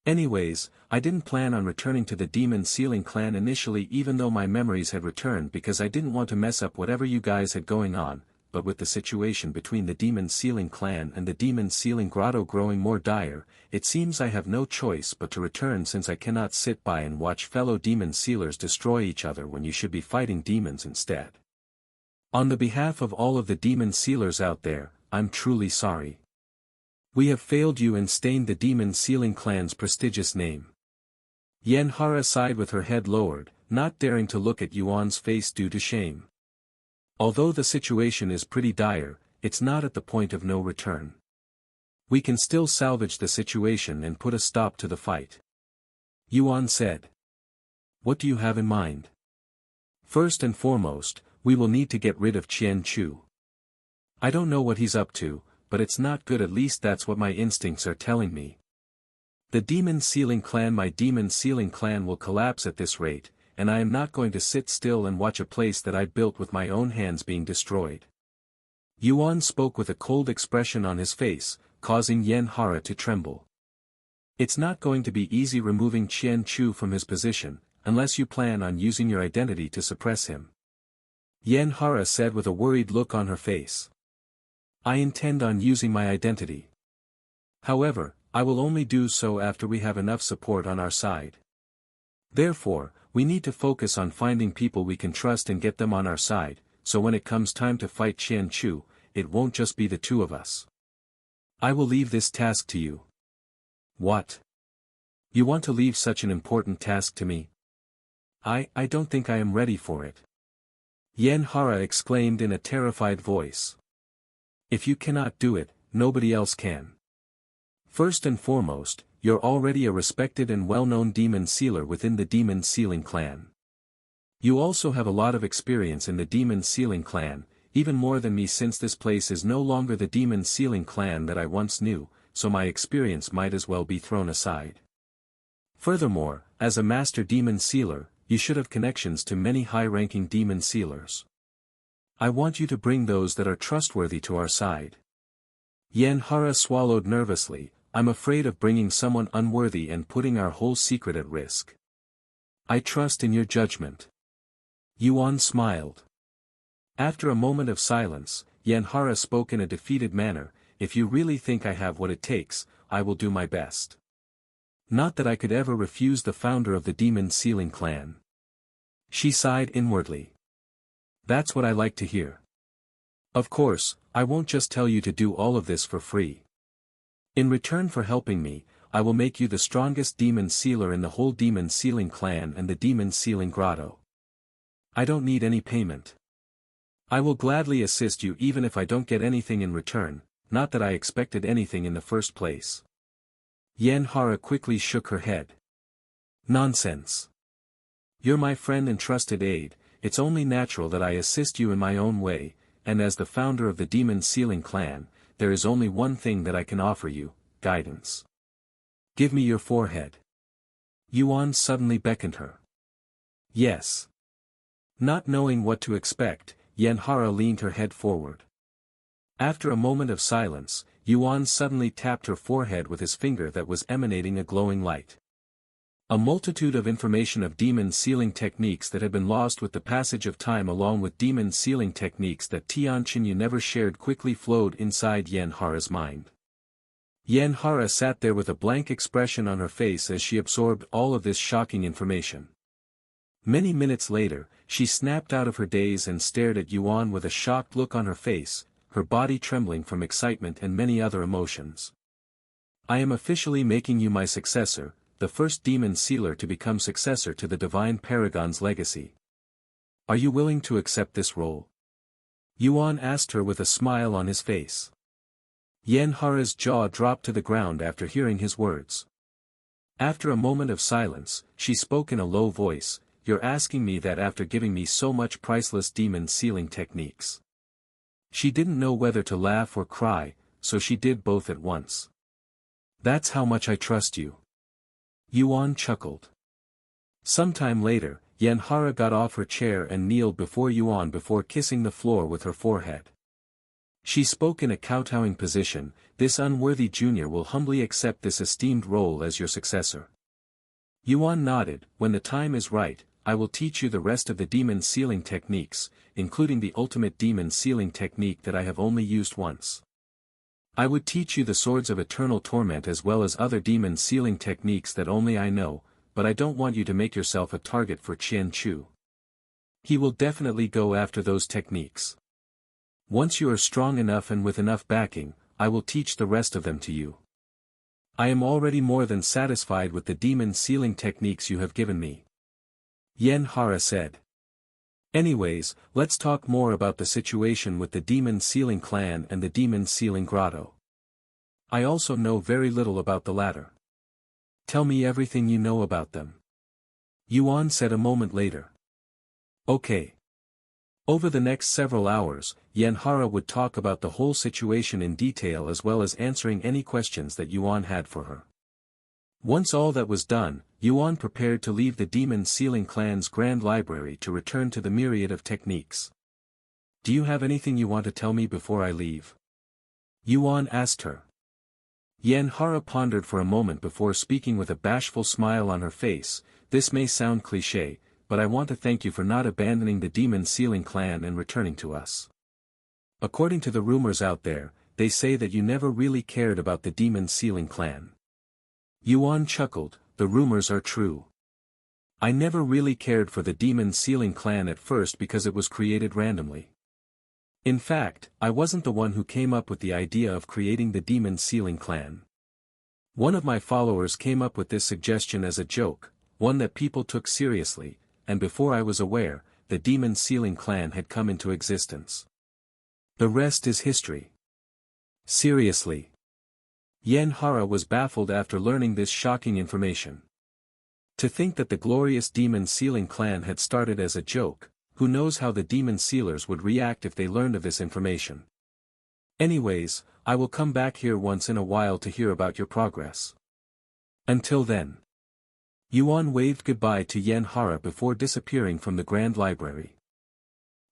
"Anyways, I didn't plan on returning to the Demon Sealing clan initially, even though my memories had returned, because I didn't want to mess up whatever you guys had going on, but with the situation between the Demon Sealing clan and the Demon Sealing grotto growing more dire, it seems I have no choice but to return, since I cannot sit by and watch fellow Demon Sealers destroy each other when you should be fighting demons instead. On the behalf of all of the Demon Sealers out there, I'm truly sorry. We have failed you and stained the Demon Sealing clan's prestigious name." Yen Hara sighed with her head lowered, not daring to look at Yuan's face due to shame. "Although the situation is pretty dire, it's not at the point of no return. We can still salvage the situation and put a stop to the fight," Yuan said. "What do you have in mind?" "First and foremost, we will need to get rid of Qian Chu. I don't know what he's up to, but it's not good, at least that's what my instincts are telling me. The Demon Sealing clan, my Demon Sealing clan will collapse at this rate, and I am not going to sit still and watch a place that I built with my own hands being destroyed." Yuan spoke with a cold expression on his face, causing Yen Hara to tremble. "It's not going to be easy removing Qian Chu from his position, unless you plan on using your identity to suppress him," Yen Hara said with a worried look on her face. "I intend on using my identity. However, I will only do so after we have enough support on our side. Therefore, we need to focus on finding people we can trust and get them on our side, so when it comes time to fight Qian Chu, it won't just be the two of us. I will leave this task to you." "What? You want to leave such an important task to me?" I don't think I am ready for it," Yen Hara exclaimed in a terrified voice. "If you cannot do it, nobody else can. First and foremost, you're already a respected and well-known Demon Sealer within the Demon Sealing clan. You also have a lot of experience in the Demon Sealing clan, even more than me, since this place is no longer the Demon Sealing clan that I once knew, so my experience might as well be thrown aside. Furthermore, as a Master Demon Sealer, you should have connections to many high-ranking Demon Sealers. I want you to bring those that are trustworthy to our side." Yen Hara swallowed nervously. "I'm afraid of bringing someone unworthy and putting our whole secret at risk." "I trust in your judgment," Yuan smiled. After a moment of silence, Yen Hara spoke in a defeated manner, "If you really think I have what it takes, I will do my best. Not that I could ever refuse the founder of the Demon Sealing clan." She sighed inwardly. "That's what I like to hear. Of course, I won't just tell you to do all of this for free. In return for helping me, I will make you the strongest Demon Sealer in the whole Demon Sealing clan and the Demon Sealing grotto. I don't need any payment. I will gladly assist you even if I don't get anything in return, not that I expected anything in the first place." Yen Hara quickly shook her head. "Nonsense. You're my friend and trusted aide, it's only natural that I assist you in my own way, and as the founder of the Demon Sealing clan, there is only one thing that I can offer you, guidance. Give me your forehead." Yuan suddenly beckoned her. "Yes." Not knowing what to expect, Yen Hara leaned her head forward. After a moment of silence, Yuan suddenly tapped her forehead with his finger that was emanating a glowing light. A multitude of information of demon sealing techniques that had been lost with the passage of time along with demon sealing techniques that Tianqinyu never shared quickly flowed inside Yanhara's mind. Yanhara sat there with a blank expression on her face as she absorbed all of this shocking information. Many minutes later, she snapped out of her daze and stared at Yuan with a shocked look on her face, her body trembling from excitement and many other emotions. I am officially making you my successor, the first demon sealer to become successor to the Divine Paragon's legacy. Are you willing to accept this role? Yuan asked her with a smile on his face. Yanhara's jaw dropped to the ground after hearing his words. After a moment of silence, she spoke in a low voice, "You're asking me that after giving me so much priceless demon sealing techniques." She didn't know whether to laugh or cry, so she did both at once. "That's how much I trust you." Yuan chuckled. Sometime later, Yanhara got off her chair and kneeled before Yuan before kissing the floor with her forehead. She spoke in a kowtowing position, "This unworthy junior will humbly accept this esteemed role as your successor." Yuan nodded, "When the time is right, I will teach you the rest of the demon sealing techniques, including the ultimate demon sealing technique that I have only used once. I would teach you the swords of eternal torment as well as other demon sealing techniques that only I know, but I don't want you to make yourself a target for Qian Chu. He will definitely go after those techniques. Once you are strong enough and with enough backing, I will teach the rest of them to you. I am already more than satisfied with the demon sealing techniques you have given me." Yanhara said. "Anyways, let's talk more about the situation with the demon sealing clan and the demon sealing grotto. I also know very little about the latter. Tell me everything you know about them." Yuan said a moment later. "Okay." Over the next several hours, Yanhara would talk about the whole situation in detail as well as answering any questions that Yuan had for her. Once all that was done, Yuan prepared to leave the demon sealing clan's grand library to return to the myriad of techniques. "Do you have anything you want to tell me before I leave?" Yuan asked her. Yanhara pondered for a moment before speaking with a bashful smile on her face, "This may sound cliché, but I want to thank you for not abandoning the demon sealing clan and returning to us. According to the rumors out there, they say that you never really cared about the demon sealing clan." Yuan chuckled, "The rumors are true. I never really cared for the demon sealing clan at first because it was created randomly. In fact, I wasn't the one who came up with the idea of creating the demon sealing clan. One of my followers came up with this suggestion as a joke, one that people took seriously, and before I was aware, the demon sealing clan had come into existence. The rest is history." "Seriously?" Yanhara was baffled after learning this shocking information. To think that the glorious demon sealing clan had started as a joke, who knows how the demon sealers would react if they learned of this information. "Anyways, I will come back here once in a while to hear about your progress. Until then." Yuan waved goodbye to Yanhara before disappearing from the Grand Library.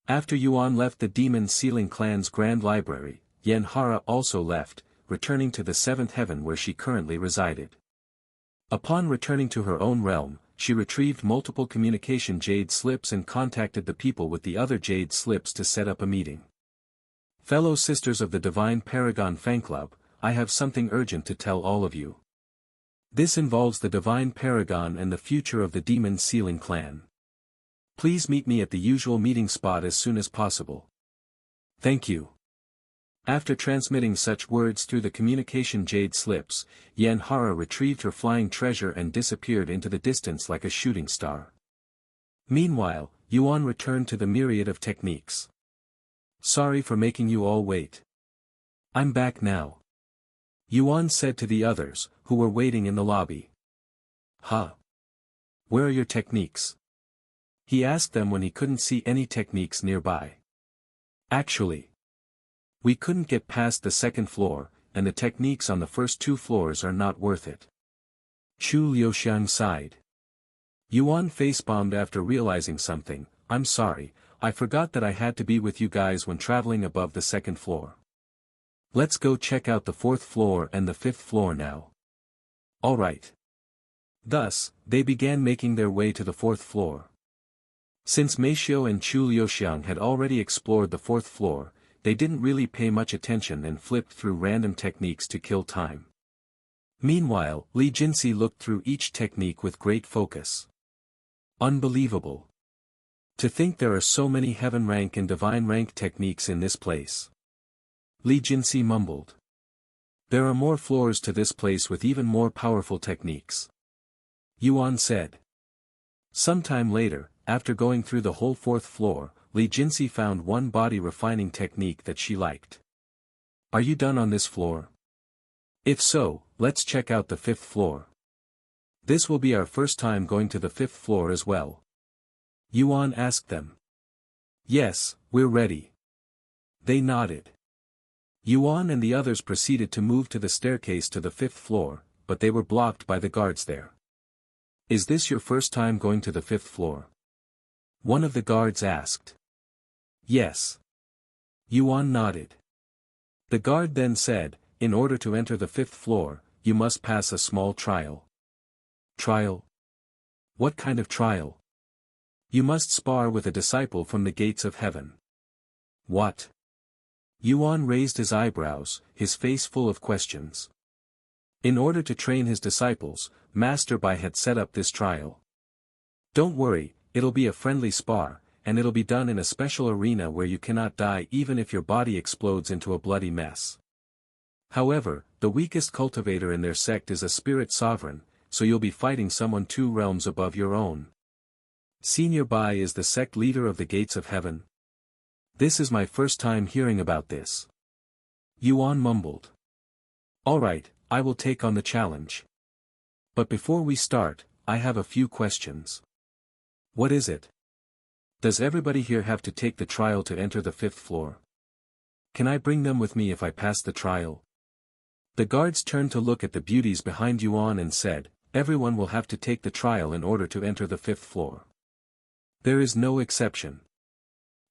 After Yuan left the demon sealing clan's Grand Library, Yanhara also left, returning to the seventh heaven where she currently resided. Upon returning to her own realm, she retrieved multiple communication jade slips and contacted the people with the other jade slips to set up a meeting. "Fellow sisters of the Divine Paragon Fan Club, I have something urgent to tell all of you. This involves the Divine Paragon and the future of the demon sealing clan. Please meet me at the usual meeting spot as soon as possible. Thank you." After transmitting such words through the communication jade slips, Yanhara retrieved her flying treasure and disappeared into the distance like a shooting star. Meanwhile, Yuan returned to the myriad of techniques. "Sorry for making you all wait. I'm back now," Yuan said to the others, who were waiting in the lobby. "Huh? Where are your techniques?" he asked them when he couldn't see any techniques nearby. "Actually, we couldn't get past the second floor, and the techniques on the first two floors are not worth it." Chu Liuxiang sighed. Yuan facepalmed after realizing something. "I'm sorry, I forgot that I had to be with you guys when traveling above the second floor. Let's go check out the fourth floor and the fifth floor now." "Alright." Thus, they began making their way to the fourth floor. Since Meishio and Chu Liuxiang had already explored the fourth floor, they didn't really pay much attention and flipped through random techniques to kill time. Meanwhile, Li Jinsi looked through each technique with great focus. Unbelievable. To think there are so many heaven rank and divine rank techniques in this place. Li Jinsi mumbled. There are more floors to this place with even more powerful techniques. Yuan said. Sometime later, after going through the whole fourth floor, Li Jinsi found one body refining technique that she liked. Are you done on this floor? If so, let's check out the fifth floor. This will be our first time going to the fifth floor as well. Yuan asked them. Yes, we're ready. They nodded. Yuan and the others proceeded to move to the staircase to the fifth floor, but they were blocked by the guards there. Is this your first time going to the fifth floor? One of the guards asked. Yes. Yuan nodded. The guard then said, in order to enter the fifth floor, you must pass a small trial. Trial? What kind of trial? You must spar with a disciple from the gates of heaven. What? Yuan raised his eyebrows, his face full of questions. In order to train his disciples, Master Bai had set up this trial. Don't worry, it'll be a friendly spar, and it'll be done in a special arena where you cannot die even if your body explodes into a bloody mess. However, the weakest cultivator in their sect is a spirit sovereign, so you'll be fighting someone 2 realms above your own. Senior Bai is the sect leader of the gates of heaven. This is my first time hearing about this. Yuan mumbled. Alright, I will take on the challenge. But before we start, I have a few questions. What is it? Does everybody here have to take the trial to enter the fifth floor? Can I bring them with me if I pass the trial? The guards turned to look at the beauties behind Yuan and said, everyone will have to take the trial in order to enter the fifth floor. There is no exception.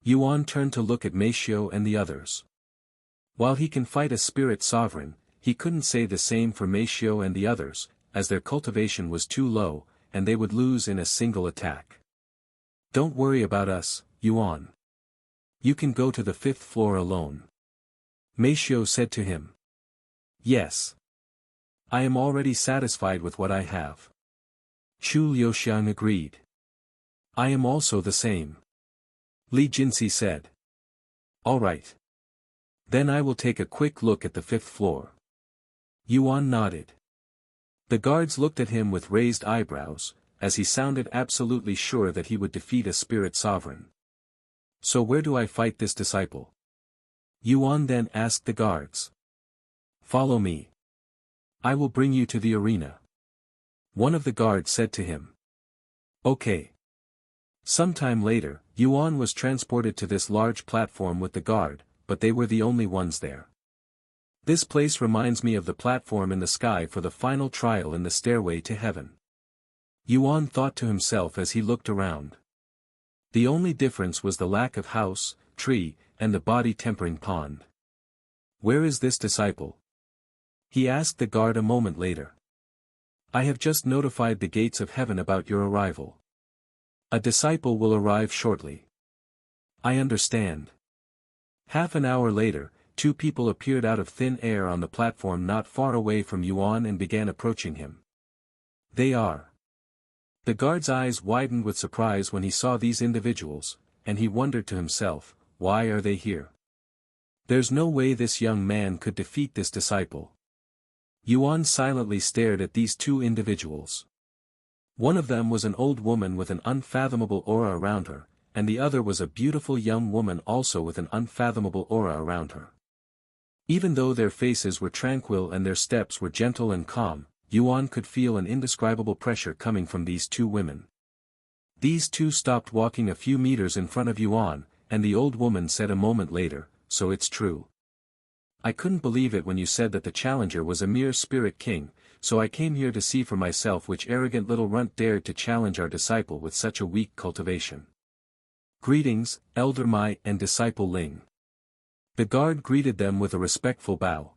Yuan turned to look at Meishio and the others. While he can fight a spirit sovereign, he couldn't say the same for Meishio and the others, as their cultivation was too low, and they would lose in a single attack. Don't worry about us, Yuan. You can go to the fifth floor alone. Meishio said to him. Yes. I am already satisfied with what I have. Chu Liuxiang agreed. I am also the same. Li Jinsi said. Alright. Then I will take a quick look at the fifth floor. Yuan nodded. The guards looked at him with raised eyebrows, as he sounded absolutely sure that he would defeat a spirit sovereign. So where do I fight this disciple? Yuan then asked the guards. Follow me. I will bring you to the arena. One of the guards said to him. Okay. Sometime later, Yuan was transported to this large platform with the guard, but they were the only ones there. This place reminds me of the platform in the sky for the final trial in the stairway to heaven. Yuan thought to himself as he looked around. The only difference was the lack of house, tree, and the body tempering pond. Where is this disciple? He asked the guard a moment later. I have just notified the gates of heaven about your arrival. A disciple will arrive shortly. I understand. Half an hour later, 2 people appeared out of thin air on the platform not far away from Yuan and began approaching him. They are. The guard's eyes widened with surprise when he saw these individuals, and he wondered to himself, why are they here? There's no way this young man could defeat this disciple. Yuan silently stared at these 2 individuals. One of them was an old woman with an unfathomable aura around her, and the other was a beautiful young woman also with an unfathomable aura around her. Even though their faces were tranquil and their steps were gentle and calm, Yuan could feel an indescribable pressure coming from these 2 women. These 2 stopped walking a few meters in front of Yuan, and the old woman said a moment later, so it's true. I couldn't believe it when you said that the challenger was a mere spirit king, so I came here to see for myself which arrogant little runt dared to challenge our disciple with such a weak cultivation. Greetings, Elder Mai and Disciple Ling. The guard greeted them with a respectful bow.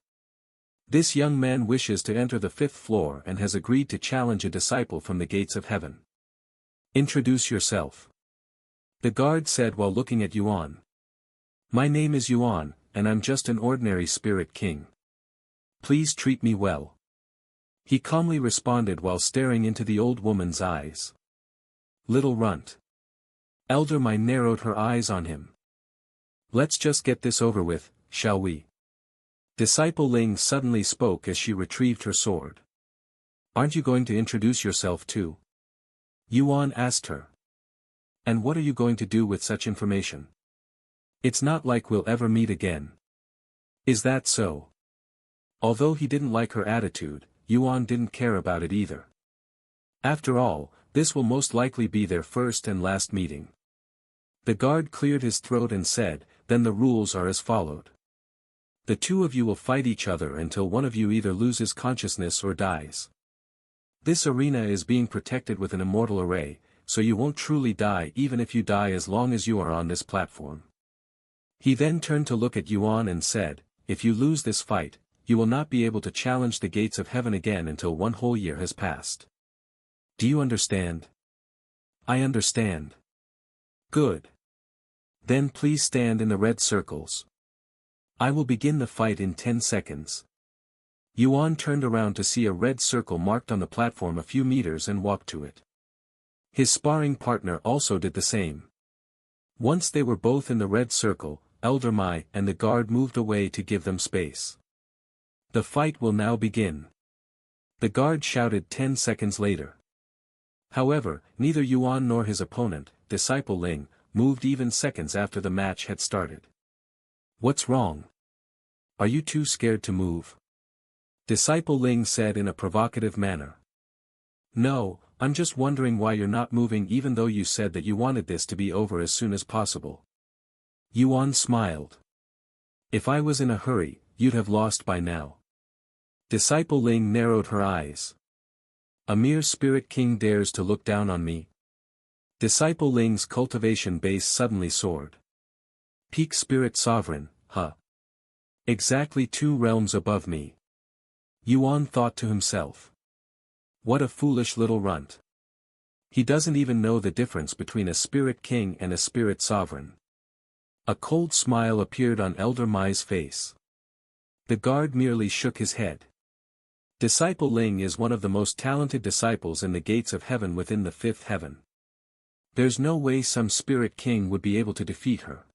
This young man wishes to enter the 5th floor and has agreed to challenge a disciple from the gates of heaven. Introduce yourself. The guard said while looking at Yuan. My name is Yuan, and I'm just an ordinary spirit king. Please treat me well. He calmly responded while staring into the old woman's eyes. Little runt. Elder Mai narrowed her eyes on him. Let's just get this over with, shall we? Disciple Ling suddenly spoke as she retrieved her sword. Aren't you going to introduce yourself too? Yuan asked her. And what are you going to do with such information? It's not like we'll ever meet again. Is that so? Although he didn't like her attitude, Yuan didn't care about it either. After all, this will most likely be their first and last meeting. The guard cleared his throat and said, then the rules are as followed. The two of you will fight each other until one of you either loses consciousness or dies. This arena is being protected with an immortal array, so you won't truly die even if you die as long as you are on this platform. He then turned to look at Yuan and said, if you lose this fight, you will not be able to challenge the gates of heaven again until 1 whole year has passed. Do you understand? I understand. Good. Then please stand in the red circles. I will begin the fight in 10 seconds. Yuan turned around to see a red circle marked on the platform a few meters and walked to it. His sparring partner also did the same. Once they were both in the red circle, Elder Mai and the guard moved away to give them space. The fight will now begin. The guard shouted 10 seconds later. However, neither Yuan nor his opponent, Disciple Ling, moved even seconds after the match had started. What's wrong? Are you too scared to move? Disciple Ling said in a provocative manner. No, I'm just wondering why you're not moving even though you said that you wanted this to be over as soon as possible. Yuan smiled. If I was in a hurry, you'd have lost by now. Disciple Ling narrowed her eyes. A mere spirit king dares to look down on me? Disciple Ling's cultivation base suddenly soared. Peak spirit sovereign, huh? Exactly 2 realms above me. Yuan thought to himself. What a foolish little runt. He doesn't even know the difference between a spirit king and a spirit sovereign. A cold smile appeared on Elder Mai's face. The guard merely shook his head. Disciple Ling is one of the most talented disciples in the gates of heaven within the 5th heaven. There's no way some spirit king would be able to defeat her.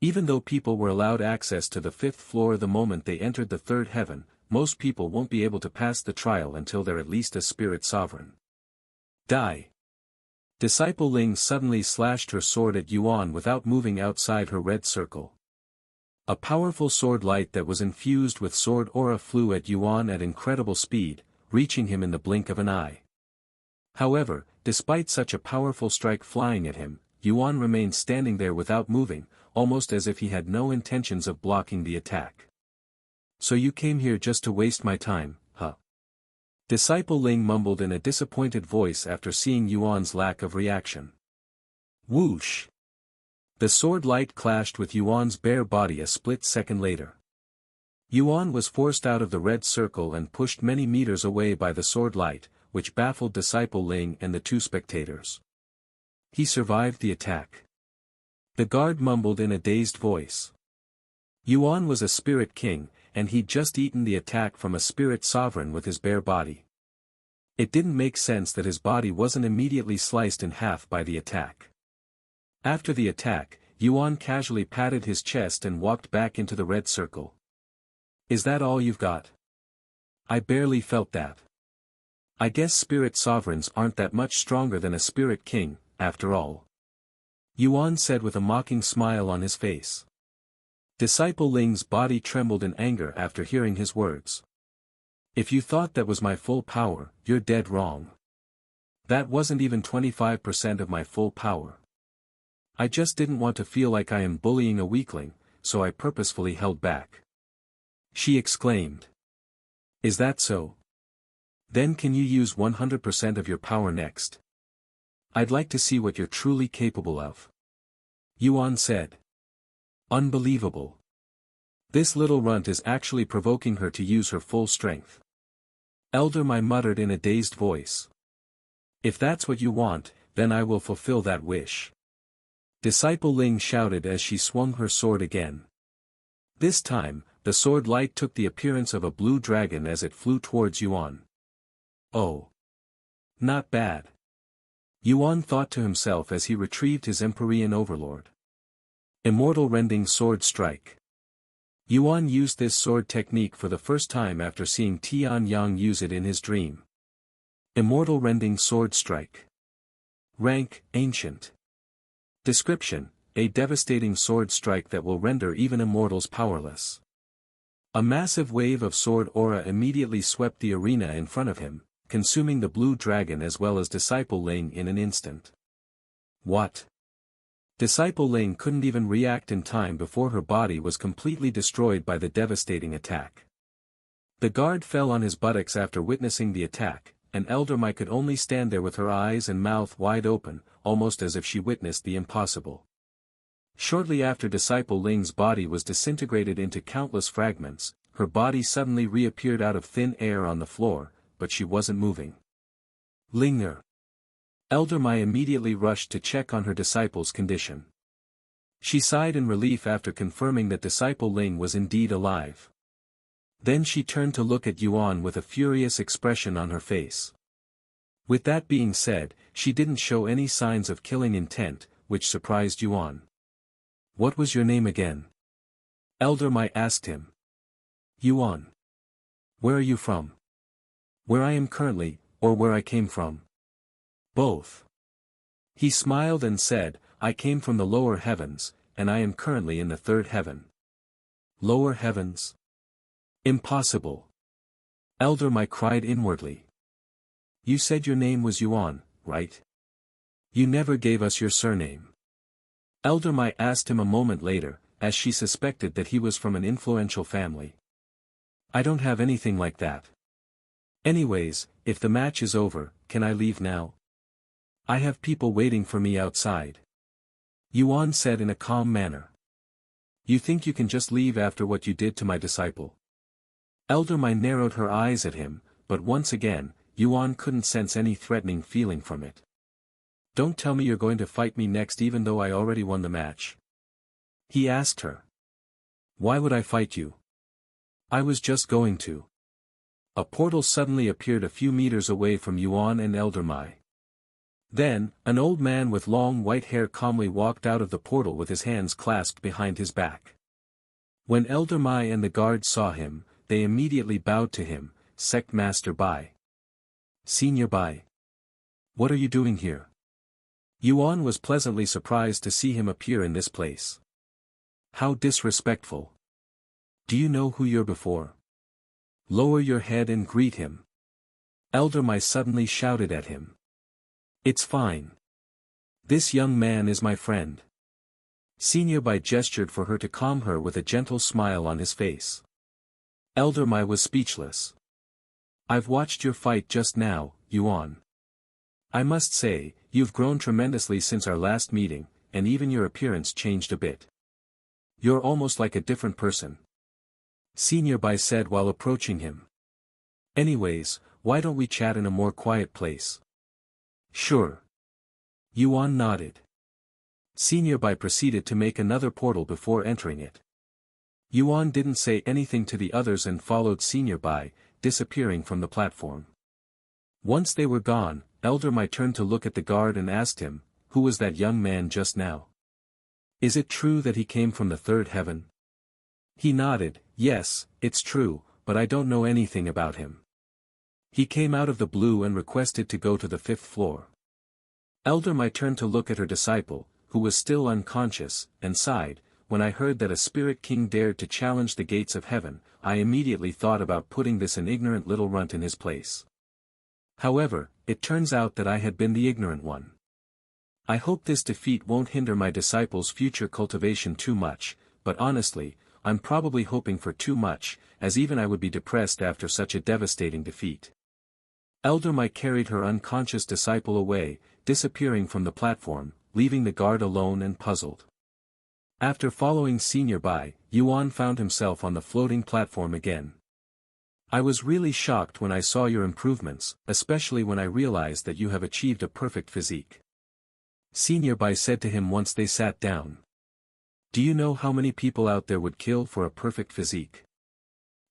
Even though people were allowed access to the 5th floor the moment they entered the 3rd heaven, most people won't be able to pass the trial until they're at least a spirit sovereign. Die. Disciple Ling suddenly slashed her sword at Yuan without moving outside her red circle. A powerful sword light that was infused with sword aura flew at Yuan at incredible speed, reaching him in the blink of an eye. However, despite such a powerful strike flying at him, Yuan remained standing there without moving, almost as if he had no intentions of blocking the attack. So you came here just to waste my time, huh? Disciple Ling mumbled in a disappointed voice after seeing Yuan's lack of reaction. Whoosh! The sword light clashed with Yuan's bare body a split second later. Yuan was forced out of the red circle and pushed many meters away by the sword light, which baffled Disciple Ling and the 2 spectators. He survived the attack. The guard mumbled in a dazed voice. Yuan was a spirit king, and he'd just eaten the attack from a spirit sovereign with his bare body. It didn't make sense that his body wasn't immediately sliced in half by the attack. After the attack, Yuan casually patted his chest and walked back into the red circle. Is that all you've got? I barely felt that. I guess spirit sovereigns aren't that much stronger than a spirit king, after all. Yuan said with a mocking smile on his face. Disciple Ling's body trembled in anger after hearing his words. If you thought that was my full power, you're dead wrong. That wasn't even 25% of my full power. I just didn't want to feel like I am bullying a weakling, so I purposefully held back. She exclaimed. Is that so? Then can you use 100% of your power next? I'd like to see what you're truly capable of. Yuan said. Unbelievable. This little runt is actually provoking her to use her full strength. Elder Mai muttered in a dazed voice. If that's what you want, then I will fulfill that wish. Disciple Ling shouted as she swung her sword again. This time, the sword light took the appearance of a blue dragon as it flew towards Yuan. Oh. Not bad. Yuan thought to himself as he retrieved his Empyrean overlord. Immortal Rending Sword Strike. Yuan used this sword technique for the first time after seeing Tian Yang use it in his dream. Immortal Rending Sword Strike. Rank, Ancient. Description, a devastating sword strike that will render even immortals powerless. A massive wave of sword aura immediately swept the arena in front of him, consuming the blue dragon as well as Disciple Ling in an instant. What? Disciple Ling couldn't even react in time before her body was completely destroyed by the devastating attack. The guard fell on his buttocks after witnessing the attack, and Elder Mai could only stand there with her eyes and mouth wide open, almost as if she witnessed the impossible. Shortly after Disciple Ling's body was disintegrated into countless fragments, her body suddenly reappeared out of thin air on the floor, but she wasn't moving. Linger. Elder Mai immediately rushed to check on her disciple's condition. She sighed in relief after confirming that Disciple Ling was indeed alive. Then she turned to look at Yuan with a furious expression on her face. With that being said, she didn't show any signs of killing intent, which surprised Yuan. What was your name again? Elder Mai asked him. Yuan. Where are you from? Where I am currently, or where I came from? Both. He smiled and said, I came from the lower heavens, and I am currently in the third heaven. Lower heavens? Impossible. Elder Mai cried inwardly. You said your name was Yuan, right? You never gave us your surname. Elder Mai asked him a moment later, as she suspected that he was from an influential family. I don't have anything like that. Anyways, if the match is over, can I leave now? I have people waiting for me outside. Yuan said in a calm manner. You think you can just leave after what you did to my disciple? Elder Mai narrowed her eyes at him, but once again, Yuan couldn't sense any threatening feeling from it. Don't tell me you're going to fight me next even though I already won the match. He asked her. Why would I fight you? I was just going to. A portal suddenly appeared a few meters away from Yuan and Elder Mai. Then, an old man with long white hair calmly walked out of the portal with his hands clasped behind his back. When Elder Mai and the guards saw him, they immediately bowed to him. Sect Master Bai. Senior Bai. What are you doing here? Yuan was pleasantly surprised to see him appear in this place. How disrespectful. Do you know who you're before? Lower your head and greet him. Elder Mai suddenly shouted at him. It's fine. This young man is my friend. Senior Bai gestured for her to calm her with a gentle smile on his face. Elder Mai was speechless. I've watched your fight just now, Yuan. I must say, you've grown tremendously since our last meeting, and even your appearance changed a bit. You're almost like a different person. Senior Bai said while approaching him. Anyways, why don't we chat in a more quiet place? Sure. Yuan nodded. Senior Bai proceeded to make another portal before entering it. Yuan didn't say anything to the others and followed Senior Bai, disappearing from the platform. Once they were gone, Elder Mai turned to look at the guard and asked him, who was that young man just now? Is it true that he came from the third heaven? He nodded, yes, it's true, but I don't know anything about him. He came out of the blue and requested to go to the 5th floor. Elder Mai turned to look at her disciple, who was still unconscious, and sighed. When I heard that a spirit king dared to challenge the gates of heaven, I immediately thought about putting this an ignorant little runt in his place. However, it turns out that I had been the ignorant one. I hope this defeat won't hinder my disciple's future cultivation too much, but honestly, I'm probably hoping for too much, as even I would be depressed after such a devastating defeat. Elder Mai carried her unconscious disciple away, disappearing from the platform, leaving the guard alone and puzzled. After following Senior by, Yuan found himself on the floating platform again. I was really shocked when I saw your improvements, especially when I realized that you have achieved a perfect physique. Senior by said to him once they sat down. Do you know how many people out there would kill for a perfect physique?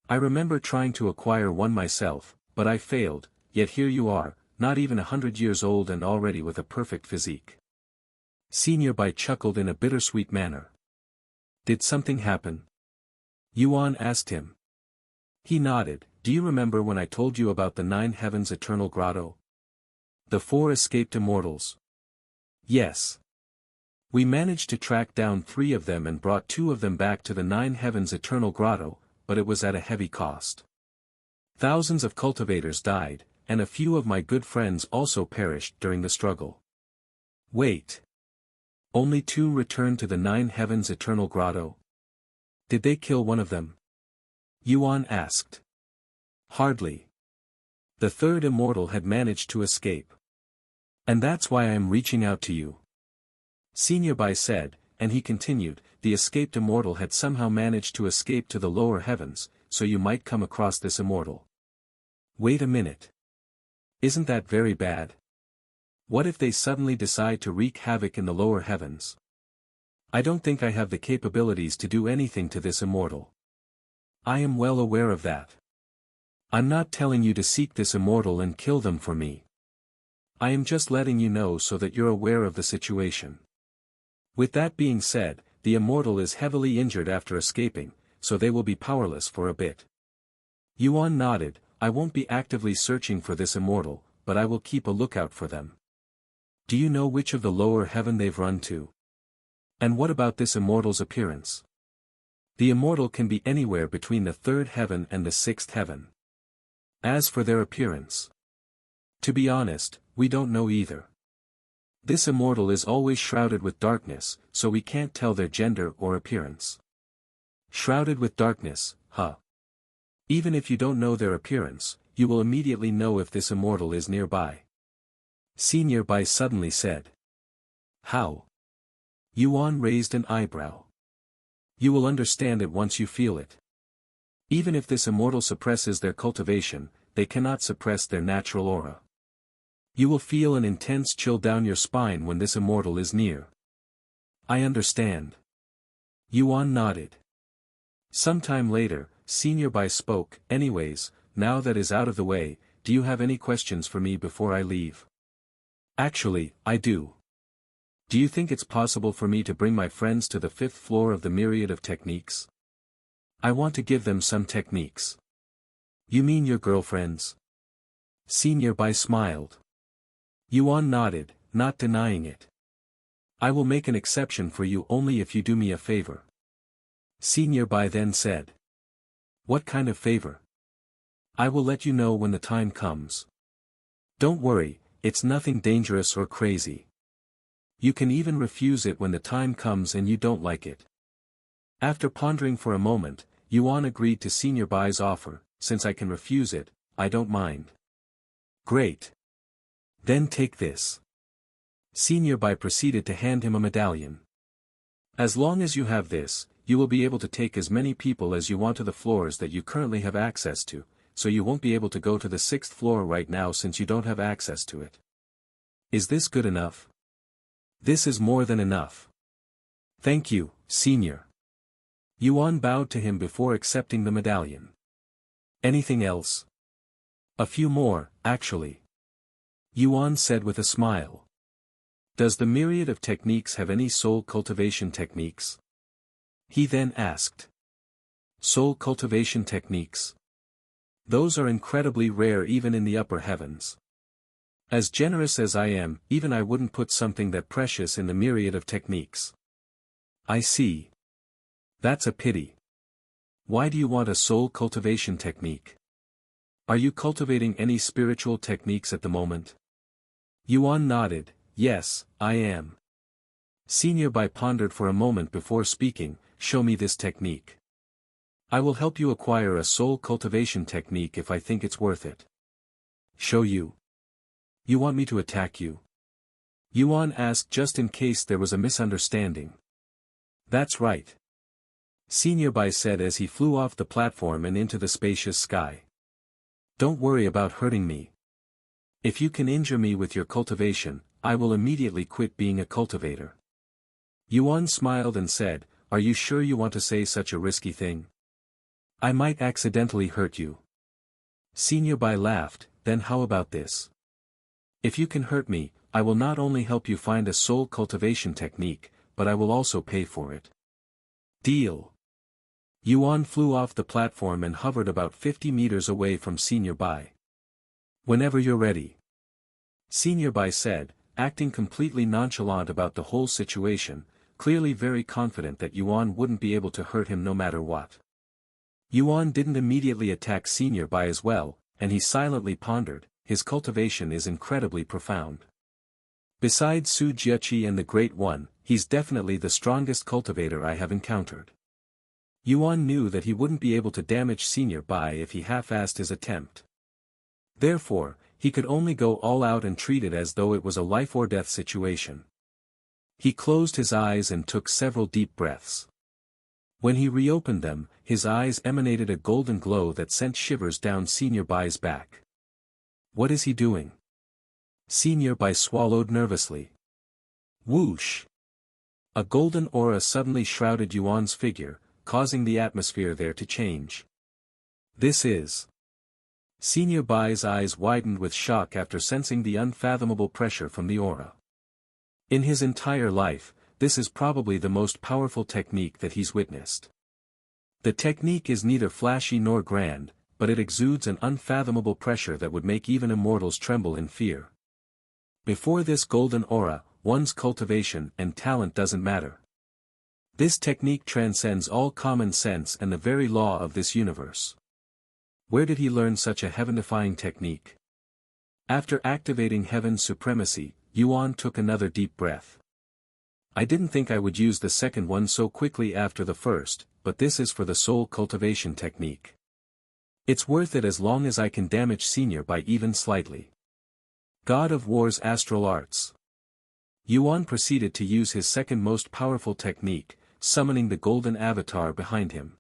I remember trying to acquire one myself, but I failed, yet here you are, not even 100 years old and already with a perfect physique. Senior by chuckled in a bittersweet manner. Did something happen? Yuan asked him. He nodded. Do you remember when I told you about the 9 Heavens Eternal Grotto? The 4 escaped immortals. Yes. We managed to track down 3 of them and brought 2 of them back to the 9 Heavens Eternal Grotto, but it was at a heavy cost. Thousands of cultivators died, and a few of my good friends also perished during the struggle. Wait. Only 2 returned to the 9 Heavens Eternal Grotto? Did they kill one of them? Yuan asked. Hardly. The 3rd immortal had managed to escape. And that's why I am reaching out to you. Senior by said, and he continued, the escaped immortal had somehow managed to escape to the lower heavens, so you might come across this immortal. Wait a minute. Isn't that very bad? What if they suddenly decide to wreak havoc in the lower heavens? I don't think I have the capabilities to do anything to this immortal. I am well aware of that. I'm not telling you to seek this immortal and kill them for me. I am just letting you know so that you're aware of the situation. With that being said, the immortal is heavily injured after escaping, so they will be powerless for a bit. Yuan nodded. I won't be actively searching for this immortal, but I will keep a lookout for them. Do you know which of the lower heaven they've run to? And what about this immortal's appearance? The immortal can be anywhere between the 3rd heaven and the 6th heaven. As for their appearance, to be honest, we don't know either. This immortal is always shrouded with darkness, so we can't tell their gender or appearance. Shrouded with darkness, huh? Even if you don't know their appearance, you will immediately know if this immortal is nearby. Senior by suddenly said. How? Yuan raised an eyebrow. You will understand it once you feel it. Even if this immortal suppresses their cultivation, they cannot suppress their natural aura. You will feel an intense chill down your spine when this immortal is near. I understand. Yuan nodded. Sometime later, Senior by spoke. Anyways, now that is out of the way, do you have any questions for me before I leave? Actually, I do. Do you think it's possible for me to bring my friends to the 5th floor of the myriad of techniques? I want to give them some techniques. You mean your girlfriends? Senior by smiled. Yuan nodded, not denying it. I will make an exception for you only if you do me a favor. Senior by then said. What kind of favor? I will let you know when the time comes. Don't worry, it's nothing dangerous or crazy. You can even refuse it when the time comes and you don't like it. After pondering for a moment, Yuan agreed to Senior Bai's offer. Since I can refuse it, I don't mind. Great. Then take this. Senior Bai proceeded to hand him a medallion. As long as you have this, you will be able to take as many people as you want to the floors that you currently have access to, so you won't be able to go to the 6th floor right now since you don't have access to it. Is this good enough? This is more than enough. Thank you, Senior. Yuan bowed to him before accepting the medallion. Anything else? A few more, actually. Yuan said with a smile. Does the myriad of techniques have any soul cultivation techniques? He then asked. Soul cultivation techniques? Those are incredibly rare even in the upper heavens. As generous as I am, even I wouldn't put something that precious in the myriad of techniques. I see. That's a pity. Why do you want a soul cultivation technique? Are you cultivating any spiritual techniques at the moment? Yuan nodded. Yes, I am. Senior Bai pondered for a moment before speaking. Show me this technique. I will help you acquire a soul cultivation technique if I think it's worth it. Show you? You want me to attack you? Yuan asked just in case there was a misunderstanding. That's right. Senior Bai said as he flew off the platform and into the spacious sky. Don't worry about hurting me. If you can injure me with your cultivation, I will immediately quit being a cultivator. Yuan smiled and said, Are you sure you want to say such a risky thing? I might accidentally hurt you. Senior Bai laughed, Then how about this? If you can hurt me, I will not only help you find a soul cultivation technique, but I will also pay for it. Deal. Yuan flew off the platform and hovered about 50 meters away from Senior Bai. Whenever you're ready. Senior Bai said, acting completely nonchalant about the whole situation, clearly very confident that Yuan wouldn't be able to hurt him no matter what. Yuan didn't immediately attack Senior Bai as well, and he silently pondered, his cultivation is incredibly profound. Besides Su Jiaqi and the Great One, he's definitely the strongest cultivator I have encountered. Yuan knew that he wouldn't be able to damage Senior Bai if he half-assed his attempt. Therefore, he could only go all out and treat it as though it was a life-or-death situation. He closed his eyes and took several deep breaths. When he reopened them, his eyes emanated a golden glow that sent shivers down Senior Bai's back. What is he doing? Senior Bai swallowed nervously. Whoosh! A golden aura suddenly shrouded Yuan's figure, causing the atmosphere there to change. This is... Senior Bai's eyes widened with shock after sensing the unfathomable pressure from the aura. In his entire life, this is probably the most powerful technique that he's witnessed. The technique is neither flashy nor grand, but it exudes an unfathomable pressure that would make even immortals tremble in fear. Before this golden aura, one's cultivation and talent doesn't matter. This technique transcends all common sense and the very law of this universe. Where did he learn such a heaven-defying technique? After activating heaven's supremacy, Yuan took another deep breath. I didn't think I would use the second one so quickly after the first, but this is for the soul cultivation technique. It's worth it as long as I can damage Senior Bai even slightly. God of War's astral arts. Yuan proceeded to use his second most powerful technique, summoning the golden avatar behind him.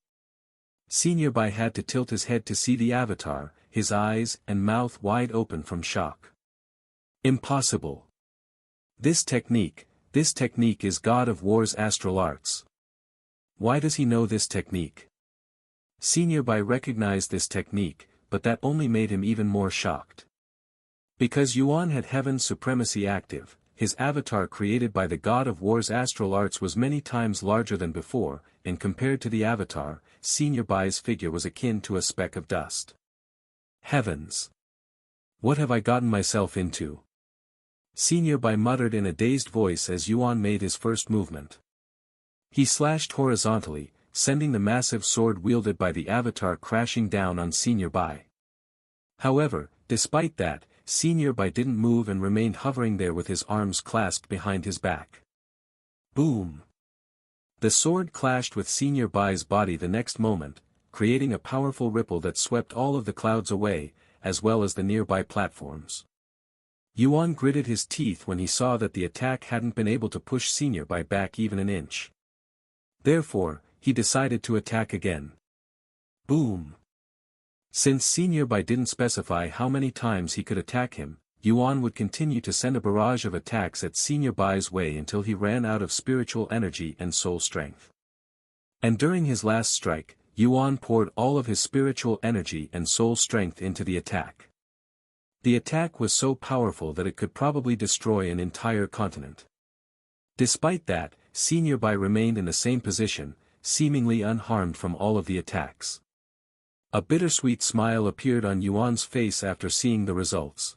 Senior Bai had to tilt his head to see the avatar, his eyes and mouth wide open from shock. Impossible. This technique is God of War's astral arts. Why does he know this technique? Senior Bai recognized this technique, but that only made him even more shocked. Because Yuan had heaven's supremacy active, his avatar created by the God of War's astral arts was many times larger than before, and compared to the avatar, Senior Bai's figure was akin to a speck of dust. Heavens! What have I gotten myself into? Senior Bai muttered in a dazed voice as Yuan made his first movement. He slashed horizontally, sending the massive sword wielded by the avatar crashing down on Senior Bai. However, despite that, Senior Bai didn't move and remained hovering there with his arms clasped behind his back. Boom! The sword clashed with Senior Bai's body the next moment, creating a powerful ripple that swept all of the clouds away, as well as the nearby platforms. Yuan gritted his teeth when he saw that the attack hadn't been able to push Senior Bai back even an inch. Therefore, he decided to attack again. Boom! Since Senior Bai didn't specify how many times he could attack him, Yuan would continue to send a barrage of attacks at Senior Bai's way until he ran out of spiritual energy and soul strength. And during his last strike, Yuan poured all of his spiritual energy and soul strength into the attack. The attack was so powerful that it could probably destroy an entire continent. Despite that, Senior Bai remained in the same position, seemingly unharmed from all of the attacks. A bittersweet smile appeared on Yuan's face after seeing the results.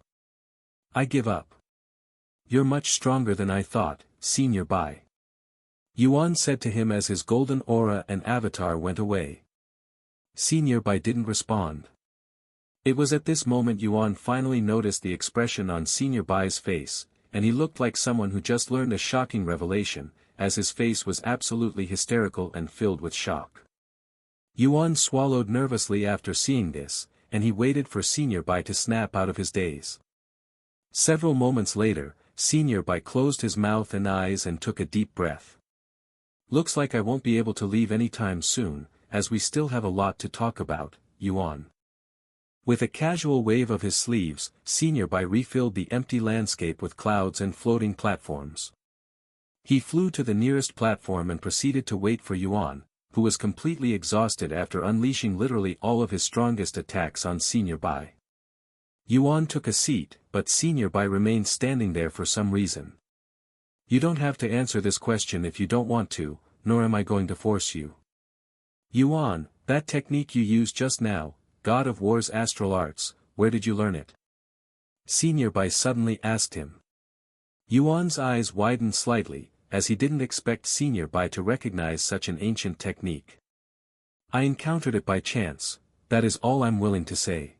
I give up. You're much stronger than I thought, Senior Bai. Yuan said to him as his golden aura and avatar went away. Senior Bai didn't respond. It was at this moment Yuan finally noticed the expression on Senior Bai's face, and he looked like someone who just learned a shocking revelation, as his face was absolutely hysterical and filled with shock. Yuan swallowed nervously after seeing this, and he waited for Senior Bai to snap out of his daze. Several moments later, Senior Bai closed his mouth and eyes and took a deep breath. Looks like I won't be able to leave anytime soon, as we still have a lot to talk about, Yuan. With a casual wave of his sleeves, Senior Bai refilled the empty landscape with clouds and floating platforms. He flew to the nearest platform and proceeded to wait for Yuan, who was completely exhausted after unleashing literally all of his strongest attacks on Senior Bai. Yuan took a seat, but Senior Bai remained standing there for some reason. You don't have to answer this question if you don't want to, nor am I going to force you. Yuan, that technique you used just now, God of War's astral arts, where did you learn it? Senior Bai suddenly asked him. Yuan's eyes widened slightly, as he didn't expect Senior Bai to recognize such an ancient technique. I encountered it by chance, that is all I'm willing to say.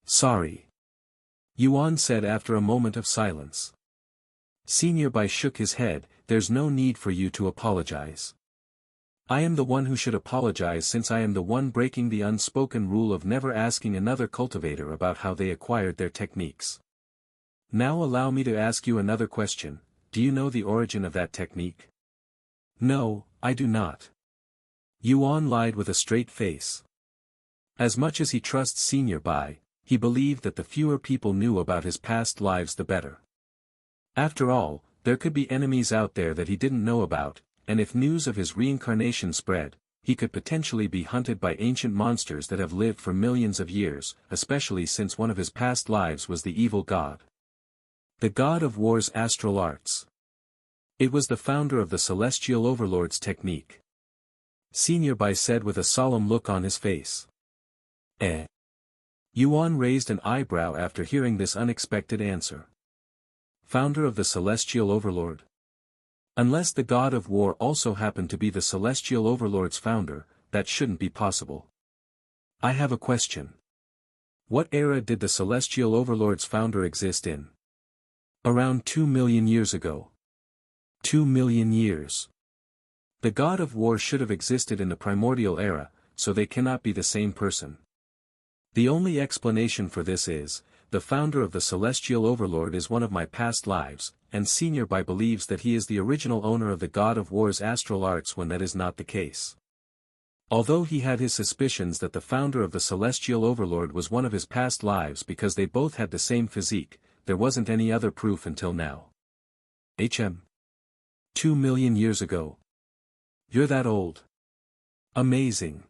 Sorry. Yuan said after a moment of silence. Senior Bai shook his head, there's no need for you to apologize. I am the one who should apologize since I am the one breaking the unspoken rule of never asking another cultivator about how they acquired their techniques. Now allow me to ask you another question, do you know the origin of that technique? No, I do not. Yuan lied with a straight face. As much as he trusts Senior Bai, he believed that the fewer people knew about his past lives the better. After all, there could be enemies out there that he didn't know about, and if news of his reincarnation spread, he could potentially be hunted by ancient monsters that have lived for millions of years, especially since one of his past lives was the evil god. The God of War's astral arts. It was the founder of the Celestial Overlord's technique. Senior Bai said with a solemn look on his face. Yuan raised an eyebrow after hearing this unexpected answer. Founder of the Celestial Overlord? Unless the God of War also happened to be the Celestial Overlord's founder, that shouldn't be possible. I have a question. What era did the Celestial Overlord's founder exist in? Around 2 million years ago. 2 million years. The God of War should have existed in the primordial era, so they cannot be the same person. The only explanation for this is, the founder of the Celestial Overlord is one of my past lives, and Senior Bai believes that he is the original owner of the God of War's astral arts when that is not the case. Although he had his suspicions that the founder of the Celestial Overlord was one of his past lives because they both had the same physique, there wasn't any other proof until now. 2 million years ago. You're that old. Amazing.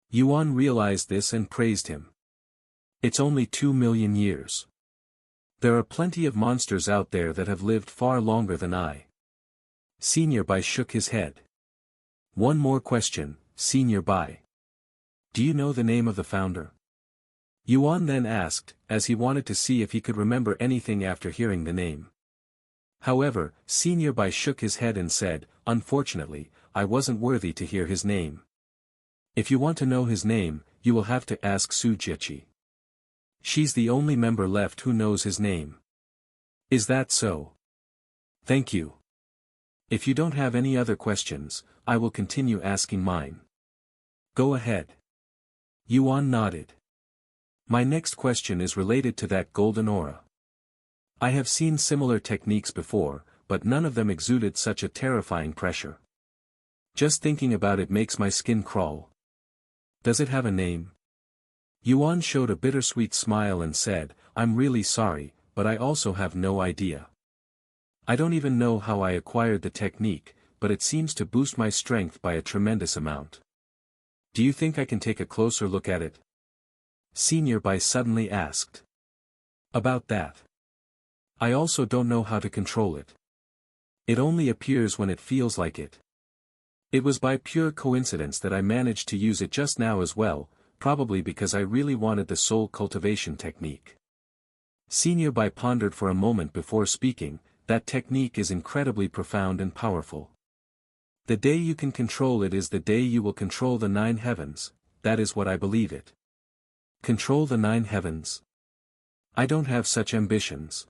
Yuan realized this and praised him. It's only 2 million years. There are plenty of monsters out there that have lived far longer than I. Senior Bai shook his head. One more question, Senior Bai. Do you know the name of the founder? Yuan then asked, as he wanted to see if he could remember anything after hearing the name. However, Senior Bai shook his head and said, unfortunately, I wasn't worthy to hear his name. If you want to know his name, you will have to ask Su Jieqi. She's the only member left who knows his name. Is that so? Thank you. If you don't have any other questions, I will continue asking mine. Go ahead. Yuan nodded. My next question is related to that golden aura. I have seen similar techniques before, but none of them exuded such a terrifying pressure. Just thinking about it makes my skin crawl. Does it have a name? Yuan showed a bittersweet smile and said, I'm really sorry, but I also have no idea. I don't even know how I acquired the technique, but it seems to boost my strength by a tremendous amount. Do you think I can take a closer look at it? Senior Bai suddenly asked. About that. I also don't know how to control it. It only appears when it feels like it. It was by pure coincidence that I managed to use it just now as well, probably because I really wanted the soul cultivation technique. Senior Bai pondered for a moment before speaking, that technique is incredibly profound and powerful. The day you can control it is the day you will control the 9 heavens, that is what I believe it. Control the 9 heavens? I don't have such ambitions.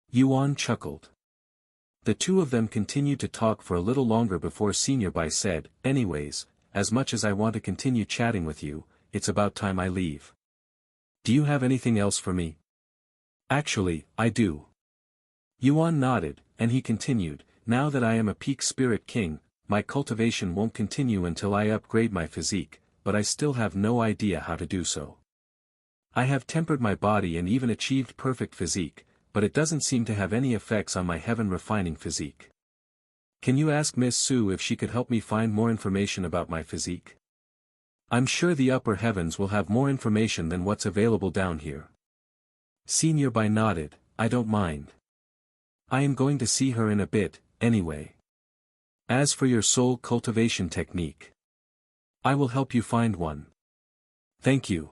Yuan chuckled. The two of them continued to talk for a little longer before Senior Bai said, anyways, as much as I want to continue chatting with you, it's about time I leave. Do you have anything else for me? Actually, I do. Yuan nodded, and he continued, now that I am a peak spirit king, my cultivation won't continue until I upgrade my physique, but I still have no idea how to do so. I have tempered my body and even achieved perfect physique, but it doesn't seem to have any effects on my heaven-refining physique. Can you ask Miss Su if she could help me find more information about my physique? I'm sure the upper heavens will have more information than what's available down here. Senior Bai nodded, I don't mind. I am going to see her in a bit, anyway. As for your soul cultivation technique, I will help you find one. Thank you.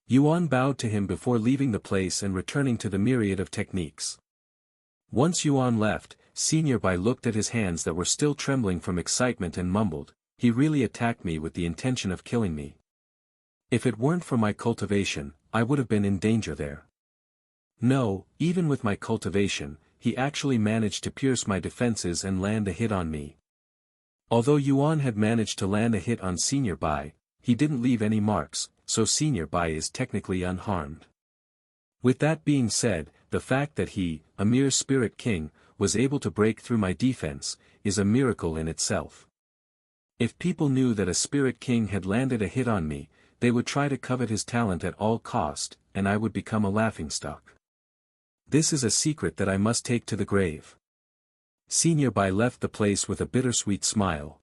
Yuan bowed to him before leaving the place and returning to the myriad of techniques. Once Yuan left, Senior Bai looked at his hands that were still trembling from excitement and mumbled, he really attacked me with the intention of killing me. If it weren't for my cultivation, I would have been in danger there. No, even with my cultivation, he actually managed to pierce my defenses and land a hit on me. Although Yuan had managed to land a hit on Senior Bai, he didn't leave any marks, so Senior Bai is technically unharmed. With that being said, the fact that he, a mere spirit king, was able to break through my defense, is a miracle in itself. If people knew that a spirit king had landed a hit on me, they would try to covet his talent at all cost, and I would become a laughingstock. This is a secret that I must take to the grave. Senior Bai left the place with a bittersweet smile.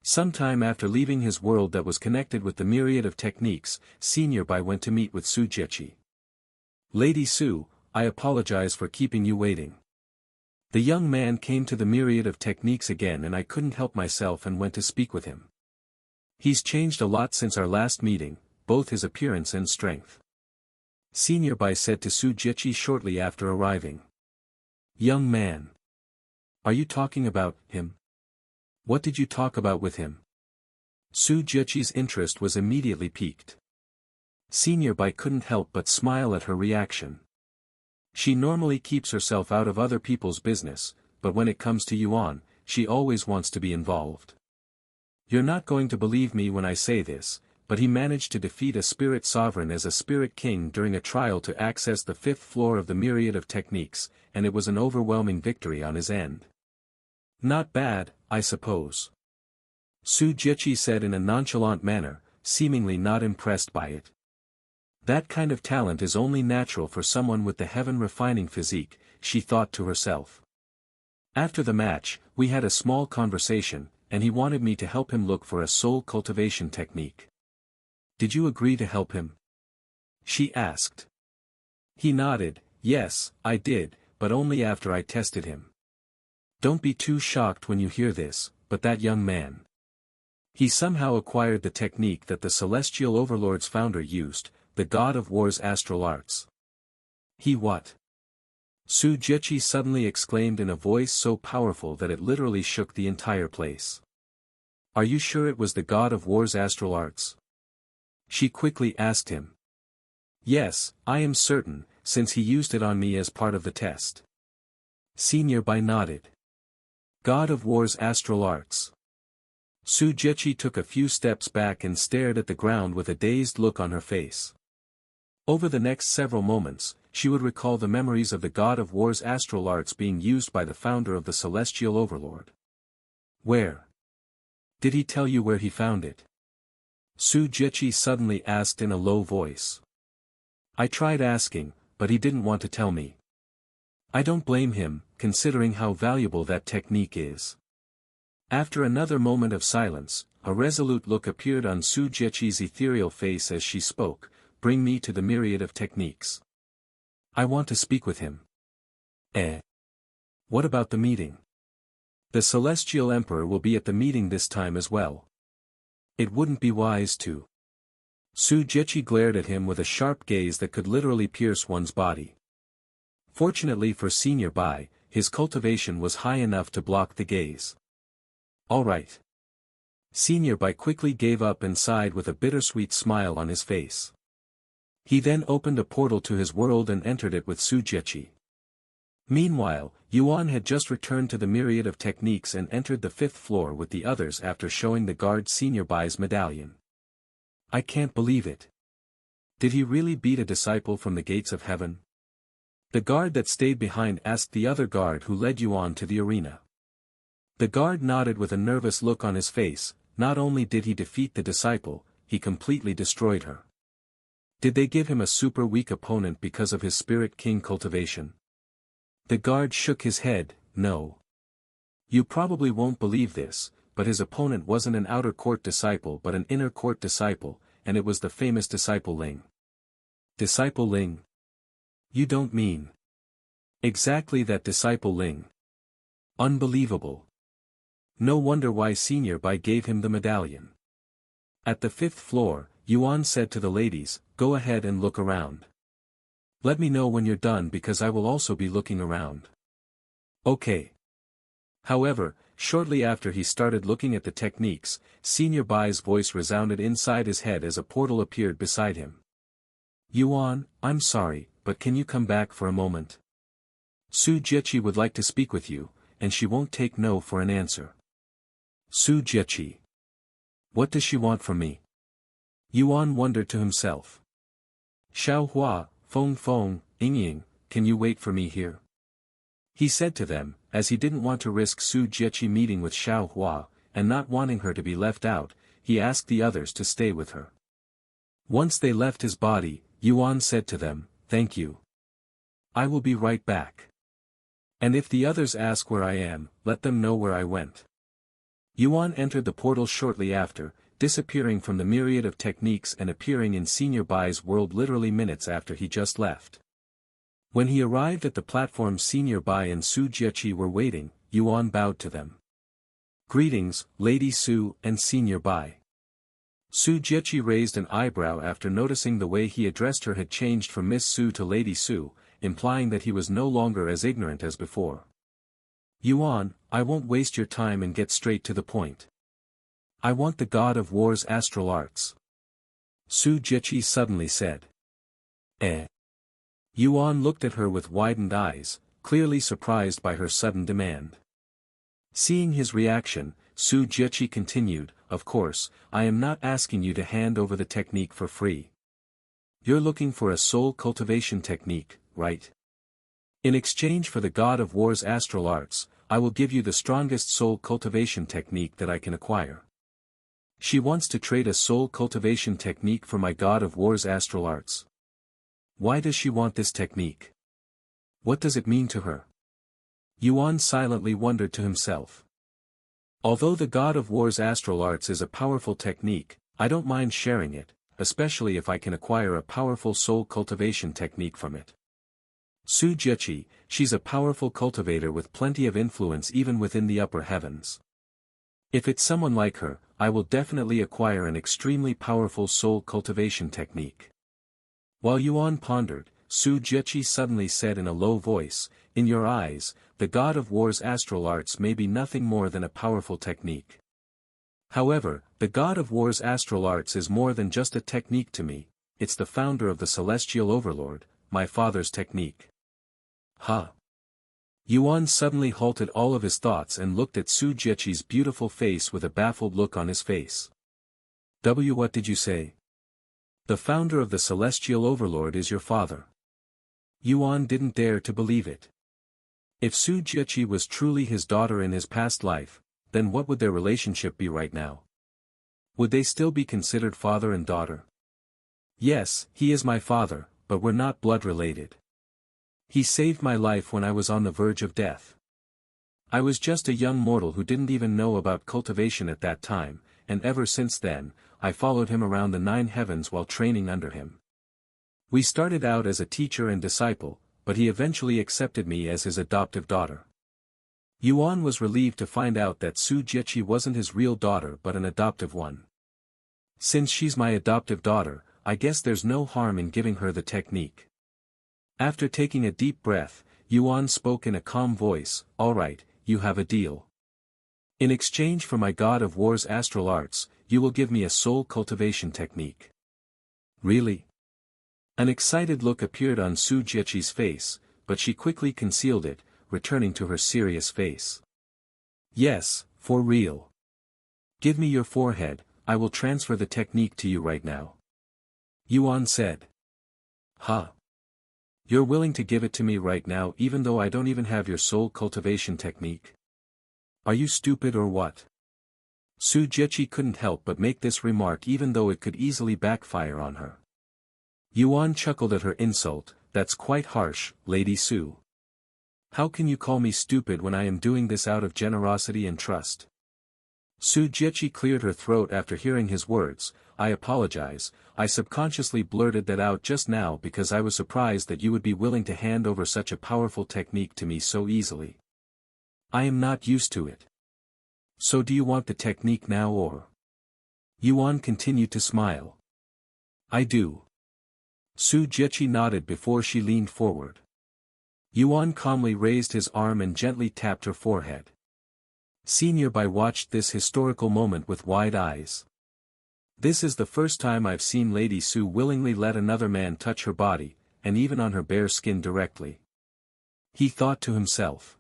Sometime after leaving his world that was connected with the myriad of techniques, Senior Bai went to meet with Su Jiechi. Lady Su, I apologize for keeping you waiting. The young man came to the myriad of techniques again and I couldn't help myself and went to speak with him. He's changed a lot since our last meeting, both his appearance and strength. Senior Bai said to Su Jiechi shortly after arriving. Young man. Are you talking about him? What did you talk about with him? Su Jiechi's interest was immediately piqued. Senior Bai couldn't help but smile at her reaction. She normally keeps herself out of other people's business, but when it comes to Yuan, she always wants to be involved. You're not going to believe me when I say this, but he managed to defeat a spirit sovereign as a spirit king during a trial to access the 5th floor of the myriad of techniques, and it was an overwhelming victory on his end. Not bad, I suppose. Su Jiechi said in a nonchalant manner, seemingly not impressed by it. That kind of talent is only natural for someone with the heaven-refining physique, she thought to herself. After the match, we had a small conversation, and he wanted me to help him look for a soul cultivation technique. Did you agree to help him? She asked. He nodded, yes, I did, but only after I tested him. Don't be too shocked when you hear this, but that young man. He somehow acquired the technique that the Celestial Overlord's founder used, the God of War's astral arts. He what? Su Jiechi suddenly exclaimed in a voice so powerful that it literally shook the entire place. Are you sure it was the God of War's astral arts? She quickly asked him. Yes, I am certain, since he used it on me as part of the test. Senior Bai nodded. God of War's astral arts. Su Jiechi took a few steps back and stared at the ground with a dazed look on her face. Over the next several moments, she would recall the memories of the God of War's astral arts being used by the founder of the Celestial Overlord. Where? Did he tell you where he found it? Su Jiechi suddenly asked in a low voice. I tried asking, but he didn't want to tell me. I don't blame him, considering how valuable that technique is. After another moment of silence, a resolute look appeared on Su Jiechi's ethereal face as she spoke, bring me to the myriad of techniques. I want to speak with him. What about the meeting? The Celestial Emperor will be at the meeting this time as well. It wouldn't be wise to. Su Jiechi glared at him with a sharp gaze that could literally pierce one's body. Fortunately for Senior Bai, his cultivation was high enough to block the gaze. All right. Senior Bai quickly gave up and sighed with a bittersweet smile on his face. He then opened a portal to his world and entered it with Su Jiechi. Meanwhile, Yuan had just returned to the myriad of techniques and entered the 5th floor with the others after showing the guard Senior Bai's medallion. I can't believe it. Did he really beat a disciple from the gates of heaven? The guard that stayed behind asked the other guard who led Yuan to the arena. The guard nodded with a nervous look on his face. Not only did he defeat the disciple, he completely destroyed her. Did they give him a super weak opponent because of his Spirit King cultivation? The guard shook his head. No. You probably won't believe this, but his opponent wasn't an outer court disciple but an inner court disciple, and it was the famous disciple Ling. Disciple Ling? You don't mean? Exactly that disciple Ling. Unbelievable. No wonder why Senior Bai gave him the medallion. At the 5th floor, Yuan said to the ladies, "Go ahead and look around. Let me know when you're done because I will also be looking around." Okay. However, shortly after he started looking at the techniques, Senior Bai's voice resounded inside his head as a portal appeared beside him. "Yuan, I'm sorry, but can you come back for a moment? Su Jiechi would like to speak with you, and she won't take no for an answer." Su Jiechi. What does she want from me? Yuan wondered to himself. "Xiao Hua, Feng Feng, Ying, can you wait for me here?" He said to them, as he didn't want to risk Su Jiechi meeting with Xiao Hua, and not wanting her to be left out, he asked the others to stay with her. Once they left his body, Yuan said to them, "Thank you. I will be right back. And if the others ask where I am, let them know where I went." Yuan entered the portal shortly after, disappearing from the myriad of techniques and appearing in Senior Bai's world literally minutes after he just left. When he arrived at the platform, Senior Bai and Su Jiechi were waiting. Yuan bowed to them. "Greetings, Lady Su and Senior Bai." Su Jiechi raised an eyebrow after noticing the way he addressed her had changed from Miss Su to Lady Su, implying that he was no longer as ignorant as before. "Yuan, I won't waste your time and get straight to the point. I want the God of War's astral arts," Su Jiechi suddenly said. "Eh?" Yuan looked at her with widened eyes, clearly surprised by her sudden demand. Seeing his reaction, Su Jiechi continued, "Of course, I am not asking you to hand over the technique for free. You're looking for a soul cultivation technique, right? In exchange for the God of War's astral arts, I will give you the strongest soul cultivation technique that I can acquire." She wants to trade a soul cultivation technique for my God of War's astral arts. Why does she want this technique? What does it mean to her? Yuan silently wondered to himself. Although the God of War's astral arts is a powerful technique, I don't mind sharing it, especially if I can acquire a powerful soul cultivation technique from it. Su Jiechi, she's a powerful cultivator with plenty of influence even within the upper heavens. If it's someone like her, I will definitely acquire an extremely powerful soul cultivation technique. While Yuan pondered, Su Jiechi suddenly said in a low voice, "In your eyes, the God of War's astral arts may be nothing more than a powerful technique. However, the God of War's astral arts is more than just a technique to me, it's the founder of the Celestial Overlord, my father's technique." Huh? Yuan suddenly halted all of his thoughts and looked at Su Jiechi's beautiful face with a baffled look on his face. What did you say? The founder of the Celestial Overlord is your father? Yuan didn't dare to believe it. If Su Jiechi was truly his daughter in his past life, then what would their relationship be right now? Would they still be considered father and daughter? Yes, he is my father, but we're not blood related. He saved my life when I was on the verge of death. I was just a young mortal who didn't even know about cultivation at that time, and ever since then, I followed him around the 9 heavens while training under him. We started out as a teacher and disciple, but he eventually accepted me as his adoptive daughter." Yuan was relieved to find out that Su Jiechi wasn't his real daughter but an adoptive one. "Since she's my adoptive daughter, I guess there's no harm in giving her the technique." After taking a deep breath, Yuan spoke in a calm voice, "All right, you have a deal. In exchange for my God of War's astral arts, you will give me a soul cultivation technique." "Really?" An excited look appeared on Su Jiechi's face, but she quickly concealed it, returning to her serious face. "Yes, for real. Give me your forehead, I will transfer the technique to you right now." Yuan said. "Huh? You're willing to give it to me right now even though I don't even have your soul cultivation technique?" Are you stupid or what? Su Jiechi couldn't help but make this remark even though it could easily backfire on her. Yuan chuckled at her insult. That's quite harsh, Lady Su. How can you call me stupid when I am doing this out of generosity and trust? Su Jiechi cleared her throat after hearing his words. I apologize, I subconsciously blurted that out just now because I was surprised that you would be willing to hand over such a powerful technique to me so easily. I am not used to it. So do you want the technique now or? Yuan continued to smile. I do. Su Jiechi nodded before she leaned forward. Yuan calmly raised his arm and gently tapped her forehead. Senior Bai watched this historical moment with wide eyes. This is the first time I've seen Lady Su willingly let another man touch her body, and even on her bare skin directly. He thought to himself.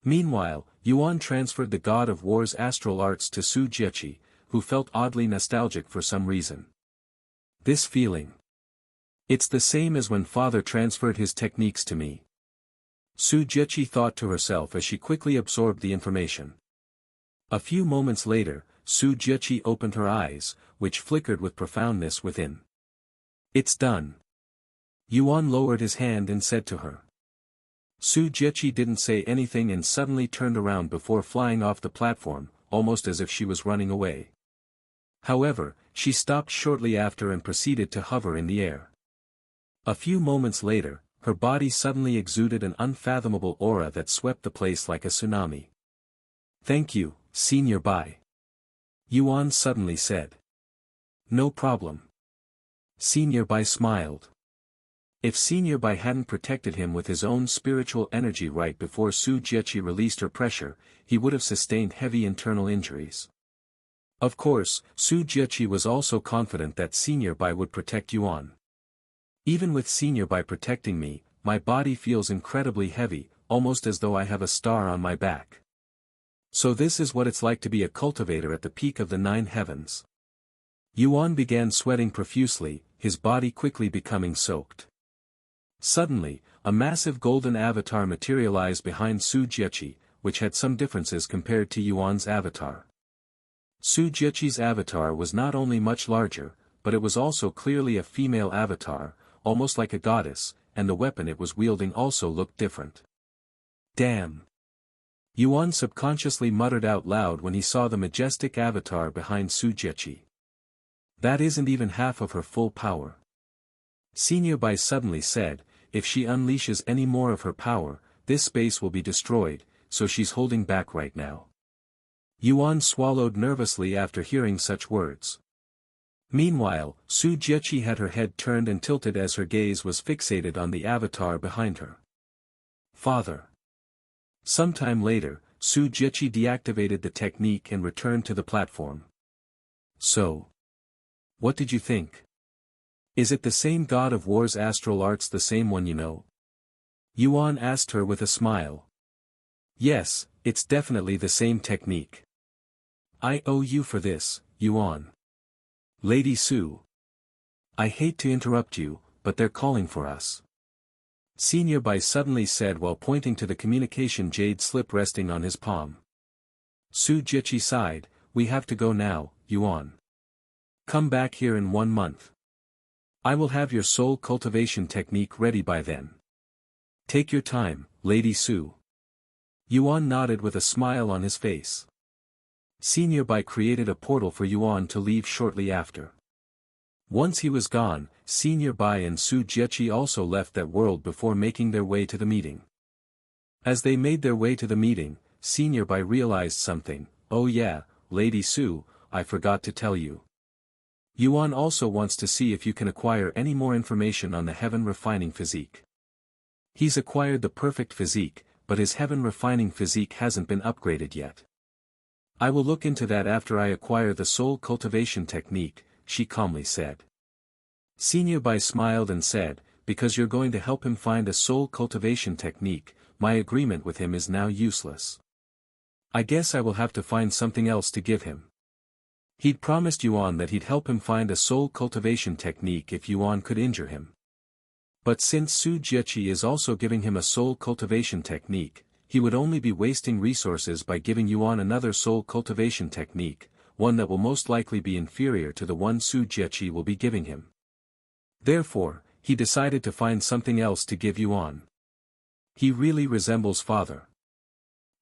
Meanwhile, Yuan transferred the God of War's astral arts to Su Jiechi, who felt oddly nostalgic for some reason. This feeling. It's the same as when father transferred his techniques to me. Su Jiechi thought to herself as she quickly absorbed the information. A few moments later, Su Jiechi opened her eyes, which flickered with profoundness within. It's done. Yuan lowered his hand and said to her. Su Jiechi didn't say anything and suddenly turned around before flying off the platform, almost as if she was running away. However, she stopped shortly after and proceeded to hover in the air. A few moments later, her body suddenly exuded an unfathomable aura that swept the place like a tsunami. Thank you, Senior Bai. Yuan suddenly said. No problem. Senior Bai smiled. If Senior Bai hadn't protected him with his own spiritual energy right before Su Jiechi released her pressure, he would have sustained heavy internal injuries. Of course, Su Jiechi was also confident that Senior Bai would protect Yuan. Even with Senior Bai protecting me, my body feels incredibly heavy, almost as though I have a star on my back. So this is what it's like to be a cultivator at the peak of the 9 heavens. Yuan began sweating profusely, his body quickly becoming soaked. Suddenly, a massive golden avatar materialized behind Su Jiechi, which had some differences compared to Yuan's avatar. Su Jiechi's avatar was not only much larger, but it was also clearly a female avatar, almost like a goddess, and the weapon it was wielding also looked different. Damn! Yuan subconsciously muttered out loud when he saw the majestic avatar behind Su Jiechi. That isn't even half of her full power. Senior Bai suddenly said, if she unleashes any more of her power, this space will be destroyed, so she's holding back right now. Yuan swallowed nervously after hearing such words. Meanwhile, Su Jiechi had her head turned and tilted as her gaze was fixated on the avatar behind her. Father. Sometime later, Su Jiechi deactivated the technique and returned to the platform. So. What did you think? Is it the same God of War's astral arts, the same one you know? Yuan asked her with a smile. Yes, it's definitely the same technique. I owe you for this, Yuan. Lady Su. I hate to interrupt you, but they're calling for us. Senior Bai suddenly said while pointing to the communication jade slip resting on his palm. Su Jiechi sighed, we have to go now, Yuan. Come back here in 1 month. I will have your soul cultivation technique ready by then. Take your time, Lady Su. Yuan nodded with a smile on his face. Senior Bai created a portal for Yuan to leave shortly after. Once he was gone, Senior Bai and Su Jiechi also left that world before making their way to the meeting. As they made their way to the meeting, Senior Bai realized something. Oh yeah, Lady Su, I forgot to tell you. Yuan also wants to see if you can acquire any more information on the heaven refining physique. He's acquired the perfect physique, but his heaven refining physique hasn't been upgraded yet. I will look into that after I acquire the soul cultivation technique, she calmly said. Senior Bai smiled and said, because you're going to help him find a soul cultivation technique, my agreement with him is now useless. I guess I will have to find something else to give him. He'd promised Yuan that he'd help him find a soul cultivation technique if Yuan could injure him. But since Su Jiechi is also giving him a soul cultivation technique, he would only be wasting resources by giving Yuan another soul cultivation technique, one that will most likely be inferior to the one Su Jieqi will be giving him. Therefore, he decided to find something else to give Yuan. He really resembles father.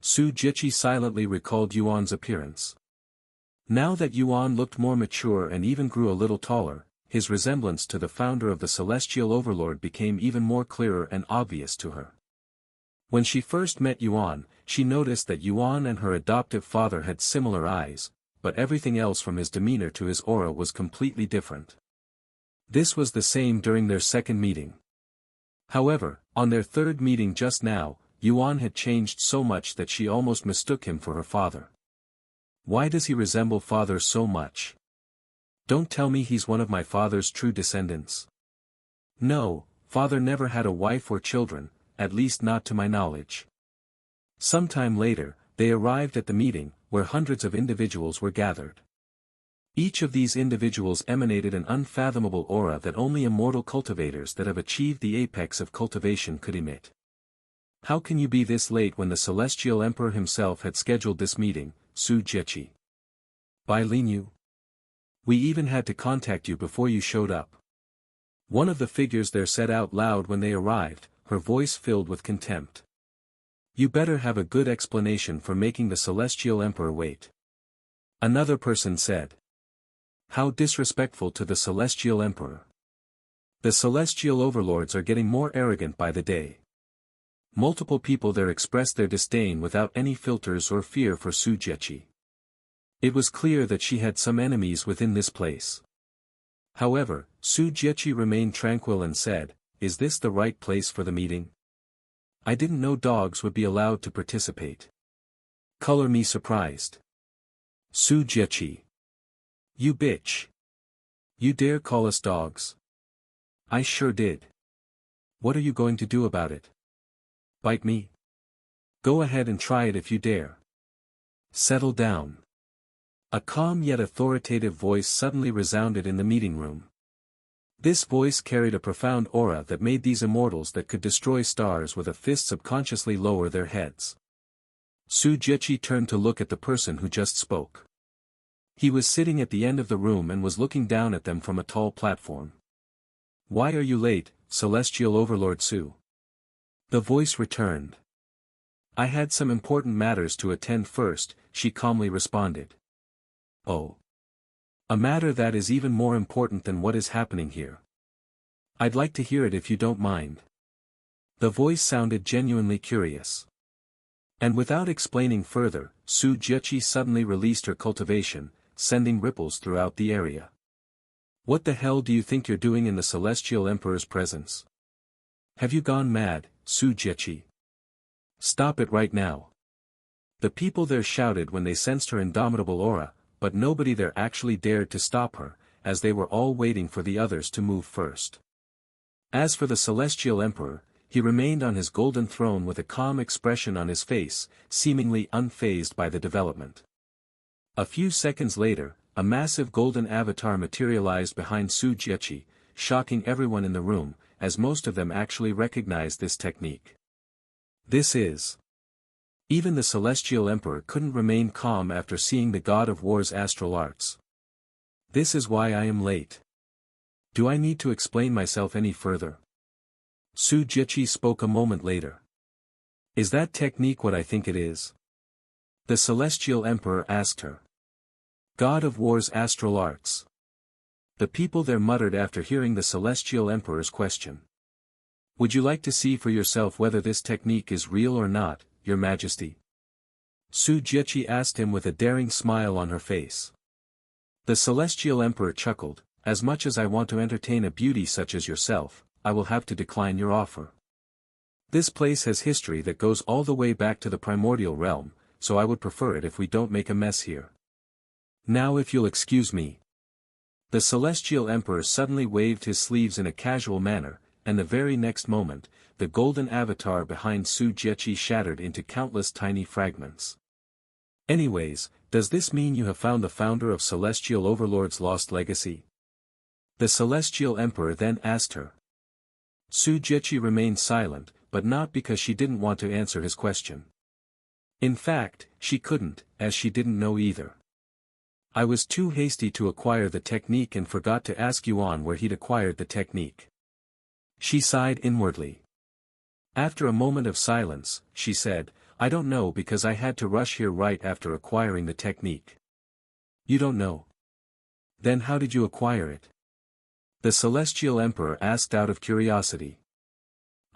Su Jieqi silently recalled Yuan's appearance. Now that Yuan looked more mature and even grew a little taller, his resemblance to the founder of the Celestial Overlord became even more clearer and obvious to her. When she first met Yuan, she noticed that Yuan and her adoptive father had similar eyes, but everything else from his demeanor to his aura was completely different. This was the same during their second meeting. However, on their third meeting just now, Yuan had changed so much that she almost mistook him for her father. Why does he resemble father so much? Don't tell me he's one of my father's true descendants. No, father never had a wife or children, at least not to my knowledge. Sometime later, they arrived at the meeting, where hundreds of individuals were gathered. Each of these individuals emanated an unfathomable aura that only immortal cultivators that have achieved the apex of cultivation could emit. How can you be this late when the Celestial Emperor himself had scheduled this meeting, Su Jieqi? Bai Linyu? We even had to contact you before you showed up. One of the figures there said out loud when they arrived, her voice filled with contempt. You better have a good explanation for making the Celestial Emperor wait. Another person said. How disrespectful to the Celestial Emperor. The Celestial Overlords are getting more arrogant by the day. Multiple people there expressed their disdain without any filters or fear for Su Jieqi. It was clear that she had some enemies within this place. However, Su Jieqi remained tranquil and said, Is this the right place for the meeting? I didn't know dogs would be allowed to participate. Color me surprised. Su Jieqi. You bitch. You dare call us dogs? I sure did. What are you going to do about it? Bite me? Go ahead and try it if you dare. Settle down. A calm yet authoritative voice suddenly resounded in the meeting room. This voice carried a profound aura that made these immortals that could destroy stars with a fist subconsciously lower their heads. Su Jieqi turned to look at the person who just spoke. He was sitting at the end of the room and was looking down at them from a tall platform. Why are you late, Celestial Overlord Su? The voice returned. I had some important matters to attend first, she calmly responded. Oh. A matter that is even more important than what is happening here. I'd like to hear it if you don't mind. The voice sounded genuinely curious. And without explaining further, Su Jieqi suddenly released her cultivation, sending ripples throughout the area. What the hell do you think you're doing in the Celestial Emperor's presence? Have you gone mad, Su Jieqi? Stop it right now. The people there shouted when they sensed her indomitable aura, but nobody there actually dared to stop her, as they were all waiting for the others to move first. As for the Celestial Emperor, he remained on his golden throne with a calm expression on his face, seemingly unfazed by the development. A few seconds later, a massive golden avatar materialized behind Su Jieqi, shocking everyone in the room, as most of them actually recognized this technique. This is... Even the Celestial Emperor couldn't remain calm after seeing the God of War's astral arts. This is why I am late. Do I need to explain myself any further? Su Jieqi spoke a moment later. Is that technique what I think it is? The Celestial Emperor asked her. God of War's astral arts. The people there muttered after hearing the Celestial Emperor's question. Would you like to see for yourself whether this technique is real or not, Your Majesty? Su Jieqi asked him with a daring smile on her face. The Celestial Emperor chuckled, As much as I want to entertain a beauty such as yourself, I will have to decline your offer. This place has history that goes all the way back to the primordial realm, so I would prefer it if we don't make a mess here. Now if you'll excuse me. The Celestial Emperor suddenly waved his sleeves in a casual manner, and the very next moment, the golden avatar behind Su Jieqi shattered into countless tiny fragments. Anyways, does this mean you have found the founder of Celestial Overlord's lost legacy? The Celestial Emperor then asked her. Su Jieqi remained silent, but not because she didn't want to answer his question. In fact, she couldn't, as she didn't know either. I was too hasty to acquire the technique and forgot to ask Yuan where he'd acquired the technique. She sighed inwardly. After a moment of silence, she said, I don't know because I had to rush here right after acquiring the technique. You don't know? Then how did you acquire it? The Celestial Emperor asked out of curiosity.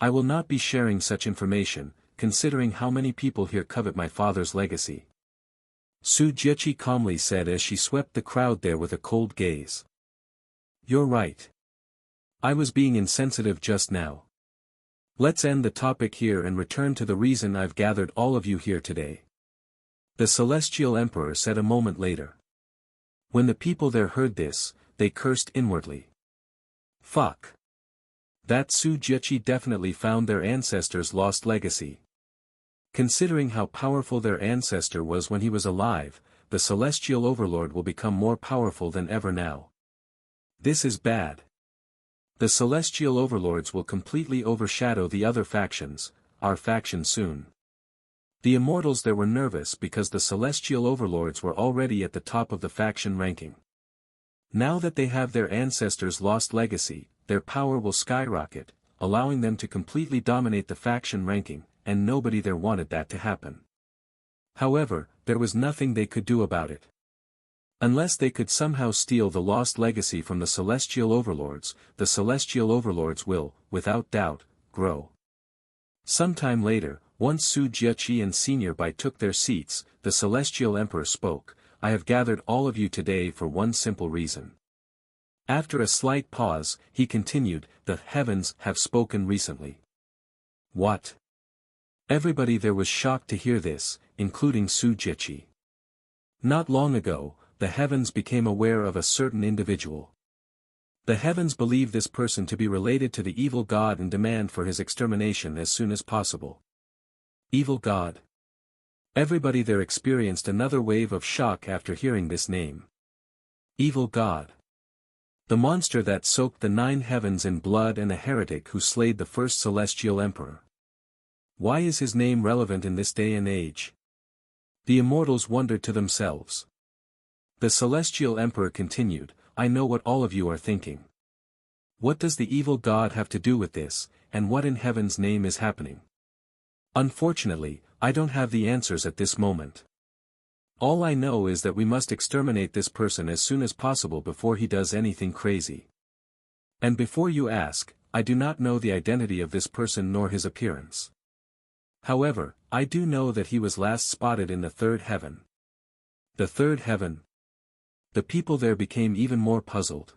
I will not be sharing such information, considering how many people here covet my father's legacy. Su Jiechi calmly said as she swept the crowd there with a cold gaze. You're right. I was being insensitive just now. Let's end the topic here and return to the reason I've gathered all of you here today. The Celestial Emperor said a moment later. When the people there heard this, they cursed inwardly. Fuck. That Su Jiechi definitely found their ancestor's lost legacy. Considering how powerful their ancestor was when he was alive, the Celestial Overlord will become more powerful than ever now. This is bad. The Celestial Overlords will completely overshadow the other factions, our faction soon. The Immortals there were nervous because the Celestial Overlords were already at the top of the faction ranking. Now that they have their ancestors' lost legacy, their power will skyrocket, allowing them to completely dominate the faction ranking, and nobody there wanted that to happen. However, there was nothing they could do about it. Unless they could somehow steal the lost legacy from the Celestial Overlords, the Celestial Overlords will, without doubt, grow. Sometime later, once Su Jiechi and Senior Bai took their seats, the Celestial Emperor spoke, I have gathered all of you today for one simple reason. After a slight pause, he continued, the heavens have spoken recently. What? Everybody there was shocked to hear this, including Su Jiechi. Not long ago, the heavens became aware of a certain individual. The heavens believe this person to be related to the evil god and demand for his extermination as soon as possible. Evil god? Everybody there experienced another wave of shock after hearing this name. Evil god. The monster that soaked the 9 heavens in blood and a heretic who slayed the first celestial emperor. Why is his name relevant in this day and age? The immortals wondered to themselves. The celestial emperor continued, I know what all of you are thinking. What does the evil god have to do with this, and what in heaven's name is happening? Unfortunately, I don't have the answers at this moment. All I know is that we must exterminate this person as soon as possible before he does anything crazy. And before you ask, I do not know the identity of this person nor his appearance. However, I do know that he was last spotted in the 3rd heaven. The 3rd heaven? The people there became even more puzzled.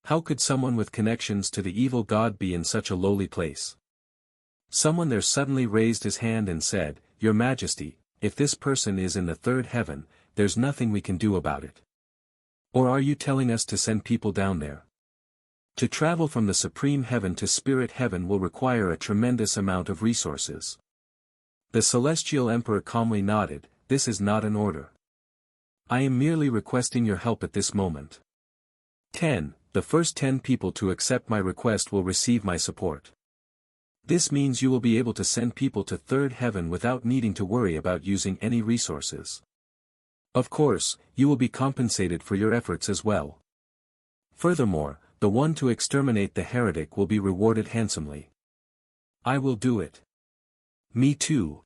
How could someone with connections to the evil god be in such a lowly place? Someone there suddenly raised his hand and said, Your Majesty, if this person is in the 3rd heaven, there's nothing we can do about it. Or are you telling us to send people down there? To travel from the supreme heaven to spirit heaven will require a tremendous amount of resources. The celestial emperor calmly nodded, this is not an order. I am merely requesting your help at this moment. 10. The first 10 people to accept my request will receive my support. This means you will be able to send people to 3rd heaven without needing to worry about using any resources. Of course, you will be compensated for your efforts as well. Furthermore, the one to exterminate the heretic will be rewarded handsomely. I will do it. Me too.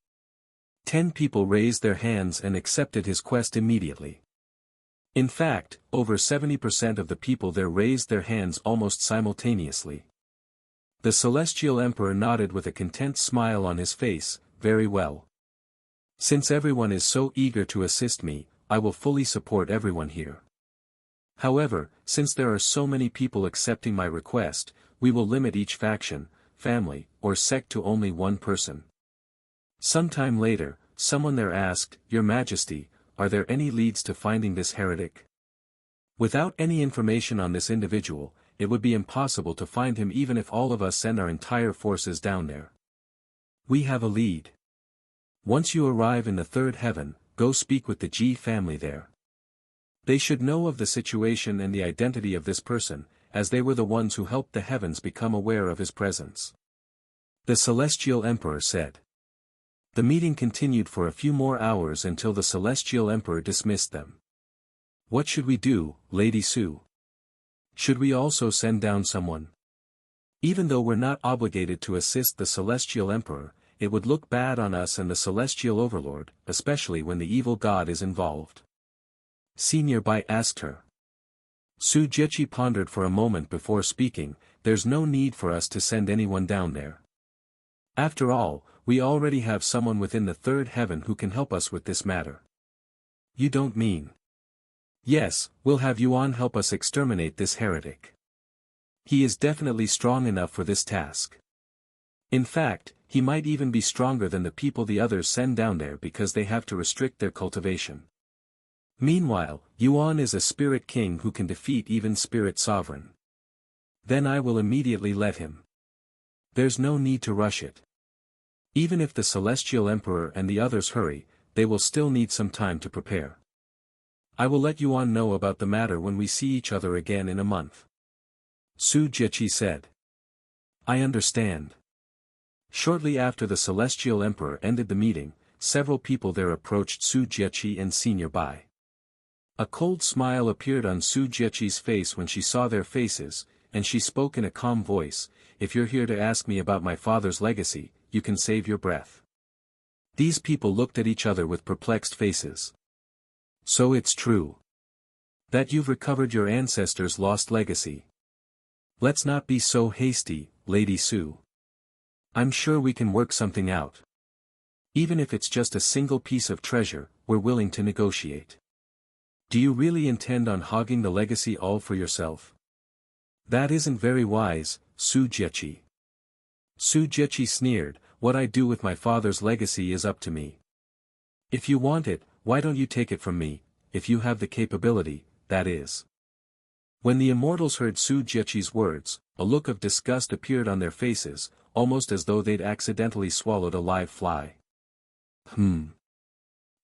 10 people raised their hands and accepted his quest immediately. In fact, over 70% of the people there raised their hands almost simultaneously. The celestial emperor nodded with a content smile on his face, very well. Since everyone is so eager to assist me, I will fully support everyone here. However, since there are so many people accepting my request, we will limit each faction, family, or sect to only one person. Sometime later, someone there asked, Your Majesty, are there any leads to finding this heretic? Without any information on this individual, it would be impossible to find him even if all of us send our entire forces down there. We have a lead. Once you arrive in the 3rd heaven, go speak with the G family there. They should know of the situation and the identity of this person, as they were the ones who helped the heavens become aware of his presence. The celestial emperor said. The meeting continued for a few more hours until the Celestial Emperor dismissed them. What should we do, Lady Su? Should we also send down someone? Even though we're not obligated to assist the Celestial Emperor, it would look bad on us and the Celestial Overlord, especially when the evil god is involved. Senior Bai asked her. Su Jiechi pondered for a moment before speaking. There's no need for us to send anyone down there. After all, we already have someone within the third heaven who can help us with this matter. You don't mean? Yes, we'll have Yuan help us exterminate this heretic. He is definitely strong enough for this task. In fact, he might even be stronger than the people the others send down there because they have to restrict their cultivation. Meanwhile, Yuan is a spirit king who can defeat even spirit sovereign. Then I will immediately let him. There's no need to rush it. Even if the Celestial Emperor and the others hurry, they will still need some time to prepare. I will let Yuan know about the matter when we see each other again in a month. Su Jiechi said. I understand. Shortly after the Celestial Emperor ended the meeting, several people there approached Su Jiechi and Senior Bai. A cold smile appeared on Su Jiechi's face when she saw their faces, and she spoke in a calm voice, if you're here to ask me about my father's legacy, you can save your breath. These people looked at each other with perplexed faces. So it's true. That you've recovered your ancestors' lost legacy. Let's not be so hasty, Lady Su. I'm sure we can work something out. Even if it's just a single piece of treasure, we're willing to negotiate. Do you really intend on hogging the legacy all for yourself? That isn't very wise, Su Jiechi. Su Jiechi sneered, what I do with my father's legacy is up to me. If you want it, why don't you take it from me, if you have the capability, that is. When the immortals heard Su Jiechi's words, a look of disgust appeared on their faces, almost as though they'd accidentally swallowed a live fly.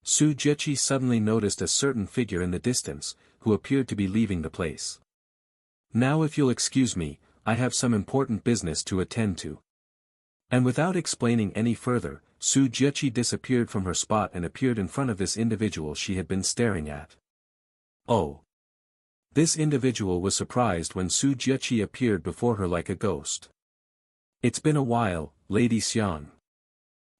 Su Jiechi suddenly noticed a certain figure in the distance, who appeared to be leaving the place. Now if you'll excuse me, I have some important business to attend to. And without explaining any further, Su Jiechi disappeared from her spot and appeared in front of this individual she had been staring at. Oh! This individual was surprised when Su Jiechi appeared before her like a ghost. It's been a while, Lady Xiang.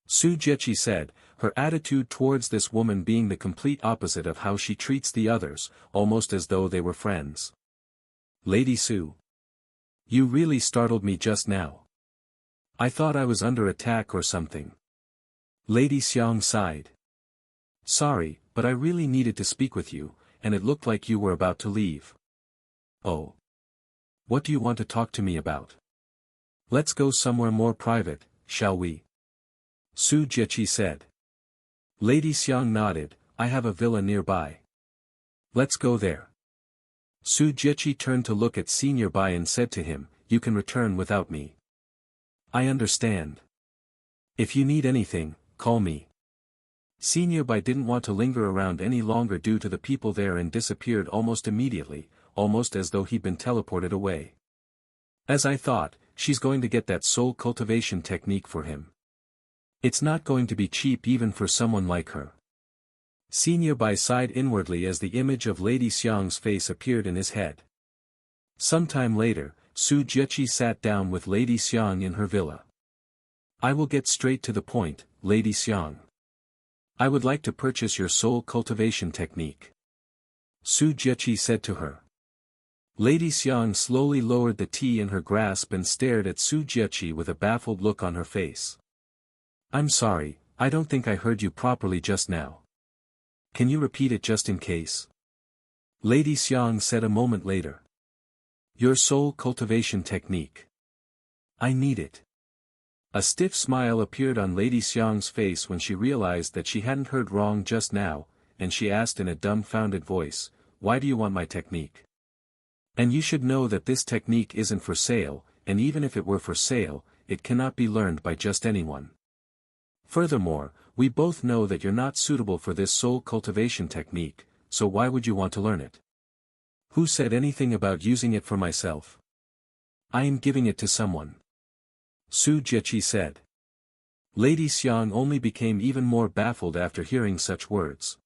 Su Jiechi said, her attitude towards this woman being the complete opposite of how she treats the others, almost as though they were friends. Lady Su. You really startled me just now. I thought I was under attack or something. Lady Xiang sighed. Sorry, but I really needed to speak with you, and it looked like you were about to leave. Oh. What do you want to talk to me about? Let's go somewhere more private, shall we? Su Jiechi said. Lady Xiang nodded, I have a villa nearby. Let's go there. Su Jiechi turned to look at Senior Bai and said to him, you can return without me. I understand. If you need anything, call me. Senior Bai didn't want to linger around any longer due to the people there and disappeared almost immediately, almost as though he'd been teleported away. As I thought, she's going to get that soul cultivation technique for him. It's not going to be cheap even for someone like her. Senior Bai sighed inwardly as the image of Lady Xiang's face appeared in his head. Sometime later, Su Jiechi sat down with Lady Xiang in her villa. I will get straight to the point, Lady Xiang. I would like to purchase your soul cultivation technique. Su Jiechi said to her. Lady Xiang slowly lowered the tea in her grasp and stared at Su Jiechi with a baffled look on her face. I'm sorry, I don't think I heard you properly just now. Can you repeat it just in case? Lady Xiang said a moment later. Your soul cultivation technique. I need it. A stiff smile appeared on Lady Xiang's face when she realized that she hadn't heard wrong just now, and she asked in a dumbfounded voice, why do you want my technique? And you should know that this technique isn't for sale, and even if it were for sale, it cannot be learned by just anyone. Furthermore, we both know that you're not suitable for this soul cultivation technique, so why would you want to learn it? Who said anything about using it for myself? I am giving it to someone. Su Jiechi said. Lady Xiang only became even more baffled after hearing such words.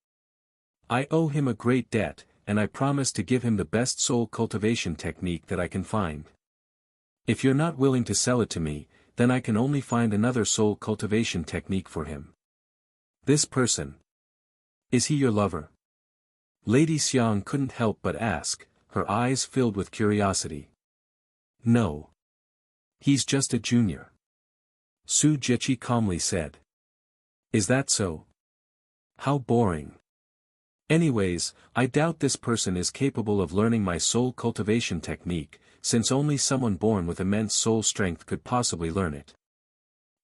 I owe him a great debt, and I promise to give him the best soul cultivation technique that I can find. If you're not willing to sell it to me, then I can only find another soul cultivation technique for him. This person. Is he your lover? Lady Xiang couldn't help but ask, her eyes filled with curiosity. No. He's just a junior. Su Jieqi calmly said. Is that so? How boring. Anyways, I doubt this person is capable of learning my soul cultivation technique, since only someone born with immense soul strength could possibly learn it.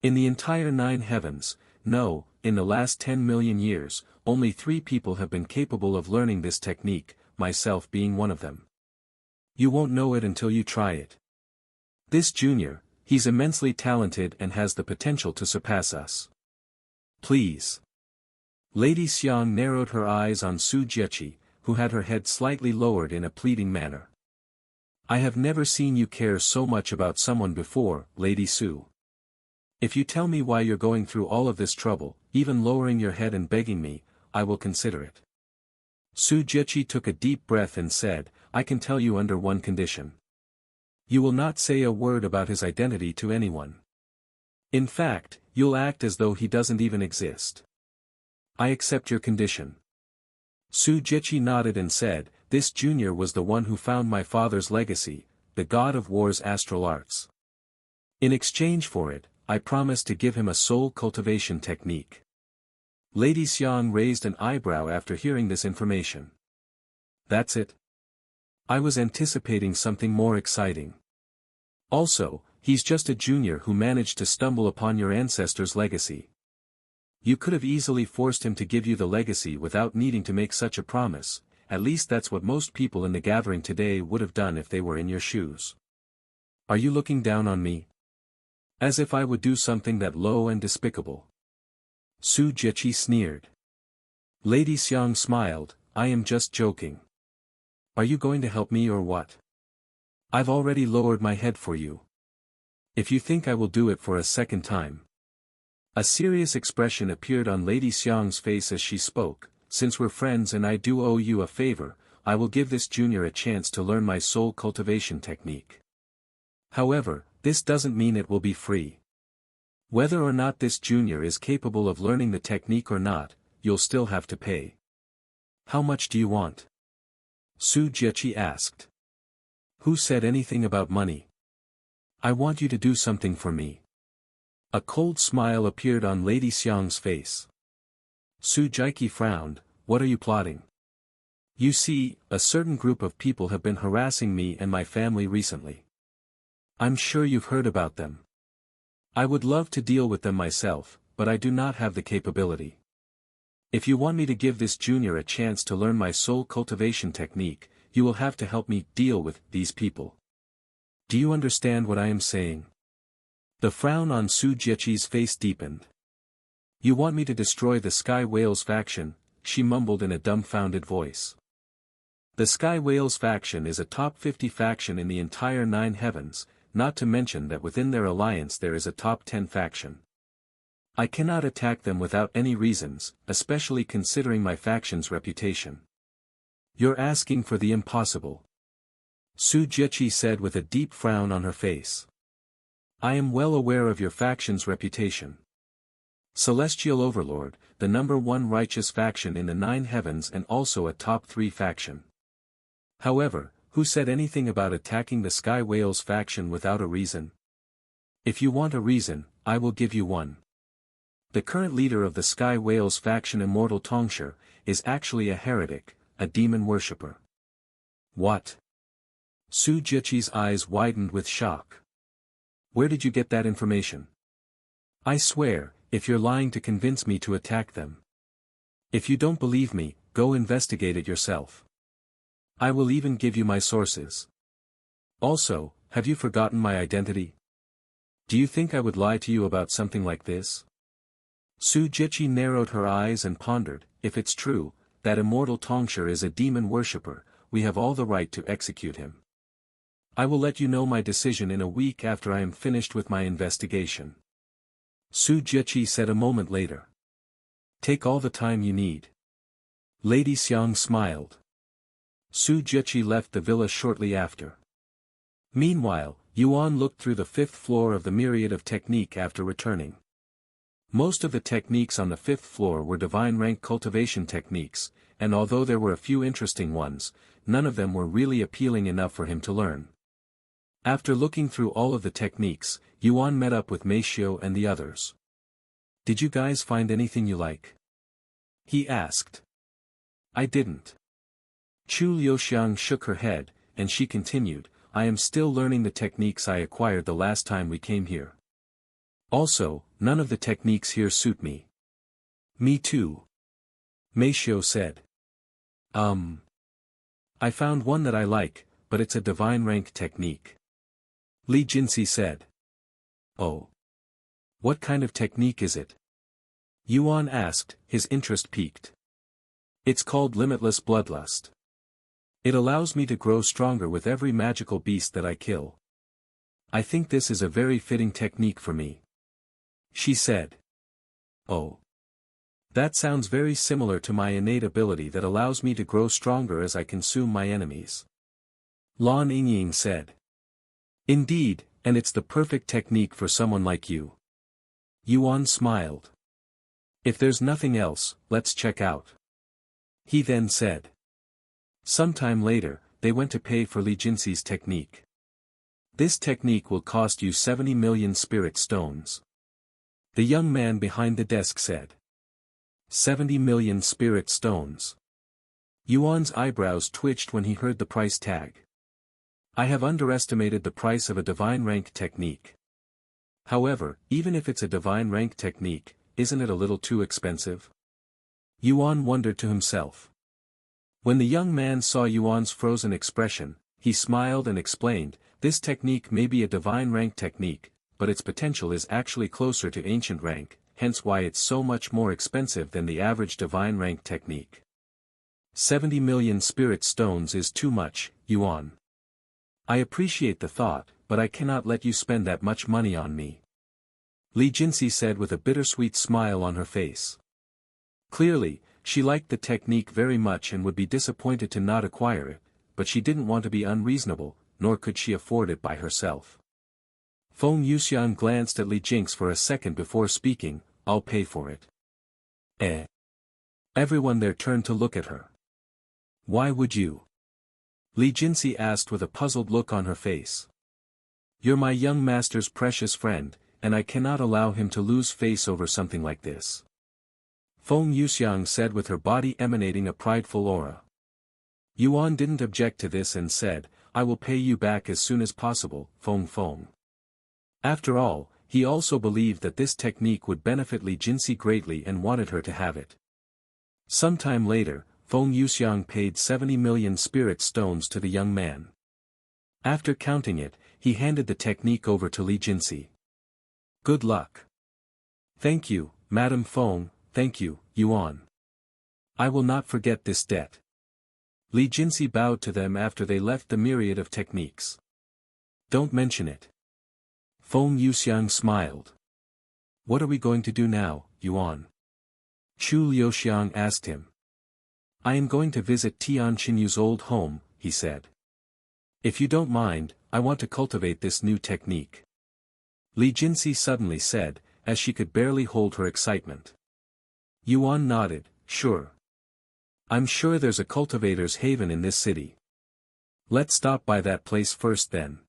In the entire 9 heavens, no, in the last 10 million years, only 3 people have been capable of learning this technique, myself being one of them. You won't know it until you try it. This junior, he's immensely talented and has the potential to surpass us. Please. Lady Xiang narrowed her eyes on Su Jieqi, who had her head slightly lowered in a pleading manner. I have never seen you care so much about someone before, Lady Su. If you tell me why you're going through all of this trouble, even lowering your head and begging me, I will consider it. Su Jieqi took a deep breath and said, I can tell you under one condition. You will not say a word about his identity to anyone. In fact, you'll act as though he doesn't even exist. I accept your condition. Su Jieqi nodded and said, this junior was the one who found my father's legacy, the god of war's astral arts. In exchange for it, I promise to give him a soul cultivation technique. Lady Xiang raised an eyebrow after hearing this information. That's it? I was anticipating something more exciting. Also, he's just a junior who managed to stumble upon your ancestor's legacy. You could have easily forced him to give you the legacy without needing to make such a promise, at least that's what most people in the gathering today would have done if they were in your shoes. Are you looking down on me? As if I would do something that low and despicable. Su Jieqi sneered. Lady Xiang smiled, I am just joking. Are you going to help me or what? I've already lowered my head for you. If you think I will do it for a second time. A serious expression appeared on Lady Xiang's face as she spoke, since we're friends and I do owe you a favor, I will give this junior a chance to learn my soul cultivation technique. However, this doesn't mean it will be free. Whether or not this junior is capable of learning the technique or not, you'll still have to pay. How much do you want? Su Jieqi asked. Who said anything about money? I want you to do something for me. A cold smile appeared on Lady Xiang's face. Su Jieqi frowned, what are you plotting? You see, a certain group of people have been harassing me and my family recently. I'm sure you've heard about them. I would love to deal with them myself, but I do not have the capability. If you want me to give this junior a chance to learn my soul cultivation technique, you will have to help me deal with these people. Do you understand what I am saying? The frown on Su Jieqi's face deepened. You want me to destroy the Sky Whales faction, she mumbled in a dumbfounded voice. The Sky Whales faction is a top 50 faction in the entire 9 heavens, not to mention that within their alliance there is a top 10 faction. I cannot attack them without any reasons, especially considering my faction's reputation. You're asking for the impossible. Su Jieqi said with a deep frown on her face. I am well aware of your faction's reputation. Celestial Overlord, the #1 righteous faction in the 9 heavens and also a top 3 faction. However, who said anything about attacking the Sky Whales faction without a reason? If you want a reason, I will give you one. The current leader of the Sky Whales faction, Immortal Tongshi, is actually a heretic, a demon worshipper. What? Su Jieqi's eyes widened with shock. Where did you get that information? I swear, if you're lying to convince me to attack them. If you don't believe me, go investigate it yourself. I will even give you my sources. Also, have you forgotten my identity? Do you think I would lie to you about something like this? Su Jieqi narrowed her eyes and pondered, if it's true, that Immortal Tongshi is a demon worshipper, we have all the right to execute him. I will let you know my decision in a week after I am finished with my investigation. Su Jiaqi said a moment later. Take all the time you need. Lady Xiang smiled. Su Jiaqi left the villa shortly after. Meanwhile, Yuan looked through the fifth floor of the myriad of technique after returning. Most of the techniques on the fifth floor were divine rank cultivation techniques, and although there were a few interesting ones, none of them were really appealing enough for him to learn. After looking through all of the techniques, Yuan met up with Meishio and the others. Did you guys find anything you like? He asked. I didn't. Chu Liuxiang shook her head, and she continued, I am still learning the techniques I acquired the last time we came here. Also, none of the techniques here suit me. Me too. Meishio said. I found one that I like, but it's a divine rank technique. Li Jinsi said. Oh. What kind of technique is it? Yuan asked, his interest piqued. It's called limitless bloodlust. It allows me to grow stronger with every magical beast that I kill. I think this is a very fitting technique for me. She said. Oh. That sounds very similar to my innate ability that allows me to grow stronger as I consume my enemies. Lan Yingying said. Indeed, and it's the perfect technique for someone like you. Yuan smiled. If there's nothing else, let's check out. He then said. Sometime later, they went to pay for Li Jinsi's technique. This technique will cost you 70 million spirit stones. The young man behind the desk said. 70 million spirit stones. Yuan's eyebrows twitched when he heard the price tag. I have underestimated the price of a divine rank technique. However, even if it's a divine rank technique, isn't it a little too expensive? Yuan wondered to himself. When the young man saw Yuan's frozen expression, he smiled and explained, this technique may be a divine rank technique, but its potential is actually closer to ancient rank, hence why it's so much more expensive than the average divine rank technique. 70 million spirit stones is too much, Yuan. I appreciate the thought, but I cannot let you spend that much money on me. Li Jinsi said with a bittersweet smile on her face. Clearly, she liked the technique very much and would be disappointed to not acquire it, but she didn't want to be unreasonable, nor could she afford it by herself. Feng Yuxiang glanced at Li Jinx for a second before speaking, I'll pay for it. Eh? Everyone there turned to look at her. Why would you? Li Jinsi asked with a puzzled look on her face. You're my young master's precious friend, and I cannot allow him to lose face over something like this. Feng Yuxiang said with her body emanating a prideful aura. Yuan didn't object to this and said, I will pay you back as soon as possible, Feng. After all, he also believed that this technique would benefit Li Jinsi greatly and wanted her to have it. Sometime later, Feng Yuxiang paid 70 million spirit stones to the young man. After counting it, he handed the technique over to Li Jinsi. Good luck. Thank you, Madam Feng, thank you, Yuan. I will not forget this debt. Li Jinsi bowed to them after they left the myriad of techniques. Don't mention it. Feng Yuxiang smiled. What are we going to do now, Yuan? Chu Liuxiang asked him. I am going to visit Tian Qinyu's old home, he said. If you don't mind, I want to cultivate this new technique. Li Jinsi suddenly said, as she could barely hold her excitement. Yuan nodded, sure. I'm sure there's a cultivator's haven in this city. Let's stop by that place first then.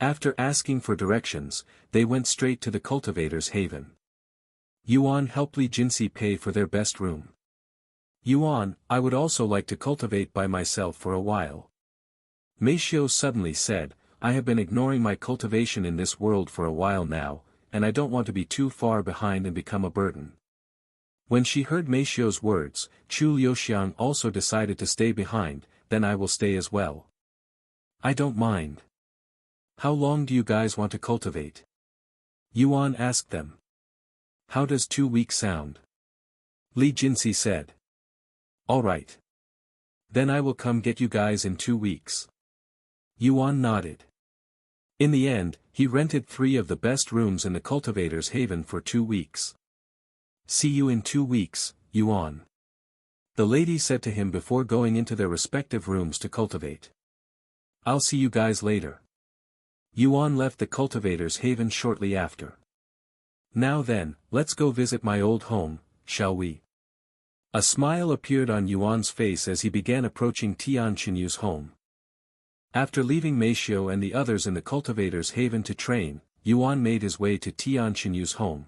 After asking for directions, they went straight to the cultivator's haven. Yuan helped Li Jinsi pay for their best room. Yuan, I would also like to cultivate by myself for a while. Meishio suddenly said, I have been ignoring my cultivation in this world for a while now, and I don't want to be too far behind and become a burden. When she heard Meishio's words, Chu Liuxiang also decided to stay behind, then I will stay as well. I don't mind. How long do you guys want to cultivate? Yuan asked them. How does 2 weeks sound? Li Jinsi said. Alright. Then I will come get you guys in 2 weeks. Yuan nodded. In the end, he rented 3 of the best rooms in the cultivator's haven for 2 weeks. See you in 2 weeks, Yuan. The lady said to him before going into their respective rooms to cultivate. I'll see you guys later. Yuan left the cultivator's haven shortly after. Now then, let's go visit my old home, shall we? A smile appeared on Yuan's face as he began approaching Tian Qinyu's home. After leaving Meishio and the others in the cultivator's haven to train, Yuan made his way to Tian Qinyu's home.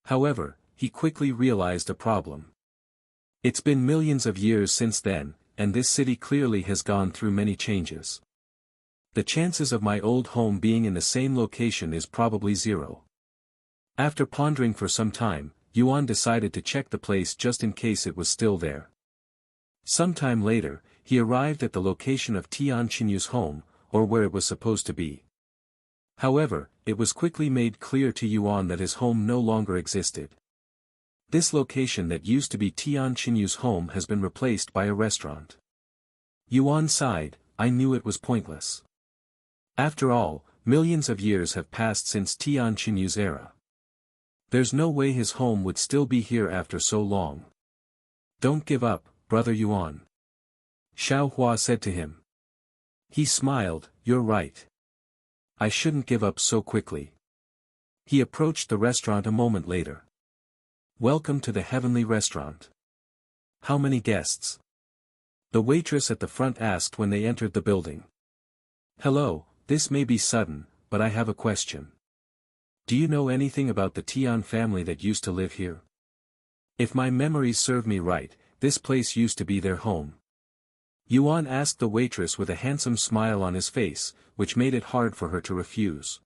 However, he quickly realized a problem. It's been millions of years since then, and this city clearly has gone through many changes. The chances of my old home being in the same location is probably 0. After pondering for some time, Yuan decided to check the place just in case it was still there. Sometime later, he arrived at the location of Tian Qinyu's home, or where it was supposed to be. However, it was quickly made clear to Yuan that his home no longer existed. This location that used to be Tian Qinyu's home has been replaced by a restaurant. Yuan sighed, I knew it was pointless. After all, millions of years have passed since Tian Qinyu's era. There's no way his home would still be here after so long. Don't give up, brother Yuan. Xiao Hua said to him. He smiled, you're right. I shouldn't give up so quickly. He approached the restaurant a moment later. Welcome to the heavenly restaurant. How many guests? The waitress at the front asked when they entered the building. Hello, this may be sudden, but I have a question. Do you know anything about the Tian family that used to live here? If my memories serve me right, this place used to be their home. Yuan asked the waitress with a handsome smile on his face, which made it hard for her to refuse.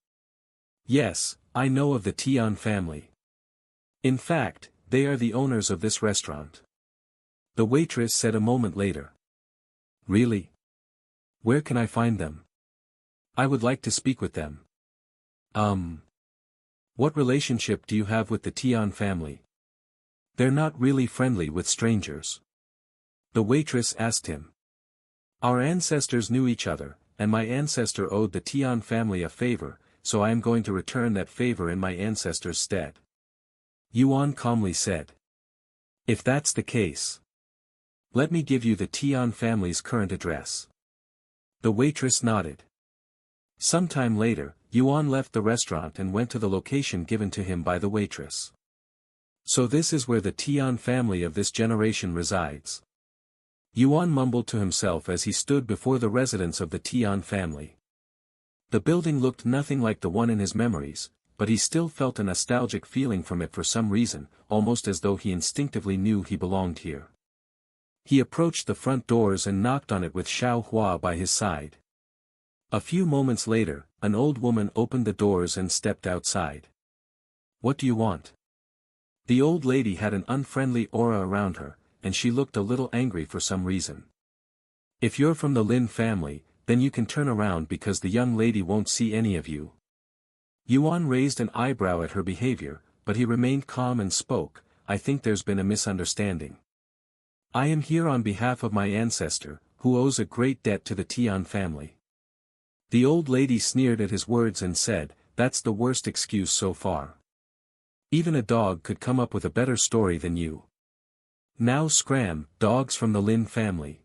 Yes, I know of the Tian family. In fact, they are the owners of this restaurant. The waitress said a moment later. Really? Where can I find them? I would like to speak with them. What relationship do you have with the Tian family? They're not really friendly with strangers. The waitress asked him. Our ancestors knew each other, and my ancestor owed the Tian family a favor, so I am going to return that favor in my ancestor's stead. Yuan calmly said. If that's the case, let me give you the Tian family's current address. The waitress nodded. Sometime later, Yuan left the restaurant and went to the location given to him by the waitress. So this is where the Tian family of this generation resides. Yuan mumbled to himself as he stood before the residence of the Tian family. The building looked nothing like the one in his memories, but he still felt a nostalgic feeling from it for some reason, almost as though he instinctively knew he belonged here. He approached the front doors and knocked on it with Xiao Hua by his side. A few moments later, an old woman opened the doors and stepped outside. What do you want? The old lady had an unfriendly aura around her, and she looked a little angry for some reason. If you're from the Lin family, then you can turn around because the young lady won't see any of you. Yuan raised an eyebrow at her behavior, but he remained calm and spoke, I think there's been a misunderstanding. I am here on behalf of my ancestor, who owes a great debt to the Tian family. The old lady sneered at his words and said, that's the worst excuse so far. Even a dog could come up with a better story than you. Now scram, dogs from the Lin family.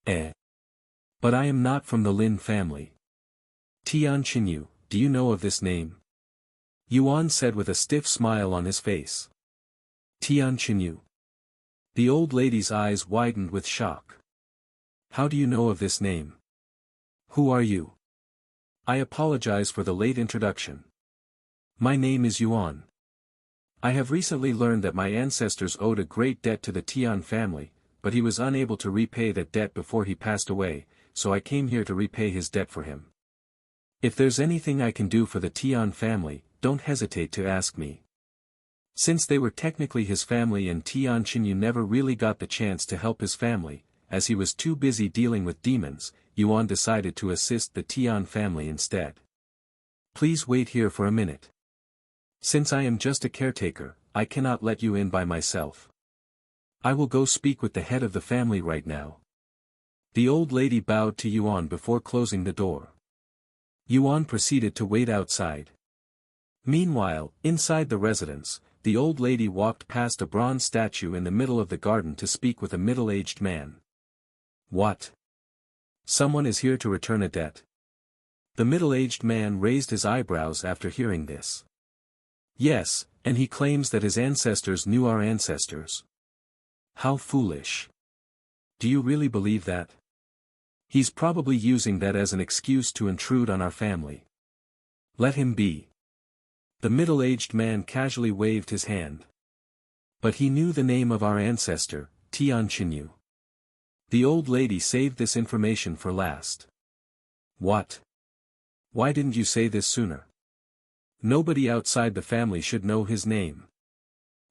But I am not from the Lin family. Tian Qinyu, do you know of this name? Yuan said with a stiff smile on his face. Tian Qinyu. The old lady's eyes widened with shock. How do you know of this name? Who are you? I apologize for the late introduction. My name is Yuan. I have recently learned that my ancestors owed a great debt to the Tian family, but he was unable to repay that debt before he passed away, so I came here to repay his debt for him. If there's anything I can do for the Tian family, don't hesitate to ask me. Since they were technically his family and Tian Qinyu never really got the chance to help his family, as he was too busy dealing with demons, Yuan decided to assist the Tian family instead. Please wait here for a minute. Since I am just a caretaker, I cannot let you in by myself. I will go speak with the head of the family right now. The old lady bowed to Yuan before closing the door. Yuan proceeded to wait outside. Meanwhile, inside the residence, the old lady walked past a bronze statue in the middle of the garden to speak with a middle-aged man. What? Someone is here to return a debt? The middle-aged man raised his eyebrows after hearing this. Yes, and he claims that his ancestors knew our ancestors. How foolish. Do you really believe that? He's probably using that as an excuse to intrude on our family. Let him be. The middle-aged man casually waved his hand. But he knew the name of our ancestor, Tian Xinyu. The old lady saved this information for last. What? Why didn't you say this sooner? Nobody outside the family should know his name.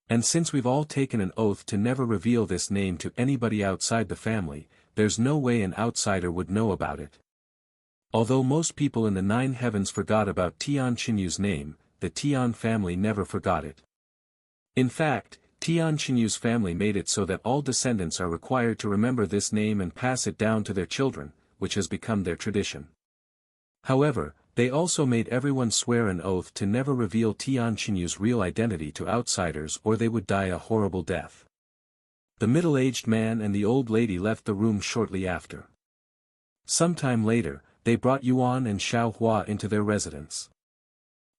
And since we've all taken an oath to never reveal this name to anybody outside the family, there's no way an outsider would know about it. Although most people in the 9 heavens forgot about Tian Xinyu's name, the Tian family never forgot it. In fact, Tian Xinyu's family made it so that all descendants are required to remember this name and pass it down to their children, which has become their tradition. However, they also made everyone swear an oath to never reveal Tian Xinyu's real identity to outsiders or they would die a horrible death. The middle-aged man and the old lady left the room shortly after. Sometime later, they brought Yuan and Xiaohua into their residence.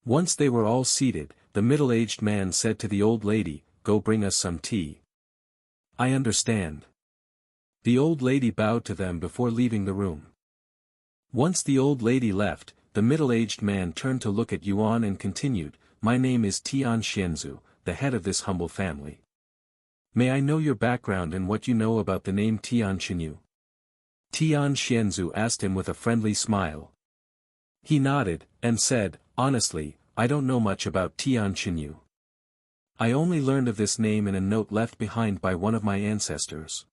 Once they were all seated, the middle-aged man said to the old lady, "Go bring us some tea." "I understand." The old lady bowed to them before leaving the room. Once the old lady left, the middle-aged man turned to look at Yuan and continued, "My name is Tian Xianzu, the head of this humble family. May I know your background and what you know about the name Tian Xinyu?" Tian Xianzu asked him with a friendly smile. He nodded, and said, "Honestly, I don't know much about Tian Xinyu. I only learned of this name in a note left behind by one of my ancestors.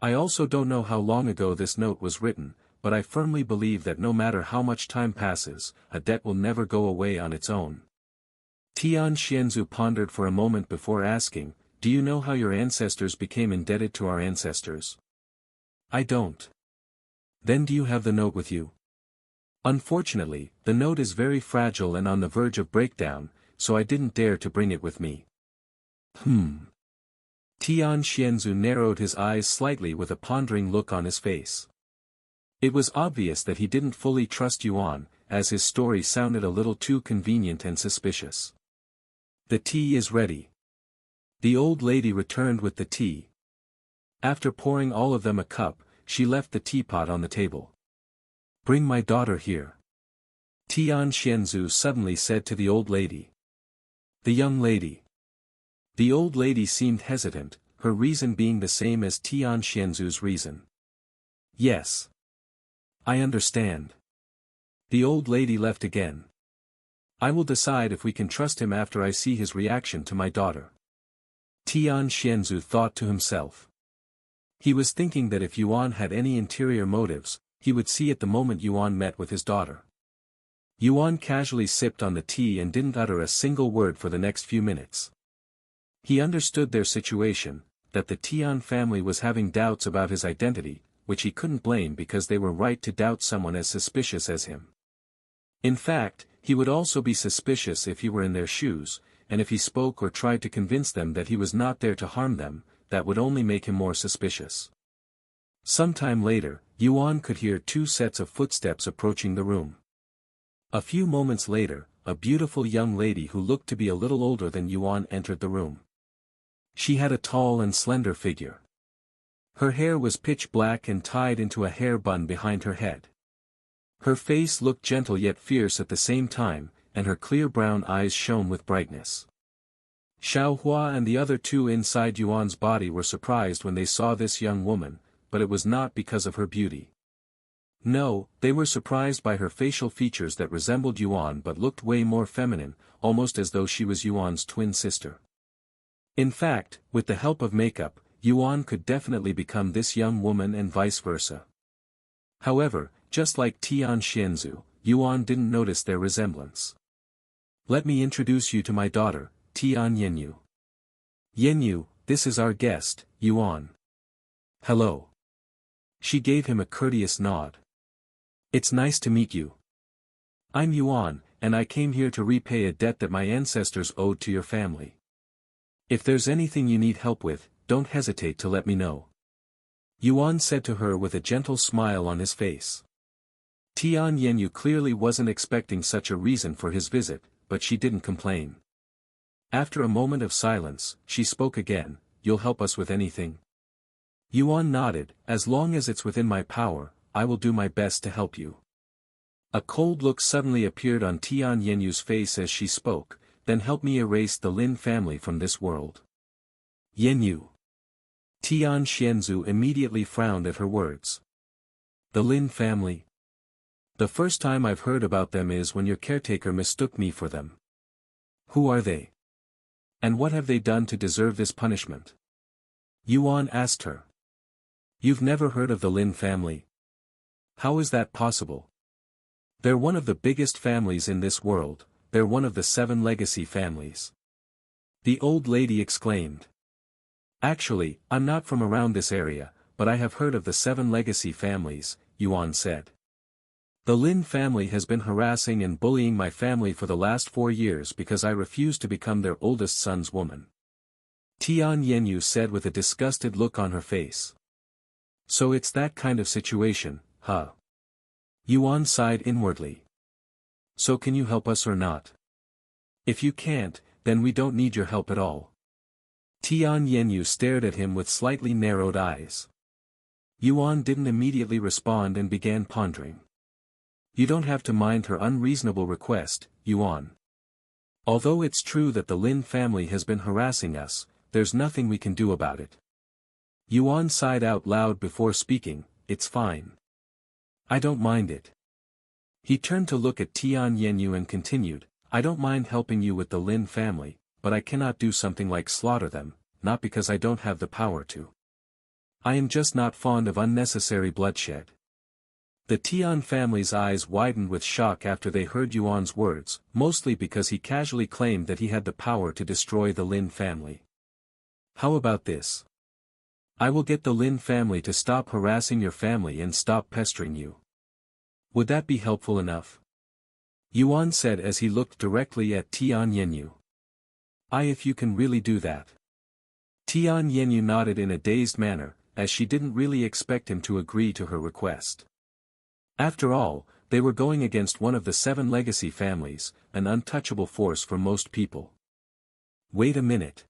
I also don't know how long ago this note was written, but I firmly believe that no matter how much time passes, a debt will never go away on its own." Tian Xianzu pondered for a moment before asking, "Do you know how your ancestors became indebted to our ancestors?" "I don't." "Then do you have the note with you?" "Unfortunately, the note is very fragile and on the verge of breakdown, so I didn't dare to bring it with me." Tian Xianzu narrowed his eyes slightly with a pondering look on his face. It was obvious that he didn't fully trust Yuan, as his story sounded a little too convenient and suspicious. "The tea is ready." The old lady returned with the tea. After pouring all of them a cup, she left the teapot on the table. "Bring my daughter here," Tian Xianzu suddenly said to the old lady. "The young lady." The old lady seemed hesitant, her reason being the same as Tian Xianzu's reason. "Yes. I understand." The old lady left again. "I will decide if we can trust him after I see his reaction to my daughter," Tian Xianzu thought to himself. He was thinking that if Yuan had any interior motives, he would see it the moment Yuan met with his daughter. Yuan casually sipped on the tea and didn't utter a single word for the next few minutes. He understood their situation, that the Tian family was having doubts about his identity, which he couldn't blame because they were right to doubt someone as suspicious as him. In fact, he would also be suspicious if he were in their shoes, and if he spoke or tried to convince them that he was not there to harm them, that would only make him more suspicious. Sometime later, Yuan could hear 2 sets of footsteps approaching the room. A few moments later, a beautiful young lady who looked to be a little older than Yuan entered the room. She had a tall and slender figure. Her hair was pitch black and tied into a hair bun behind her head. Her face looked gentle yet fierce at the same time, and her clear brown eyes shone with brightness. Xiaohua and the other 2 inside Yuan's body were surprised when they saw this young woman, but it was not because of her beauty. No, they were surprised by her facial features that resembled Yuan but looked way more feminine, almost as though she was Yuan's twin sister. In fact, with the help of makeup, Yuan could definitely become this young woman and vice versa. However, just like Tian Xianzu, Yuan didn't notice their resemblance. "Let me introduce you to my daughter, Tian Yenyu. Yenyu, this is our guest, Yuan." "Hello." She gave him a courteous nod. "It's nice to meet you." I'm Yuan, and I came here to repay a debt that my ancestors owed to your family. If there's anything you need help with, don't hesitate to let me know. Yuan said to her with a gentle smile on his face. Tian Yanyu clearly wasn't expecting such a reason for his visit, but she didn't complain. After a moment of silence, she spoke again, "You'll help us with anything?" Yuan nodded, "As long as it's within my power, I will do my best to help you." A cold look suddenly appeared on Tian Yenyu's face as she spoke, "Then help me erase the Lin family from this world." Yenyu. Tian Xianzu immediately frowned at her words. The Lin family? The first time I've heard about them is when your caretaker mistook me for them. Who are they? And what have they done to deserve this punishment? Yuan asked her. You've never heard of the Lin family? How is that possible? They're one of the biggest families in this world, they're one of the 7 legacy families. The old lady exclaimed. Actually, I'm not from around this area, but I have heard of the 7 legacy families, Yuan said. The Lin family has been harassing and bullying my family for the last 4 years because I refused to become their oldest son's woman. Tian Yenyu said with a disgusted look on her face. So it's that kind of situation, huh? Yuan sighed inwardly. So can you help us or not? If you can't, then we don't need your help at all. Tian Yenyu stared at him with slightly narrowed eyes. Yuan didn't immediately respond and began pondering. You don't have to mind her unreasonable request, Yuan. Although it's true that the Lin family has been harassing us, there's nothing we can do about it. Yuan sighed out loud before speaking, it's fine. I don't mind it. He turned to look at Tian Yenyu and continued, I don't mind helping you with the Lin family, but I cannot do something like slaughter them, not because I don't have the power to. I am just not fond of unnecessary bloodshed. The Tian family's eyes widened with shock after they heard Yuan's words, mostly because he casually claimed that he had the power to destroy the Lin family. How about this? I will get the Lin family to stop harassing your family and stop pestering you. Would that be helpful enough? Yuan said as he looked directly at Tian Yenyu. If you can really do that. Tian Yenyu nodded in a dazed manner, as she didn't really expect him to agree to her request. After all, they were going against one of the 7 legacy families, an untouchable force for most people. Wait a minute.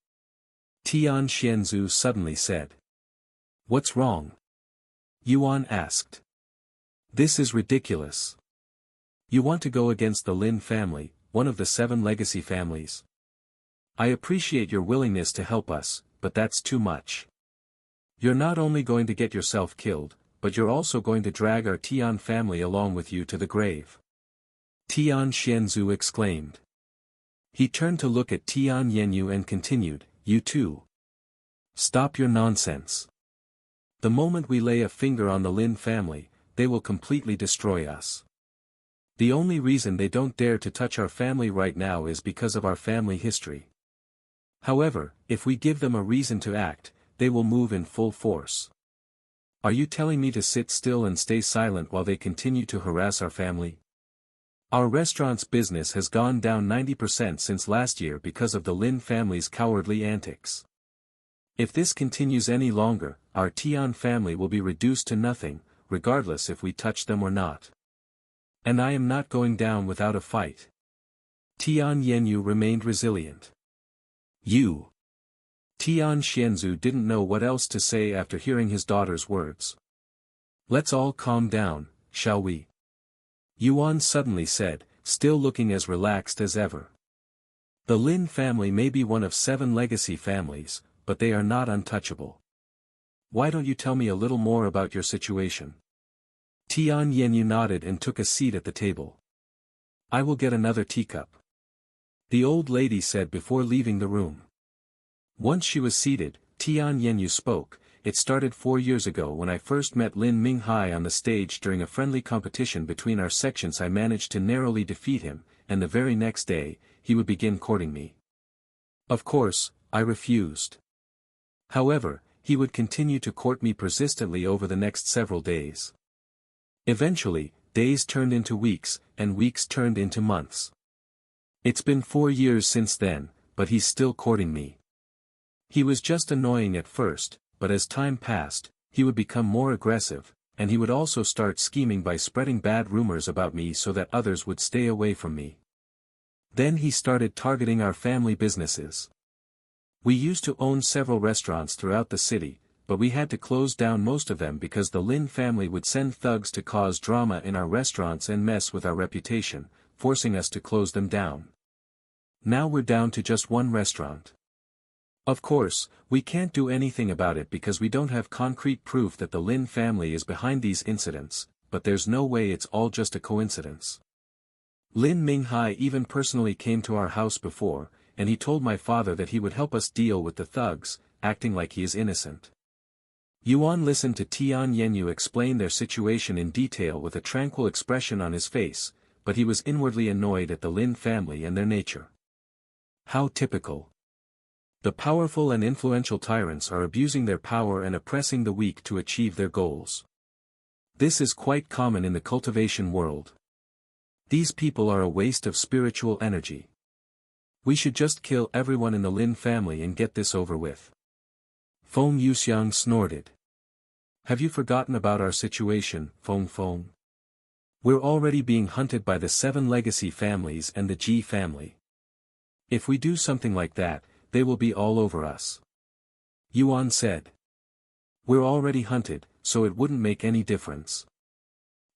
Tian Xianzu suddenly said. What's wrong? Yuan asked. This is ridiculous. You want to go against the Lin family, one of the 7 legacy families? I appreciate your willingness to help us, but that's too much. You're not only going to get yourself killed, but you're also going to drag our Tian family along with you to the grave. Tian Xianzu exclaimed. He turned to look at Tian Yenyu and continued, you too. Stop your nonsense. The moment we lay a finger on the Lin family, they will completely destroy us. The only reason they don't dare to touch our family right now is because of our family history. However, if we give them a reason to act, they will move in full force. Are you telling me to sit still and stay silent while they continue to harass our family? Our restaurant's business has gone down 90% since last year because of the Lin family's cowardly antics. If this continues any longer, our Tian family will be reduced to nothing, regardless if we touch them or not. And I am not going down without a fight. Tian Yenyu remained resilient. You. Tian Xianzu didn't know what else to say after hearing his daughter's words. Let's all calm down, shall we? Yuan suddenly said, still looking as relaxed as ever. The Lin family may be one of 7 legacy families, but they are not untouchable. Why don't you tell me a little more about your situation? Tian Yenyu nodded and took a seat at the table. I will get another teacup. The old lady said before leaving the room. Once she was seated, Tian Yenyu spoke. It started 4 years ago when I first met Lin Minghai on the stage during a friendly competition between our sections. I managed to narrowly defeat him, and the very next day, he would begin courting me. Of course, I refused. However, he would continue to court me persistently over the next several days. Eventually, days turned into weeks, and weeks turned into months. It's been 4 years since then, but he's still courting me. He was just annoying at first, but as time passed, he would become more aggressive, and he would also start scheming by spreading bad rumors about me so that others would stay away from me. Then he started targeting our family businesses. We used to own several restaurants throughout the city, but we had to close down most of them because the Lin family would send thugs to cause drama in our restaurants and mess with our reputation, forcing us to close them down. Now we're down to just one restaurant. Of course, we can't do anything about it because we don't have concrete proof that the Lin family is behind these incidents, but there's no way it's all just a coincidence. Lin Minghai even personally came to our house before, and he told my father that he would help us deal with the thugs, acting like he is innocent. Yuan listened to Tian Yenyu explain their situation in detail with a tranquil expression on his face, but he was inwardly annoyed at the Lin family and their nature. How typical. The powerful and influential tyrants are abusing their power and oppressing the weak to achieve their goals. This is quite common in the cultivation world. These people are a waste of spiritual energy. We should just kill everyone in the Lin family and get this over with. Feng Yuxiang snorted. Have you forgotten about our situation, Feng Feng? We're already being hunted by the 7 legacy families and the Ji family. If we do something like that, they will be all over us. Yuan said. We're already hunted, so it wouldn't make any difference.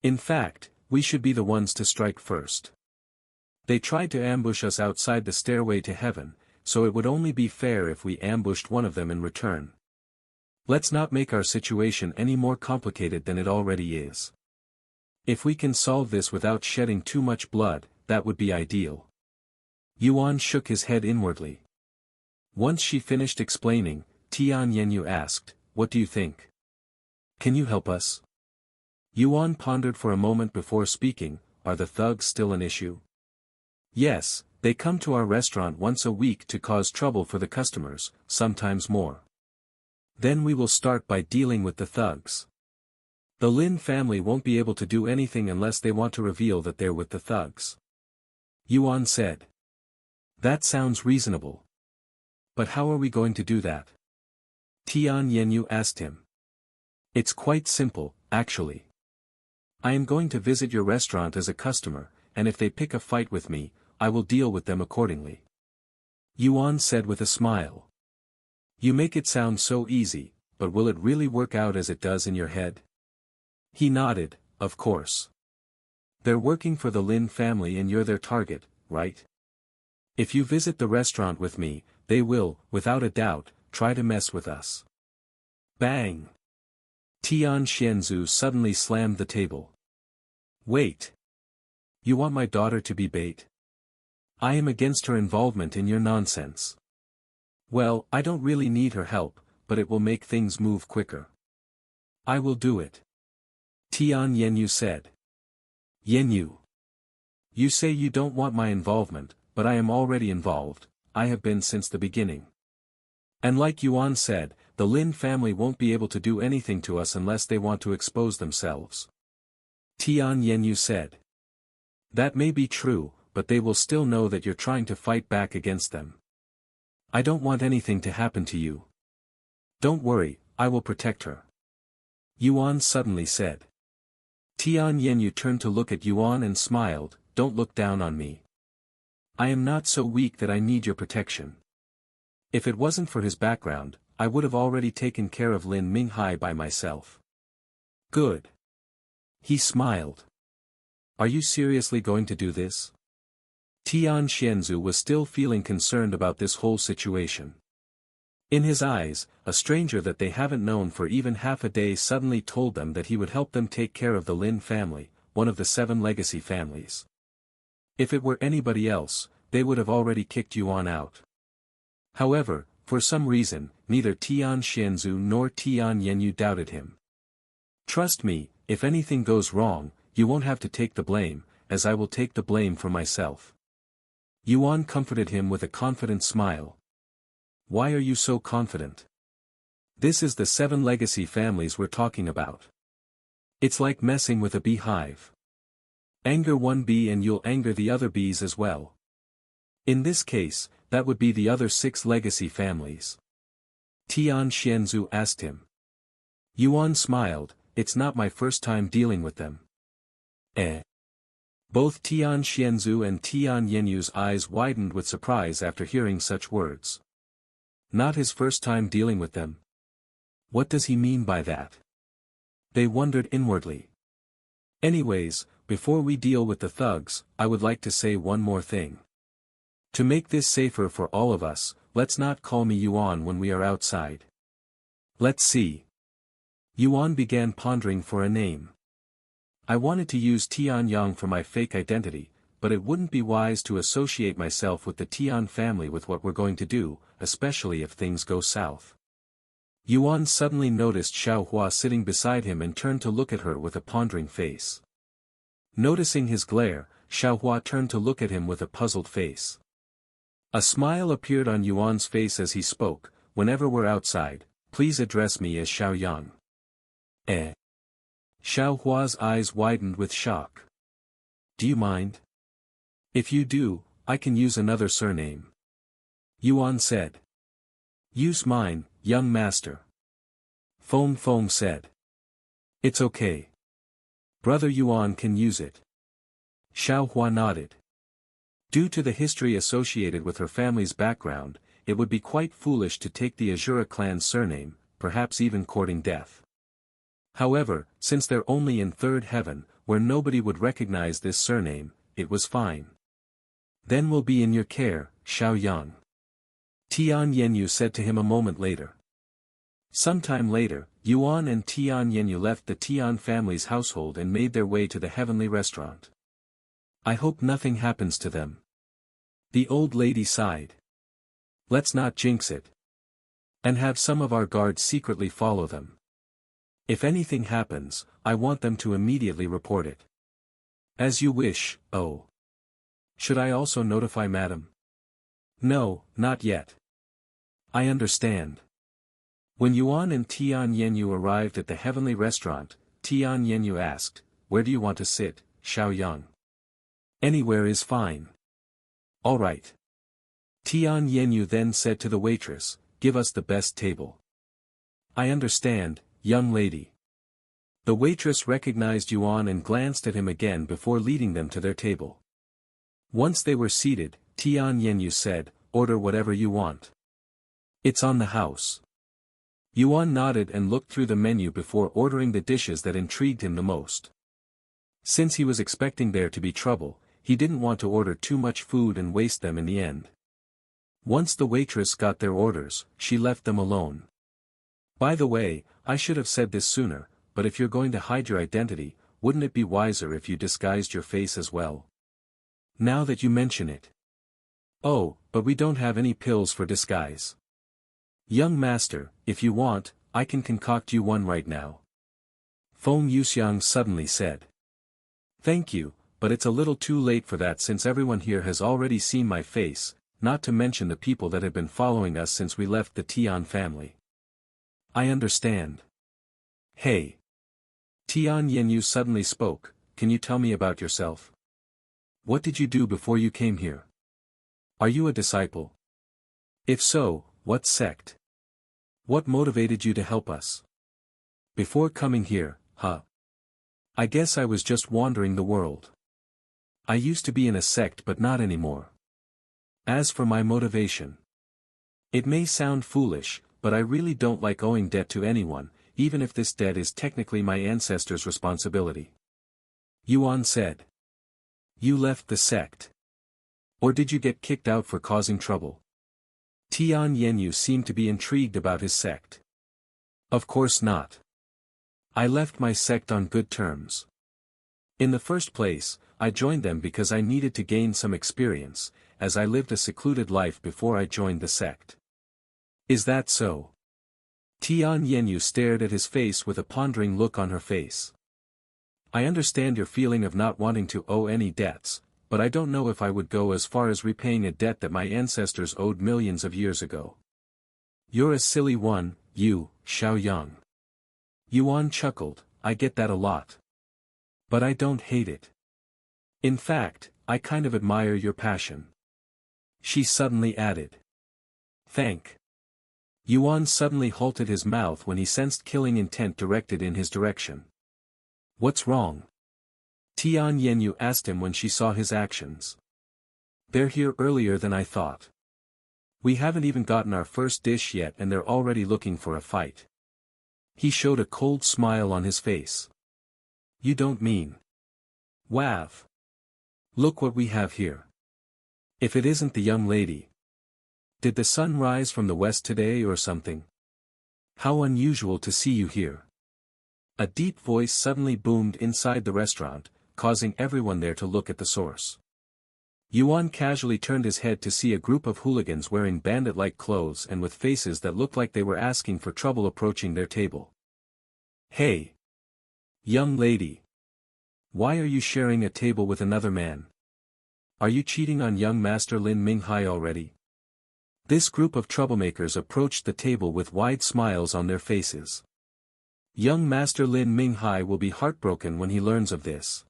In fact, we should be the ones to strike first. They tried to ambush us outside the stairway to heaven, so it would only be fair if we ambushed one of them in return. Let's not make our situation any more complicated than it already is. If we can solve this without shedding too much blood, that would be ideal. Yuan shook his head inwardly. Once she finished explaining, Tian Yenyu asked, what do you think? Can you help us? Yuan pondered for a moment before speaking, are the thugs still an issue? Yes, they come to our restaurant once a week to cause trouble for the customers, sometimes more. Then we will start by dealing with the thugs. The Lin family won't be able to do anything unless they want to reveal that they're with the thugs. Yuan said. That sounds reasonable. But how are we going to do that? Tian Yenyu asked him. It's quite simple, actually. I am going to visit your restaurant as a customer, and if they pick a fight with me, I will deal with them accordingly. Yuan said with a smile. You make it sound so easy, but will it really work out as it does in your head? He nodded, of course. They're working for the Lin family and you're their target, right? If you visit the restaurant with me, they will, without a doubt, try to mess with us. Bang! Tian Xianzu suddenly slammed the table. Wait! You want my daughter to be bait? I am against her involvement in your nonsense. Well, I don't really need her help, but it will make things move quicker. I will do it. Tian Yenyu said. Yenyu. You say you don't want my involvement, but I am already involved, I have been since the beginning. And like Yuan said, the Lin family won't be able to do anything to us unless they want to expose themselves. Tian Yenyu said. That may be true, but they will still know that you're trying to fight back against them. I don't want anything to happen to you. Don't worry, I will protect her. Yuan suddenly said. Tian Yenyu turned to look at Yuan and smiled, don't look down on me. I am not so weak that I need your protection. If it wasn't for his background, I would have already taken care of Lin Minghai by myself. Good. He smiled. Are you seriously going to do this? Tian Xianzu was still feeling concerned about this whole situation. In his eyes, a stranger that they haven't known for even half a day suddenly told them that he would help them take care of the Lin family, one of the 7 legacy families. If it were anybody else, they would have already kicked Yuan out. However, for some reason, neither Tian Xianzu nor Tian Yenyu doubted him. Trust me, if anything goes wrong, you won't have to take the blame, as I will take the blame for myself. Yuan comforted him with a confident smile. Why are you so confident? This is the 7 legacy families we're talking about. It's like messing with a beehive. Anger one bee and you'll anger the other bees as well. In this case, that would be the other 6 legacy families. Tian Xianzu asked him. Yuan smiled, it's not my first time dealing with them. Eh? Both Tian Xianzu and Tian Yenyu's eyes widened with surprise after hearing such words. Not his first time dealing with them. What does he mean by that? They wondered inwardly. Anyways, before we deal with the thugs, I would like to say one more thing. To make this safer for all of us, let's not call me Yuan when we are outside. Let's see. Yuan began pondering for a name. I wanted to use Tian Yang for my fake identity, but it wouldn't be wise to associate myself with the Tian family with what we're going to do, especially if things go south. Yuan suddenly noticed Xiaohua sitting beside him and turned to look at her with a pondering face. Noticing his glare, Xiaohua turned to look at him with a puzzled face. A smile appeared on Yuan's face as he spoke, whenever we're outside, please address me as Xiao Yang. Eh? Xiaohua's eyes widened with shock. Do you mind? If you do, I can use another surname. Yuan said. Use mine, young master. Feng Feng said. It's okay. Brother Yuan can use it. Xiaohua nodded. Due to the history associated with her family's background, it would be quite foolish to take the Azura clan's surname, perhaps even courting death. However, since they're only in third heaven, where nobody would recognize this surname, it was fine. Then we'll be in your care, Xiao Yang. Tian Yenyu said to him a moment later. Sometime later, Yuan and Tian Yenyu left the Tian family's household and made their way to the heavenly restaurant. I hope nothing happens to them. The old lady sighed. Let's not jinx it. And have some of our guards secretly follow them. If anything happens, I want them to immediately report it. As you wish, oh. Should I also notify Madam? No, not yet. I understand. When Yuan and Tian Yenyu arrived at the heavenly restaurant, Tian Yenyu asked, where do you want to sit, Xiao Yang? Anywhere is fine. All right. Tian Yenyu then said to the waitress, give us the best table. I understand, young lady. The waitress recognized Yuan and glanced at him again before leading them to their table. Once they were seated, Tian Yenyu said, order whatever you want. It's on the house. Yuan nodded and looked through the menu before ordering the dishes that intrigued him the most. Since he was expecting there to be trouble, he didn't want to order too much food and waste them in the end. Once the waitress got their orders, she left them alone. By the way, I should have said this sooner, but if you're going to hide your identity, wouldn't it be wiser if you disguised your face as well? Now that you mention it. Oh, but we don't have any pills for disguise. Young master, if you want, I can concoct you one right now. Feng Yuxiang suddenly said. Thank you, but it's a little too late for that since everyone here has already seen my face, not to mention the people that have been following us since we left the Tian family. I understand. Hey. Tian Yenyu suddenly spoke, can you tell me about yourself? What did you do before you came here? Are you a disciple? If so, what sect? What motivated you to help us? Before coming here, huh? I guess I was just wandering the world. I used to be in a sect but not anymore. As for my motivation. It may sound foolish, but I really don't like owing debt to anyone, even if this debt is technically my ancestors' responsibility. Yuan said. You left the sect. Or did you get kicked out for causing trouble? Tian Yenyu seemed to be intrigued about his sect. Of course not. I left my sect on good terms. In the first place, I joined them because I needed to gain some experience, as I lived a secluded life before I joined the sect. Is that so? Tian Yenyu stared at his face with a pondering look on her face. I understand your feeling of not wanting to owe any debts, but I don't know if I would go as far as repaying a debt that my ancestors owed millions of years ago. You're a silly one, you, Xiao Yang. Yuan chuckled, I get that a lot. But I don't hate it. In fact, I kind of admire your passion. She suddenly added. Thank. Yuan suddenly halted his mouth when he sensed killing intent directed in his direction. What's wrong? Tian Yenyu asked him when she saw his actions. They're here earlier than I thought. We haven't even gotten our first dish yet and they're already looking for a fight. He showed a cold smile on his face. You don't mean. Wav. Look what we have here. If it isn't the young lady. Did the sun rise from the west today or something? How unusual to see you here. A deep voice suddenly boomed inside the restaurant, causing everyone there to look at the source. Yuan casually turned his head to see a group of hooligans wearing bandit-like clothes and with faces that looked like they were asking for trouble approaching their table. Hey! Young lady! Why are you sharing a table with another man? Are you cheating on young Master Lin Minghai already? This group of troublemakers approached the table with wide smiles on their faces. Young Master Lin Minghai will be heartbroken when he learns of this.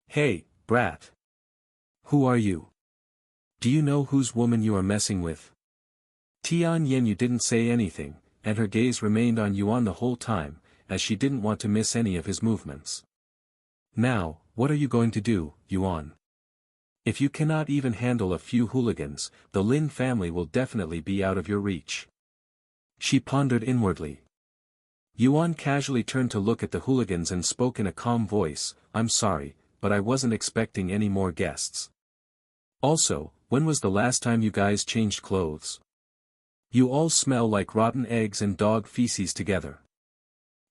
Hey, brat! Who are you? Do you know whose woman you are messing with? Tian Yenyu didn't say anything, and her gaze remained on Yuan the whole time, as she didn't want to miss any of his movements. Now, what are you going to do, Yuan? If you cannot even handle a few hooligans, the Lin family will definitely be out of your reach. She pondered inwardly. Yuan casually turned to look at the hooligans and spoke in a calm voice, I'm sorry, but I wasn't expecting any more guests. Also, when was the last time you guys changed clothes? You all smell like rotten eggs and dog feces together.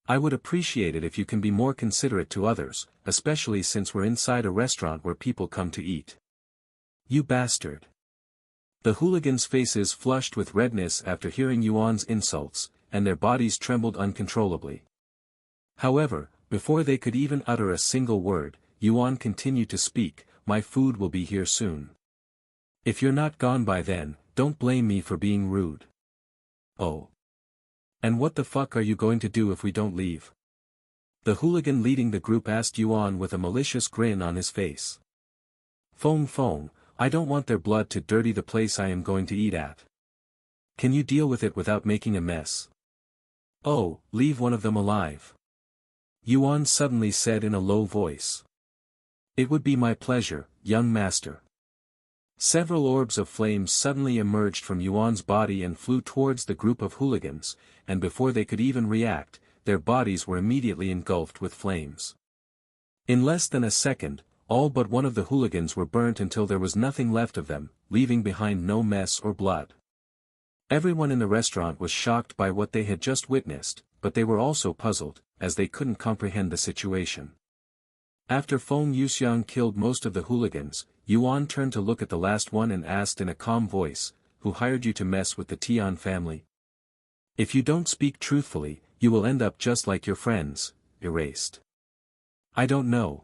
I would appreciate it if you can be more considerate to others, especially since we're inside a restaurant where people come to eat. You bastard. The hooligans' faces flushed with redness after hearing Yuan's insults, and their bodies trembled uncontrollably. However, before they could even utter a single word, Yuan continued to speak, my food will be here soon. If you're not gone by then, don't blame me for being rude. Oh. And what the fuck are you going to do if we don't leave? The hooligan leading the group asked Yuan with a malicious grin on his face. Fong, I don't want their blood to dirty the place I am going to eat at. Can you deal with it without making a mess? Oh, leave one of them alive. Yuan suddenly said in a low voice. It would be my pleasure, young master. Several orbs of flames suddenly emerged from Yuan's body and flew towards the group of hooligans, and before they could even react, their bodies were immediately engulfed with flames. In less than a second, all but one of the hooligans were burnt until there was nothing left of them, leaving behind no mess or blood. Everyone in the restaurant was shocked by what they had just witnessed, but they were also puzzled, as they couldn't comprehend the situation. After Feng Yuxiang killed most of the hooligans, Yuan turned to look at the last one and asked in a calm voice, who hired you to mess with the Tian family? If you don't speak truthfully, you will end up just like your friends, erased. I don't know.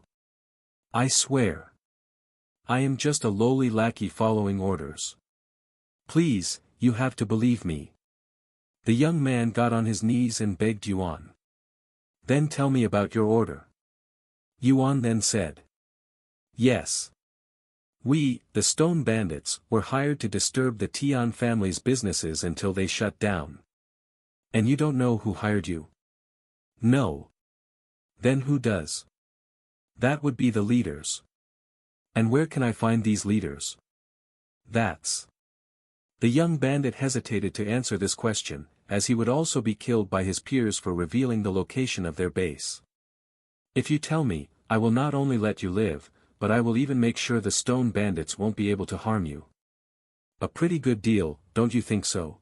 I swear. I am just a lowly lackey following orders. Please, you have to believe me. The young man got on his knees and begged Yuan. Then tell me about your order. Yuan then said. Yes. We, the Stone Bandits, were hired to disturb the Tian family's businesses until they shut down. And you don't know who hired you? No. Then who does? That would be the leaders. And where can I find these leaders? That's. The young bandit hesitated to answer this question, as he would also be killed by his peers for revealing the location of their base. If you tell me, I will not only let you live, but I will even make sure the Stone Bandits won't be able to harm you. A pretty good deal, don't you think so?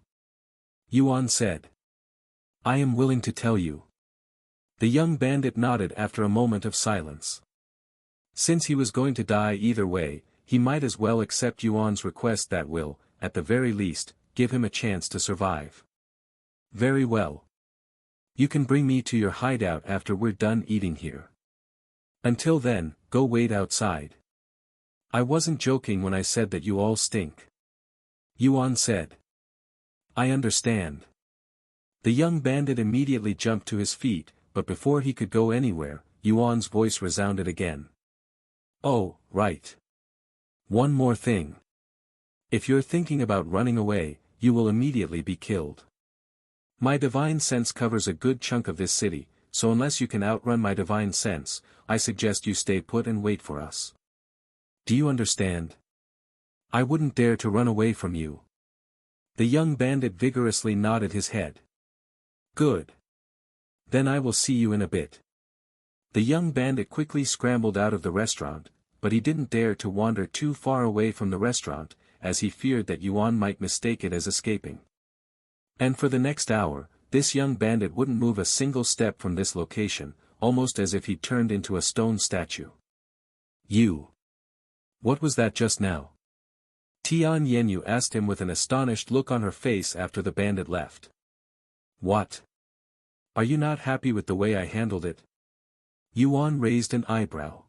Yuan said. I am willing to tell you. The young bandit nodded after a moment of silence. Since he was going to die either way, he might as well accept Yuan's request that will, at the very least, give him a chance to survive. Very well. You can bring me to your hideout after we're done eating here. Until then, go wait outside. I wasn't joking when I said that you all stink. Yuan said. I understand. The young bandit immediately jumped to his feet, but before he could go anywhere, Yuan's voice resounded again. Oh, right. One more thing. If you're thinking about running away, you will immediately be killed. My divine sense covers a good chunk of this city, so unless you can outrun my divine sense, I suggest you stay put and wait for us. Do you understand? I wouldn't dare to run away from you. The young bandit vigorously nodded his head. Good. Then I will see you in a bit. The young bandit quickly scrambled out of the restaurant, but he didn't dare to wander too far away from the restaurant, as he feared that Yuan might mistake it as escaping. And for the next hour, this young bandit wouldn't move a single step from this location, almost as if he turned into a stone statue. You! What was that just now? Tian Yenyu asked him with an astonished look on her face after the bandit left. What? Are you not happy with the way I handled it? Yuan raised an eyebrow.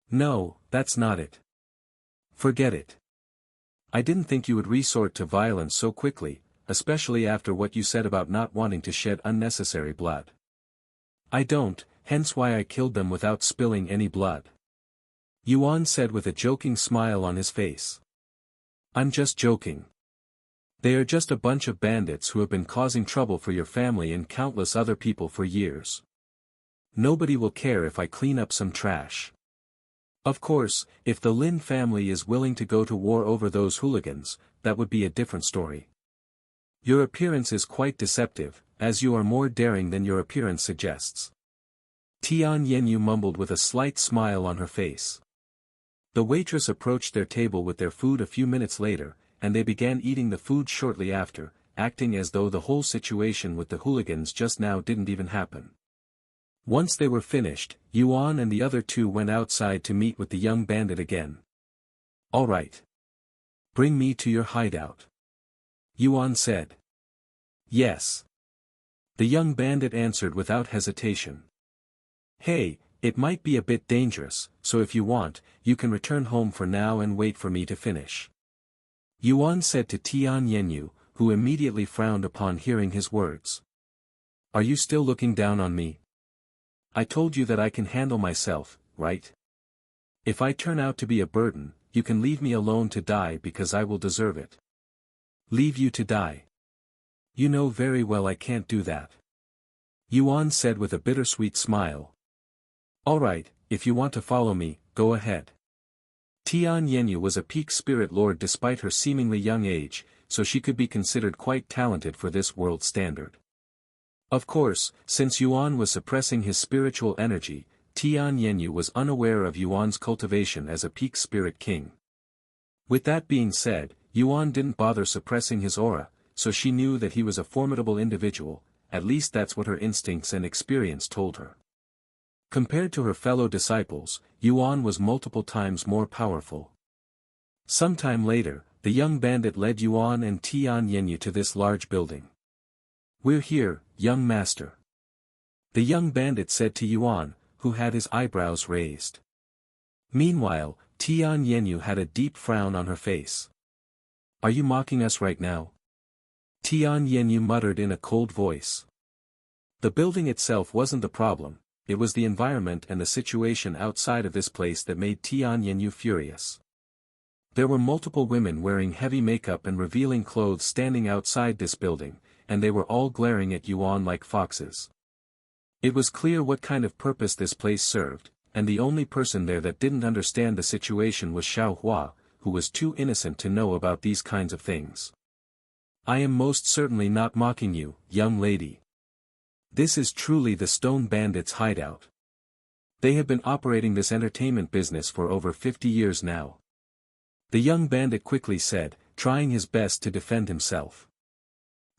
No, that's not it. Forget it. I didn't think you would resort to violence so quickly, especially after what you said about not wanting to shed unnecessary blood. I don't, hence why I killed them without spilling any blood. Yuan said with a joking smile on his face. I'm just joking. They are just a bunch of bandits who have been causing trouble for your family and countless other people for years. Nobody will care if I clean up some trash. Of course, if the Lin family is willing to go to war over those hooligans, that would be a different story. Your appearance is quite deceptive, as you are more daring than your appearance suggests. Tian Yenyu mumbled with a slight smile on her face. The waitress approached their table with their food a few minutes later, and they began eating the food shortly after, acting as though the whole situation with the hooligans just now didn't even happen. Once they were finished, Yuan and the other two went outside to meet with the young bandit again. All right. Bring me to your hideout. Yuan said. Yes. The young bandit answered without hesitation. Hey, it might be a bit dangerous, so if you want, you can return home for now and wait for me to finish. Yuan said to Tian Yenyu, who immediately frowned upon hearing his words. Are you still looking down on me? I told you that I can handle myself, right? If I turn out to be a burden, you can leave me alone to die because I will deserve it. Leave you to die? You know very well I can't do that. Yuan said with a bittersweet smile. All right, if you want to follow me, go ahead. Tian Yenyu was a peak spirit lord despite her seemingly young age, so she could be considered quite talented for this world standard. Of course, since Yuan was suppressing his spiritual energy, Tian Yenyu was unaware of Yuan's cultivation as a peak spirit king. With that being said, Yuan didn't bother suppressing his aura, so she knew that he was a formidable individual, at least that's what her instincts and experience told her. Compared to her fellow disciples, Yuan was multiple times more powerful. Sometime later, the young bandit led Yuan and Tian Yenyu to this large building. We're here, young master. The young bandit said to Yuan, who had his eyebrows raised. Meanwhile, Tian Yenyu had a deep frown on her face. Are you mocking us right now? Tian Yenyu muttered in a cold voice. The building itself wasn't the problem, it was the environment and the situation outside of this place that made Tian Yenyu furious. There were multiple women wearing heavy makeup and revealing clothes standing outside this building, and they were all glaring at Yuan like foxes. It was clear what kind of purpose this place served, and the only person there that didn't understand the situation was Xiao Hua, who was too innocent to know about these kinds of things. I am most certainly not mocking you, young lady. This is truly the Stone Bandits' hideout. They have been operating this entertainment business for over 50 years now. The young bandit quickly said, trying his best to defend himself.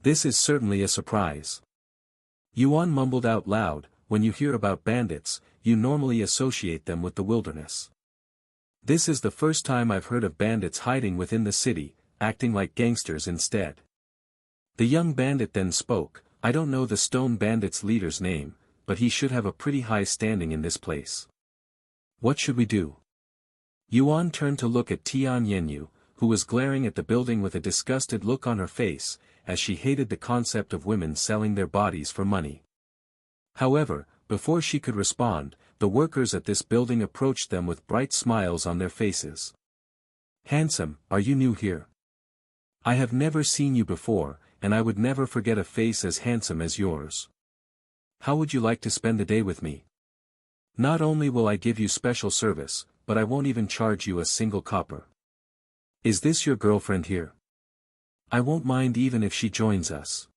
This is certainly a surprise. Yuan mumbled out loud, when you hear about bandits, you normally associate them with the wilderness. This is the first time I've heard of bandits hiding within the city, acting like gangsters instead. The young bandit then spoke, I don't know the Stone Bandits' leader's name, but he should have a pretty high standing in this place. What should we do? Yuan turned to look at Tian Yenyu, who was glaring at the building with a disgusted look on her face, as she hated the concept of women selling their bodies for money. However, before she could respond, the workers at this building approached them with bright smiles on their faces. "Handsome, are you new here? I have never seen you before, and I would never forget a face as handsome as yours. How would you like to spend the day with me? Not only will I give you special service, but I won't even charge you a single copper. Is this your girlfriend here? I won't mind even if she joins us."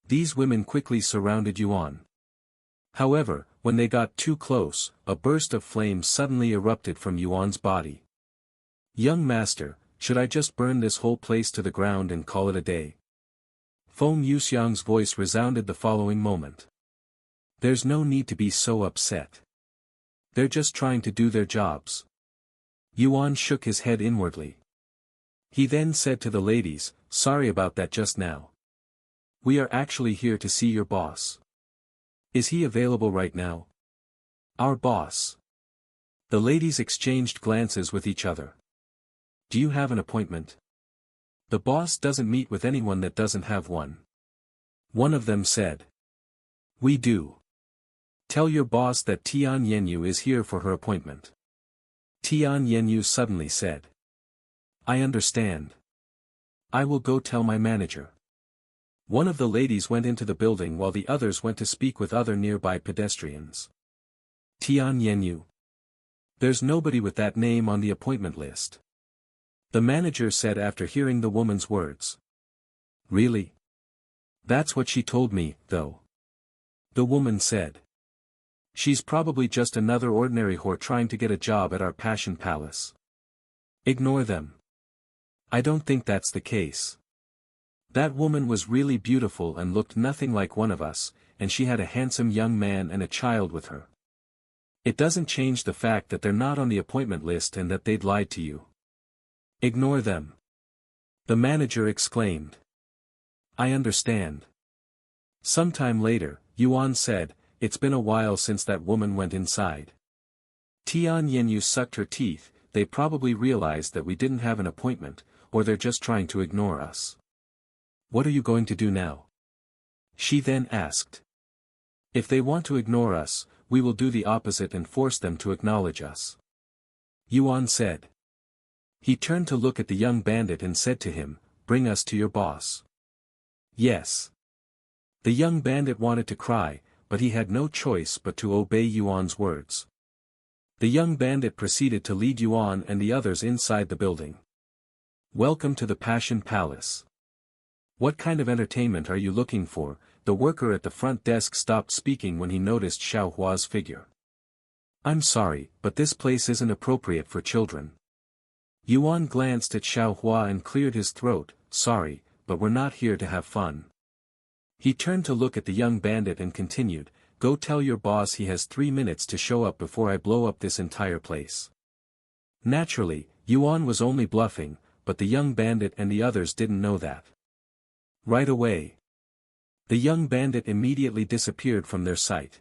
These women quickly surrounded Yuan. However, when they got too close, a burst of flames suddenly erupted from Yuan's body. "Young master, should I just burn this whole place to the ground and call it a day?" Feng Yuxiang's voice resounded the following moment. "There's no need to be so upset. They're just trying to do their jobs." Yuan shook his head inwardly. He then said to the ladies, "Sorry about that just now. We are actually here to see your boss. Is he available right now?" "Our boss?" The ladies exchanged glances with each other. "Do you have an appointment?" "The boss doesn't meet with anyone that doesn't have one." One of them said. "We do. Tell your boss that Tian Yenyu is here for her appointment." Tian Yenyu suddenly said. "I understand. I will go tell my manager." One of the ladies went into the building while the others went to speak with other nearby pedestrians. "Tian Yenyu. There's nobody with that name on the appointment list," the manager said after hearing the woman's words. "Really? That's what she told me, though," the woman said. "She's probably just another ordinary whore trying to get a job at our Passion Palace. Ignore them. I don't think that's the case. That woman was really beautiful and looked nothing like one of us, and she had a handsome young man and a child with her. It doesn't change the fact that they're not on the appointment list and that they'd lied to you. Ignore them," the manager exclaimed. "I understand." Sometime later, Yuan said, "It's been a while since that woman went inside." Tian Yenyu sucked her teeth. "They probably realized that we didn't have an appointment, or they're just trying to ignore us." "What are you going to do now?" she then asked. "If they want to ignore us, we will do the opposite and force them to acknowledge us," Yuan said. He turned to look at the young bandit and said to him, "Bring us to your boss." "Yes." The young bandit wanted to cry, but he had no choice but to obey Yuan's words. The young bandit proceeded to lead Yuan and the others inside the building. "Welcome to the Passion Palace. What kind of entertainment are you looking for?" The worker at the front desk stopped speaking when he noticed Xiaohua's figure. "I'm sorry, but this place isn't appropriate for children." Yuan glanced at Xiaohua and cleared his throat. "Sorry, but we're not here to have fun." He turned to look at the young bandit and continued, "Go tell your boss he has 3 minutes to show up before I blow up this entire place." Naturally, Yuan was only bluffing, but the young bandit and the others didn't know that. Right away, the young bandit immediately disappeared from their sight.